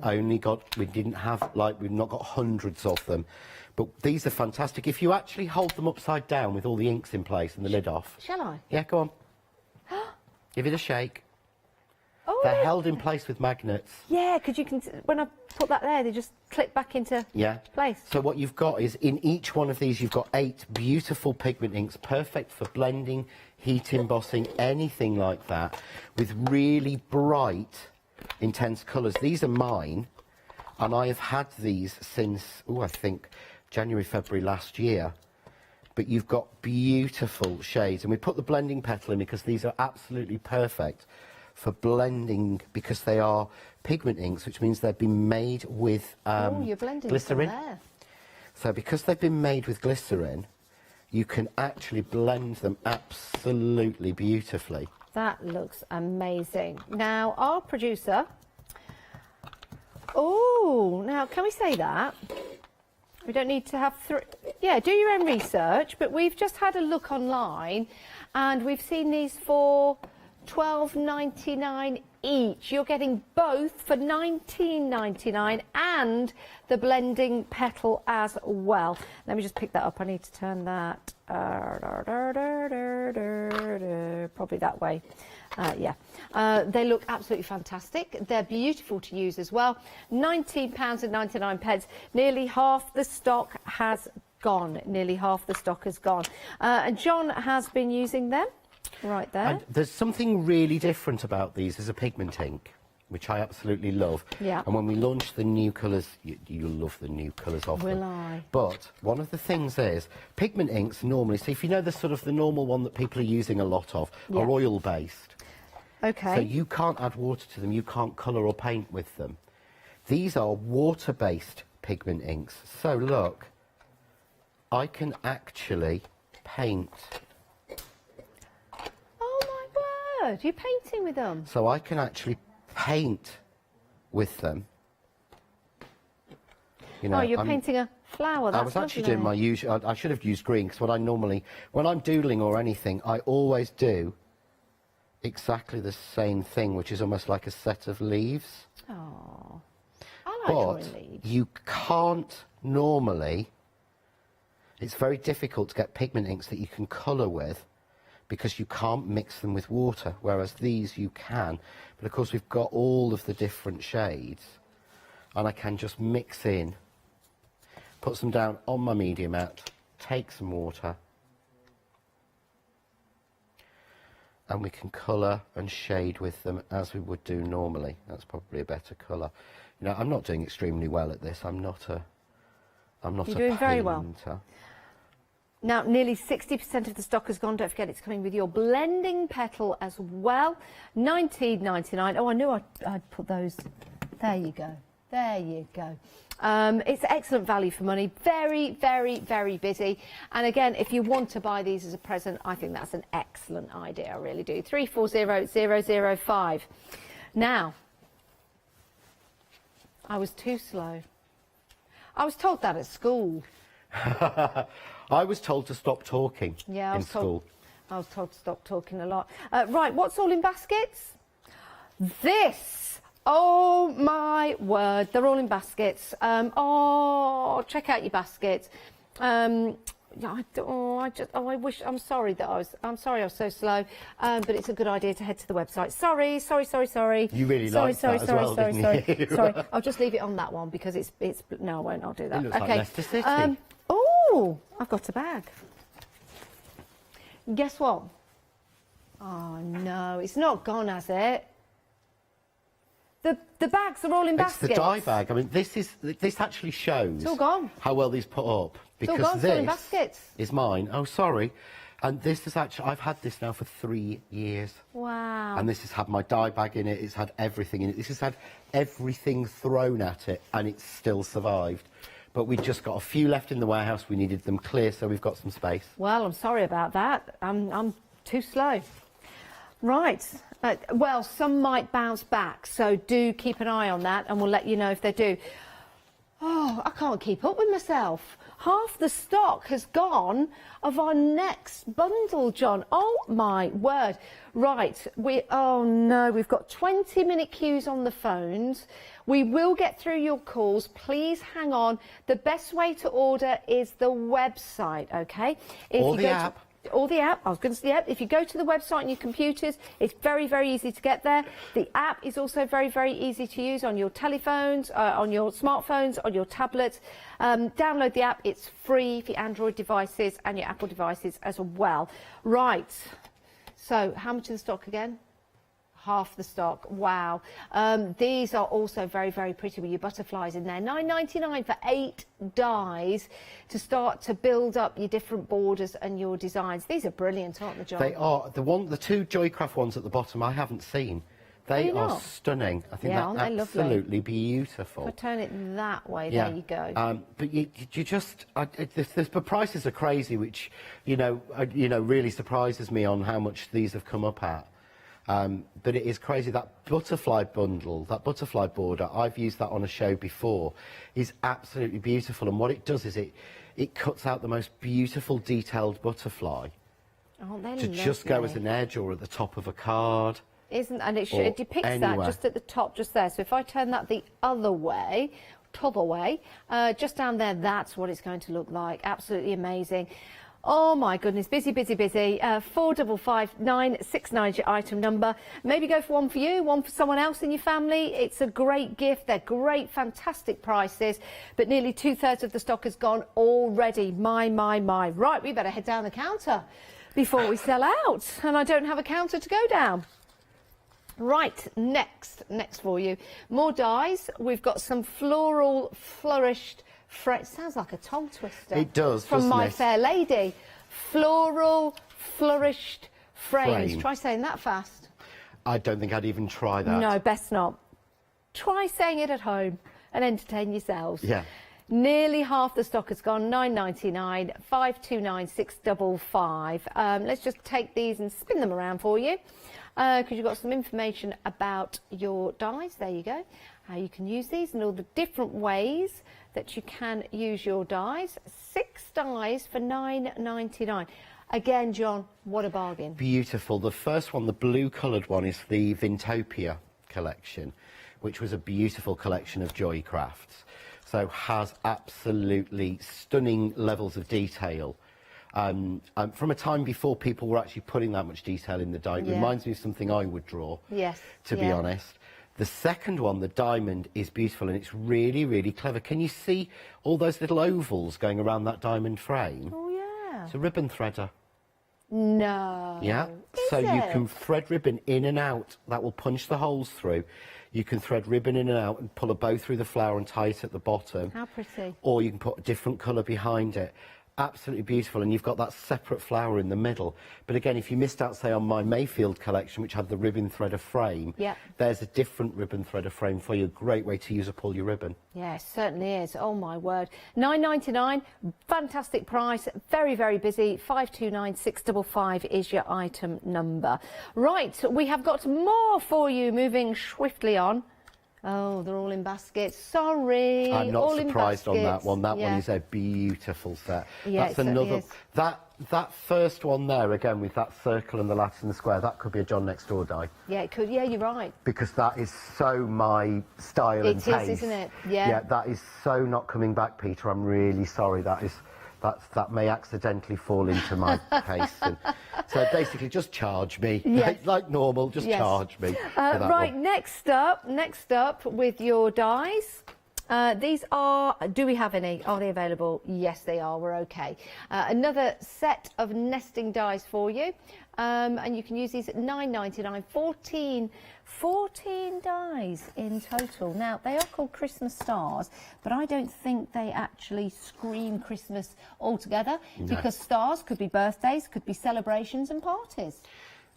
not got hundreds of them, but these are fantastic. If you actually hold them upside down with all the inks in place and the lid off. Shall I? Yeah, go on. Give it a shake. Oh, They're held in place with magnets. yeah, because you can, when I put that there, they just click back into place. So what you've got is, in each one of these, you've got 8 beautiful pigment inks, perfect for blending, heat embossing, anything like that, with really bright, intense colours. These are mine, and I have had these since, I think, January, February last year. But you've got beautiful shades, and we put the blending petal in because these are absolutely perfect for blending, because they are pigment inks, which means they've been made with you're blending glycerin. there. So because they've been made with glycerin, you can actually blend them absolutely beautifully. That looks amazing. Now, our producer... Oh, now, can we say that? We don't need to have... Yeah, do your own research, but we've just had a look online, and we've seen these for $12.99 each. You're getting both for $19.99 and the blending petal as well. Let me just pick that up. I need to turn that probably that way. They look absolutely fantastic. They're beautiful to use as well. £19.99. Nearly half the stock has gone. Nearly half the stock has gone. And John has been using them. Right there. And there's something really different about these. There's a pigment ink, which I absolutely love. Yeah. And when we launch the new colours, you'll love the new colours of them. Will I? But one of the things is, pigment inks normally, so if you know the normal one that people are using a lot of, are oil-based. Okay. So you can't add water to them, you can't colour or paint with them. These are water-based pigment inks. So look, I can actually paint. You're painting with them. So I can actually paint with them. You know, you're painting a flower. That's I was actually lovely. doing my usual. I should have used green, because what I normally, when I'm doodling or anything, I always do exactly the same thing, which is almost like a set of leaves. Oh, I like But drawing leaves. you can't normally. It's very difficult to get pigment inks that you can colour with, because you can't mix them with water, whereas these you can. But of course we've got all of the different shades, and I can just mix in put some down on my media mat, take some water, and we can colour and shade with them as we would do normally. That's probably a better colour. You know, I'm not doing extremely well at this. I'm not a You're doing very well. painter. Now, nearly 60% of the stock has gone. Don't forget, it's coming with your blending petal as well. $19.99. Oh, I knew I'd put those. There you go. There you go. It's excellent value for money. Very, very, very busy. And again, if you want to buy these as a present, I think that's an excellent idea. I really do. 340005. Now, I was too slow. I was told that at school. I was told to stop talking Yeah, in school. I was told to stop talking a lot. Right, what's all in baskets? This. Oh my word, they're all in baskets. Oh, check out your baskets. I wish. I'm sorry I was so slow. But it's a good idea to head to the website. Sorry. You really liked that as well, didn't you? Sorry. I'll just leave it on that one because it's. No, I won't. I'll do that. It looks like Okay. Leicester City. Oh, I've got a bag. Guess what? Oh no, it's not gone, has it? The bags are all in baskets. It's the dye bag. I mean, this actually shows It's all gone. how well these put up. It's all Because gone. It's all in this baskets. is mine. Oh, sorry. And this is actually, I've had this now for 3 years. Wow. And this has had my dye bag in it. It's had everything in it. This has had everything thrown at it, and it's still survived. But we just got a few left in the warehouse. We needed them clear, so we've got some space. Well, I'm sorry about that. I'm too slow. Right. Well, some might bounce back, so do keep an eye on that, and we'll let you know if they do. Oh, I can't keep up with myself. Half the stock has gone of our next bundle, John. Oh, my word. Right. Oh, no, we've got 20-minute queues on the phones. We will get through your calls. Please hang on. The best way to order is the website, OK? Or the app. Or the app. I was going to say, yeah, if you go to the website on your computers, it's very, very easy to get there. The app is also very, very easy to use on your telephones, on your smartphones, on your tablets. Download the app. It's free for your Android devices and your Apple devices as well. Right. So how much of the stock again? Half the stock. Wow. These are also very, very pretty with your butterflies in there. $9.99 for 8 dies to start to build up your different borders and your designs. These are brilliant, aren't they, John? They are. The two Joycraft ones at the bottom I haven't seen. They are stunning. I think Yeah, they're aren't they absolutely beautiful. If I turn it that way, there you go. But you just, the prices are crazy, which really surprises me on how much these have come up at. But it is crazy. That butterfly bundle, that butterfly border, I've used that on a show before, is absolutely beautiful. And what it does is it cuts out the most beautiful detailed butterfly to just go as an edge or at the top of a card. And it depicts that just at the top, just there. So if I turn that the other way, just down there, that's what it's going to look like. Absolutely amazing. Oh my goodness, busy. 455969 is your item number. Maybe go for one for you, one for someone else in your family. It's a great gift. They're great, fantastic prices, but nearly 2/3 of the stock has gone already. My. Right, we better head down the counter before we sell out. And I don't have a counter to go down. Right, next for you. More dies. We've got some floral, flourished, sounds like a tongue twister. It does, From My it? Fair Lady. Floral, flourished frames. Frame. Try saying that fast. I don't think I'd even try that. No, best not. Try saying it at home and entertain yourselves. Yeah. Nearly half the stock has gone. $9.99, 529655. Let's just take these and spin them around for you. Because you've got some information about your dies. There you go. How you can use these and all the different ways that you can use your dies. 6 dies for $9.99. Again, John, what a bargain. Beautiful. The first one, the blue coloured one, is the Vintopia collection, which was a beautiful collection of Joycrafts. So has absolutely stunning levels of detail. From a time before people were actually putting that much detail in the die. It reminds me of something I would draw, yes, to be honest. The second one, the diamond, is beautiful and it's really, really clever. Can you see all those little ovals going around that diamond frame? Oh, yeah. It's a ribbon threader. No. Yeah. So you can thread ribbon in and out. That will punch the holes through. You can thread ribbon in and out and pull a bow through the flower and tie it at the bottom. How pretty. Or you can put a different colour behind it. Absolutely beautiful, and you've got that separate flower in the middle. But again, if you missed out, say, on my Mayfield collection, which had the ribbon threader frame, there's a different ribbon threader frame for you. Great way to use up all your ribbon. Yeah, it certainly is. Oh, my word. £9.99, fantastic price, very, very busy. 529655 is your item number. Right, we have got more for you, moving swiftly on. Oh, they're all in baskets. Sorry. I'm not all surprised in on that one. That yeah. one is a beautiful set. Yeah, that's another. That first one there, again, with that circle and the lattice and the square, that could be a John Next Door die. Yeah, it could. Yeah, you're right. Because that is so my style and taste. It is, isn't it? Yeah. Yeah, that is so not coming back, Peter. I'm really sorry. That may accidentally fall into my taste. And so basically, just charge me. Yes. Like normal, just charge me. For that right, one. next up with your dies. These are, do we have any? Are they available? Yes, they are. We're okay. Another set of nesting dies for you. And you can use these at £9.99, 14 dies in total. Now, they are called Christmas stars, but I don't think they actually scream Christmas altogether, because stars could be birthdays, could be celebrations and parties.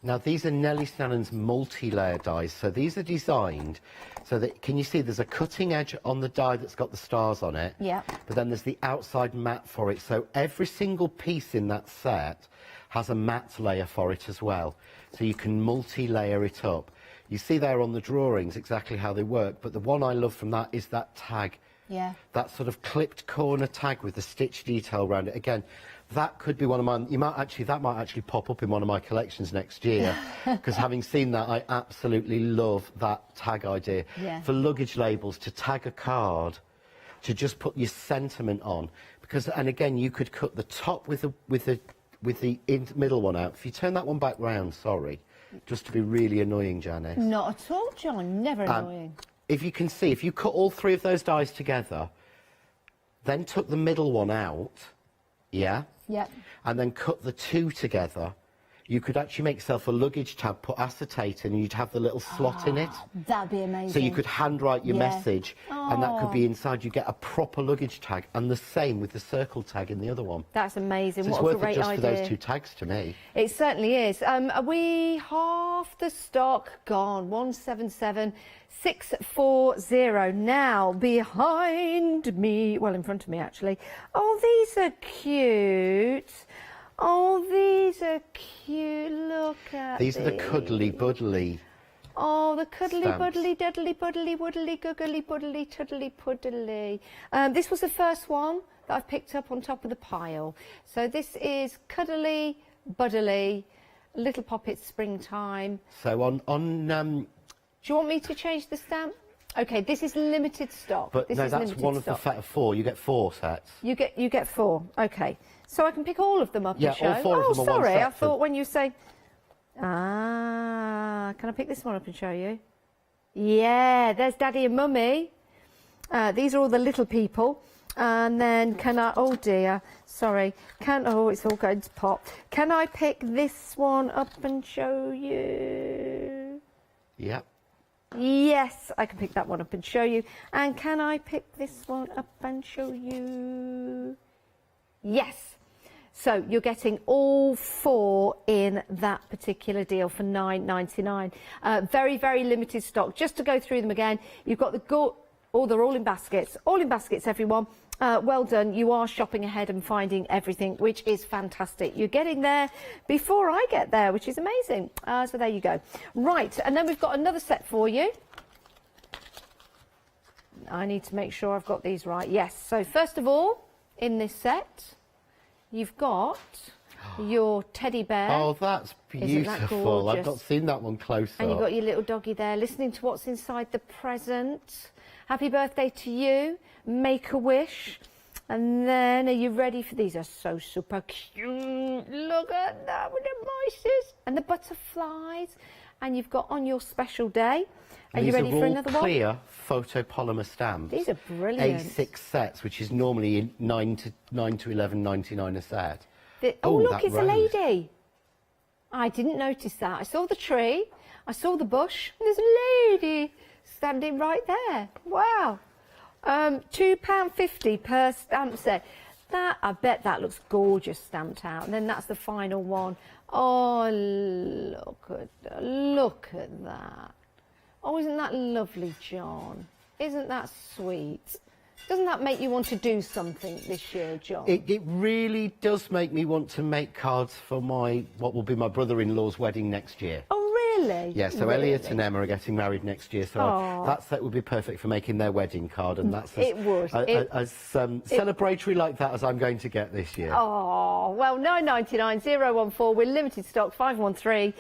Now, these are Nellie Snannon's multi-layer dies. So these are designed so that, can you see there's a cutting edge on the die that's got the stars on it? Yeah. But then there's the outside mat for it. So every single piece in that set has a matte layer for it as well. So you can multi-layer it up. You see there on the drawings exactly how they work, but the one I love from that is that tag. Yeah. That sort of clipped corner tag with the stitch detail around it. Again, that could be one of mine. That might actually pop up in one of my collections next year, because having seen that, I absolutely love that tag idea. Yeah. For luggage labels, to tag a card, to just put your sentiment on, because, and again, you could cut the top with the middle one out. If you turn that one back round, sorry, just to be really annoying, Janice. Not at all, John. Never annoying. If you can see, if you cut all three of those dies together, then took the middle one out, yeah? Yep. And then cut the two together, you could actually make yourself a luggage tab, put acetate in, and you'd have the little slot in it. That'd be amazing. So you could handwrite your message, and that could be inside. You get a proper luggage tag, and the same with the circle tag in the other one. That's amazing. So what it's a worth great it just idea. for those two tags to me. It certainly is. Are we half the stock gone? 177640 now behind me. Well, in front of me, actually. Oh, these are cute. Oh, these are cute. Look at these. These are the cuddly buddly. Oh, the cuddly stamps. buddly, duddly buddly, woodly, googly buddly, tuddly puddly. This was the first one that I've picked up on top of the pile. So this is cuddly, buddly, Little Poppets Springtime. So on do you want me to change the stamp? Okay, this is limited stock. But this no, is that's limited one of stock. the set of four. You get 4 sets. You get 4. Okay, so I can pick all of them up Yeah, and show. all 4 of them are one sorry, set I thought when you say. Can I pick this one up and show you? Yeah, there's Daddy and Mummy. These are all the little people. And then can I, oh dear, sorry, it's all going to pop. Can I pick this one up and show you? Yep. Yes, I can pick that one up and show you. And can I pick this one up and show you? Yes. So you're getting all 4 in that particular deal for £9.99. Very, very limited stock. Just to go through them again, you've got they're all in baskets. All in baskets, everyone. Well done. You are shopping ahead and finding everything, which is fantastic. You're getting there before I get there, which is amazing. So there you go. Right, and then we've got another set for you. I need to make sure I've got these right. Yes. So first of all, in this set, you've got your teddy bear. Oh, that's beautiful. I've not seen that one close And up. you've got your little doggy there listening to what's inside the present. Happy birthday to you. Make a wish. And then, are you ready for these? Are so super cute. Look at that with the mice and the butterflies. and you've got on your special day. Are you ready for another one? These are all clear photopolymer stamps. These are brilliant. A6 sets, which is normally £9 to £11.99 a set. Oh, look, it's a lady. I didn't notice that. I saw the tree, I saw the bush, and there's a lady standing right there. Wow. £2.50 per stamp set. That, I bet that looks gorgeous stamped out. And then that's the final one. Oh, look at that. Oh, isn't that lovely, John? Isn't that sweet? Doesn't that make you want to do something this year, John? It really does make me want to make cards for what will be my brother-in-law's wedding next year. Oh, really? Yeah, so really? Elliot and Emma are getting married next year, so that set would be perfect for making their wedding card, and that's as celebratory like that as I'm going to get this year. Oh, well, £9.99, 014, we're limited stock, 513.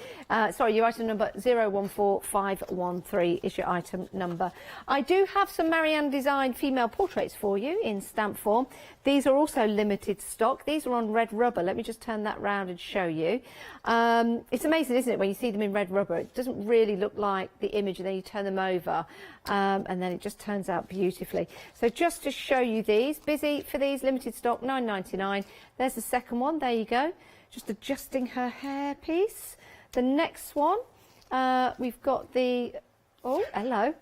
Sorry, your item number 014513 is your item number. I do have some Marianne Design female portraits for you in stamp form. These are also limited stock. These are on red rubber. Let me just turn that round and show you. It's amazing, isn't it, when you see them in red rubber? It doesn't really look like the image, and then you turn them over, and then it just turns out beautifully. So just to show you these, busy for these, limited stock, £9.99. There's the second one. There you go. Just adjusting her hair piece. The next one, we've got the... Oh, hello.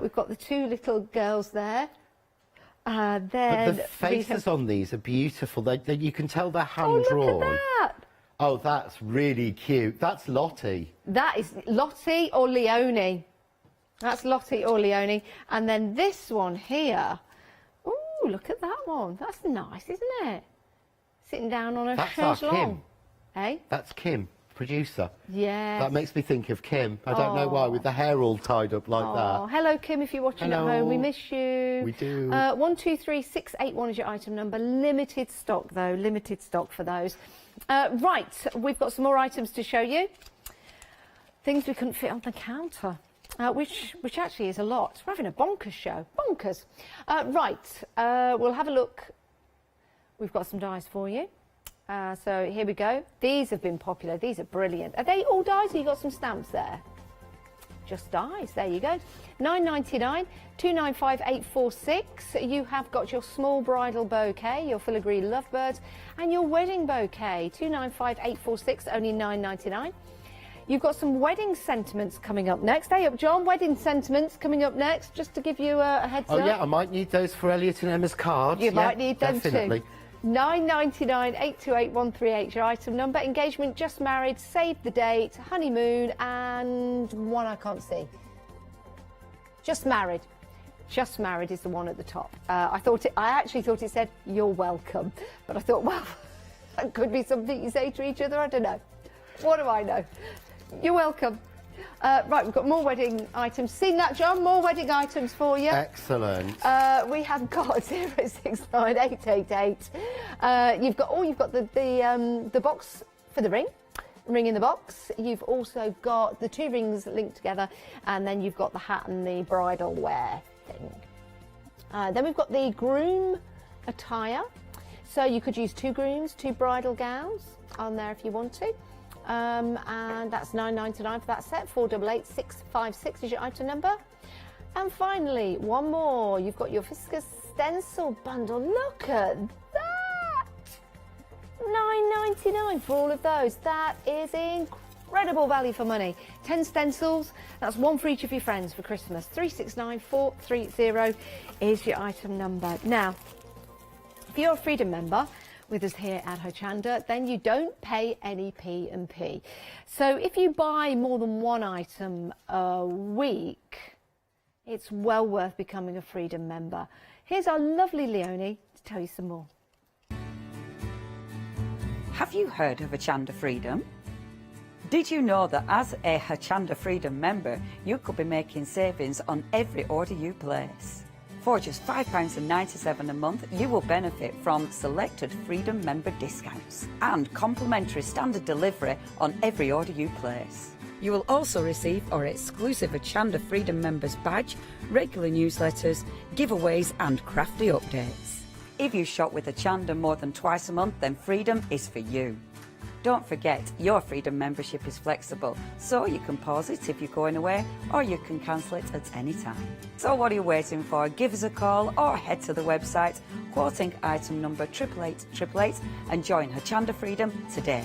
We've got the two little girls there. But the faces on these are beautiful. You can tell they're hand-drawn. Oh, look at that. Oh, that's really cute. That's Lottie. That is Lottie or Leonie. That's Lottie or Leonie. And then this one here. Oh, look at that one. That's nice, isn't it? Sitting down on a chaise longue. Hey? That's Kim, producer. Yes. That makes me think of Kim. I don't know why, with the hair all tied up like that. Hello, Kim, if you're watching at home. We miss you. We do. 123681 is your item number. Limited stock, though. Limited stock for those. Right, we've got some more items to show you. Things we couldn't fit on the counter. Which actually is a lot. We're having a bonkers show. Bonkers. Right, we'll have a look. We've got some dies for you. So here we go. These have been popular. These are brilliant. Are they all dies, or you got some stamps there? Just dies. There you go. £9.99, 295846. You have got your small bridal bouquet, your filigree lovebirds, and your wedding bouquet. 295846, only £9.99. You've got some wedding sentiments coming up next. Hey up, John. Wedding sentiments coming up next, just to give you a heads up. Oh, yeah, I might need those for Elliot and Emma's cards. You might need them definitely. too. £9.99, 828138, your item number. Engagement, just married, save the date, honeymoon, and one I can't see. Just married. Just married is the one at the top. I actually thought it said, you're welcome. But I thought, well, that could be something you say to each other. I don't know. What do I know? You're welcome. Right, we've got more wedding items. Seen that, John? More wedding items for you. Excellent. We have got 069888. You've got the box for the ring in the box. You've also got the two rings linked together, and then you've got the hat and the bridal wear thing. Then we've got the groom attire. So you could use two grooms, two bridal gowns on there if you want to. And that's £9.99 for that set. 488656 is your item number. And finally, one more. You've got your Fiscus stencil bundle. Look at that! £9.99 for all of those. That is incredible value for money. 10 stencils. That's one for each of your friends for Christmas. 369430 is your item number. Now, if you're a Freedom member with us here at Hochanda, then you don't pay any P&P. So if you buy more than one item a week, it's well worth becoming a Freedom member. Here's our lovely Leonie to tell you some more. Have you heard of Hochanda Freedom? Did you know that as a Hochanda Freedom member, you could be making savings on every order you place? For just £5.97 a month, you will benefit from selected Freedom member discounts and complimentary standard delivery on every order you place. You will also receive our exclusive Hochanda Freedom members badge, regular newsletters, giveaways and crafty updates. If you shop with Hochanda more than twice a month, then Freedom is for you. Don't forget, your Freedom membership is flexible, so you can pause it if you're going away, or you can cancel it at any time. So what are you waiting for? Give us a call or head to the website, quoting item number 88888, and join Hochanda Freedom today.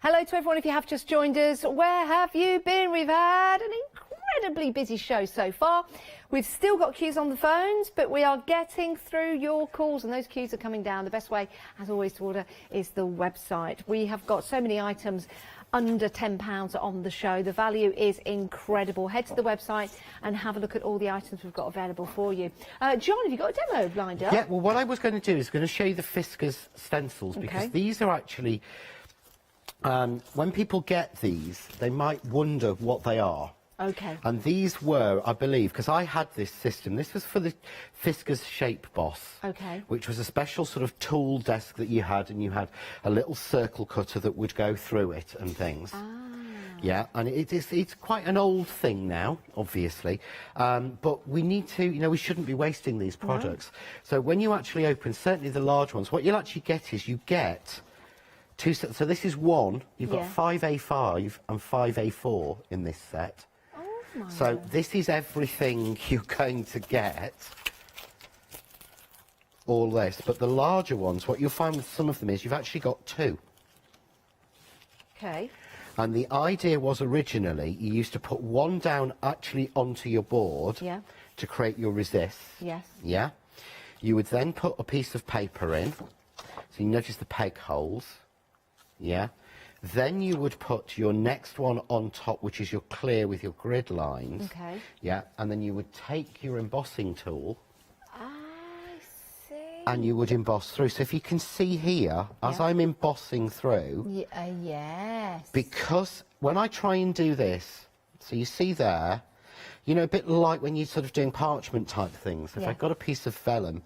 Hello to everyone if you have just joined us. Where have you been? We've had an incredibly busy show so far. We've still got queues on the phones, but we are getting through your calls, and those queues are coming down. The best way, as always, to order is the website. We have got so many items under £10 on the show. The value is incredible. Head to the website and have a look at all the items we've got available for you. John, have you got a demo lined up? Yeah, well, what I was going to do is going to show you the Fiskars stencils, because these are actually... when people get these, they might wonder what they are. Okay. And these were, I believe, because I had this system, this was for the Fiskars Shape Boss. Okay. Which was a special sort of tool desk that you had, and you had a little circle cutter that would go through it and things. Yeah, and it's quite an old thing now, obviously, but we need to, you know, we shouldn't be wasting these products. No. So when you actually open, certainly the large ones, what you'll actually get is you get two sets. So this is one, you've got 5A5 and 5A4 in this set. Oh, so this is everything you're going to get. All this, but the larger ones, what you'll find with some of them is you've actually got two. Okay. And the idea was originally you used to put one down actually onto your board to create your resists. Yes. Yeah. You would then put a piece of paper in. So you notice the peg holes. Yeah. Then you would put your next one on top, which is your clear with your grid lines. Okay. Yeah. And then you would take your embossing tool. And you would emboss through. So if you can see here, as I'm embossing through, yes. Because when I try and do this, so you see there, you know, a bit like when you're sort of doing parchment type things. If I got a piece of vellum,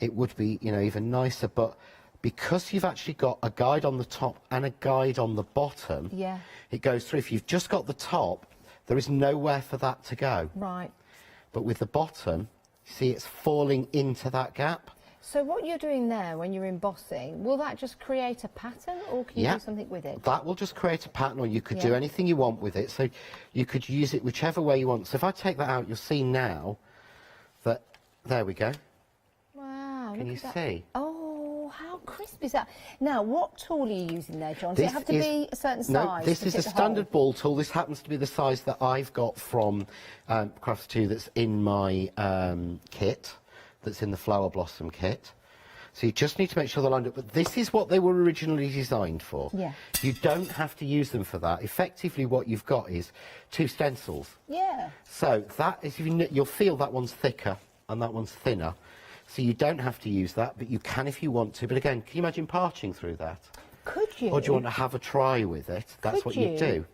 it would be, you know, even nicer. But because you've actually got a guide on the top and a guide on the bottom, it goes through. If you've just got the top, there is nowhere for that to go. Right. But with the bottom, see, it's falling into that gap. So what you're doing there when you're embossing, will that just create a pattern, or can you do something with it? That will just create a pattern, or you could do anything you want with it. So you could use it whichever way you want. So if I take that out, you'll see now that, there we go. Wow. Can you see? Oh, how crisp is that? Now, what tool are you using there, John? Does it have to be a certain size? No, this is a standard ball tool. This happens to be the size that I've got from Crafts 2 that's in my kit. That's in the flower blossom kit. So you just need to make sure they're lined up. But this is what they were originally designed for. Yeah. You don't have to use them for that. Effectively, what you've got is two stencils. Yeah. So that is, you'll feel that one's thicker and that one's thinner. So you don't have to use that, but you can if you want to. But again, can you imagine parching through that? Could you? Or do you want to have a try with it? That's what you do.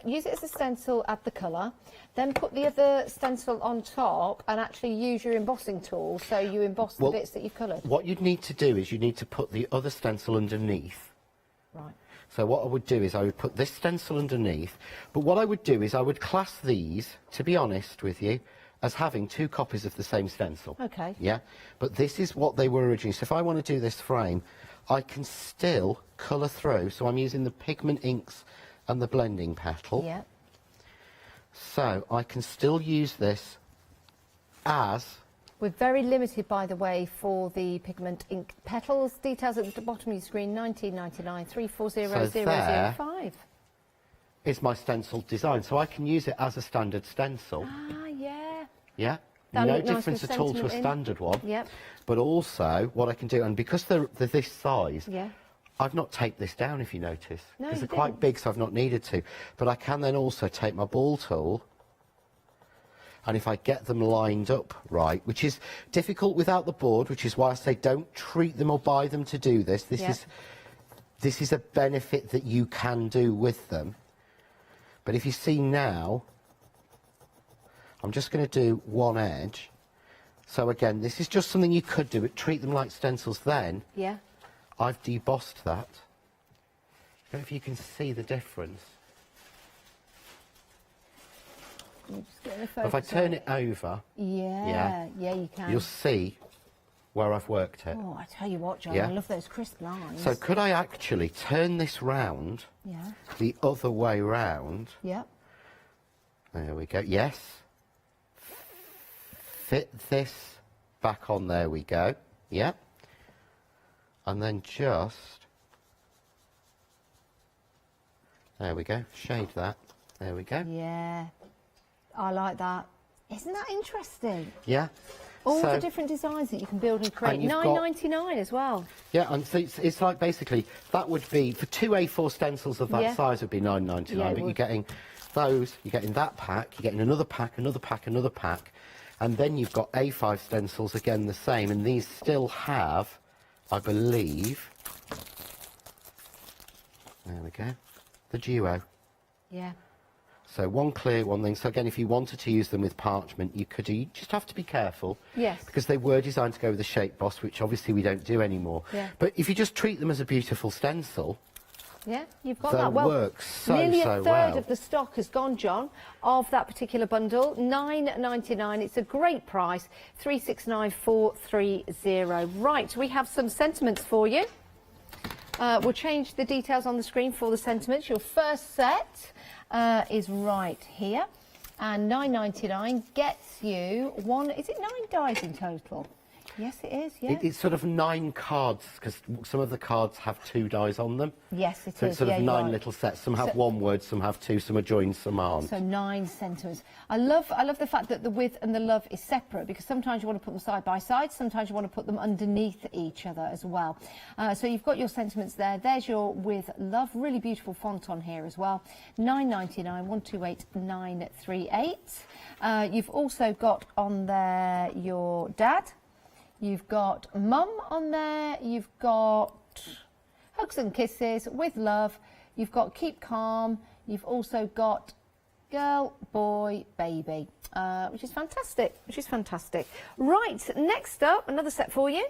Use it as a stencil, add the colour, then put the other stencil on top and actually use your embossing tool so you emboss the bits that you've coloured. What you'd need to do is you need to put the other stencil underneath. Right. So what I would do is I would put this stencil underneath, but what I would do is I would class these, to be honest with you, as having two copies of the same stencil. Okay. Yeah, but this is what they were originally. So if I want to do this frame, I can still colour through. So I'm using the pigment inks and the blending petal. Yeah. So I can still use this as... We're very limited, by the way, for the pigment ink petals. Details at the bottom of your screen, 1999 340005. Is my stencil design, so I can use it as a standard stencil. Ah, yeah. Yeah, That'll no look nice difference with at all to a sentiment in. standard one. Yep. But also, what I can do, and because they're this size, Yeah. I've not taped this down, if you notice. No, because you they're quite didn't. big, so I've not needed to. But I can then also take my ball tool, and if I get them lined up right, which is difficult without the board, which is why I say don't treat them or buy them to do this. This is a benefit that you can do with them. But if you see now, I'm just going to do one edge. So again, this is just something you could do, but treat them like stencils. Then I've debossed that. I don't know if you can see the difference. I'm just getting the If I focus turn on it over, yeah, you can. you'll see where I've worked it. Oh, I tell you what, John, Yeah. I love those crisp lines. So could I actually turn this round Yeah. the other way round? Yep. There we go. Yes. Fit this back on. There we go. Yep. And then just... There we go. Shade that. There we go. Yeah. I like that. Isn't that interesting? Yeah. All So- the different designs that you can build and create. And you've got- $9.99 as well. Yeah, and so it's like basically that would be for 2 A4 stencils of that Yeah. size would be $9.99, Yeah, it but you're would. getting those, you're getting that pack, you're getting another pack, another pack, another pack, and then you've got A5 stencils again the same, and these still have, I believe, there we go, the duo. Yeah. So one clear, one thing. So again, if you wanted to use them with parchment, you could. You just have to be careful. Yes. Because they were designed to go with the shape boss, which obviously we don't do anymore. Yeah. But if you just treat them as a beautiful stencil, Yeah, you've got They'll that. Well, work so, nearly a so third well. of the stock has gone, John, of that particular bundle. $9.99. It's a great price. 369,430. Right, we have some sentiments for you. We'll change the details on the screen for the sentiments. Your first set is right here, and $9.99 gets you one. Is it 9 dies in total? Yes, it is. Yeah. it's sort of 9 cards, because some of the cards have 2 dies on them. Yes, it So is. it's sort yeah, of you're 9 right. little sets. Some have So- 1 word, some have 2, some are joined, some aren't. So 9 sentiments. I love the fact that the with and the love is separate, because sometimes you want to put them side by side, sometimes you want to put them underneath each other as well. So you've got your sentiments there. There's your with love. Really beautiful font on here as well. $9.99, 128938. You've also got on there your dad. You've got mum on there. You've got hugs and kisses with love. You've got keep calm. You've also got girl, boy, baby, which is fantastic. Right, next up, another set for you.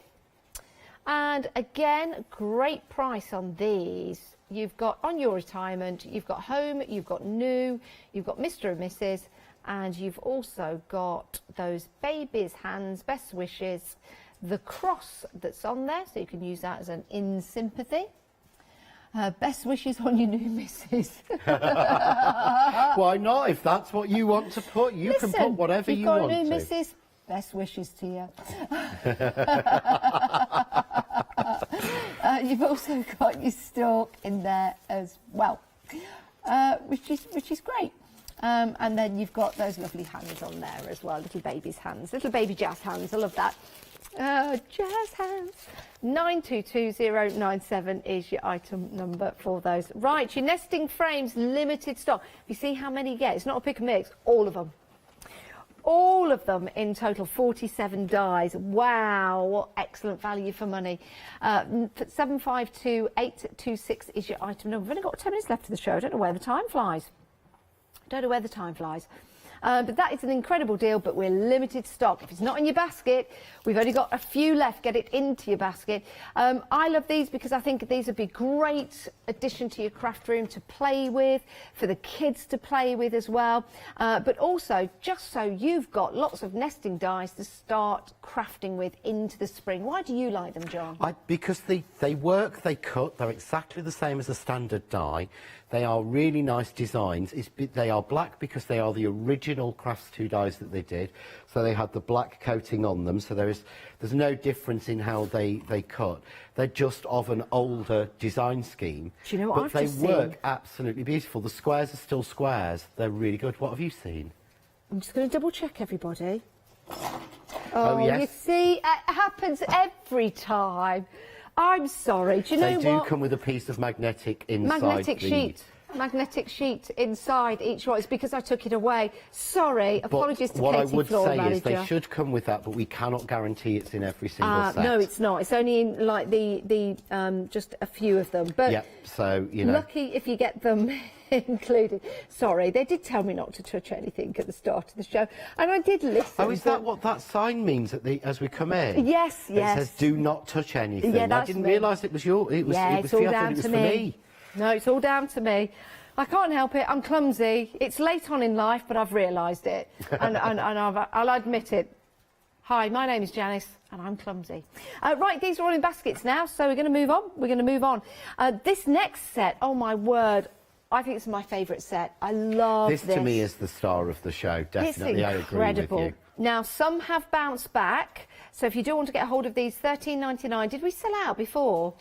And again, great price on these. You've got on your retirement, you've got home, you've got new, you've got Mr. and Mrs. And you've also got those baby's hands, best wishes, the cross that's on there, so you can use that as an in sympathy. Best wishes on your new missus. Why not? If that's what you want to put, you can put whatever you want to. You've got a new missus, best wishes to you. You've also got your stalk in there as well, which is great. And then you've got those lovely hands on there as well, little baby's hands, little baby jazz hands. I love that. Jazz hands. 922097 is your item number for those. Right, your nesting frames, limited stock. You see how many you get? It's not a pick and mix, all of them. All of them in total, 47 dies. Wow, what excellent value for money. 752826 is your item number. We've only got 10 minutes left of the show. I don't know where the time flies. But that is an incredible deal, but we're limited stock. If it's not in your basket, we've only got a few left. Get it into your basket. I love these because I think these would be great addition to your craft room to play with, for the kids to play with as well. But also, just so you've got lots of nesting dies to start crafting with into the spring. Why do you like them, John? Because they work, they cut, they're exactly the same as a standard die. They are really nice designs. They are black because they are the original Crafts 2 dies that they did. So they had the black coating on them. So there's no difference in how they cut. They're just of an older design scheme. Do you know what I've just seen? But they work absolutely beautiful. The squares are still squares. They're really good. What have you seen? I'm just going to double check everybody. Oh, yes. You see, it happens every time. I'm sorry. Do you know what? They do come with a piece of magnetic inside. Magnetic sheet inside each one. It's because I took it away. Sorry, apologies to what Katie, I would floor say manager. is they should come with that, but we cannot guarantee it's in every single set. No, it's not. It's only in like the just a few of them. But yep, so you know. Lucky if you get them included. Sorry, they did tell me not to touch anything at the start of the show, and I did listen. Oh, is that what that sign means as we come in? Yes, yes. It says "Do not touch anything." Yeah, that's I didn't me. realise it was your. It was. Yeah, it was it's all for you. I thought down it was to for me. No, it's all down to me. I can't help it. I'm clumsy. It's late on in life, but I've realised it, and I'll admit it. Hi, my name is Janice. And I'm clumsy. Right, these are all in baskets now, so we're going to move on. We're going to move on. This next set, oh my word, I think it's my favourite set. I love this. This to me is the star of the show, definitely. I agree with you. Now, some have bounced back, so if you do want to get a hold of these, $13.99. Did we sell out before?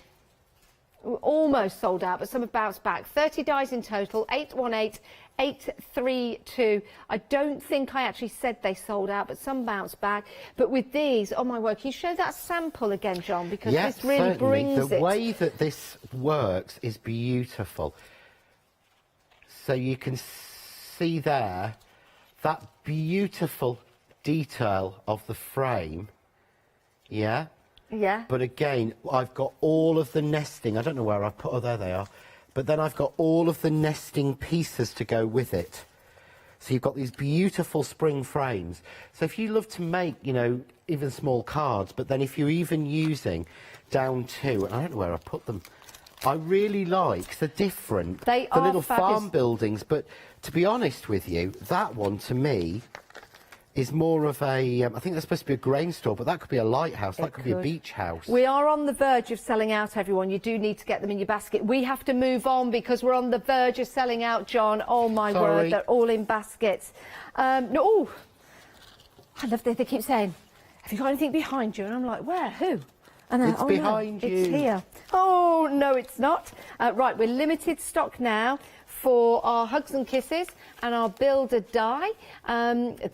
We're almost sold out, but some have bounced back. 30 dies in total, 818832. I don't think I actually said they sold out, but some bounced back. But with these, oh my word, can you show that sample again, John? Because this really brings it. The way that this works is beautiful. So you can see there that beautiful detail of the frame, yeah? Yeah. But again, I've got all of the nesting. I don't know where I've put, oh, there they are. But then I've got all of the nesting pieces to go with it. So you've got these beautiful spring frames. So if you love to make, you know, even small cards, but then if you're even using down to, and I don't know where I put them, I really like the different, the little farm buildings, but to be honest with you, that one to me is more of a, I think that's supposed to be a grain store, but that could be a lighthouse, that could be a beach house. We are on the verge of selling out, everyone. You do need to get them in your basket. We have to move on because we're on the verge of selling out, John. Oh my word, they're all in baskets. No, I love that they keep saying, have you got anything behind you? And I'm like, where, who? And it's behind you. It's here. Oh, no, it's not. Right, we're limited stock now for our Hugs and Kisses and our Build a Die.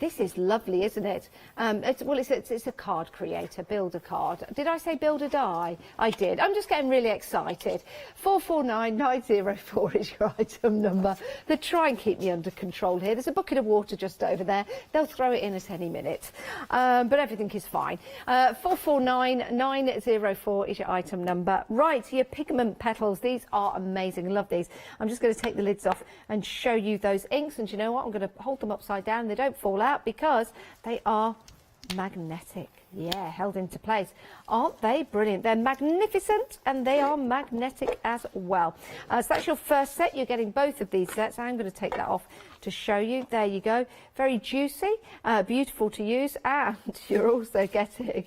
This is lovely, isn't it? It's a card creator, build a card. Did I say Build a Die? I did. I'm just getting really excited. 449904 is your item number. They try and keep me under control here. There's a bucket of water just over there. They'll throw it in at any minute. But everything is fine. 449904 is your item number. Right, your pigment petals. These are amazing. Love these. I'm just going to take the lids off and show you those inks, and you know what, I'm going to hold them upside down. They don't fall out because they are magnetic. Yeah, held into place. Aren't they brilliant? They're magnificent and they are magnetic as well. So that's your first set. You're getting both of these sets. I'm going to take that off to show you. There you go. Very juicy, beautiful to use, and you're also getting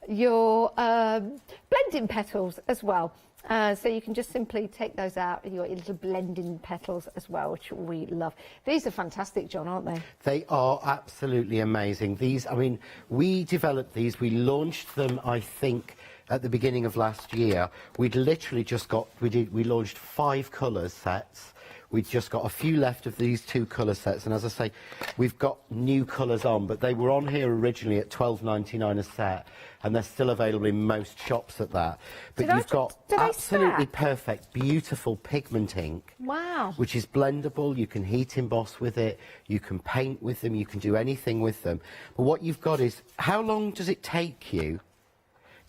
your blending petals as well. So you can just simply take those out, your little blending petals as well, which we love. These are fantastic, John, aren't they? They are absolutely amazing. These, I mean, we developed these, we launched them, I think, at the beginning of last year. We'd literally just got, we launched 5 colours sets. We've just got a few left of these 2 colour sets, and as I say, we've got new colours on, but they were on here originally at $12.99 a set, and they're still available in most shops at that. But you've got absolutely perfect, beautiful pigment ink. Wow. Which is blendable. You can heat emboss with it, you can paint with them, you can do anything with them. But what you've got is, how long does it take you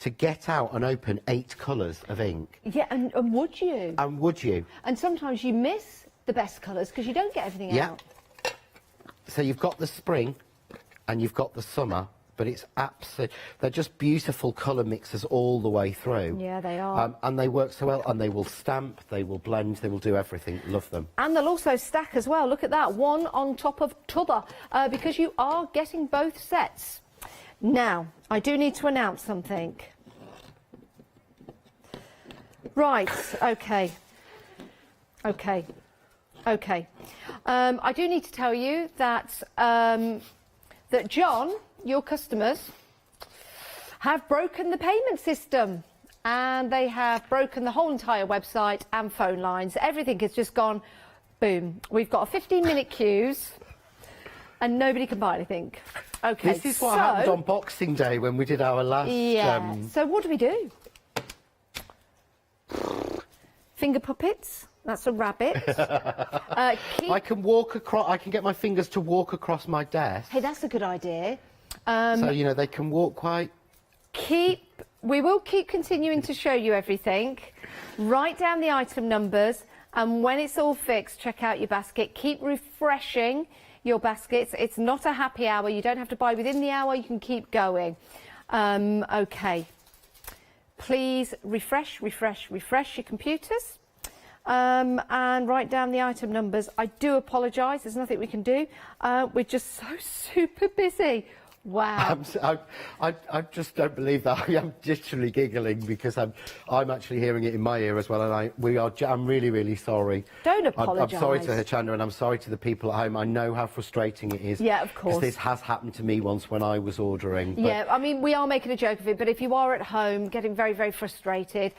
to get out and open 8 colours of ink? Yeah, and would you? And would you? And sometimes you miss the best colours because you don't get everything out. So you've got the spring and you've got the summer, but it's absolute, they're just beautiful colour mixes all the way through. Yeah, they are. And they work so well, and they will stamp, they will blend, they will do everything. Love them. And they'll also stack as well. Look at that, one on top of t'other, because you are getting both sets. Now, I do need to announce something. Right, okay. I do need to tell you that that John, your customers, have broken the payment system, and they have broken the whole entire website and phone lines. Everything has just gone boom. We've got a 15-minute queues, and nobody can buy anything. Okay, this is what happened on Boxing Day when we did our last. Yeah. So what do we do? Finger puppets. That's a rabbit. I can walk across. I can get my fingers to walk across my desk. Hey, that's a good idea. So you know they can walk quite. We will keep continuing to show you everything. Write down the item numbers, and when it's all fixed, check out your basket. Keep refreshing your baskets. It's not a happy hour. You don't have to buy within the hour. You can keep going. Okay. Please refresh your computers. And write down the item numbers. I do apologise, there's nothing we can do. We're just so super busy. Wow. I just don't believe that. I'm literally giggling because I'm actually hearing it in my ear as well, and I'm really, really sorry. Don't apologise. I'm sorry to Hochanda, and I'm sorry to the people at home. I know how frustrating it is. Yeah, of course. Because this has happened to me once when I was ordering. Yeah, I mean, we are making a joke of it, but if you are at home getting very, very frustrated,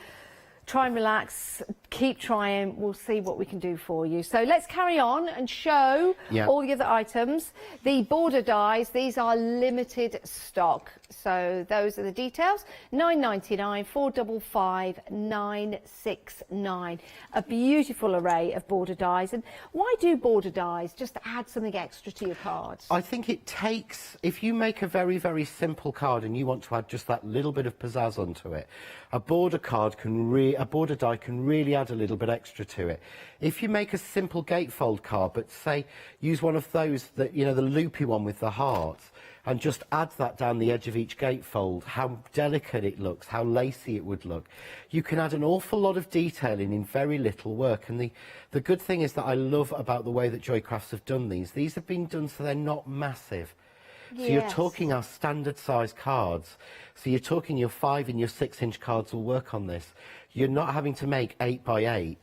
try and relax, keep trying, we'll see what we can do for you. So let's carry on and show all the other items. The border dies, these are limited stock. So those are the details. £9.99, 455 969. A beautiful array of border dies. And why do border dies? Just to add something extra to your cards. I think it takes, if you make a very, very simple card and you want to add just that little bit of pizzazz onto it, a border die can really add a little bit extra to it. If you make a simple gatefold card, but say use one of those that, you know, the loopy one with the heart, and just add that down the edge of each gatefold, how delicate it looks, how lacy it would look. You can add an awful lot of detailing in very little work. And the good thing is that I love about the way that Joycrafts have done these have been done so they're not massive. So you're talking our standard size cards. So you're talking your 5 and your 6-inch cards will work on this. You're not having to make 8x8s.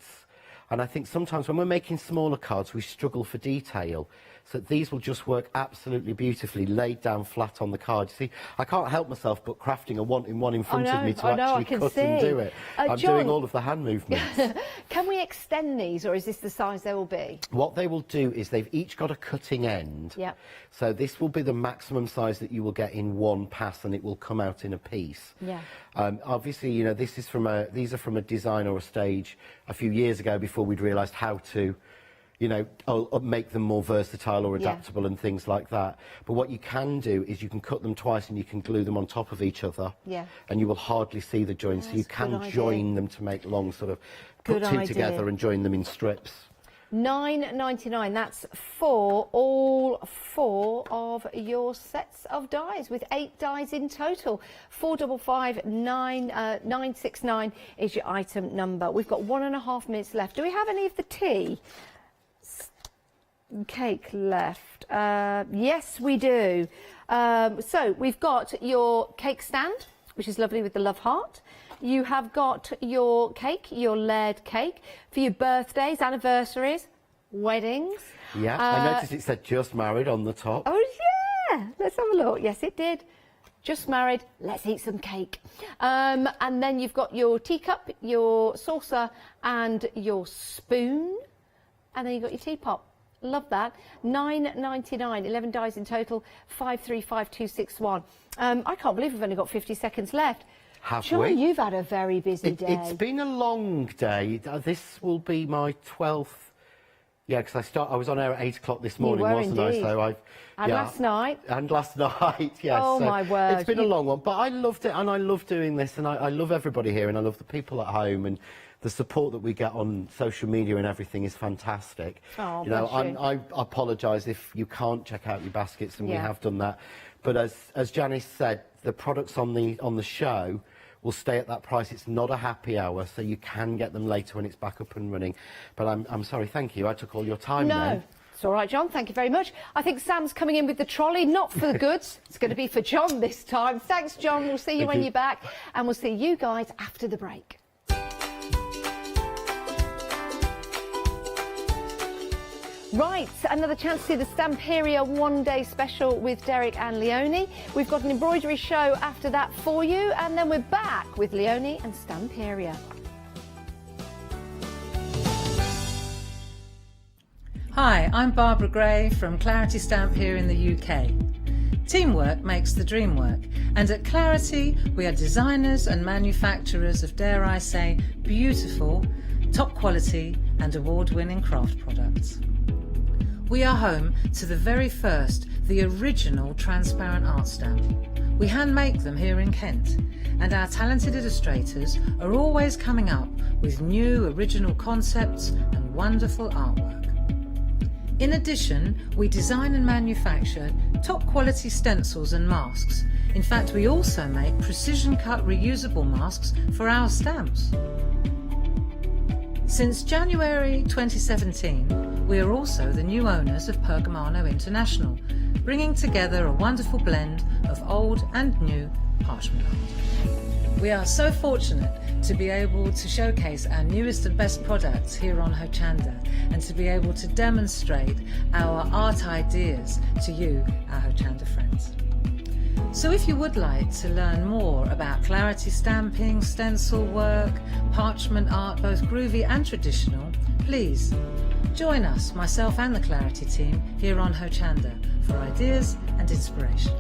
And I think sometimes when we're making smaller cards, we struggle for detail. So these will just work absolutely beautifully, laid down flat on the card. You see, I can't help myself but crafting a one in front of me to actually cut and do it. I'm doing all of the hand movements. Can we extend these, or is this the size they will be? What they will do is they've each got a cutting end. Yep. So this will be the maximum size that you will get in one pass, and it will come out in a piece. Yeah. Obviously, you know, these are from a design or a stage a few years ago before we'd realised how to, you know, make them more versatile or adaptable and things like that. But what you can do is you can cut them twice and you can glue them on top of each other. Yeah. And you will hardly see the joints. So you can join them to make long sort of put two together and join them in strips. £9.99. That's for all 4 of your sets of dies, with 8 dies in total. 455 969 is your item number. We've got 1.5 minutes left. Do we have any of the tea? Cake left. Yes, we do. So we've got your cake stand, which is lovely with the love heart. You have got your cake, your layered cake, for your birthdays, anniversaries, weddings. Yeah, I noticed it said just married on the top. Oh yeah, let's have a look. Yes, it did. Just married, let's eat some cake. And then you've got your teacup, your saucer and your spoon. And then you've got your teapot. Love that. £9.99, 11 dies in total, 535261. I can't believe we've only got 50 seconds left. John, you've had a very busy day. It's been a long day. This will be my 12th. Yeah, because I was on air at 8 o'clock this morning, wasn't I? So last night. And last night, yes. Oh, so my word. It's been a long one, but I loved it, and I love doing this, and I love everybody here, and I love the people at home, and the support that we get on social media and everything is fantastic. Oh, you know, I apologise if you can't check out your baskets, and we have done that. But as Janice said, the products on the show will stay at that price. It's not a happy hour, so you can get them later when it's back up and running. But I'm sorry, thank you. I took all your time then. It's all right, John. Thank you very much. I think Sam's coming in with the trolley, not for the goods. It's going to be for John this time. Thanks, John. We'll see you when you're back, and we'll see you guys after the break. Right, another chance to see the Stamperia one-day special with Derek and Leonie. We've got an embroidery show after that for you, and then we're back with Leonie and Stamperia. Hi, I'm Barbara Gray from Clarity Stamp here in the UK. Teamwork makes the dream work, and at Clarity we are designers and manufacturers of, dare I say, beautiful, top quality and award-winning craft products. We are home to the very first, the original transparent art stamp. We hand make them here in Kent, and our talented illustrators are always coming up with new original concepts and wonderful artwork. In addition, we design and manufacture top quality stencils and masks. In fact, we also make precision cut reusable masks for our stamps. Since January 2017, We are also the new owners of Pergamano International, bringing together a wonderful blend of old and new parchment art. We are so fortunate to be able to showcase our newest and best products here on Hochanda and to be able to demonstrate our art ideas to you, our Hochanda friends. So if you would like to learn more about clarity stamping, stencil work, parchment art, both groovy and traditional, please join us, myself and the Clarity team, here on Hochanda for ideas and inspiration.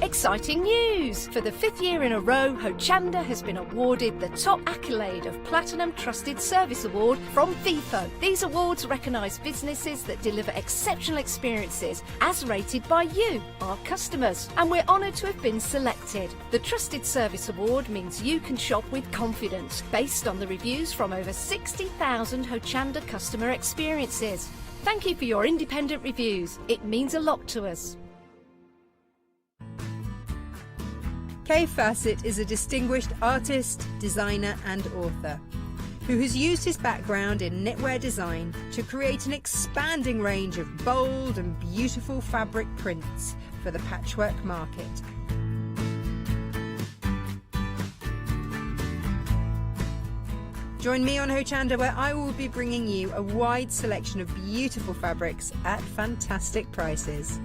Exciting news! For the 5th year in a row, Hochanda has been awarded the top accolade of Platinum Trusted Service Award from Feefo. These awards recognise businesses that deliver exceptional experiences as rated by you, our customers, and we're honoured to have been selected. The Trusted Service Award means you can shop with confidence, based on the reviews from over 60,000 Hochanda customer experiences. Thank you for your independent reviews. It means a lot to us. Kay Fassett is a distinguished artist, designer and author who has used his background in knitwear design to create an expanding range of bold and beautiful fabric prints for the patchwork market. Join me on Hochanda, where I will be bringing you a wide selection of beautiful fabrics at fantastic prices.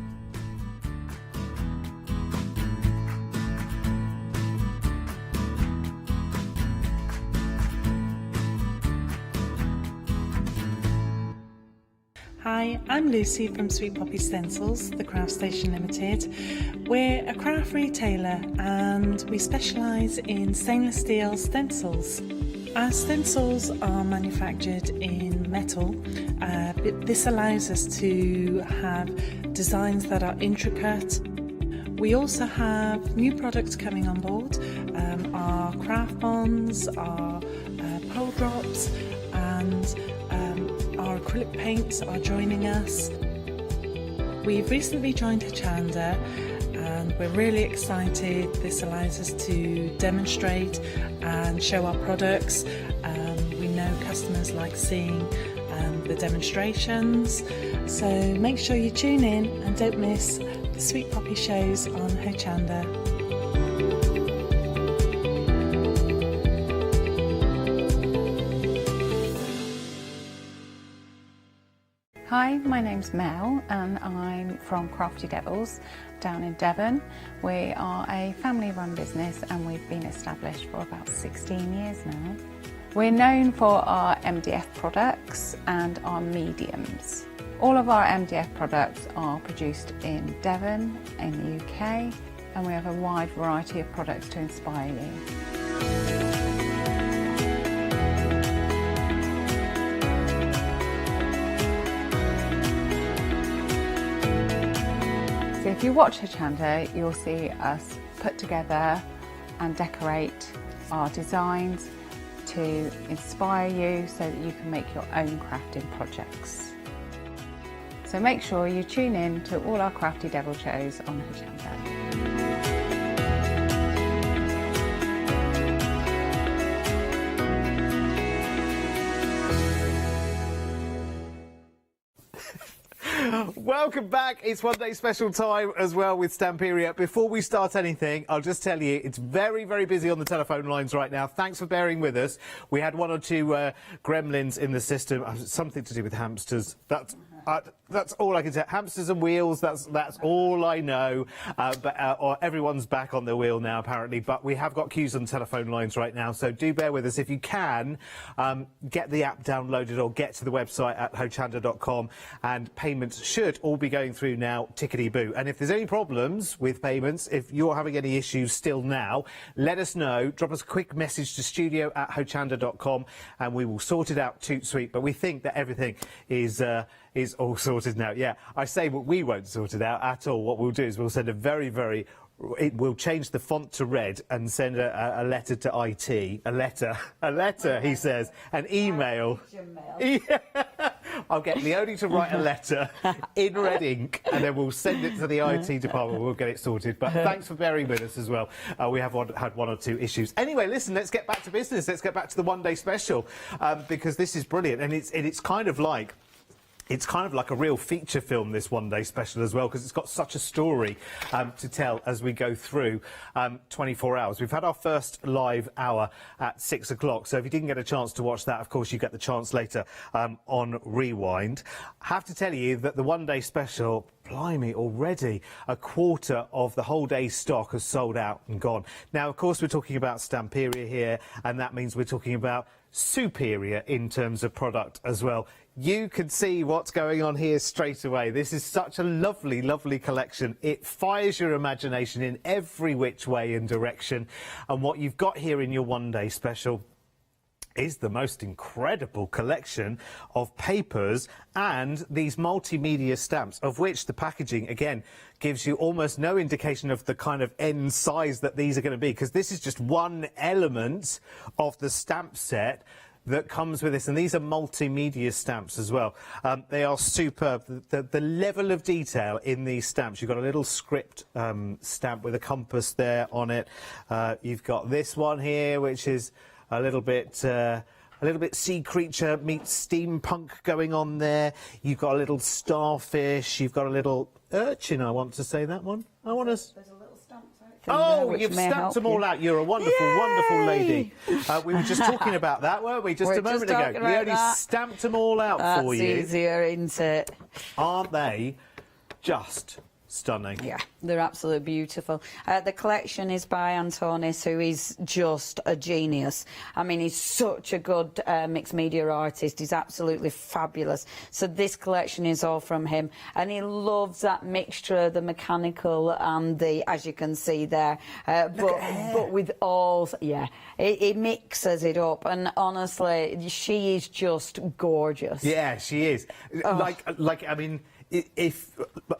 Hi, I'm Lucy from Sweet Poppy Stencils, the Craft Station Limited. We're a craft retailer and we specialise in stainless steel stencils. Our stencils are manufactured in metal. This allows us to have designs that are intricate. We also have new products coming on board, our craft bonds, our pole drops, and our acrylic paints are joining us. We've recently joined Hochanda and we're really excited. This allows us to demonstrate and show our products. We know customers like seeing the demonstrations, so make sure you tune in and don't miss the Sweet Poppy shows on Hochanda. Hi, my name's Mel and I'm from Crafty Devils down in Devon. We are a family-run business and we've been established for about 16 years now. We're known for our MDF products and our mediums. All of our MDF products are produced in Devon, in the UK, and we have a wide variety of products to inspire you. So if you watch Hochanda, you'll see us put together and decorate our designs to inspire you so that you can make your own crafting projects. So make sure you tune in to all our Crafty Devil shows on Hochanda. Welcome back. It's one day special time as well with Stamperia. Before we start anything, I'll just tell you it's very, very busy on the telephone lines right now. Thanks for bearing with us. We had one or two gremlins in the system. Something to do with hamsters. That's all I can say. Hamsters and wheels, that's all I know. But everyone's back on their wheel now, apparently. But we have got queues on the telephone lines right now, so do bear with us. If you can, get the app downloaded or get to the website at hochanda.com, and payments should all be going through now, tickety-boo. And if there's any problems with payments, if you're having any issues still now, let us know. Drop us a quick message to studio@hochanda.com, and we will sort it out toot sweet. But we think that everything is all sorted now. Yeah, I say we won't sort it out at all. What we'll do is we'll send we'll change the font to red and send a letter to IT. A letter, he says. An email. Yeah. I'll get Leonie to write a letter in red ink, and then we'll send it to the IT department. We'll get it sorted. But thanks for bearing with us as well. We have had one or two issues. Anyway, listen, let's get back to business. Let's get back to the one-day special, because this is brilliant, and it's kind of like... It's kind of like a real feature film, this one-day special as well, because it's got such a story to tell as we go through 24 hours. We've had our first live hour at 6 o'clock, so if you didn't get a chance to watch that, of course, you get the chance later on Rewind. I have to tell you that the one-day special, blimey, already a quarter of the whole day's stock has sold out and gone. Now, of course, we're talking about Stamperia here, and that means we're talking about superior in terms of product as well. You can see what's going on here straight away. This is such a lovely, lovely collection. It fires your imagination in every which way and direction. And what you've got here in your one-day special is the most incredible collection of papers and these multimedia stamps, of which the packaging, again, gives you almost no indication of the kind of end size that these are going to be, because this is just one element of the stamp set that comes with this, and these are multimedia stamps as well. They are superb. The level of detail in these stamps. You've got a little script stamp with a compass there on it. You've got this one here, which is a little bit sea creature meets steampunk going on there. You've got a little starfish. You've got a little urchin. I want to say that one. I want to. Oh, you've stamped them all out. You're a wonderful, wonderful lady. We were just talking about that, weren't we, just a moment ago? We only stamped them all out for you. That's easier, isn't it? Aren't they just stunning? Yeah, they're absolutely beautiful. The collection is by Antonis, who is just a genius. I mean, he's such a good mixed media artist. He's absolutely fabulous. So this collection is all from him, and he loves that mixture, the mechanical and the, as you can see there, but with all, yeah, he mixes it up, and honestly, she is just gorgeous. Yeah, she is. Oh. Like, I mean,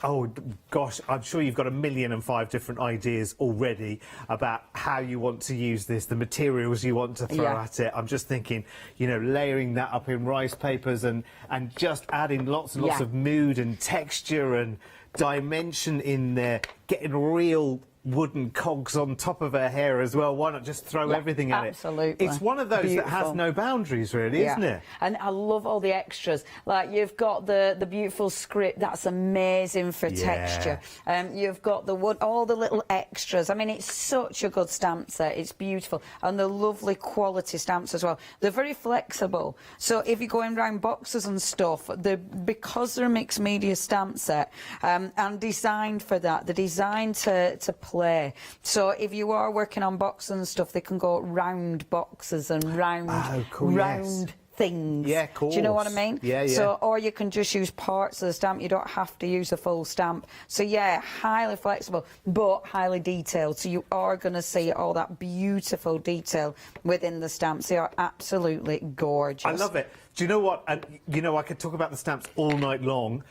oh gosh, I'm sure you've got 1,000,005 different ideas already about how you want to use this, the materials you want to throw at it. I'm just thinking, you know, layering that up in rice papers and just adding lots and lots of mood and texture and dimension in there, getting real wooden cogs on top of her hair as well. Why not just throw everything at it? Absolutely. It's one of those that has no boundaries, really, isn't it? And I love all the extras. Like, you've got the beautiful script, that's amazing for texture. You've got the wood, all the little extras. I mean, it's such a good stamp set. It's beautiful. And the lovely quality stamps as well. They're very flexible. So if you're going around boxes and stuff, because they're a mixed media stamp set and designed for that, they're designed to play. So if you are working on boxes and stuff, they can go round boxes and round things. Yeah, of course. Do you know what I mean? Yeah. So, or you can just use parts of the stamp. You don't have to use a full stamp. So yeah, highly flexible, but highly detailed. So you are going to see all that beautiful detail within the stamps. They are absolutely gorgeous. I love it. Do you know what? And you know, I could talk about the stamps all night long.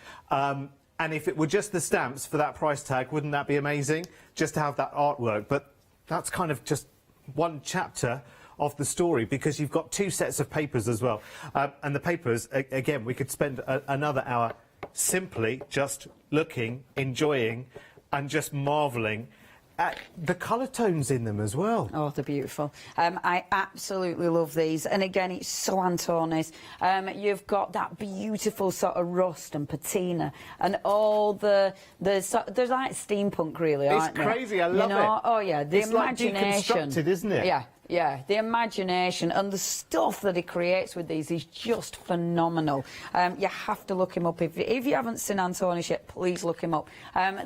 And if it were just the stamps for that price tag, wouldn't that be amazing? Just to have that artwork. But that's kind of just one chapter of the story, because you've got two sets of papers as well. And the papers, again, we could spend another hour simply just looking, enjoying, and just marvelling at the colour tones in them as well. Oh, they're beautiful. I absolutely love these. And again, it's so Antonis. You've got that beautiful sort of rust and patina and all they're like steampunk, really, aren't they? It's crazy, I love it. Oh, yeah, the it's imagination. Like deconstructed, isn't it? Yeah, the imagination and the stuff that he creates with these is just phenomenal. You have to look him up. If you haven't seen Antonis yet, please look him up.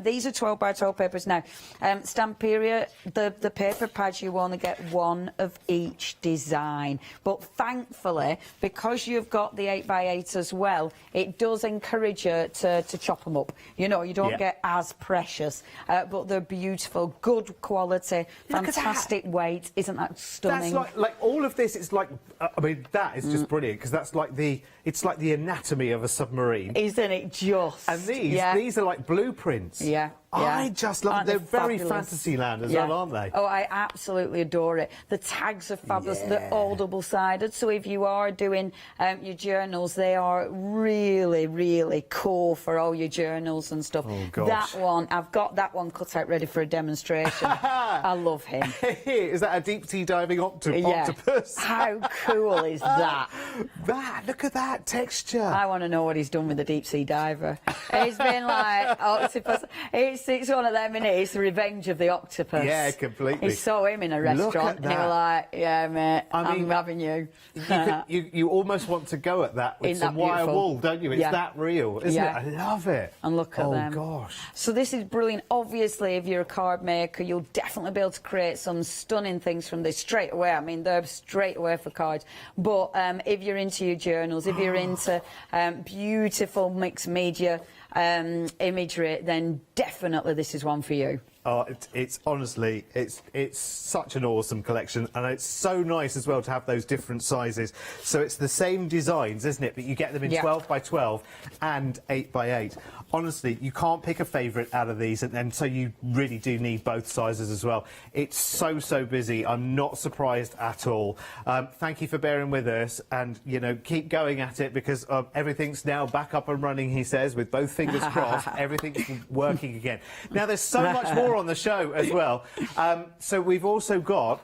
These are 12 by 12 papers. Now, Stamperia, the paper pads, you only get one of each design. But thankfully, because you've got the 8 by 8 as well, it does encourage you to chop them up. You know, you don't get as precious. But they're beautiful, good quality, fantastic weight. Isn't that stunning? That's like all of this. It's like, I mean, that is just brilliant, because that's like it's like the anatomy of a submarine, isn't it? Just. And these are like blueprints. Yeah. I just love them. They're very fabulous. Fantasyland as well, aren't they? Oh, I absolutely adore it. The tags are fabulous. They're all double-sided, so if you are doing your journals, they are really, really cool for all your journals and stuff. Oh, gosh. That one, I've got that one cut out ready for a demonstration. I love him. Is that a deep-sea diving octopus? How cool is that? Look at that texture. I want to know what he's done with the deep-sea diver. He's been like octopus. It's one of them, isn't it? It's the revenge of the octopus. Yeah, completely. He saw him in a restaurant and he was like, yeah, mate, I'm having you. You almost want to go at that with some wire wool, don't you? It's that real, isn't it? I love it. And look at them. Oh, gosh. So this is brilliant. Obviously, if you're a card maker, you'll definitely be able to create some stunning things from this straight away. I mean, they're straight away for cards. But if you're into your journals, if you're into beautiful mixed media imagery, then definitely this is one for you. Oh, it's honestly, it's such an awesome collection, and it's so nice as well to have those different sizes. So it's the same designs, isn't it? But you get them in 12 by 12 and 8 by 8. Honestly, you can't pick a favourite out of these, and so you really do need both sizes as well. It's so busy. I'm not surprised at all. Thank you for bearing with us, and you know, keep going at it, because everything's now back up and running. He says, with both fingers crossed, everything's working again. Now, there's so much more on the show as well. So we've also got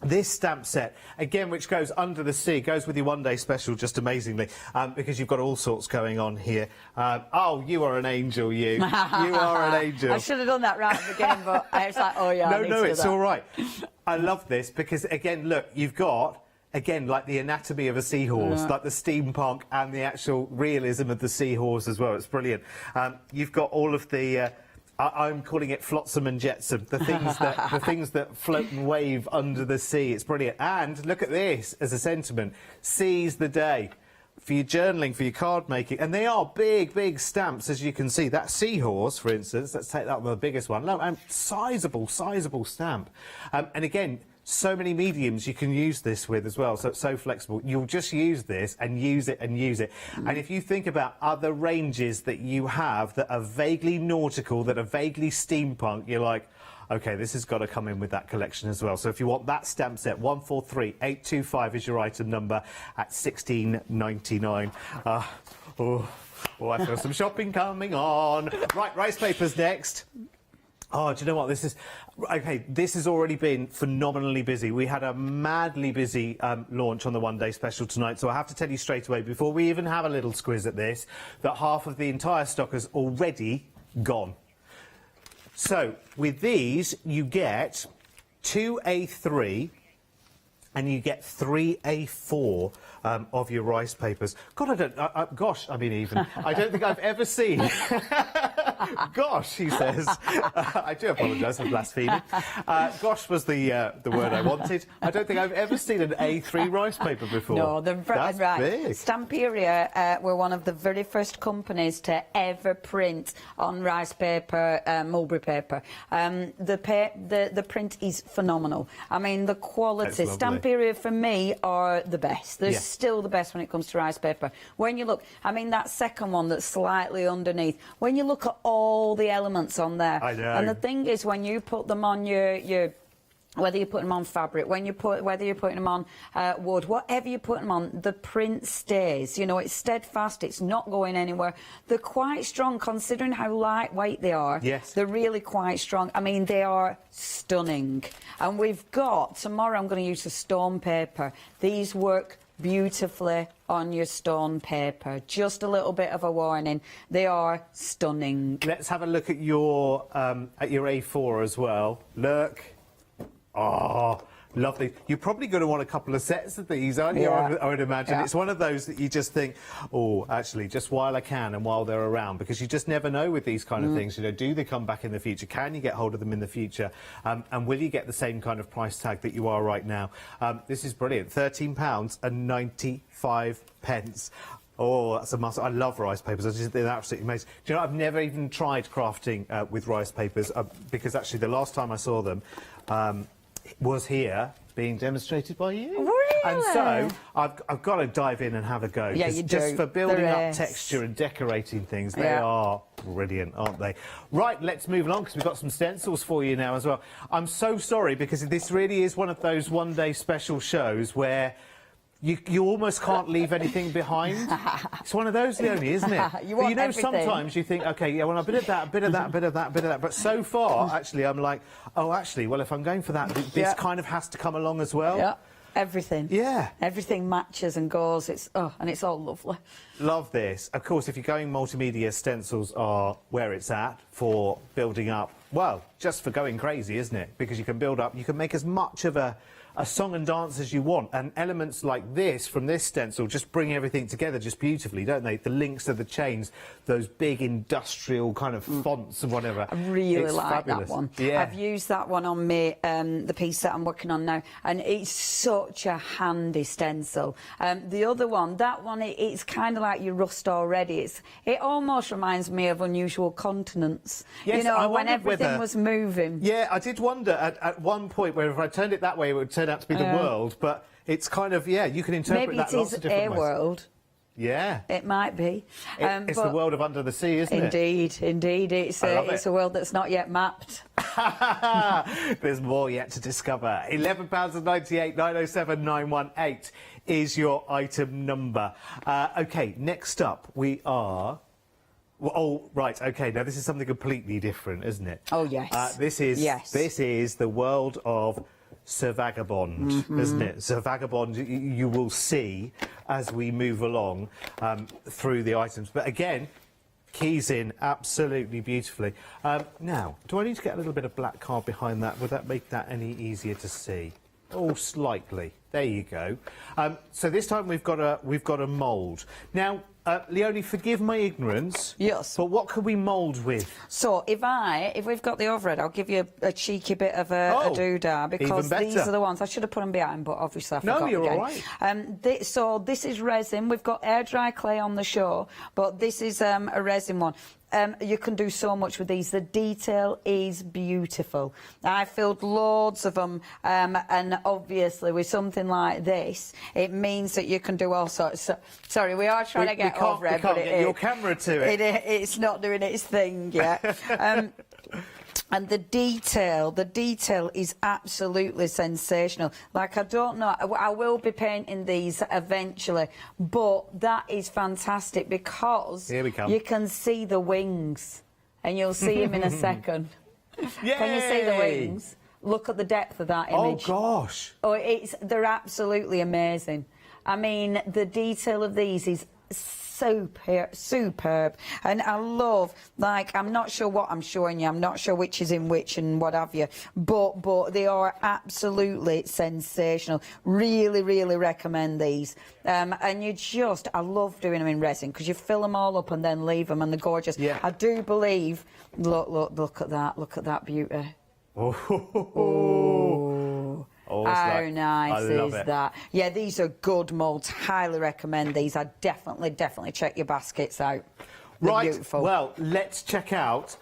this stamp set, again, which goes under the sea, goes with your one-day special just amazingly, because you've got all sorts going on here. Oh, you are an angel, you. You are an angel. I should have done that right at the beginning, but I was like, oh, yeah, No, it's all right. I love this because, again, look, you've got, again, like the anatomy of a seahorse, like the steampunk and the actual realism of the seahorse as well. It's brilliant. You've got all of the... I'm calling it flotsam and jetsam, the things that float and wave under the sea. It's brilliant. And look at this as a sentiment. Seize the day for your journaling, for your card making. And they are big stamps, as you can see. That seahorse, for instance, let's take that one, the biggest one. No, sizable stamp. And again, so many mediums you can use this with as well, so it's so flexible. You'll just use this and use it and use it. And if you think about other ranges that you have that are vaguely nautical, that are vaguely steampunk, you're like, OK, this has got to come in with that collection as well. So if you want that stamp set, 143825 is your item number at £16.99. Oh, I feel some shopping coming on. Right, rice papers next. Oh, do you know what? This has already been phenomenally busy. We had a madly busy launch on the one-day special tonight, so I have to tell you straight away, before we even have a little squiz at this, that half of the entire stock has already gone. So, with these, you get 2 A3 and you get 3 A4 of your rice papers. God, I don't think I've ever seen... Gosh, he says. I do apologise for blaspheming. Gosh was the word I wanted. I don't think I've ever seen an A3 rice paper before. No, that's right. Big. Stamperia were one of the very first companies to ever print on rice paper, mulberry paper. The print is phenomenal. I mean, the quality. Stamperia, for me, are the best. They're still the best when it comes to rice paper. When you look, I mean, that second one that's slightly underneath, when you look at all the elements on there. I know. And the thing is, when you put them on your whether you're putting them on fabric, whether you're putting them on wood, whatever you put them on, the print stays. You know, it's steadfast, it's not going anywhere. They're quite strong, considering how lightweight they are. Yes. They're really quite strong. I mean, they are stunning. And we've got, tomorrow I'm going to use a stone paper. These work beautifully on your stone paper. Just a little bit of a warning, they are stunning. Let's have a look at your A4 as well. Look. Oh, lovely. You're probably going to want a couple of sets of these, aren't you? I would imagine. It's one of those that you just think, oh, actually, just while I can and while they're around, because you just never know with these kind of things. You know, do they come back in the future? Can you get hold of them in the future? And will you get the same kind of price tag that you are right now? This is brilliant. £13.95. Oh, that's a must. I love rice papers. I just think they're absolutely amazing. Do you know, I've never even tried crafting with rice papers because actually the last time I saw them was here being demonstrated by you. Really? And so I've got to dive in and have a go. Yeah, you do. Just for building There up is. texture and decorating things, they Yeah. are brilliant, aren't they? Right, let's move along because we've got some stencils for you now as well. I'm so sorry because this really is one of those one-day special shows where you almost can't leave anything behind. It's one of those, Leonie, isn't it? You want everything. Sometimes you think, OK, yeah, well, a bit of that, a bit of that, a bit of that, a bit of that. But so far, actually, I'm like, oh, actually, well, if I'm going for that, this kind of has to come along as well. Yeah, everything. Yeah. Everything matches and goes. And it's all lovely. Love this. Of course, if you're going multimedia, stencils are where it's at for building up. Well, just for going crazy, isn't it? Because you can build up, you can make as much of a song and dance as you want, and elements like this from this stencil just bring everything together just beautifully, don't they? The links of the chains, those big industrial kind of fonts and whatever. I really It's like fabulous. that one. Yeah. I've used that one on me, the piece that I'm working on now, and it's such a handy stencil. The other one, that one, it's kind of like your rust already. It almost reminds me of Unusual Continents. Yes, you know, I when wondered everything whether- was moving. Yeah, I did wonder at one point where if I turned it that way, it would turn out to be the world, but it's kind of, yeah, you can interpret Maybe that it lots is of different a ways. world. Yeah. It might be. It's the world of Under the Sea, isn't it? Indeed. It's a world that's not yet mapped. There's more yet to discover. £11.98, 907 918 is your item number. OK, next up we are... Well, oh, right, OK, now this is something completely different, isn't it? Oh, yes. This is the world of Sir Vagabond, isn't it? Sir Vagabond, you will see as we move along through the items. But again, keys in absolutely beautifully. Now, do I need to get a little bit of black card behind that? Would that make that any easier to see? Oh, slightly. There you go. So this time we've got a mould. Now, Leonie, forgive my ignorance. Yes. But what can we mould with? So if we've got the overhead, I'll give you a cheeky bit of a doodah, because these are the ones I should have put them behind, but obviously I forgot. No, you're again. all right. So this is resin. We've got air dry clay on the show, but this is a resin one. You can do so much with these. The detail is beautiful. I filled loads of them, and obviously with something like this, it means that you can do all sorts. Sorry, we are trying to get over it, but get your camera to it. It's not doing its thing yet. And the detail is absolutely sensational. Like, I don't know, I will be painting these eventually, but that is fantastic because Here we come. you can see the wings, and you'll see them in a second. Yay! Can you see the wings? Look at the depth of that image. Oh, gosh. Oh, they're absolutely amazing. I mean, the detail of these is superb, and I love, like, I'm not sure what I'm showing you, I'm not sure which is in which and what have you, but they are absolutely sensational. Really recommend these. And I love doing them in resin because you fill them all up and then leave them, and they're gorgeous. Yeah. I do believe, look at that beauty. Oh, how nice is it. that? Yeah, these are good moulds. Highly recommend these. I definitely check your baskets out. They're Right, beautiful. well, let's check out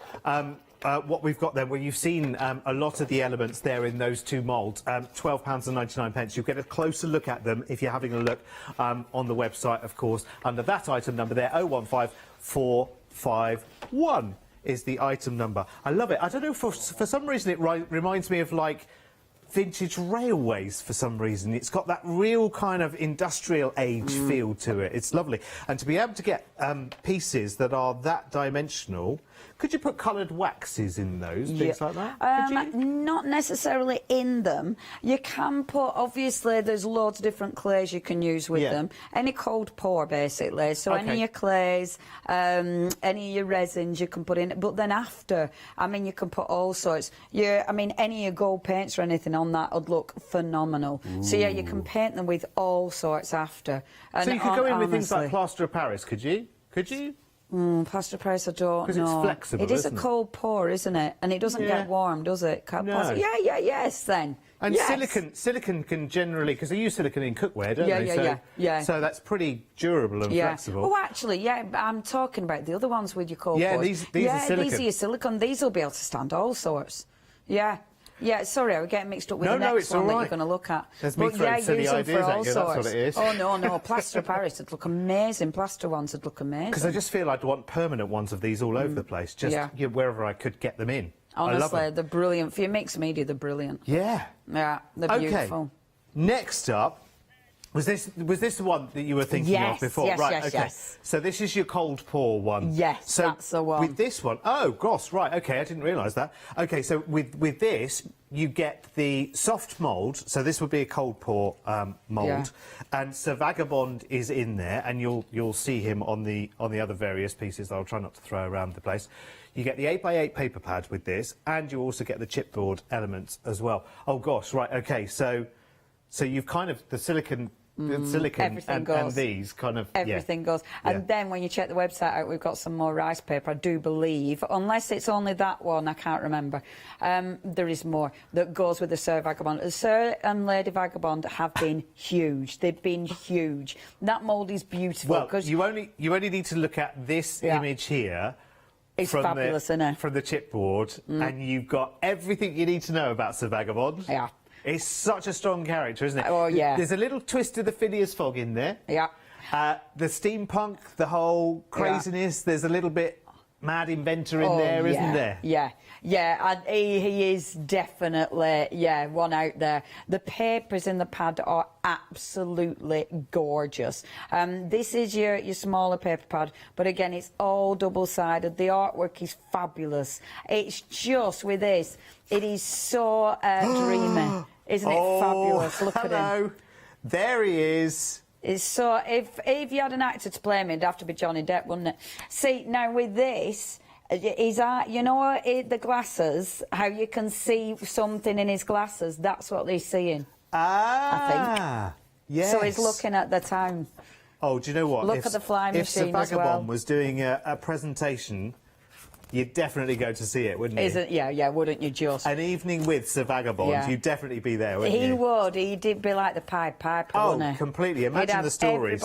what we've got then. Well, you've seen a lot of the elements there in those two moulds. £12.99. You'll get a closer look at them if you're having a look on the website, of course, under that item number there, 015451 is the item number. I love it. I don't know, for some reason it reminds me of, like, vintage railways for some reason. It's got that real kind of industrial age feel to it. It's lovely. And to be able to get pieces that are that dimensional, could you put coloured waxes in those, things like that? Not necessarily in them. You can put, obviously, there's loads of different clays you can use with them. Any cold pour, basically. So any of your clays, any of your resins you can put in. But then after, I mean, you can put all sorts. Any of your gold paints or anything on that would look phenomenal. Ooh. So, yeah, you can paint them with all sorts after. And so you could go in with things like plaster of Paris, could you? Could you? Plaster of Paris, I don't know. Because it's flexible, It is a isn't it? cold pour, isn't it? And it doesn't get warm, does it? No. Yes, then. And yes. silicon can generally, because they use silicon in cookware, don't they? Yeah. So that's pretty durable and flexible. Oh, actually, I'm talking about the other ones with your cold Yeah, pours. these are silicon. These are your silicone. These will be able to stand all sorts. Yeah. Yeah, sorry, I was getting mixed up with No, the no, next it's one all that right. you're going to look at. There's me But throwing yeah, silly use them ideas for at all you, that's what sorts. it is. Oh, no, plaster of Paris would look amazing. Plaster ones would look amazing. Because I just feel I'd want permanent ones of these all over the place, just wherever I could get them in. I love Honestly, them. they're brilliant. For your mixed media, they're brilliant. Yeah. Yeah, they're beautiful. Okay. Next up, was this the one that you were thinking of before? Yes, right, yes, okay. yes. So this is your cold pour one. Yes, so that's the one. With this one, oh gosh, right, okay, I didn't realise that. Okay, so with this, you get the soft mould. So this would be a cold pour mould, and Sir Vagabond is in there, and you'll see him on the other various pieces that I'll try not to throw around the place. You get the 8x8 paper pad with this, and you also get the chipboard elements as well. Oh gosh, right, okay, so you've kind of the silicon and these kind of everything goes. And then when you check the website out, we've got some more rice paper, I do believe, unless it's only that one, I can't remember. There is more that goes with the Sir Vagabond. The Sir and Lady Vagabond have been huge. They've been huge. That mould is beautiful. Well, you only need to look at this image here. It's fabulous, isn't it? From the chipboard, and you've got everything you need to know about Sir Vagabond. Yeah. It's such a strong character, isn't it? Oh, yeah. There's a little twist of the Phileas Fogg in there. Yeah. The steampunk, the whole craziness, there's a little bit mad inventor in there, isn't there? Yeah, and he is definitely, one out there. The papers in the pad are absolutely gorgeous. This is your smaller paper pad, but again, it's all double-sided. The artwork is fabulous. It's just with this, it is so dreamy, isn't it fabulous? Look at him. There he is. It's so, if you had an actor to play him, it'd have to be Johnny Depp, wouldn't it? See, now with this, you know the glasses, how you can see something in his glasses, that's what he's seeing. I think. Yes. So he's looking at the town. Oh, do you know what? Look at the flying machine as well. If Sir Vagabond was doing a presentation, you'd definitely go to see it, wouldn't you? Wouldn't you just? An evening with Sir Vagabond, you'd definitely be there, wouldn't you? He would. He'd be like the Pied Piper, wouldn't he? Completely. Imagine the stories.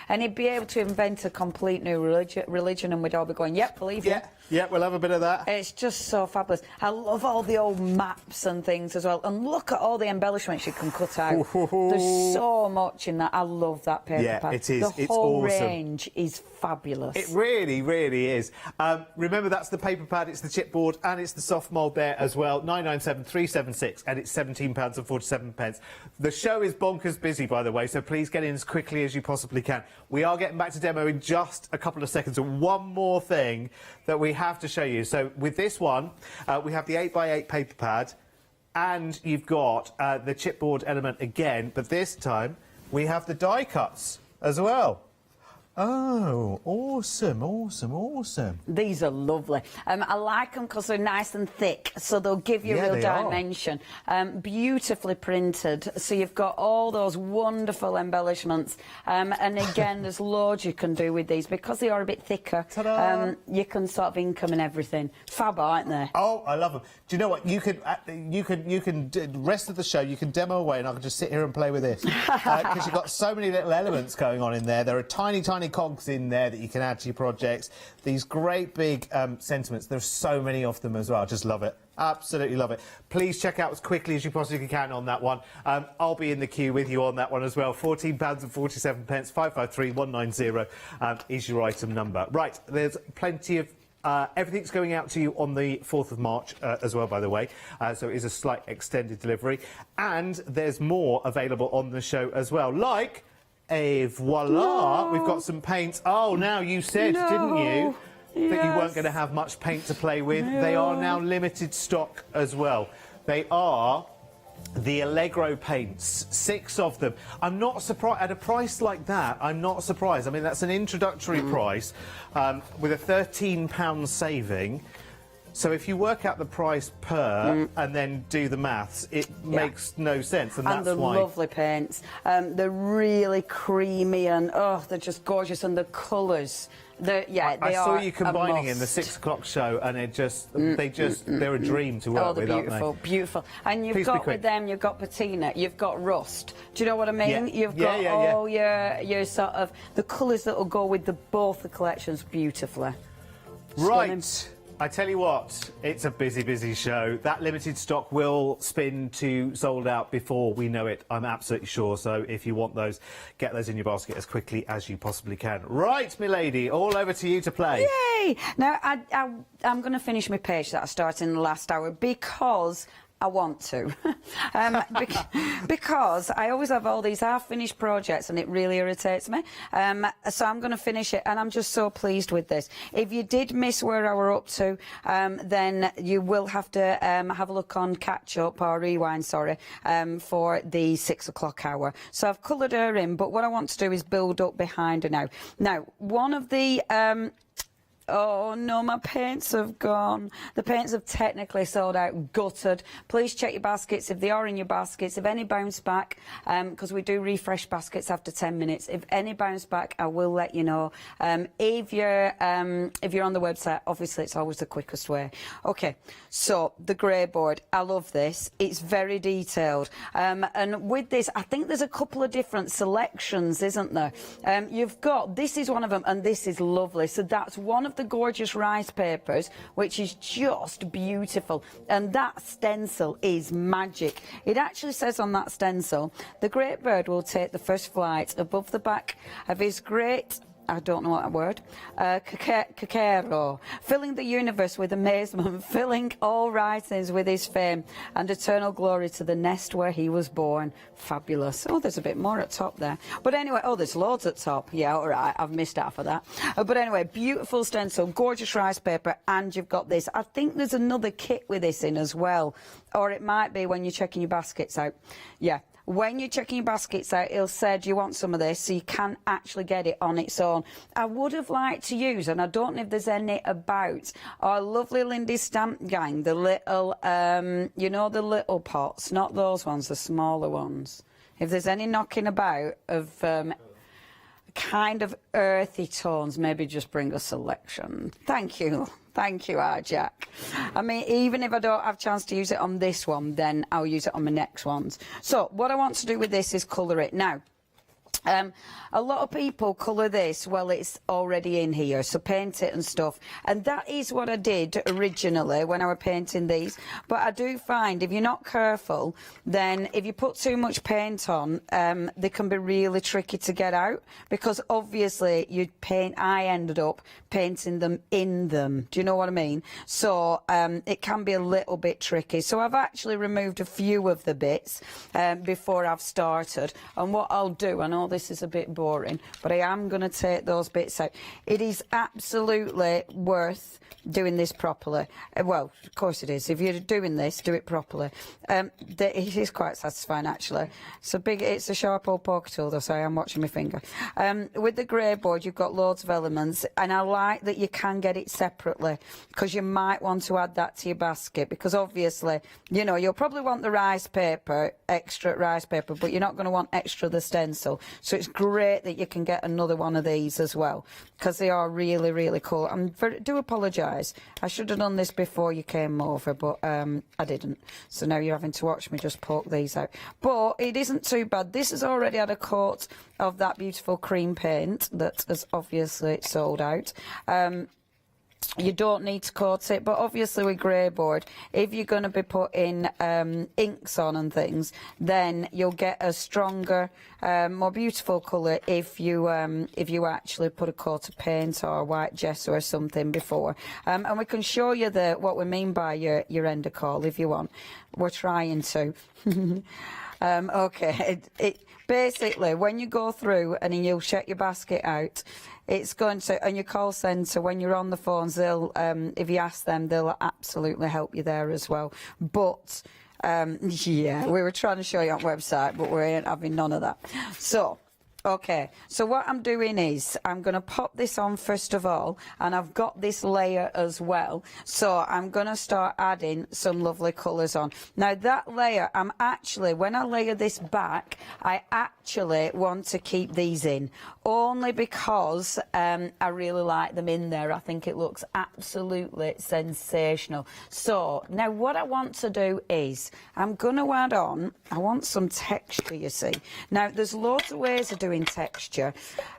And he'd be able to invent a complete new religion, and we'd all be going, yep, believe it. Yeah, we'll have a bit of that. It's just so fabulous. I love all the old maps and things as well. And look at all the embellishments you can cut out. There's so much in that. I love that paper pad. It is. The whole range is fabulous. It really, really is. Remember, that's the paper pad, it's the chipboard, and it's the soft mould there as well. 997-376, and it's £17.47. The show is bonkers busy, by the way, so please get in as quickly as you possibly can. We are getting back to demo in just a couple of seconds. And one more thing that we have to show you. So with this one, we have the 8x8 paper pad, and you've got the chipboard element again, but this time we have the die cuts as well. Oh, awesome, awesome, awesome. These are lovely. I like them because they're nice and thick, so they'll give you real dimension. Beautifully printed, so you've got all those wonderful embellishments. And again, there's loads you can do with these because they are a bit thicker. You can sort of ink them and everything. Fab, aren't they? Oh, I love them. Do you know what? You can the rest of the show you can demo away, and I can just sit here and play with this because you've got so many little elements going on in there. There are tiny cogs in there that you can add to your projects. These great big sentiments. There's so many of them as well. I just love it. Absolutely love it. Please check out as quickly as you possibly can on that one. I'll be in the queue with you on that one as well. £14.47. 553190 is your item number. Right, there's plenty of everything's going out to you on the 4th of March as well, by the way, so it is a slight extended delivery, and there's more available on the show as well, like voila, we've got some paints. Oh, now you said, didn't you, that you weren't going to have much paint to play with? They are now limited stock as well. They are the Allegro paints, 6 of them. I'm not surprised at a price like that. I'm not surprised. I mean, that's an introductory price with a £13 saving. So if you work out the price per and then do the maths, it makes no sense, and that's why. Lovely paints. They're really creamy and they're just gorgeous, and the colours. I saw you combining in the 6 o'clock show, and it just they're a dream to work with, aren't they? Beautiful, beautiful. And you've got with them, you've got patina, you've got rust. Do you know what I mean? You've got all your sort of the colours that will go with both the collections beautifully. Right. I tell you what, it's a busy, busy show. That limited stock will spin to sold out before we know it, I'm absolutely sure. So if you want those, get those in your basket as quickly as you possibly can. Right, milady, all over to you to play. Yay! Now, I'm going to finish my page that I started in the last hour because I want to. Because I always have all these half-finished projects and it really irritates me. So I'm going to finish it, and I'm just so pleased with this. If you did miss where I were up to, then you will have to have a look on catch-up, or rewind, sorry, for the 6 o'clock hour. So I've coloured her in, but what I want to do is build up behind her now. Now, one of the... oh no, my paints have gone. The paints have technically sold out, gutted. Please check your baskets if they are in your baskets. If any bounce back, because we do refresh baskets after 10 minutes. If any bounce back, I will let you know. If you're on the website, obviously it's always the quickest way. Okay, so the grey board, I love this. It's very detailed, and with this, I think there's a couple of different selections, isn't there? You've got, this is one of them, and this is lovely. So that's one of the gorgeous rice papers, which is just beautiful, and that stencil is magic. It actually says on that stencil, the great bird will take the first flight above the back of his great, I don't know what word, cacaro, filling the universe with amazement, filling all writings with his fame, and eternal glory to the nest where he was born. Fabulous. Oh, there's a bit more at top there. But anyway, oh, there's loads at top. Yeah, all right, I've missed half of that. But anyway, beautiful stencil, gorgeous rice paper, and you've got this. I think there's another kit with this in as well, or it might be when you're checking your baskets out. Yeah. When you're checking your baskets out, it'll say, do you want some of this? So you can actually get it on its own. I would have liked to use, and I don't know if there's any about, our lovely Lindy Stamp Gang, the little, you know, the little pots, not those ones, the smaller ones. If there's any knocking about of kind of earthy tones, maybe just bring a selection. Thank you. Thank you, Arjack. I mean, even if I don't have a chance to use it on this one, then I'll use it on my next ones. So what I want to do with this is colour it. Now, a lot of people colour this, well, it's already in here, so paint it and stuff. And that is what I did originally when I was painting these. But I do find if you're not careful, then if you put too much paint on, they can be really tricky to get out. Because obviously, I ended up painting them in them. Do you know what I mean? So it can be a little bit tricky. So I've actually removed a few of the bits before I've started. And what I'll do, I know this is a bit boring, but I am going to take those bits out. It is absolutely worth doing this properly. Well, of course it is. If you're doing this, do it properly. It is quite satisfying, actually. It's a sharp old poker tool, though, so I am watching my finger. With the grey board, you've got loads of elements, and I like that you can get it separately, because you might want to add that to your basket, because obviously, you know, you'll probably want the rice paper, extra rice paper, but you're not going to want extra the stencil. So it's great that you can get another one of these as well, because they are really, really cool. I do apologise. I should have done this before you came over, but I didn't. So now you're having to watch me just poke these out. But it isn't too bad. This has already had a coat of that beautiful cream paint that has obviously sold out. You don't need to coat it, but obviously with grey board, if you're going to be putting inks on and things, then you'll get a stronger, more beautiful colour if you actually put a coat of paint or white gesso or something before. And we can show you what we mean by your ender call if you want. We're trying to. Okay, basically, when you go through and you'll check your basket out, it's going to, and your call centre, when you're on the phones, they'll, if you ask them, they'll absolutely help you there as well. But, yeah, we were trying to show you on the website, but we ain't having none of that. So, okay, so what I'm doing is I'm going to pop this on first of all, and I've got this layer as well, so I'm going to start adding some lovely colours on. Now that layer, when I layer this back, I actually want to keep these in, only because I really like them in there. I think it looks absolutely sensational. So now what I want to do is I'm going to add on, I want some texture, you see. Now there's loads of ways of doing doing texture.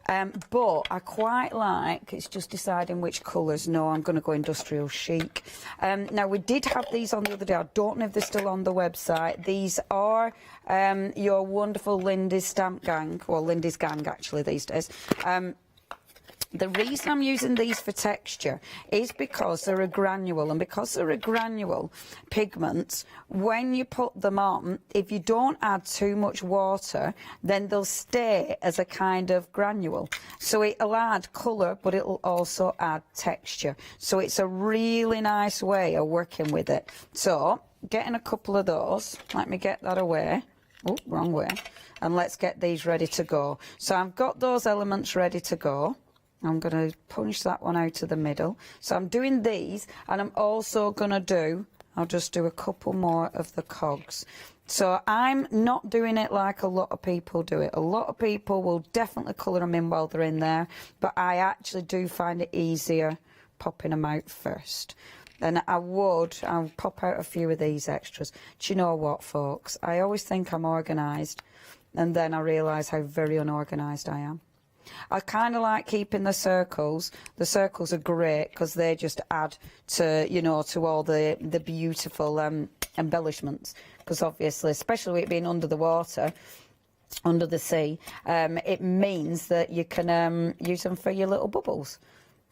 But I quite like, it's just deciding which colours. No, I'm going to go industrial chic. Now, we did have these on the other day. I don't know if they're still on the website. These are your wonderful Lindy's Stamp Gang, well, Lindy's Gang actually these days. The reason I'm using these for texture is because they're a granule, and because they're a granule pigment, when you put them on, if you don't add too much water, then they'll stay as a kind of granule. So it'll add colour, but it'll also add texture. So it's a really nice way of working with it. So, getting a couple of those, let me get that away. Oh, wrong way. And let's get these ready to go. So I've got those elements ready to go. I'm going to punch that one out to the middle. So I'm doing these, and I'm also going to do, I'll just do a couple more of the cogs. So I'm not doing it like a lot of people do it. A lot of people will definitely colour them in while they're in there, but I actually do find it easier popping them out first. And I'll pop out a few of these extras. Do you know what, folks? I always think I'm organised, and then I realise how very unorganised I am. I kind of like keeping the circles. The circles are great because they just add to, you know, to all the beautiful embellishments. Because obviously, especially with it being under the water, under the sea, it means that you can use them for your little bubbles.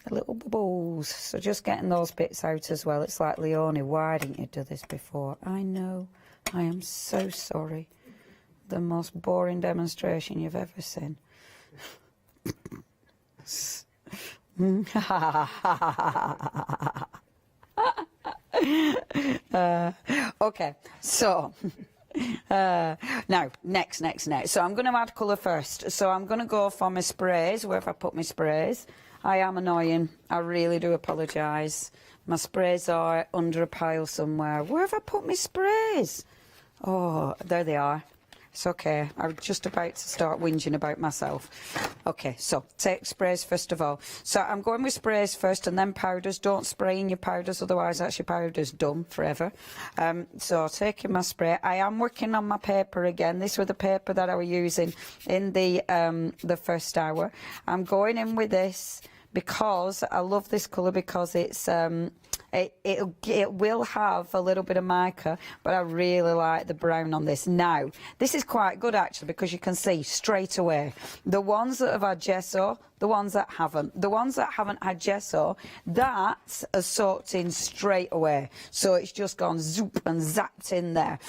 The little bubbles. So just getting those bits out as well. It's like, Leonie, why didn't you do this before? I know. I am so sorry. The most boring demonstration you've ever seen. Okay, so now next. So I'm going to add colour first. So I'm going to go for my sprays. Where have I put my sprays? I am annoying. I really do apologise. My sprays are under a pile somewhere. Where have I put my sprays? Oh, there they are. It's okay. I'm just about to start whinging about myself. Okay, so take sprays first of all. So I'm going with sprays first and then powders. Don't spray in your powders, otherwise that's your powders done forever. So taking my spray. I am working on my paper again. This was the paper that I was using in the first hour. I'm going in with this because I love this colour because it's it will have a little bit of mica, but I really like the brown on this. Now, this is quite good actually because you can see straight away the ones that have had gesso, the ones that haven't. The ones that haven't had gesso, that has soaked in straight away. So it's just gone zoop and zapped in there.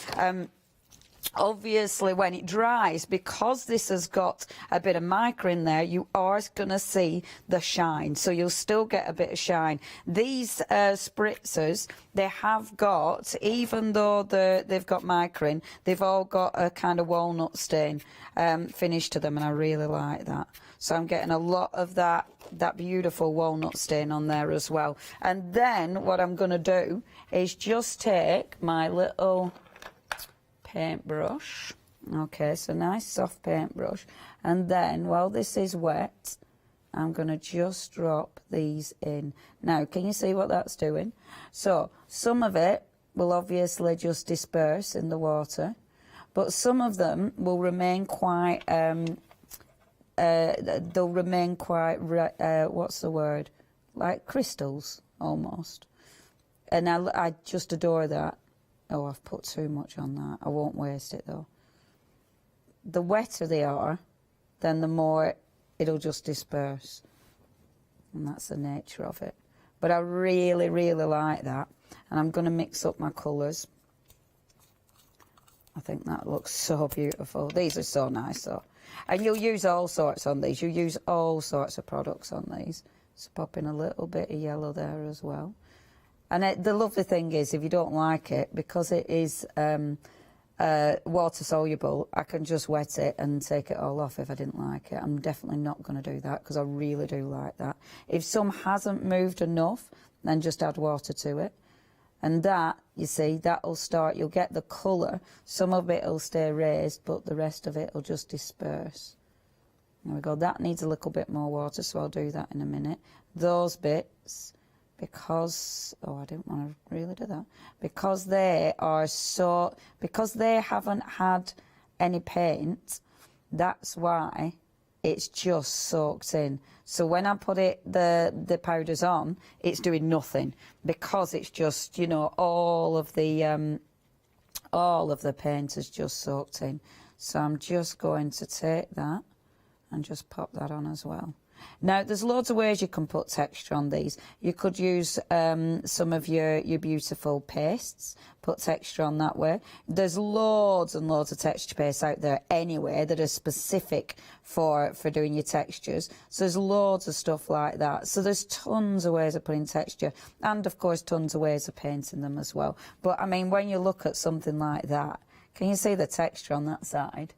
Obviously, when it dries, because this has got a bit of mica in there, you are going to see the shine. So you'll still get a bit of shine. These spritzers, they have got, even though they've got mica in, they've all got a kind of walnut stain finish to them, and I really like that. So I'm getting a lot of that beautiful walnut stain on there as well. And then what I'm going to do is just take my little paintbrush. Okay, so nice soft paintbrush, and then while this is wet, I'm going to just drop these in. Now, can you see what that's doing? So some of it will obviously just disperse in the water, but some of them will remain quite they'll remain quite what's the word, like crystals almost, and I just adore that. Oh, I've put too much on that. I won't waste it though. The wetter they are, then the more it'll just disperse. And that's the nature of it. But I really, really like that. And I'm going to mix up my colours. I think that looks so beautiful. These are so nice though. And you'll use all sorts on these. You'll use all sorts of products on these. So pop in a little bit of yellow there as well. And the lovely thing is, if you don't like it, because it is water soluble, I can just wet it and take it all off if I didn't like it. I'm definitely not going to do that because I really do like that. If some hasn't moved enough, then just add water to it. And that, you see, that'll start, you'll get the colour. Some of it will stay raised, but the rest of it will just disperse. There we go. That needs a little bit more water, so I'll do that in a minute. Those bits, because, oh, I didn't want to really do that, because they are because they haven't had any paint, that's why it's just soaked in. So when I put the powders on, it's doing nothing because it's just, you know, all of the paint is just soaked in. So I'm just going to take that and just pop that on as well. Now, there's loads of ways you can put texture on these. You could use some of your beautiful pastes, put texture on that way. There's loads and loads of texture pastes out there anyway that are specific for doing your textures. So there's loads of stuff like that. So there's tons of ways of putting texture and, of course, tons of ways of painting them as well. But, I mean, when you look at something like that, can you see the texture on that side?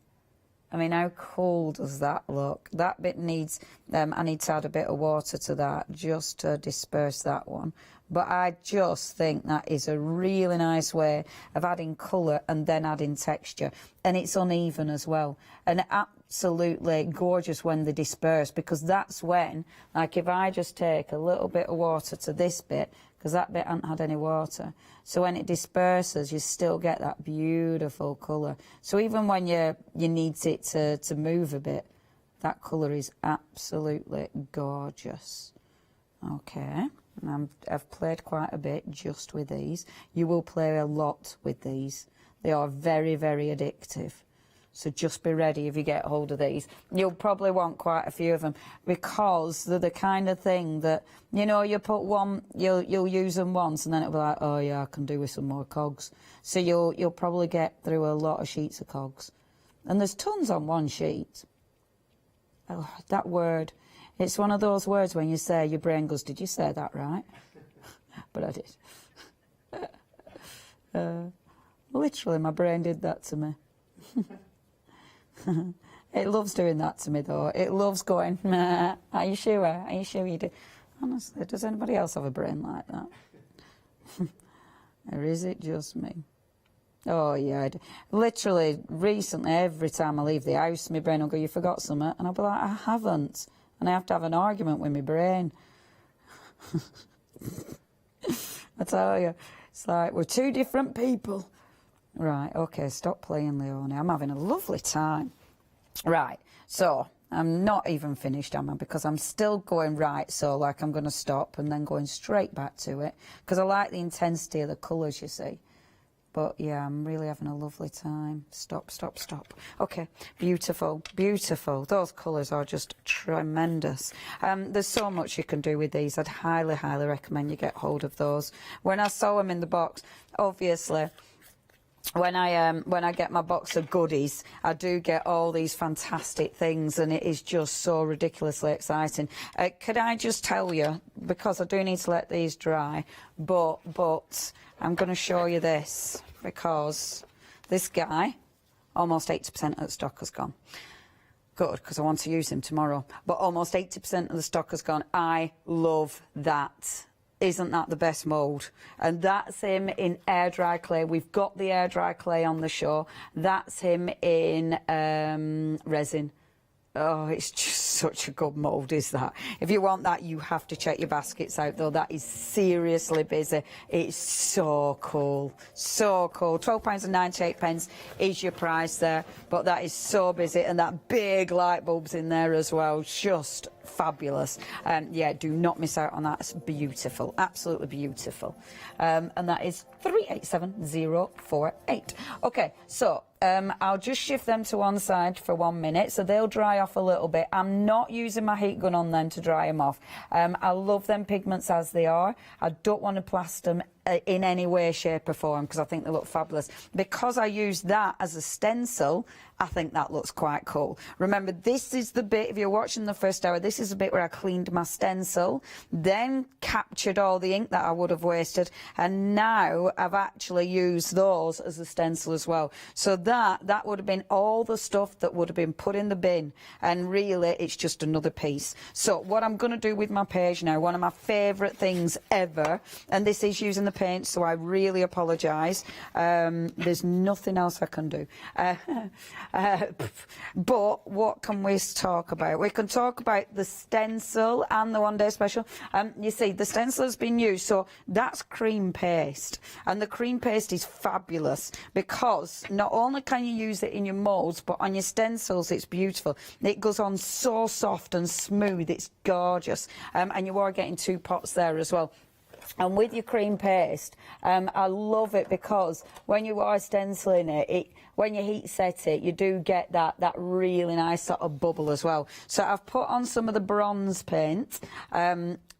I mean, how cool does that look? That bit needs, I need to add a bit of water to that just to disperse that one. But I just think that is a really nice way of adding colour and then adding texture. And it's uneven as well. And absolutely gorgeous when they disperse, because that's when, like if I just take a little bit of water to this bit, because that bit hasn't had any water. So when it disperses, you still get that beautiful colour. So even when you need it to move a bit, that colour is absolutely gorgeous. Okay, and I've played quite a bit just with these. You will play a lot with these. They are very, very addictive. So just be ready if you get hold of these. You'll probably want quite a few of them because they're the kind of thing that, you know, you put one, you'll use them once and then it'll be like, oh yeah, I can do with some more cogs. So you'll probably get through a lot of sheets of cogs. And there's tons on one sheet. Oh, that word. It's one of those words when you say, your brain goes, did you say that right? But I did. Literally, my brain did that to me. It loves doing that to me, though. It loves going, nah, are you sure? Are you sure you do? Honestly, does anybody else have a brain like that? Or is it just me? Oh, yeah. Literally, recently, every time I leave the house, my brain will go, you forgot something? And I'll be like, I haven't. And I have to have an argument with my brain. I tell you, it's like, we're two different people. Right, okay, stop playing, Leonie. I'm having a lovely time. Right, so I'm not even finished, am I? Because I'm still going right, so like I'm going to stop and then going straight back to it. Because I like the intensity of the colours, you see. But yeah, I'm really having a lovely time. Stop, stop, stop. Okay, beautiful, beautiful. Those colours are just tremendous. There's so much you can do with these. I'd highly, highly recommend you get hold of those. When I saw them in the box, obviously, when I get my box of goodies, I do get all these fantastic things, and it is just so ridiculously exciting. Could I just tell you, because I do need to let these dry, but I'm going to show you this, because this guy, almost 80% of the stock has gone. Good, because I want to use him tomorrow. But almost 80% of the stock has gone. I love that. Isn't that the best mould? And that's him in air dry clay. We've got the air dry clay on the show. That's him in resin. Oh, it's just such a good mould, is that? If you want that, you have to check your baskets out, though. That is seriously busy. It's so cool. So cool. £12.98 is your price there. But that is so busy. And that big light bulb's in there as well. Just fabulous. Yeah, do not miss out on that. It's beautiful. Absolutely beautiful. And that is 387048. Okay, so I'll just shift them to one side for 1 minute, so they'll dry off a little bit. I'm not using my heat gun on them to dry them off. I love them pigments as they are. I don't want to plaster them in any way, shape or form, because I think they look fabulous. Because I use that as a stencil, I think that looks quite cool. Remember, this is the bit, if you're watching the first hour, this is the bit where I cleaned my stencil, then captured all the ink that I would have wasted, and now I've actually used those as a stencil as well. So that would have been all the stuff that would have been put in the bin, and really it's just another piece. So what I'm going to do with my page now, one of my favourite things ever, and this is using the paint, so I really apologise. There's nothing else I can do. But what can we talk about? We can talk about the stencil and the one-day special. You see, the stencil has been used, so that's cream paste. And the cream paste is fabulous because not only can you use it in your moulds, but on your stencils it's beautiful. It goes on so soft and smooth, it's gorgeous. And you are getting 2 pots there as well. And with your cream paste, I love it because when you are stenciling it, when you heat set it, you do get that really nice sort of bubble as well. So I've put on some of the bronze paint.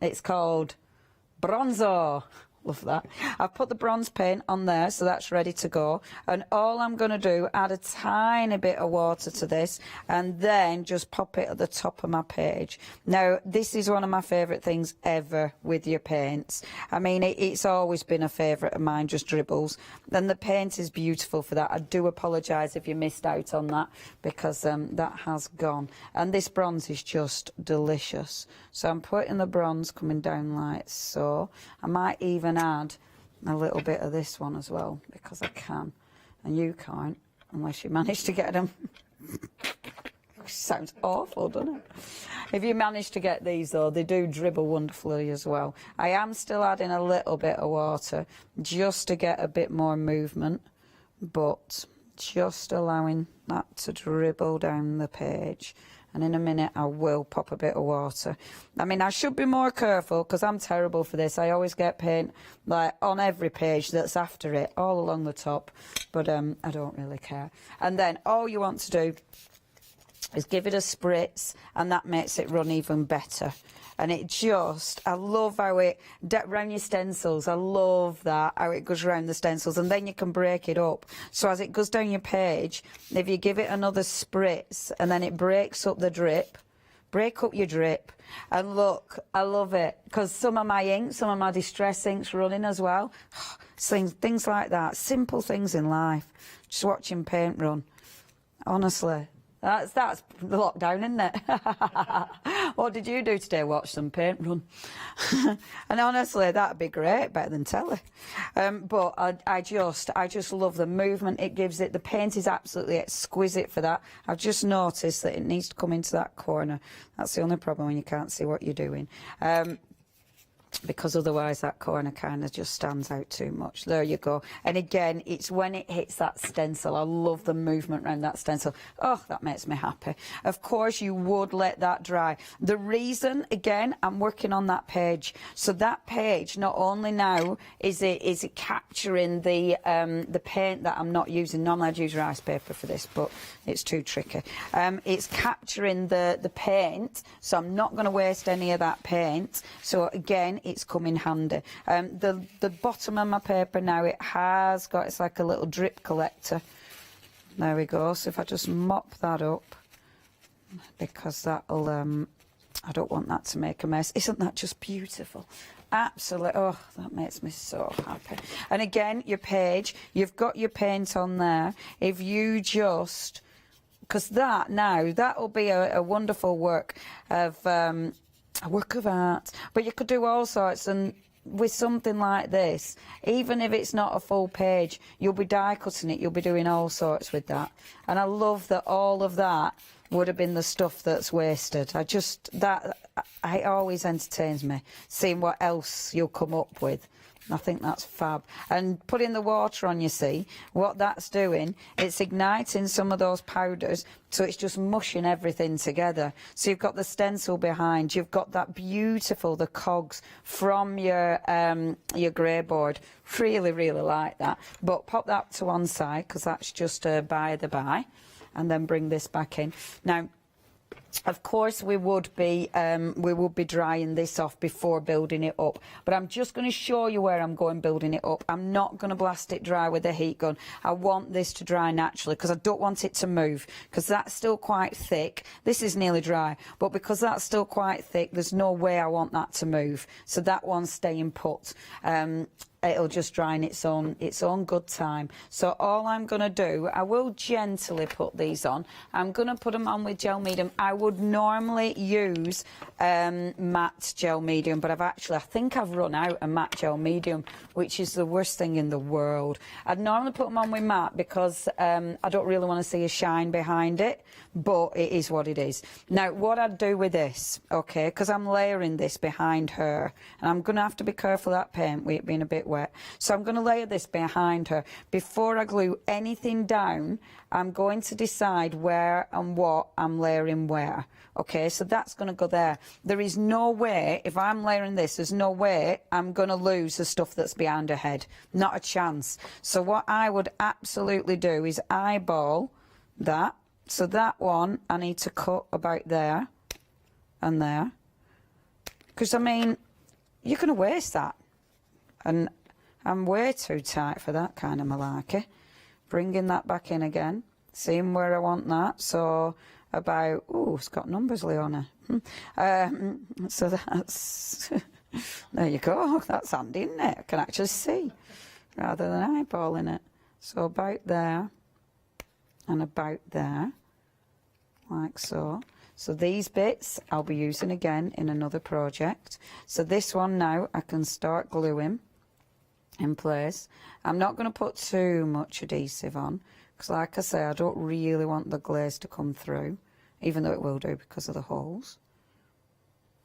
It's called Bronzo. Love that. I've put the bronze paint on there, so that's ready to go. And all I'm going to do, add a tiny bit of water to this, and then just pop it at the top of my page. Now, this is one of my favourite things ever with your paints. I mean, it's always been a favourite of mine, just dribbles. And the paint is beautiful for that. I do apologise if you missed out on that, because that has gone. And this bronze is just delicious. So I'm putting the bronze coming down like so. I might even add a little bit of this one as well, because I can, and you can't unless you manage to get them. Sounds awful, doesn't it? If you manage to get these though, they do dribble wonderfully as well. I am still adding a little bit of water just to get a bit more movement, but just allowing that to dribble down the page. And in a minute I will pop a bit of water. I mean, I should be more careful because I'm terrible for this. I always get paint like on every page that's after it, all along the top, but I don't really care. And then all you want to do is give it a spritz, and that makes it run even better. And it just, I love how it, around your stencils, I love that, how it goes around the stencils, and then you can break it up. So as it goes down your page, if you give it another spritz, and then it breaks up the drip, break up your drip, and look, I love it, because some of my ink, some of my distress ink's running as well. Things like that, simple things in life, just watching paint run, honestly. That's lockdown, isn't it? What did you do today? Watch some paint run. And honestly, that'd be great, better than telly. But I just love the movement it gives it. The paint is absolutely exquisite for that. I've just noticed that it needs to come into that corner. That's the only problem when you can't see what you're doing. Because otherwise that corner kind of just stands out too much. There you go. And again, it's when it hits that stencil. I love the movement around that stencil. Oh, that makes me happy. Of course, you would let that dry. The reason, again, I'm working on that page. So that page, not only now is it capturing the paint that I'm not using. Normally I'd use rice paper for this, but it's too tricky. It's capturing the paint, so I'm not going to waste any of that paint. So again, it's come in handy. The bottom of my paper now, it's like a little drip collector. There we go. So if I just mop that up, because that'll I don't want that to make a mess. Isn't that just beautiful? Absolutely. Oh, that makes me so happy. And again, your page, you've got your paint on there. If you just, because that'll be a wonderful work of a work of art, but you could do all sorts. And with something like this, even if it's not a full page, you'll be die cutting it, you'll be doing all sorts with that. And I love that all of that would have been the stuff that's wasted. It always entertains me, seeing what else you'll come up with. I think that's fab. And putting the water on, you see, what that's doing, it's igniting some of those powders, so it's just mushing everything together. So you've got the stencil behind, you've got that beautiful, the cogs from your grey board. Really, really like that. But pop that to one side, because that's just by the by, and then bring this back in. Now, of course, we would be drying this off before building it up. But I'm just going to show you where I'm going building it up. I'm not going to blast it dry with a heat gun. I want this to dry naturally, because I don't want it to move, because that's still quite thick. This is nearly dry, but because that's still quite thick, there's no way I want that to move. So that one's staying put. It'll just dry in its own good time. So all I'm going to do, I will gently put these on. I'm going to put them on with gel medium. I would normally use matte gel medium, but I think I've run out of matte gel medium, which is the worst thing in the world. I'd normally put them on with matte because I don't really want to see a shine behind it, but it is what it is. Now, what I'd do with this, okay, because I'm layering this behind her, and I'm going to have to be careful of that paint with it being a bit wet. So I'm going to layer this behind her. Before I glue anything down, I'm going to decide where and what I'm layering where. Okay, so that's going to go there. There is no way, if I'm layering this, there's no way I'm going to lose the stuff that's behind her head. Not a chance. So what I would absolutely do is eyeball that. So that one I need to cut about there and there. Because, I mean, you're going to waste that. And I'm way too tight for that kind of malarkey. Bringing that back in again. Seeing where I want that. So about, oh, it's got numbers, Leona. So that's, there you go. That's handy, isn't it? I can actually see rather than eyeballing it. So about there and about there, like so. So these bits I'll be using again in another project. So this one now I can start gluing in place. I'm not going to put too much adhesive on because, like I say, I don't really want the glaze to come through, even though it will do because of the holes.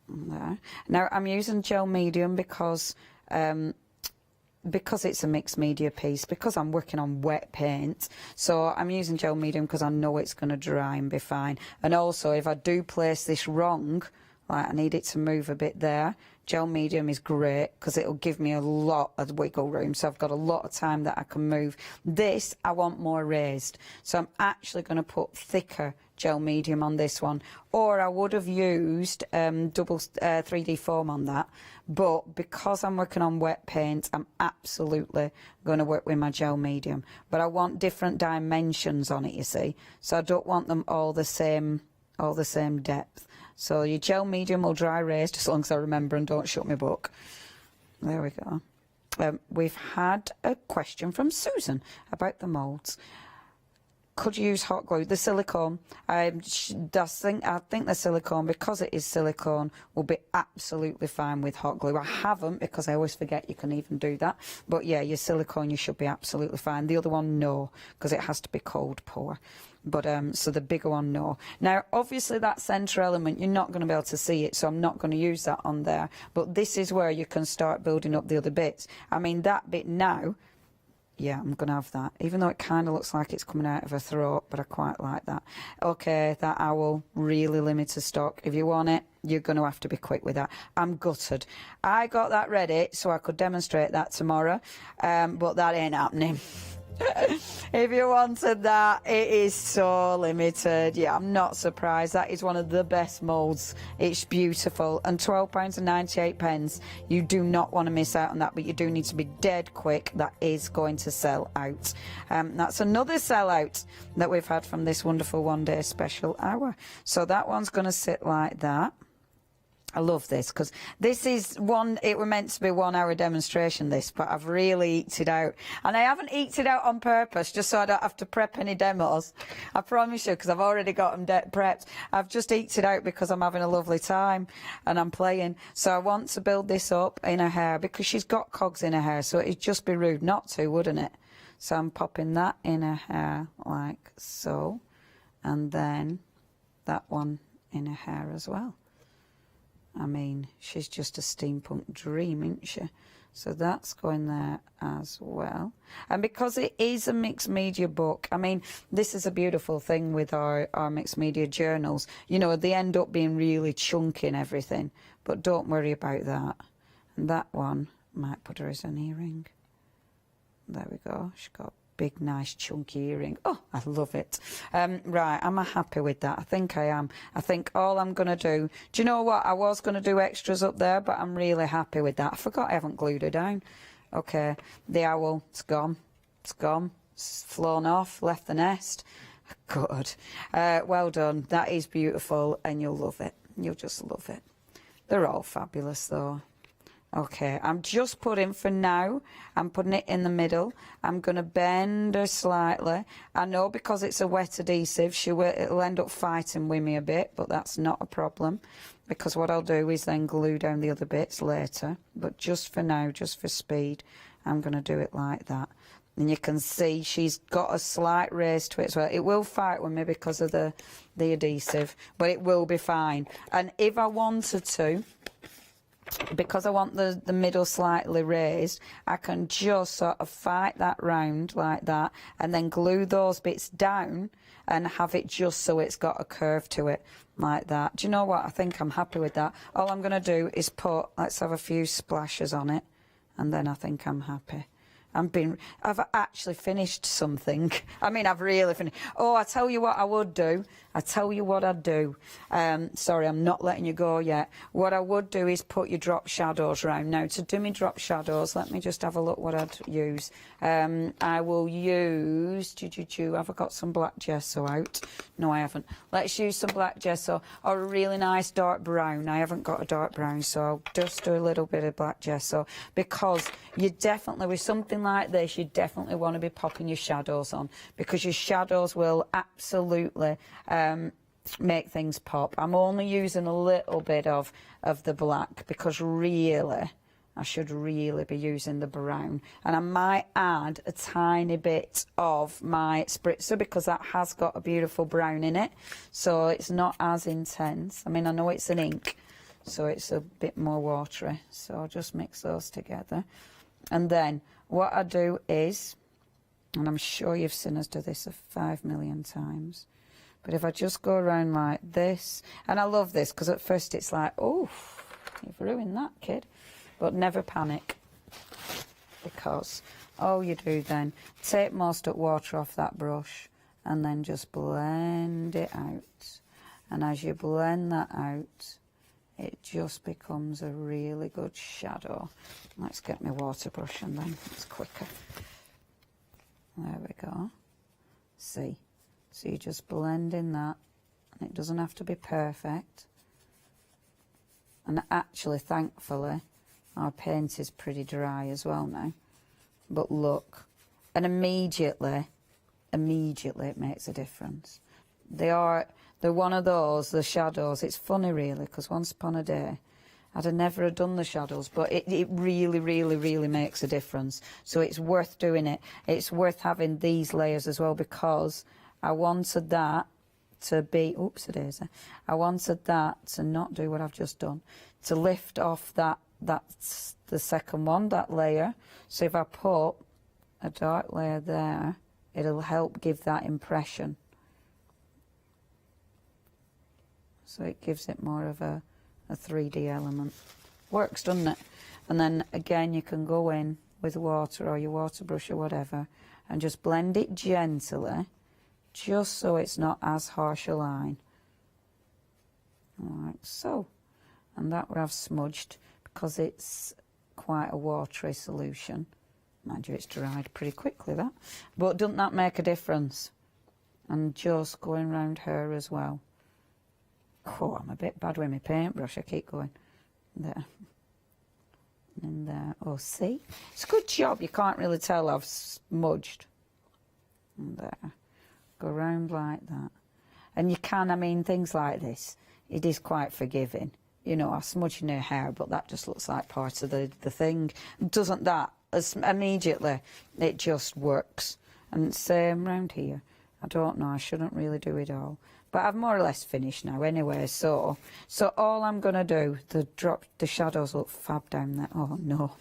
There. Now I'm using gel medium because it's a mixed media piece, because I'm working on wet paint. So I'm using gel medium because I know it's going to dry and be fine. And also, if I do place this wrong, like I need it to move a bit there, gel medium is great because it'll give me a lot of wiggle room. So I've got a lot of time that I can move. This, I want more raised. So I'm actually going to put thicker gel medium on this one. Or I would have used double 3D foam on that. But because I'm working on wet paint, I'm absolutely going to work with my gel medium. But I want different dimensions on it, you see. So I don't want them all the same depth. So your gel medium will dry raised, as long as I remember and don't shut my book. There we go. We've had a question from Susan about the moulds. Could you use hot glue? The silicone, I think the silicone, because it is silicone, will be absolutely fine with hot glue. I haven't, because I always forget you can even do that. But yeah, your silicone, you should be absolutely fine. The other one, no, because it has to be cold pour. But so the bigger one, no. Now, obviously, that centre element, you're not going to be able to see it, so I'm not going to use that on there. But this is where you can start building up the other bits. I mean, that bit now, yeah, I'm going to have that. Even though it kind of looks like it's coming out of her throat, but I quite like that. Okay, that owl, really limited stock. If you want it, you're going to have to be quick with that. I'm gutted. I got that ready so I could demonstrate that tomorrow, but that ain't happening. If you wanted that, it is so limited. Yeah, I'm not surprised. That is one of the best moulds. It's beautiful. And £12.98. You do not want to miss out on that, but you do need to be dead quick. That is going to sell out. That's another sellout that we've had from this wonderful one-day special hour. So that one's going to sit like that. I love this because this is it were meant to be 1 hour demonstration, this, but I've really eked it out. And I haven't eked it out on purpose just so I don't have to prep any demos. I promise you, because I've already got them prepped. I've just eked it out because I'm having a lovely time and I'm playing. So I want to build this up in her hair because she's got cogs in her hair, so it'd just be rude not to, wouldn't it? So I'm popping that in her hair like so. And then that one in her hair as well. I mean, she's just a steampunk dream, isn't she? So that's going there as well. And because it is a mixed media book, I mean, this is a beautiful thing with our mixed media journals. You know, they end up being really chunky and everything. But don't worry about that. And that one, might put her as an earring. There we go. She's got a big, nice, chunky earring. Oh, I love it. Right, am I happy with that? I think I am. I think all I'm going to do you know what? I was going to do extras up there, but I'm really happy with that. I forgot I haven't glued her down. Okay, the owl, it's gone. It's gone. It's flown off, left the nest. Good. Well done. That is beautiful, and you'll love it. You'll just love it. They're all fabulous, though. Okay, I'm just putting, for now, I'm putting it in the middle. I'm going to bend her slightly. I know because it's a wet adhesive, it'll end up fighting with me a bit, but that's not a problem, because what I'll do is then glue down the other bits later. But just for now, just for speed, I'm going to do it like that. And you can see she's got a slight raise to it as well. It will fight with me because of the adhesive, but it will be fine. And if I wanted to, because I want the middle slightly raised, I can just sort of fight that round like that and then glue those bits down and have it just so it's got a curve to it like that. Do you know what? I think I'm happy with that. All I'm going to do is let's have a few splashes on it, and then I think I'm happy. I've actually finished something. I mean, I've really finished. Oh, I tell you what I would do. I tell you what I'd do. Sorry, I'm not letting you go yet. What I would do is put your drop shadows round. Now, to do my drop shadows, let me just have a look what I'd use. I will use, have I got some black gesso out? No, I haven't. Let's use some black gesso or a really nice dark brown. I haven't got a dark brown, so I'll just do a little bit of black gesso, because you definitely, with something like this, you definitely want to be popping your shadows on, because your shadows will absolutely make things pop. I'm only using a little bit of the black, because really I should really be using the brown, and I might add a tiny bit of my spritzer, because that has got a beautiful brown in it, so it's not as intense. I mean, I know it's an ink, so it's a bit more watery, so I'll just mix those together. And then what I do is, and I'm sure you've seen us do this 5 million times, but if I just go around like this, and I love this because at first it's like, oh, you've ruined that, kid. But never panic, because all you do then, take most of the water off that brush and then just blend it out. And as you blend that out, it just becomes a really good shadow. Let's get my water brush, and then it's quicker. There we go. See? So you just blend in that, and it doesn't have to be perfect. And actually, thankfully, our paint is pretty dry as well now. But look, and immediately it makes a difference. They're one of those, the shadows. It's funny, really, because once upon a day, I'd have never have done the shadows, but it really, really, really makes a difference. So it's worth doing it. It's worth having these layers as well, because I wanted that to be, oops-a-daisy, I wanted that to not do what I've just done, to lift off that's the second one, that layer. So if I put a dark layer there, it'll help give that impression. So it gives it more of a 3D element. Works, doesn't it? And then again, you can go in with water or your water brush or whatever and just blend it gently, just so it's not as harsh a line. Like so. And that would have smudged, because it's quite a watery solution. Mind you, it's dried pretty quickly, that. But doesn't that make a difference? And just going round her as well. Oh, I'm a bit bad with my paintbrush. I keep going. There. And there. Oh, see? It's a good job. You can't really tell I've smudged. And there. Go round like that. And you can, I mean, things like this, it is quite forgiving. You know, I smudge in her hair, but that just looks like part of the thing. Doesn't that? Immediately, it just works. And same round here. I don't know, I shouldn't really do it all. But I've more or less finished now anyway, so all I'm going to do, the shadows look fab down there. Oh, no.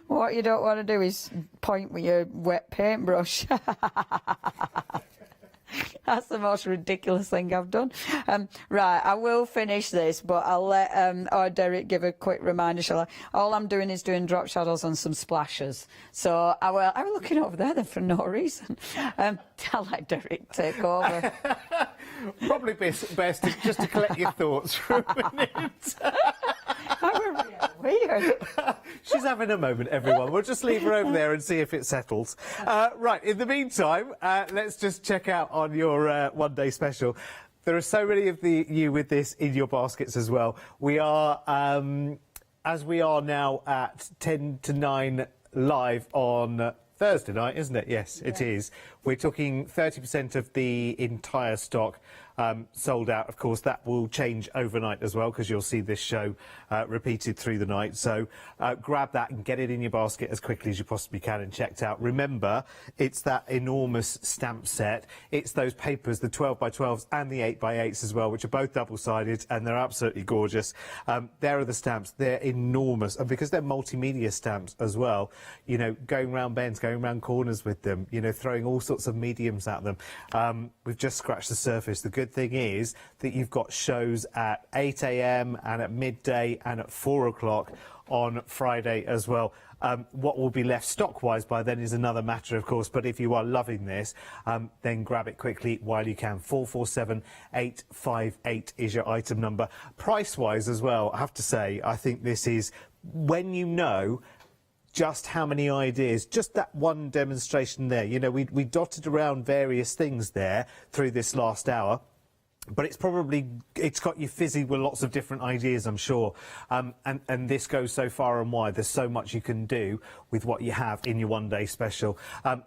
What you don't want to do is point with your wet paintbrush. That's the most ridiculous thing I've done. Right, I will finish this, but I'll let Derek give a quick reminder, shall I? All I'm doing is doing drop shadows and some splashes. So I was looking over there then for no reason. I'll let Derek take over. Probably best just to collect your thoughts for a minute. Weird. weird. She's having a moment, everyone. We'll just leave her over there and see if it settles. Right, in the meantime, let's just check out on your one-day special. There are so many of you with this in your baskets as well. We are, as we are now at 10 to 9 live on Thursday night, isn't it? Yes, it is. We're talking 30% of the entire stock sold out. Of course, that will change overnight as well, because you'll see this show repeated through the night. So grab that and get it in your basket as quickly as you possibly can and checked out. Remember, it's that enormous stamp set. It's those papers, the 12x12s and the 8x8s as well, which are both double-sided, and they're absolutely gorgeous. There are the stamps. They're enormous. And because they're multimedia stamps as well, you know, going round bends, going round corners with them, you know, throwing all sorts of mediums at them. We've just scratched the surface. The good thing is that you've got shows at 8 a.m. and at midday and at 4 o'clock on Friday as well. What will be left stock-wise by then is another matter, of course, but if you are loving this, then grab it quickly while you can. 447858 is your item number. Price-wise as well, I have to say, I think this is, when you know just how many ideas, just that one demonstration there. You know, we dotted around various things there through this last hour. But it's got you fizzy with lots of different ideas, I'm sure. And this goes so far and wide. There's so much you can do with what you have in your one-day special.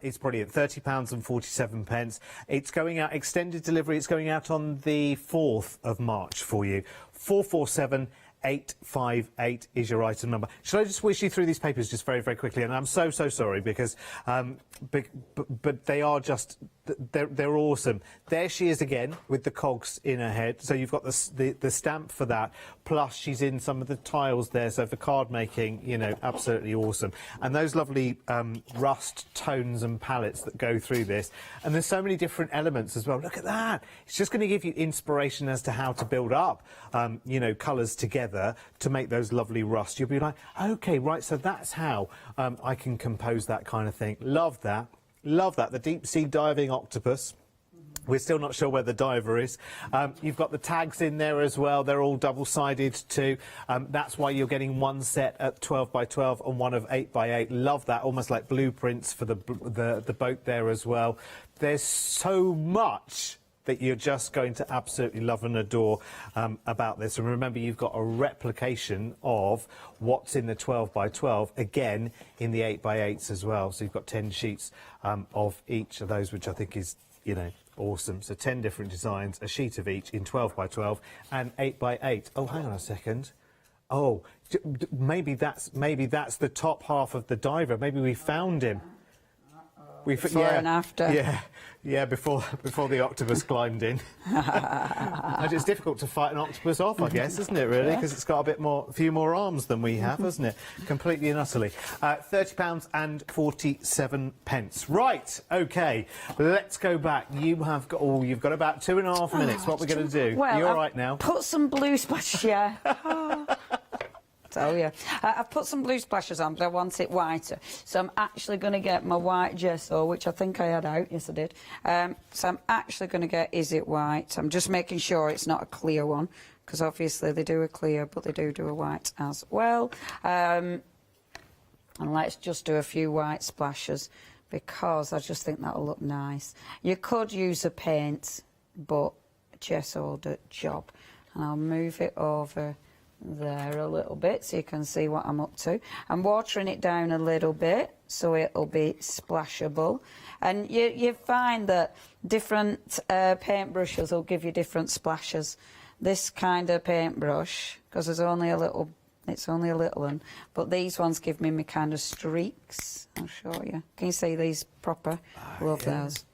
It's brilliant. £30.47. It's going out, extended delivery. It's going out on the 4th of March for you. 447858 is your item number. Shall I just whiz you through these papers just very, very quickly? And I'm so sorry because, but they are just, they're awesome. There she is again with the cogs in her head. So you've got the stamp for that. Plus she's in some of the tiles there. So for card making, you know, absolutely awesome. And those lovely rust tones and palettes that go through this. And there's so many different elements as well. Look at that. It's just going to give you inspiration as to how to build up, you know, colours together to make those lovely rust. You'll be like, okay, right, so that's how I can compose that kind of thing. Love that. Love that. The deep sea diving octopus. We're still not sure where the diver is. You've got the tags in there as well. They're all double-sided too. That's why you're getting one set at 12x12 and one of 8x8. Love that. Almost like blueprints for the boat there as well. There's so much that you're just going to absolutely love and adore about this. And remember, you've got a replication of what's in the 12x12, again, in the 8x8s as well. So you've got 10 sheets of each of those, which I think is, you know, awesome. So 10 different designs, a sheet of each in 12x12 and 8x8. Oh, hang on a second. Oh, maybe that's the top half of the diver. Maybe we found him. Before and after. Yeah, before the octopus climbed in. And it's difficult to fight an octopus off, I guess, isn't it, really? Because it's got a few more arms than we have, hasn't it? Completely and utterly. £30.47. Right, OK, let's go back. You've got about 2.5 minutes. What we're going to do? Well, you all right now? Put some blue splashes, yeah. Tell you. I've put some blue splashes on, but I want it whiter. So I'm actually going to get my white gesso, which I think I had out. Yes, I did. So I'm actually going to get Is It White. I'm just making sure it's not a clear one, because obviously they do a clear, but they do a white as well. And let's just do a few white splashes, because I just think that'll look nice. You could use a paint, but gesso will do the job. And I'll move it over there a little bit so you can see what I'm up to. I'm watering it down a little bit so it'll be splashable, and you find that different paintbrushes will give you different splashes. This kind of paintbrush, because it's only a little one, but these ones give me my kind of streaks. I'll show you. Can you see these proper? Love those.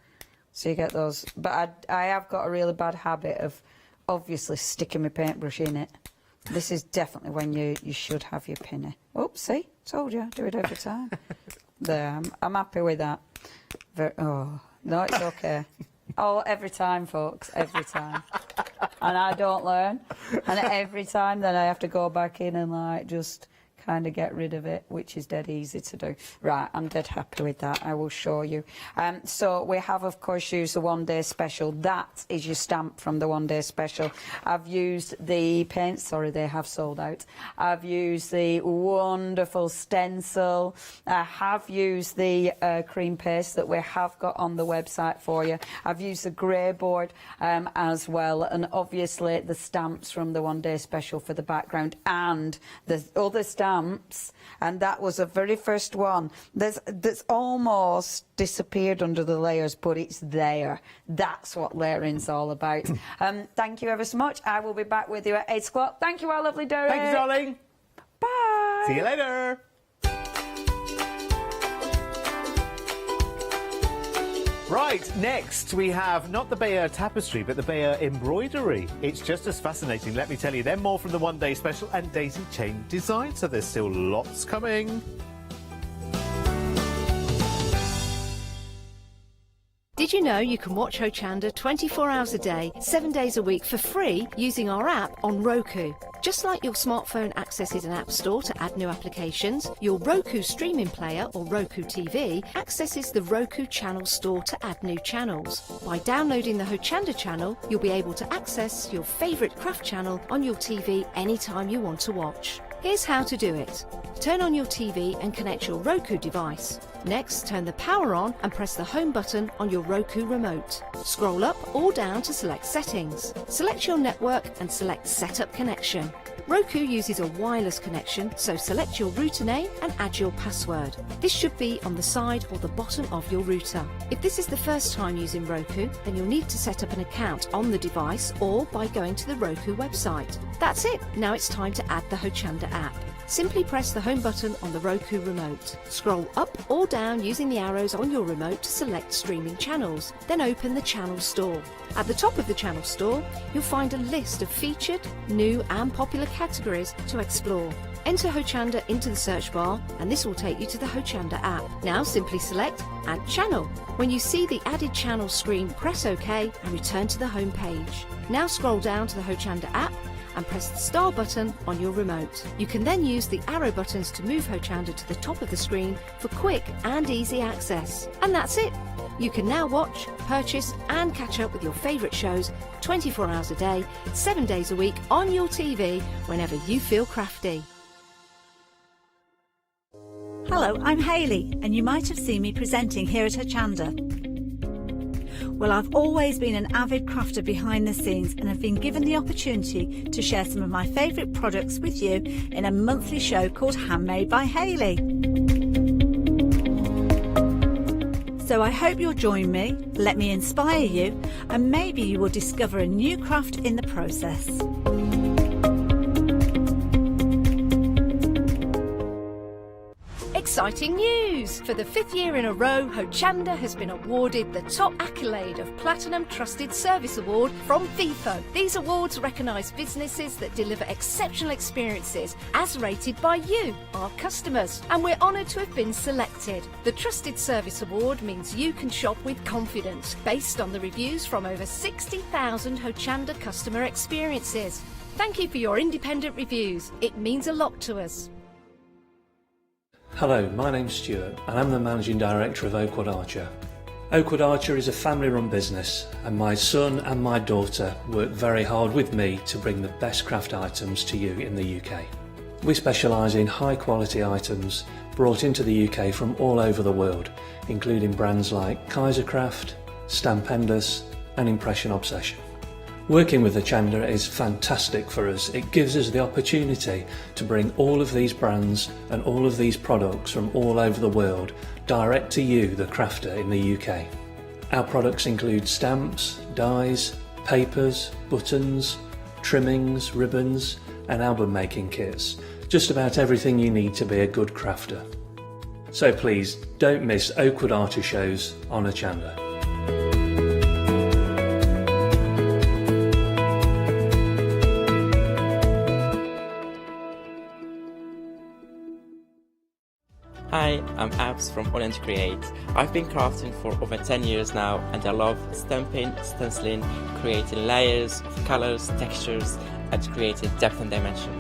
So you get those, but I have got a really bad habit of obviously sticking my paintbrush in it. This is definitely when you should have your pinny. Oops, see? Told you, I do it every time. There, I'm happy with that. Oh, no, it's okay. Oh, every time, folks, every time. And I don't learn. And every time then I have to go back in and, like, just kind of get rid of it, which is dead easy to do. Right, I'm dead happy with that. I will show you. So we have, of course, used the one-day special. That is your stamp from the one-day special. I've used the paints. Sorry, they have sold out. I've used the wonderful stencil. I have used the cream paste that we have got on the website for you. I've used the grey board as well, and obviously the stamps from the one-day special for the background, and the other stamps, and that was the very first one. That's almost disappeared under the layers, but it's there. That's what layering's all about. Thank you ever so much. I will be back with you at 8 o'clock. Thank you, our lovely Derek. Thank you, darling. Bye. See you later. Right, next we have not the Bayeux tapestry, but the Bayeux embroidery. It's just as fascinating, let me tell you. Then more from the one-day special and daisy chain design, so there's still lots coming. Did you know you can watch Hochanda 24 hours a day, 7 days a week for free using our app on Roku? Just like your smartphone accesses an app store to add new applications, your Roku streaming player or Roku TV accesses the Roku channel store to add new channels. By downloading the Hochanda channel, you'll be able to access your favourite craft channel on your TV anytime you want to watch. Here's how to do it. Turn on your TV and connect your Roku device. Next, turn the power on and press the home button on your Roku remote. Scroll up or down to select settings. Select your network and select setup connection. Roku uses a wireless connection, so select your router name and add your password. This should be on the side or the bottom of your router. If this is the first time using Roku, then you'll need to set up an account on the device or by going to the Roku website. That's it. Now it's time to add the Hochanda app. Simply press the home button on the Roku remote. Scroll up or down using the arrows on your remote to select streaming channels. Then open the channel store. At the top of the channel store, you'll find a list of featured, new and popular categories to explore. Enter Hochanda into the search bar and this will take you to the Hochanda app. Now simply select Add Channel. When you see the added channel screen, press OK and return to the home page. Now scroll down to the Hochanda app and press the star button on your remote. You can then use the arrow buttons to move Hochanda to the top of the screen for quick and easy access. And that's it. You can now watch, purchase and catch up with your favourite shows 24 hours a day, 7 days a week on your TV whenever you feel crafty. Hello, I'm Hayley, and you might have seen me presenting here at Hochanda. Well, I've always been an avid crafter behind the scenes and have been given the opportunity to share some of my favourite products with you in a monthly show called Handmade by Hayley. So I hope you'll join me, let me inspire you, and maybe you will discover a new craft in the process. Exciting news! For the 5th year in a row, Hochanda has been awarded the top accolade of Platinum Trusted Service Award from Feefo. These awards recognise businesses that deliver exceptional experiences as rated by you, our customers, and we're honoured to have been selected. The Trusted Service Award means you can shop with confidence, based on the reviews from over 60,000 Hochanda customer experiences. Thank you for your independent reviews. It means a lot to us. Hello, my name's Stuart and I'm the Managing Director of Oakwood Archer. Oakwood Archer is a family-run business and my son and my daughter work very hard with me to bring the best craft items to you in the UK. We specialise in high-quality items brought into the UK from all over the world, including brands like Kaisercraft, Stampendous and Impression Obsession. Working with Hochanda is fantastic for us. It gives us the opportunity to bring all of these brands and all of these products from all over the world direct to you, the crafter in the UK. Our products include stamps, dies, papers, buttons, trimmings, ribbons and album making kits. Just about everything you need to be a good crafter. So please don't miss Oakwood Archer shows on Hochanda. Hi, I'm Abs from Orange Create. I've been crafting for over 10 years now and I love stamping, stenciling, creating layers of colours, textures and creating depth and dimension.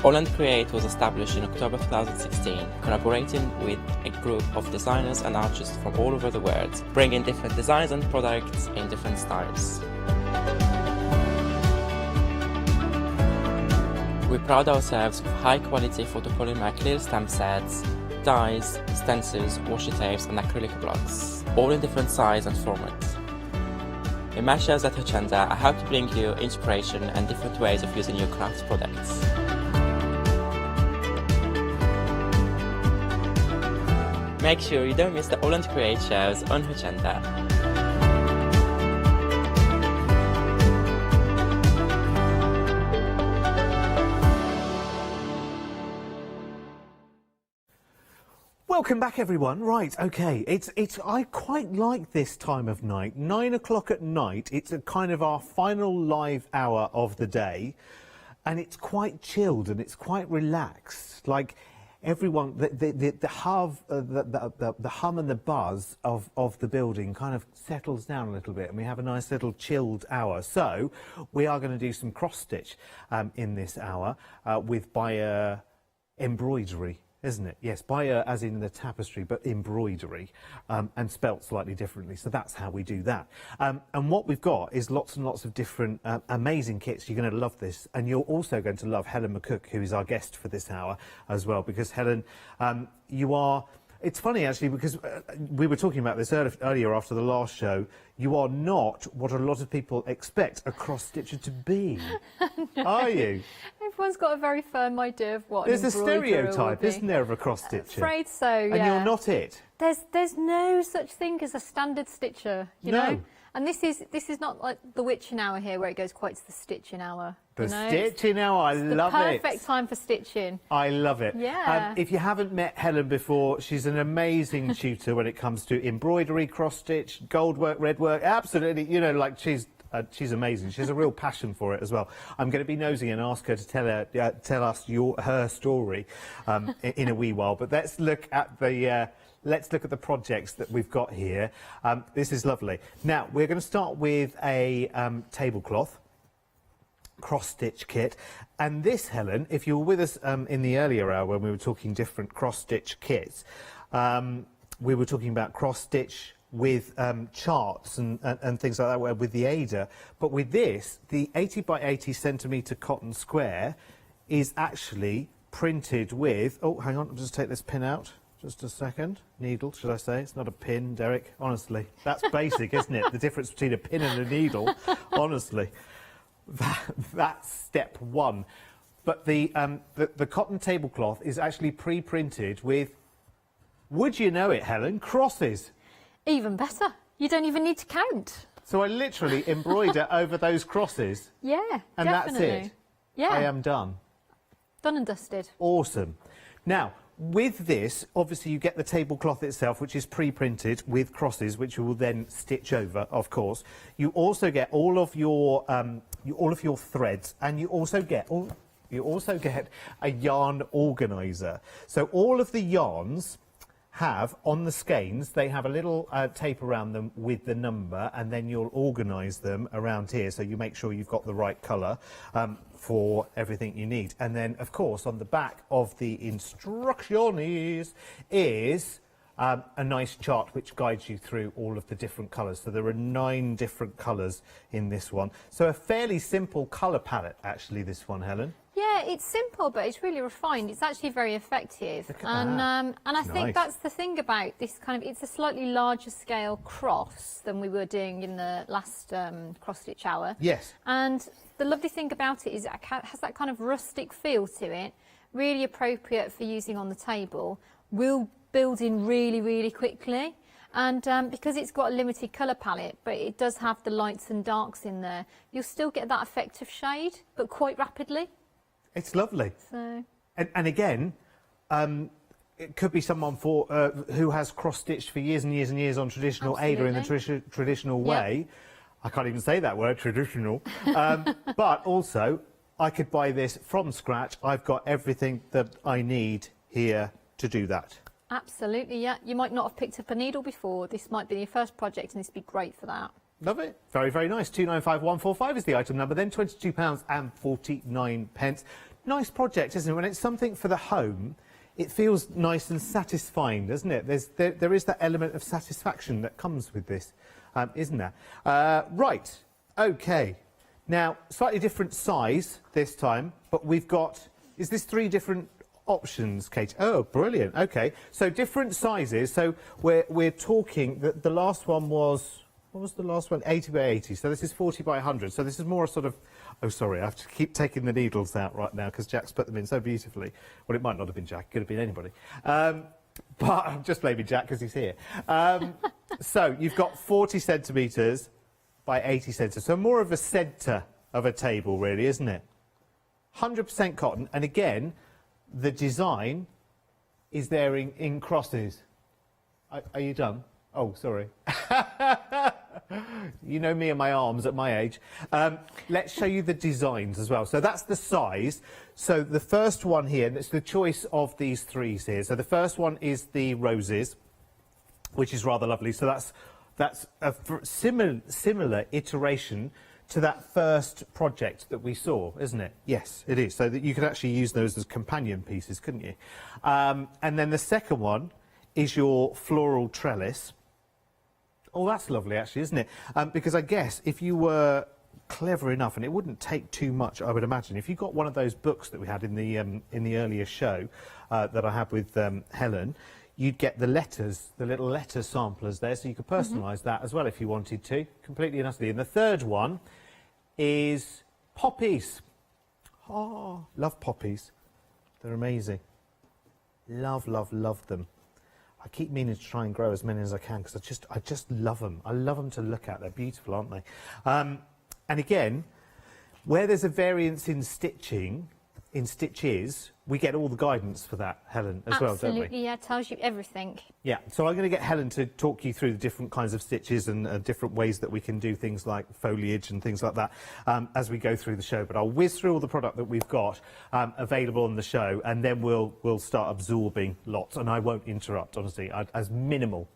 All and Create was established in October 2016, collaborating with a group of designers and artists from all over the world, bringing different designs and products in different styles. We pride ourselves with high-quality photopolymer clear stamp sets, dies, stencils, washi tapes and acrylic blocks, all in different size and formats. In my shows at Hochanda, I hope to bring you inspiration and different ways of using your craft products. Make sure you don't miss the All and Create shows on Hochanda. Welcome back, everyone. Right, okay. I quite like this time of night. 9 o'clock at night. It's a kind of our final live hour of the day, and it's quite chilled and it's quite relaxed. Like everyone, the hum and the buzz of the building kind of settles down a little bit, and we have a nice little chilled hour. So we are going to do some cross stitch in this hour with Bayer embroidery. Isn't it? Yes, Bayer as in the tapestry, but embroidery, and spelt slightly differently. So that's how we do that. And what we've got is lots and lots of different amazing kits. You're going to love this, and you're also going to love Helen McCook, who is our guest for this hour as well, because Helen, you are... It's funny, actually, because we were talking about this earlier after the last show. You are not what a lot of people expect a cross-stitcher to be, No. Are you? Everyone's got a very firm idea of what There's an a embroiderer stereotype, would be. isn't there, of a cross-stitcher? I'm afraid so, yeah. And you're not it. There's no such thing as a standard stitcher, you No. know? And this is not like the witching hour here, where it goes quite to the stitching hour. The you know? stitching hour, I love it. The perfect time for stitching. I love it. Yeah. If you haven't met Helen before, she's an amazing tutor when it comes to embroidery, cross-stitch, gold work, red work, absolutely, you know, like she's amazing. She has a real passion for it as well. I'm going to be nosy and ask her to tell us her story in a wee while. But let's look at the projects that we've got here. This is lovely. Now, we're going to start with a tablecloth cross-stitch kit. And this, Helen, if you were with us in the earlier hour when we were talking different cross-stitch kits, we were talking about cross-stitch with charts and things like that with the Ada. But with this, the 80 by 80 centimetre cotton square is actually printed with... Oh, hang on, I'll just take this pin out. Just a second. Needle, should I say? It's not a pin, Derek. Honestly, that's basic, isn't it? The difference between a pin and a needle. Honestly, that's step one. But the cotton tablecloth is actually pre-printed with, would you know it, Helen, crosses. Even better. You don't even need to count. So I literally embroider over those crosses. Yeah, and definitely. that's it. Yeah. I am done. Done and dusted. Awesome. Now, with this, obviously you get the tablecloth itself, which is pre-printed with crosses, which you will then stitch over, of course. You also get all of your threads, and you also get a yarn organizer. So all of the yarns have, on the skeins, they have a little tape around them with the number, and then you'll organise them around here, so you make sure you've got the right colour for everything you need. And then, of course, on the back of the instructions is a nice chart which guides you through all of the different colours. So there are 9 different colours in this one. So a fairly simple colour palette, actually, this one, Helen. Yeah, it's simple, but it's really refined. It's actually very effective. And I think that's the thing about this kind of, it's a slightly larger scale cross than we were doing in the last cross-stitch hour. Yes. And the lovely thing about it is it has that kind of rustic feel to it, really appropriate for using on the table, will build in really, really quickly. And because it's got a limited colour palette, but it does have the lights and darks in there, you'll still get that effective shade, but quite rapidly. It's lovely. So. And again, it could be someone who has cross-stitched for years and years and years on traditional Ada in the traditional way. I can't even say that word, traditional. But also, I could buy this from scratch. I've got everything that I need here to do that. Absolutely, yeah. You might not have picked up a needle before. This might be your first project, and this would be great for that. Love it. Very, very nice. 295145 is the item number, then £22.49. nice project, isn't it? When it's something for the home, it feels nice and satisfying, doesn't it? There is that element of satisfaction that comes with this, isn't there? Right, OK. Now, slightly different size this time, but we've got... Is this 3 different options, Kate? Oh, brilliant. OK, so different sizes. So we're talking... The last one was... What was the last one? 80 by 80. So this is 40 by 100. So this is more a sort of... Oh, sorry, I have to keep taking the needles out right now because Jack's put them in so beautifully. Well, it might not have been Jack. It could have been anybody. But I'm just blaming Jack because he's here. So you've got 40 centimetres by 80 centimetres. So more of a centre of a table, really, isn't it? 100% cotton. And again, the design is there in crosses. Are you done? Oh, sorry. You know me and my arms at my age. Let's show you the designs as well. So that's the size. So the first one here, and it's the choice of these 3s here. So the first one is the roses, which is rather lovely. So that's a similar iteration to that first project that we saw, isn't it? Yes, it is. So that you could actually use those as companion pieces, couldn't you? And then the second one is your floral trellis. Oh, that's lovely, actually, isn't it? Because I guess if you were clever enough, and it wouldn't take too much, I would imagine, if you got one of those books that we had in the earlier show that I had with Helen, you'd get the letters, the little letter samplers there, so you could personalise that as well if you wanted to, completely and utterly. And the third one is poppies. Oh, love poppies. They're amazing. Love, love, love them. I keep meaning to try and grow as many as I can because I just love them. I love them to look at. They're beautiful, aren't they? And again, where there's a variance in stitching, in stitches, we get all the guidance for that, Helen, as well, don't we? Absolutely, yeah, it tells you everything. Yeah, so I'm going to get Helen to talk you through the different kinds of stitches and different ways that we can do things like foliage and things like that as we go through the show. But I'll whiz through all the product that we've got available on the show, and then we'll start absorbing lots. And I won't interrupt, honestly, as minimal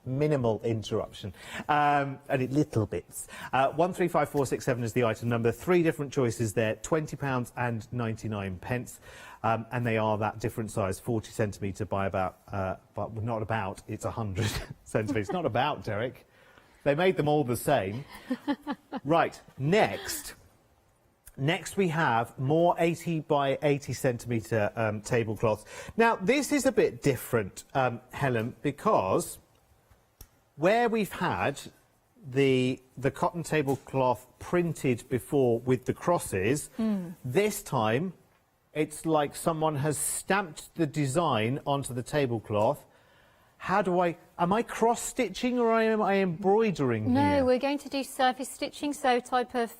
interruption. Only little bits. 135467 is the item number. 3 different choices there, £20 and 99 pence. And they are that different size, 40 centimetre by about, but not about, it's 100 centimetres. Not about, Derek. They made them all the same. Right, next we have more 80 by 80 centimetre tablecloths. Now, this is a bit different, Helen, because where we've had the cotton tablecloth printed before with the crosses, this time it's like someone has stamped the design onto the tablecloth. How do am I cross-stitching or am I embroidering here? No, we're going to do surface stitching, so type of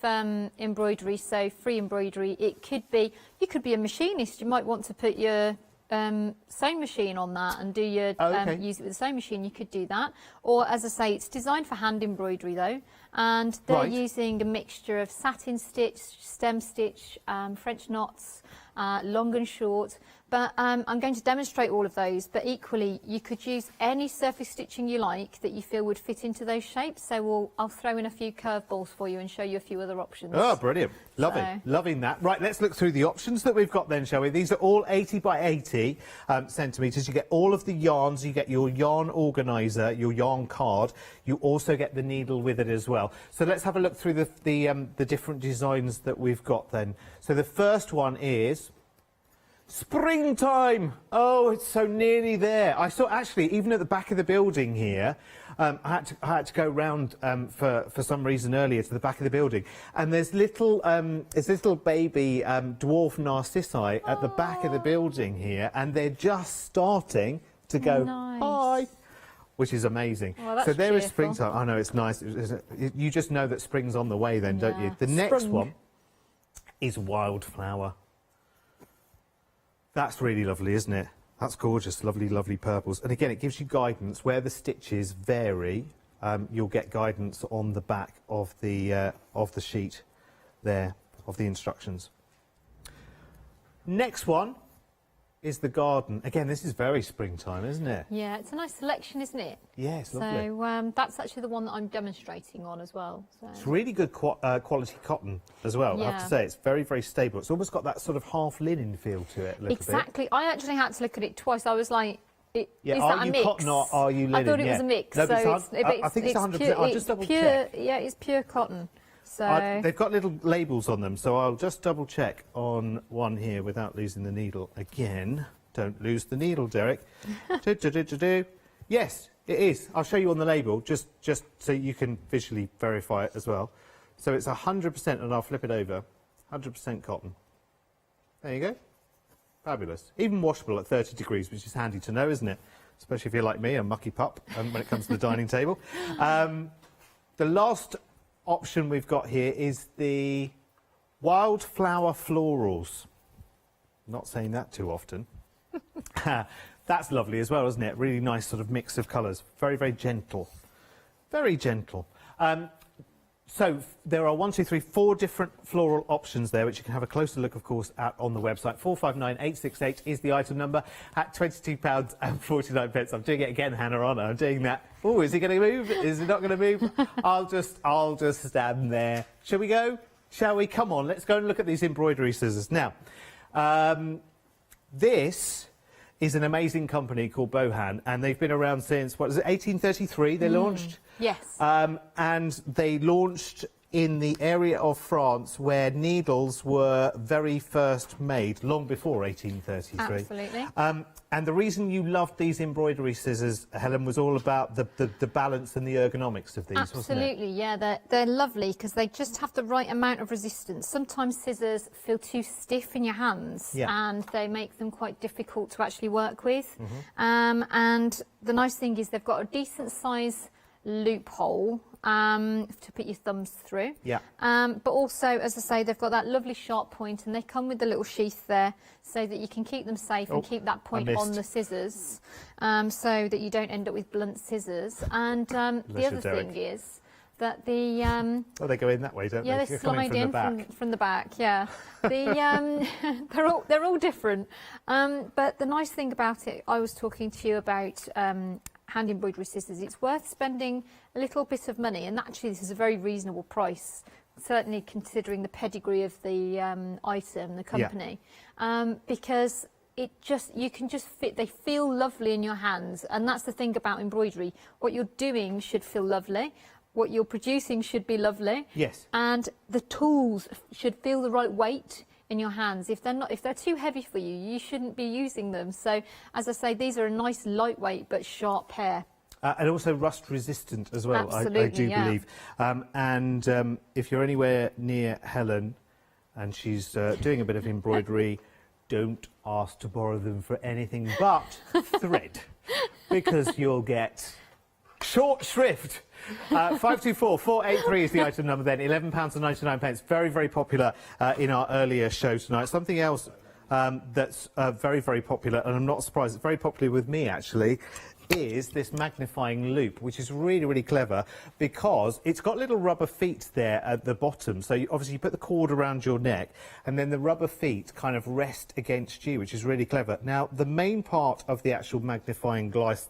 embroidery, so free embroidery. It could be, you could be a machinist, you might want to put your sewing machine on that and do your use it with the sewing machine, you could do that. Or, as I say, it's designed for hand embroidery though, and they're using a mixture of satin stitch, stem stitch, French knots, long and short, but I'm going to demonstrate all of those, but equally you could use any surface stitching you like that you feel would fit into those shapes, so I'll throw in a few curveballs for you and show you a few other options. Oh, brilliant. Loving that. Right, let's look through the options that we've got then, shall we? These are all 80 by 80 centimetres. You get all of the yarns, you get your yarn organiser, your yarn card, you also get the needle with it as well. So let's have a look through the different designs that we've got then. So the first one is springtime. Oh, it's so nearly there. I saw actually even at the back of the building here, I had to go round for some reason earlier to the back of the building, and there's little baby dwarf narcissi at the back of the building here, and they're just starting to go hi, which is amazing. Well, so there is springtime. I know, it's nice. You just know that spring's on the way then, don't you? The next one is wildflower. That's really lovely, isn't it? That's gorgeous, lovely, lovely purples. And again, it gives you guidance where the stitches vary. You'll get guidance on the back of the sheet there of the instructions. Next one is the garden. Again, this is very springtime, isn't it? Yeah, it's a nice selection, isn't it? Yeah, it's lovely. So that's actually the one that I'm demonstrating on as well. So. It's really good quality cotton as well, I have to say. It's very, very stable. It's almost got that sort of half linen feel to it a little bit. Exactly. I actually had to look at it twice. I was like, is are that a you mix? cotton or are you linen? I thought it was a mix. No, so I think it's 100%. Pure, I'll just double pure, check. Yeah, it's pure cotton. So They've got little labels on them, so I'll just double check on one here without losing the needle again. Don't lose the needle, Derek. Yes, it is. I'll show you on the label, just so you can visually verify it as well. So it's 100%, and I'll flip it over. 100% cotton. There you go. Fabulous. Even washable at 30 degrees, which is handy to know, isn't it? Especially if you're like me, a mucky pup, when it comes to the dining table. The last option we've got here is the wildflower florals. Not saying that too often. That's lovely as well, isn't it? Really nice sort of mix of colours. Very, very gentle. Very gentle. So there are 4 different floral options there, which you can have a closer look, of course, at on the website. 459868 is the item number at £22.49. I'm doing it again, Hannah, aren't I? I'm doing that. Oh, is he going to move? Is he not going to move? I'll just stand there. Shall we go? Shall we? Come on, let's go and look at these embroidery scissors. Now, this is an amazing company called Bohan, and they've been around since, what is it, 1833 they launched? Yes. And they launched in the area of France where needles were very first made, long before 1833. Absolutely. And the reason you loved these embroidery scissors, Helen, was all about the balance and the ergonomics of these, wasn't it? Absolutely, yeah. They're lovely because they just have the right amount of resistance. Sometimes scissors feel too stiff in your hands, and they make them quite difficult to actually work with. And the nice thing is they've got a decent size loophole to put your thumbs through. But also, as I say, they've got that lovely sharp point, and they come with the little sheath there so that you can keep them safe and keep that point on the scissors, so that you don't end up with blunt scissors. And the other thing is that the oh, they go in that way, don't they? Yeah, they slide in from the back. Yeah, they're all different. But the nice thing about it, I was talking to you about hand embroidery scissors. It's worth spending a little bit of money, and actually this is a very reasonable price, certainly considering the pedigree of the item, the company, because you can just fit. They feel lovely in your hands, and that's the thing about embroidery. What you're doing should feel lovely. What you're producing should be lovely. Yes. And the tools should feel the right weight in your hands. If they're too heavy for you, you shouldn't be using them. So, as I say, these are a nice lightweight but sharp pair. And also rust resistant as well, I do believe. If you're anywhere near Helen and she's doing a bit of embroidery, don't ask to borrow them for anything but thread, because you'll get short shrift. 524483 is the item number then, £11.99. Very, very popular in our earlier show tonight. Something else that's very, very popular, and I'm not surprised, it's very popular with me actually, is this magnifying loop, which is really, really clever because it's got little rubber feet there at the bottom. So obviously you put the cord around your neck and then the rubber feet kind of rest against you, which is really clever. Now, the main part of the actual magnifying glass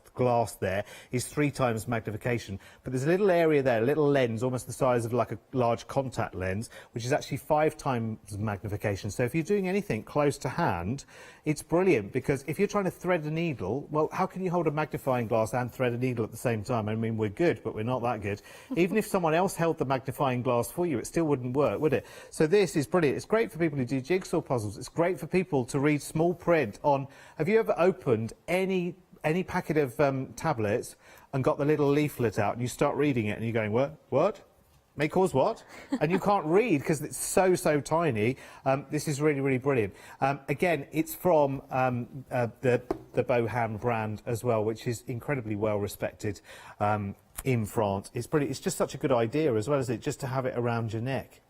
there is 3 times magnification, but there's a little area there, a little lens, almost the size of like a large contact lens, which is actually 5 times magnification. So if you're doing anything close to hand, it's brilliant, because if you're trying to thread a needle, well, how can you hold a magnifying glass and thread a needle at the same time? I mean, we're good, but we're not that good. Even if someone else held the magnifying glass for you, it still wouldn't work, would it? So this is brilliant. It's great for people who do jigsaw puzzles. It's great for people to read small print on... Have you ever opened any packet of tablets and got the little leaflet out and you start reading it and you're going, what? May cause what? And you can't read because it's so tiny. This is really, really brilliant. Again, it's from the Bohan brand as well, which is incredibly well respected in France. It's brilliant. It's just such a good idea as well, isn't it? Just to have it around your neck.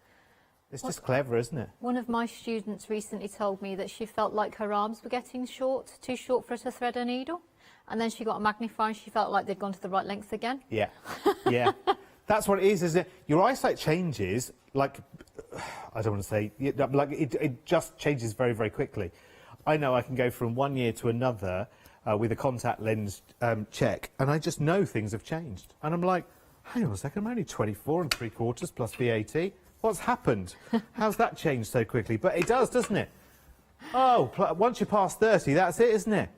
It's just clever, isn't it? One of my students recently told me that she felt like her arms were getting too short for her to thread a needle. And then she got a magnifier, she felt like they'd gone to the right length again. Yeah, yeah. That's what it is, isn't it? Your eyesight changes, like, I don't want to say, like, it just changes very, very quickly. I know I can go from 1 year to another with a contact lens check, and I just know things have changed. And I'm like, hang on a second, I'm only 24 3/4 plus VAT. What's happened? How's that changed so quickly? But it does, doesn't it? Oh, once you pass 30, that's it, isn't it?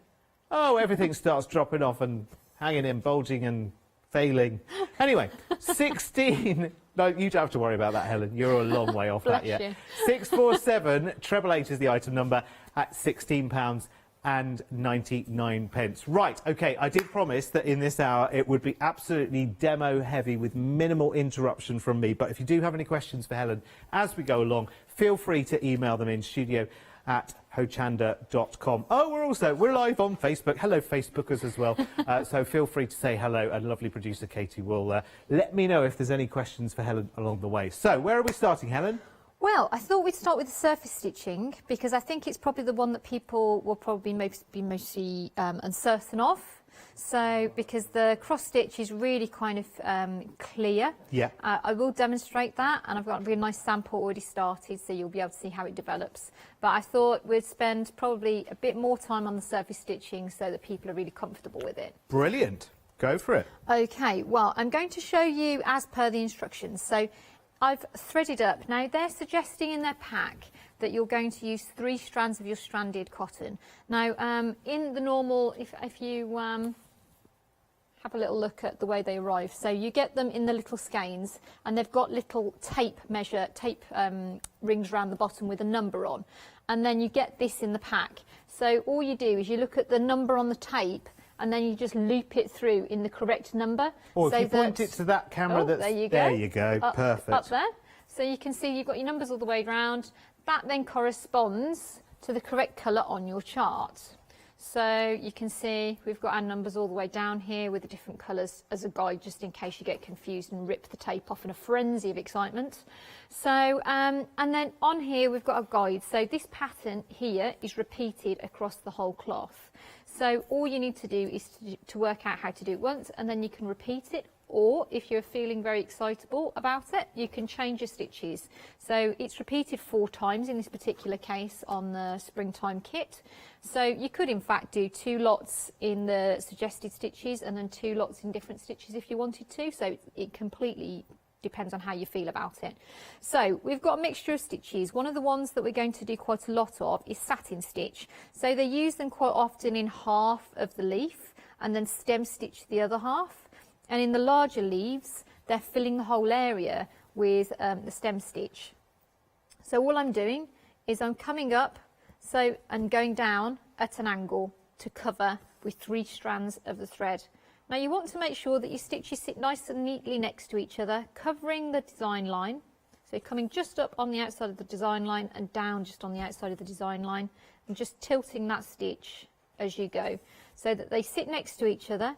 Oh, everything starts dropping off and hanging in, bulging and failing. Anyway, 16... No, you don't have to worry about that, Helen. You're a long way off that yet. 647 888 is the item number at £16.99. Right, OK, I did promise that in this hour it would be absolutely demo heavy with minimal interruption from me. But if you do have any questions for Helen as we go along, feel free to email them in studio@hochanda.com. Oh, we're live on Facebook. Hello, Facebookers as well. So feel free to say hello, and lovely producer Katie will let me know if there's any questions for Helen along the way. So, where are we starting, Helen? Well, I thought we'd start with the surface stitching, because I think it's probably the one that people will probably be mostly uncertain of. So, because the cross stitch is really kind of clear. Yeah. I will demonstrate that, and I've got a really nice sample already started, so you'll be able to see how it develops. But I thought we'd spend probably a bit more time on the surface stitching so that people are really comfortable with it. Brilliant. Go for it. Okay, well, I'm going to show you as per the instructions. So, I've threaded up. Now, they're suggesting in their pack that you're going to use 3 strands of your stranded cotton. Now, in the normal, if you have a little look at the way they arrive, so you get them in the little skeins, and they've got little tape rings around the bottom with a number on, and then you get this in the pack. So all you do is you look at the number on the tape, and then you just loop it through in the correct number. Or so if you point it to that camera, there you go. There you go. Perfect. Up there. So you can see you've got your numbers all the way around. That then corresponds to the correct colour on your chart. So you can see we've got our numbers all the way down here with the different colours as a guide, just in case you get confused and rip the tape off in a frenzy of excitement. So, and then on here we've got a guide. So this pattern here is repeated across the whole cloth. So all you need to do is to work out how to do it once, and then you can repeat it. Or if you're feeling very excitable about it, you can change your stitches. So it's repeated 4 times in this particular case on the springtime kit. So you could in fact do 2 lots in the suggested stitches and then 2 lots in different stitches if you wanted to. So it completely depends on how you feel about it. So we've got a mixture of stitches. One of the ones that we're going to do quite a lot of is satin stitch. So they use them quite often in half of the leaf and then stem stitch the other half. And in the larger leaves, they're filling the whole area with the stem stitch. So all I'm doing is I'm coming up and going down at an angle to cover with 3 strands of the thread. Now you want to make sure that your stitches sit nice and neatly next to each other, covering the design line. So coming just up on the outside of the design line and down just on the outside of the design line, and just tilting that stitch as you go, so that they sit next to each other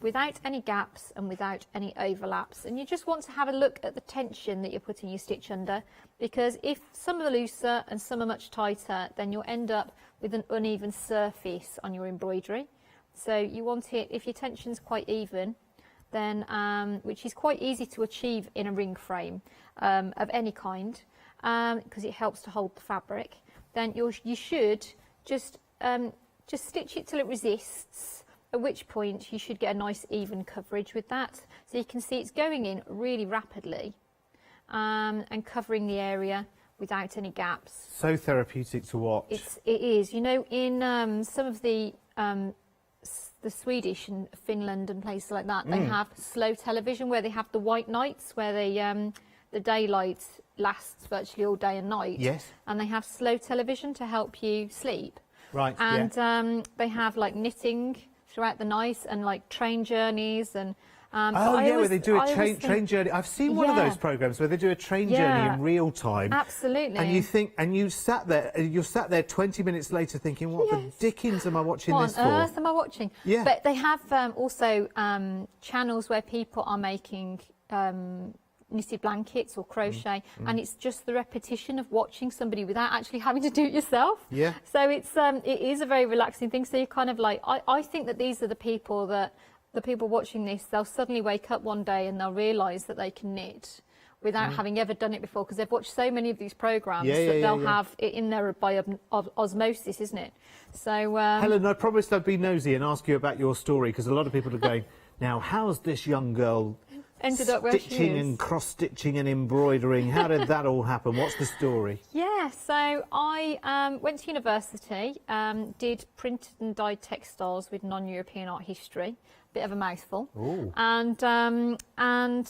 without any gaps and without any overlaps. And you just want to have a look at the tension that you're putting your stitch under, because if some are looser and some are much tighter, then you'll end up with an uneven surface on your embroidery. So you want it, if your tension's quite even, then which is quite easy to achieve in a ring frame of any kind, because it helps to hold the fabric, then you should just stitch it till it resists, at which point you should get a nice even coverage with that. So you can see it's going in really rapidly and covering the area without any gaps. So therapeutic to watch. It is. You know, in some of the Swedish and Finland and places like that, they have slow television where they have the white nights, where the daylight lasts virtually all day and night. Yes. And they have slow television to help you sleep. Right. And they have like knitting throughout the night and like train journeys and. Where they do a train journey. I've seen one of those programs where they do a train journey in real time. Absolutely. And you think, and you're sat there 20 minutes later thinking, what the dickens am I watching this for? What on earth am I watching? Yeah. But they have also channels where people are making knitted blankets or crochet, and it's just the repetition of watching somebody without actually having to do it yourself. Yeah. So it is a very relaxing thing. So you're kind of like, I think that these are the people watching this, they'll suddenly wake up one day and they'll realise that they can knit without having ever done it before, because they've watched so many of these programmes that they'll have it in there by osmosis, isn't it? So Helen, I promised I'd be nosy and ask you about your story, because a lot of people are going, now, how's this young girl ended up where she stitching is? and cross-stitching and embroidering? How did that all happen? What's the story? Yeah, so I went to university, did printed and dyed textiles with non-European art history, bit of a mouthful, and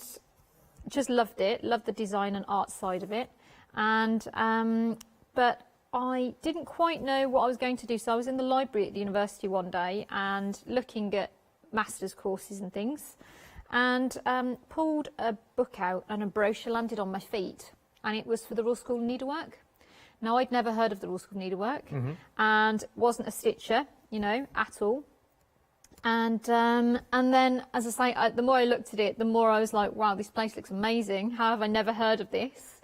just loved it, loved the design and art side of it, and but I didn't quite know what I was going to do, so I was in the library at the university one day and looking at master's courses and things, and pulled a book out, and a brochure landed on my feet, and it was for the Royal School of Needlework. Now, I'd never heard of the Royal School of Needlework, and wasn't a stitcher, you know, at all. And then, as I say, the more I looked at it, the more I was like, wow, this place looks amazing. How have I never heard of this?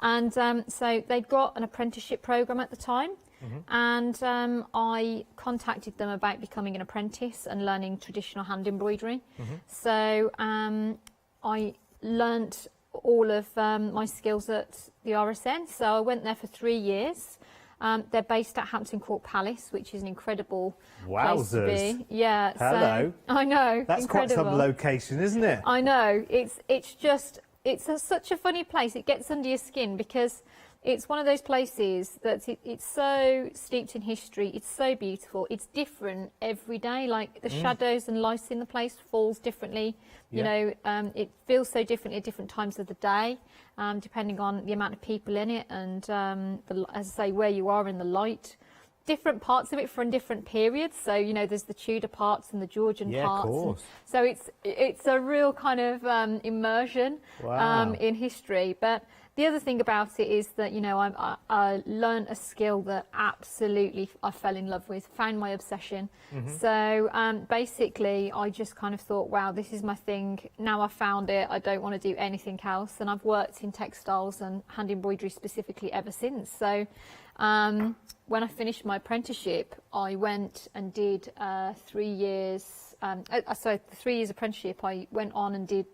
And so they'd got an apprenticeship programme at the time, and I contacted them about becoming an apprentice and learning traditional hand embroidery. So I learnt all of my skills at the RSN. So I went there for 3 years. They're based at Hampton Court Palace, which is an incredible place to be. Yeah. Hello. So, I know. That's incredible. quite some location, isn't it? I know. It's such a funny place. It gets under your skin because it's one of those places that it's so steeped in history. It's so beautiful. It's different every day. Like the shadows and lights in the place falls differently. You know, it feels so different at different times of the day, depending on the amount of people in it and, as I say, where you are in the light. Different parts of it from different periods. So, you know, there's the Tudor parts and the Georgian parts. Of course. So it's a real kind of immersion in history. But the other thing about it is that, you know, I learned a skill that absolutely I fell in love with, found my obsession. So basically, I just kind of thought, wow, this is my thing. Now I've found it, I don't want to do anything else. And I've worked in textiles and hand embroidery specifically ever since. So when I finished my apprenticeship, I went and did 3 years. The 3 years apprenticeship, I went on and did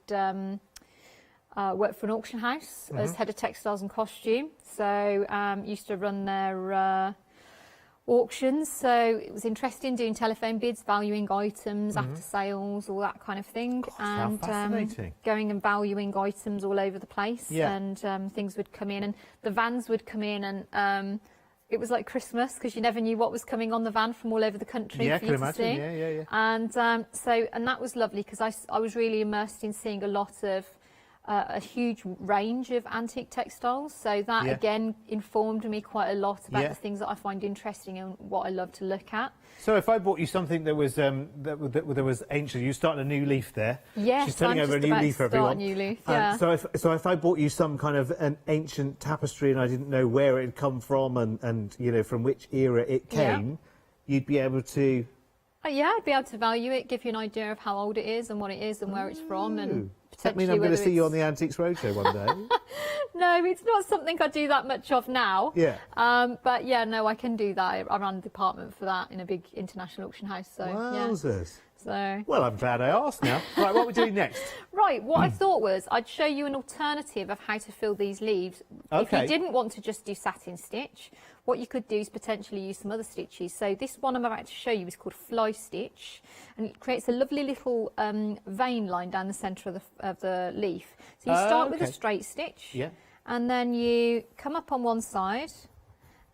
worked for an auction house as head of textiles and costume. So used to run their auctions. So it was interesting doing telephone bids, valuing items after sales, all that kind of thing. Gosh, and fascinating. Going and valuing items all over the place. And things would come in, and the vans would come in, and it was like Christmas because you never knew what was coming on the van from all over the country for you to see. And and that was lovely because I was really immersed in seeing a lot of a huge range of antique textiles. So that again informed me quite a lot about the things that I find interesting and what I love to look at. So if I bought you something that was that was ancient, you're starting a new leaf there. Yes, she's turning I'm over just a new about leaf to for start everyone. a new leaf. Yeah. So if I bought you some kind of an ancient tapestry and I didn't know where it had come from and you know from which era it came, you'd be able to. Yeah, I'd be able to value it, give you an idea of how old it is and what it is and where it's from, and Does that mean I'm going to see you on the Antiques Roadshow one day? No, it's not something I do that much of now. Yeah. But yeah, no, I can do that. I run a department for that in a big international auction house. So Wowzers. So. Well, I'm glad I asked now. Right, what are we doing next? Right, what I thought was I'd show you an alternative of how to fill these leaves. If you didn't want to just do satin stitch, what you could do is potentially use some other stitches. So this one I'm about to show you is called fly stitch, and it creates a lovely little vein line down the centre of the leaf. So you start with a straight stitch, and then you come up on one side,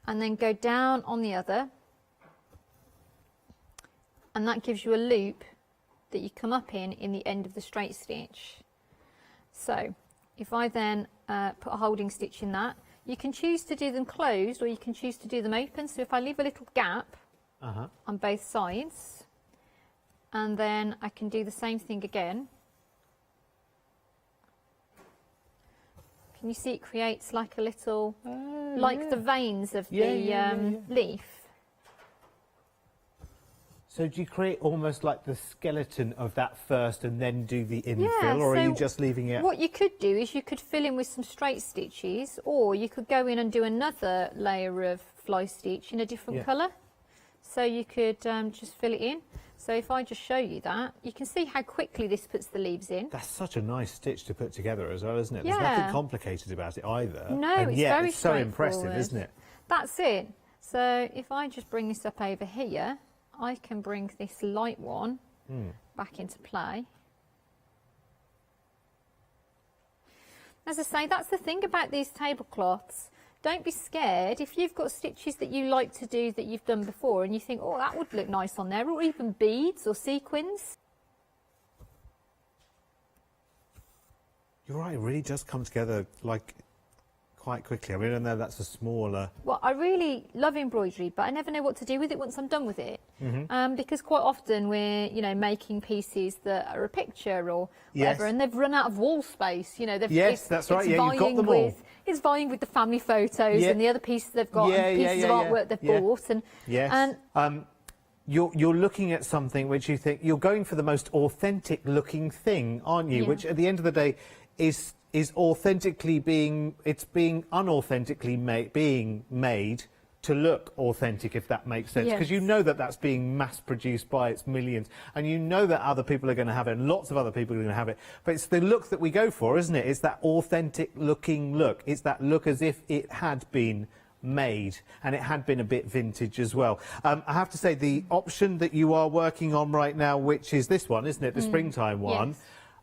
and then go down on the other, and that gives you a loop that you come up in the end of the straight stitch. So if I then put a holding stitch in that, you can choose to do them closed or you can choose to do them open. So if I leave a little gap on both sides, and then I can do the same thing again. Can you see it creates like a little, like the veins of the leaf? So do you create almost like the skeleton of that first and then do the infill, or are you just leaving it? What you could do is you could fill in with some straight stitches, or you could go in and do another layer of fly stitch in a different colour. So you could just fill it in. So if I just show you that, you can see how quickly this puts the leaves in. That's such a nice stitch to put together as well, isn't it? Yeah. There's nothing complicated about it either. No, and it's yet very it's so straightforward. impressive, isn't it? That's it. So if I just bring this up over here, I can bring this light one back into play. As I say, that's the thing about these tablecloths. Don't be scared if you've got stitches that you like to do that you've done before and you think, oh, that would look nice on there, or even beads or sequins. You're right, it really does come together like quite quickly. I mean, I know that's a smaller... Well, I really love embroidery, but I never know what to do with it once I'm done with it. Because quite often we're, you know, making pieces that are a picture or whatever, and they've run out of wall space. You know, that's right. Yeah, you've got them all. It's vying with the family photos and the other pieces they've got, and pieces of artwork they've bought. And you're looking at something which you think you're going for the most authentic looking thing, aren't you? Which at the end of the day is authentically being unauthentically being made to look authentic, if that makes sense, because you know that that's being mass produced by its millions, and you know that other people are going to have it, and lots of other people are going to have it, but it's the look that we go for, isn't it? It's that authentic looking look. It's that look as if it had been made, and it had been a bit vintage as well. I have to say, the option that you are working on right now, which is this one, isn't it, the springtime one,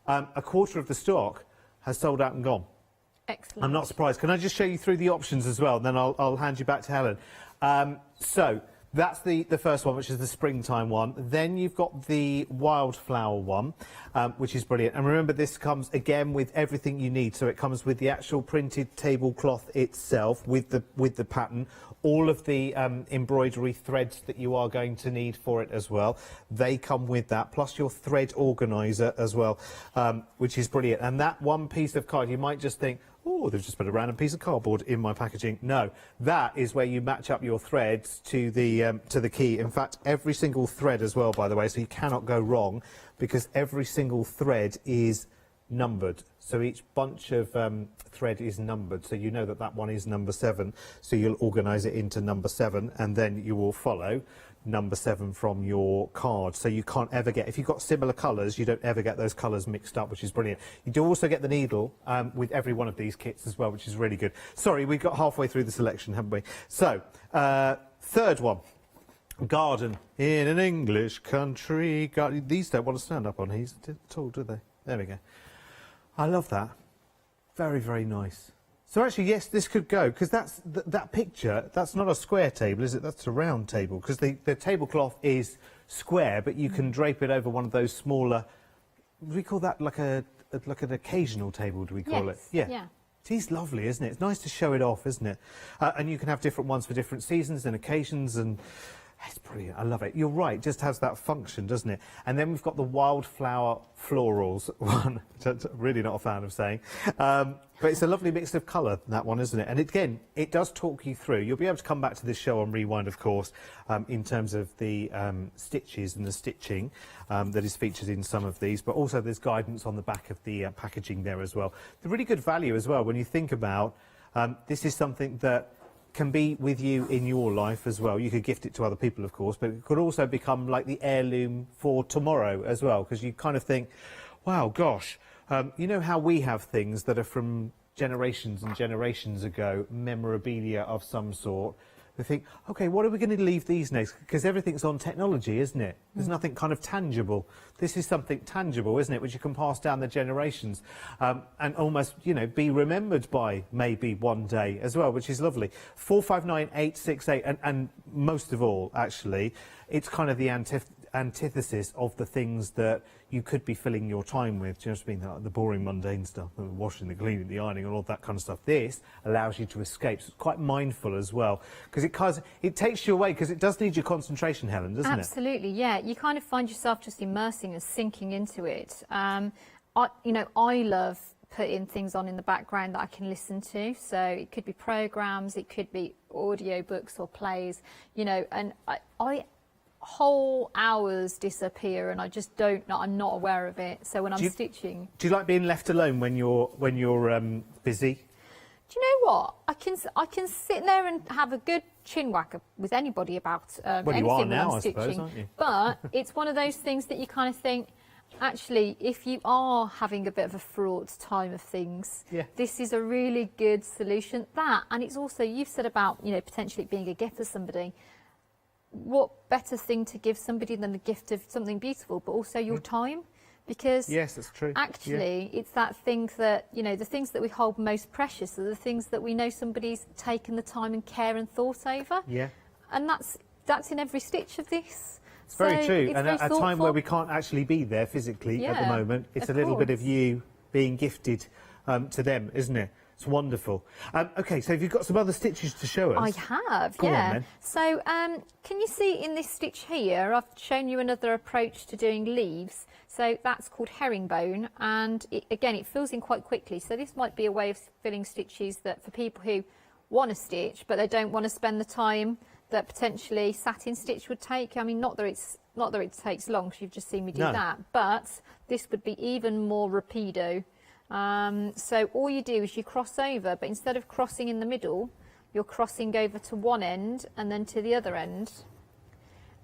a quarter of the stock has sold out and gone. Excellent. I'm not surprised. Can I just show you through the options as well, and then I'll hand you back to Helen. So that's the first one, which is the springtime one. Then you've got the wildflower one, which is brilliant. And remember, this comes again with everything you need. So it comes with the actual printed tablecloth itself, with the pattern, all of the embroidery threads that you are going to need for it as well. They come with that, plus your thread organizer as well, which is brilliant. And that one piece of card, you might just think, oh, they've just put a random piece of cardboard in my packaging. No, that is where you match up your threads to the key. In fact, every single thread as well, by the way, so you cannot go wrong, because every single thread is numbered. So each bunch of thread is numbered, so you know that that one is number 7. So you'll organise it into number 7, and then you will follow number 7 from your card. So you can't ever get, if you've got similar colours, you don't ever get those colours mixed up, which is brilliant. You do also get the needle with every one of these kits as well, which is really good. Sorry, we got halfway through the selection, haven't we? So, third one. Garden in an English country. These don't want to stand up on these at all, do they? There we go. I love that. Very, very nice. So actually, yes, this could go, because that's that picture, that's not a square table, is it? That's a round table, because the tablecloth is square, but you can drape it over one of those smaller, do we call that like an occasional table, do we call it? Yeah. It is lovely, isn't it? It's nice to show it off, isn't it? And you can have different ones for different seasons and occasions, and it's brilliant. I love it. You're right. It just has that function, doesn't it? And then we've got the wildflower florals one, which I'm really not a fan of saying. But it's a lovely mix of colour, that one, isn't it? And again, it does talk you through. You'll be able to come back to this show on Rewind, of course, in terms of the stitches and the stitching that is featured in some of these. But also there's guidance on the back of the packaging there as well. The really good value as well when you think about this is something that can be with you in your life as well. You could gift it to other people, of course, but it could also become like the heirloom for tomorrow as well, because you kind of think, wow, gosh, you know how we have things that are from generations and generations ago, memorabilia of some sort. We think, OK, what are we going to leave these next? Because everything's on technology, isn't it? There's nothing kind of tangible. This is something tangible, isn't it, which you can pass down the generations and almost, you know, be remembered by maybe one day as well, which is lovely. 459868, and most of all, actually, it's kind of the antithesis of the things that you could be filling your time with, just being the boring, mundane stuff, the washing, the cleaning, the ironing, and all that kind of stuff. This allows you to escape. So it's quite mindful as well, because it takes you away, because it does need your concentration, Helen, doesn't it? Absolutely, yeah. You kind of find yourself just immersing and sinking into it. I love putting things on in the background that I can listen to. So it could be programs, it could be audio books or plays, you know, and I whole hours disappear and I just I'm not aware of it. So when I'm stitching, do you like being left alone when you're busy? Do you know what? I can sit there and have a good chin whack with anybody about anything you are when now, I'm I stitching. suppose, aren't you? But it's one of those things that you kind of think, actually, if you are having a bit of a fraught time of things, this is a really good solution. That, and it's also, you've said about, you know, potentially being a gift for somebody. What better thing to give somebody than the gift of something beautiful, but also your time? Because yes, that's true. Actually, it's that thing that, you know, the things that we hold most precious are the things that we know somebody's taken the time and care and thought over. Yeah. And that's in every stitch of this. It's very true. And at a time where we can't actually be there physically at the moment, it's a little bit of you being gifted to them, isn't it? It's wonderful. OK, so have you got some other stitches to show us? I have, Go on, then. So can you see in this stitch here, I've shown you another approach to doing leaves. So that's called herringbone, and again, it fills in quite quickly. So this might be a way of filling stitches that for people who want to stitch, but they don't want to spend the time that potentially satin stitch would take. I mean, not that it takes long, because you've just seen me do that, but this would be even more rapido. So all you do is you cross over, but instead of crossing in the middle, you're crossing over to one end and then to the other end.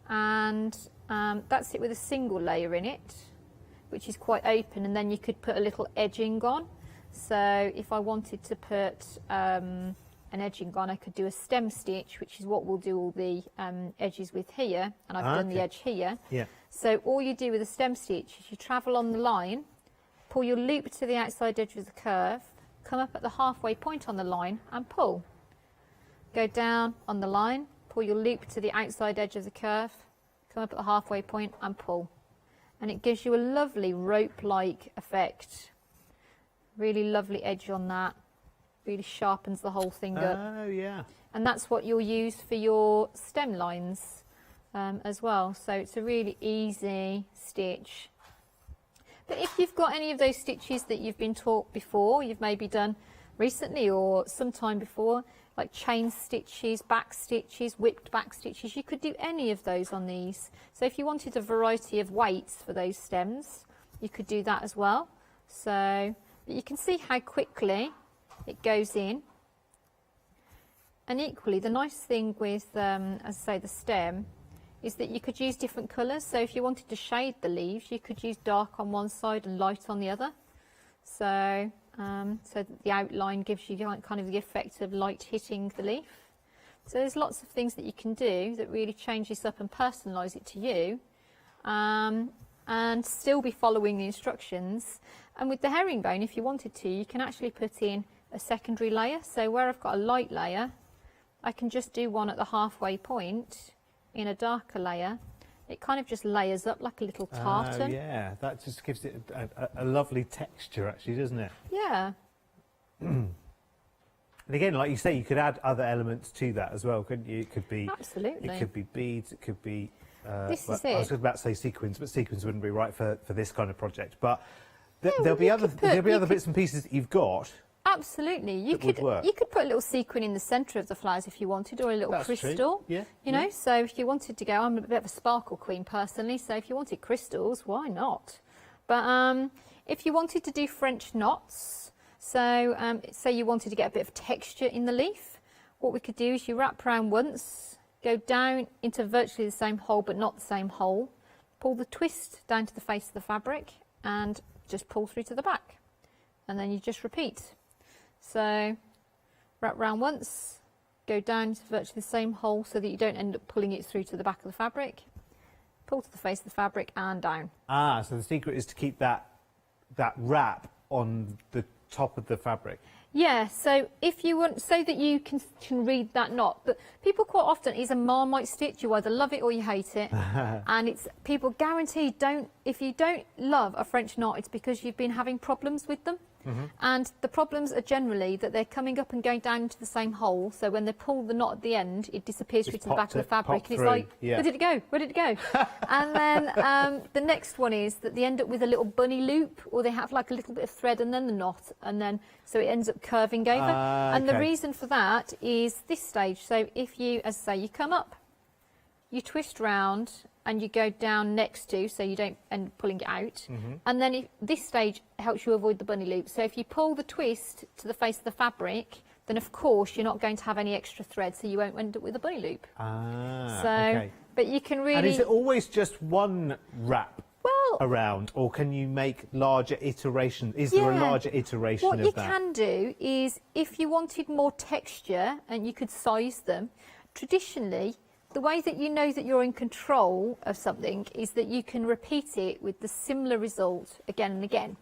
And that's it with a single layer in it, which is quite open, and then you could put a little edging on. So if I wanted to put an edging on, I could do a stem stitch, which is what we'll do all the edges with here, and I've done the edge here. Yeah. So all you do with a stem stitch is you travel on the line, pull your loop to the outside edge of the curve, come up at the halfway point on the line and pull. Go down on the line, pull your loop to the outside edge of the curve, come up at the halfway point and pull. And it gives you a lovely rope-like effect. Really lovely edge on that. Really sharpens the whole thing up. Oh, yeah. And that's what you'll use for your stem lines as well. So it's a really easy stitch. But if you've got any of those stitches that you've been taught before, you've maybe done recently or sometime before, like chain stitches, back stitches, whipped back stitches, you could do any of those on these. So if you wanted a variety of weights for those stems, you could do that as well. So you can see how quickly it goes in. And equally, the nice thing with, as I say, the stem, is that you could use different colours. So if you wanted to shade the leaves, you could use dark on one side and light on the other. So so that the outline gives you kind of the effect of light hitting the leaf. So there's lots of things that you can do that really change this up and personalise it to you, and still be following the instructions. And with the herringbone, if you wanted to, you can actually put in a secondary layer. So where I've got a light layer, I can just do one at the halfway point in a darker layer. It kind of just layers up like a little tartan. Oh, yeah, that just gives it a lovely texture, actually, doesn't it? Yeah. And again, like you say, you could add other elements to that as well, couldn't you? It could be absolutely. It could be beads. It could be. This well, is it. I was about to say sequins, but sequins wouldn't be right for this kind of project. But Yeah, there'll be other could- bits and pieces that you've got. Absolutely. You That would could work. you could put a little sequin in the centre of the flowers if you wanted, or a little That's true. crystal. Yeah, You know, so if you wanted to go, I'm a bit of a sparkle queen personally, so if you wanted crystals, why not? But if you wanted to do French knots, so say you wanted to get a bit of texture in the leaf, what we could do is you wrap around once, go down into virtually the same hole but not the same hole, pull the twist down to the face of the fabric and just pull through to the back, and then you just repeat. So wrap round once, go down to virtually the same hole so that you don't end up pulling it through to the back of the fabric, pull to the face of the fabric and down. Ah, so the secret is to keep that wrap on the top of the fabric. Yeah, so if you want, so that you can read that knot, but people quite often, it's a Marmite stitch, you either love it or you hate it, and it's, people guaranteed if you don't love a French knot, it's because you've been having problems with them. And the problems are generally that they're coming up and going down into the same hole, so when they pull the knot at the end, it disappears through to the back of the fabric, and it's like, where did it go? Where did it go? And then the next one is that they end up with a little bunny loop, or they have like a little bit of thread and then the knot, and then so it ends up curving over. And the reason for that is this stage. So if you, as I say, you come up, you twist round, and you go down next to, so you don't end up pulling it out. And then this stage helps you avoid the bunny loop. So if you pull the twist to the face of the fabric, then of course you're not going to have any extra thread, so you won't end up with a bunny loop. Ah, so, okay. But you can really... And is it always just one wrap around, or can you make larger iterations? Is there a larger iteration of that? What you can do is, if you wanted more texture and you could size them, traditionally, the way that you know that you're in control of something is that you can repeat it with the similar result again and again.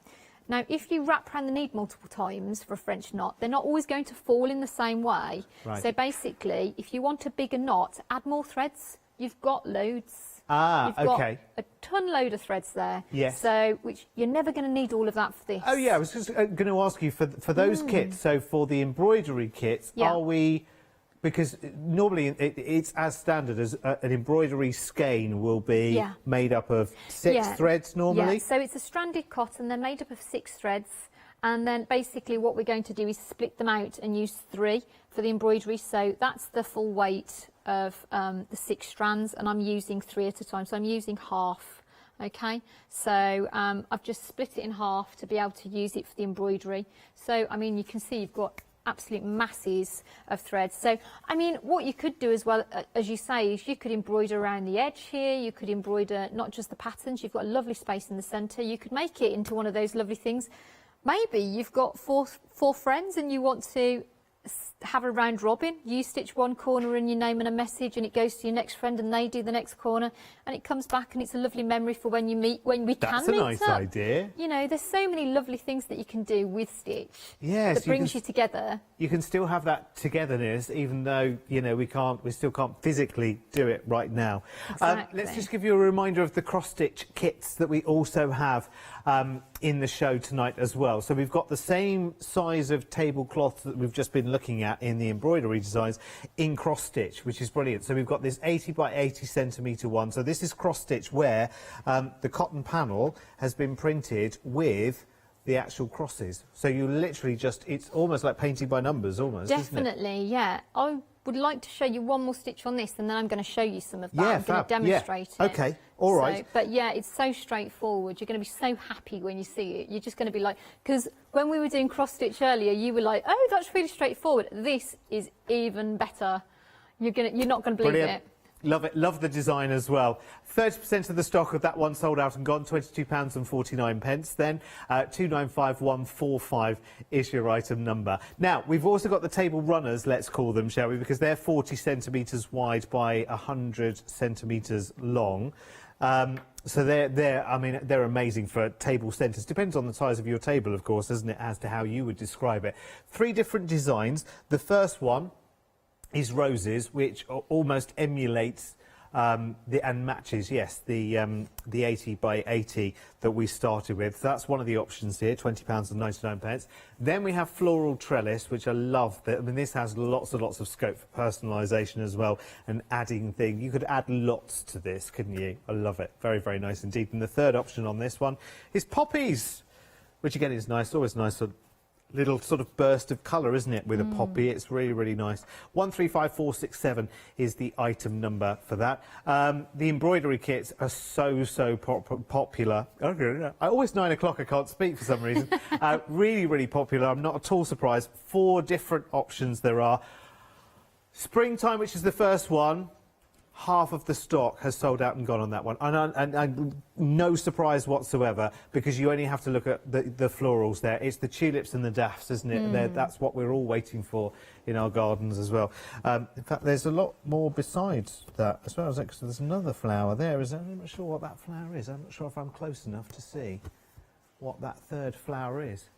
Now, if you wrap around the needle multiple times for a French knot, they're not always going to fall in the same way. Right. So basically, if you want a bigger knot, add more threads. You've got loads. Ah, You've got okay. a ton load of threads there. Yes. So, which you're never going to need all of that for this. Oh yeah, I was just going to ask you for those kits. So for the embroidery kits, are we? Because normally it's as standard as an embroidery skein will be made up of 6 threads normally. Yeah, so it's a stranded cotton, they're made up of 6 threads, and then basically what we're going to do is split them out and use 3 for the embroidery, so that's the full weight of the 6 strands, and I'm using 3 at a time, so I'm using half. Okay, so I've just split it in half to be able to use it for the embroidery. So, I mean, you can see you've got absolute masses of threads. So, I mean, what you could do as well, as you say, is you could embroider around the edge here. You could embroider not just the patterns. You've got a lovely space in the centre. You could make it into one of those lovely things. Maybe you've got four friends and you want to have a round robin. You stitch one corner in your name and a message, and it goes to your next friend, and they do the next corner, and it comes back, and it's a lovely memory for when you meet, when we can meet up. That's a nice idea. You know, there's so many lovely things that you can do with stitch. Yes, that brings you together. You can still have that togetherness, even though we still can't physically do it right now. Exactly. Let's just give you a reminder of the cross-stitch kits that we also have in the show tonight as well. So we've got the same size of tablecloth that we've just been looking at in the embroidery designs in cross-stitch, which is brilliant. So we've got this 80 by 80 centimetre one. So this is cross-stitch where the cotton panel has been printed with the actual crosses. So you literally it's almost like painting by numbers almost, Definitely, isn't it? yeah. I would like to show you one more stitch on this, and then I'm going to show you some of that. Yeah, I'm going to demonstrate it. Okay, all right. But yeah, it's so straightforward. You're going to be so happy when you see it. You're just going to be like, because when we were doing cross-stitch earlier, you were like, oh, that's really straightforward. This is even better. You're not going to believe Brilliant. it. Love it. Love the design as well. 30% of the stock of that one sold out and gone, £22.49. Then 295145 is your item number. Now, we've also got the table runners, let's call them, shall we? Because they're 40 centimetres wide by 100 centimetres long. So they're amazing for table centres. Depends on the size of your table, of course, doesn't it, as to how you would describe it. 3 different designs. The first one is roses, which almost emulates and matches, yes, the 80 by 80 that we started with. So that's one of the options here, £20.99. Then we have floral trellis, which I love. I mean, this has lots and lots of scope for personalisation as well, and adding things. You could add lots to this, couldn't you? I love it. Very, very nice indeed. And the third option on this one is poppies, which again is nice, always nice. Little sort of burst of colour, isn't it, with a poppy? It's really, really nice. 135467 is the item number for that. The embroidery kits are so popular. Always 9 o'clock, I can't speak for some reason. Really, really popular. I'm not at all surprised. 4 different options there are. Springtime, which is the first one. Half of the stock has sold out and gone on that one, and no surprise whatsoever, because you only have to look at the florals there. It's the tulips and the daffs, isn't it? That's what we're all waiting for in our gardens as well. In fact, there's a lot more besides that as well. Because there's another flower there. I'm not sure what that flower is. I'm not sure if I'm close enough to see what that third flower is.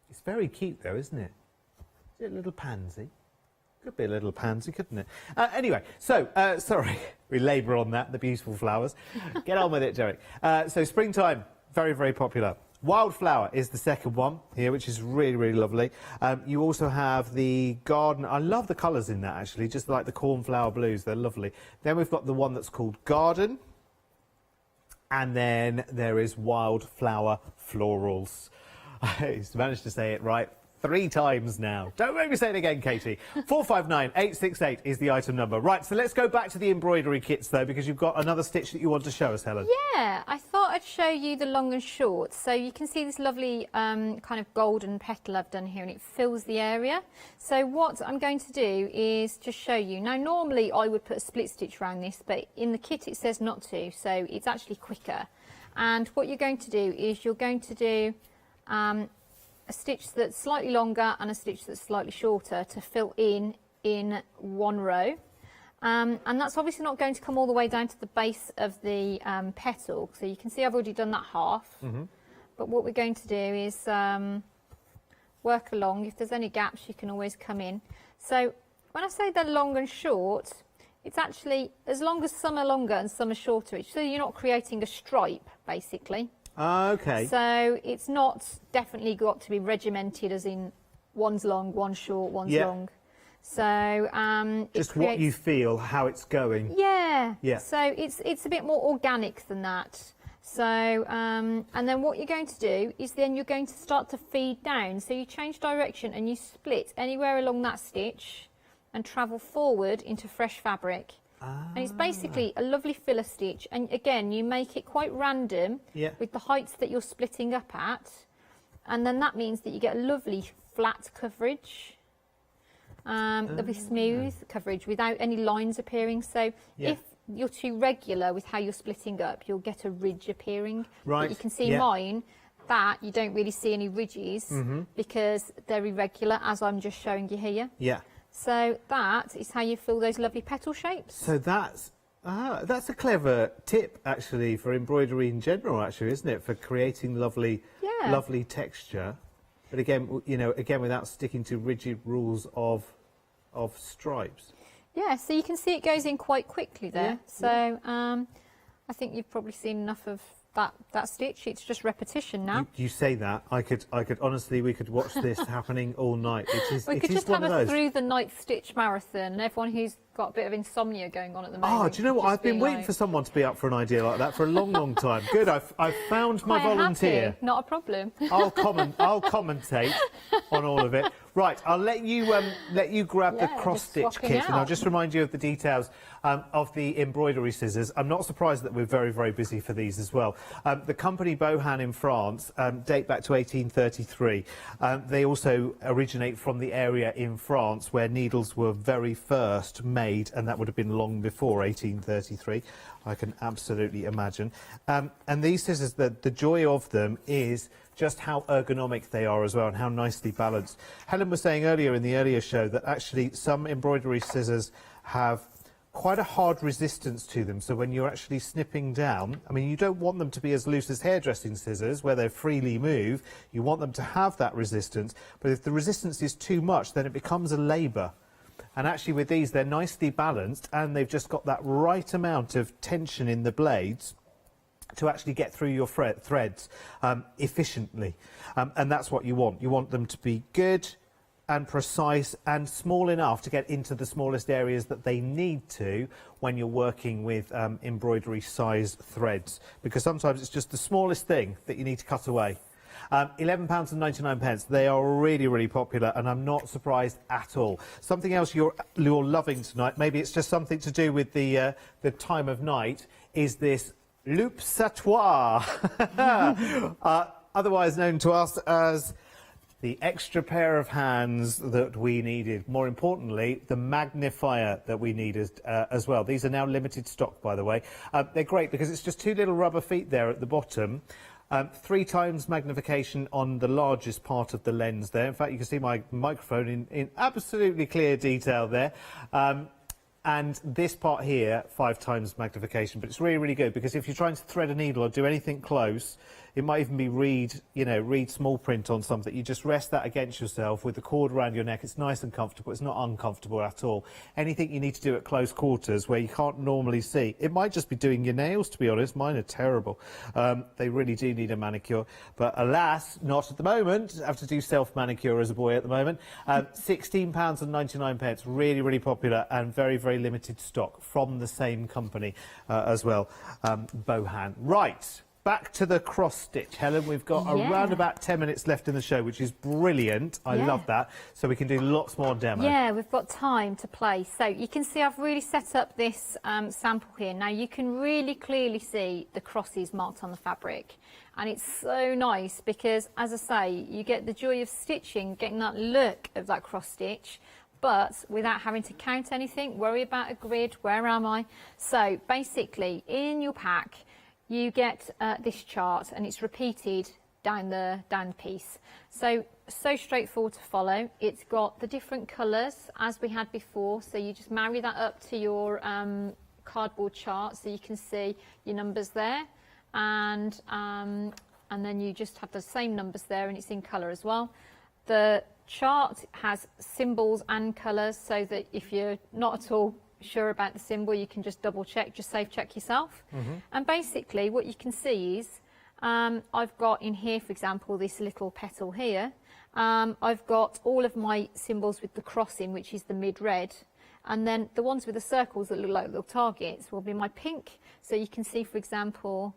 It's very cute though, isn't it? Is it a little pansy? Could be a little pansy, couldn't it? Anyway, so, sorry, we labour on that, the beautiful flowers. Get on with it, Derek. So springtime, very, very popular. Wildflower is the second one here, which is really, really lovely. You also have the garden. I love the colours in that, actually, just like the cornflower blues. They're lovely. Then we've got the one that's called garden. And then there is wildflower florals. He's managed to say it right. 3 times now. Don't make me say it again, Katie. 459868 is the item number. Right, so let's go back to the embroidery kits, though, because you've got another stitch that you want to show us, Helen. Yeah, I thought I'd show you the long and short. So you can see this lovely kind of golden petal I've done here, and it fills the area. So what I'm going to do is just show you. Now, normally I would put a split stitch around this, but in the kit it says not to, so it's actually quicker. And what you're going to do is you're going to do a stitch that's slightly longer and a stitch that's slightly shorter to fill in one row. And that's obviously not going to come all the way down to the base of the petal. So you can see I've already done that half. But what we're going to do is work along. If there's any gaps, you can always come in. So when I say they're long and short, it's actually as long as some are longer and some are shorter. So you're not creating a stripe, basically. Okay. So it's not definitely got to be regimented as in one's long, one's short, one's long. So just what you feel, how it's going. Yeah. Yeah. So it's a bit more organic than that. So and then what you're going to do is then you're going to start to feed down. So you change direction and you split anywhere along that stitch and travel forward into fresh fabric. And it's basically a lovely filler stitch, and again you make it quite random with the heights that you're splitting up at, and then that means that you get a lovely flat coverage, lovely smooth coverage without any lines appearing. So if you're too regular with how you're splitting up, you'll get a ridge appearing. Right. But you can see mine, that you don't really see any ridges because they're irregular, as I'm just showing you here. Yeah. So that is how you fill those lovely petal shapes. So that's a clever tip, actually, for embroidery in general, actually, isn't it? For creating lovely texture. But again, you know, without sticking to rigid rules of stripes. Yeah, so you can see it goes in quite quickly there. So I think you've probably seen enough of that stitch. It's just repetition now. You say that. I could honestly, we could watch this happening all night. We could just have a through the night stitch marathon, and everyone who's got a bit of insomnia going on at the moment. Oh, do you know what? I've been waiting for someone to be up for an idea like that for a long, long time. Good, I've found my volunteer. Happy. Not a problem. I'll commentate on all of it. Right, I'll let you grab the cross-stitch kit, and I'll just remind you of the details of the embroidery scissors. I'm not surprised that we're very, very busy for these as well. The company Bohan in France date back to 1833. They also originate from the area in France where needles were very first made, and that would have been long before 1833. I can absolutely imagine. And these scissors, the joy of them is just how ergonomic they are as well, and how nicely balanced. Helen was saying earlier in the earlier show that actually some embroidery scissors have quite a hard resistance to them, so when you're actually snipping down, I mean, you don't want them to be as loose as hairdressing scissors where they freely move. You want them to have that resistance, but if the resistance is too much, then it becomes a labour. And actually with these, they're nicely balanced, and they've just got that right amount of tension in the blades to actually get through your threads efficiently. And that's what you want. You want them to be good and precise and small enough to get into the smallest areas that they need to when you're working with embroidery sized threads, because sometimes it's just the smallest thing that you need to cut away. £11.99. They are really, really popular, and I'm not surprised at all. Something else you're loving tonight, maybe it's just something to do with the time of night, is this loupe sautoir, otherwise known to us as the extra pair of hands that we needed. More importantly, the magnifier that we needed as well. These are now limited stock, by the way. They're great because it's just two little rubber feet there at the bottom. 3 times magnification on the largest part of the lens there. In fact, you can see my microphone in absolutely clear detail there. And this part here, 5 times magnification. But it's really, really good because if you're trying to thread a needle or do anything close, it might even be read small print on something. You just rest that against yourself with the cord around your neck. It's nice and comfortable. It's not uncomfortable at all. Anything you need to do at close quarters where you can't normally see. It might just be doing your nails, to be honest. Mine are terrible. They really do need a manicure. But alas, not at the moment. I have to do self-manicure as a boy at the moment. £16.99. Really, really popular and very, very limited stock from the same company as well, Bohan. Right. back to the cross stitch, Helen. We've got around about 10 minutes left in the show, which is brilliant. I love that. So we can do lots more demo. Yeah, we've got time to play. So you can see I've really set up this sample here. Now you can really clearly see the crosses marked on the fabric. And it's so nice because, as I say, you get the joy of stitching, getting that look of that cross stitch, but without having to count anything, worry about a grid, where am I? So basically, in your pack, you get this chart and it's repeated down the piece. So straightforward to follow. It's got the different colours as we had before, so you just marry that up to your cardboard chart so you can see your numbers there. And then you just have the same numbers there and it's in colour as well. The chart has symbols and colours so that if you're not at all sure about the symbol, you can just double check, just save check yourself. And basically what you can see is I've got in here, for example, this little petal here. I've got all of my symbols with the cross in, which is the mid-red. And then the ones with the circles that look like little targets will be my pink. So you can see, for example,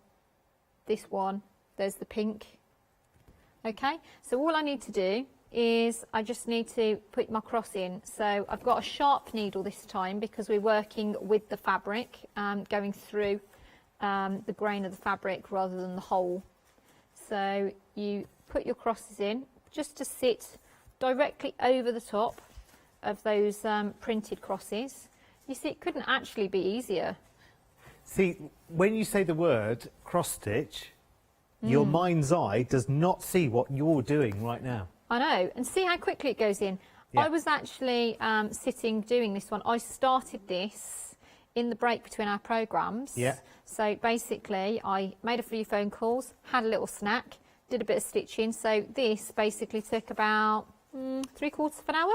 this one, there's the pink. Okay, so all I need to do is I just need to put my cross in. So I've got a sharp needle this time because we're working with the fabric, going through the grain of the fabric rather than the hole. So you put your crosses in just to sit directly over the top of those printed crosses. You see, it couldn't actually be easier. See, when you say the word cross stitch, your mind's eye does not see what you're doing right now. I know, and see how quickly it goes in. I was actually sitting doing this one. I started this in the break between our programmes. So basically, I made a few phone calls, had a little snack, did a bit of stitching. So this basically took about 3/4 of an hour.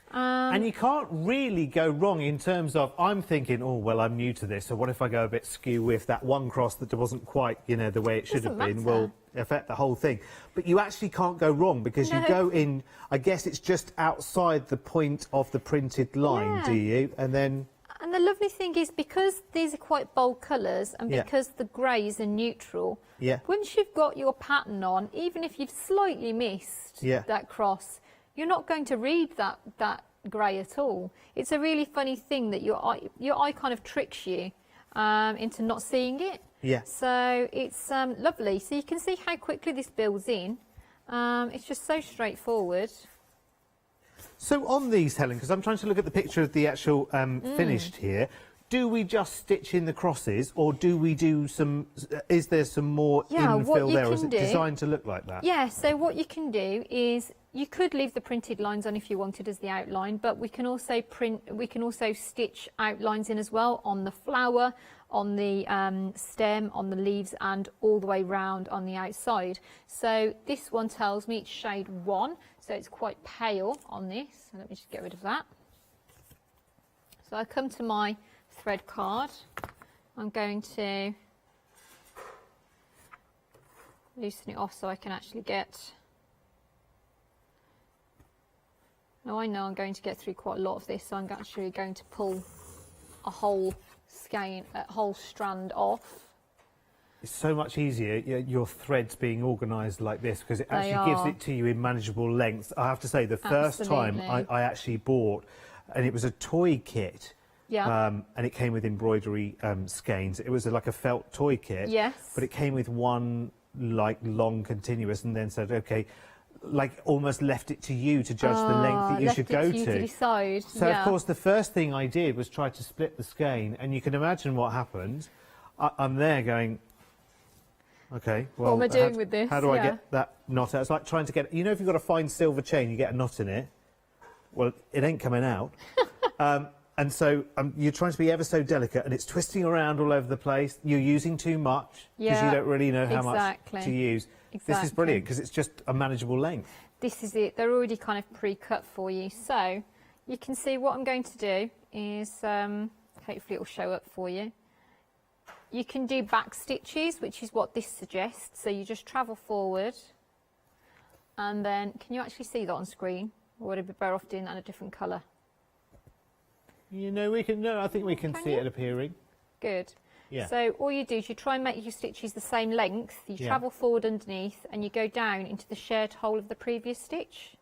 And you can't really go wrong in terms of, I'm thinking, oh, well, I'm new to this, so what if I go a bit skew with that one cross that wasn't quite, you know, the way it should have been, will affect the whole thing. But you actually can't go wrong because you go in, I guess it's just outside the point of the printed line, do you? And then... And the lovely thing is, because these are quite bold colours and because the greys are neutral, once you've got your pattern on, even if you've slightly missed that cross, you're not going to read that grey at all. It's a really funny thing that your eye kind of tricks you into not seeing it. So it's lovely. So you can see how quickly this builds in. It's just so straightforward. So on these, Helen, because I'm trying to look at the picture of the actual finished here, do we just stitch in the crosses, or do we do some, is there some more infill there, or is it designed to look like that? Yeah, so what you can do is, you could leave the printed lines on if you wanted as the outline, but we can also stitch outlines in as well on the flower, on the stem, on the leaves, and all the way round on the outside. So this one tells me it's shade 1, so it's quite pale on this. So let me just get rid of that. So I come to my thread card. I'm going to loosen it off so I can actually get... Now I know I'm going to get through quite a lot of this, so I'm actually going to pull a whole skein, a whole strand off. It's so much easier, your threads being organised like this, because it actually gives it to you in manageable lengths. I have to say, the first time I actually bought, and it was a toy kit, and it came with embroidery skeins. It was like a felt toy kit, but it came with one like long continuous, and then said, okay, like almost left it to you to judge the length that you should go to. Decide. So of course the first thing I did was try to split the skein, and you can imagine what happened. I'm there going, okay, well, what am I doing with this? How do I get that knot out? It's like trying to get, you know, if you've got a fine silver chain, you get a knot in it. Well, it ain't coming out. And so you're trying to be ever so delicate, and it's twisting around all over the place. You're using too much because you don't really know how much to use. This is brilliant because it's just a manageable length. This is it. They're already kind of pre-cut for you. So you can see what I'm going to do is, hopefully it will show up for you. You can do back stitches, which is what this suggests. So you just travel forward, and then, can you actually see that on screen? Or would it be better off doing that in a different colour? You know, we can. No, I think we can see it appearing. Good. Yeah. So all you do is you try and make your stitches the same length, you travel forward underneath and you go down into the shared hole of the previous stitch.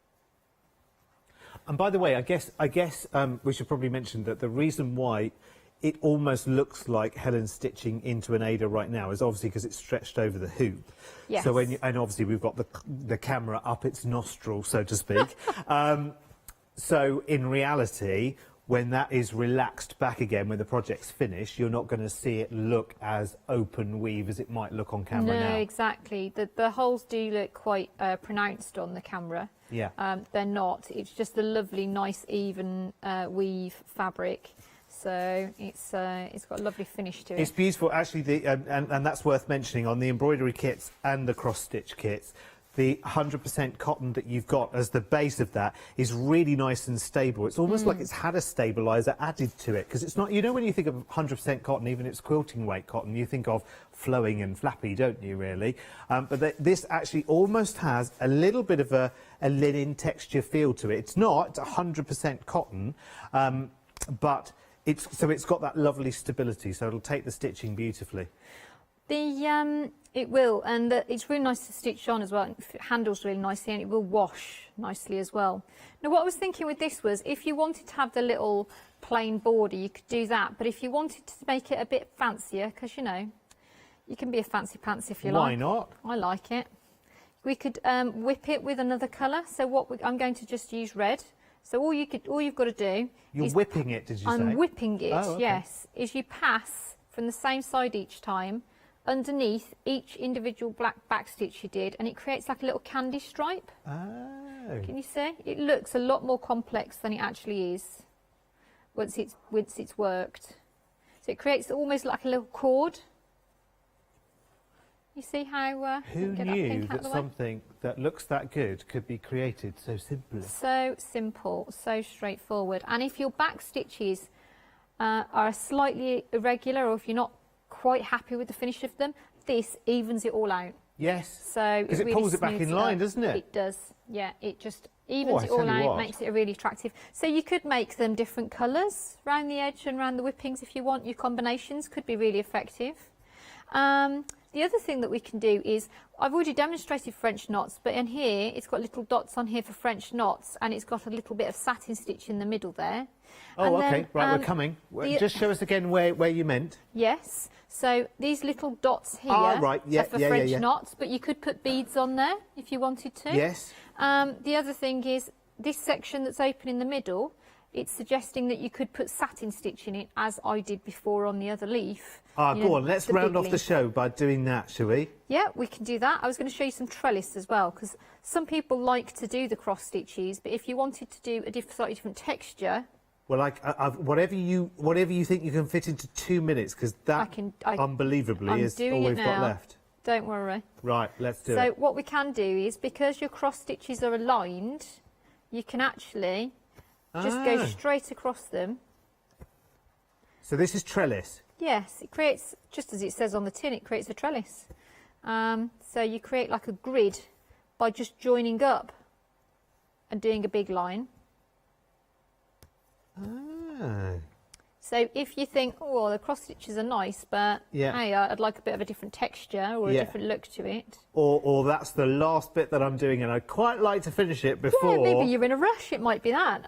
And by the way, I guess we should probably mention that the reason why it almost looks like Helen's stitching into an Ada right now is obviously because it's stretched over the hoop. Yes. So and obviously we've got the camera up its nostril, so to speak. So in reality, when that is relaxed back again, when the project's finished, you're not going to see it look as open weave as it might look on camera now. No, exactly. The holes do look quite pronounced on the camera. Yeah. They're not. It's just a lovely, nice, even weave fabric. So it's got a lovely finish to it. It's beautiful, actually, and that's worth mentioning, on the embroidery kits and the cross-stitch kits, the 100% cotton that you've got as the base of that is really nice and stable. It's almost like it's had a stabiliser added to it, because it's not, you know, when you think of 100% cotton, even if it's quilting weight cotton, you think of flowing and flappy, don't you, really? But this actually almost has a little bit of a linen texture feel to it. It's not 100% cotton, but it's got that lovely stability, so it'll take the stitching beautifully. It will, and it's really nice to stitch on as well. It handles really nicely, and it will wash nicely as well. Now, what I was thinking with this was, if you wanted to have the little plain border, you could do that. But if you wanted to make it a bit fancier, because, you know, you can be a fancy pants if you like. Why not? I like it. We could whip it with another colour. So I'm going to just use red. So all you've got to do. You're whipping it, did you say? I'm whipping it. Oh, okay. Yes. Is you pass from the same side each time, underneath each individual black back stitch you did, and it creates like a little candy stripe. Oh. Can you see? It looks a lot more complex than it actually is once it's worked. So it creates almost like a little cord. You see how... Who knew that something that looks that good could be created so simply? So simple, so straightforward. And if your back stitches are slightly irregular, or if you're not quite happy with the finish of them, this evens it all out. Yes. So because it pulls it back in line, doesn't it? It does. Yeah, it just evens it all out, makes it really attractive. So you could make them different colours around the edge and around the whippings if you want. Your combinations could be really effective. The other thing that we can do is, I've already demonstrated French knots, but in here it's got little dots on here for French knots, and it's got a little bit of satin stitch in the middle there. Oh, okay, right, we're coming. Just show us again where you meant. Yes, so these little dots here right. are for French knots, but you could put beads on there if you wanted to. Yes. The other thing is, this section that's open in the middle, it's suggesting that you could put satin stitch in it, as I did before on the other leaf. Go on, let's round off the show by doing that, shall we? Yeah, we can do that. I was going to show you some trellis as well, because some people like to do the cross stitches, but if you wanted to do a slightly different texture... Well, whatever you think you can fit into 2 minutes, because that unbelievably is all we've got left. Don't worry. Right, let's do it. So what we can do is, because your cross stitches are aligned, you can actually just go straight across them. So this is trellis? Yes, it creates, just as it says on the tin, it creates a trellis. So you create like a grid by just joining up and doing a big line. So if you think, oh, well, the cross stitches are nice, but hey, I'd like a bit of a different texture or a different look to it. Or that's the last bit that I'm doing and I'd quite like to finish it before... Yeah, maybe you're in a rush, it might be that.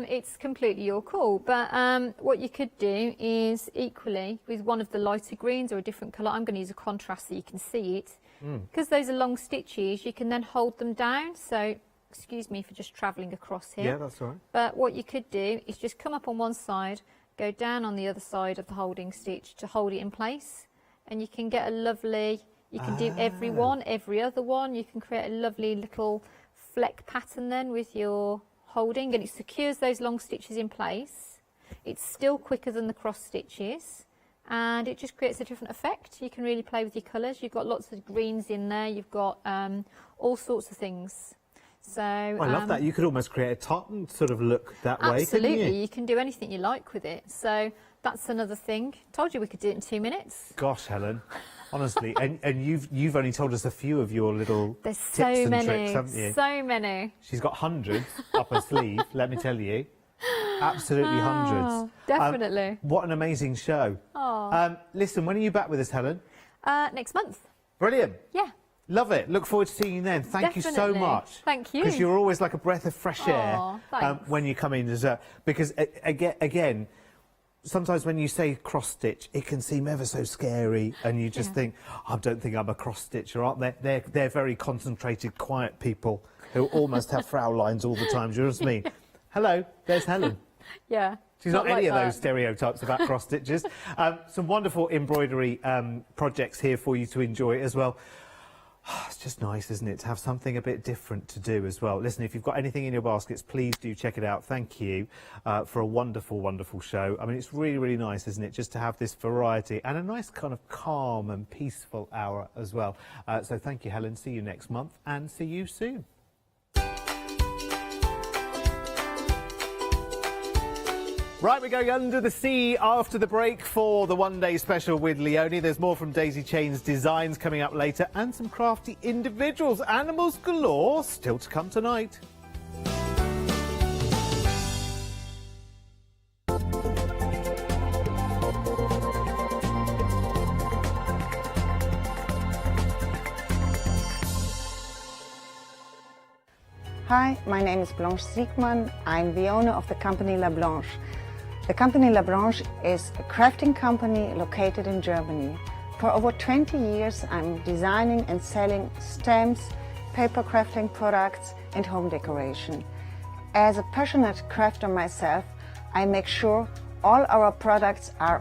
It's completely your call. But what you could do is equally, with one of the lighter greens or a different colour, I'm going to use a contrast so you can see it. Because those are long stitches, you can then hold them down. So, excuse me for just travelling across here. Yeah, that's all right. But what you could do is just come up on one side, go down on the other side of the holding stitch to hold it in place, and you can get a lovely, you can do every one, every other one, you can create a lovely little fleck pattern then with your holding, and it secures those long stitches in place. It's still quicker than the cross stitches, and it just creates a different effect. You can really play with your colours. You've got lots of greens in there, you've got all sorts of things. So I love that. You could almost create a top and sort of look that way, couldn't you? Absolutely, you can do anything you like with it. So that's another thing. Told you we could do it in 2 minutes. Gosh, Helen, honestly, and you've only told us a few of your little There's tips so and many, tricks, haven't you? so many. She's got hundreds up her sleeve, let me tell you. Absolutely hundreds. Definitely. What an amazing show. Listen, when are you back with us, Helen? Next month. Brilliant. Yeah. Love it. Look forward to seeing you then. Thank you so Definitely. much. Thank you. Because you're always like a breath of fresh air thanks. when you come in. Because, again, sometimes when you say cross-stitch, it can seem ever so scary, and you just think, I don't think I'm a cross-stitcher, aren't they? They're very concentrated, quiet people who almost have frown lines all the time. Do you know what I mean? Hello, there's Helen. Yeah. She's not any of those stereotypes about cross-stitches. Some wonderful embroidery projects here for you to enjoy as well. It's just nice, isn't it, to have something a bit different to do as well. Listen, if you've got anything in your baskets, please do check it out. Thank you for a wonderful, wonderful show. I mean, it's really, really nice, isn't it, just to have this variety and a nice kind of calm and peaceful hour as well. So thank you, Helen. See you next month and see you soon. Right, we're going under the sea after the break for the one-day special with Leonie. There's more from Daisy Chain's designs coming up later and some crafty individuals. Animals galore still to come tonight. Hi, my name is Blanche Siegmann. I'm the owner of the company La Blanche. The company La Blanche is a crafting company located in Germany. For over 20 years, I'm designing and selling stamps, paper crafting products, and home decoration. As a passionate crafter myself, I make sure all our products are